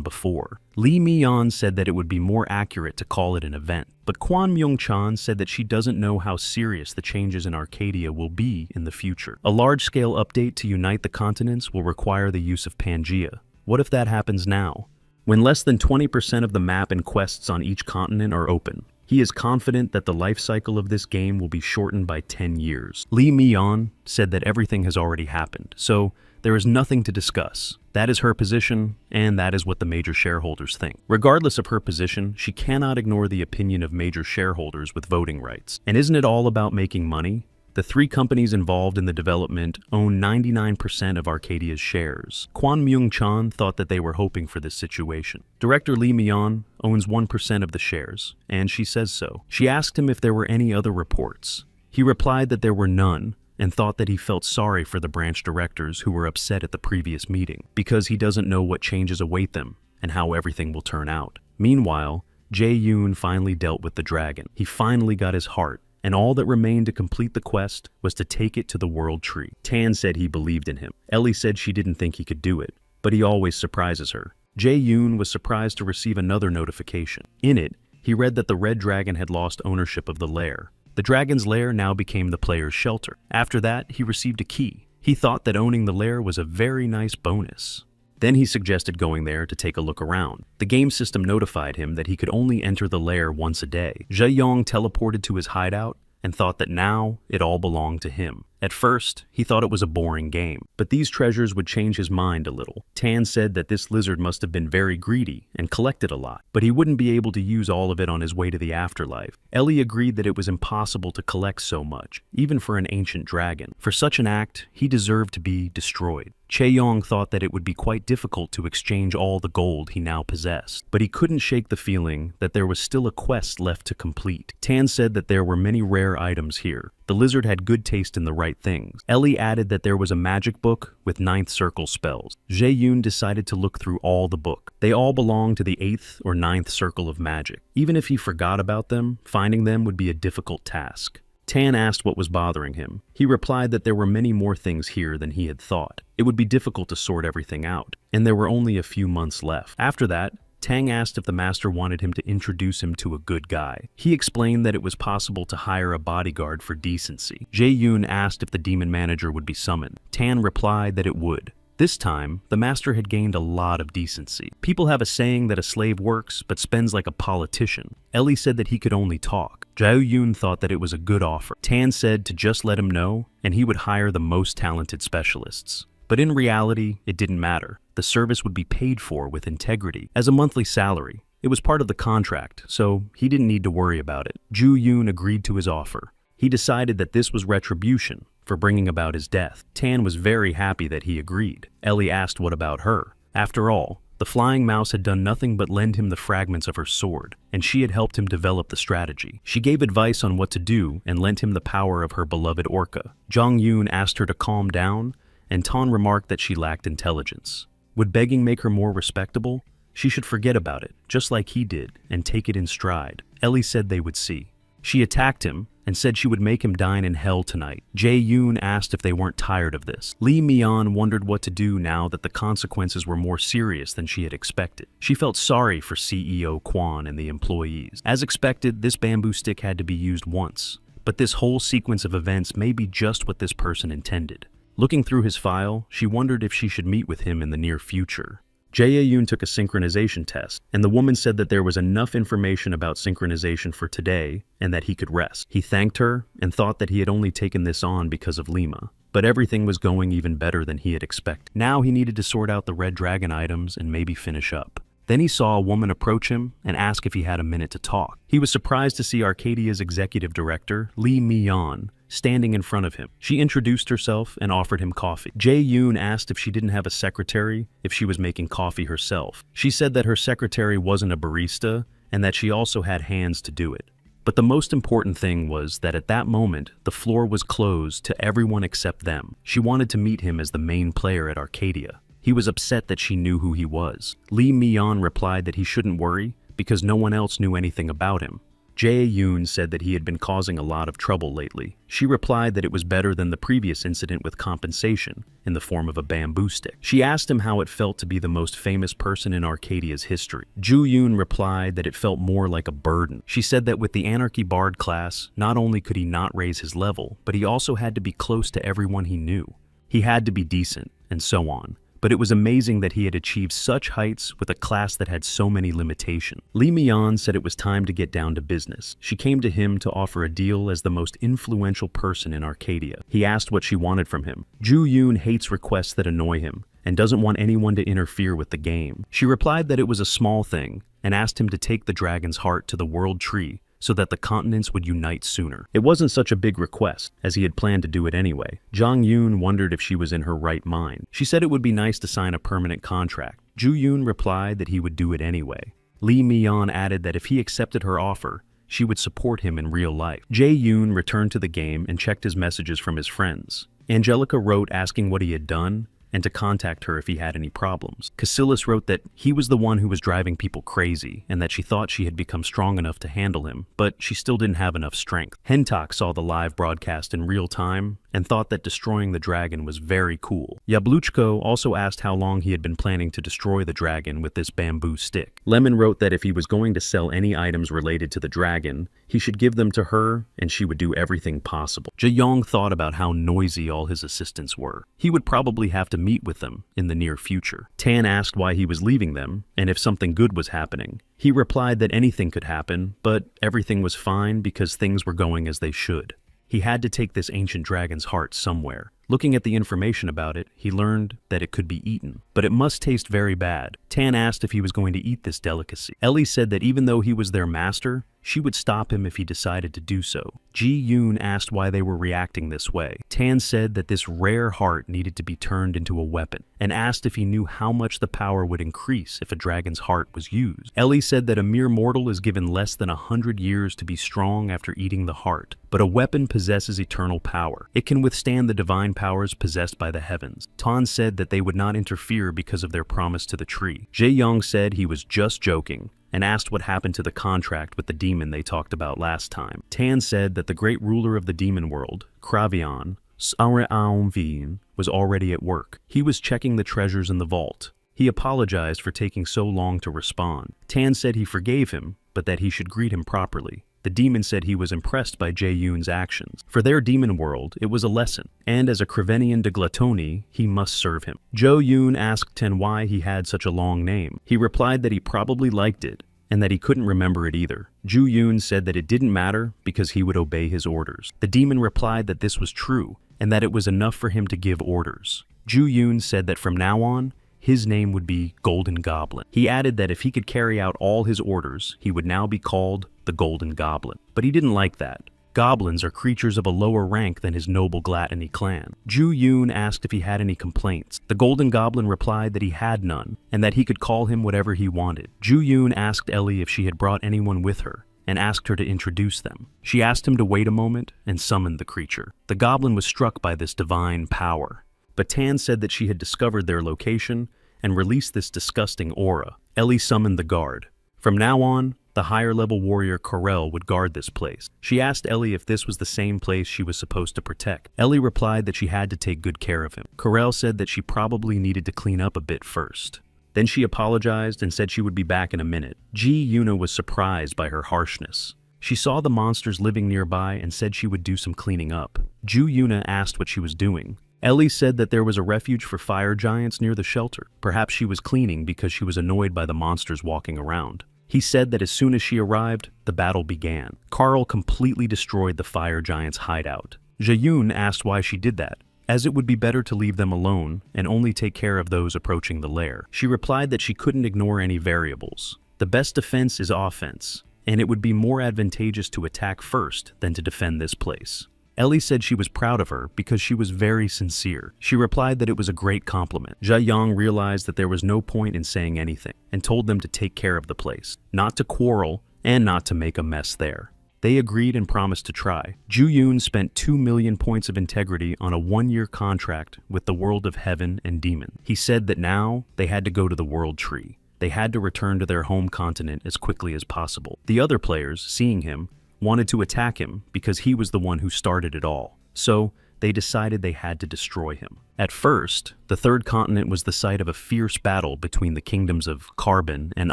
before. Lee Mi-yeon said that it would be more accurate to call it an event, but Kwon Myung-chan said that she doesn't know how serious the changes in Arcadia will be in the future. A large-scale update to unite the continents will require the use of Pangea. What if that happens now? When less than 20% of the map and quests on each continent are open, he is confident that the life cycle of this game will be shortened by 10 years. Lee Mi-yeon said that everything has already happened, so there is nothing to discuss. That is her position, and that is what the major shareholders think. Regardless of her position, she cannot ignore the opinion of major shareholders with voting rights. And isn't it all about making money? The three companies involved in the development own 99% of Arcadia's shares. Kwon Myung-chan thought that they were hoping for this situation. Director Lee Mi-yeon owns 1% of the shares, and she says so. She asked him if there were any other reports. He replied that there were none, and thought that he felt sorry for the branch directors who were upset at the previous meeting, because he doesn't know what changes await them and how everything will turn out. Meanwhile, Jae-yoon finally dealt with the dragon. He finally got his heart, and all that remained to complete the quest was to take it to the world tree. Tan said he believed in him. Ellie said she didn't think he could do it, but he always surprises her. Jae-yoon was surprised to receive another notification. In it, he read that the red dragon had lost ownership of the lair. The dragon's lair now became the player's shelter. After that, he received a key. He thought that owning the lair was a very nice bonus. Then he suggested going there to take a look around. The game system notified him that he could only enter the lair once a day. Jae-young teleported to his hideout and thought that now it all belonged to him. At first, he thought it was a boring game, but these treasures would change his mind a little. Tan said that this lizard must have been very greedy and collected a lot, but he wouldn't be able to use all of it on his way to the afterlife. Ellie agreed that it was impossible to collect so much, even for an ancient dragon. For such an act, he deserved to be destroyed. Chae-yong thought that it would be quite difficult to exchange all the gold he now possessed, but he couldn't shake the feeling that there was still a quest left to complete. Tan said that there were many rare items here. The lizard had good taste in the right things. Ellie added that there was a magic book with 9th circle spells. Jae-yoon decided to look through all the book. They all belonged to the 8th or 9th circle of magic. Even if he forgot about them, finding them would be a difficult task. Tan asked what was bothering him. He replied that there were many more things here than he had thought. It would be difficult to sort everything out, and there were only a few months left. After that, Tang asked if the master wanted him to introduce him to a good guy. He explained that it was possible to hire a bodyguard for decency. Jae-yoon asked if the demon manager would be summoned. Tan replied that it would. This time, the master had gained a lot of decency. People have a saying that a slave works but spends like a politician. Ellie said that he could only talk. Zhao Yun thought that it was a good offer. Tan said to just let him know, and he would hire the most talented specialists. But in reality, it didn't matter. The service would be paid for with integrity, as a monthly salary. It was part of the contract, so he didn't need to worry about it. Zhu Yun agreed to his offer. He decided that this was retribution for bringing about his death. Tan was very happy that he agreed. Ellie asked what about her. After all, the flying mouse had done nothing but lend him the fragments of her sword, and she had helped him develop the strategy. She gave advice on what to do and lent him the power of her beloved orca. Zhang Yun asked her to calm down, and Tan remarked that she lacked intelligence. Would begging make her more respectable? She should forget about it, just like he did, and take it in stride. Ellie said they would see. She attacked him and said she would make him dine in hell tonight. Jae Yoon asked if they weren't tired of this. Lee Mian wondered what to do now that the consequences were more serious than she had expected. She felt sorry for CEO Kwan and the employees. As expected, this bamboo stick had to be used once, but this whole sequence of events may be just what this person intended. Looking through his file, she wondered if she should meet with him in the near future. Jae-yoon took a synchronization test, and the woman said that there was enough information about synchronization for today and that he could rest. He thanked her and thought that he had only taken this on because of Lima, but everything was going even better than he had expected. Now he needed to sort out the red dragon items and maybe finish up. Then he saw a woman approach him and ask if he had a minute to talk. He was surprised to see Arcadia's executive director, Lee Mi-yeon, standing in front of him. She introduced herself and offered him coffee. Jae-yoon asked if she didn't have a secretary, if she was making coffee herself. She said that her secretary wasn't a barista and that she also had hands to do it. But the most important thing was that at that moment, the floor was closed to everyone except them. She wanted to meet him as the main player at Arcadia. He was upset that she knew who he was. Lee Mi-yeon replied that he shouldn't worry because no one else knew anything about him. Jae-yoon said that he had been causing a lot of trouble lately. She replied that it was better than the previous incident with compensation, in the form of a bamboo stick. She asked him how it felt to be the most famous person in Arcadia's history. Ju-yoon replied that it felt more like a burden. She said that with the Anarchy Bard class, not only could he not raise his level, but he also had to be close to everyone he knew. He had to be decent, and so on. But it was amazing that he had achieved such heights with a class that had so many limitations. Lee Mi-yeon said it was time to get down to business. She came to him to offer a deal as the most influential person in Arcadia. He asked what she wanted from him. Ju-yoon hates requests that annoy him and doesn't want anyone to interfere with the game. She replied that it was a small thing and asked him to take the dragon's heart to the world tree so that the continents would unite sooner. It wasn't such a big request, as he had planned to do it anyway. Jang Yoon wondered if she was in her right mind. She said it would be nice to sign a permanent contract. Ju Yoon replied that he would do it anyway. Lee Mi-yeon added that if he accepted her offer, she would support him in real life. Jae Yoon returned to the game and checked his messages from his friends. Angelica wrote asking what he had done and to contact her if he had any problems. Casillas wrote that he was the one who was driving people crazy and that she thought she had become strong enough to handle him, but she still didn't have enough strength. Hentak saw the live broadcast in real time and thought that destroying the dragon was very cool. Yabluchko also asked how long he had been planning to destroy the dragon with this bamboo stick. Lemon wrote that if he was going to sell any items related to the dragon, he should give them to her and she would do everything possible. Jae-yong thought about how noisy all his assistants were. He would probably have to meet with them in the near future. Tan asked why he was leaving them and if something good was happening. He replied that anything could happen, but everything was fine because things were going as they should. He had to take this ancient dragon's heart somewhere. Looking at the information about it, he learned that it could be eaten, but it must taste very bad. Tan asked if he was going to eat this delicacy. Ellie said that even though he was their master, she would stop him if he decided to do so. Ji-yoon asked why they were reacting this way. Tan said that this rare heart needed to be turned into a weapon, and asked if he knew how much the power would increase if a dragon's heart was used. Ellie said that a mere mortal is given less than 100 years to be strong after eating the heart, but a weapon possesses eternal power. It can withstand the divine powers possessed by the heavens. Tan said that they would not interfere because of their promise to the tree. Jae-young said he was just joking, and asked what happened to the contract with the demon they talked about last time. Tan said that the great ruler of the demon world, Kravion, Sareaunvin, was already at work. He was checking the treasures in the vault. He apologized for taking so long to respond. Tan said he forgave him, but that he should greet him properly. The demon said he was impressed by Jae-yoon's actions. For their demon world, it was a lesson, and as a Krivenian de Gluttony, he must serve him. Jo-yoon asked Ten why he had such a long name. He replied that he probably liked it, and that he couldn't remember it either. Ju-yoon said that it didn't matter because he would obey his orders. The demon replied that this was true, and that it was enough for him to give orders. Ju-yoon said that from now on, his name would be Golden Goblin. He added that if he could carry out all his orders, he would now be called the Golden Goblin. But he didn't like that. Goblins are creatures of a lower rank than his noble Gluttony clan. Ju-yoon asked if he had any complaints. The Golden Goblin replied that he had none, and that he could call him whatever he wanted. Ju-yoon asked Ellie if she had brought anyone with her, and asked her to introduce them. She asked him to wait a moment and summoned the creature. The goblin was struck by this divine power, but Tan said that she had discovered their location and released this disgusting aura. Ellie summoned the guard. From now on, the higher-level warrior Corel would guard this place. She asked Ellie if this was the same place she was supposed to protect. Ellie replied that she had to take good care of him. Corel said that she probably needed to clean up a bit first. Then she apologized and said she would be back in a minute. Ji-Yuna was surprised by her harshness. She saw the monsters living nearby and said she would do some cleaning up. Ju-Yuna asked what she was doing. Ellie said that there was a refuge for fire giants near the shelter. Perhaps she was cleaning because she was annoyed by the monsters walking around. He said that as soon as she arrived, the battle began. Carl completely destroyed the fire giant's hideout. Jae-yoon asked why she did that, as it would be better to leave them alone and only take care of those approaching the lair. She replied that she couldn't ignore any variables. The best defense is offense, and it would be more advantageous to attack first than to defend this place. Ellie said she was proud of her because she was very sincere. She replied that it was a great compliment. Jae-young realized that there was no point in saying anything and told them to take care of the place, not to quarrel and not to make a mess there. They agreed and promised to try. Ju-yoon spent 2 million points of integrity on a 1-year contract with the world of heaven and demon. He said that now they had to go to the world tree. They had to return to their home continent as quickly as possible. The other players, seeing him, wanted to attack him because he was the one who started it all. So they decided they had to destroy him. At first, the third continent was the site of a fierce battle between the kingdoms of Carbon and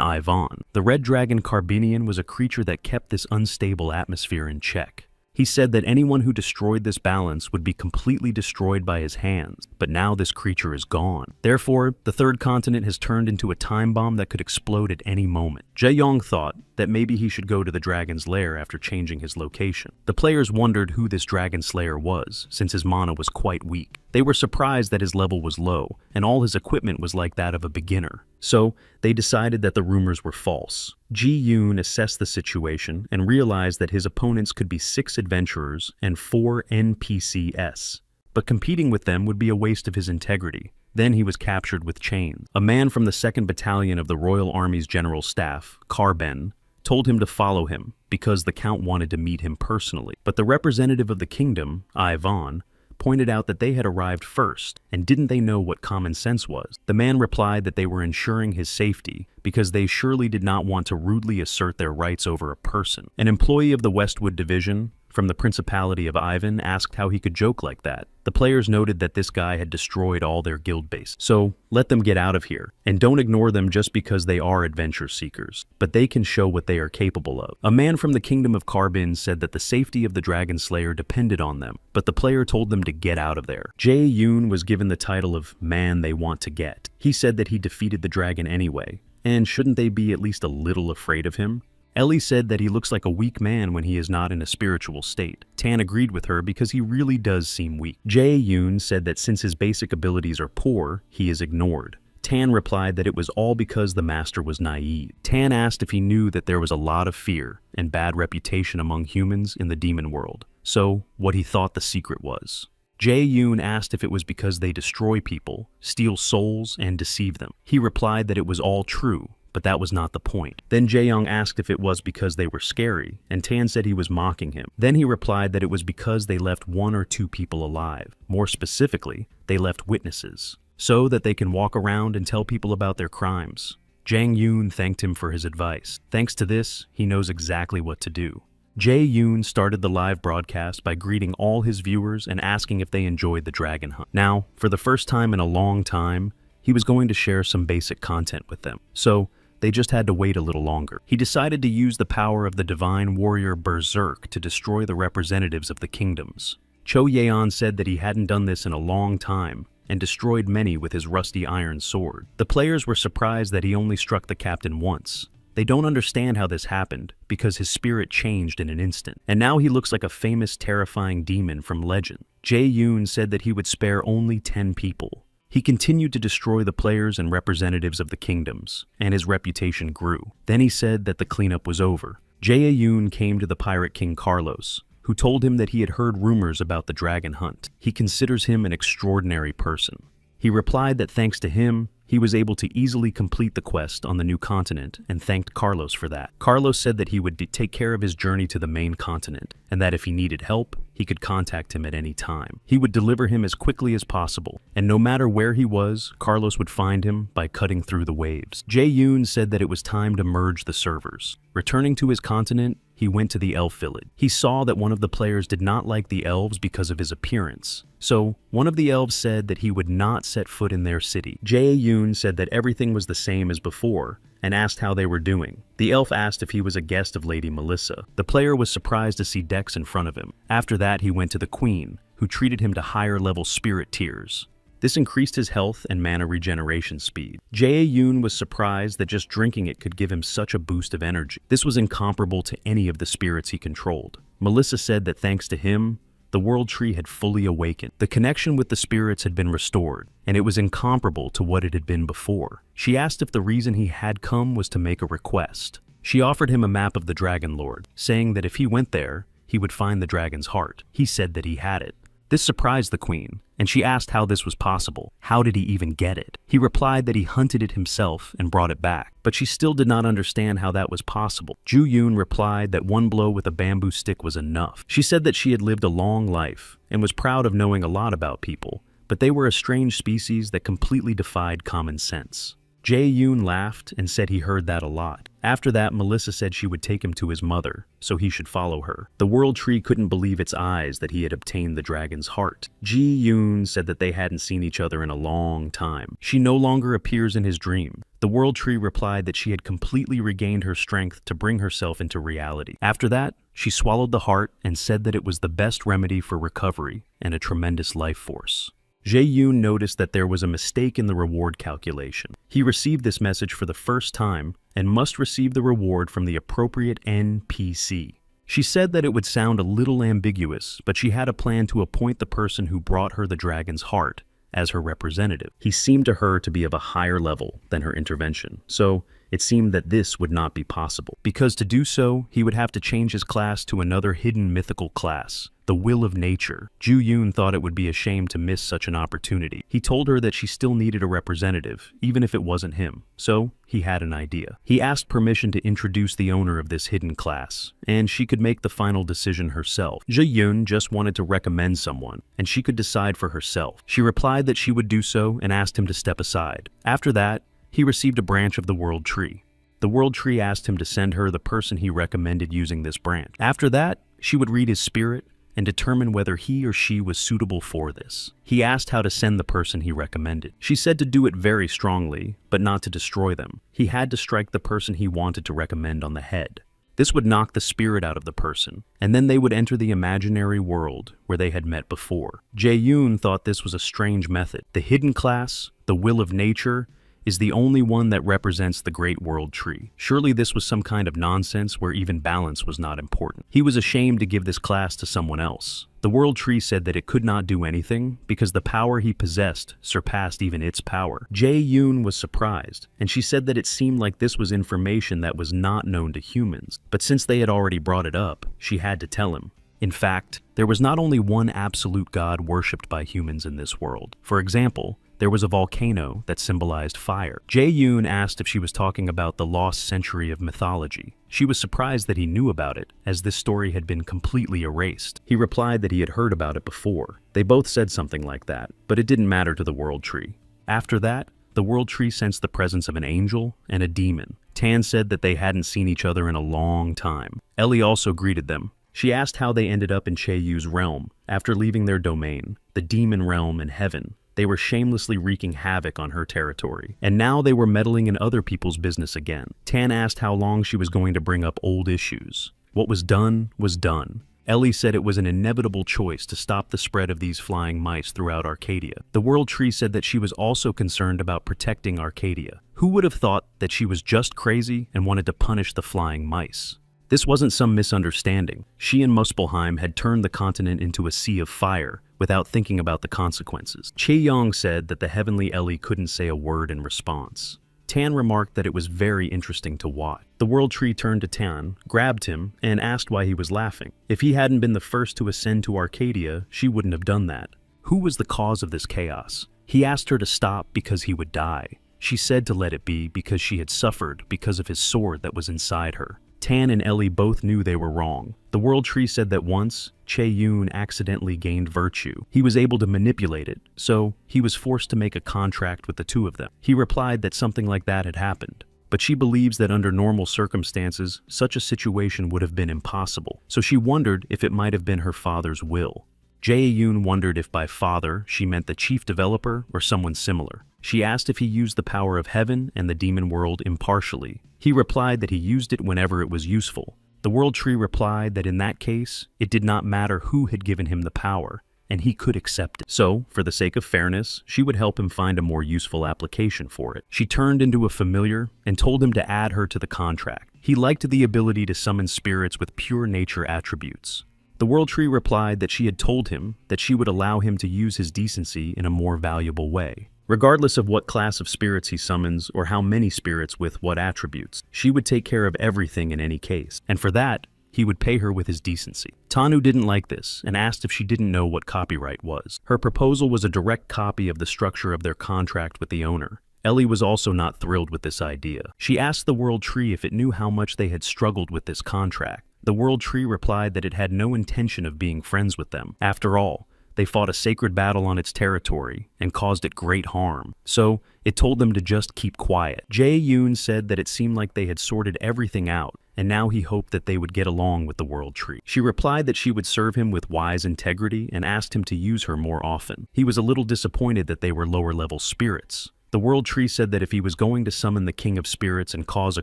Ivan. The red dragon Carbinian was a creature that kept this unstable atmosphere in check. He said that anyone who destroyed this balance would be completely destroyed by his hands, but now this creature is gone. Therefore, the third continent has turned into a time bomb that could explode at any moment. Jae-young thought that maybe he should go to the dragon's lair after changing his location. The players wondered who this dragon slayer was, since his mana was quite weak. They were surprised that his level was low, and all his equipment was like that of a beginner. So, they decided that the rumors were false. Ji-yoon assessed the situation and realized that his opponents could be 6 adventurers and 4 NPCs. But competing with them would be a waste of his integrity. Then he was captured with chains. A man from the 2nd Battalion of the Royal Army's General Staff, Carben, told him to follow him because the Count wanted to meet him personally. But the representative of the kingdom, Ivan, pointed out that they had arrived first, and didn't they know what common sense was? The man replied that they were ensuring his safety because they surely did not want to rudely assert their rights over a person. An employee of the Westwood Division from the Principality of Ivan asked how he could joke like that. The players noted that this guy had destroyed all their guild base. So, let them get out of here, and don't ignore them just because they are adventure seekers, but they can show what they are capable of. A man from the Kingdom of Carbin said that the safety of the Dragon Slayer depended on them, but the player told them to get out of there. Jae-yoon was given the title of Man They Want to Get. He said that he defeated the dragon anyway, and shouldn't they be at least a little afraid of him? Ellie said that he looks like a weak man when he is not in a spiritual state. Tan agreed with her because he really does seem weak. Jae-yoon said that since his basic abilities are poor, he is ignored. Tan replied that it was all because the master was naive. Tan asked if he knew that there was a lot of fear and bad reputation among humans in the demon world, so what he thought the secret was. Jae-yoon asked if it was because they destroy people, steal souls, and deceive them. He replied that it was all true, but that was not the point. Then Jae-young asked if it was because they were scary, and Tan said he was mocking him. Then he replied that it was because they left 1 or 2 people alive. More specifically, they left witnesses, so that they can walk around and tell people about their crimes. Jang-yoon thanked him for his advice. Thanks to this, he knows exactly what to do. Jae-yoon started the live broadcast by greeting all his viewers and asking if they enjoyed the dragon hunt. Now, for the first time in a long time, he was going to share some basic content with them. So, They just had to wait a little longer. He decided to use the power of the divine warrior Berserk to destroy the representatives of the kingdoms. Cho Yeon said that he hadn't done this in a long time, and destroyed many with his rusty iron sword. The players were surprised that he only struck the captain once. They don't understand how this happened, because his spirit changed in an instant, and now he looks like a famous terrifying demon from legend. Jae-yoon said that he would spare only 10 people. He continued to destroy the players and representatives of the kingdoms, and his reputation grew. Then he said that the cleanup was over. Jae-yoon came to the pirate king Carlos, who told him that he had heard rumors about the dragon hunt. He considers him an extraordinary person. He replied that thanks to him, he was able to easily complete the quest on the new continent and thanked Carlos for that. Carlos said that he would take care of his journey to the main continent and that if he needed help, he could contact him at any time. He would deliver him as quickly as possible, and no matter where he was, Carlos would find him by cutting through the waves. Jae-yoon said that it was time to merge the servers. Returning to his continent, he went to the elf village. He saw that one of the players did not like the elves because of his appearance. So, one of the elves said that he would not set foot in their city. Jae-yoon said that everything was the same as before, and asked how they were doing. The elf asked if he was a guest of Lady Melissa. The player was surprised to see Dex in front of him. After that, he went to the queen, who treated him to higher-level spirit tiers. This increased his health and mana regeneration speed. Jae-yoon was surprised that just drinking it could give him such a boost of energy. This was incomparable to any of the spirits he controlled. Melissa said that thanks to him, the world tree had fully awakened. The connection with the spirits had been restored, and it was incomparable to what it had been before. She asked if the reason he had come was to make a request. She offered him a map of the Dragon Lord, saying that if he went there, he would find the dragon's heart. He said that he had it. This surprised the queen, and she asked how this was possible. How did he even get it? He replied that he hunted it himself and brought it back, but she still did not understand how that was possible. Ju-yoon replied that one blow with a bamboo stick was enough. She said that she had lived a long life and was proud of knowing a lot about people, but they were a strange species that completely defied common sense. Jae-yoon laughed and said he heard that a lot. After that, Melissa said she would take him to his mother, so he should follow her. The world tree couldn't believe its eyes that he had obtained the dragon's heart. Ji-yoon said that they hadn't seen each other in a long time. She no longer appears in his dream. The world tree replied that she had completely regained her strength to bring herself into reality. After that, she swallowed the heart and said that it was the best remedy for recovery and a tremendous life force. Jae-yoon noticed that there was a mistake in the reward calculation. He received this message for the first time and must receive the reward from the appropriate NPC. She said that it would sound a little ambiguous, but she had a plan to appoint the person who brought her the dragon's heart as her representative. He seemed to her to be of a higher level than her intervention, so it seemed that this would not be possible, because to do so, he would have to change his class to another hidden mythical class, the Will of Nature. Ju-yoon thought it would be a shame to miss such an opportunity. He told her that she still needed a representative, even if it wasn't him, so he had an idea. He asked permission to introduce the owner of this hidden class, and she could make the final decision herself. Ju-yoon just wanted to recommend someone, and she could decide for herself. She replied that she would do so and asked him to step aside. After that, he received a branch of the World Tree. The World Tree asked him to send her the person he recommended using this branch. After that, she would read his spirit and determine whether he or she was suitable for this. He asked how to send the person he recommended. She said to do it very strongly, but not to destroy them. He had to strike the person he wanted to recommend on the head. This would knock the spirit out of the person, and then they would enter the imaginary world where they had met before. Jae-yoon thought this was a strange method. The hidden class, the Will of Nature, is the only one that represents the Great World Tree. Surely this was some kind of nonsense where even balance was not important. He was ashamed to give this class to someone else. The World Tree said that it could not do anything because the power he possessed surpassed even its power. Jae-yoon was surprised, and she said that it seemed like this was information that was not known to humans. But since they had already brought it up, she had to tell him. In fact, there was not only one absolute god worshipped by humans in this world. For example, there was a volcano that symbolized fire. Jae-yoon asked if she was talking about the lost century of mythology. She was surprised that he knew about it, as this story had been completely erased. He replied that he had heard about it before. They both said something like that, but it didn't matter to the World Tree. After that, the World Tree sensed the presence of an angel and a demon. Tan said that they hadn't seen each other in a long time. Ellie also greeted them. She asked how they ended up in Che-yu's realm after leaving their domain, the demon realm in heaven. They were shamelessly wreaking havoc on her territory, and now they were meddling in other people's business again. Tan asked how long she was going to bring up old issues. What was done was done. Ellie said it was an inevitable choice to stop the spread of these flying mice throughout Arcadia. The World Tree said that she was also concerned about protecting Arcadia. Who would have thought that she was just crazy and wanted to punish the flying mice? This wasn't some misunderstanding. She and Muspelheim had turned the continent into a sea of fire without thinking about the consequences. Che-Yong said that the heavenly Ellie couldn't say a word in response. Tan remarked that it was very interesting to watch. The World Tree turned to Tan, grabbed him, and asked why he was laughing. If he hadn't been the first to ascend to Arcadia, she wouldn't have done that. Who was the cause of this chaos? He asked her to stop because he would die. She said to let it be because she had suffered because of his sword that was inside her. Tan and Ellie both knew they were wrong. The World Tree said that once, Che-Yun accidentally gained virtue. He was able to manipulate it, so he was forced to make a contract with the two of them. He replied that something like that had happened, but she believes that under normal circumstances, such a situation would have been impossible, so she wondered if it might have been her father's will. Jae-Yoon wondered if by father she meant the chief developer or someone similar. She asked if he used the power of heaven and the demon world impartially. He replied that he used it whenever it was useful. The World Tree replied that in that case, it did not matter who had given him the power, and he could accept it. So, for the sake of fairness, she would help him find a more useful application for it. She turned into a familiar and told him to add her to the contract. He liked the ability to summon spirits with pure nature attributes. The World Tree replied that she had told him that she would allow him to use his decency in a more valuable way. Regardless of what class of spirits he summons or how many spirits with what attributes, she would take care of everything in any case, and for that, he would pay her with his decency. Tanu didn't like this and asked if she didn't know what copyright was. Her proposal was a direct copy of the structure of their contract with the owner. Ellie was also not thrilled with this idea. She asked the World Tree if it knew how much they had struggled with this contract. The World Tree replied that it had no intention of being friends with them. After all, they fought a sacred battle on its territory and caused it great harm, so it told them to just keep quiet. Jae-Yoon said that it seemed like they had sorted everything out, and now he hoped that they would get along with the World Tree. She replied that she would serve him with wise integrity and asked him to use her more often. He was a little disappointed that they were lower-level spirits. The World Tree said that if he was going to summon the King of Spirits and cause a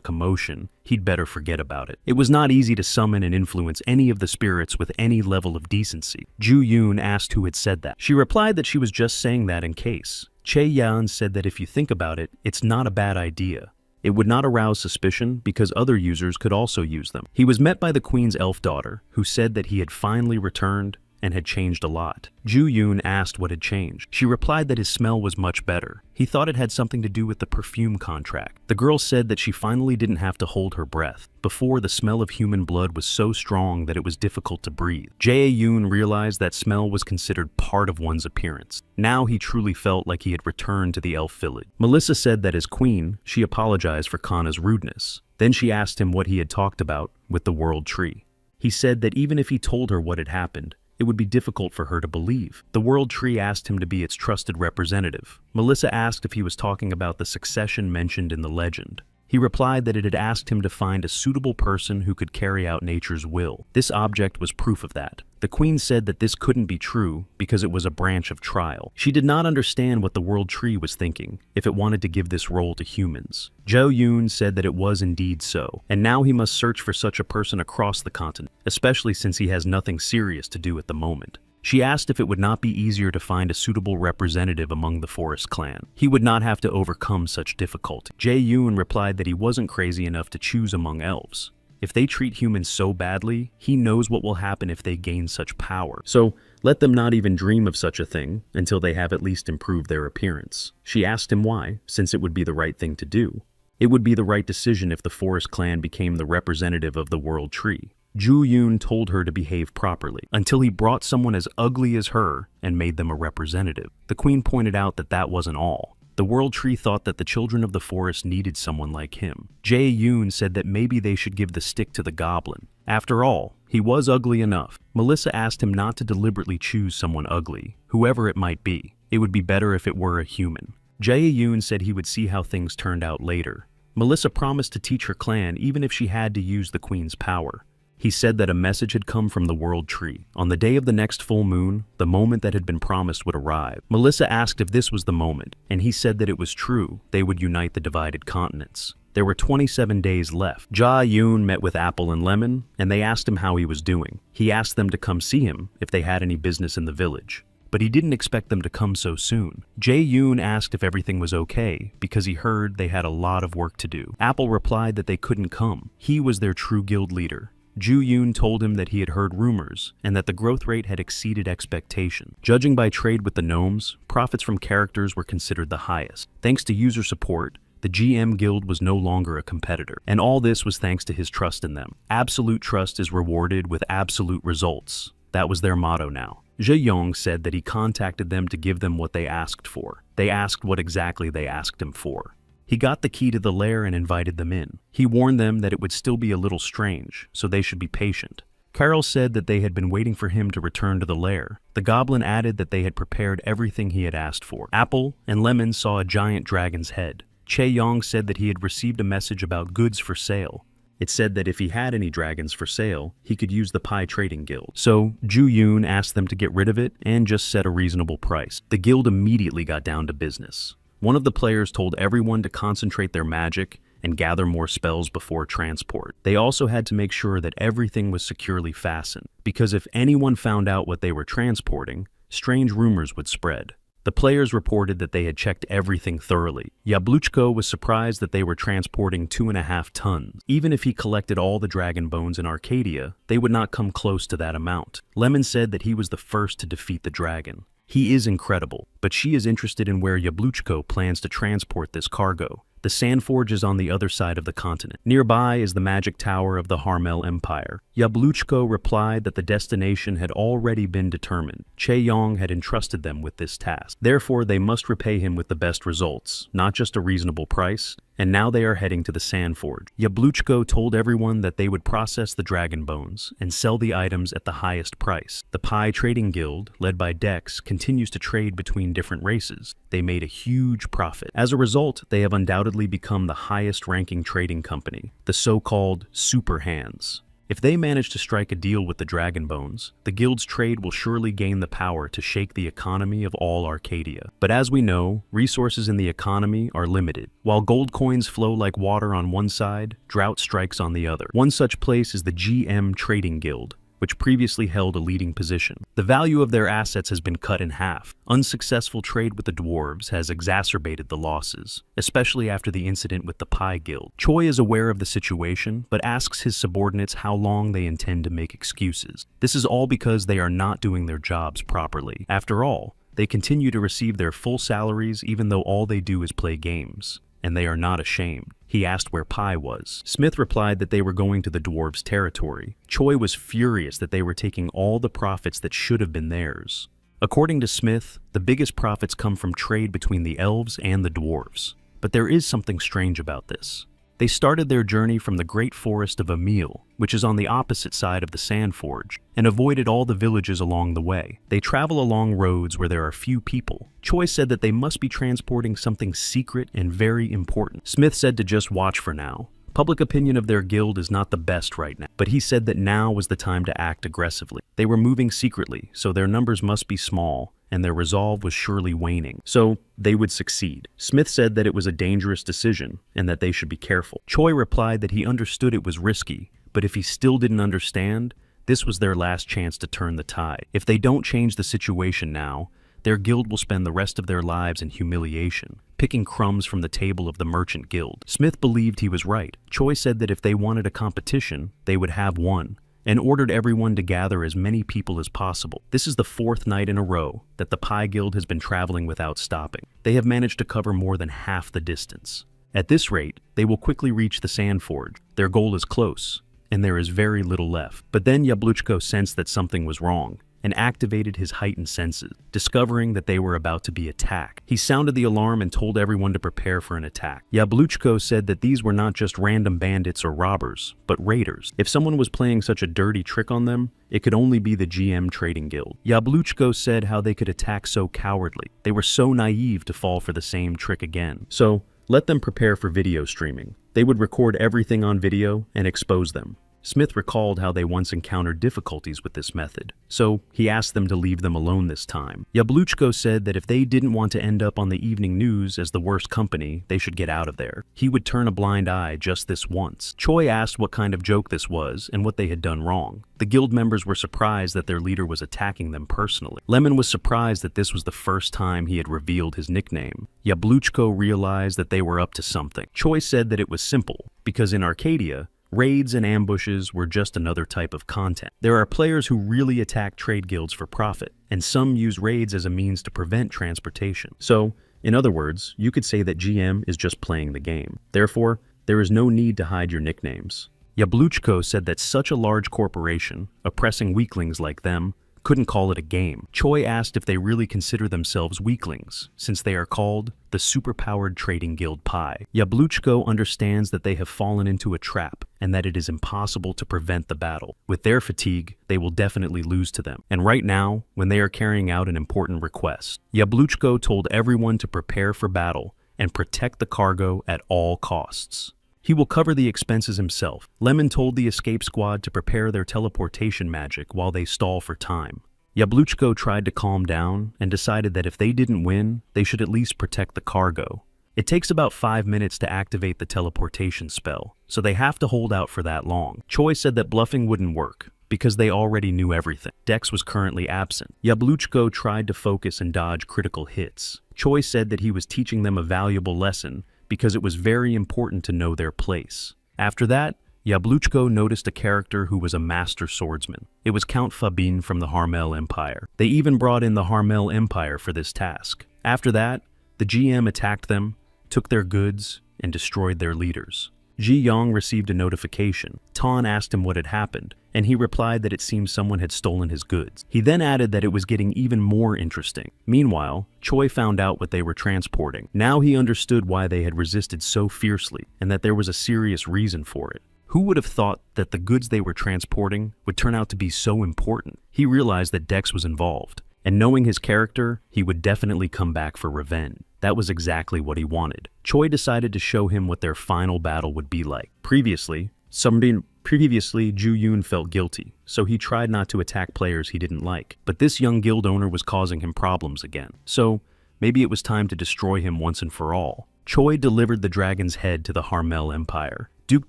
commotion, he'd better forget about it. It was not easy to summon and influence any of the spirits with any level of decency. Ju-Yoon asked who had said that. She replied that she was just saying that in case. Che-Yan said that if you think about it, it's not a bad idea. It would not arouse suspicion because other users could also use them. He was met by the Queen's elf daughter, who said that he had finally returned and had changed a lot. Ju-Yoon asked what had changed. She replied that his smell was much better. He thought it had something to do with the perfume contract. The girl said that she finally didn't have to hold her breath. Before, the smell of human blood was so strong that it was difficult to breathe. Jae-Yoon realized that smell was considered part of one's appearance. Now he truly felt like he had returned to the elf village. Melissa said that as queen, she apologized for Kana's rudeness. Then she asked him what he had talked about with the World Tree. He said that even if he told her what had happened, it would be difficult for her to believe. The World Tree asked him to be its trusted representative. Melissa asked if he was talking about the succession mentioned in the legend. He replied that it had asked him to find a suitable person who could carry out nature's will. This object was proof of that. The Queen said that this couldn't be true because it was a branch of trial. She did not understand what the World Tree was thinking if it wanted to give this role to humans. Jo-Yoon said that it was indeed so, and now he must search for such a person across the continent, especially since he has nothing serious to do at the moment. She asked if it would not be easier to find a suitable representative among the Forest clan. He would not have to overcome such difficulty. Jae-Yoon replied that he wasn't crazy enough to choose among elves. If they treat humans so badly, he knows what will happen if they gain such power. So, let them not even dream of such a thing until they have at least improved their appearance. She asked him why, since it would be the right thing to do. It would be the right decision if the Forest clan became the representative of the World Tree. Ju-Yoon told her to behave properly, until he brought someone as ugly as her and made them a representative. The Queen pointed out that that wasn't all. The World Tree thought that the children of the forest needed someone like him. Jae-Yoon said that maybe they should give the stick to the goblin. After all, he was ugly enough. Melissa asked him not to deliberately choose someone ugly, whoever it might be. It would be better if it were a human. Jae-Yoon said he would see how things turned out later. Melissa promised to teach her clan even if she had to use the Queen's power. He said that a message had come from the World Tree. On the day of the next full moon, the moment that had been promised would arrive. Melissa asked if this was the moment, and he said that it was true. They would unite the divided continents. There were 27 days left. Ja Yoon met with Apple and Lemon, and they asked him how he was doing. He asked them to come see him if they had any business in the village. But he didn't expect them to come so soon. Jae Yoon asked if everything was okay, because he heard they had a lot of work to do. Apple replied that they couldn't come. He was their true guild leader. Ju Yoon told him that he had heard rumors, and that the growth rate had exceeded expectation. Judging by trade with the gnomes, profits from characters were considered the highest. Thanks to user support, the GM Guild was no longer a competitor, and all this was thanks to his trust in them. Absolute trust is rewarded with absolute results. That was their motto now. Jae Yong said that he contacted them to give them what they asked for. They asked what exactly they asked him for. He got the key to the lair and invited them in. He warned them that it would still be a little strange, so they should be patient. Carol said that they had been waiting for him to return to the lair. The goblin added that they had prepared everything he had asked for. Apple and Lemon saw a giant dragon's head. Chae Yong said that he had received a message about goods for sale. It said that if he had any dragons for sale, he could use the Pie Trading Guild. So, Ju Yoon asked them to get rid of it and just set a reasonable price. The guild immediately got down to business. One of the players told everyone to concentrate their magic and gather more spells before transport. They also had to make sure that everything was securely fastened, because if anyone found out what they were transporting, strange rumors would spread. The players reported that they had checked everything thoroughly. Yabluchko was surprised that they were transporting 2.5 tons. Even if he collected all the dragon bones in Arcadia, they would not come close to that amount. Lemon said that he was the first to defeat the dragon. He is incredible, but she is interested in where Yabluchko plans to transport this cargo. The Sandforge is on the other side of the continent. Nearby is the magic tower of the Harmel Empire. Yabluchko replied that the destination had already been determined. Chae Yong had entrusted them with this task. Therefore, they must repay him with the best results, not just a reasonable price. And now they are heading to the Sandforge. Yabluchko told everyone that they would process the dragon bones and sell the items at the highest price. The Pie Trading Guild, led by Dex, continues to trade between different races. They made a huge profit. As a result, they have undoubtedly become the highest-ranking trading company, the so-called Super Hands. If they manage to strike a deal with the Dragon Bones, the guild's trade will surely gain the power to shake the economy of all Arcadia. But as we know, resources in the economy are limited. While gold coins flow like water on one side, drought strikes on the other. One such place is the GM Trading Guild, which previously held a leading position. The value of their assets has been cut in half. Unsuccessful trade with the dwarves has exacerbated the losses, especially after the incident with the Pie Guild. Choi is aware of the situation, but asks his subordinates how long they intend to make excuses. This is all because they are not doing their jobs properly. After all, they continue to receive their full salaries even though all they do is play games. And they are not ashamed. He asked where Pie was. Smith replied that they were going to the dwarves' territory. Choi was furious that they were taking all the profits that should have been theirs. According to Smith, the biggest profits come from trade between the elves and the dwarves. But there is something strange about this. They started their journey from the great forest of Emil, which is on the opposite side of the Sandforge, and avoided all the villages along the way. They travel along roads where there are few people. Choi said that they must be transporting something secret and very important. Smith said to just watch for now. Public opinion of their guild is not the best right now, but he said that now was the time to act aggressively. They were moving secretly, so their numbers must be small, and their resolve was surely waning. So, they would succeed. Smith said that it was a dangerous decision, and that they should be careful. Choi replied that he understood it was risky, but if he still didn't understand, this was their last chance to turn the tide. If they don't change the situation now, their guild will spend the rest of their lives in humiliation, picking crumbs from the table of the merchant guild. Smith believed he was right. Choi said that if they wanted a competition, they would have one, and ordered everyone to gather as many people as possible. This is the 4th night in a row that the Pie Guild has been traveling without stopping. They have managed to cover more than half the distance. At this rate, they will quickly reach the Sandforge. Their goal is close, and there is very little left. But then Yabluchko sensed that something was wrong, and activated his heightened senses, discovering that they were about to be attacked. He sounded the alarm and told everyone to prepare for an attack. Yabluchko said that these were not just random bandits or robbers, but raiders. If someone was playing such a dirty trick on them, it could only be the GM Trading Guild. Yabluchko said how they could attack so cowardly. They were so naive to fall for the same trick again. So, let them prepare for video streaming. They would record everything on video and expose them. Smith recalled how they once encountered difficulties with this method, so he asked them to leave them alone this time. Yabluchko said that if they didn't want to end up on the evening news as the worst company, they should get out of there. He would turn a blind eye just this once. Choi asked what kind of joke this was and what they had done wrong. The guild members were surprised that their leader was attacking them personally. Lemon was surprised that this was the first time he had revealed his nickname. Yabluchko realized that they were up to something. Choi said that it was simple, because in Arcadia, raids and ambushes were just another type of content. There are players who really attack trade guilds for profit, and some use raids as a means to prevent transportation. So, in other words, you could say that GM is just playing the game. Therefore, there is no need to hide your nicknames. Yabluchko said that such a large corporation, oppressing weaklings like them, couldn't call it a game. Choi asked if they really consider themselves weaklings, since they are called the superpowered trading guild Pi. Yabluchko understands that they have fallen into a trap and that it is impossible to prevent the battle. With their fatigue, they will definitely lose to them. And right now, when they are carrying out an important request, Yabluchko told everyone to prepare for battle and protect the cargo at all costs. He will cover the expenses himself. Lemon told the escape squad to prepare their teleportation magic while they stall for time. Yabluchko tried to calm down and decided that if they didn't win, they should at least protect the cargo. It takes about 5 minutes to activate the teleportation spell, so they have to hold out for that long. Choi said that bluffing wouldn't work, because they already knew everything. Dex was currently absent. Yabluchko tried to focus and dodge critical hits. Choi said that he was teaching them a valuable lesson, because it was very important to know their place. After that, Yabluchko noticed a character who was a master swordsman. It was Count Fabin from the Harmel Empire. They even brought in the Harmel Empire for this task. After that, the GM attacked them, took their goods, and destroyed their leaders. Ji Yong received a notification. Tan asked him what had happened, and he replied that it seemed someone had stolen his goods. He then added that it was getting even more interesting. Meanwhile, Choi found out what they were transporting. Now he understood why they had resisted so fiercely, and that there was a serious reason for it. Who would have thought that the goods they were transporting would turn out to be so important? He realized that Dex was involved, and knowing his character, he would definitely come back for revenge. That was exactly what he wanted. Choi decided to show him what their final battle would be like. Previously, Ju Yoon felt guilty, so he tried not to attack players he didn't like. But this young guild owner was causing him problems again, so maybe it was time to destroy him once and for all. Choi delivered the dragon's head to the Harmel Empire. Duke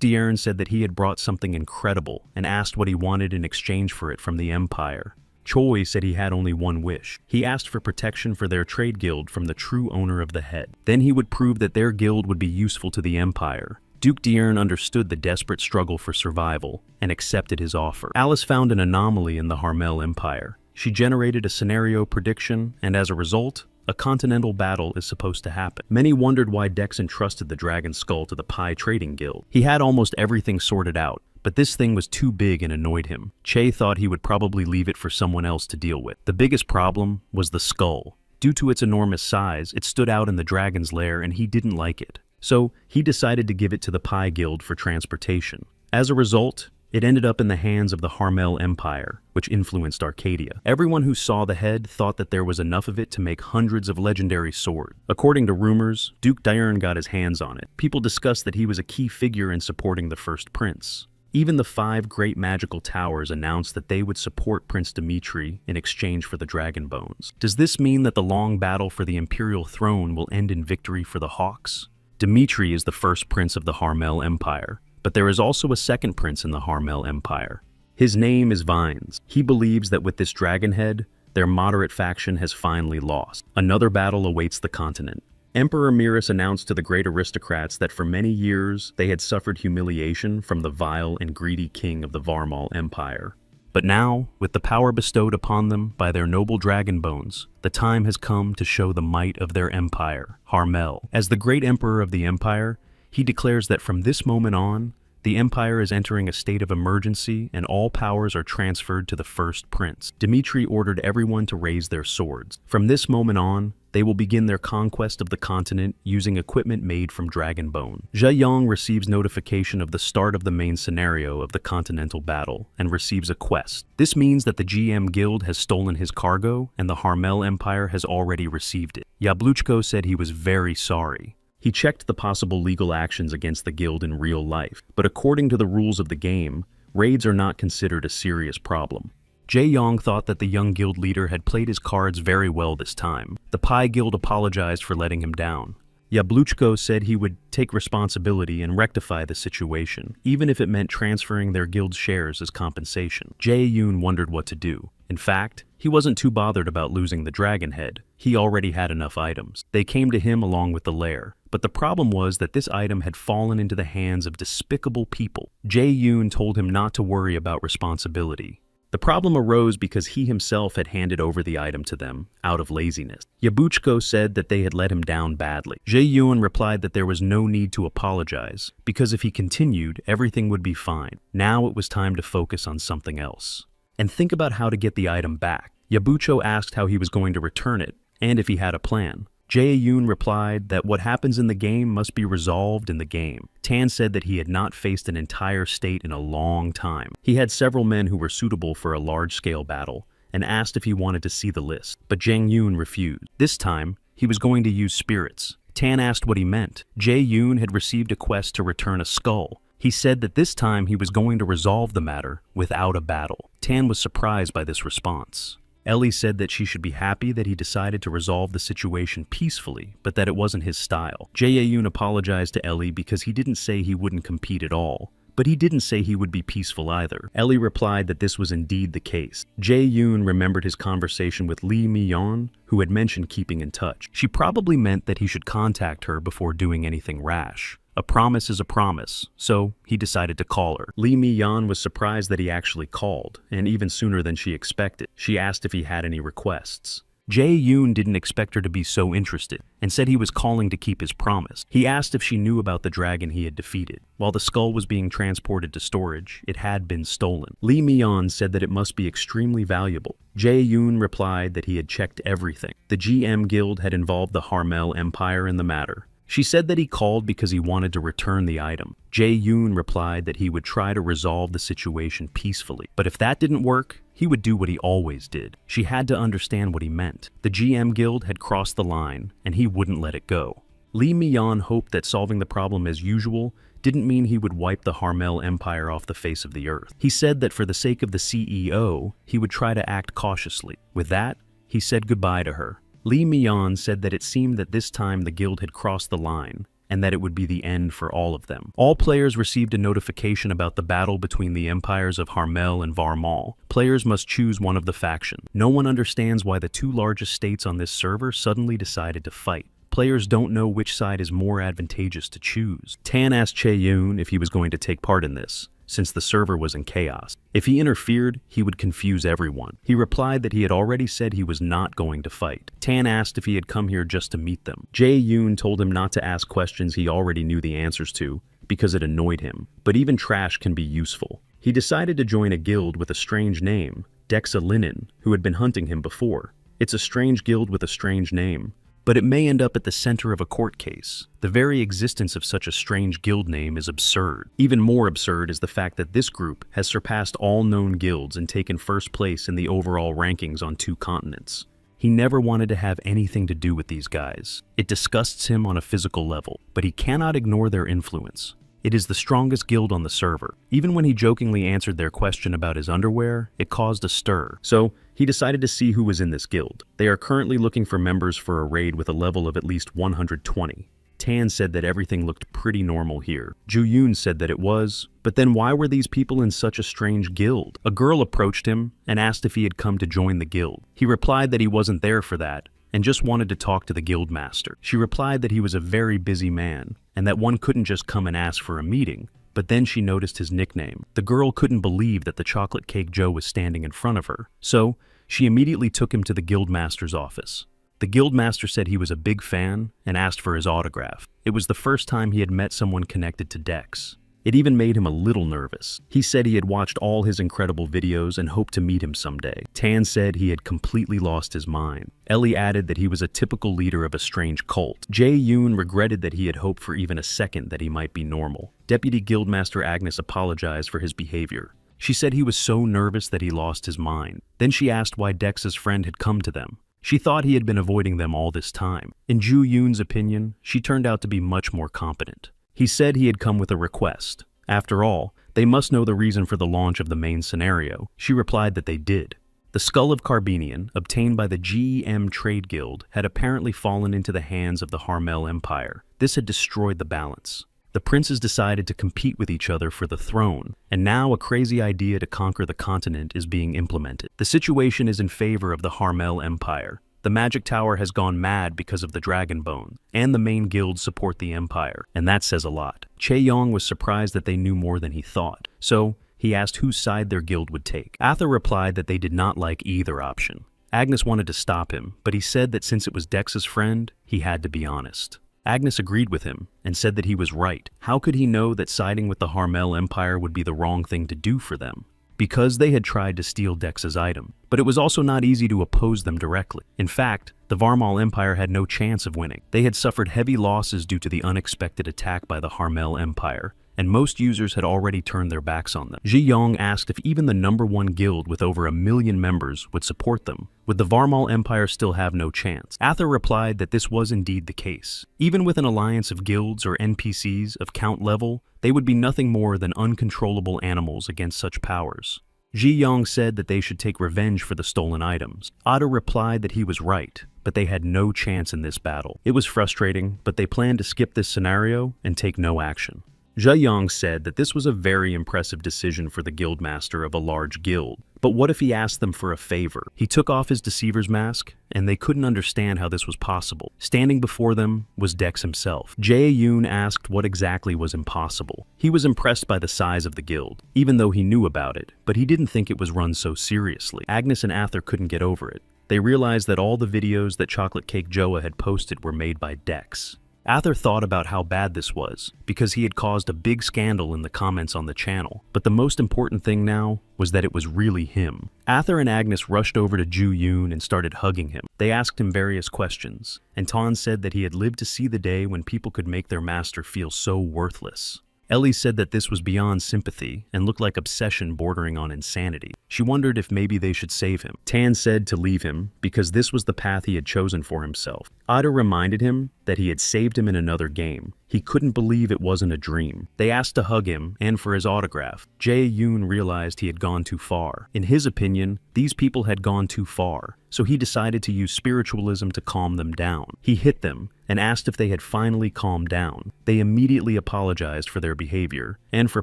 Diern said that he had brought something incredible and asked what he wanted in exchange for it from the Empire. Choi said he had only one wish. He asked for protection for their trade guild from the true owner of the head. Then he would prove that their guild would be useful to the Empire. Duke Diern understood the desperate struggle for survival and accepted his offer. Alice found an anomaly in the Harmel Empire. She generated a scenario prediction, and as a result, a continental battle is supposed to happen. Many wondered why Dex entrusted the Dragon Skull to the Pi Trading Guild. He had almost everything sorted out, but this thing was too big and annoyed him. Che thought he would probably leave it for someone else to deal with. The biggest problem was the skull. Due to its enormous size, it stood out in the dragon's lair and he didn't like it. So he decided to give it to the Pi Guild for transportation. As a result, it ended up in the hands of the Harmel Empire, which influenced Arcadia. Everyone who saw the head thought that there was enough of it to make hundreds of legendary swords. According to rumors, Duke Diern got his hands on it. People discussed that he was a key figure in supporting the first prince. Even the 5 great magical towers announced that they would support Prince Dimitri in exchange for the dragon bones. Does this mean that the long battle for the imperial throne will end in victory for the Hawks? Dimitri is the first prince of the Harmel Empire, but there is also a second prince in the Harmel Empire. His name is Vines. He believes that with this dragon head, their moderate faction has finally lost. Another battle awaits the continent. Emperor Miras announced to the great aristocrats that for many years they had suffered humiliation from the vile and greedy king of the Varmal Empire. But now, with the power bestowed upon them by their noble dragon bones, the time has come to show the might of their empire, Harmel. As the great emperor of the empire, he declares that from this moment on, the empire is entering a state of emergency and all powers are transferred to the first prince. Dimitri ordered everyone to raise their swords. From this moment on, they will begin their conquest of the continent using equipment made from dragon bone. Zheyong receives notification of the start of the main scenario of the continental battle and receives a quest. This means that the GM guild has stolen his cargo and the Harmel Empire has already received it. Yabluchko said he was very sorry. He checked the possible legal actions against the guild in real life, but according to the rules of the game, Raids are not considered a serious problem. Jae Yong thought that the young guild leader had played his cards very well this time. The Pi Guild apologized for letting him down. Yabluchko said he would take responsibility and rectify the situation, even if it meant transferring their guild's shares as compensation. Jae Yoon wondered what to do. In fact, he wasn't too bothered about losing the dragon head. He already had enough items. They came to him along with the lair. But the problem was that this item had fallen into the hands of despicable people. Jae Yoon told him not to worry about responsibility. The problem arose because he himself had handed over the item to them, out of laziness. Yabuchko said that they had let him down badly. Jae-yoon replied that there was no need to apologize, because if he continued, everything would be fine. Now it was time to focus on something else. And think about how to get the item back. Yabucho asked how he was going to return it, and if he had a plan. Jae-yoon replied that what happens in the game must be resolved in the game. Tan said that he had not faced an entire state in a long time. He had several men who were suitable for a large-scale battle, and asked if he wanted to see the list. But Jang-yoon refused. This time, he was going to use spirits. Tan asked what he meant. Jae-yoon had received a quest to return a skull. He said that this time he was going to resolve the matter without a battle. Tan was surprised by this response. Ellie said that she should be happy that he decided to resolve the situation peacefully, but that it wasn't his style. Jae-yoon apologized to Ellie because he didn't say he wouldn't compete at all, but he didn't say he would be peaceful either. Ellie replied that this was indeed the case. Jae-yoon remembered his conversation with Lee Mi-yeon, who had mentioned keeping in touch. She probably meant that he should contact her before doing anything rash. A promise is a promise, so he decided to call her. Lee Mi-yeon was surprised that he actually called, and even sooner than she expected. She asked if he had any requests. Jae-yoon didn't expect her to be so interested, and said he was calling to keep his promise. He asked if she knew about the dragon he had defeated. While the skull was being transported to storage, it had been stolen. Lee Mi-yeon said that it must be extremely valuable. Jae-yoon replied that he had checked everything. The GM Guild had involved the Harmel Empire in the matter. She said that he called because he wanted to return the item. Jae-yoon replied that he would try to resolve the situation peacefully, but if that didn't work, he would do what he always did. She had to understand what he meant. The GM Guild had crossed the line, and he wouldn't let it go. Lee Mi-yeon hoped that solving the problem as usual didn't mean he would wipe the Harmel Empire off the face of the earth. He said that for the sake of the CEO, he would try to act cautiously. With that, he said goodbye to her. Lee Mi-yeon said that it seemed that this time the guild had crossed the line, and that it would be the end for all of them. All players received a notification about the battle between the empires of Harmel and Varmal. Players must choose one of the factions. No one understands why the two largest states on this server suddenly decided to fight. Players don't know which side is more advantageous to choose. Tan asked Chae-yoon if he was going to take part in this, since the server was in chaos. If he interfered, he would confuse everyone. He replied that he had already said he was not going to fight. Tan asked if he had come here just to meet them. Jae-yoon told him not to ask questions he already knew the answers to, because it annoyed him. But even trash can be useful. He decided to join a guild with a strange name, Dexa Linen, who had been hunting him before. It's a strange guild with a strange name, but it may end up at the center of a court case. The very existence of such a strange guild name is absurd. Even more absurd is the fact that this group has surpassed all known guilds and taken first place in the overall rankings on 2 continents. He never wanted to have anything to do with these guys. It disgusts him on a physical level, but he cannot ignore their influence. It is the strongest guild on the server. Even when he jokingly answered their question about his underwear, it caused a stir. So, he decided to see who was in this guild. They are currently looking for members for a raid with a level of at least 120. Tan said that everything looked pretty normal here. Ju-yoon said that it was, but then why were these people in such a strange guild? A girl approached him and asked if he had come to join the guild. He replied that he wasn't there for that, and just wanted to talk to the guild master. She replied that he was a very busy man, and that one couldn't just come and ask for a meeting. But then she noticed his nickname. The girl couldn't believe that the Chocolate Cake Joe was standing in front of her, so she immediately took him to the guildmaster's office. The guildmaster said he was a big fan and asked for his autograph. It was the first time he had met someone connected to Dex. It even made him a little nervous. He said he had watched all his incredible videos and hoped to meet him someday. Tan said he had completely lost his mind. Ellie added that he was a typical leader of a strange cult. Jae-yoon regretted that he had hoped for even a second that he might be normal. Deputy Guildmaster Agnes apologized for his behavior. She said he was so nervous that he lost his mind. Then she asked why Dex's friend had come to them. She thought he had been avoiding them all this time. In Ju-yoon's opinion, she turned out to be much more competent. He said he had come with a request, After all, they must know the reason for the launch of the main scenario. She replied that they did. The skull of Carbinian, obtained by the GEM Trade Guild, had apparently fallen into the hands of the Harmel Empire. This had destroyed the balance. The princes decided to compete with each other for the throne, and now a crazy idea to conquer the continent is being implemented. The situation is in favor of the Harmel Empire. The magic tower has gone mad because of the dragon bone, and the main guilds support the empire, and that says a lot. Chae-Yong was surprised that they knew more than he thought, so he asked whose side their guild would take. Arthur replied that they did not like either option. Agnes wanted to stop him, but he said that since it was Dex's friend, he had to be honest. Agnes agreed with him and said that he was right. How could he know that siding with the Harmel Empire would be the wrong thing to do for them? Because they had tried to steal Dex's item. But it was also not easy to oppose them directly. In fact, the Varmal Empire had no chance of winning. They had suffered heavy losses due to the unexpected attack by the Harmel Empire, and most users had already turned their backs on them. Ji-Yong asked if even the #1 guild with over 1 million members would support them. Would the Varmal Empire still have no chance? Arthur replied that this was indeed the case. Even with an alliance of guilds or NPCs of count level, they would be nothing more than uncontrollable animals against such powers. Ji-Yong said that they should take revenge for the stolen items. Ada replied that he was right, but they had no chance in this battle. It was frustrating, but they planned to skip this scenario and take no action. Ji-Yong said that this was a very impressive decision for the guildmaster of a large guild. But what if he asked them for a favor? He took off his deceiver's mask, and they couldn't understand how this was possible. Standing before them was Dex himself. Jae-Yoon asked what exactly was impossible. He was impressed by the size of the guild, even though he knew about it, but he didn't think it was run so seriously. Agnes and Arthur couldn't get over it. They realized that all the videos that Chocolate Cake Joa had posted were made by Dex. Arthur thought about how bad this was, because he had caused a big scandal in the comments on the channel. But the most important thing now was that it was really him. Arthur and Agnes rushed over to Ju-Yoon and started hugging him. They asked him various questions, and Ton said that he had lived to see the day when people could make their master feel so worthless. Ellie said that this was beyond sympathy and looked like obsession bordering on insanity. She wondered if maybe they should save him. Tan said to leave him because this was the path he had chosen for himself. Ada reminded him that he had saved him in another game. He couldn't believe it wasn't a dream. They asked to hug him and for his autograph. Jae-Yoon realized he had gone too far. In his opinion, these people had gone too far, so he decided to use spiritualism to calm them down. He hit them and asked if they had finally calmed down. They immediately apologized for their behavior and for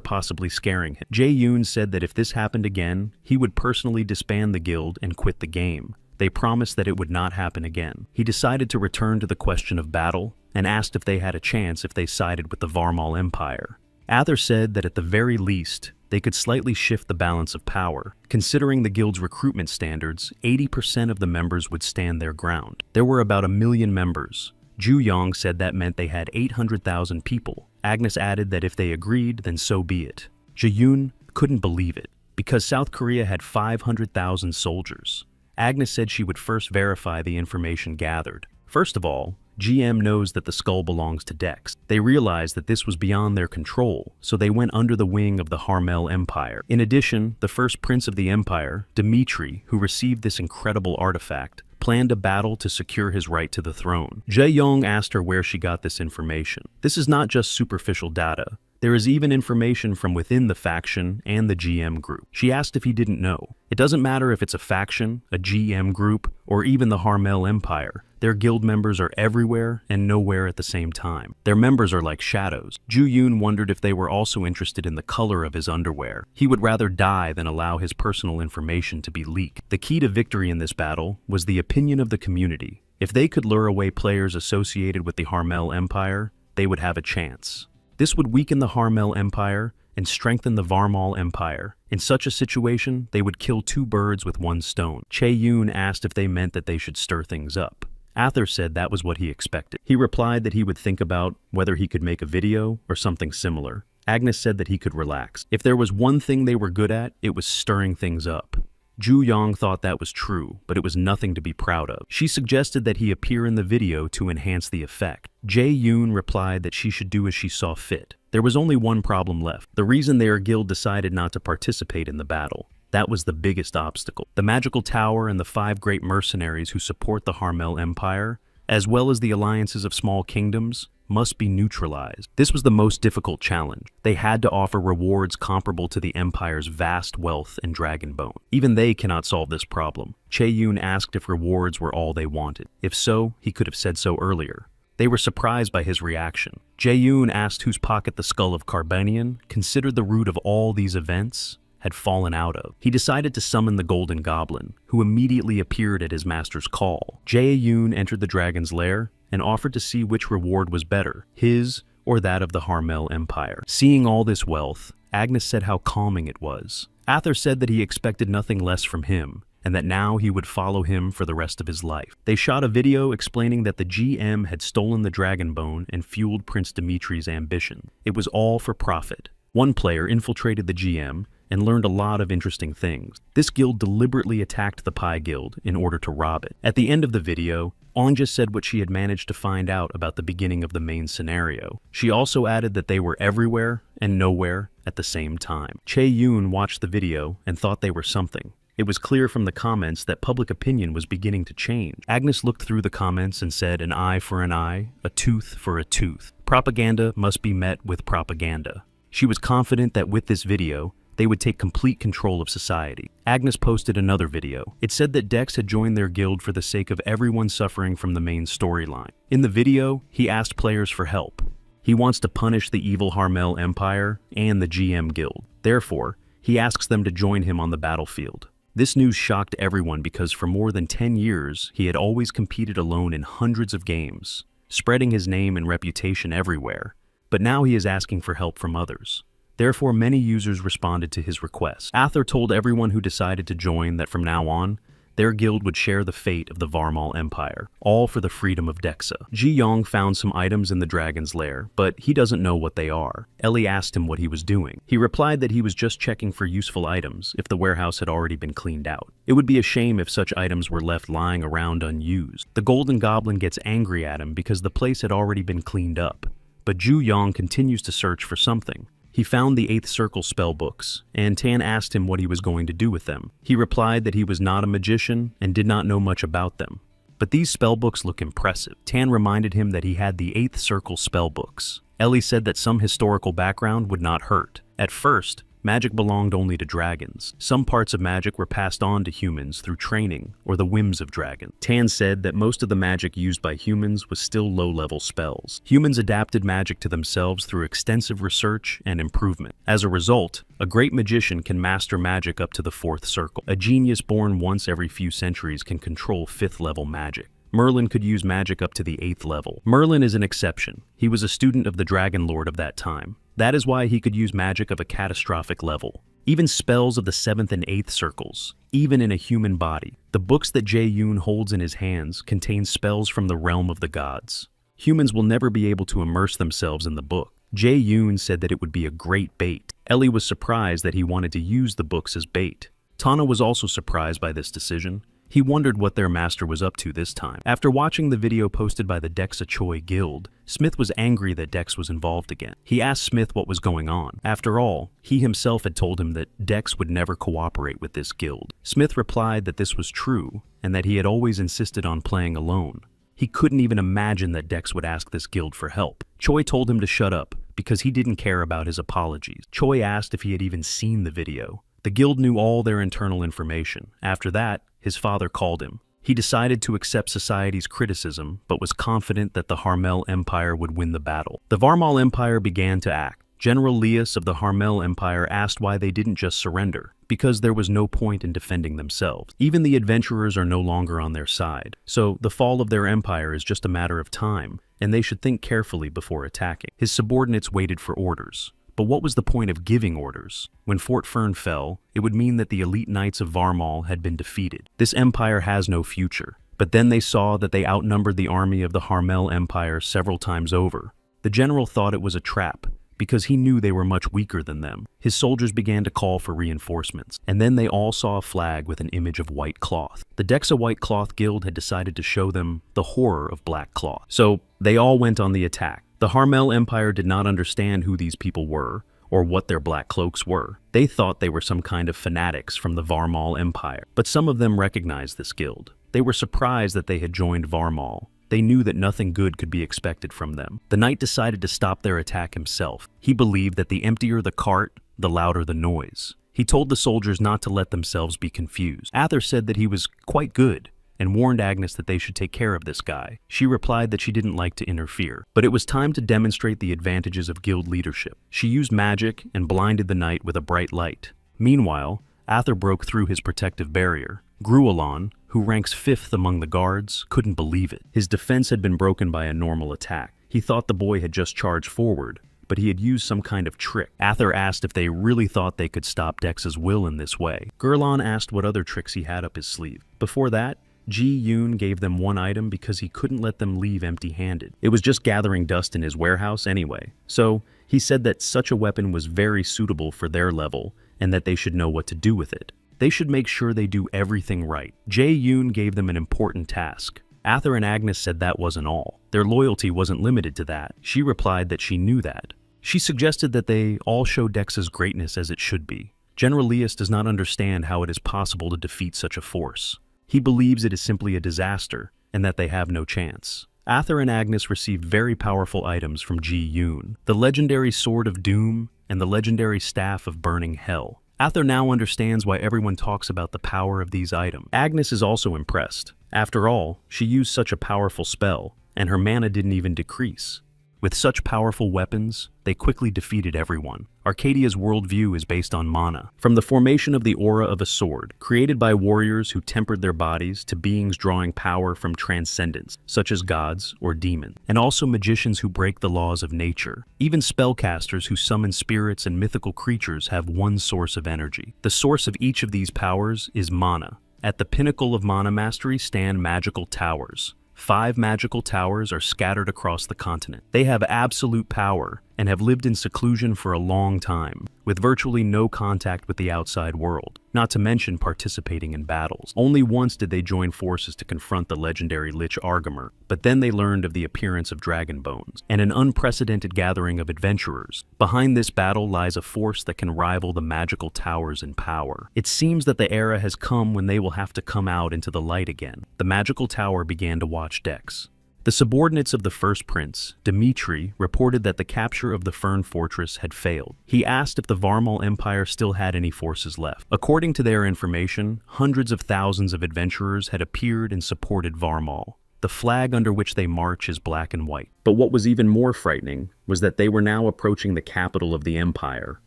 possibly scaring him. Jae-Yoon said that if this happened again, he would personally disband the guild and quit the game. They promised that it would not happen again. He decided to return to the question of battle and asked if they had a chance if they sided with the Varmal Empire. Arthur said that at the very least, they could slightly shift the balance of power. Considering the guild's recruitment standards, 80% of the members would stand their ground. There were about 1 million members. Ju-Yong said that meant they had 800,000 people. Agnes added that if they agreed, then so be it. Ji-Yoon couldn't believe it, because South Korea had 500,000 soldiers. Agnes said she would first verify the information gathered. First of all, GM knows that the skull belongs to Dex. They realized that this was beyond their control, so they went under the wing of the Harmel Empire. In addition, the first prince of the empire, Dimitri, who received this incredible artifact, planned a battle to secure his right to the throne. Jae-Yong asked her where she got this information. This is not just superficial data. There is even information from within the faction and the GM group. She asked if he didn't know. It doesn't matter if it's a faction, a GM group, or even the Harmel Empire. Their guild members are everywhere and nowhere at the same time. Their members are like shadows. Ju-Yoon wondered if they were also interested in the color of his underwear. He would rather die than allow his personal information to be leaked. The key to victory in this battle was the opinion of the community. If they could lure away players associated with the Harmel Empire, they would have a chance. This would weaken the Harmel Empire and strengthen the Varmal Empire. In such a situation, they would kill 2 birds with 1 stone. Chae-Yoon asked if they meant that they should stir things up. Arthur said that was what he expected. He replied that he would think about whether he could make a video or something similar. Agnes said that he could relax. If there was one thing they were good at, it was stirring things up. Ju-Yong thought that was true, but it was nothing to be proud of. She suggested that he appear in the video to enhance the effect. Jae-Yoon replied that she should do as she saw fit. There was only one problem left. The reason their guild decided not to participate in the battle. That was the biggest obstacle. The magical tower and the 5 great mercenaries who support the Harmel Empire, as well as the alliances of small kingdoms, must be neutralized. This was the most difficult challenge. They had to offer rewards comparable to the Empire's vast wealth and dragon bone. Even they cannot solve this problem. Chae-yoon asked if rewards were all they wanted. If so, he could have said so earlier. They were surprised by his reaction. Jae-yoon asked whose pocket the skull of Carbanian, considered the root of all these events, had fallen out of. He decided to summon the Golden Goblin, who immediately appeared at his master's call. Jae-yoon entered the dragon's lair and offered to see which reward was better, his or that of the Harmel Empire. Seeing all this wealth, Agnes said how calming it was. Ather said that he expected nothing less from him, and that now he would follow him for the rest of his life. They shot a video explaining that the GM had stolen the dragon bone and fueled Prince Dimitri's ambition. It was all for profit. One player infiltrated the GM and learned a lot of interesting things. This guild deliberately attacked the Pie Guild in order to rob it. At the end of the video, Anja said what she had managed to find out about the beginning of the main scenario. She also added that they were everywhere and nowhere at the same time. Chae-yoon watched the video and thought they were something. It was clear from the comments that public opinion was beginning to change. Agnes looked through the comments and said, an eye for an eye, a tooth for a tooth. Propaganda must be met with propaganda. She was confident that with this video, they would take complete control of society. Agnes posted another video. It said that Dex had joined their guild for the sake of everyone suffering from the main storyline. In the video, he asked players for help. He wants to punish the evil Harmel Empire and the GM guild. Therefore, he asks them to join him on the battlefield. This news shocked everyone because for more than 10 years, he had always competed alone in hundreds of games, spreading his name and reputation everywhere. But now he is asking for help from others. Therefore, many users responded to his request. Ather told everyone who decided to join that from now on, their guild would share the fate of the Varmal Empire, all for the freedom of Dexa. Ji-young found some items in the dragon's lair, but he doesn't know what they are. Ellie asked him what he was doing. He replied that he was just checking for useful items if the warehouse had already been cleaned out. It would be a shame if such items were left lying around unused. The Golden Goblin gets angry at him because the place had already been cleaned up. But Ju-young continues to search for something. He found the 8th Circle spellbooks, and Tan asked him what he was going to do with them. He replied that he was not a magician and did not know much about them. But these spellbooks look impressive. Tan reminded him that he had the 8th Circle spellbooks. Ellie said that some historical background would not hurt. At first, magic belonged only to dragons. Some parts of magic were passed on to humans through training or the whims of dragons. Tan said that most of the magic used by humans was still low-level spells. Humans adapted magic to themselves through extensive research and improvement. As a result, a great magician can master magic up to the 4th circle. A genius born once every few centuries can control 5th-level magic. Merlin could use magic up to the 8th level. Merlin is an exception. He was a student of the Dragon Lord of that time. That is why he could use magic of a catastrophic level. Even spells of the 7th and 8th circles, even in a human body. The books that Jae-yoon holds in his hands contain spells from the realm of the gods. Humans will never be able to immerse themselves in the book. Jae-yoon said that it would be a great bait. Ellie was surprised that he wanted to use the books as bait. Tana was also surprised by this decision. He wondered what their master was up to this time. After watching the video posted by the Dexa Choi Guild, Smith was angry that Dex was involved again. He asked Smith what was going on. After all, he himself had told him that Dex would never cooperate with this guild. Smith replied that this was true, and that he had always insisted on playing alone. He couldn't even imagine that Dex would ask this guild for help. Choi told him to shut up, because he didn't care about his apologies. Choi asked if he had even seen the video. The guild knew all their internal information. After that, his father called him. He decided to accept society's criticism, but was confident that the Harmel Empire would win the battle. The Varmal Empire began to act. General Lias of the Harmel Empire asked why they didn't just surrender, because there was no point in defending themselves. Even the adventurers are no longer on their side, so the fall of their empire is just a matter of time, and they should think carefully before attacking. His subordinates waited for orders. But what was the point of giving orders? When Fort Fern fell, it would mean that the elite knights of Varmal had been defeated. This empire has no future. But then they saw that they outnumbered the army of the Harmel Empire several times over. The general thought it was a trap, because he knew they were much weaker than them. His soldiers began to call for reinforcements, and then they all saw a flag with an image of white cloth. The Dexa White Cloth Guild had decided to show them the horror of black cloth. So they all went on the attack. The Harmel Empire did not understand who these people were, or what their black cloaks were. They thought they were some kind of fanatics from the Varmal Empire, but some of them recognized this guild. They were surprised that they had joined Varmal, they knew that nothing good could be expected from them. The knight decided to stop their attack himself. He believed that the emptier the cart, the louder the noise. He told the soldiers not to let themselves be confused. Ather said that he was quite good and warned Agnes that they should take care of this guy. She replied that she didn't like to interfere, but it was time to demonstrate the advantages of guild leadership. She used magic and blinded the knight with a bright light. Meanwhile, Ather broke through his protective barrier. Gruelon, who ranks 5th among the guards, couldn't believe it. His defense had been broken by a normal attack. He thought the boy had just charged forward, but he had used some kind of trick. Ather asked if they really thought they could stop Dex's will in this way. Gurlon asked what other tricks he had up his sleeve. Before that, Ji Yoon gave them one item because he couldn't let them leave empty-handed. It was just gathering dust in his warehouse anyway. So, he said that such a weapon was very suitable for their level and that they should know what to do with it. They should make sure they do everything right. Jae Yoon gave them an important task. Ather and Agnes said that wasn't all. Their loyalty wasn't limited to that. She replied that she knew that. She suggested that they all show Dex's greatness as it should be. General Leas does not understand how it is possible to defeat such a force. He believes it is simply a disaster and that they have no chance. Ather and Agnes received very powerful items from Ji Yoon, the legendary Sword of Doom and the legendary Staff of Burning Hell. Ather now understands why everyone talks about the power of these items. Agnes is also impressed. After all, she used such a powerful spell, and her mana didn't even decrease. With such powerful weapons, they quickly defeated everyone. Arcadia's worldview is based on mana. From the formation of the aura of a sword, created by warriors who tempered their bodies, to beings drawing power from transcendence, such as gods or demons, and also magicians who break the laws of nature. Even spellcasters who summon spirits and mythical creatures have one source of energy. The source of each of these powers is mana. At the pinnacle of mana mastery stand magical towers. 5 magical towers are scattered across the continent. They have absolute power and have lived in seclusion for a long time, with virtually no contact with the outside world, not to mention participating in battles. Only once did they join forces to confront the legendary Lich Argamer, but then they learned of the appearance of dragon bones, and an unprecedented gathering of adventurers. Behind this battle lies a force that can rival the magical towers in power. It seems that the era has come when they will have to come out into the light again. The magical tower began to watch Dex. The subordinates of the first prince, Dimitri, reported that the capture of the Fern Fortress had failed. He asked if the Varmal Empire still had any forces left. According to their information, hundreds of thousands of adventurers had appeared and supported Varmal. The flag under which they march is black and white. But what was even more frightening was that they were now approaching the capital of the empire,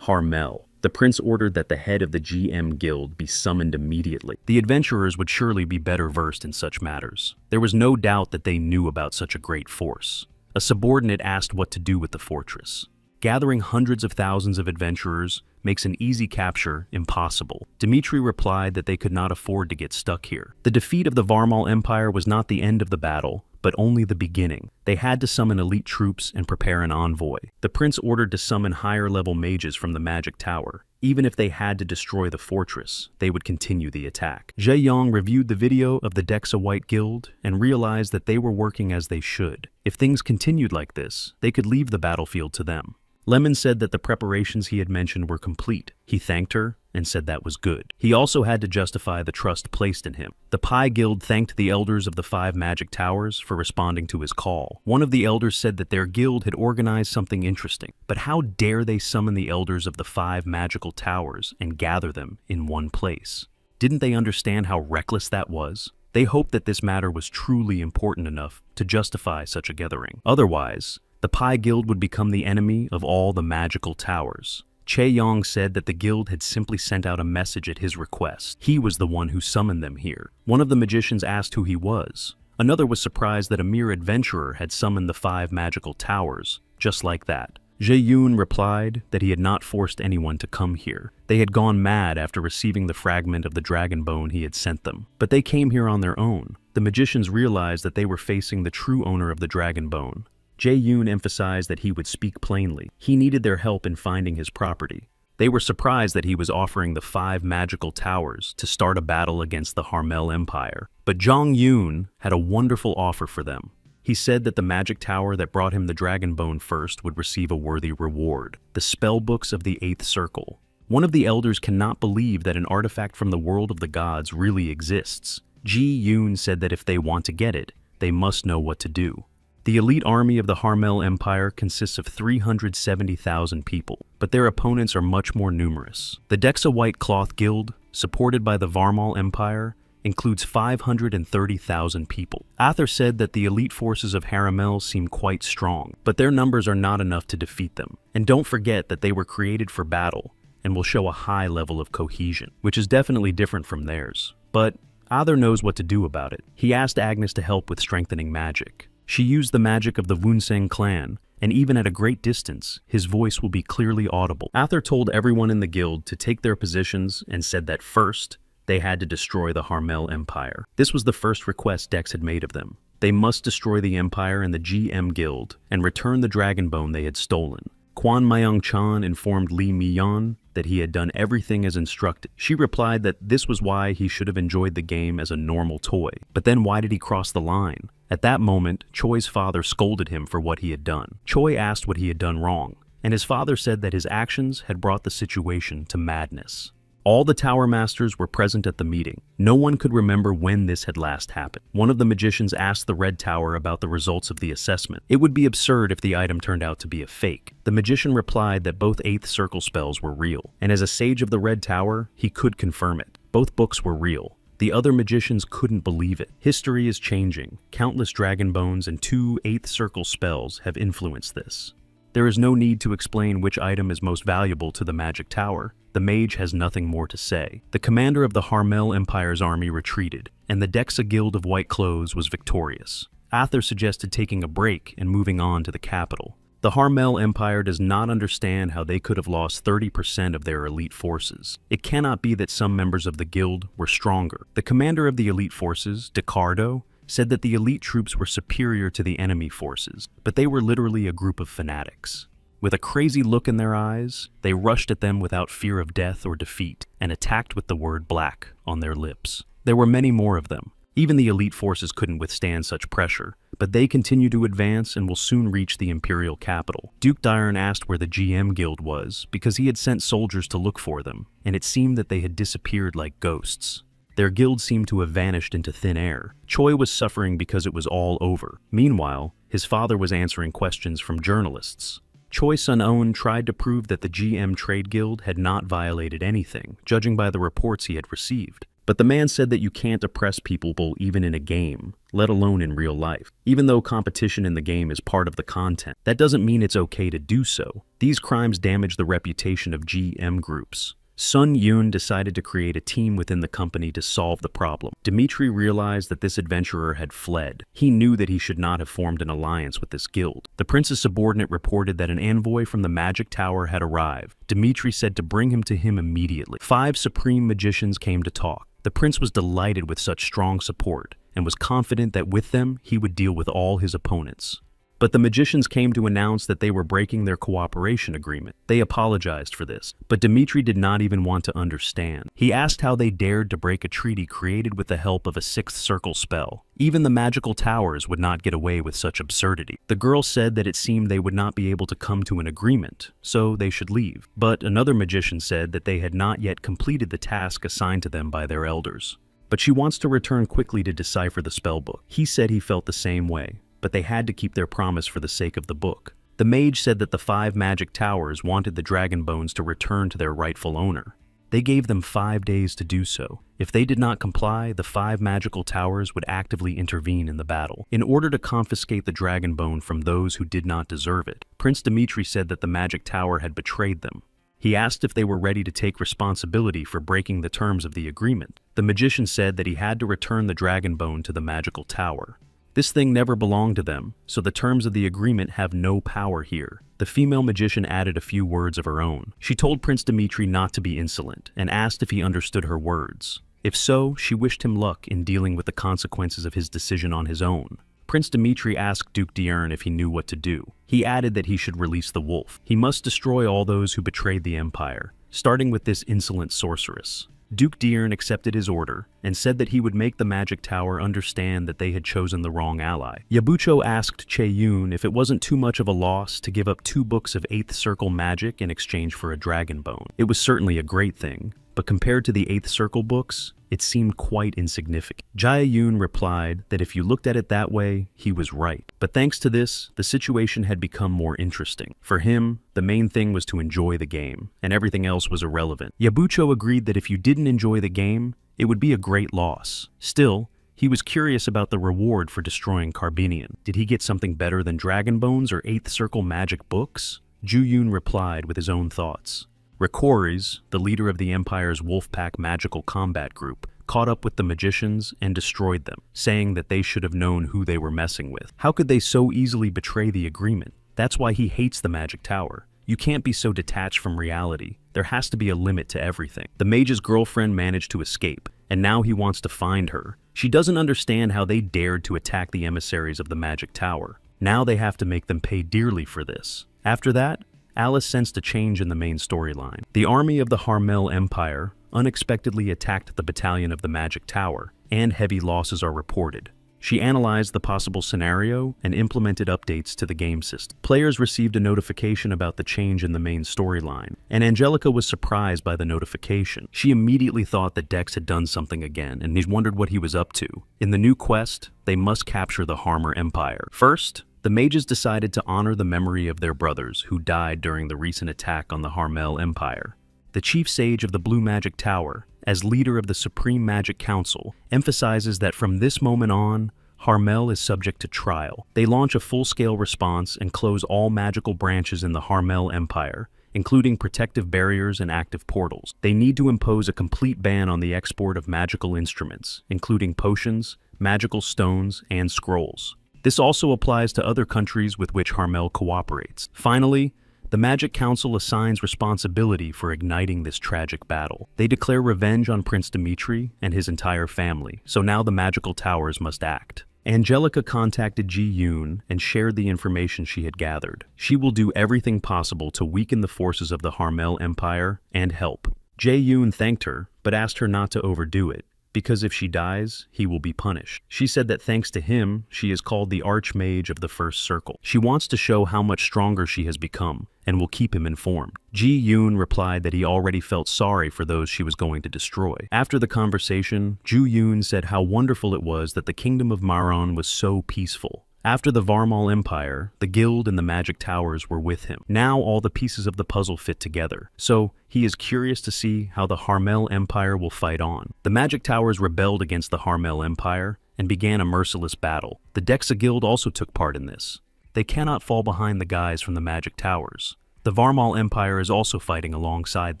Harmel. The prince ordered that the head of the GM Guild be summoned immediately. The adventurers would surely be better versed in such matters. There was no doubt that they knew about such a great force. A subordinate asked what to do with the fortress. Gathering hundreds of thousands of adventurers makes an easy capture impossible. Dimitri replied that they could not afford to get stuck here. The defeat of the Varmal Empire was not the end of the battle, but only the beginning. They had to summon elite troops and prepare an envoy. The prince ordered to summon higher-level mages from the magic tower. Even if they had to destroy the fortress, they would continue the attack. Jae Yong reviewed the video of the Dexa White Guild and realized that they were working as they should. If things continued like this, they could leave the battlefield to them. Lemon said that the preparations he had mentioned were complete. He thanked her and said that was good. He also had to justify the trust placed in him. The Pi Guild thanked the elders of the 5 magic towers for responding to his call. One of the elders said that their guild had organized something interesting, but how dare they summon the elders of the 5 magical towers and gather them in one place? Didn't they understand how reckless that was? They hoped that this matter was truly important enough to justify such a gathering. Otherwise, the Pi Guild would become the enemy of all the magical towers. Chae Yong said that the guild had simply sent out a message at his request. He was the one who summoned them here. One of the magicians asked who he was. Another was surprised that a mere adventurer had summoned the 5 magical towers, just like that. Jae Yoon replied that he had not forced anyone to come here. They had gone mad after receiving the fragment of the dragon bone he had sent them. But they came here on their own. The magicians realized that they were facing the true owner of the dragon bone. Jae Yoon emphasized that he would speak plainly. He needed their help in finding his property. They were surprised that he was offering the 5 magical towers to start a battle against the Harmel Empire. But Jong Yoon had a wonderful offer for them. He said that the magic tower that brought him the dragon bone first would receive a worthy reward, the spellbooks of the 8th circle. One of the elders cannot believe that an artifact from the world of the gods really exists. Ji Yoon said that if they want to get it, they must know what to do. The elite army of the Harmel Empire consists of 370,000 people, but their opponents are much more numerous. The Dexa White Cloth Guild, supported by the Varmal Empire, includes 530,000 people. Arthur said that the elite forces of Haramel seem quite strong, but their numbers are not enough to defeat them. And don't forget that they were created for battle and will show a high level of cohesion, which is definitely different from theirs. But Arthur knows what to do about it. He asked Agnes to help with strengthening magic. She used the magic of the Wunseng clan, and even at a great distance, his voice will be clearly audible. Arthur told everyone in the guild to take their positions and said that first, they had to destroy the Harmel Empire. This was the first request Dex had made of them. They must destroy the Empire and the GM Guild and return the dragon bone they had stolen. Quan Myung-chan informed Lee Mi-yeon that he had done everything as instructed. She replied that this was why he should have enjoyed the game as a normal toy. But then why did he cross the line? At that moment, Choi's father scolded him for what he had done. Choi asked what he had done wrong, and his father said that his actions had brought the situation to madness. All the Tower Masters were present at the meeting. No one could remember when this had last happened. One of the magicians asked the Red Tower about the results of the assessment. It would be absurd if the item turned out to be a fake. The magician replied that both 8th circle spells were real, and as a sage of the Red Tower, he could confirm it. Both books were real. The other magicians couldn't believe it. History is changing. Countless dragon bones and 2 8th circle spells have influenced this. There is no need to explain which item is most valuable to the Magic Tower. The mage has nothing more to say. The commander of the Harmel Empire's army retreated, and the Dexa Guild of White Clothes was victorious. Arthur suggested taking a break and moving on to the capital. The Harmel Empire does not understand how they could have lost 30% of their elite forces. It cannot be that some members of the guild were stronger. The commander of the elite forces, DeCardo, said that the elite troops were superior to the enemy forces, but they were literally a group of fanatics. With a crazy look in their eyes, they rushed at them without fear of death or defeat, and attacked with the word black on their lips. There were many more of them. Even the elite forces couldn't withstand such pressure, but they continue to advance and will soon reach the imperial capital. Duke Diron asked where the GM Guild was, because he had sent soldiers to look for them, and it seemed that they had disappeared like ghosts. Their guild seemed to have vanished into thin air. Choi was suffering because it was all over. Meanwhile, his father was answering questions from journalists. Choi Sun-oon tried to prove that the GM Trade Guild had not violated anything, judging by the reports he had received. But the man said that you can't oppress people even in a game, let alone in real life. Even though competition in the game is part of the content, that doesn't mean it's okay to do so. These crimes damage the reputation of GM groups. Sun Yoon decided to create a team within the company to solve the problem. Dmitri realized that this adventurer had fled. He knew that he should not have formed an alliance with this guild. The prince's subordinate reported that an envoy from the Magic Tower had arrived. Dmitri said to bring him to him immediately. 5 supreme magicians came to talk. The prince was delighted with such strong support and was confident that with them he would deal with all his opponents. But the magicians came to announce that they were breaking their cooperation agreement. They apologized for this, but Dmitri did not even want to understand. He asked how they dared to break a treaty created with the help of a 6th circle spell. Even the magical towers would not get away with such absurdity. The girl said that it seemed they would not be able to come to an agreement, so they should leave. But another magician said that they had not yet completed the task assigned to them by their elders. But she wants to return quickly to decipher the spellbook. He said he felt the same way, but they had to keep their promise for the sake of the book. The mage said that the 5 magic towers wanted the dragon bones to return to their rightful owner. They gave them 5 days to do so. If they did not comply, the 5 magical towers would actively intervene in the battle. In order to confiscate the dragon bone from those who did not deserve it, Prince Dmitri said that the magic tower had betrayed them. He asked if they were ready to take responsibility for breaking the terms of the agreement. The magician said that he had to return the dragon bone to the magical tower. This thing never belonged to them, so the terms of the agreement have no power here. The female magician added a few words of her own. She told Prince Dmitri not to be insolent and asked if he understood her words. If so, she wished him luck in dealing with the consequences of his decision on his own. Prince Dmitri asked Duke Diern if he knew what to do. He added that he should release the wolf. He must destroy all those who betrayed the empire, starting with this insolent sorceress. Duke Diern accepted his order and said that he would make the Magic Tower understand that they had chosen the wrong ally. Yabucho asked Chae-yoon if it wasn't too much of a loss to give up 2 books of 8th circle magic in exchange for a dragon bone. It was certainly a great thing, but compared to the 8th circle books, it seemed quite insignificant. Jae-yoon replied that if you looked at it that way, he was right. But thanks to this, the situation had become more interesting. For him, the main thing was to enjoy the game, and everything else was irrelevant. Yabucho agreed that if you didn't enjoy the game, it would be a great loss. Still, he was curious about the reward for destroying Carbinian. Did he get something better than Dragon Bones or 8th Circle magic books? Ju-yoon replied with his own thoughts. Rikoris, the leader of the Empire's Wolfpack magical combat group, caught up with the magicians and destroyed them, saying that they should have known who they were messing with. How could they so easily betray the agreement? That's why he hates the Magic Tower. You can't be so detached from reality. There has to be a limit to everything. The mage's girlfriend managed to escape, and now he wants to find her. She doesn't understand how they dared to attack the emissaries of the Magic Tower. Now they have to make them pay dearly for this. After that, Alice sensed a change in the main storyline. The army of the Harmel Empire unexpectedly attacked the battalion of the Magic Tower, and heavy losses are reported. She analyzed the possible scenario and implemented updates to the game system. Players received a notification about the change in the main storyline, and Angelica was surprised by the notification. She immediately thought that Dex had done something again, and he wondered what he was up to. In the new quest, they must capture the Harmer Empire. First, the mages decided to honor the memory of their brothers who died during the recent attack on the Harmel Empire. The chief sage of the Blue Magic Tower, as leader of the Supreme Magic Council, emphasizes that from this moment on, Harmel is subject to trial. They launch a full-scale response and close all magical branches in the Harmel Empire, including protective barriers and active portals. They need to impose a complete ban on the export of magical instruments, including potions, magical stones, and scrolls. This also applies to other countries with which Harmel cooperates. Finally, the Magic Council assigns responsibility for igniting this tragic battle. They declare revenge on Prince Dimitri and his entire family, so now the magical towers must act. Angelica contacted Ji-yoon and shared the information she had gathered. She will do everything possible to weaken the forces of the Harmel Empire and help. Jae-yoon thanked her, but asked her not to overdo it, because if she dies, he will be punished. She said that thanks to him, she is called the Archmage of the First Circle. She wants to show how much stronger she has become, and will keep him informed. Ji-yoon replied that he already felt sorry for those she was going to destroy. After the conversation, Ju-yoon said how wonderful it was that the kingdom of Maron was so peaceful. After the Varmal Empire, the Guild and the Magic Towers were with him. Now all the pieces of the puzzle fit together, so he is curious to see how the Harmel Empire will fight on. The Magic Towers rebelled against the Harmel Empire and began a merciless battle. The Dexa Guild also took part in this. They cannot fall behind the guys from the Magic Towers. The Varmal Empire is also fighting alongside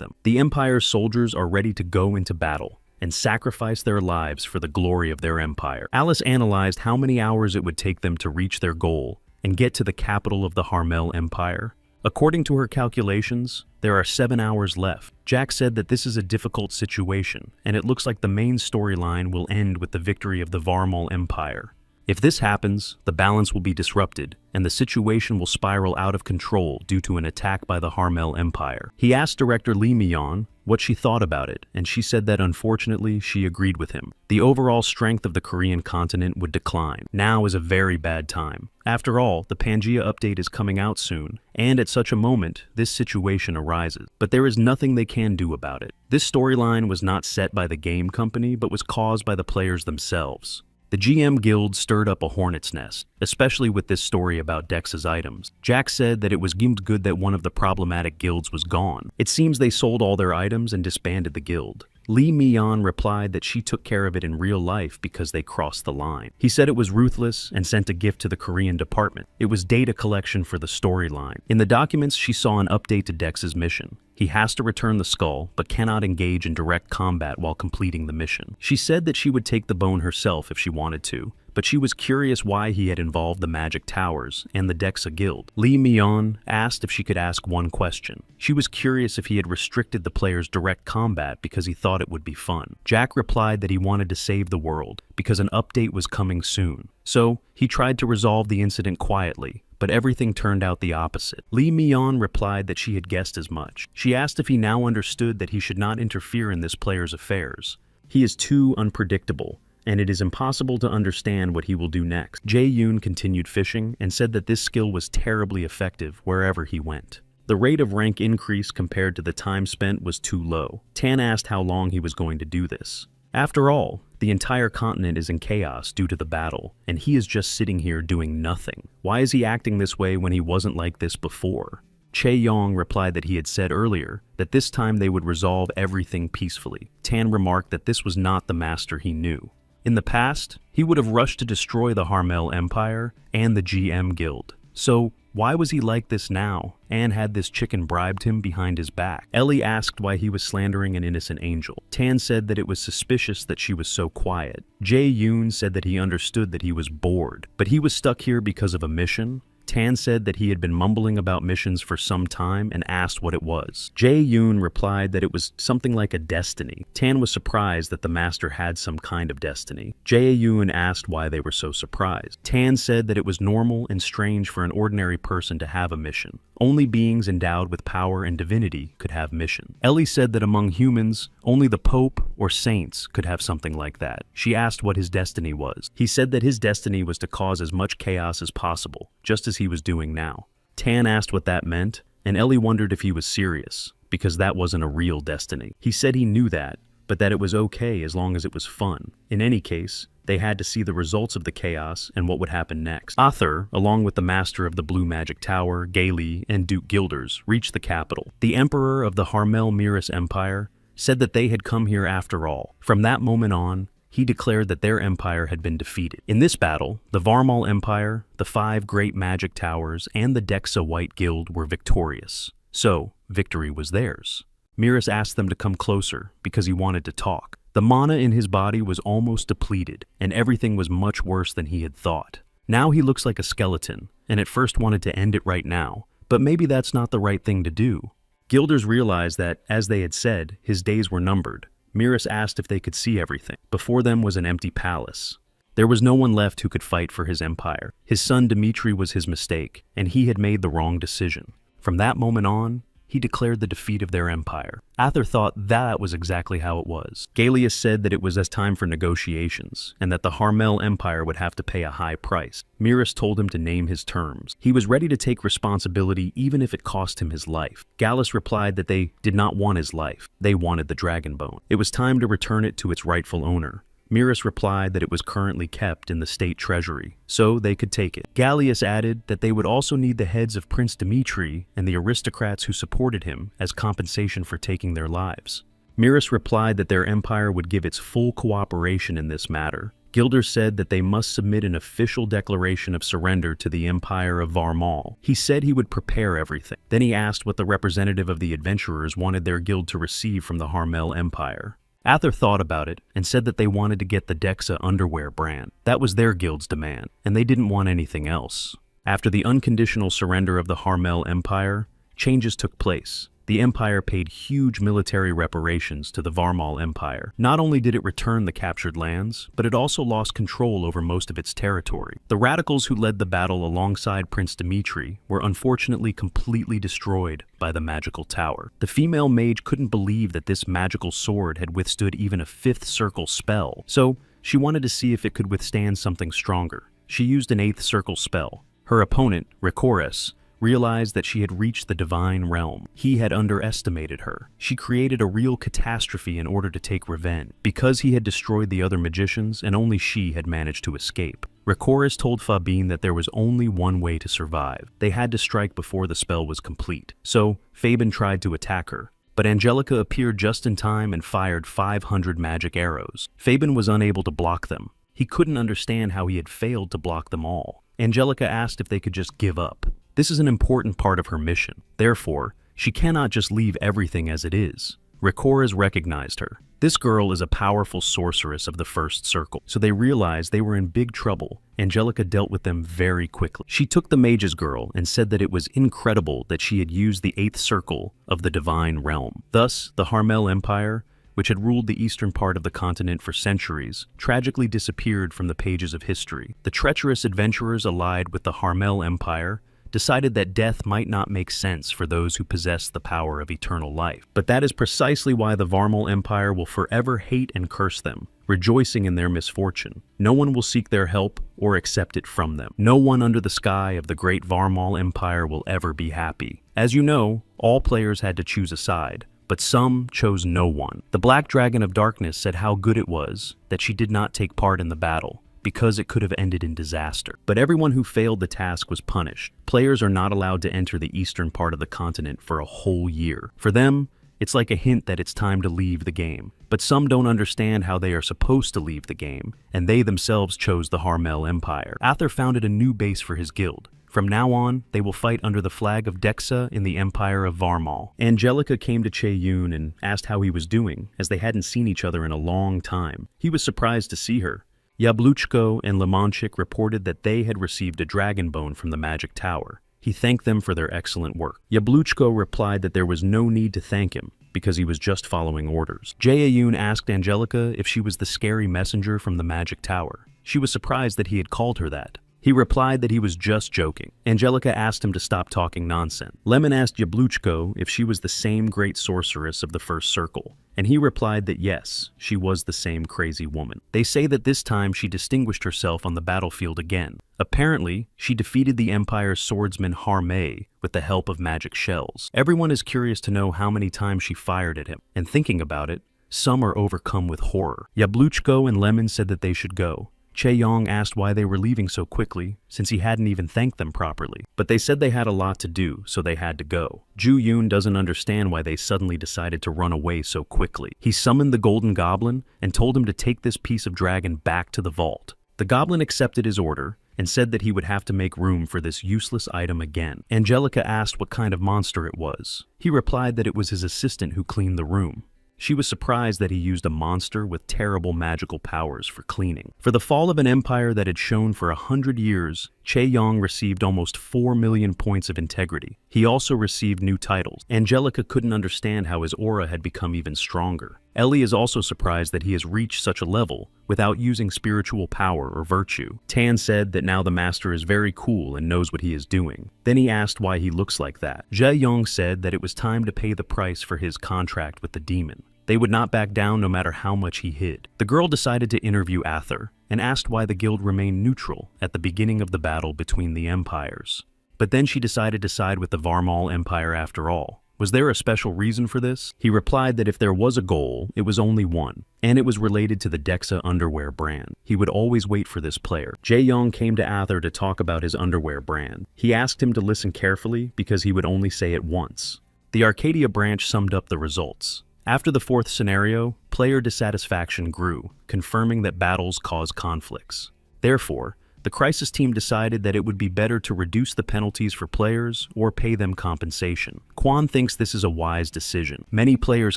them. The Empire's soldiers are ready to go into battle and sacrifice their lives for the glory of their empire. Alice analyzed how many hours it would take them to reach their goal and get to the capital of the Harmel Empire. According to her calculations, there are 7 hours left. Jack said that this is a difficult situation, and it looks like the main storyline will end with the victory of the Varmal Empire. If this happens, the balance will be disrupted, and the situation will spiral out of control due to an attack by the Harmel Empire. He asked director Lee Mi-yeon what she thought about it, and she said that unfortunately she agreed with him. The overall strength of the Korean continent would decline. Now is a very bad time. After all, the Pangea update is coming out soon, and at such a moment, this situation arises. But there is nothing they can do about it. This storyline was not set by the game company, but was caused by the players themselves. The GM Guild stirred up a hornet's nest, especially with this story about Dex's items. Jack said that it was good that one of the problematic guilds was gone. It seems they sold all their items and disbanded the guild. Lee Mi-yeon replied that she took care of it in real life because they crossed the line. He said it was ruthless and sent a gift to the Korean department. It was data collection for the storyline. In the documents, she saw an update to Dex's mission. He has to return the skull, but cannot engage in direct combat while completing the mission. She said that she would take the bone herself if she wanted to, but she was curious why he had involved the Magic Towers and the Dexa Guild. Lee Mi-yeon asked if she could ask one question. She was curious if he had restricted the players' direct combat because he thought it would be fun. Jack replied that he wanted to save the world because an update was coming soon. So, he tried to resolve the incident quietly, but everything turned out the opposite. Lee Mi-yeon replied that she had guessed as much. She asked if he now understood that he should not interfere in this player's affairs. He is too unpredictable, and it is impossible to understand what he will do next. Jae-yoon continued fishing and said that this skill was terribly effective wherever he went. The rate of rank increase compared to the time spent was too low. Tan asked how long he was going to do this. After all, the entire continent is in chaos due to the battle, and he is just sitting here doing nothing. Why is he acting this way when he wasn't like this before? Che Yong replied that he had said earlier that this time they would resolve everything peacefully. Tan remarked that this was not the master he knew. In the past, he would have rushed to destroy the Harmel Empire and the GM Guild. So, why was he like this now, and had this chicken bribed him behind his back? Ellie asked why he was slandering an innocent angel. Tan said that it was suspicious that she was so quiet. Jae Yoon said that he understood that he was bored, but he was stuck here because of a mission. Tan said that he had been mumbling about missions for some time and asked what it was. Jae Yoon replied that it was something like a destiny. Tan was surprised that the master had some kind of destiny. Jae Yoon asked why they were so surprised. Tan said that it was normal and strange for an ordinary person to have a mission. Only beings endowed with power and divinity could have mission. Ellie said that among humans, only the Pope or saints could have something like that. She asked what his destiny was. He said that his destiny was to cause as much chaos as possible, just as he was doing now. Tan asked what that meant, and Ellie wondered if he was serious, because that wasn't a real destiny. He said he knew that, but that it was okay as long as it was fun. In any case, they had to see the results of the chaos and what would happen next. Arthur, along with the master of the Blue Magic Tower, Gailey, and Duke Gilders, reached the capital. The emperor of the Harmel Miras Empire said that they had come here after all. From that moment on, he declared that their empire had been defeated. In this battle, the Varmal Empire, the 5 Great Magic Towers, and the Dexa White Guild were victorious. So, victory was theirs. Miras asked them to come closer because he wanted to talk. The mana in his body was almost depleted, and everything was much worse than he had thought. Now he looks like a skeleton, and at first wanted to end it right now, but maybe that's not the right thing to do. Gilders realized that, as they had said, his days were numbered. Miras asked if they could see everything. Before them was an empty palace. There was no one left who could fight for his empire. His son Dimitri was his mistake, and he had made the wrong decision. From that moment on, he declared the defeat of their empire. Arthur thought that was exactly how it was. Galeus said that it was as time for negotiations, and that the Harmel Empire would have to pay a high price. Miras told him to name his terms. He was ready to take responsibility even if it cost him his life. Gallus replied that they did not want his life. They wanted the dragon bone. It was time to return it to its rightful owner. Miras replied that it was currently kept in the state treasury, so they could take it. Gallius added that they would also need the heads of Prince Dimitri and the aristocrats who supported him as compensation for taking their lives. Miras replied that their empire would give its full cooperation in this matter. Gilders said that they must submit an official declaration of surrender to the Empire of Varmal. He said he would prepare everything. Then he asked what the representative of the adventurers wanted their guild to receive from the Harmel Empire. Arthur thought about it and said that they wanted to get the Dexa underwear brand. That was their guild's demand, and they didn't want anything else. After the unconditional surrender of the Harmel Empire, changes took place. The Empire paid huge military reparations to the Varmal Empire. Not only did it return the captured lands, but it also lost control over most of its territory. The radicals who led the battle alongside Prince Dimitri were unfortunately completely destroyed by the magical tower. The female mage couldn't believe that this magical sword had withstood even a 5th circle spell, so she wanted to see if it could withstand something stronger. She used an 8th circle spell. Her opponent, Rikoris, realized that she had reached the divine realm. He had underestimated her. She created a real catastrophe in order to take revenge, because he had destroyed the other magicians and only she had managed to escape. Rikoris told Fabine that there was only one way to survive. They had to strike before the spell was complete. So, Fabin tried to attack her, but Angelica appeared just in time and fired 500 magic arrows. Fabin was unable to block them. He couldn't understand how he had failed to block them all. Angelica asked if they could just give up. This is an important part of her mission. Therefore, she cannot just leave everything as it is. Rikoris recognized her. This girl is a powerful sorceress of the first circle, so they realized they were in big trouble. Angelica dealt with them very quickly. She took the mage's girl and said that it was incredible that she had used the 8th circle of the divine realm. Thus, the Harmel Empire, which had ruled the eastern part of the continent for centuries, tragically disappeared from the pages of history. The treacherous adventurers allied with the Harmel Empire decided that death might not make sense for those who possess the power of eternal life. But that is precisely why the Varmal Empire will forever hate and curse them, rejoicing in their misfortune. No one will seek their help or accept it from them. No one under the sky of the great Varmal Empire will ever be happy. As you know, all players had to choose a side, but some chose no one. The Black Dragon of Darkness said how good it was that she did not take part in the battle, because it could have ended in disaster. But everyone who failed the task was punished. Players are not allowed to enter the eastern part of the continent for a whole year. For them, it's like a hint that it's time to leave the game. But some don't understand how they are supposed to leave the game, and they themselves chose the Harmel Empire. Ather founded a new base for his guild. From now on, they will fight under the flag of Dexa in the Empire of Varmal. Angelica came to Che-Yun and asked how he was doing, as they hadn't seen each other in a long time. He was surprised to see her. Yabluchko and Lemonchik reported that they had received a dragon bone from the magic tower. He thanked them for their excellent work. Yabluchko replied that there was no need to thank him, because he was just following orders. Jae-Yoon asked Angelica if she was the scary messenger from the magic tower. She was surprised that he had called her that. He replied that he was just joking. Angelica asked him to stop talking nonsense. Lemon asked Yabluchko if she was the same great sorceress of the first circle, and he replied that yes, she was the same crazy woman. They say that this time she distinguished herself on the battlefield again. Apparently, she defeated the Empire's swordsman Harmei with the help of magic shells. Everyone is curious to know how many times she fired at him, and thinking about it, some are overcome with horror. Yabluchko and Lemon said that they should go. Che-Yong asked why they were leaving so quickly, since he hadn't even thanked them properly. But they said they had a lot to do, so they had to go. Ju-Yoon doesn't understand why they suddenly decided to run away so quickly. He summoned the Golden Goblin and told him to take this piece of dragon back to the vault. The goblin accepted his order and said that he would have to make room for this useless item again. Angelica asked what kind of monster it was. He replied that it was his assistant who cleaned the room. She was surprised that he used a monster with terrible magical powers for cleaning. For the fall of an empire that had shone for 100 years, Che-Yong received almost 4 million points of integrity. He also received new titles. Angelica couldn't understand how his aura had become even stronger. Ellie is also surprised that he has reached such a level without using spiritual power or virtue. Tan said that now the master is very cool and knows what he is doing. Then he asked why he looks like that. Jae-Yong said that it was time to pay the price for his contract with the demon. They would not back down no matter how much he hid. The girl decided to interview Ather and asked why the guild remained neutral at the beginning of the battle between the empires. But then she decided to side with the Varmal Empire after all. Was there a special reason for this? He replied that if there was a goal, it was only one, and it was related to the Dexa underwear brand. He would always wait for this player. Jae-Yong came to Ather to talk about his underwear brand. He asked him to listen carefully because he would only say it once. The Arcadia branch summed up the results. After the fourth scenario, player dissatisfaction grew, confirming that battles cause conflicts. Therefore, the Crisis team decided that it would be better to reduce the penalties for players or pay them compensation. Kwon thinks this is a wise decision. Many players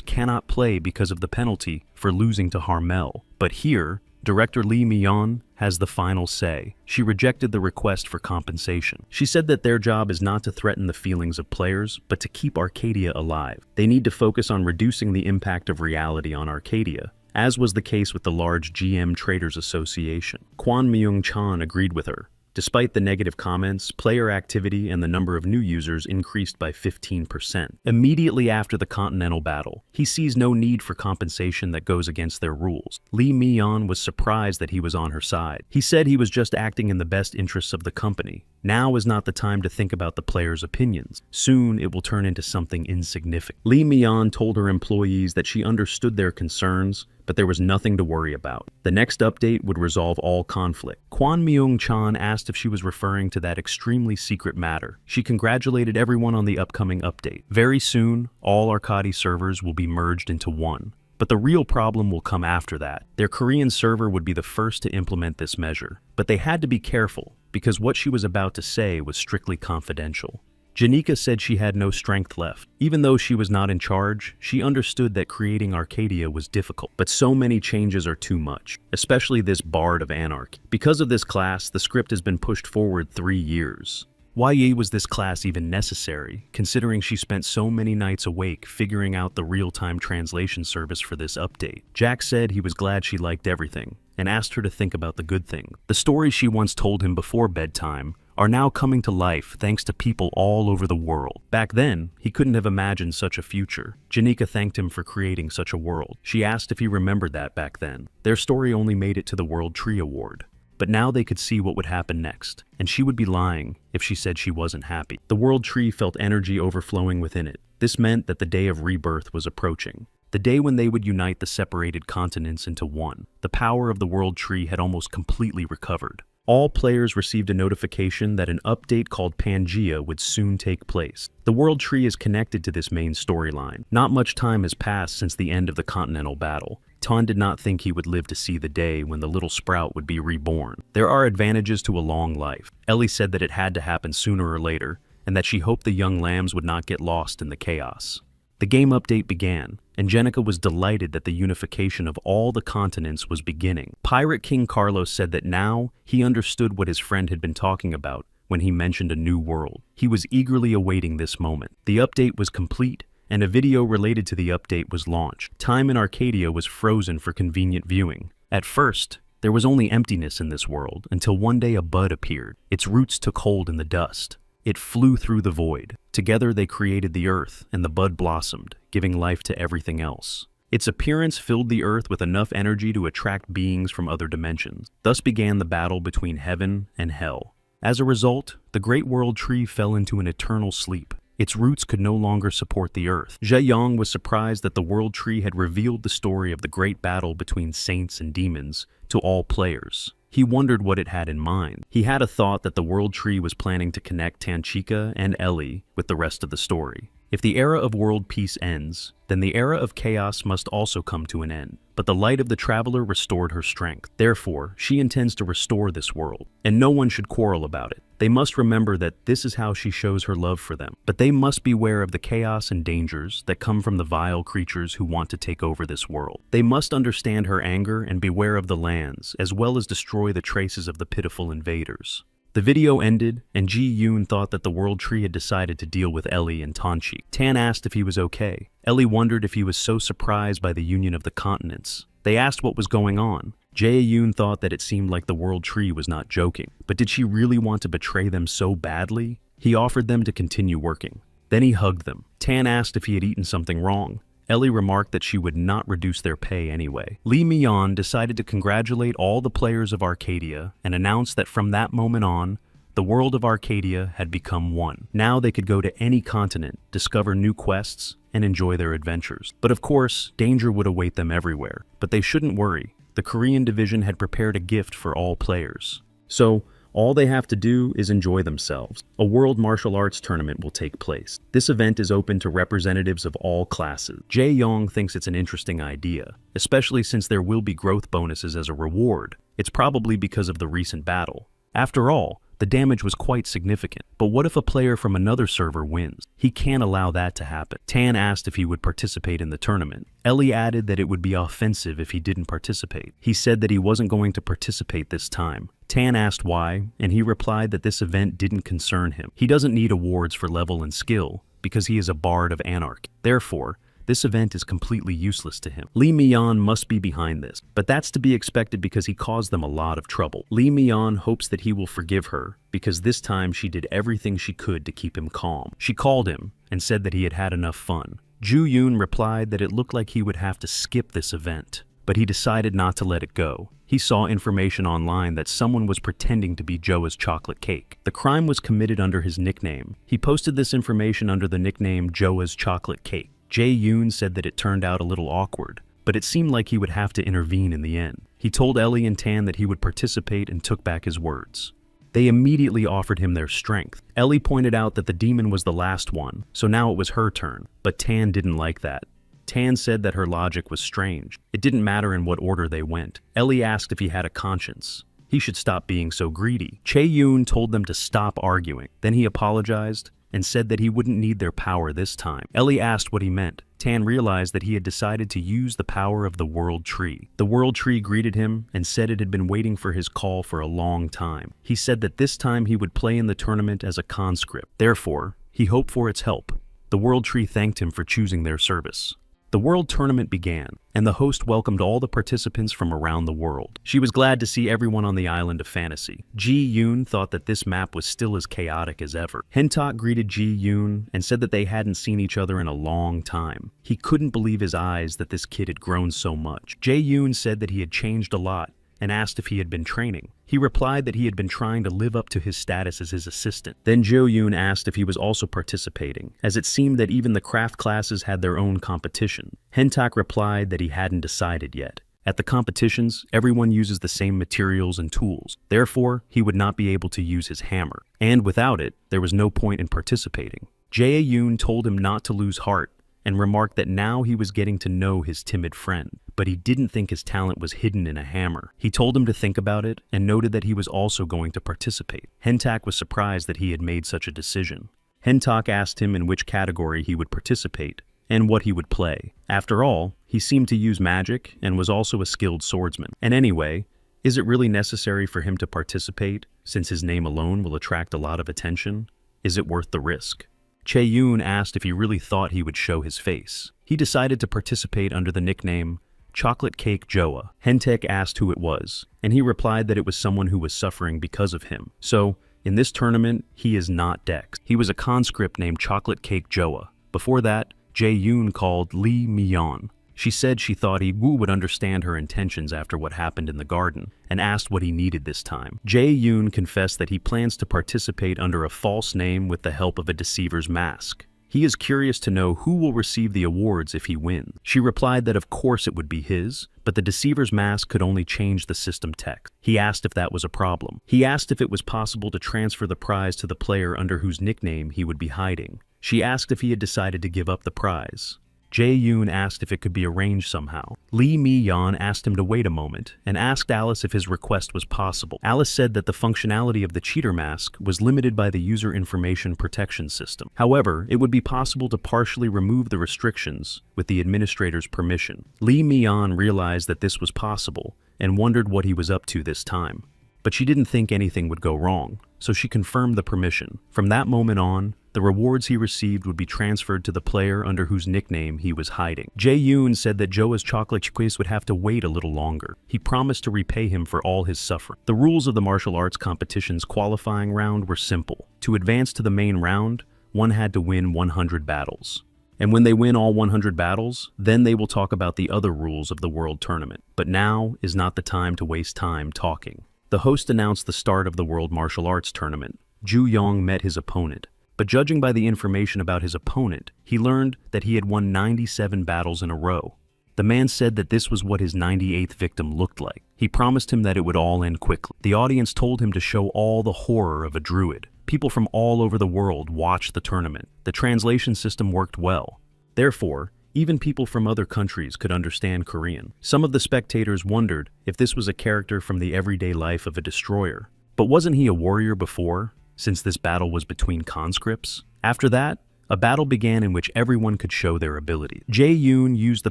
cannot play because of the penalty for losing to Harmel, but here, Director Lee Mi-yeon has the final say. She rejected the request for compensation. She said that their job is not to threaten the feelings of players, but to keep Arcadia alive. They need to focus on reducing the impact of reality on Arcadia, as was the case with the large GM Traders Association. Kwon Myung-chan agreed with her. Despite the negative comments, player activity and the number of new users increased by 15%. Immediately after the Continental Battle, he sees no need for compensation that goes against their rules. Lee Mi-yeon was surprised that he was on her side. He said he was just acting in the best interests of the company. Now is not the time to think about the players' opinions. Soon it will turn into something insignificant. Lee Mi-yeon told her employees that she understood their concerns, but there was nothing to worry about. The next update would resolve all conflict. Kwon Myung-chan asked if she was referring to that extremely secret matter. She congratulated everyone on the upcoming update. Very soon, all Arcadia servers will be merged into one. But the real problem will come after that. Their Korean server would be the first to implement this measure. But they had to be careful, because what she was about to say was strictly confidential. Janika said she had no strength left. Even though she was not in charge, she understood that creating Arcadia was difficult. But so many changes are too much, especially this Bard of Anarchy. Because of this class, the script has been pushed forward 3 years. Why was this class even necessary, considering she spent so many nights awake figuring out the real-time translation service for this update? Jack said he was glad she liked everything, and asked her to think about the good thing. The stories she once told him before bedtime are now coming to life thanks to people all over the world. Back then, he couldn't have imagined such a future. Janika thanked him for creating such a world. She asked if he remembered that back then. Their story only made it to the World Tree Award. But now they could see what would happen next, and she would be lying if she said she wasn't happy. The world tree felt energy overflowing within it. This meant that the day of rebirth was approaching. The day when they would unite the separated continents into one. The power of the world tree had almost completely recovered. All players received a notification that an update called Pangea would soon take place. The world tree is connected to this main storyline. Not much time has passed since the end of the continental battle. Ton did not think he would live to see the day when the little sprout would be reborn. There are advantages to a long life. Ellie said that it had to happen sooner or later, and that she hoped the young lambs would not get lost in the chaos. The game update began, and Jenica was delighted that the unification of all the continents was beginning. Pirate King Carlos said that now he understood what his friend had been talking about when he mentioned a new world. He was eagerly awaiting this moment. The update was complete, and a video related to the update was launched. Time in Arcadia was frozen for convenient viewing. At first, there was only emptiness in this world until one day a bud appeared. Its roots took hold in the dust. It flew through the void. Together they created the earth, and the bud blossomed, giving life to everything else. Its appearance filled the earth with enough energy to attract beings from other dimensions. Thus began the battle between heaven and hell. As a result, the great world tree fell into an eternal sleep. Its roots could no longer support the earth. Zheyong was surprised that the world tree had revealed the story of the great battle between saints and demons to all players. He wondered what it had in mind. He had a thought that the world tree was planning to connect Tanchika and Ellie with the rest of the story. If the era of world peace ends, then the era of chaos must also come to an end. But the light of the traveler restored her strength. Therefore, she intends to restore this world, and no one should quarrel about it. They must remember that this is how she shows her love for them. But they must beware of the chaos and dangers that come from the vile creatures who want to take over this world. They must understand her anger and beware of the lands, as well as destroy the traces of the pitiful invaders. The video ended, and Ji-yoon thought that the world tree had decided to deal with Ellie and Tanchi. Tan asked if he was okay. Ellie wondered if he was so surprised by the union of the continents. They asked what was going on. Jae-yoon thought that it seemed like the world tree was not joking. But did she really want to betray them so badly? He offered them to continue working. Then he hugged them. Tan asked if he had eaten something wrong. Ellie remarked that she would not reduce their pay anyway. Lee Mi-yeon decided to congratulate all the players of Arcadia and announced that from that moment on, the world of Arcadia had become one. Now they could go to any continent, discover new quests, and enjoy their adventures. But of course, danger would await them everywhere. But they shouldn't worry. The Korean division had prepared a gift for all players. So, all they have to do is enjoy themselves. A world martial arts tournament will take place. This event is open to representatives of all classes. Jae-young thinks it's an interesting idea, especially since there will be growth bonuses as a reward. It's probably because of the recent battle. After all, the damage was quite significant. But what if a player from another server wins? He can't allow that to happen. Tan asked if he would participate in the tournament. Ellie added that it would be offensive if he didn't participate. He said that he wasn't going to participate this time. Tan asked why, and he replied that this event didn't concern him. He doesn't need awards for level and skill, because he is a bard of anarchy. Therefore, this event is completely useless to him. Lee Mi-yeon must be behind this, but that's to be expected because he caused them a lot of trouble. Lee Mi-yeon hopes that he will forgive her, because this time she did everything she could to keep him calm. She called him and said that he had had enough fun. Ju-yoon replied that it looked like he would have to skip this event, but he decided not to let it go. He saw information online that someone was pretending to be Joa's chocolate cake. The crime was committed under his nickname. He posted this information under the nickname Joa's chocolate cake. Jae-yoon said that it turned out a little awkward, but it seemed like he would have to intervene in the end. He told Ellie and Tan that he would participate and took back his words. They immediately offered him their strength. Ellie pointed out that the demon was the last one, so now it was her turn, but Tan didn't like that. Tan said that her logic was strange. It didn't matter in what order they went. Ellie asked if he had a conscience. He should stop being so greedy. Chae-yoon told them to stop arguing. Then he apologized and said that he wouldn't need their power this time. Ellie asked what he meant. Tan realized that he had decided to use the power of the world tree. The world tree greeted him and said it had been waiting for his call for a long time. He said that this time he would play in the tournament as a conscript. Therefore, he hoped for its help. The world tree thanked him for choosing their service. The world tournament began, and the host welcomed all the participants from around the world. She was glad to see everyone on the island of fantasy. Ji-yoon thought that this map was still as chaotic as ever. Hentok greeted Ji-yoon and said that they hadn't seen each other in a long time. He couldn't believe his eyes that this kid had grown so much. Jae-yoon said that he had changed a lot and asked if he had been training. He replied that he had been trying to live up to his status as his assistant. Then Jo-yoon asked if he was also participating, as it seemed that even the craft classes had their own competition. Hentak replied that he hadn't decided yet. At the competitions, everyone uses the same materials and tools. Therefore, he would not be able to use his hammer. And without it, there was no point in participating. Jae-yoon told him not to lose heart, and remarked that now he was getting to know his timid friend, but he didn't think his talent was hidden in a hammer. He told him to think about it, and noted that he was also going to participate. Hentak was surprised that he had made such a decision. Hentak asked him in which category he would participate, and what he would play. After all, he seemed to use magic and was also a skilled swordsman. And anyway, is it really necessary for him to participate, since his name alone will attract a lot of attention? Is it worth the risk? Chae-yoon asked if he really thought he would show his face. He decided to participate under the nickname Chocolate Cake Joa. Hentek asked who it was, and he replied that it was someone who was suffering because of him. So, in this tournament, he is not Dex. He was a conscript named Chocolate Cake Joa. Before that, Jae-yoon called Lee Mi-yeon. She said she thought Woo would understand her intentions after what happened in the garden, and asked what he needed this time. Jae-yoon confessed that he plans to participate under a false name with the help of a deceiver's mask. He is curious to know who will receive the awards if he wins. She replied that of course it would be his, but the deceiver's mask could only change the system text. He asked if that was a problem. He asked if it was possible to transfer the prize to the player under whose nickname he would be hiding. She asked if he had decided to give up the prize. Jae-yoon asked if it could be arranged somehow. Lee Mi-yeon asked him to wait a moment, and asked Alice if his request was possible. Alice said that the functionality of the cheater mask was limited by the user information protection system. However, it would be possible to partially remove the restrictions with the administrator's permission. Lee Mi-yeon realized that this was possible, and wondered what he was up to this time. But she didn't think anything would go wrong, so she confirmed the permission. From that moment on, the rewards he received would be transferred to the player under whose nickname he was hiding. Jae-yoon said that Joa's chocolate quiz would have to wait a little longer. He promised to repay him for all his suffering. The rules of the martial arts competition's qualifying round were simple. To advance to the main round, one had to win 100 battles. And when they win all 100 battles, then they will talk about the other rules of the world tournament. But now is not the time to waste time talking. The host announced the start of the World Martial Arts Tournament. Ju Yong met his opponent. But judging by the information about his opponent, he learned that he had won 97 battles in a row. The man said that this was what his 98th victim looked like. He promised him that it would all end quickly. The audience told him to show all the horror of a druid. People from all over the world watched the tournament. The translation system worked well. Therefore, even people from other countries could understand Korean. Some of the spectators wondered if this was a character from the everyday life of a destroyer. But wasn't he a warrior before, since this battle was between conscripts? After that, a battle began in which everyone could show their ability. Jae-yoon used the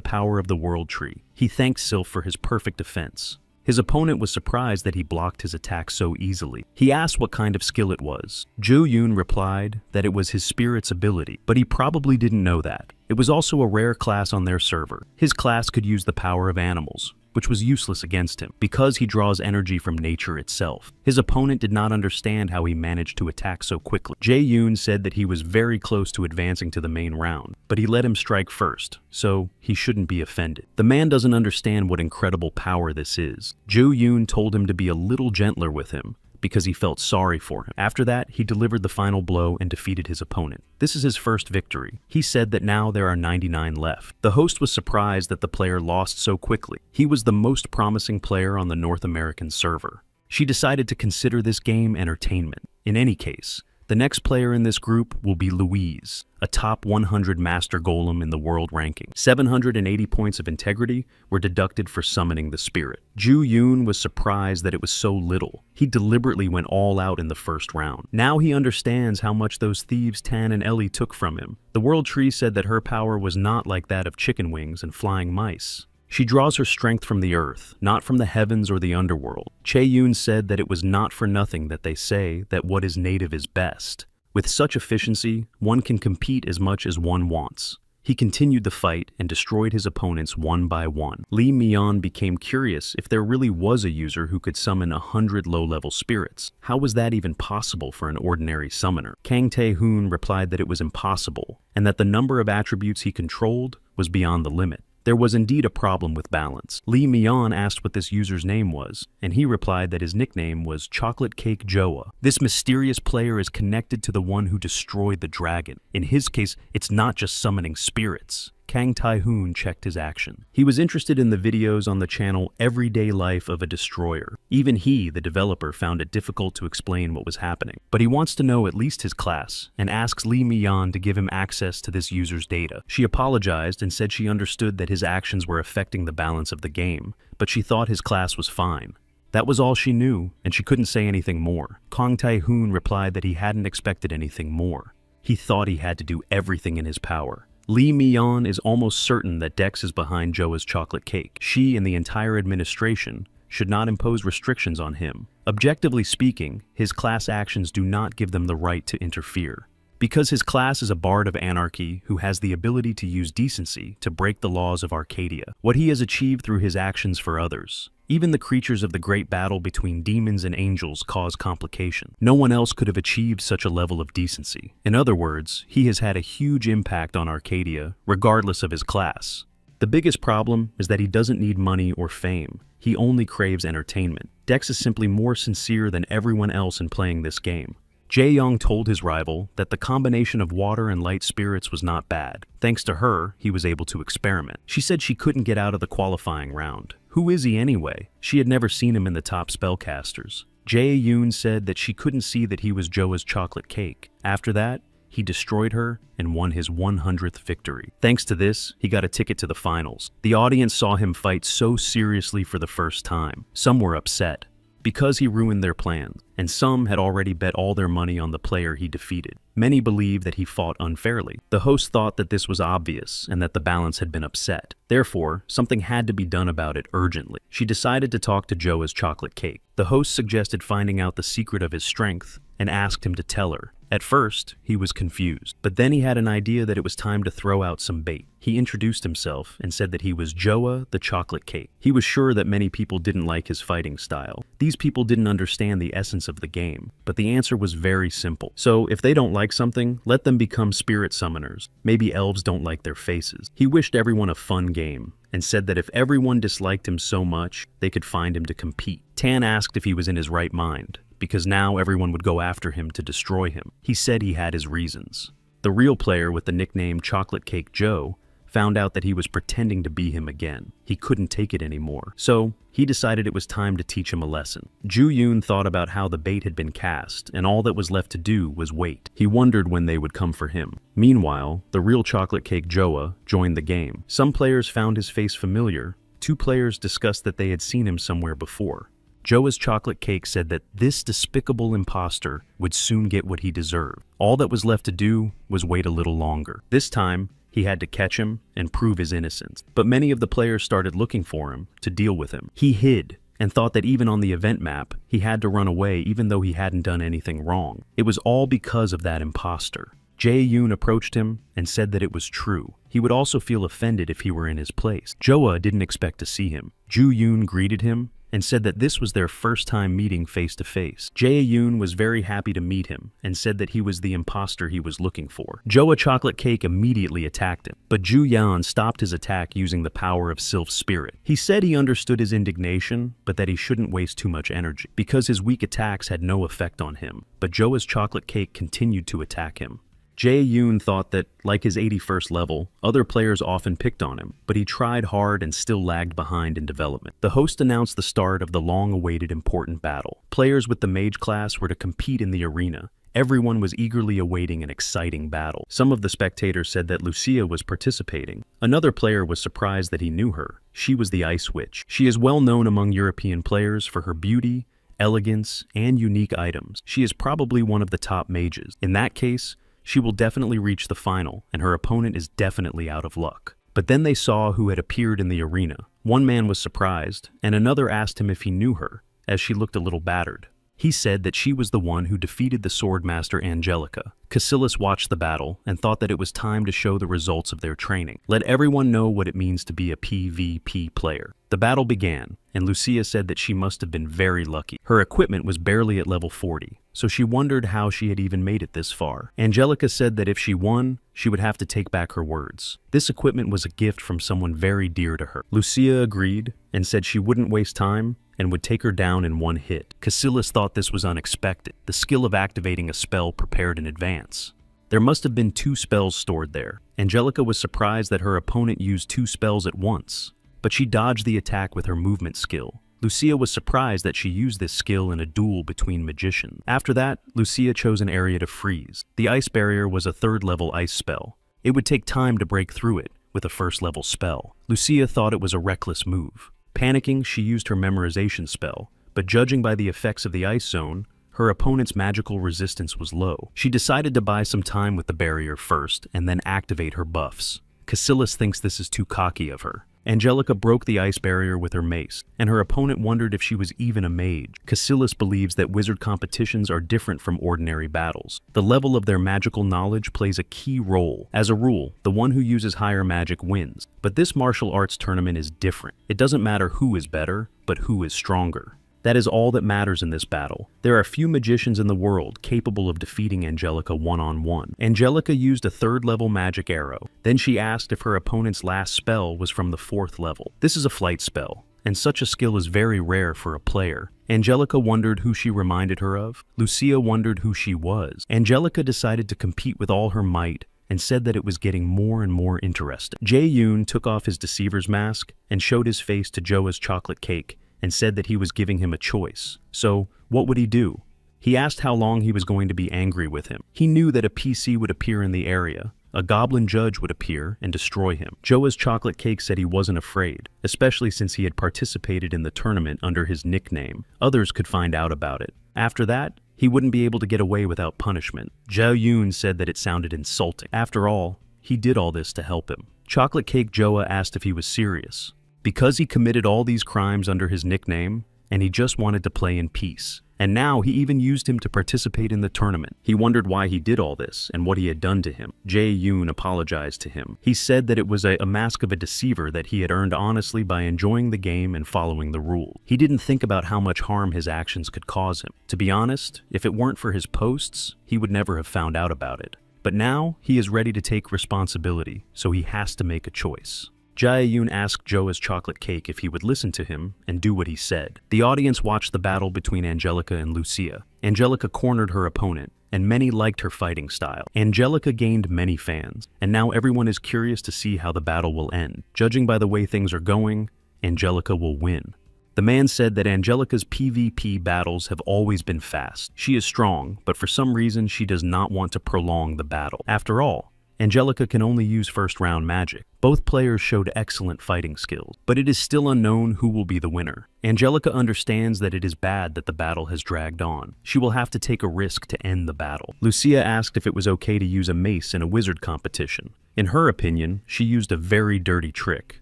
power of the World Tree. He thanked Sylph for his perfect defense. His opponent was surprised that he blocked his attack so easily. He asked what kind of skill it was. Jo-yoon replied that it was his spirit's ability, but he probably didn't know that. It was also a rare class on their server. His class could use the power of animals, which was useless against him, because he draws energy from nature itself. His opponent did not understand how he managed to attack so quickly. Jae-yoon said that he was very close to advancing to the main round, but he let him strike first, so he shouldn't be offended. The man doesn't understand what incredible power this is. Jo-yoon told him to be a little gentler with him, because he felt sorry for him. After that, he delivered the final blow and defeated his opponent. This is his first victory. He said that now there are 99 left. The host was surprised that the player lost so quickly. He was the most promising player on the North American server. She decided to consider this game entertainment. In any case, the next player in this group will be Louise, a top 100 master golem in the world ranking. 780 points of integrity were deducted for summoning the spirit. Ju-yoon was surprised that it was so little. He deliberately went all out in the first round. Now he understands how much those thieves Tan and Ellie took from him. The World Tree said that her power was not like that of chicken wings and flying mice. She draws her strength from the earth, not from the heavens or the underworld. Chae-yoon said that it was not for nothing that they say that what is native is best. With such efficiency, one can compete as much as one wants. He continued the fight and destroyed his opponents one by one. Lee Mi-yeon became curious if there really was a user who could summon 100 low-level spirits. How was that even possible for an ordinary summoner? Kang Tae-hoon replied that it was impossible, and that the number of attributes he controlled was beyond the limit. There was indeed a problem with balance. Lee Mian asked what this user's name was, and he replied that his nickname was Chocolate Cake Joa. This mysterious player is connected to the one who destroyed the dragon. In his case, it's not just summoning spirits. Kang Tai-hoon checked his action. He was interested in the videos on the channel Everyday Life of a Destroyer. Even he, the developer, found it difficult to explain what was happening. But he wants to know at least his class, and asks Lee Mian to give him access to this user's data. She apologized and said she understood that his actions were affecting the balance of the game, but she thought his class was fine. That was all she knew, and she couldn't say anything more. Kang Tai-hoon replied that he hadn't expected anything more. He thought he had to do everything in his power. Lee Mian is almost certain that Dex is behind Joa's chocolate cake. She and the entire administration should not impose restrictions on him. Objectively speaking, his class actions do not give them the right to interfere. Because his class is a bard of anarchy who has the ability to use decency to break the laws of Arcadia, what he has achieved through his actions for others. Even the creatures of the great battle between demons and angels cause complication. No one else could have achieved such a level of decency. In other words, he has had a huge impact on Arcadia, regardless of his class. The biggest problem is that he doesn't need money or fame. He only craves entertainment. Dex is simply more sincere than everyone else in playing this game. Jae-young told his rival that the combination of water and light spirits was not bad. Thanks to her, he was able to experiment. She said she couldn't get out of the qualifying round. Who is he anyway? She had never seen him in the top spellcasters. Jae-yoon said that she couldn't see that he was Joa's chocolate cake. After that, he destroyed her and won his 100th victory. Thanks to this, he got a ticket to the finals. The audience saw him fight so seriously for the first time. Some were upset because he ruined their plans, and some had already bet all their money on the player he defeated. Many believed that he fought unfairly. The host thought that this was obvious and that the balance had been upset. Therefore, something had to be done about it urgently. She decided to talk to Joa's chocolate cake. The host suggested finding out the secret of his strength and asked him to tell her. At first, he was confused, but then he had an idea that it was time to throw out some bait. He introduced himself and said that he was Joa the chocolate cake. He was sure that many people didn't like his fighting style. These people didn't understand the essence of the game, but the answer was very simple. So if they don't like something, let them become spirit summoners. Maybe elves don't like their faces. He wished everyone a fun game and said that if everyone disliked him so much, they could find him to compete. Tan asked if he was in his right mind, because now everyone would go after him to destroy him. He said he had his reasons. The real player with the nickname Chocolate Cake Joe found out that he was pretending to be him again. He couldn't take it anymore. So he decided it was time to teach him a lesson. Ju-yoon thought about how the bait had been cast, and all that was left to do was wait. He wondered when they would come for him. Meanwhile, the real Chocolate Cake Joa joined the game. Some players found his face familiar. 2 players discussed that they had seen him somewhere before. Joa's chocolate cake said that this despicable imposter would soon get what he deserved. All that was left to do was wait a little longer. This time, he had to catch him and prove his innocence. But many of the players started looking for him to deal with him. He hid and thought that even on the event map, he had to run away even though he hadn't done anything wrong. It was all because of that imposter. Jae-yoon approached him and said that it was true. He would also feel offended if he were in his place. Joa didn't expect to see him. Ju-yoon greeted him and said that this was their first time meeting face-to-face. Jae-yoon was very happy to meet him and said that he was the imposter he was looking for. Joa Chocolate Cake immediately attacked him, but Ju-yan stopped his attack using the power of Sylph's spirit. He said he understood his indignation, but that he shouldn't waste too much energy, because his weak attacks had no effect on him. But Joa's Chocolate Cake continued to attack him. Jae-yoon thought that, like his 81st level, other players often picked on him, but he tried hard and still lagged behind in development. The host announced the start of the long-awaited important battle. Players with the mage class were to compete in the arena. Everyone was eagerly awaiting an exciting battle. Some of the spectators said that Lucia was participating. Another player was surprised that he knew her. She was the Ice Witch. She is well known among European players for her beauty, elegance, and unique items. She is probably one of the top mages. In that case, she will definitely reach the final, and her opponent is definitely out of luck. But then they saw who had appeared in the arena. One man was surprised, and another asked him if he knew her, as she looked a little battered. He said that she was the one who defeated the Swordmaster Angelica. Cassilis watched the battle and thought that it was time to show the results of their training. Let everyone know what it means to be a PvP player. The battle began, and Lucia said that she must have been very lucky. Her equipment was barely at level 40, so she wondered how she had even made it this far. Angelica said that if she won, she would have to take back her words. This equipment was a gift from someone very dear to her. Lucia agreed and said she wouldn't waste time and would take her down in one hit. Casillas thought this was unexpected, the skill of activating a spell prepared in advance. There must have been 2 spells stored there. Angelica was surprised that her opponent used 2 spells at once, but she dodged the attack with her movement skill. Lucia was surprised that she used this skill in a duel between magicians. After that, Lucia chose an area to freeze. The ice barrier was a 3rd level ice spell. It would take time to break through it with a 1st level spell. Lucia thought it was a reckless move. Panicking, she used her memorization spell, but judging by the effects of the ice zone, her opponent's magical resistance was low. She decided to buy some time with the barrier first and then activate her buffs. Casillas thinks this is too cocky of her. Angelica broke the ice barrier with her mace, and her opponent wondered if she was even a mage. Casillas believes that wizard competitions are different from ordinary battles. The level of their magical knowledge plays a key role. As a rule, the one who uses higher magic wins. But this martial arts tournament is different. It doesn't matter who is better, but who is stronger. That is all that matters in this battle. There are few magicians in the world capable of defeating Angelica one-on-one. Angelica used a 3rd level magic arrow. Then she asked if her opponent's last spell was from the 4th level. This is a flight spell, and such a skill is very rare for a player. Angelica wondered who she reminded her of. Lucia wondered who she was. Angelica decided to compete with all her might and said that it was getting more and more interesting. Jae-yoon took off his deceiver's mask and showed his face to Joa's chocolate cake and said that he was giving him a choice. So, what would he do? He asked how long he was going to be angry with him. He knew that a PC would appear in the area. A goblin judge would appear and destroy him. Joa's chocolate cake said he wasn't afraid, especially since he had participated in the tournament under his nickname. Others could find out about it. After that, he wouldn't be able to get away without punishment. Jae-yoon said that it sounded insulting. After all, he did all this to help him. Chocolate Cake Joa asked if he was serious, because he committed all these crimes under his nickname, and he just wanted to play in peace. And now he even used him to participate in the tournament. He wondered why he did all this and what he had done to him. Jae-yoon apologized to him. He said that it was a mask of a deceiver that he had earned honestly by enjoying the game and following the rules. He didn't think about how much harm his actions could cause him. To be honest, if it weren't for his posts, he would never have found out about it. But now he is ready to take responsibility, so he has to make a choice. Jae-yoon asked Joa's chocolate cake if he would listen to him and do what he said. The audience watched the battle between Angelica and Lucia. Angelica cornered her opponent, and many liked her fighting style. Angelica gained many fans, and now everyone is curious to see how the battle will end. Judging by the way things are going, Angelica will win. The man said that Angelica's PvP battles have always been fast. She is strong, but for some reason she does not want to prolong the battle. After all, Angelica can only use first-round magic. Both players showed excellent fighting skills, but it is still unknown who will be the winner. Angelica understands that it is bad that the battle has dragged on. She will have to take a risk to end the battle. Lucia asked if it was okay to use a mace in a wizard competition. In her opinion, she used a very dirty trick.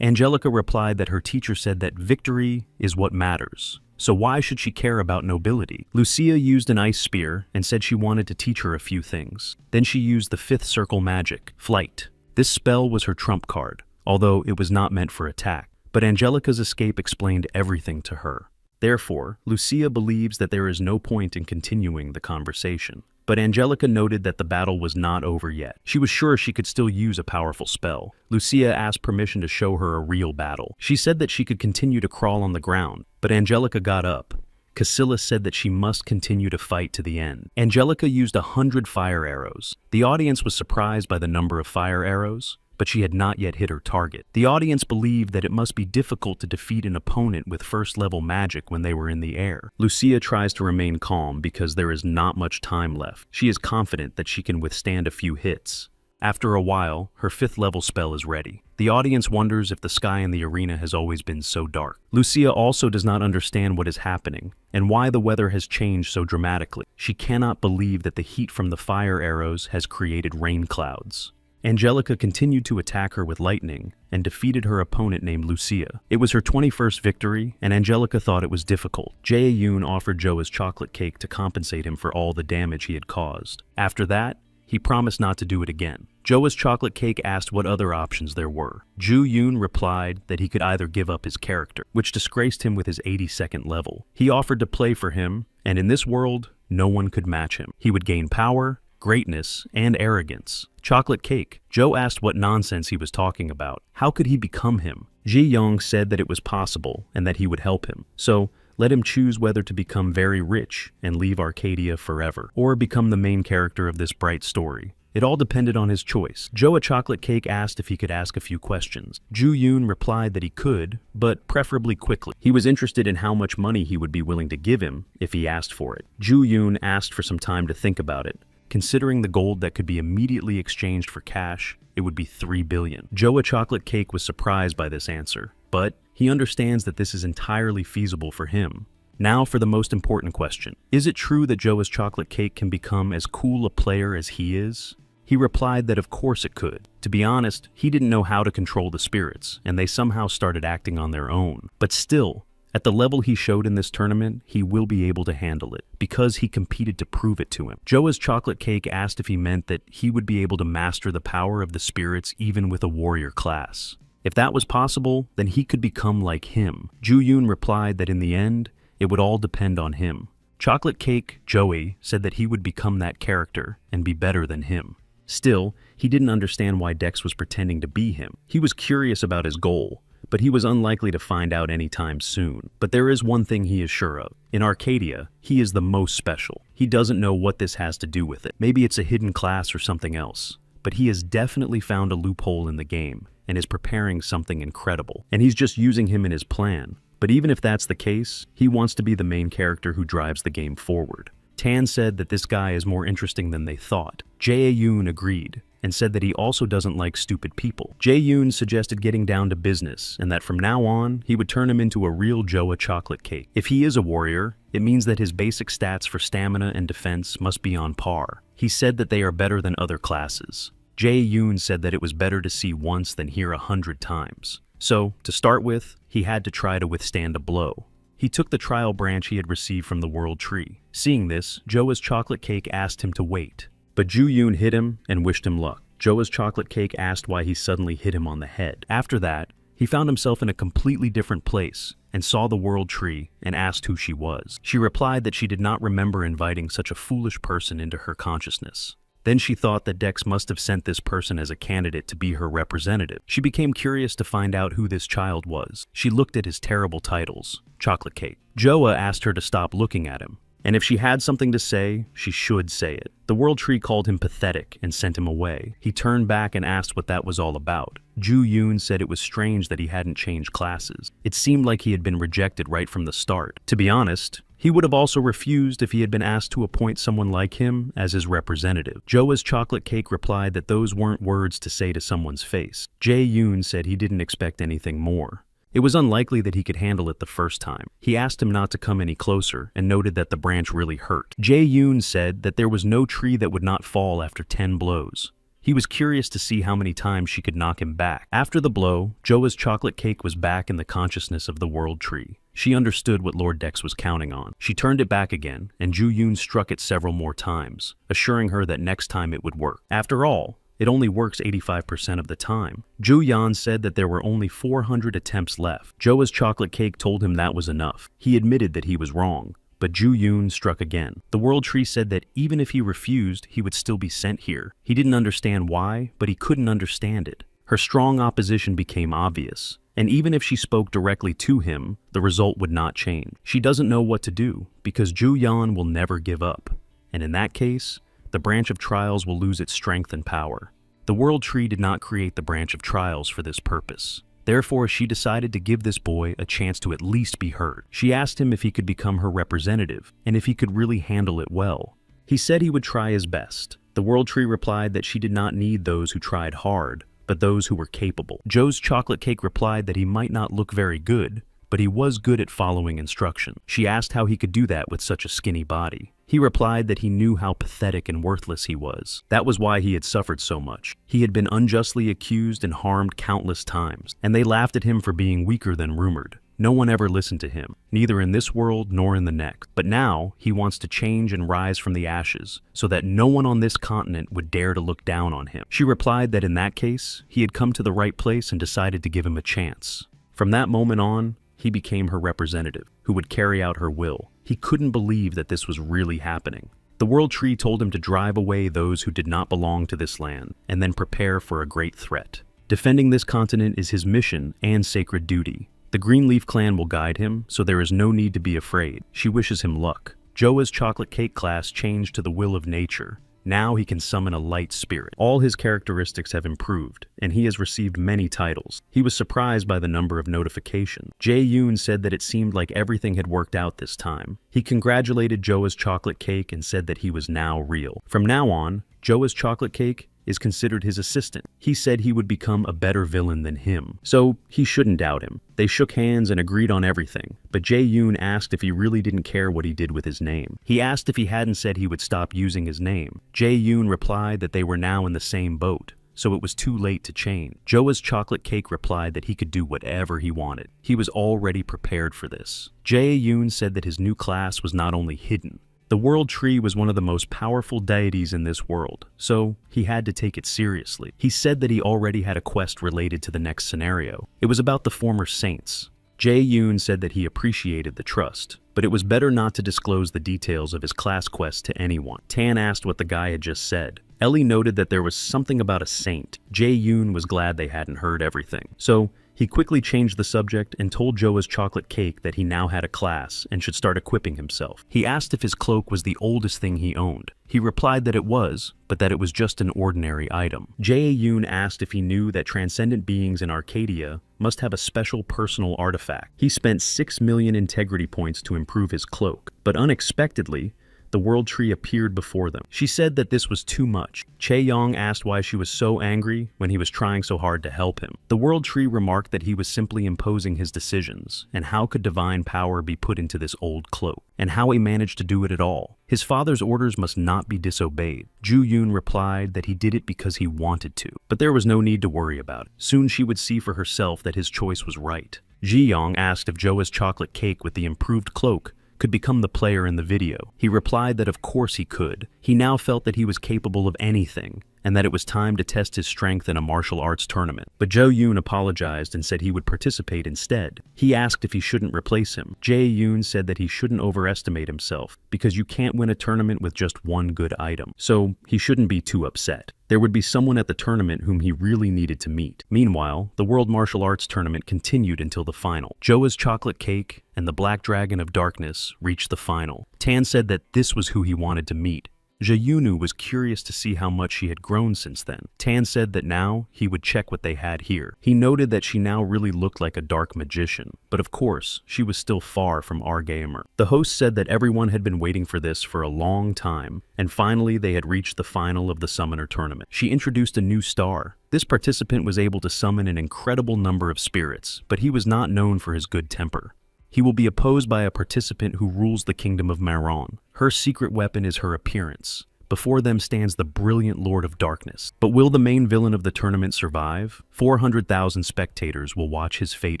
Angelica replied that her teacher said that victory is what matters. So why should she care about nobility? Lucia used an ice spear and said she wanted to teach her a few things. Then she used the 5th circle magic, flight. This spell was her trump card, although it was not meant for attack. But Angelica's escape explained everything to her. Therefore, Lucia believes that there is no point in continuing the conversation. But Angelica noted that the battle was not over yet. She was sure she could still use a powerful spell. Lucia asked permission to show her a real battle. She said that she could continue to crawl on the ground, but Angelica got up. Casillas said that she must continue to fight to the end. Angelica used 100 fire arrows. The audience was surprised by the number of fire arrows, but she had not yet hit her target. The audience believed that it must be difficult to defeat an opponent with first-level magic when they were in the air. Lucia tries to remain calm because there is not much time left. She is confident that she can withstand a few hits. After a while, her 5th level spell is ready. The audience wonders if the sky in the arena has always been so dark. Lucia also does not understand what is happening and why the weather has changed so dramatically. She cannot believe that the heat from the fire arrows has created rain clouds. Angelica continued to attack her with lightning and defeated her opponent named Lucia. It was her 21st victory, and Angelica thought it was difficult. Jae-yoon offered Joa's chocolate cake to compensate him for all the damage he had caused. After that, he promised not to do it again. Joa's chocolate cake asked what other options there were. Joo-yoon replied that he could either give up his character, which disgraced him with his 82nd level. He offered to play for him, and in this world, no one could match him. He would gain power, greatness, and arrogance. Chocolate cake. Joe asked what nonsense he was talking about. How could he become him? Ji Yong said that it was possible and that he would help him. So, let him choose whether to become very rich and leave Arcadia forever, or become the main character of this bright story. It all depended on his choice. Joe, a chocolate cake, asked if he could ask a few questions. Ju Yoon replied that he could, but preferably quickly. He was interested in how much money he would be willing to give him if he asked for it. Ju Yoon asked for some time to think about it. Considering the gold that could be immediately exchanged for cash, it would be 3 billion. Joe, a chocolate cake, was surprised by this answer, but he understands that this is entirely feasible for him. Now for the most important question. Is it true that Joe's chocolate cake can become as cool a player as he is? He replied that of course it could. To be honest, he didn't know how to control the spirits, and they somehow started acting on their own. But still, at the level he showed in this tournament, he will be able to handle it, because he competed to prove it to him. Joe's chocolate cake asked if he meant that he would be able to master the power of the spirits even with a warrior class. If that was possible, then he could become like him. Ju Yoon replied that in the end, it would all depend on him. Chocolate cake Joey said that he would become that character and be better than him. Still, he didn't understand why Dex was pretending to be him. He was curious about his goal, but he was unlikely to find out anytime soon. But there is one thing he is sure of. In Arcadia, he is the most special. He doesn't know what this has to do with it. Maybe it's a hidden class or something else. But he has definitely found a loophole in the game and is preparing something incredible. And he's just using him in his plan. But even if that's the case, he wants to be the main character who drives the game forward. Tan said that this guy is more interesting than they thought. Jae-yoon agreed and said that he also doesn't like stupid people. Jae-yoon suggested getting down to business and that from now on, he would turn him into a real Joa chocolate cake. If he is a warrior, it means that his basic stats for stamina and defense must be on par. He said that they are better than other classes. Jae-yoon said that it was better to see once than hear 100 times. So, to start with, he had to try to withstand a blow. He took the trial branch he had received from the World Tree. Seeing this, Joa's chocolate cake asked him to wait. But Ju Yoon hit him and wished him luck. Joa's chocolate cake asked why he suddenly hit him on the head. After that, he found himself in a completely different place and saw the World Tree and asked who she was. She replied that she did not remember inviting such a foolish person into her consciousness. Then she thought that Dex must have sent this person as a candidate to be her representative. She became curious to find out who this child was. She looked at his terrible titles. Chocolate cake. Joa asked her to stop looking at him. And if she had something to say, she should say it. The World Tree called him pathetic and sent him away. He turned back and asked what that was all about. Ju Yoon said it was strange that he hadn't changed classes. It seemed like he had been rejected right from the start. To be honest, he would have also refused if he had been asked to appoint someone like him as his representative. Joa's chocolate cake replied that those weren't words to say to someone's face. Jae Yoon said he didn't expect anything more. It was unlikely that he could handle it the first time. He asked him not to come any closer and noted that the branch really hurt. Jae Yoon said that there was no tree that would not fall after 10 blows. He was curious to see how many times she could knock him back. After the blow, Joa's chocolate cake was back in the consciousness of the World Tree. She understood what Lord Dex was counting on. She turned it back again, and Ju Yoon struck it several more times, assuring her that next time it would work. After all, it only works 85% of the time. Ju Yan said that there were only 400 attempts left. Joa's chocolate cake told him that was enough. He admitted that he was wrong, but Ju Yoon struck again. The World Tree said that even if he refused, he would still be sent here. He didn't understand why, but he couldn't understand it. Her strong opposition became obvious, and even if she spoke directly to him, the result would not change. She doesn't know what to do, because Ju Yan will never give up. And in that case, the Branch of Trials will lose its strength and power. The World Tree did not create the Branch of Trials for this purpose. Therefore, she decided to give this boy a chance to at least be heard. She asked him if he could become her representative, and if he could really handle it well. He said he would try his best. The World Tree replied that she did not need those who tried hard, but those who were capable. Joe's chocolate cake replied that he might not look very good, but he was good at following instruction. She asked how he could do that with such a skinny body. He replied that he knew how pathetic and worthless he was. That was why he had suffered so much. He had been unjustly accused and harmed countless times, and they laughed at him for being weaker than rumored. No one ever listened to him, neither in this world nor in the next. But now, he wants to change and rise from the ashes, so that no one on this continent would dare to look down on him. She replied that in that case, he had come to the right place and decided to give him a chance. From that moment on, he became her representative, who would carry out her will. He couldn't believe that this was really happening. The World Tree told him to drive away those who did not belong to this land, and then prepare for a great threat. Defending this continent is his mission and sacred duty. The Greenleaf clan will guide him, so there is no need to be afraid. She wishes him luck. Joa's chocolate cake class changed to the will of nature. Now he can summon a light spirit. All his characteristics have improved, and he has received many titles. He was surprised by the number of notifications. Jae-yoon said that it seemed like everything had worked out this time. He congratulated Joa's chocolate cake and said that he was now real. From now on, Joa's chocolate cake is considered his assistant. He said he would become a better villain than him, so he shouldn't doubt him. They shook hands and agreed on everything, but Jae-yoon asked if he really didn't care what he did with his name. He asked if he hadn't said he would stop using his name. Jae-yoon replied that they were now in the same boat, so it was too late to change. Joa's chocolate cake replied that he could do whatever he wanted. He was already prepared for this. Jae-yoon said that his new class was not only hidden, the World Tree was one of the most powerful deities in this world, so he had to take it seriously. He said that he already had a quest related to the next scenario. It was about the former saints. Jae-yoon said that he appreciated the trust, but it was better not to disclose the details of his class quest to anyone. Tan asked what the guy had just said. Ellie noted that there was something about a saint. Jae-yoon was glad they hadn't heard everything, so he quickly changed the subject and told Joa's chocolate cake that he now had a class and should start equipping himself. He asked if his cloak was the oldest thing he owned. He replied that it was, but that it was just an ordinary item. Jae-yoon asked if he knew that transcendent beings in Arcadia must have a special personal artifact. He spent 6 million integrity points to improve his cloak, but unexpectedly, the World Tree appeared before them. She said that this was too much. Chae-young asked why she was so angry when he was trying so hard to help him. The World Tree remarked that he was simply imposing his decisions, and how could divine power be put into this old cloak, and how he managed to do it at all. His father's orders must not be disobeyed. Ju-yoon replied that he did it because he wanted to, but there was no need to worry about it. Soon she would see for herself that his choice was right. Ji-young asked if Joa's chocolate cake with the improved cloak could become the player in the video. He replied that of course he could. He now felt that he was capable of anything, and that it was time to test his strength in a martial arts tournament. But Jo-yoon apologized and said he would participate instead. He asked if he shouldn't replace him. Jae-yoon said that he shouldn't overestimate himself, because you can't win a tournament with just one good item, so he shouldn't be too upset. There would be someone at the tournament whom he really needed to meet. Meanwhile, the World Martial Arts Tournament continued until the final. Joa's chocolate cake and the Black Dragon of Darkness reached the final. Tan said that this was who he wanted to meet. Jae-yoonu was curious to see how much she had grown since then. Tan said that now he would check what they had here. He noted that she now really looked like a dark magician, but of course, she was still far from our gamer. The host said that everyone had been waiting for this for a long time, and finally they had reached the final of the Summoner Tournament. She introduced a new star. This participant was able to summon an incredible number of spirits, but he was not known for his good temper. He will be opposed by a participant who rules the kingdom of Maron. Her secret weapon is her appearance. Before them stands the brilliant Lord of Darkness. But will the main villain of the tournament survive? 400,000 spectators will watch his fate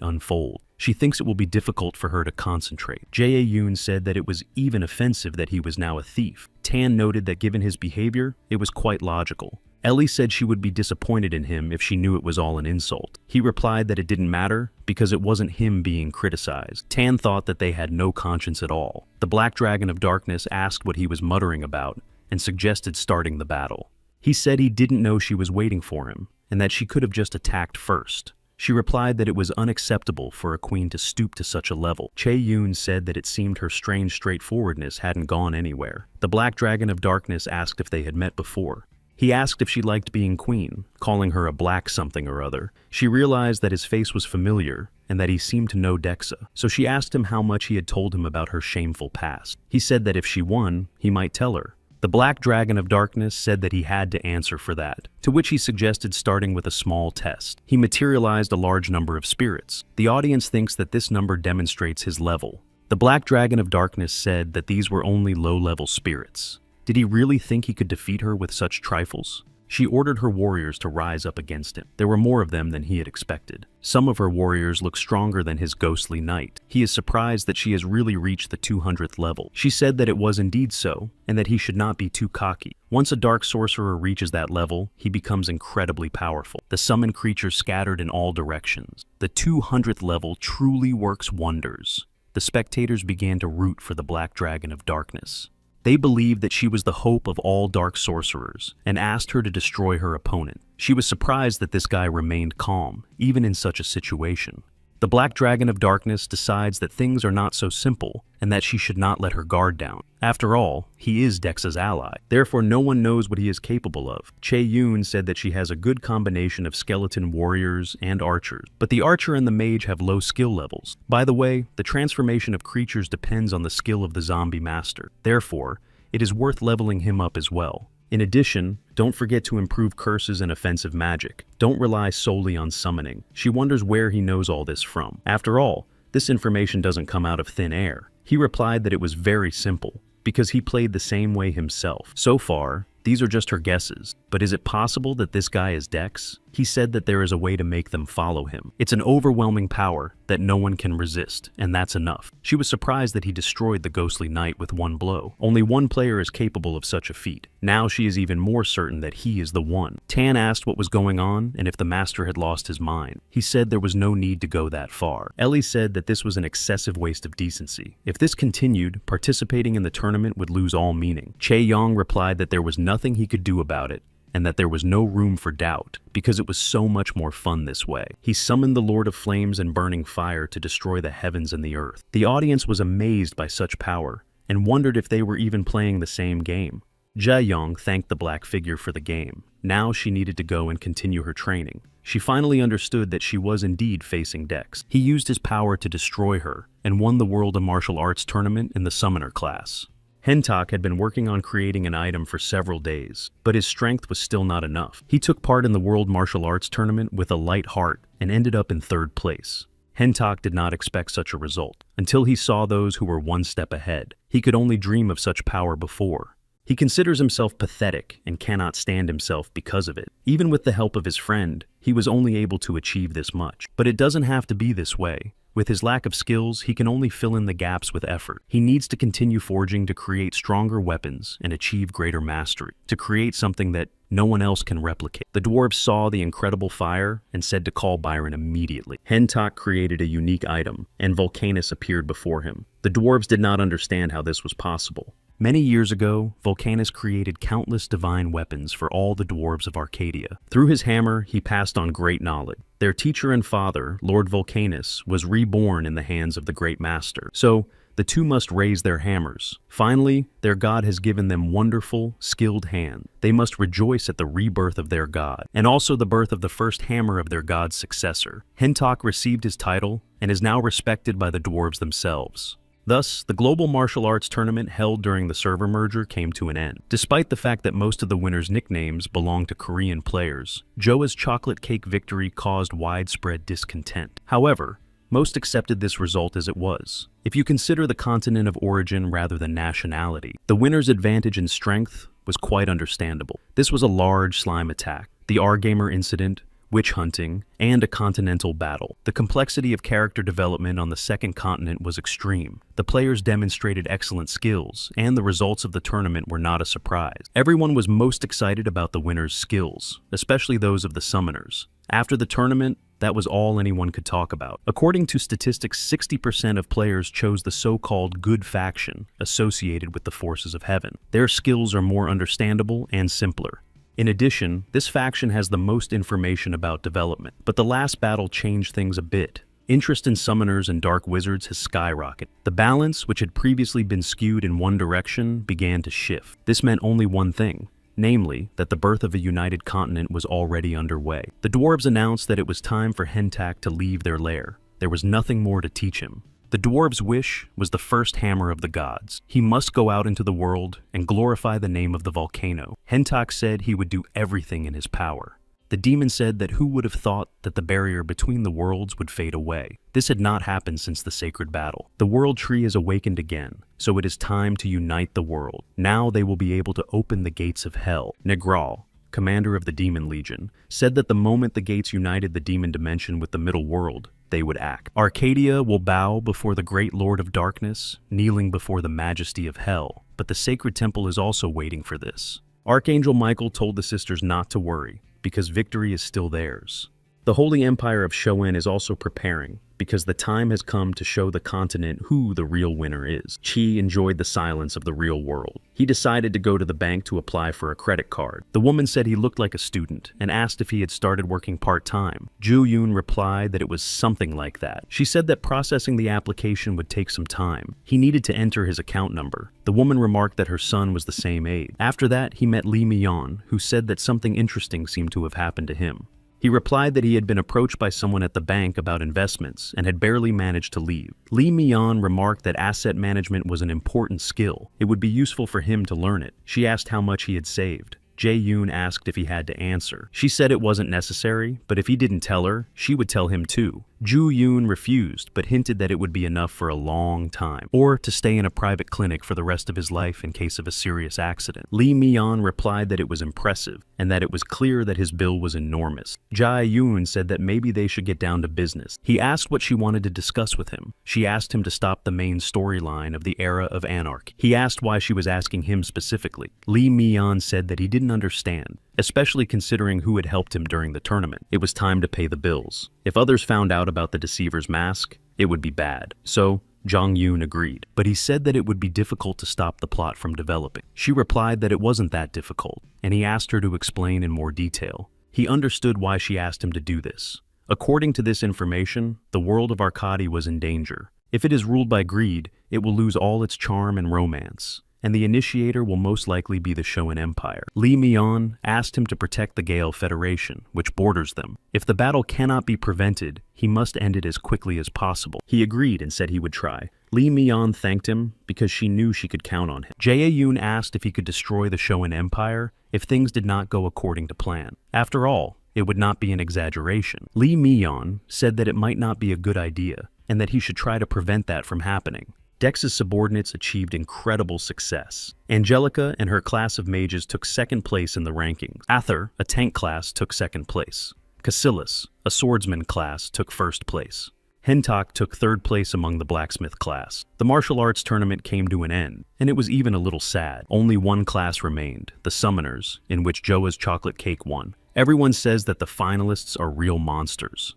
unfold. She thinks it will be difficult for her to concentrate. Jae-yoon said that it was even offensive that he was now a thief. Tan noted that given his behavior, it was quite logical. Ellie said she would be disappointed in him if she knew it was all an insult. He replied that it didn't matter because it wasn't him being criticized. Tan thought that they had no conscience at all. The Black Dragon of Darkness asked what he was muttering about and suggested starting the battle. He said he didn't know she was waiting for him and that she could have just attacked first. She replied that it was unacceptable for a queen to stoop to such a level. Chae-yoon said that it seemed her strange straightforwardness hadn't gone anywhere. The Black Dragon of Darkness asked if they had met before. He asked if she liked being queen, calling her a black something or other. She realized that his face was familiar and that he seemed to know Dexa, so she asked him how much he had told him about her shameful past. He said that if she won, he might tell her. The Black Dragon of Darkness said that he had to answer for that, to which he suggested starting with a small test. He materialized a large number of spirits. The audience thinks that this number demonstrates his level. The Black Dragon of Darkness said that these were only low-level spirits. Did he really think he could defeat her with such trifles? She ordered her warriors to rise up against him. There were more of them than he had expected. Some of her warriors look stronger than his ghostly knight. He is surprised that she has really reached the 200th level. She said that it was indeed so, and that he should not be too cocky. Once a dark sorcerer reaches that level, he becomes incredibly powerful. The summoned creatures scattered in all directions. The 200th level truly works wonders. the spectators began to root for the Black Dragon of Darkness. They believed that she was the hope of all dark sorcerers and asked her to destroy her opponent. She was surprised that this guy remained calm, even in such a situation. The Black Dragon of Darkness decides that things are not so simple and that she should not let her guard down. After all, he is Dex's ally. Therefore, no one knows what he is capable of. Che-Yoon said that she has a good combination of skeleton warriors and archers, but the archer and the mage have low skill levels. By the way, the transformation of creatures depends on the skill of the zombie master. Therefore, it is worth leveling him up as well. In addition, don't forget to improve curses and offensive magic. Don't rely solely on summoning. She wonders where he knows all this from. After all, this information doesn't come out of thin air. He replied that it was very simple, because he played the same way himself. So far, these are just her guesses. But is it possible that this guy is Dex? He said that there is a way to make them follow him. It's an overwhelming power that no one can resist, and that's enough. She was surprised that he destroyed the ghostly knight with one blow. Only one player is capable of such a feat. Now she is even more certain that he is the one. Tan asked what was going on and if the master had lost his mind. He said there was no need to go that far. Ellie said that this was an excessive waste of decency. If this continued, participating in the tournament would lose all meaning. Che-Yong replied that there was nothing he could do about it, and that there was no room for doubt, because it was so much more fun this way. He summoned the Lord of Flames and Burning Fire to destroy the heavens and the earth. The audience was amazed by such power, and wondered if they were even playing the same game. Jae-Yong thanked the black figure for the game. Now she needed to go and continue her training. She finally understood that she was indeed facing Dex. He used his power to destroy her, and won the World of Martial Arts tournament in the Summoner class. Hentak had been working on creating an item for several days, but his strength was still not enough. He took part in the World Martial Arts tournament with a light heart and ended up in 3rd place. Hentak did not expect such a result, until he saw those who were one step ahead. He could only dream of such power before. He considers himself pathetic and cannot stand himself because of it. Even with the help of his friend, he was only able to achieve this much. But it doesn't have to be this way. With his lack of skills, he can only fill in the gaps with effort. He needs to continue forging to create stronger weapons and achieve greater mastery, to create something that no one else can replicate. The dwarves saw the incredible fire and said to call Byron immediately. Hentak created a unique item, and Volcanus appeared before him. The dwarves did not understand how this was possible. Many years ago, Volcanus created countless divine weapons for all the dwarves of Arcadia. Through his hammer, he passed on great knowledge. Their teacher and father, Lord Volcanus, was reborn in the hands of the great master. So, the two must raise their hammers. Finally, their god has given them wonderful, skilled hands. They must rejoice at the rebirth of their god, and also the birth of the first hammer of their god's successor. Hentak received his title, and is now respected by the dwarves themselves. Thus, the global martial arts tournament held during the server merger came to an end. Despite the fact that most of the winners' nicknames belong to Korean players, Joa's chocolate cake victory caused widespread discontent. However, most accepted this result as it was. If you consider the continent of origin rather than nationality, the winner's advantage in strength was quite understandable. This was a large slime attack, the Argamer incident, witch hunting, and a continental battle. The complexity of character development on the second continent was extreme. The players demonstrated excellent skills, and the results of the tournament were not a surprise. Everyone was most excited about the winners' skills, especially those of the summoners. After the tournament, that was all anyone could talk about. According to statistics, 60% of players chose the so-called good faction associated with the forces of heaven. Their skills are more understandable and simpler. In addition, this faction has the most information about development, but the last battle changed things a bit. Interest in summoners and dark wizards has skyrocketed. The balance, which had previously been skewed in one direction, began to shift. This meant only one thing, namely, that the birth of a united continent was already underway. The dwarves announced that it was time for Hentak to leave their lair. There was nothing more to teach him. The dwarves' wish was the first hammer of the gods. He must go out into the world and glorify the name of the volcano. Hentak said he would do everything in his power. The demon said that who would have thought that the barrier between the worlds would fade away. This had not happened since the sacred battle. The world tree is awakened again, so it is time to unite the world. Now they will be able to open the gates of hell. Negral, commander of the demon legion, said that the moment the gates united the demon dimension with the middle world, they would act. Arcadia will bow before the great Lord of Darkness, kneeling before the majesty of hell, but the sacred temple is also waiting for this. Archangel Michael told the sisters not to worry, because victory is still theirs. The Holy Empire of Showen is also preparing, because the time has come to show the continent who the real winner is. Chi enjoyed the silence of the real world. He decided to go to the bank to apply for a credit card. The woman said he looked like a student and asked if he had started working part-time. Ju Yoon replied that it was something like that. She said that processing the application would take some time. He needed to enter his account number. The woman remarked that her son was the same age. After that, he met Lee Mion, who said that something interesting seemed to have happened to him. He replied that he had been approached by someone at the bank about investments and had barely managed to leave. Lee Mion remarked that asset management was an important skill. It would be useful for him to learn it. She asked how much he had saved. Jae Yoon asked if he had to answer. She said it wasn't necessary, but if he didn't tell her, she would tell him too. Ju Yoon refused, but hinted that it would be enough for a long time, or to stay in a private clinic for the rest of his life in case of a serious accident. Lee Mion replied that it was impressive, and that it was clear that his bill was enormous. Jae Yoon said that maybe they should get down to business. He asked what she wanted to discuss with him. She asked him to stop the main storyline of the era of anarchy. He asked why she was asking him specifically. Lee Mion said that he didn't understand, especially considering who had helped him during the tournament. It was time to pay the bills. If others found out about the deceiver's mask, it would be bad. So, Jong Yoon agreed, but he said that it would be difficult to stop the plot from developing. She replied that it wasn't that difficult, and he asked her to explain in more detail. He understood why she asked him to do this. According to this information, the world of Arcadia was in danger. If it is ruled by greed, it will lose all its charm and romance, and the initiator will most likely be the Showen Empire. Lee Mion asked him to protect the Gale Federation, which borders them. If the battle cannot be prevented, he must end it as quickly as possible. He agreed and said he would try. Lee Mion thanked him because she knew she could count on him. Jae Yoon asked if he could destroy the Showen Empire if things did not go according to plan. After all, it would not be an exaggeration. Lee Mion said that it might not be a good idea, and that he should try to prevent that from happening. Dex's subordinates achieved incredible success. Angelica and her class of mages took second place in the rankings. Ather, a tank class, took second place. Cassilis, a swordsman class, took first place. Hentok took third place among the blacksmith class. The martial arts tournament came to an end, and it was even a little sad. Only one class remained, the summoners, in which Joa's chocolate cake won. Everyone says that the finalists are real monsters.